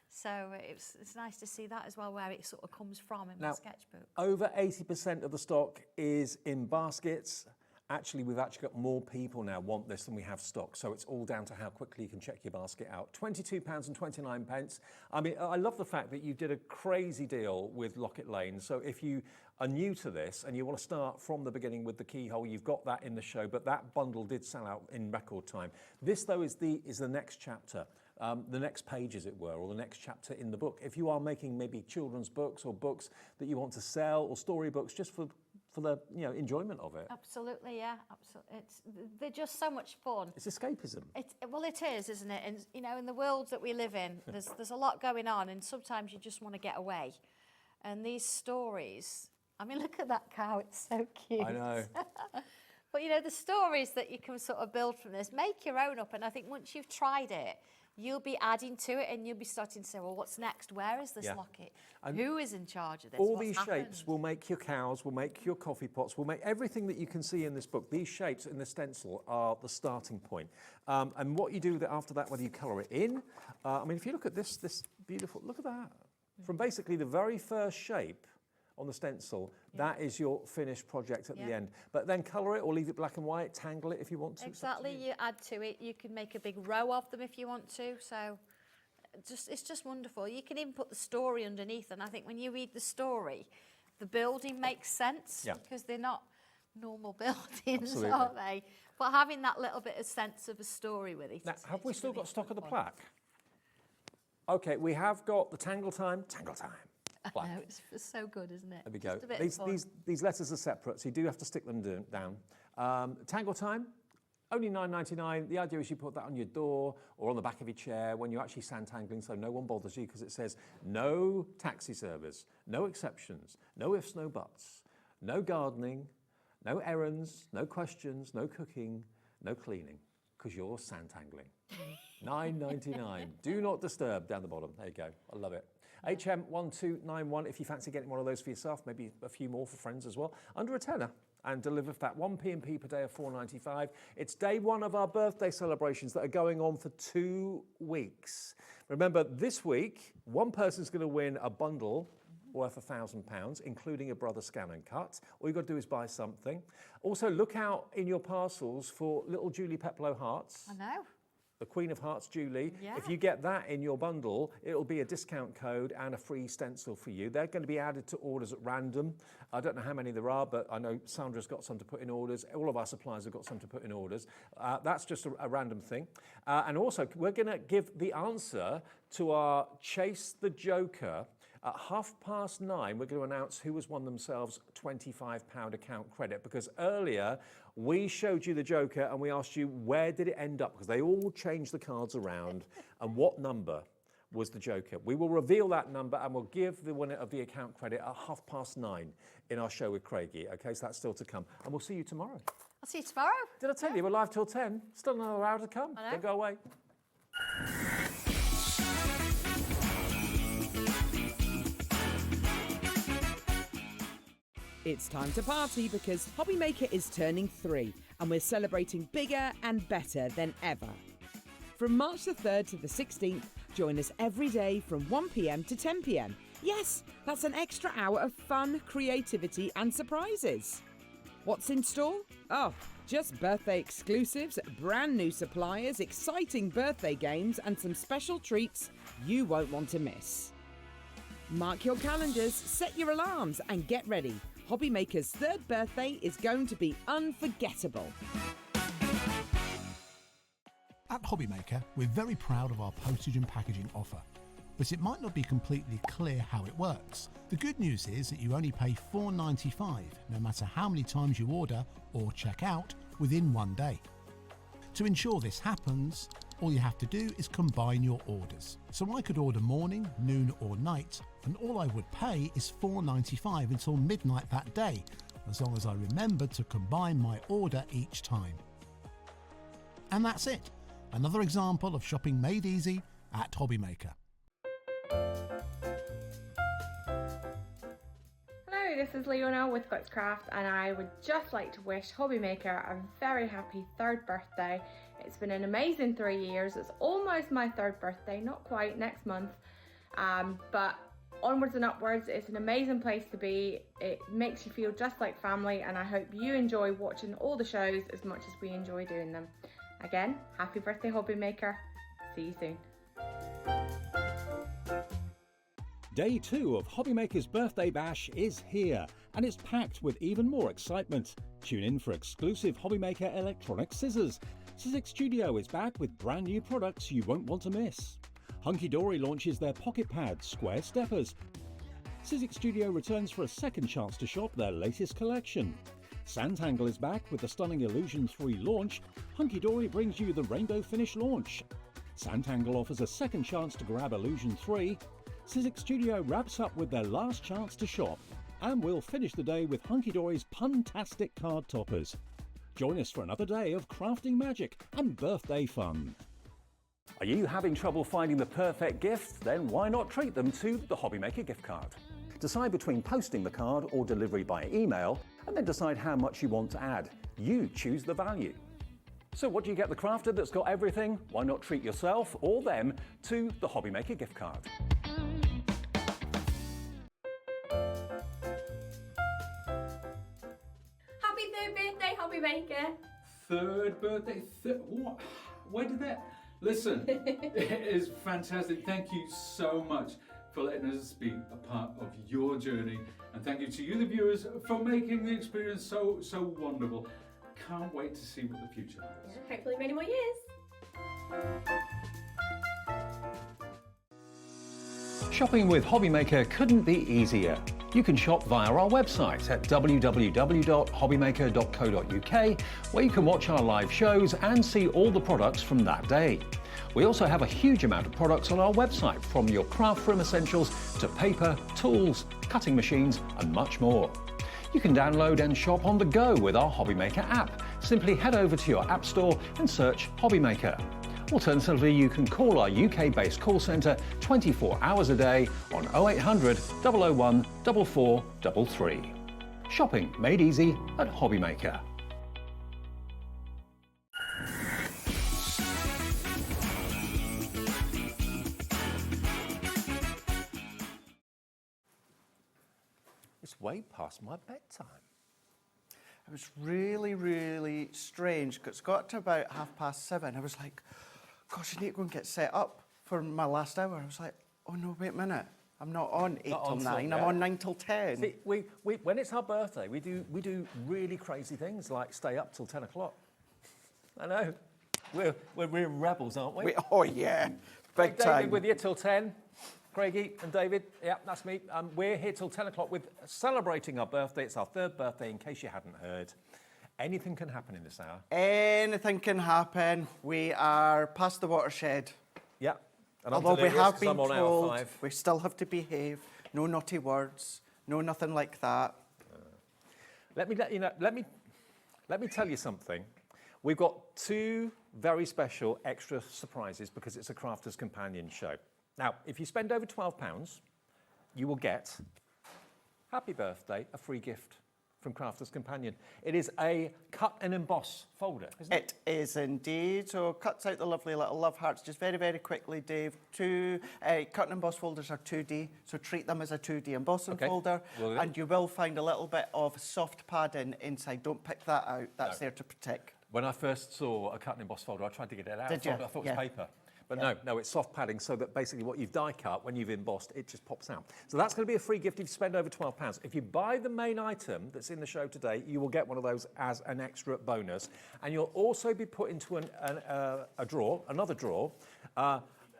So it's nice to see that as well, where it sort of comes from in the sketchbook. Over 80% of the stock is in baskets. Actually, we've got more people now want this than we have stock, so it's all down to how quickly you can check your basket out. £22.29. I mean, I love the fact that you did a crazy deal with Locket Lane. So if you are new to this and you want to start from the beginning with the keyhole, you've got that in the show, but that bundle did sell out in record time. This, though, is the next chapter. The next page, as it were, or the next chapter in the book. If you are making maybe children's books or books that you want to sell, or storybooks, just for the enjoyment of it. Absolutely, yeah, absolutely. They're just so much fun. It's escapism. Well, it is, isn't it? And you know, in the world that we live in, there's a lot going on, and sometimes you just want to get away. And these stories, I mean, look at that cow; it's so cute. I know. But you know, the stories that you can sort of build from this, make your own up, and I think once you've tried it, you'll be adding to it, and you'll be starting to say, well, what's next? Where is this locket? And who is in charge of this? All these shapes will make your cows, will make your coffee pots, will make everything that you can see in this book. These shapes in the stencil are the starting point. And what you do with it after that, whether you colour it in, I mean, if you look at this beautiful, look at that. From basically the very first shape on the stencil, that is your finished project at the end. But then colour it or leave it black and white, tangle it if you want to. Exactly, you add to it. You can make a big row of them if you want to. So it's just wonderful. You can even put the story underneath, and I think when you read the story, the building makes sense, Yeah. because they're not normal buildings, Absolutely. are they? But having that little bit of sense of a story with it. Now, have we still got stock of the fun. plaque? Okay, we have got the Tangle Time. I know, it's so good, isn't it? There we go. Just a bit of fun. These letters are separate, so you do have to stick them down. Tangle Time, only $9.99. The idea is you put that on your door or on the back of your chair when you're actually Sanntangling, so no one bothers you, because it says no taxi service, no exceptions, no ifs, no buts, no gardening, no errands, no questions, no cooking, no cleaning, because you're Sanntangling. $9.99. Do not disturb down the bottom. There you go. I love it. HM1291, if you fancy getting one of those for yourself, maybe a few more for friends as well, under a tenner, and deliver for that 1 P&P per day of $4.95. It's day one of our birthday celebrations that are going on for 2 weeks. Remember, this week, one person's going to win a bundle worth £1,000, including a Brother Scan and Cut. All you've got to do is buy something. Also, look out in your parcels for little Julie Peplow hearts. I know. The Queen of Hearts, Julie. Yeah. If you get that in your bundle, it'll be a discount code and a free stencil for you. They're going to be added to orders at random. I don't know how many there are, but I know Sandra's got some to put in orders. All of our suppliers have got some to put in orders. That's just a random thing. And also, we're going to give the answer to our Chase the Joker. At 9:30, we're going to announce who has won themselves £25 account credit, because earlier we showed you the Joker and we asked you where did it end up, because they all changed the cards around, and what number was the Joker. We will reveal that number and we'll give the winner of the account credit at 9:30 in our show with Craigie. Okay, so that's still to come. And we'll see you tomorrow. I'll see you tomorrow. Did I tell you we're live till 10? Still another hour to come. I know. Don't go away. It's time to party, because HobbyMaker is turning 3 and we're celebrating bigger and better than ever. From March the 3rd to the 16th, join us every day from 1 p.m. to 10 p.m. Yes, that's an extra hour of fun, creativity and surprises. What's in store? Oh, just birthday exclusives, brand new suppliers, exciting birthday games and some special treats you won't want to miss. Mark your calendars, set your alarms and get ready. HobbyMaker's 3rd birthday is going to be unforgettable. At HobbyMaker, we're very proud of our postage and packaging offer, but it might not be completely clear how it works. The good news is that you only pay $4.95 no matter how many times you order or check out within 1 day. To ensure this happens, all you have to do is combine your orders. So I could order morning, noon or night, and all I would pay is $4.95 until midnight that day, as long as I remembered to combine my order each time. And that's it. Another example of shopping made easy at HobbyMaker. Hello, this is Leona with Craft, and I would just like to wish HobbyMaker a very happy 3rd birthday. It's been an amazing 3 years. It's almost my 3rd birthday, not quite, next month. But onwards and upwards, it's an amazing place to be. It makes you feel just like family, and I hope you enjoy watching all the shows as much as we enjoy doing them. Again, happy birthday, HobbyMaker. See you soon. Day 2 of HobbyMaker's Birthday Bash is here, and it's packed with even more excitement. Tune in for exclusive HobbyMaker electronic scissors. Scissix Studio is back with brand new products you won't want to miss. Hunkydory launches their pocket pad, Square Steppers. Scissix Studio returns for a second chance to shop their latest collection. Sanntangle is back with the stunning Illusion 3 launch. Hunkydory brings you the Rainbow Finish launch. Sanntangle offers a second chance to grab Illusion 3. Scissix Studio wraps up with their last chance to shop. And we'll finish the day with Hunkydory's Pun-tastic card toppers. Join us for another day of crafting magic and birthday fun. Are you having trouble finding the perfect gift? Then why not treat them to the HobbyMaker gift card? Decide between posting the card or delivery by email, and then decide how much you want to add. You choose the value. So what do you get the crafter that's got everything? Why not treat yourself or them to the HobbyMaker gift card? Happy 3rd birthday, HobbyMaker. 3rd birthday? What? Where did that? Listen, it is fantastic. Thank you so much for letting us be a part of your journey. And thank you to you, the viewers, for making the experience so wonderful. Can't wait to see what the future holds. Yeah, hopefully many more years. Shopping with HobbyMaker couldn't be easier. You can shop via our website at www.hobbymaker.co.uk, where you can watch our live shows and see all the products from that day. We also have a huge amount of products on our website, from your craft room essentials to paper, tools, cutting machines and much more. You can download and shop on the go with our HobbyMaker app. Simply head over to your app store and search HobbyMaker. Alternatively, you can call our UK-based call centre 24 hours a day on 0800 001 4433. Shopping made easy at HobbyMaker. It's way past my bedtime. It was really strange, because it got to about 7:30. I was like, gosh, I need to go and get set up for my last hour. I was like, oh no, wait a minute. I'm not on 8 till 9, I'm on 9 till 10. See, we when it's our birthday, we do really crazy things, like stay up till 10 o'clock. I know. We're rebels, aren't we? Oh yeah, big time. David with you till 10. Craigie and David, yeah, that's me. We're here till 10 o'clock with celebrating our birthday. It's our 3rd birthday, in case you hadn't heard. Anything can happen in this hour. Anything can happen. We are past the watershed. Yeah. And although we have been I'm on told hour 5. we still have to behave, no naughty words, no nothing like that. Let me tell you something. We've got 2 very special extra surprises because it's a Crafters Companion show. Now, if you spend over £12, you will get, happy birthday, a free gift from Crafters Companion. It is a cut and emboss folder, isn't it? It is indeed. So cuts out the lovely little love hearts just very quickly, Dave. 2 cut and emboss folders are 2D, so treat them as a 2D embossing folder. And you will find a little bit of soft padding inside. Don't pick that out. That's there to protect. When I first saw a cut and emboss folder, I tried to get it out. Did you? I thought it was paper. But no, it's soft padding, so that basically what you've die cut, when you've embossed, it just pops out. So that's going to be a free gift if you spend over £12. If you buy the main item that's in the show today, you will get one of those as an extra bonus. And you'll also be put into another drawer.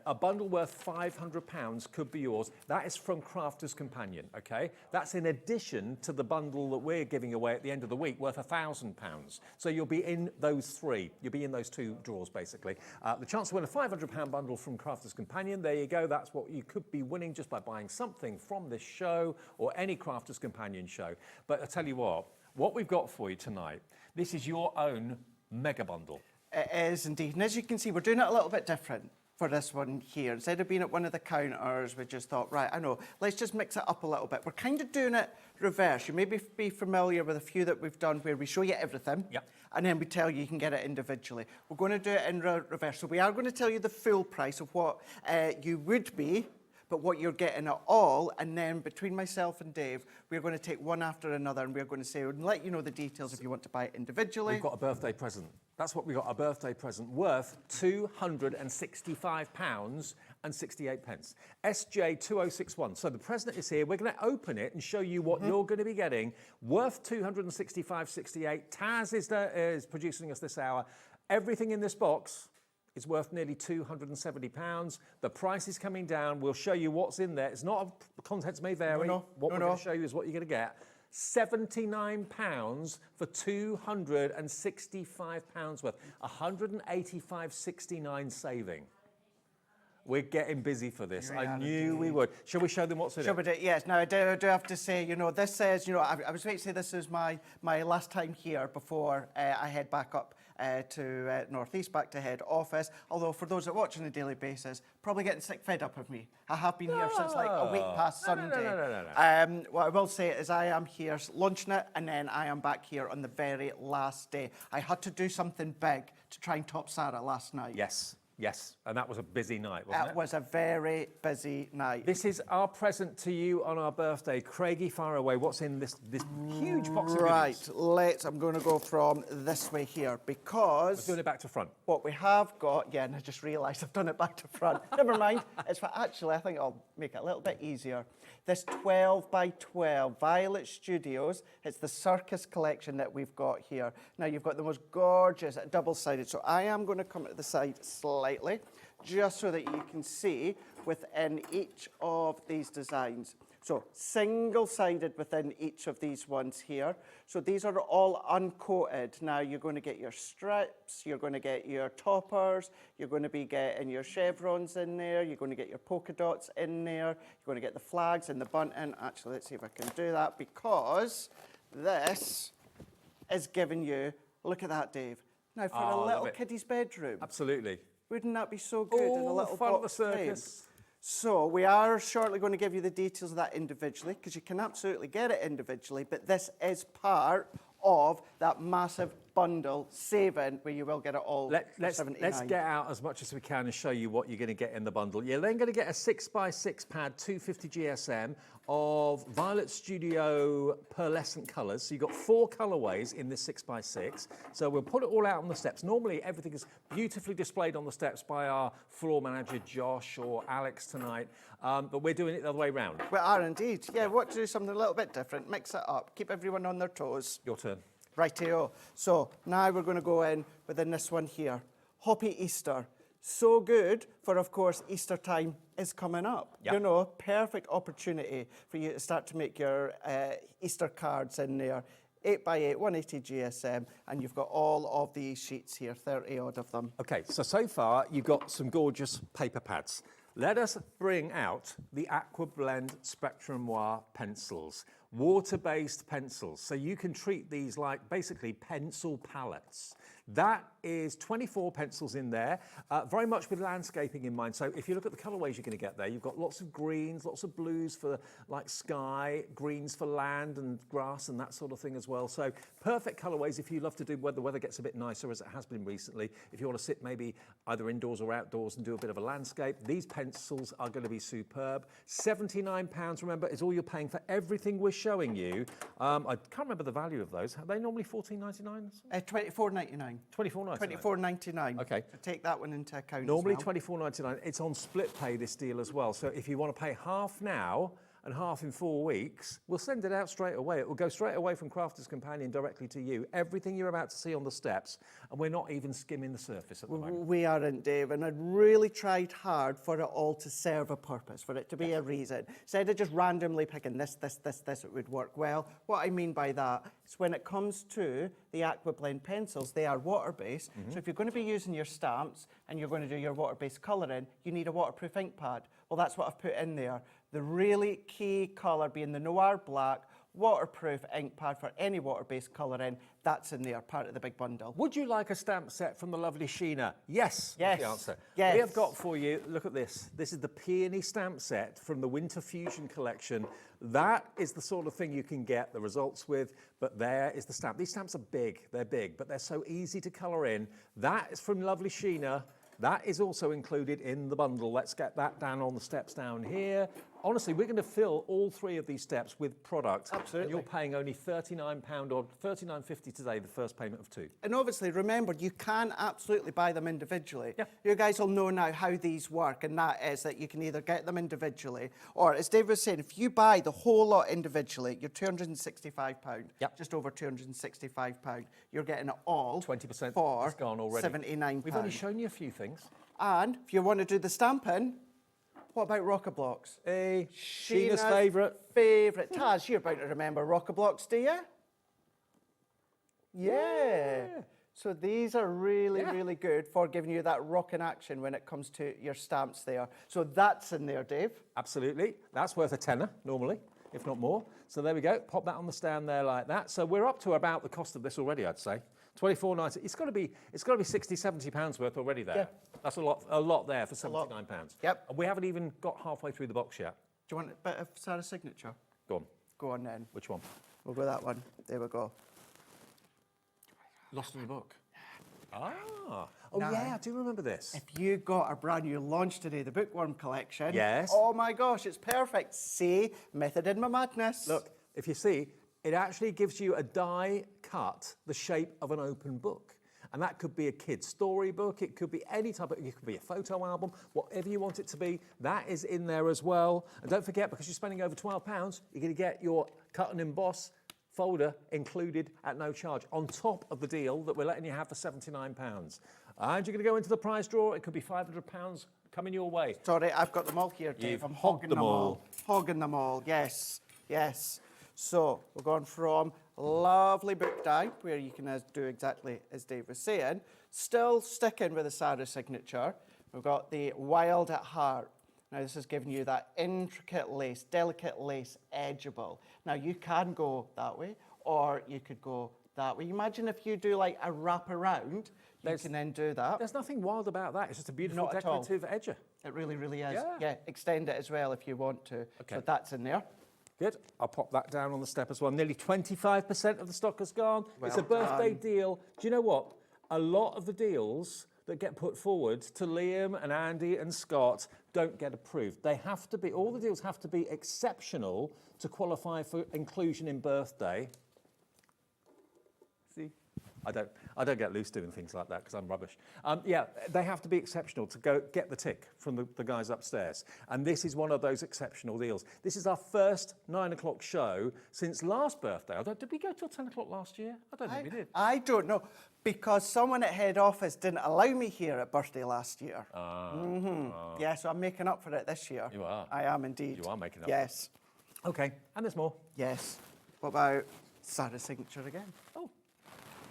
A bundle worth £500 could be yours. That is from Crafters Companion, okay? That's in addition to the bundle that we're giving away at the end of the week, worth £1,000. So you'll be in those 3. You'll be in those 2 drawers, basically. The chance to win a £500 bundle from Crafters Companion, there you go. That's what you could be winning just by buying something from this show or any Crafters Companion show. But I tell you what we've got for you tonight, this is your own mega bundle. It is indeed. And as you can see, we're doing it a little bit different for this one here. Instead of being at one of the counters, we just thought, right, I know, let's just mix it up a little bit. We're kind of doing it reverse. You may be familiar with a few that we've done where we show you everything, and then we tell you can get it individually. We're going to do it in reverse. So we are going to tell you the full price of what you would be, but what you're getting at all, and then between myself and Dave, we're going to take one after another, and we're going to say, and let you know the details if you want to buy it individually. We've got a birthday present. That's what we got, a birthday present worth £265.68. SJ2061. So the present is here. We're going to open it and show you what you're going to be getting, worth £265.68. Taz is producing us this hour. Everything in this box is worth nearly £270. The price is coming down. We'll show you what's in there. It's not, contents may vary. What we're going to show you is what you're going to get. £79 for £265 worth. £185.69 saving. We're getting busy for this. I knew we would. Shall we show them what's in it? Shall we do? Yes. Now, I do have to say, this says, I was going to say this is my last time here before I head back up to North East, back to head office. Although for those that watch on a daily basis, probably getting sick fed up of me. I have been here since like a week past Sunday. No. What I will say is I am here launching it, and then I am back here on the very last day. I had to do something big to try and top Sarah last night. Yes. Yes, and that was a busy night, wasn't it? It was a very busy night. This is our present to you on our birthday. Craigie, fire away. What's in this huge box of goodies? Right, I'm going to go from this way here because... We're doing it back to front. What we have got... Yeah, and I just realised I've done it back to front. Never mind. It's actually, I think I'll make it a little bit easier. This 12 by 12 Violet Studios, it's the Circus collection that we've got here. Now, you've got the most gorgeous double-sided, so I am going to come to the side slightly, just so that you can see within each of these designs. So, single-sided within each of these ones here. So these are all uncoated. Now, you're going to get your strips, you're going to get your toppers, you're going to be getting your chevrons in there, you're going to get your polka dots in there, you're going to get the flags and the bunting. Actually, let's see if I can do that, because this is giving you, look at that, Dave. Now, for a little kiddie's bedroom. Absolutely. Wouldn't that be so good in a little fun box of the frame? circus. So we are shortly going to give you the details of that individually, because you can absolutely get it individually, but this is part of that massive bundle saving where you will get it all for $79. Let's get out as much as we can and show you what you're going to get in the bundle. You're then going to get a 6x6 pad 250 GSM of Violet Studio pearlescent colours. So you've got 4 colourways in this 6x6. So we'll put it all out on the steps. Normally everything is beautifully displayed on the steps by our floor manager Josh or Alex tonight, but we're doing it the other way round. We are indeed. Yeah, what to do something a little bit different, mix it up, keep everyone on their toes. Your turn. Rightio. So now we're going to go in within this one here. Happy Easter. So good for, of course, Easter time is coming up. Yep. You know, perfect opportunity for you to start to make your Easter cards in there. 8x8, 180 GSM, and you've got all of these sheets here, 30 odd of them. Okay, so far you've got some gorgeous paper pads. Let us bring out the Aqua Blend Spectrum Noir pencils, water-based pencils. So you can treat these like basically pencil palettes. That is 24 pencils in there, very much with landscaping in mind. So if you look at the colourways you're going to get there, you've got lots of greens, lots of blues for like sky, greens for land and grass and that sort of thing as well. So perfect colourways if you love to do when the weather gets a bit nicer, as it has been recently. If you want to sit maybe either indoors or outdoors and do a bit of a landscape, these pencils are going to be superb. £79, remember, is all you're paying for everything we're showing you. I can't remember the value of those. Are they normally $14.99? $24.99. $24.99. $24.99. Okay. So take that one into account. Normally as well. $24.99. It's on split pay, this deal as well. So if you want to pay half now and half in 4 weeks, we'll send it out straight away. It will go straight away from Crafter's Companion directly to you. Everything you're about to see on the steps, and we're not even skimming the surface at the moment. We aren't, Dave, and I'd really tried hard for it all to serve a purpose, for it to be a reason. Instead of just randomly picking this, it would work well. What I mean by that is when it comes to the Aqua Blend pencils, they are water-based. So if you're going to be using your stamps and you're going to do your water-based colouring, you need a waterproof ink pad. Well, that's what I've put in there. The really key colour being the Noir Black, waterproof ink pad for any water-based colouring. That's in there, part of the big bundle. Would you like a stamp set from the lovely Sheena? Yes. Yes. Is the answer. Yes. We have got for you, look at this. This is the Peony stamp set from the Winter Fusion collection. That is the sort of thing you can get the results with, but there is the stamp. These stamps are big, but they're so easy to colour in. That is from lovely Sheena. That is also included in the bundle. Let's get that down on the steps down here. Honestly, we're going to fill all 3 of these steps with product. Absolutely. And you're paying only £39 or $39.50 today, the first payment of 2. And obviously, remember, you can absolutely buy them individually. Yeah. You guys will know now how these work, and that is that you can either get them individually, or as Dave was saying, if you buy the whole lot individually, you're £265. Yep. Just over £265. You're getting it all 20% for is gone already. £79. We've only shown you a few things. And if you want to do the stamping, what about Rocker Blocks? Sheena's favourite. Favourite. Taz, you're about to remember Rocker Blocks, do you? Yeah. So these are really, really good for giving you that rocking action when it comes to your stamps there. So that's in there, Dave. Absolutely. That's worth a tenner, normally, if not more. So there we go. Pop that on the stand there like that. So we're up to about the cost of this already, I'd say. $24.90. It's got to be £60–70 worth already there. Yeah. That's a lot there for £79. Yep. And we haven't even got halfway through the box yet. Do you want a bit of Sarah's signature? Go on. Go on then. Which one? We'll go that one. There we go. Lost in the book. Ah. Oh Now, yeah, I do remember this. If you got a brand new launch today, the Bookworm collection. Yes. Oh my gosh, it's perfect. See, method in my madness. Look, if you see, it actually gives you a die cut the shape of an open book. And that could be a kid's storybook, it could be any type of, it could be a photo album, whatever you want it to be, that is in there as well. And don't forget, because you're spending over £12, you're going to get your cut and emboss folder included at no charge, on top of the deal that we're letting you have for £79. And you're going to go into the prize draw, it could be £500 coming your way. Sorry, I've got them all here, Dave. You've I'm hogging them all. Hogging them all, yes, yes. So we're going from lovely book die, where you can do exactly as Dave was saying, still sticking with the Sarah signature. We've got the Wild at Heart. Now this is giving you that intricate lace, delicate lace, edgeable. Now you can go that way, or you could go that way. Imagine if you do like a wrap around, you can then do that. There's nothing wild about that, it's just a beautiful Not at all. decorative edger. It really, really is. Yeah. Yeah, extend it as well if you want to. Okay. So that's in there. Good. I'll pop that down on the step as well. Nearly 25% of the stock has gone. It's a Well birthday done. deal. Do you know what? A lot of the deals that get put forward to Liam and Andy and Scott don't get approved. They have to be, all the deals have to be exceptional to qualify for inclusion in birthday. See? I don't get loose doing things like that because I'm rubbish. Yeah, they have to be exceptional to go get the tick from the guys upstairs. And this is one of those exceptional deals. This is our first 9 o'clock show since last birthday. Did we go till 10 o'clock last year? I don't think we did. I don't know, because someone at head office didn't allow me here at birthday last year. Yeah, so I'm making up for it this year. You are. I am indeed. You are making up. Yes. Okay, and there's more. Yes. What about Sarah's signature again? Oh.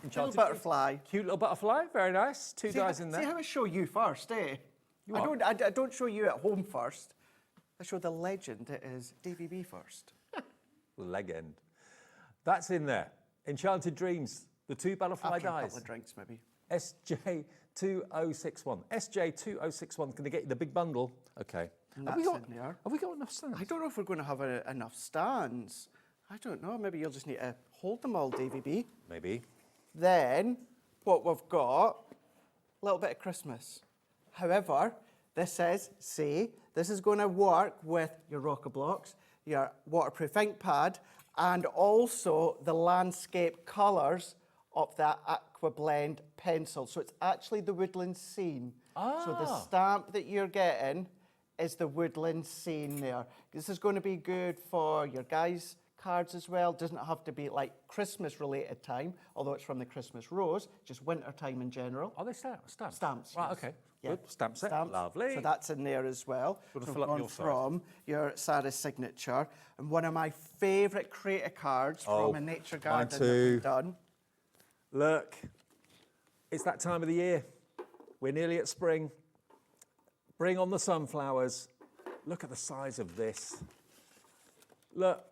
Little butterfly. Cute little butterfly, very nice. Two See, dies in there. See how I show you first, eh? You I don't show you at home first. I show the legend that is DVB first. Legend. That's in there. Enchanted Dreams, the two butterfly After a dies. couple of drinks, maybe. SJ2061. SJ2061 going to get you the big bundle. Okay. And Have that's we got, in there. have we got enough stands? I don't know if we're going to have enough stands. I don't know. Maybe you'll just need to hold them all, DVB. Maybe. Then what we've got, a little bit of Christmas. However, this says, this is going to work with your rocker blocks, your waterproof ink pad, and also the landscape colours of that aqua blend pencil. So it's actually the woodland scene. So the stamp that you're getting is the woodland scene there. This is going to be good for your guys' cards as well. Doesn't have to be like Christmas related time, although it's from the Christmas rose, just winter time in general. Are they stamps? Stamps. Right, yes. okay. Yeah. Good. Stamp set. Stamps. Lovely. So that's in there as well. Sort of So fill up gone your side. from your Sarah's signature. And one of my favourite creator cards from a nature garden that we've done. Look, it's that time of the year. We're nearly at spring. Bring on the sunflowers. Look at the size of this. Look,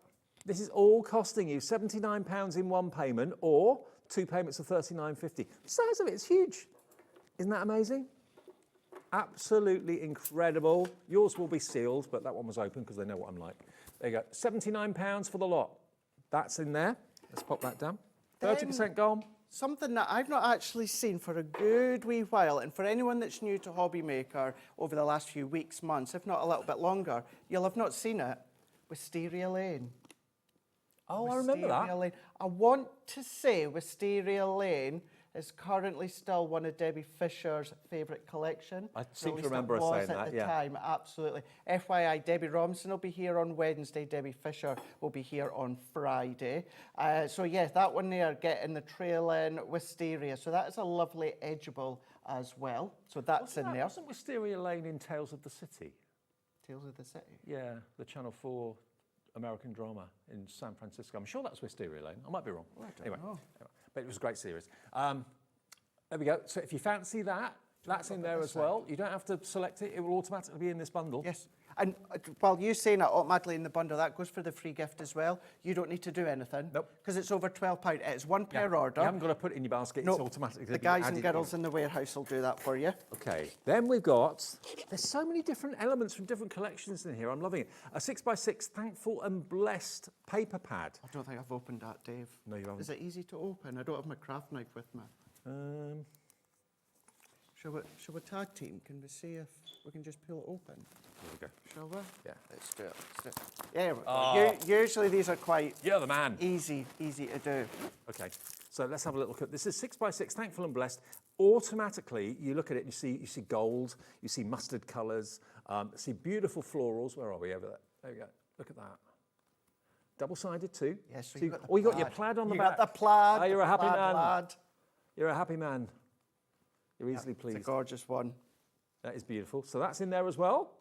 this is all costing you £79 in one payment or 2 payments of £39.50. The size of it is huge. Isn't that amazing? Absolutely incredible. Yours will be sealed, but that one was open because they know what I'm like. There you go. £79 for the lot. That's in there. Let's pop that down. 30% gone. Something that I've not actually seen for a good wee while, and for anyone that's new to HobbyMaker over the last few weeks, months, if not a little bit longer, you'll have not seen it. Wisteria Lane. Oh, I remember that. Lane. I want to say Wisteria Lane is currently still one of Debbie Fisher's favourite collection. I seem At to least remember it her was saying at that, the yeah. time, absolutely. FYI, Debbie Robinson will be here on Wednesday. Debbie Fisher will be here on Friday. So yeah, that one there, getting the trail in Wisteria. So that is a lovely edgeable as well. So that's in there. Wasn't Wisteria Lane in Tales of the City? Tales of the City? Yeah, the Channel 4 American drama in San Francisco. I'm sure that's Wisteria Lane. I might be wrong. I don't Anyway, know. but it was a great series. There we go. So if you fancy that, that's in there as well. You don't have to select it. It will automatically be in this bundle. Yes. And while you're saying that automatically in the bundle, that goes for the free gift as well. You don't need to do anything. Nope. Because it's over £12. It's one per order. You haven't got to put it in your basket. No, It's automatically the be guys added and girls in the warehouse will do that for you. Okay, then we've got, there's so many different elements from different collections in here. I'm loving it. A 6x6 Thankful and Blessed paper pad. I don't think I've opened that, Dave. No, you haven't. Is it easy to open? I don't have my craft knife with me. Shall we tag team? Can we see if we can just pull it open? There we go. Shall we? Yeah. Let's do it. Let's do it. Yeah. Oh. Usually these are quite. You're the man. Easy to do. Okay. So let's have a little look at this. Is 6x6, thankful and blessed. Automatically, you look at it, and you see gold, you see mustard colours, see beautiful florals. Where are we over there? There we go. Look at that. Double-sided too. Yes. So you got the you got plaid. your plaid on the you back. got the plaid. Oh, you're a happy plaid man. Lad. You're a happy man. You're easily pleased. It's a gorgeous one. That is beautiful. So that's in there as well.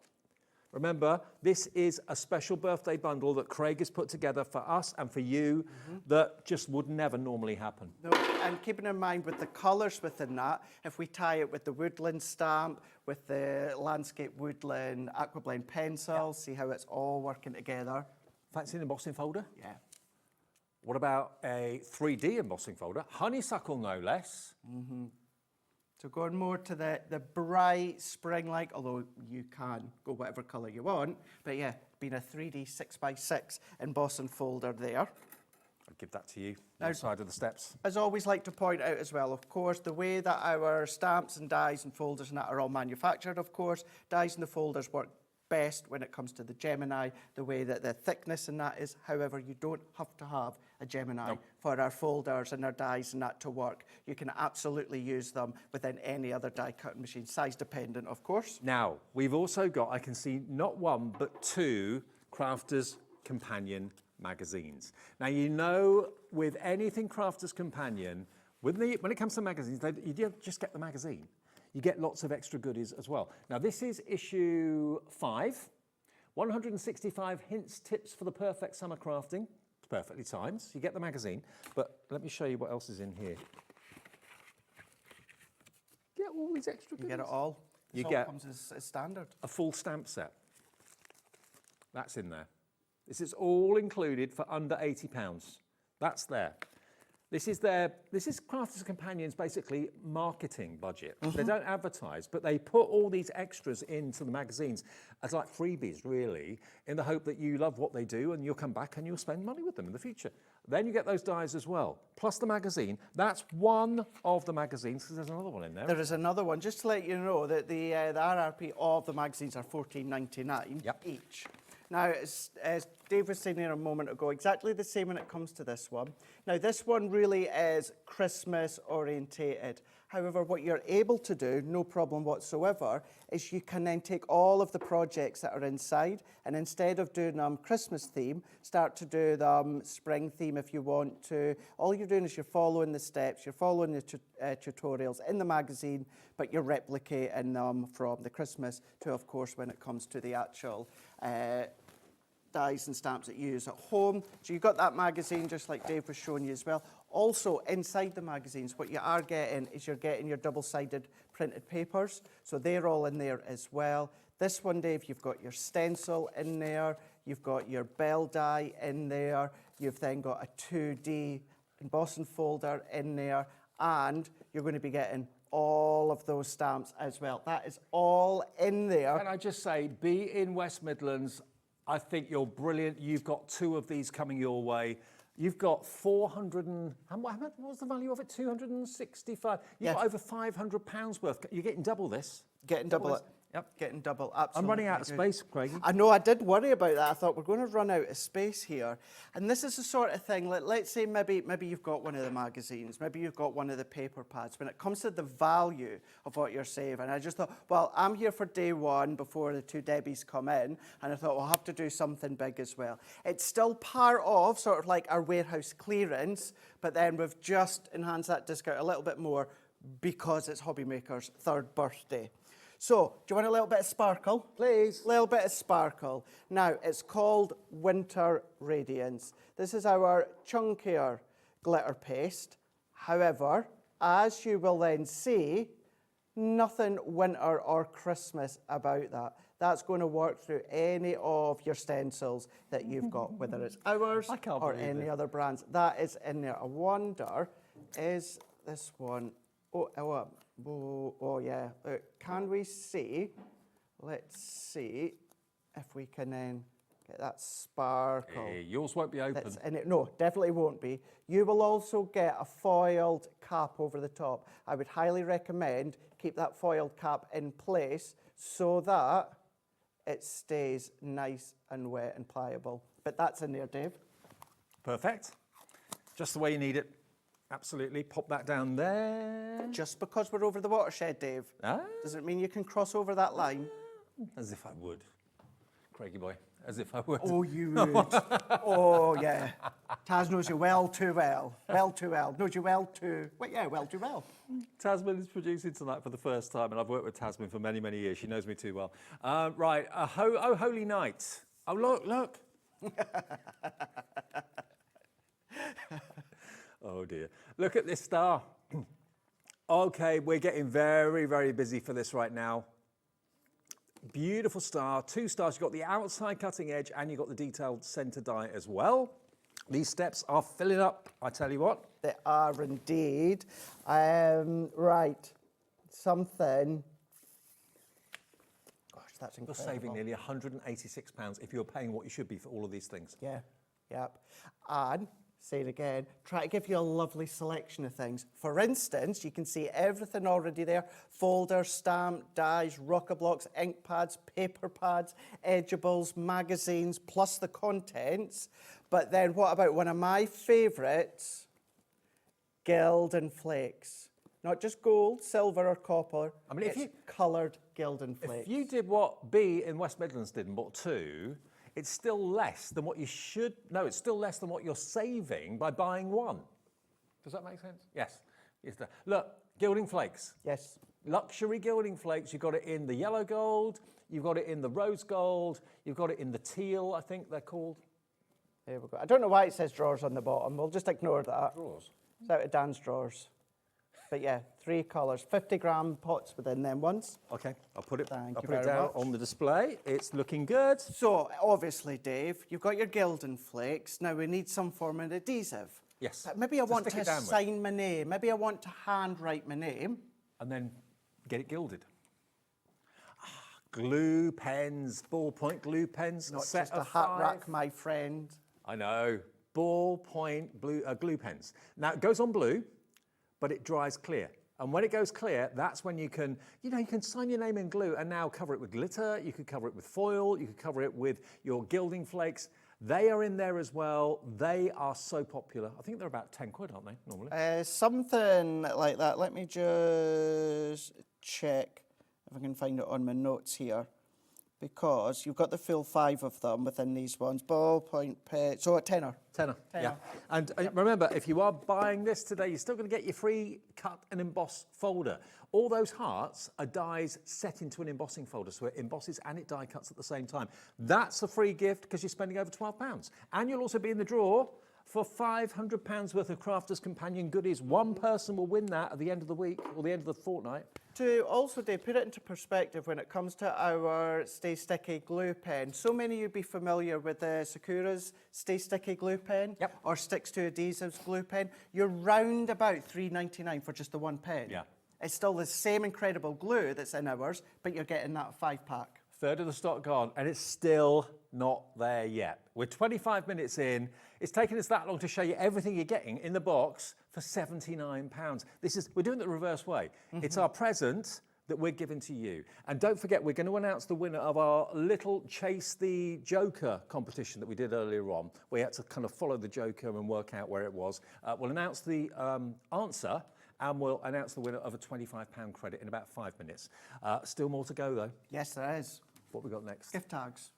Remember, this is a special birthday bundle that Craig has put together for us and for you that just would never normally happen. No, and keeping in mind with the colours within that, if we tie it with the woodland stamp, with the landscape woodland aquablend pencil, see how it's all working together. Fancy an embossing folder? Yeah. What about a 3D embossing folder? Honeysuckle, no less. So going more to the bright spring-like, although you can go whatever colour you want, but yeah, being a 3D 6x6 embossing folder there. I'll give that to you, on the side of the steps. As I always like to point out as well, of course, the way that our stamps and dies and folders and that are all manufactured, of course, dies and the folders work best when it comes to the Gemini, the way that the thickness in that is. However, you don't have to have a Gemini for our folders and our dies and that to work. You can absolutely use them within any other die cutting machine, size dependent, of course. Now, we've also got, I can see not one, but two Crafters Companion magazines. Now, you know, with anything Crafters Companion, when it comes to magazines, you don't just get the magazine. You get lots of extra goodies as well. Now, this is issue 5, 165 hints, tips for the perfect summer crafting. It's perfectly timed. You get the magazine, but let me show you what else is in here. Get all these extra goodies. You get it all. You It get comes as standard. a full stamp set. That's in there. This is all included for under £80. That's there. This is Crafters Companions' basically marketing budget. They don't advertise, but they put all these extras into the magazines as like freebies, really, in the hope that you love what they do and you'll come back and you'll spend money with them in the future. Then you get those dies as well, plus the magazine. That's one of the magazines, because there's another one in there. There is another one. Just to let you know that the RRP of the magazines are $14.99 each. Now, as Dave was saying there a moment ago, exactly the same when it comes to this one. Now, this one really is Christmas orientated. However, what you're able to do, no problem whatsoever, is you can then take all of the projects that are inside and instead of doing them Christmas theme, start to do them spring theme if you want to. All you're doing is you're following the steps, you're following the tutorials in the magazine, but you're replicating them from the Christmas to, of course, when it comes to the actual dies and stamps that you use at home. So you've got that magazine, just like Dave was showing you as well. Also, inside the magazines, what you are getting is you're getting your double-sided printed papers. So they're all in there as well. This one, Dave, you've got your stencil in there. You've got your bell die in there. You've then got a 2D embossing folder in there. And you're going to be getting all of those stamps as well. That is all in there. Can I just say, be in West Midlands, I think you're brilliant. You've got 2 of these coming your way. You've got 400 and... what was the value of it? 265. You've got over £500 worth. You're getting double this. Getting double it. Yep. Getting double, absolutely. I'm running out of space, Craigie. I know, I did worry about that. I thought we're going to run out of space here. And this is the sort of thing, let's say maybe you've got one of the magazines, maybe you've got one of the paper pads. When it comes to the value of what you're saving, I just thought, well, I'm here for day one before the 2 Debbies come in, and I thought we'll have to do something big as well. It's still part of sort of like our warehouse clearance, but then we've just enhanced that discount a little bit more because it's HobbyMaker's 3rd birthday. So, do you want a little bit of sparkle? Please. A little bit of sparkle. Now, it's called Winter Radiance. This is our chunkier glitter paste. However, as you will then see, nothing winter or Christmas about that. That's going to work through any of your stencils that you've got, whether it's ours or any other brands. That is in there. I wonder, is this one... Oh yeah. Can we see? Let's see if we can then Get that sparkle. Hey, yours won't be open. That's in it. No, definitely won't be. You will also get a foiled cap over the top. I would highly recommend keep that foiled cap in place so that it stays nice and wet and pliable. But that's in there, Dave. Perfect. Just the way you need it. Absolutely. Pop that down there. Just because we're over the watershed, Dave, doesn't mean you can cross over that line. As if I would. Craigie boy, as if I would. Oh, you would. Oh, yeah. Taz knows you well too well. Well too well. Knows you well too... Well, yeah, well too well. Tasman is producing tonight for the first time, and I've worked with Tasman for many, many years. She knows me too well. Right, oh, holy night. Oh, look. Oh, dear. Look at this star. Okay, we're getting very, very busy for this right now. Beautiful star, 2 stars. You've got the outside cutting edge and you've got the detailed centre die as well. These steps are filling up, I tell you what. They are indeed. Right, something. Gosh, that's incredible. You're saving nearly £186 if you're paying what you should be for all of these things. Yeah, yep. And, say it again, try to give you a lovely selection of things. For instance, you can see everything already there. Folders, stamp, dies, rocker blocks, ink pads, paper pads, edgeables, magazines, plus the contents. But then what about one of my favourites? Gilding flakes. Not just gold, silver or copper. I mean, if you coloured gilding flakes. If you did what B in West Midlands did and bought 2, it's still less than what you should... No, it's still less than what you're saving by buying 1. Does that make sense? Yes. Look, gilding flakes. Yes. Luxury gilding flakes. You've got it in the yellow gold, you've got it in the rose gold, you've got it in the teal, I think they're called. There we go. I don't know why it says drawers on the bottom. We'll just ignore that. Drawers? It's out of Dan's drawers. But yeah, 3 colours, 50-gram pots within them ones. Okay, I'll put it down much. on the display. It's looking good. So, obviously, Dave, you've got your gilding flakes. Now, we need some form of adhesive. Yes. But maybe I want to sign my name. Maybe I want to handwrite my name. And then get it gilded. Glue pens, ballpoint glue pens. Not just a hat rack, my friend. I know. Ballpoint glue pens. Now, it goes on blue, but it dries clear. And when it goes clear, that's when you can, you can sign your name in glue and now cover it with glitter, you could cover it with foil, you could cover it with your gilding flakes. They are in there as well. They are so popular. I think they're about 10 quid, aren't they, normally? Something like that. Let me just check if I can find it on my notes here. Because you've got the full 5 of them within these ones. Ballpoint pen, so a tenner. Tenner, yeah. And remember, if you are buying this today, you're still going to get your free cut and emboss folder. All those hearts are dies set into an embossing folder, so it embosses and it die cuts at the same time. That's a free gift because you're spending over £12. And you'll also be in the draw for £500 worth of Crafters Companion goodies. One person will win that at the end of the week or the end of the fortnight. To also, Dave, put it into perspective when it comes to our Stay Sticky glue pen. So many of you be familiar with the Sakura's Stay Sticky glue pen or Sticks to Adhesives glue pen. You're round about £3.99 for just the one pen. Yeah. It's still the same incredible glue that's in ours, but you're getting that 5-pack. Third of the stock gone, and it's still not there yet. We're 25 minutes in. It's taken us that long to show you everything you're getting in the box for £79. We're doing it the reverse way. It's our present that we're giving to you. And don't forget, we're going to announce the winner of our little Chase the Joker competition that we did earlier on. We had to kind of follow the Joker and work out where it was. We'll announce the answer, and we'll announce the winner of a £25 credit in about 5 minutes. Still more to go, though. Yes, there is. What we got next? Gift tags.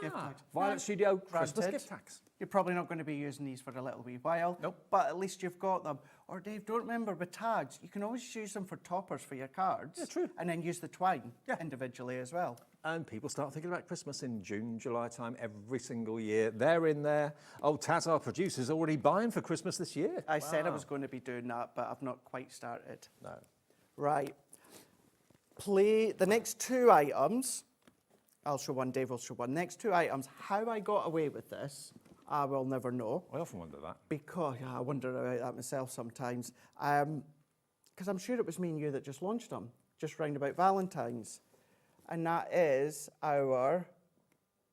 Gift tags. Violet Studio Christmas gift tags. You're probably not going to be using these for a little wee while. Nope. But at least you've got them. Or Dave, don't remember with tags, you can always use them for toppers for your cards. Yeah, true. And then use the twine individually as well. And people start thinking about Christmas in June, July time every single year. They're in there. Oh, Taz, our producer's already buying for Christmas this year. I said I was going to be doing that, but I've not quite started. No. Right. The next 2 items. I'll show one, Dave will show one. Next 2 items, how I got away with this, I will never know. I often wonder that. Because, I wonder about that myself sometimes. Because I'm sure it was me and you that just launched them, just round about Valentine's. And that is our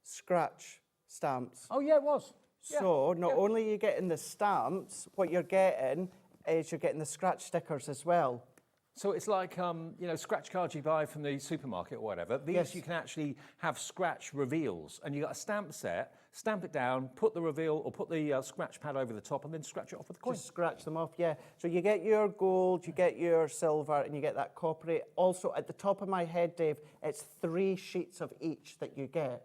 scratch stamps. Oh, yeah, it was. Yeah. So not only are you getting the stamps, what you're getting is you're getting the scratch stickers as well. So it's like, you know, scratch cards you buy from the supermarket or whatever. These Yes. you can actually have scratch reveals. And you got a stamp set, stamp it down, put the reveal or put the scratch pad over the top and then scratch it off with the coin. Just scratch them off, yeah. So you get your gold, you get your silver, and you get that coppery. Also, at the top of my head, Dave, it's 3 sheets of each that you get.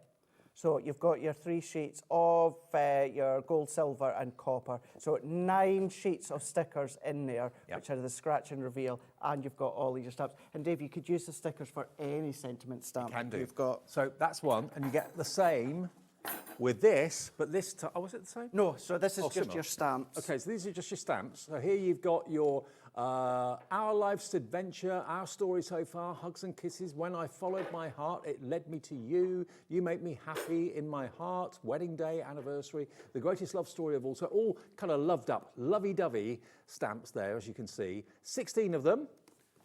So you've got your 3 sheets of your gold, silver, and copper. So 9 sheets of stickers in there, which are the scratch and reveal, and you've got all of your stamps. And Dave, you could use the stickers for any sentiment stamp. You can do. You've got. So that's one, and you get the same with this, but this time, oh, was it the same? No, so this is just similar. your stamps. Okay, so these are just your stamps. So here you've got your Our Life's Adventure, Our Story So Far, Hugs and Kisses, When I Followed My Heart, It Led Me to You, You Make Me Happy, In My Heart, Wedding Day, Anniversary, The Greatest Love Story of All. So all kind of loved up, lovey-dovey stamps there, as you can see. 16 of them.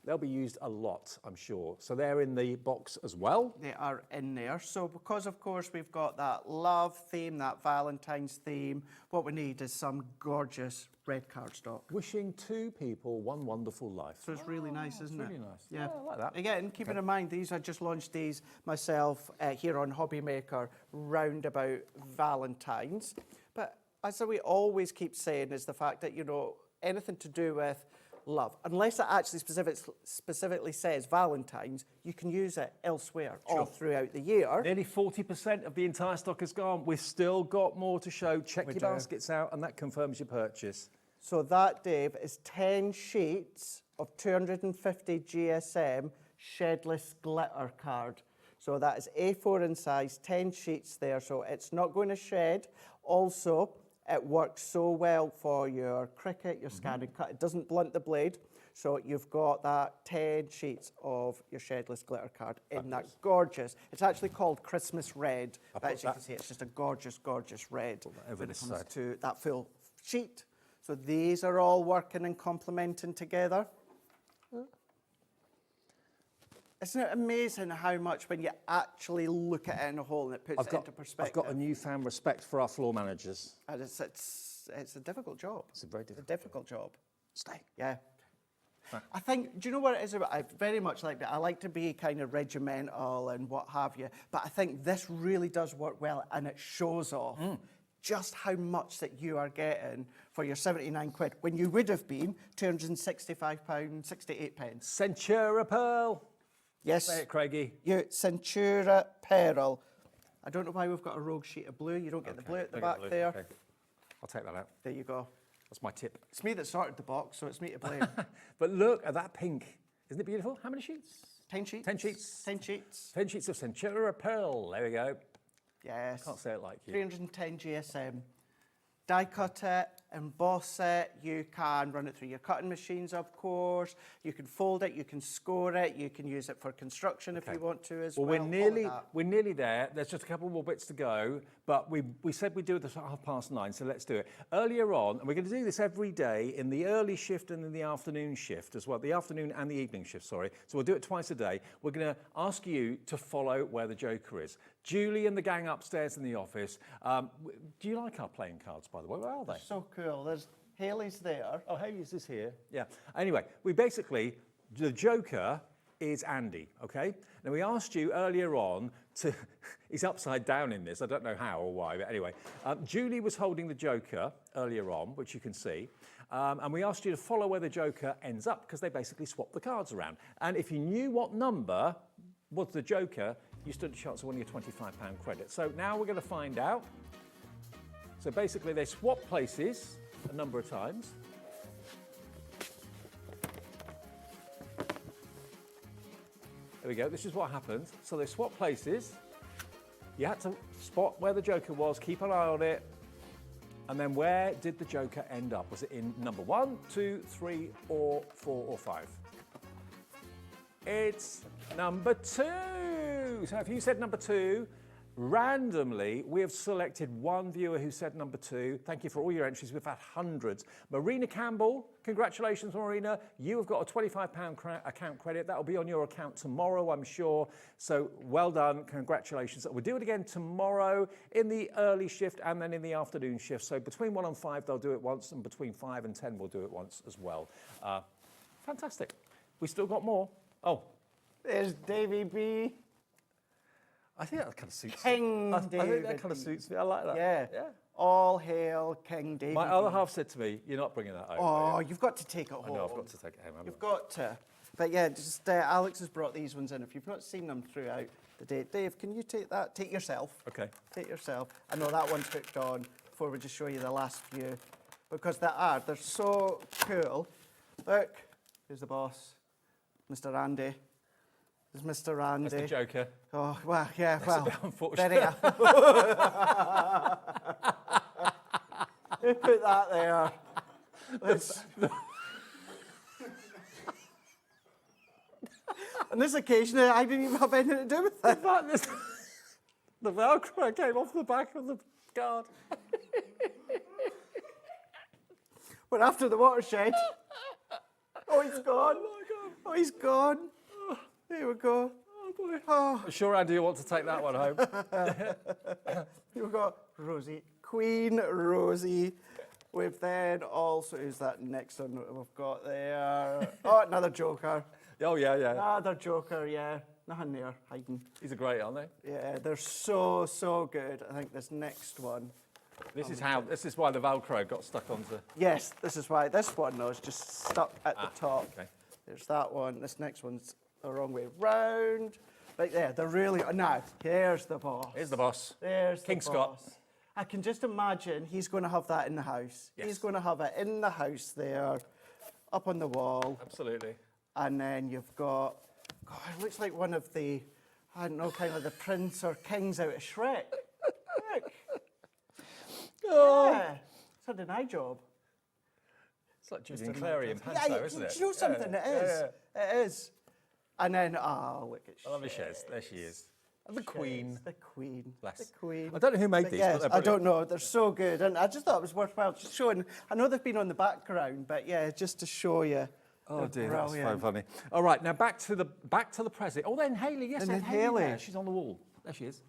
They'll be used a lot, I'm sure. So they're in the box as well. They are in there. So because, of course, we've got that love theme, that Valentine's theme, what we need is some gorgeous red cardstock. Wishing 2 people one wonderful life. So it's really nice, isn't it? Really nice. Yeah, I like that. Again, keeping in mind, I just launched these myself here on HobbyMaker round about Valentine's. But as we always keep saying is the fact that, you know, anything to do with love, unless it actually specifically says Valentine's, you can use it elsewhere all throughout the year. Nearly 40% of the entire stock is gone. We've still got more to show. Check your baskets out and that confirms your purchase. So that, Dave, is 10 sheets of 250 GSM shedless glitter card. So that is A4 in size, 10 sheets there, so it's not going to shed. Also, it works so well for your Cricut, your scan and cut. It doesn't blunt the blade. So you've got that 10 sheets of your shedless glitter card in that gorgeous, it's actually called Christmas Red. But as you can see, it's just a gorgeous, gorgeous red when it comes to that full sheet. So these are all working and complementing together. Isn't it amazing how much when you actually look at it in a whole and it puts it into perspective? I've got a newfound respect for our floor managers. And it's a difficult job. It's a very difficult job. Stay. Yeah. I think, do you know what it is about? I very much like that. I like to be kind of regimental and what have you, but I think this really does work well and it shows off just how much that you are getting for your 79 quid when you would have been £265, 68 pence. Centura Pearl. Yes. Say it, Craigie. Centura Pearl. I don't know why we've got a rogue sheet of blue. You don't get the blue at the back there. Okay. I'll take that out. There you go. That's my tip. It's me that sorted the box, so it's me to blame. But look at that pink. Isn't it beautiful? How many sheets? 10 sheets. 10 sheets. 10 sheets. 10 sheets of Centura Pearl. There we go. Yes. Can't say it like you. 310 GSM. Die cut it, emboss it, you can run it through your cutting machines, of course. You can fold it, you can score it, you can use it for construction if you want to as well. We're nearly there. There's just a couple more bits to go, but we said we'd do it at 9:30, so let's do it. Earlier on, and we're going to do this every day in the early shift and in the afternoon shift as well, the afternoon and the evening shift, sorry. So we'll do it twice a day. We're going to ask you to follow where the Joker is. Julie and the gang upstairs in the office. Do you like our playing cards, by the way? Where are they? So cool. There's Haley's there. Oh, Haley's is here. Yeah. Anyway, the Joker is Andy, okay? Now, we asked you earlier on to... he's upside down in this. I don't know how or why, but anyway. Julie was holding the Joker earlier on, which you can see. And we asked you to follow where the Joker ends up, because they basically swap the cards around. And if you knew what number was the Joker, you stood a chance of winning a £25 credit. So now we're going to find out. So basically, they swap places a number of times. There we go. This is what happened. So they swap places. You had to spot where the Joker was, keep an eye on it. And then where did the Joker end up? Was it in number 1, 2, 3, or 4, or 5? It's number 2. So if you said number 2, randomly, we have selected one viewer who said number 2. Thank you for all your entries. We've had hundreds. Marina Campbell, congratulations, Marina. You have got a £25 account credit. That will be on your account tomorrow, I'm sure. So well done. Congratulations. We'll do it again tomorrow in the early shift and then in the afternoon shift. So between 1 and 5, they'll do it once, and between 5 and 10, we'll do it once as well. Fantastic. We still got more. Oh. There's Davy B. I think that kind of suits King I David. think that kind of suits me. I like that. Yeah. All hail King David. My other half said to me, "You're not bringing that home." Oh, you've got to take it home. I know, I've got to take it home. You've got to. But yeah, just Alex has brought these ones in. If you've not seen them throughout the day, Dave, can you take that? Take yourself. Okay. Take yourself. I know that one's hooked on. Before we just show you the last few, because they're so cool. Look, here's the boss, Mr. Andy. There's Mr. Randy. That's the Joker. Oh, well, yeah, That's well. a bit unfortunate. Who put that there? On this occasion, I didn't even have anything to do with it. The Velcro came off the back of the card. We're after the watershed. Oh, he's gone. Oh, my God. Oh, he's gone. There we go. Oh, boy. Oh. I'm sure, Andy, you want to take that one home. We've got Rosie, Queen Rosie. We've then also, who's that next one that we've got there? Oh, another Joker. Oh, yeah, yeah. Another Joker, yeah. Nothing there, hiding. These are great, aren't they? Yeah, they're so, so good. I think this next one. This is why the Velcro got stuck onto... Yes, this is why. This one, though, is just stuck at the top. Okay. There's that one. This next one's the wrong way round. Right there, they're really... Now, here's the boss. Here's the boss. There's King the boss. Scott. I can just imagine he's going to have that in the house. Yes. He's going to have it in the house there, up on the wall. Absolutely. And then you've got... God, it looks like one of the, I don't know, kind of the prince or kings out of Shrek. Look. Oh. Yeah. It's a deny job. It's like Julian Clary in Panto, isn't it? Do you know something? Yeah, It is. yeah. It is. And then, look at I love the Shez. There she is. And the Queen. The Queen. Bless. The Queen. I don't know who made But these, yes, but they're I don't brilliant. know. They're so good. And I just thought it was worthwhile just showing. I know they've been on the background, but yeah, just to show you. Oh dear, They're that's so brilliant. funny. All right, now back to the present. Oh, then Hayley, yes, And there's then Hayley. Hayley. There. She's on the wall. There she is.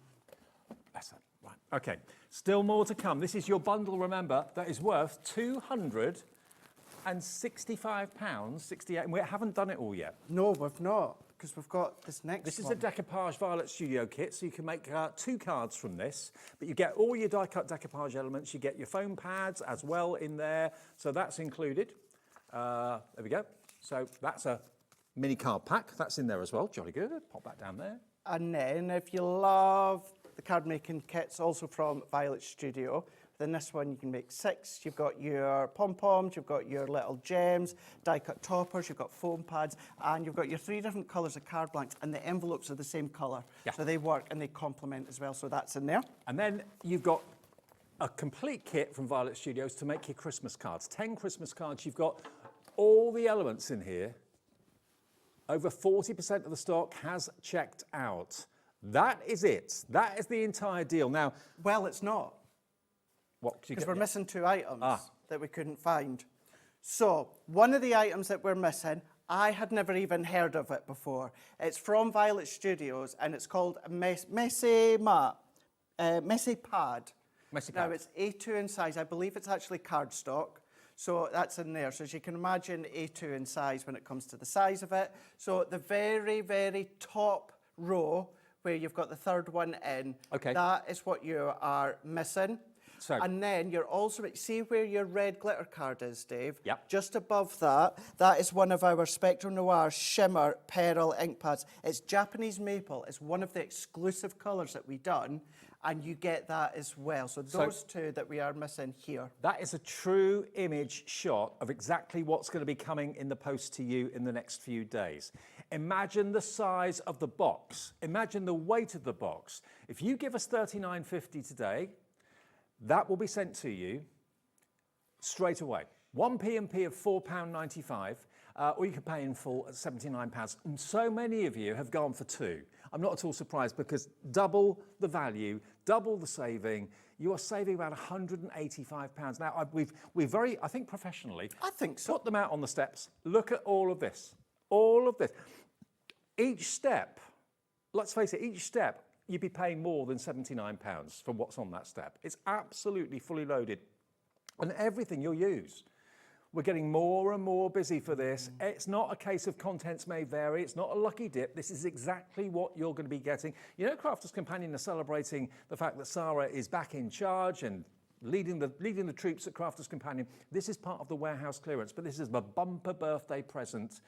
Bless her. Right. Okay. Still more to come. This is your bundle. Remember that is worth £265.68, and we haven't done it all yet. No, we've not, because we've got this next This is one. a decoupage Violet Studio kit, so you can make 2 cards from this, but you get all your die-cut decoupage elements. You get your foam pads as well in there, so that's included. There we go. So that's a mini card pack. That's in there as well. Jolly good. Pop that down there. And then if you love the card making kits, also from Violet Studio, then this one you can make 6. You've got your pom-poms, you've got your little gems, die-cut toppers, you've got foam pads, and you've got your 3 different colours of card blanks, and the envelopes are the same colour. Yeah. So they work and they complement as well, so that's in there. And then you've got a complete kit from Violet Studios to make your Christmas cards. 10 Christmas cards. You've got all the elements in here. Over 40% of the stock has checked out. That is it. That is the entire deal. Now, well, it's not. What? Because we're missing 2 items that we couldn't find. So one of the items that we're missing, I had never even heard of it before. It's from Violet Studios, and it's called a Messy Pad. Messy Pad. Now, it's A2 in size. I believe it's actually cardstock. So that's in there. So as you can imagine, A2 in size when it comes to the size of it. So the very, very top row, where you've got the 3rd one in, that is what you are missing. So, and then you're also, see where your red glitter card is, Dave? Yep. Just above that, that is one of our Spectrum Noir Shimmer Pearl ink pads. It's Japanese maple. It's one of the exclusive colours that we've done, and you get that as well. So those 2 that we are missing here. That is a true image shot of exactly what's going to be coming in the post to you in the next few days. Imagine the size of the box. Imagine the weight of the box. If you give us $39.50 today, that will be sent to you straight away. 1 P&P of £4.95. or you can pay in full at £79. And so many of you have gone for 2. I'm not at all surprised because double the value, double the saving. You are saving about £185. Now, we've very, I think professionally, I think so. Put them out on the steps. Look at all of this. All of this. Each step, let's face it, each step, you'd be paying more than £79 for what's on that step. It's absolutely fully loaded. And everything you'll use. We're getting more and more busy for this. It's not a case of contents may vary. It's not a lucky dip. This is exactly what you're going to be getting. You know, Crafters Companion are celebrating the fact that Sarah is back in charge and leading the troops at Crafters Companion. This is part of the warehouse clearance, but this is a bumper birthday present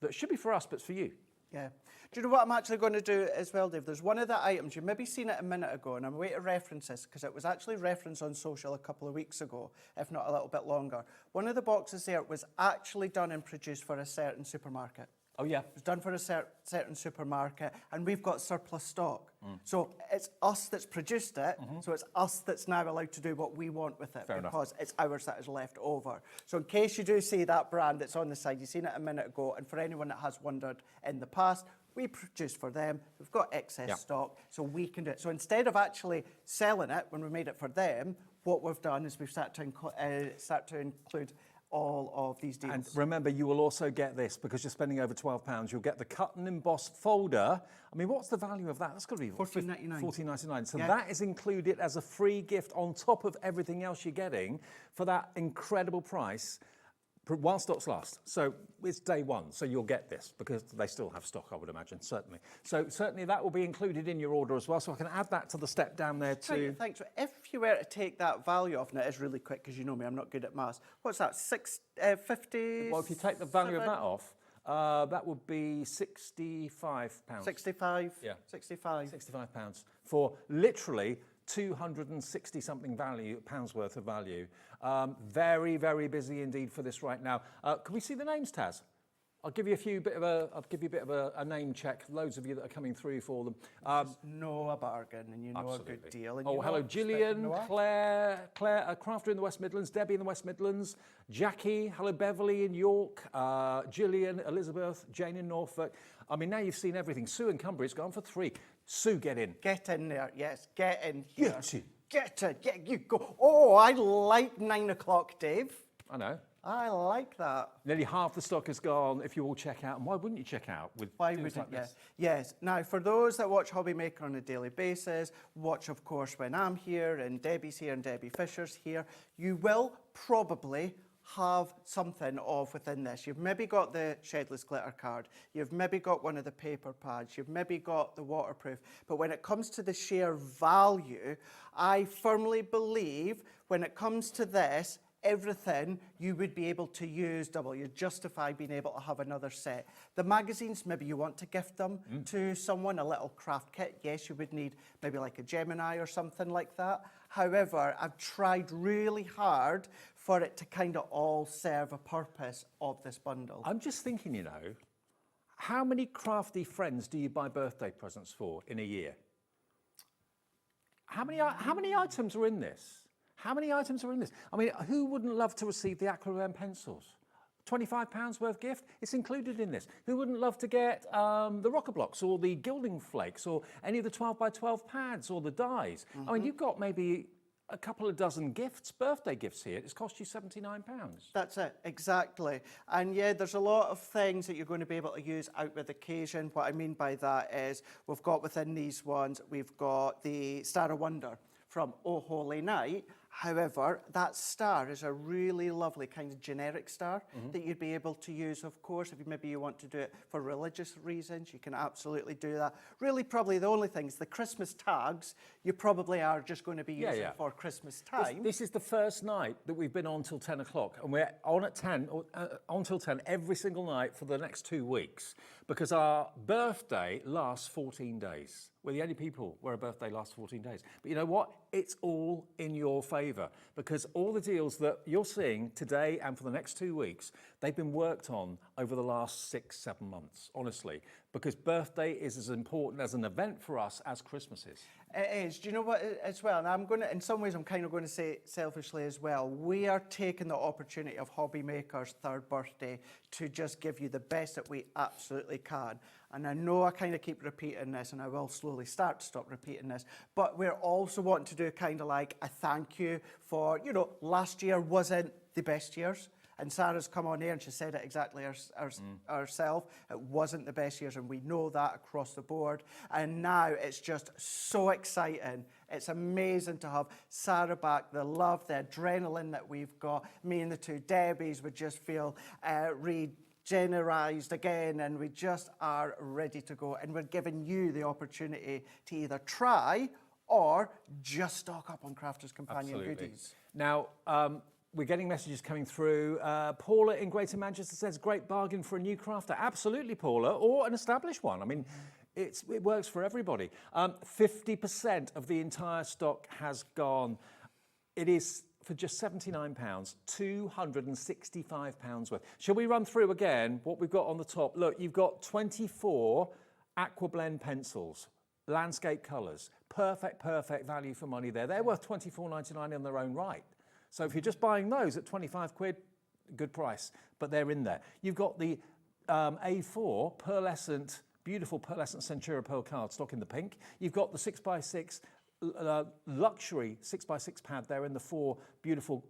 that should be for us, but for you. Yeah. Do you know what I'm actually going to do as well, Dave? There's one of the items, you've maybe seen it a minute ago, and I'm waiting to reference this because it was actually referenced on social a couple of weeks ago, if not a little bit longer. One of the boxes there was actually done and produced for a certain supermarket. Oh, yeah. It was done for a certain supermarket, and we've got surplus stock. So it's us that's produced it, so it's us that's now allowed to do what we want with it. Fair because enough. it's ours that is left over. So in case you do see that brand that's on the side, you've seen it a minute ago, and for anyone that has wondered in the past, we produce for them, we've got excess stock, so we can do it. So instead of actually selling it when we made it for them, what we've done is we've started to include all of these deals. And remember, you will also get this, because you're spending over £12, you'll get the cut and embossed folder. I mean, what's the value of that? That's got to be $14.99. $14.99. So Yeah. that is included as a free gift on top of everything else you're getting for that incredible price while stocks last. So it's day one, so you'll get this because they still have stock, I would imagine, certainly. So certainly that will be included in your order as well, so I can add that to the step down there too. Thanks. If you were to take that value off, and it is really quick because you know me, I'm not good at maths. What's that, 50? Well, if you take the value of that off, that would be £65. 65? Yeah. 65. £65 for literally 260 something pounds worth of value. Very, very busy indeed for this right now. Can we see the names, Taz? I'll give you a bit of a name check. Loads of you that are coming through for them. Know a bargain and you know Absolutely. a good deal. And Oh, hello, Gillian, Claire, a crafter in the West Midlands, Debbie in the West Midlands, Jackie, hello, Beverly in York, Gillian, Elizabeth, Jane in Norfolk. I mean, now you've seen everything. Sue in Cumbria has gone for 3. Sue, get in. Get in there, yes. Get in here. Get in. Get in. Get, you go. Oh, I like 9 o'clock, Dave. I know. I like that. Nearly half the stock is gone if you all check out. And why wouldn't you check out with Why things wouldn't like this? Yes. Now, for those that watch HobbyMaker on a daily basis, watch, of course, when I'm here and Debbie's here and Debbie Fisher's here, you will probably have something of within this. You've maybe got the Shedless glitter card, you've maybe got one of the paper pads, you've maybe got the waterproof, but when it comes to the sheer value, I firmly believe when it comes to this, everything you would be able to use double. You justify being able to have another set. The magazines, maybe you want to gift them to someone, a little craft kit. Yes, you would need maybe like a Gemini or something like that. However, I've tried really hard for it to kind of all serve a purpose of this bundle. I'm just thinking, you know, how many crafty friends do you buy birthday presents for in a year? How many items are in this? How many items are in this? I mean, who wouldn't love to receive the Aquaman pencils? £25 worth gift, it's included in this. Who wouldn't love to get the rocker blocks or the gilding flakes or any of the 12x12 pads or the dies? I mean, you've got maybe a couple of dozen gifts, birthday gifts here. It's cost you £79. That's it, exactly. And yeah, there's a lot of things that you're going to be able to use out with occasion. What I mean by that is we've got within these ones, we've got the Star of Wonder from Oh Holy Night. However, that star is a really lovely kind of generic star that you'd be able to use, of course. If maybe you want to do it for religious reasons, you can absolutely do that. Really, probably the only thing is the Christmas tags, you probably are just going to be using for Christmas time. This is the first night that we've been on till 10 o'clock, and we're on at 10, on till 10 every single night for the next 2 weeks, because our birthday lasts 14 days. We're the only people where a birthday lasts 14 days. But you know what? It's all in your favour, because all the deals that you're seeing today and for the next 2 weeks, they've been worked on over the last 6-7 months, honestly, because birthday is as important as an event for us as Christmas is. It is. Do you know what, as well, and I'm going to, in some ways, I'm kind of going to say selfishly as well, we are taking the opportunity of HobbyMaker's 3rd birthday to just give you the best that we absolutely can. And I know I kind of keep repeating this, and I will slowly start to stop repeating this, but we're also wanting to do kind of like a thank you for, you know, last year wasn't the best years. And Sarah's come on there and she said it exactly herself. It wasn't the best years, and we know that across the board. And now it's just so exciting. It's amazing to have Sarah back, the love, the adrenaline that we've got. Me and the 2 Debbies would just feel regenerised again, and we just are ready to go. And we're giving you the opportunity to either try or just stock up on Crafters Companion goodies. Now, we're getting messages coming through. Paula in Greater Manchester says, great bargain for a new crafter. Absolutely, Paula, or an established one. I mean, it works for everybody. 50% of the entire stock has gone. It is for just £79, £265 worth. Shall we run through again what we've got on the top? Look, you've got 24 aqua blend pencils, landscape colours. Perfect value for money there. They're worth £24.99 in their own right. So if you're just buying those at 25 quid, good price, but they're in there. You've got the A4 pearlescent, beautiful pearlescent Centura pearl cardstock in the pink. You've got the 6x6 luxury 6x6 pad there in the 4 beautiful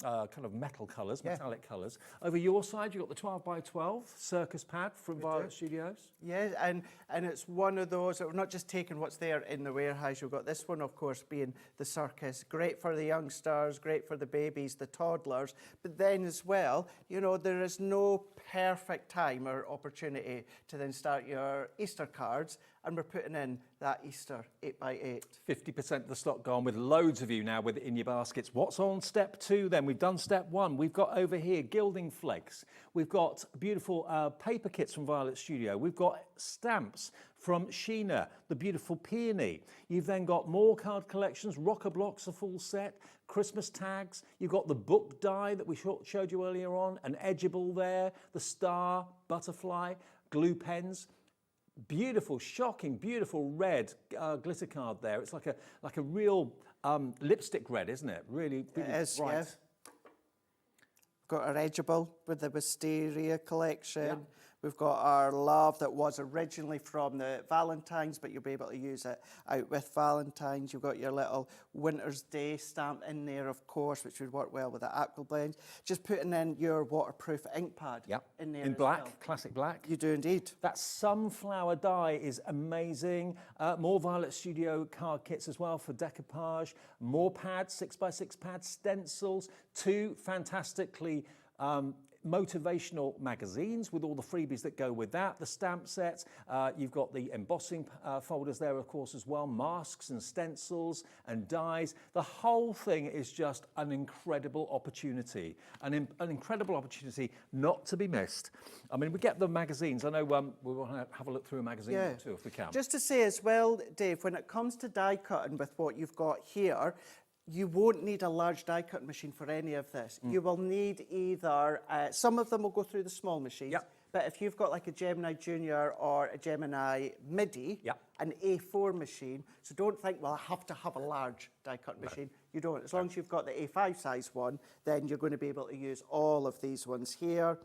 kind of metal colours, metallic colours. Over your side, you've got the 12x12 circus pad from Violet Studios. Yeah, and it's one of those that we're not just taking what's there in the warehouse. You've got this one, of course, being the circus. Great for the youngsters, great for the babies, the toddlers. But then as well, you know, there is no perfect time or opportunity to then start your Easter cards, and we're putting in that Easter 8x8. 50% of the stock gone, with loads of you now with it in your baskets. What's on step 2 then? We've done step 1. We've got over here gilding flakes. We've got beautiful paper kits from Violet Studio. We've got stamps from Sheena, the beautiful peony. You've then got more card collections, rocker blocks, a full set, Christmas tags. You've got the book die that we showed you earlier on, an edgeable there, the star, butterfly, glue pens. Beautiful, shocking, beautiful red glitter card there. It's like a real lipstick red, isn't it? Really, really it is, bright. yeah. We've got our edgeable with the Wisteria collection. Yeah. We've got our love that was originally from the Valentine's, but you'll be able to use it out with Valentine's. You've got your little Winter's Day stamp in there, of course, which would work well with the aqua blend. Just putting in your waterproof ink pad in there. In black, classic black. You do indeed. That sunflower die is amazing. More Violet Studio card kits as well for decoupage. More pads, 6x6 pads, stencils, 2 fantastically motivational magazines with all the freebies that go with that, the stamp sets, you've got the embossing folders there, of course, as well, masks and stencils and dies. The whole thing is just an incredible opportunity, an incredible opportunity not to be missed. I mean, we get the magazines. I know we want to have a look through a magazine or two if we can. Just to say as well, Dave, when it comes to die cutting with what you've got here, you won't need a large die cutting machine for any of this. You will need either, some of them will go through the small machines, but if you've got like a Gemini Junior or a Gemini Midi, an A4 machine, so don't think, well, I have to have a large die cutting machine. You don't. As long as you've got the A5 size one, then you're going to be able to use all of these ones here.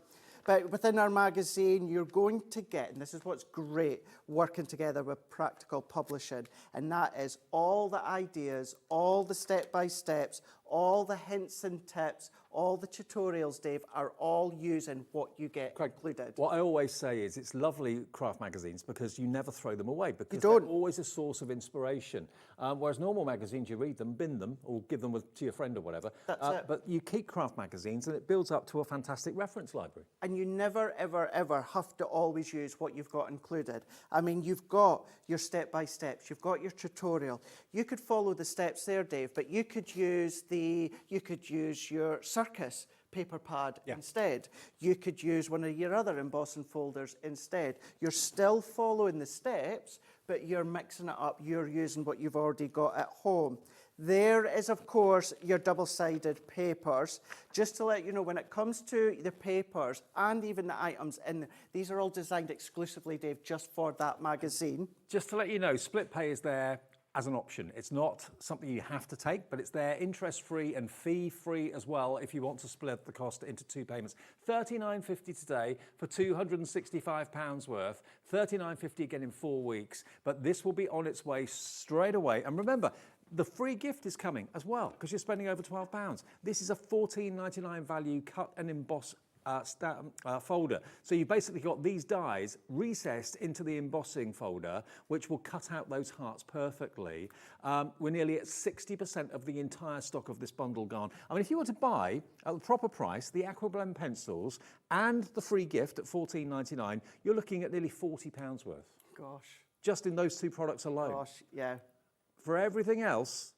But within our magazine, you're going to get, and this is what's great, working together with Practical Publishing, and that is all the ideas, all the step-by-steps, all the hints and tips, all the tutorials, Dave, are all using what you get included. What I always say is it's lovely craft magazines because you never throw them away because don't. they're always a source of inspiration. Whereas normal magazines, you read them, bin them, or give them to your friend or whatever. That's it. But you keep craft magazines and it builds up to a fantastic reference library. And you never, ever, ever have to always use what you've got included. I mean, you've got your step-by-steps, you've got your tutorial. You could follow the steps there, Dave, but you could use your circus paper pad instead. You could use one of your other embossing folders instead. You're still following the steps, but you're mixing it up. You're using what you've already got at home. There is, of course, your double-sided papers. Just to let you know, when it comes to the papers and even the items in, these are all designed exclusively, Dave, just for that magazine. Just to let you know, split pay is there as an option. It's not something you have to take, but it's there interest-free and fee-free as well if you want to split the cost into 2 payments. $39.50 today for £265 worth, $39.50 again in 4 weeks, but this will be on its way straight away. And remember, the free gift is coming as well because you're spending over £12. This is a $14.99 value cut and emboss folder. So you've basically got these dies recessed into the embossing folder, which will cut out those hearts perfectly. We're nearly at 60% of the entire stock of this bundle gone. I mean, if you were to buy at the proper price, the Aquablend pencils and the free gift at $14.99, you're looking at nearly £40 worth. Gosh. Just in those 2 products alone. Gosh, yeah. For everything else,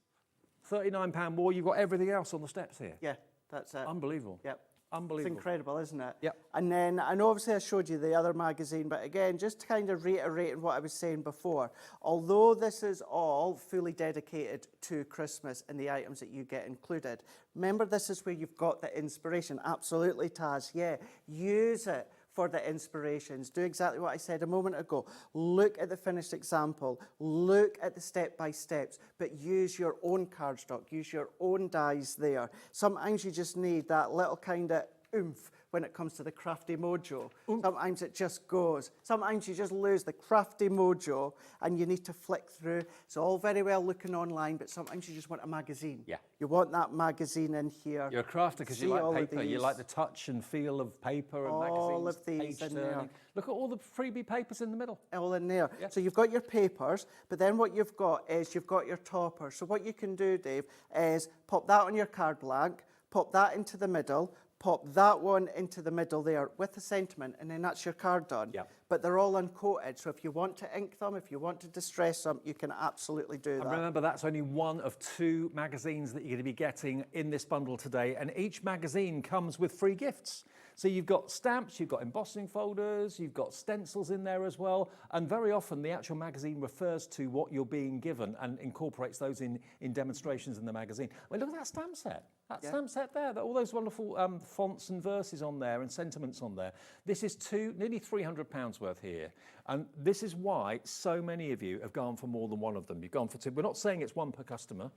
£39 more, you've got everything else on the steps here. Yeah, that's it. Unbelievable. Yep. Unbelievable. It's incredible, isn't it? Yep. And then, I know obviously I showed you the other magazine, but again, just to kind of reiterate what I was saying before, although this is all fully dedicated to Christmas and the items that you get included, remember this is where you've got the inspiration. Absolutely, Taz, yeah. Use it for the inspirations. Do exactly what I said a moment ago. Look at the finished example. Look at the step-by-steps, but use your own cardstock. Use your own dies there. Sometimes you just need that little kind of oomph when it comes to the crafty mojo. Sometimes it just goes. Sometimes you just lose the crafty mojo and you need to flick through. It's all very well looking online, but sometimes you just want a magazine. Yeah. You want that magazine in here. You're a crafter because you like paper. You like the touch and feel of paper and magazines. All of these page in there. turning. Look at all the freebie papers in the middle. All in there. Yeah. So you've got your papers, but then what you've got is you've got your toppers. So what you can do, Dave, is pop that on your card blank, pop that into the middle, pop that one into the middle there with the sentiment, and then that's your card done. Yeah. But they're all uncoated, so if you want to ink them, if you want to distress them, you can absolutely do that. And remember, that's only one of 2 magazines that you're going to be getting in this bundle today, and each magazine comes with free gifts. So you've got stamps, you've got embossing folders, you've got stencils in there as well, and very often the actual magazine refers to what you're being given and incorporates those in demonstrations in the magazine. I mean, look at that stamp set. That stamp set there, all those wonderful fonts and verses on there and sentiments on there. This is nearly £300 worth here. And this is why so many of you have gone for more than one of them. You've gone for 2. We're not saying it's 1 per customer.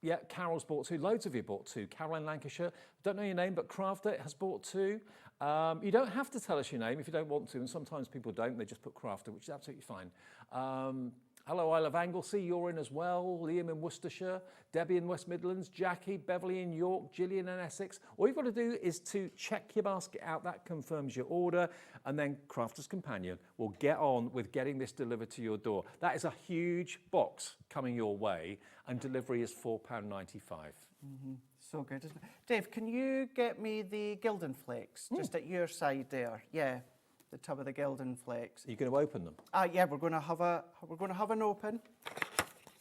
Yeah, Carol's bought 2. Loads of you bought 2. Caroline Lancashire, don't know your name, but Crafter has bought 2. You don't have to tell us your name if you don't want to, and sometimes people don't. They just put Crafter, which is absolutely fine. Hello, Isle of Anglesey, you're in as well. Liam in Worcestershire, Debbie in West Midlands, Jackie, Beverly in York, Gillian in Essex. All you've got to do is to check your basket out. That confirms your order. And then Crafter's Companion will get on with getting this delivered to your door. That is a huge box coming your way, and delivery is £4.95. So good, isn't it? Dave, can you get me the Gildan Flakes just at your side there? Yeah. The tub of the Gildan Flakes. Are you going to open them? Yeah, we're going to have an open.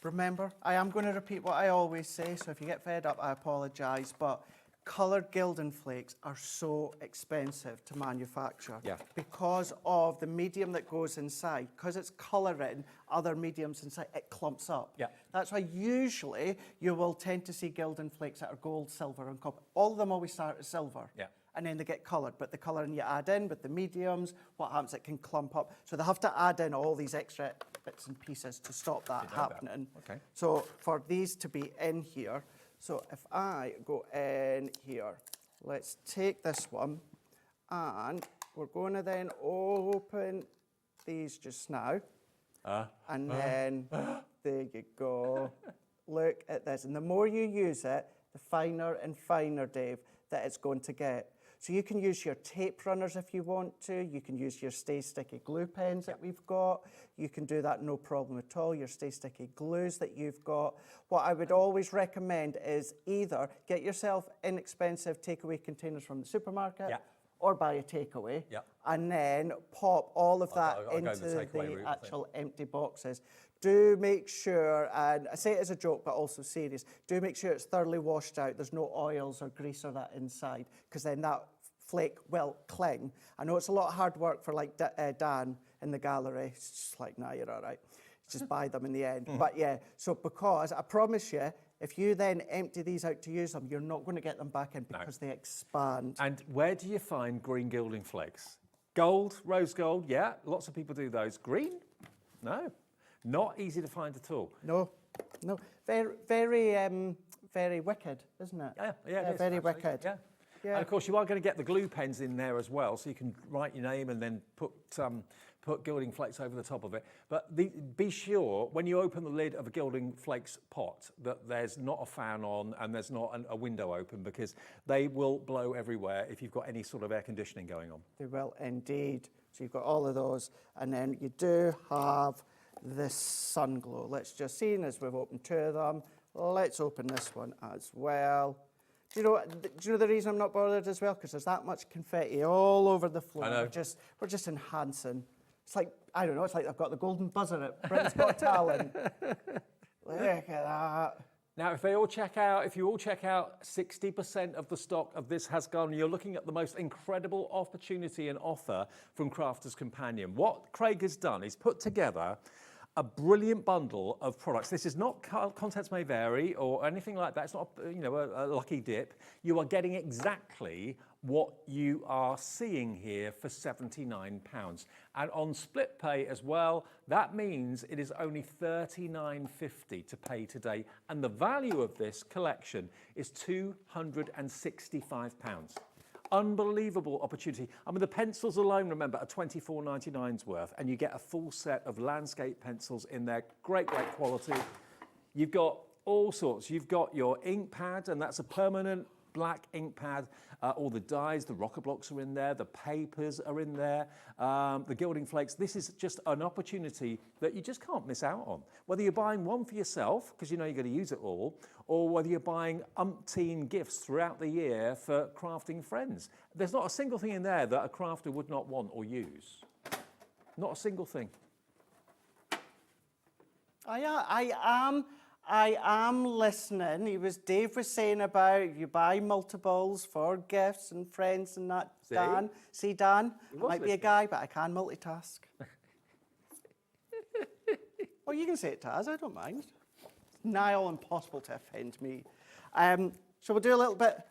Remember, I am going to repeat what I always say, so if you get fed up, I apologise, but coloured Gildan Flakes are so expensive to manufacture because of the medium that goes inside. Because it's colouring other mediums inside, it clumps up. Yeah. That's why usually you will tend to see Gildan Flakes that are gold, silver and copper. All of them always start as silver. Yeah. And then they get coloured, but the colouring you add in with the mediums, what happens, it can clump up. So they have to add in all these extra bits and pieces to stop that happening. Okay. So for these to be in here, so if I go in here, let's take this one, and we're going to then open these just now. And then, there you go. Look at this. And the more you use it, the finer and finer, Dave, that it's going to get. So you can use your tape runners if you want to. You can use your Stay Sticky glue pens that we've got. You can do that no problem at all. Your Stay Sticky glues that you've got. What I would always recommend is either get yourself inexpensive takeaway containers from the supermarket or buy a takeaway and then pop all of that into the actual empty boxes. Do make sure, and I say it as a joke, but also serious, do make sure it's thoroughly washed out. There's no oils or grease or that inside, because then that flake will cling. I know it's a lot of hard work for like Dan in the gallery. It's just like, nah, you're all right. Just buy them in the end. But yeah, so because I promise you, if you then empty these out to use them, you're not going to get them back in because they expand. And where do you find green gilding flakes? Gold, rose gold, yeah, lots of people do those. Green? No, not easy to find at all. No, very, very wicked, isn't it? Yeah, it is, very actually. wicked. Yeah. And of course, you are going to get the glue pens in there as well, so you can write your name and then put gilding flakes over the top of it. But be sure when you open the lid of a gilding flakes pot that there's not a fan on and there's not a window open, because they will blow everywhere if you've got any sort of air conditioning going on. They will indeed. So you've got all of those, and then you do have this sun glow. Let's just see, as we've opened 2 of them, let's open this one as well. Do you know the reason I'm not bothered as well? Because there's that much confetti all over the floor. I know. We're just enhancing. It's like, I don't know, it's like I've got the golden buzzer at Britain's Got Talent. Look at that. Now, if you all check out, 60% of the stock of this has gone. You're looking at the most incredible opportunity and offer from Crafter's Companion. What Craig has done is put together a brilliant bundle of products. This is not contents may vary or anything like that. It's not a lucky dip. You are getting exactly what you are seeing here for £79. And on split pay as well, that means it is only £39.50 to pay today. And the value of this collection is £265. Unbelievable opportunity. I mean, the pencils alone, remember, are £24.99's worth, and you get a full set of landscape pencils in there. Great quality. You've got all sorts. You've got your ink pad, and that's a permanent black ink pad. All the dies, the rocker blocks are in there, the papers are in there, the gilding flakes. This is just an opportunity that you just can't miss out on. Whether you're buying one for yourself, because you know you're going to use it all, or whether you're buying umpteen gifts throughout the year for crafting friends. There's not a single thing in there that a crafter would not want or use. Not a single thing. I am listening. Dave was saying about you buy multiples for gifts and friends and that. See? Dan, Dan, He I was might be a listening. guy, but I can multitask. Well, you can say it, Taz. I don't mind. It's nigh all impossible to offend me. So we'll do a little bit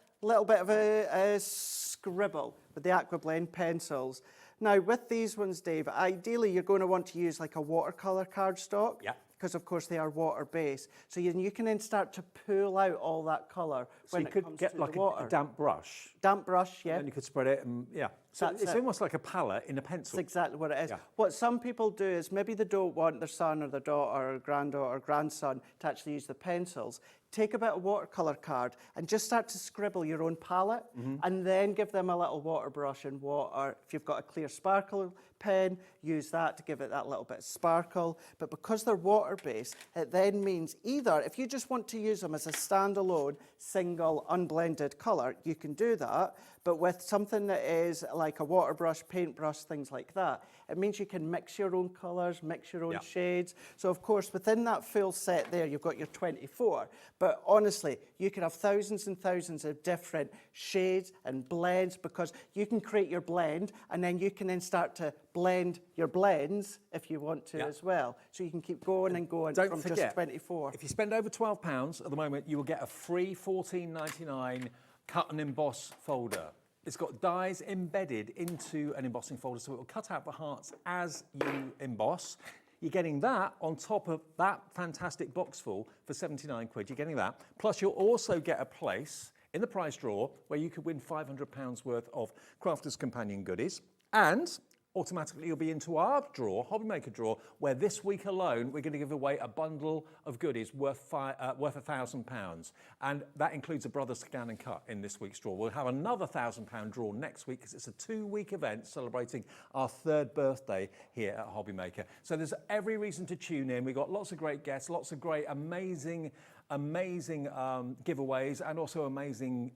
of a scribble with the aqua blend pencils. Now, with these ones, Dave, ideally you're going to want to use like a watercolour cardstock. Yeah. Because, of course, they are water-based. So you can then start to pull out all that colour So when you it could comes get to like the water. a damp brush. Damp brush, yeah. And then you could spread it, and yeah. So That's it's it. almost like a palette in a pencil. That's exactly what it is. Yeah. What some people do is maybe they don't want their son or their daughter or granddaughter or grandson to actually use the pencils. Take a bit of watercolour card and just start to scribble your own palette, and then give them a little water brush and water. If you've got a clear sparkle pen, use that to give it that little bit of sparkle. But because they're water-based, it then means either, if you just want to use them as a standalone, single, unblended colour, you can do that. But with something that is like a water brush, paintbrush, things like that, it means you can mix your own colours, mix your own shades. So, of course, within that full set there, you've got your 24. But honestly, you can have thousands and thousands of different shades and blends, because you can create your blend, and then you can then start to blend your blends if you want to as well. So you can keep going and going Don't from forget, just 24. if you spend over £12 at the moment, you will get a free £14.99 cut and emboss folder. It's got dies embedded into an embossing folder, so it will cut out the hearts as you emboss. You're getting that on top of that fantastic box full for 79 quid. You're getting that. Plus, you'll also get a place in the prize draw where you could win £500 worth of Crafter's Companion goodies. And automatically you'll be into our draw, HobbyMaker draw, where this week alone we're going to give away a bundle of goodies worth £1,000. And that includes a Brothers Scan and Cut in this week's draw. We'll have another £1,000 draw next week, because it's a 2-week event celebrating our 3rd birthday here at HobbyMaker. So there's every reason to tune in. We've got lots of great guests, lots of great, amazing giveaways, and also amazing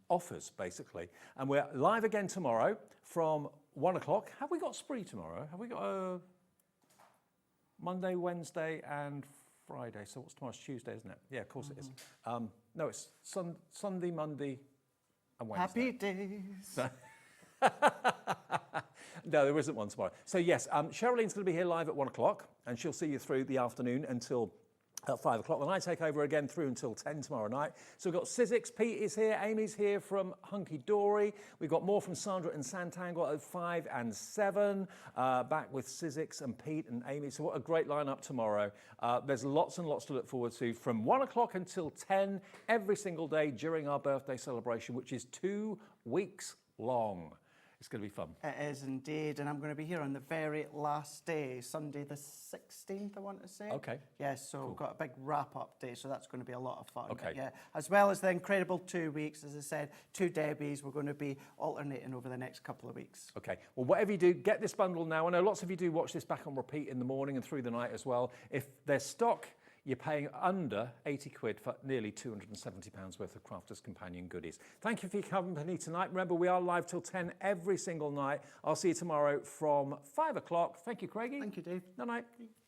offers, basically. And we're live again tomorrow from 1 o'clock. Have we got Spree tomorrow? Have we got Monday, Wednesday and Friday? So what's tomorrow? It's Tuesday, isn't it? Yeah, of course it is. No, it's Sunday, Monday and Wednesday. Happy days. No, there isn't one tomorrow. So yes, Sherilyn's going to be here live at 1 o'clock, and she'll see you through the afternoon until at 5 o'clock. Then I take over again through until 10 tomorrow night. So we've got Sizzix, Pete is here, Amy's here from Hunkydory. We've got more from Sandra and Sanntangle at 5 and 7. Back with Sizzix and Pete and Amy. So what a great lineup tomorrow. There's lots and lots to look forward to from 1 o'clock until 10 every single day during our birthday celebration, which is 2 weeks long. It's going to be fun. It is indeed, and I'm going to be here on the very last day, Sunday the 16th, I want to say. Okay. Yes, so we've got a big wrap-up day, so that's going to be a lot of fun. Okay. But yeah, as well as the incredible 2 weeks, as I said, 2 Debbies, we're going to be alternating over the next couple of weeks. Okay, well, whatever you do, get this bundle now. I know lots of you do watch this back on repeat in the morning and through the night as well. If there's stock, you're paying under 80 quid for nearly £270 worth of Crafters Companion goodies. Thank you for your company tonight. Remember, we are live till 10 every single night. I'll see you tomorrow from 5 o'clock. Thank you, Craigie. Thank you, Dave. Night-night.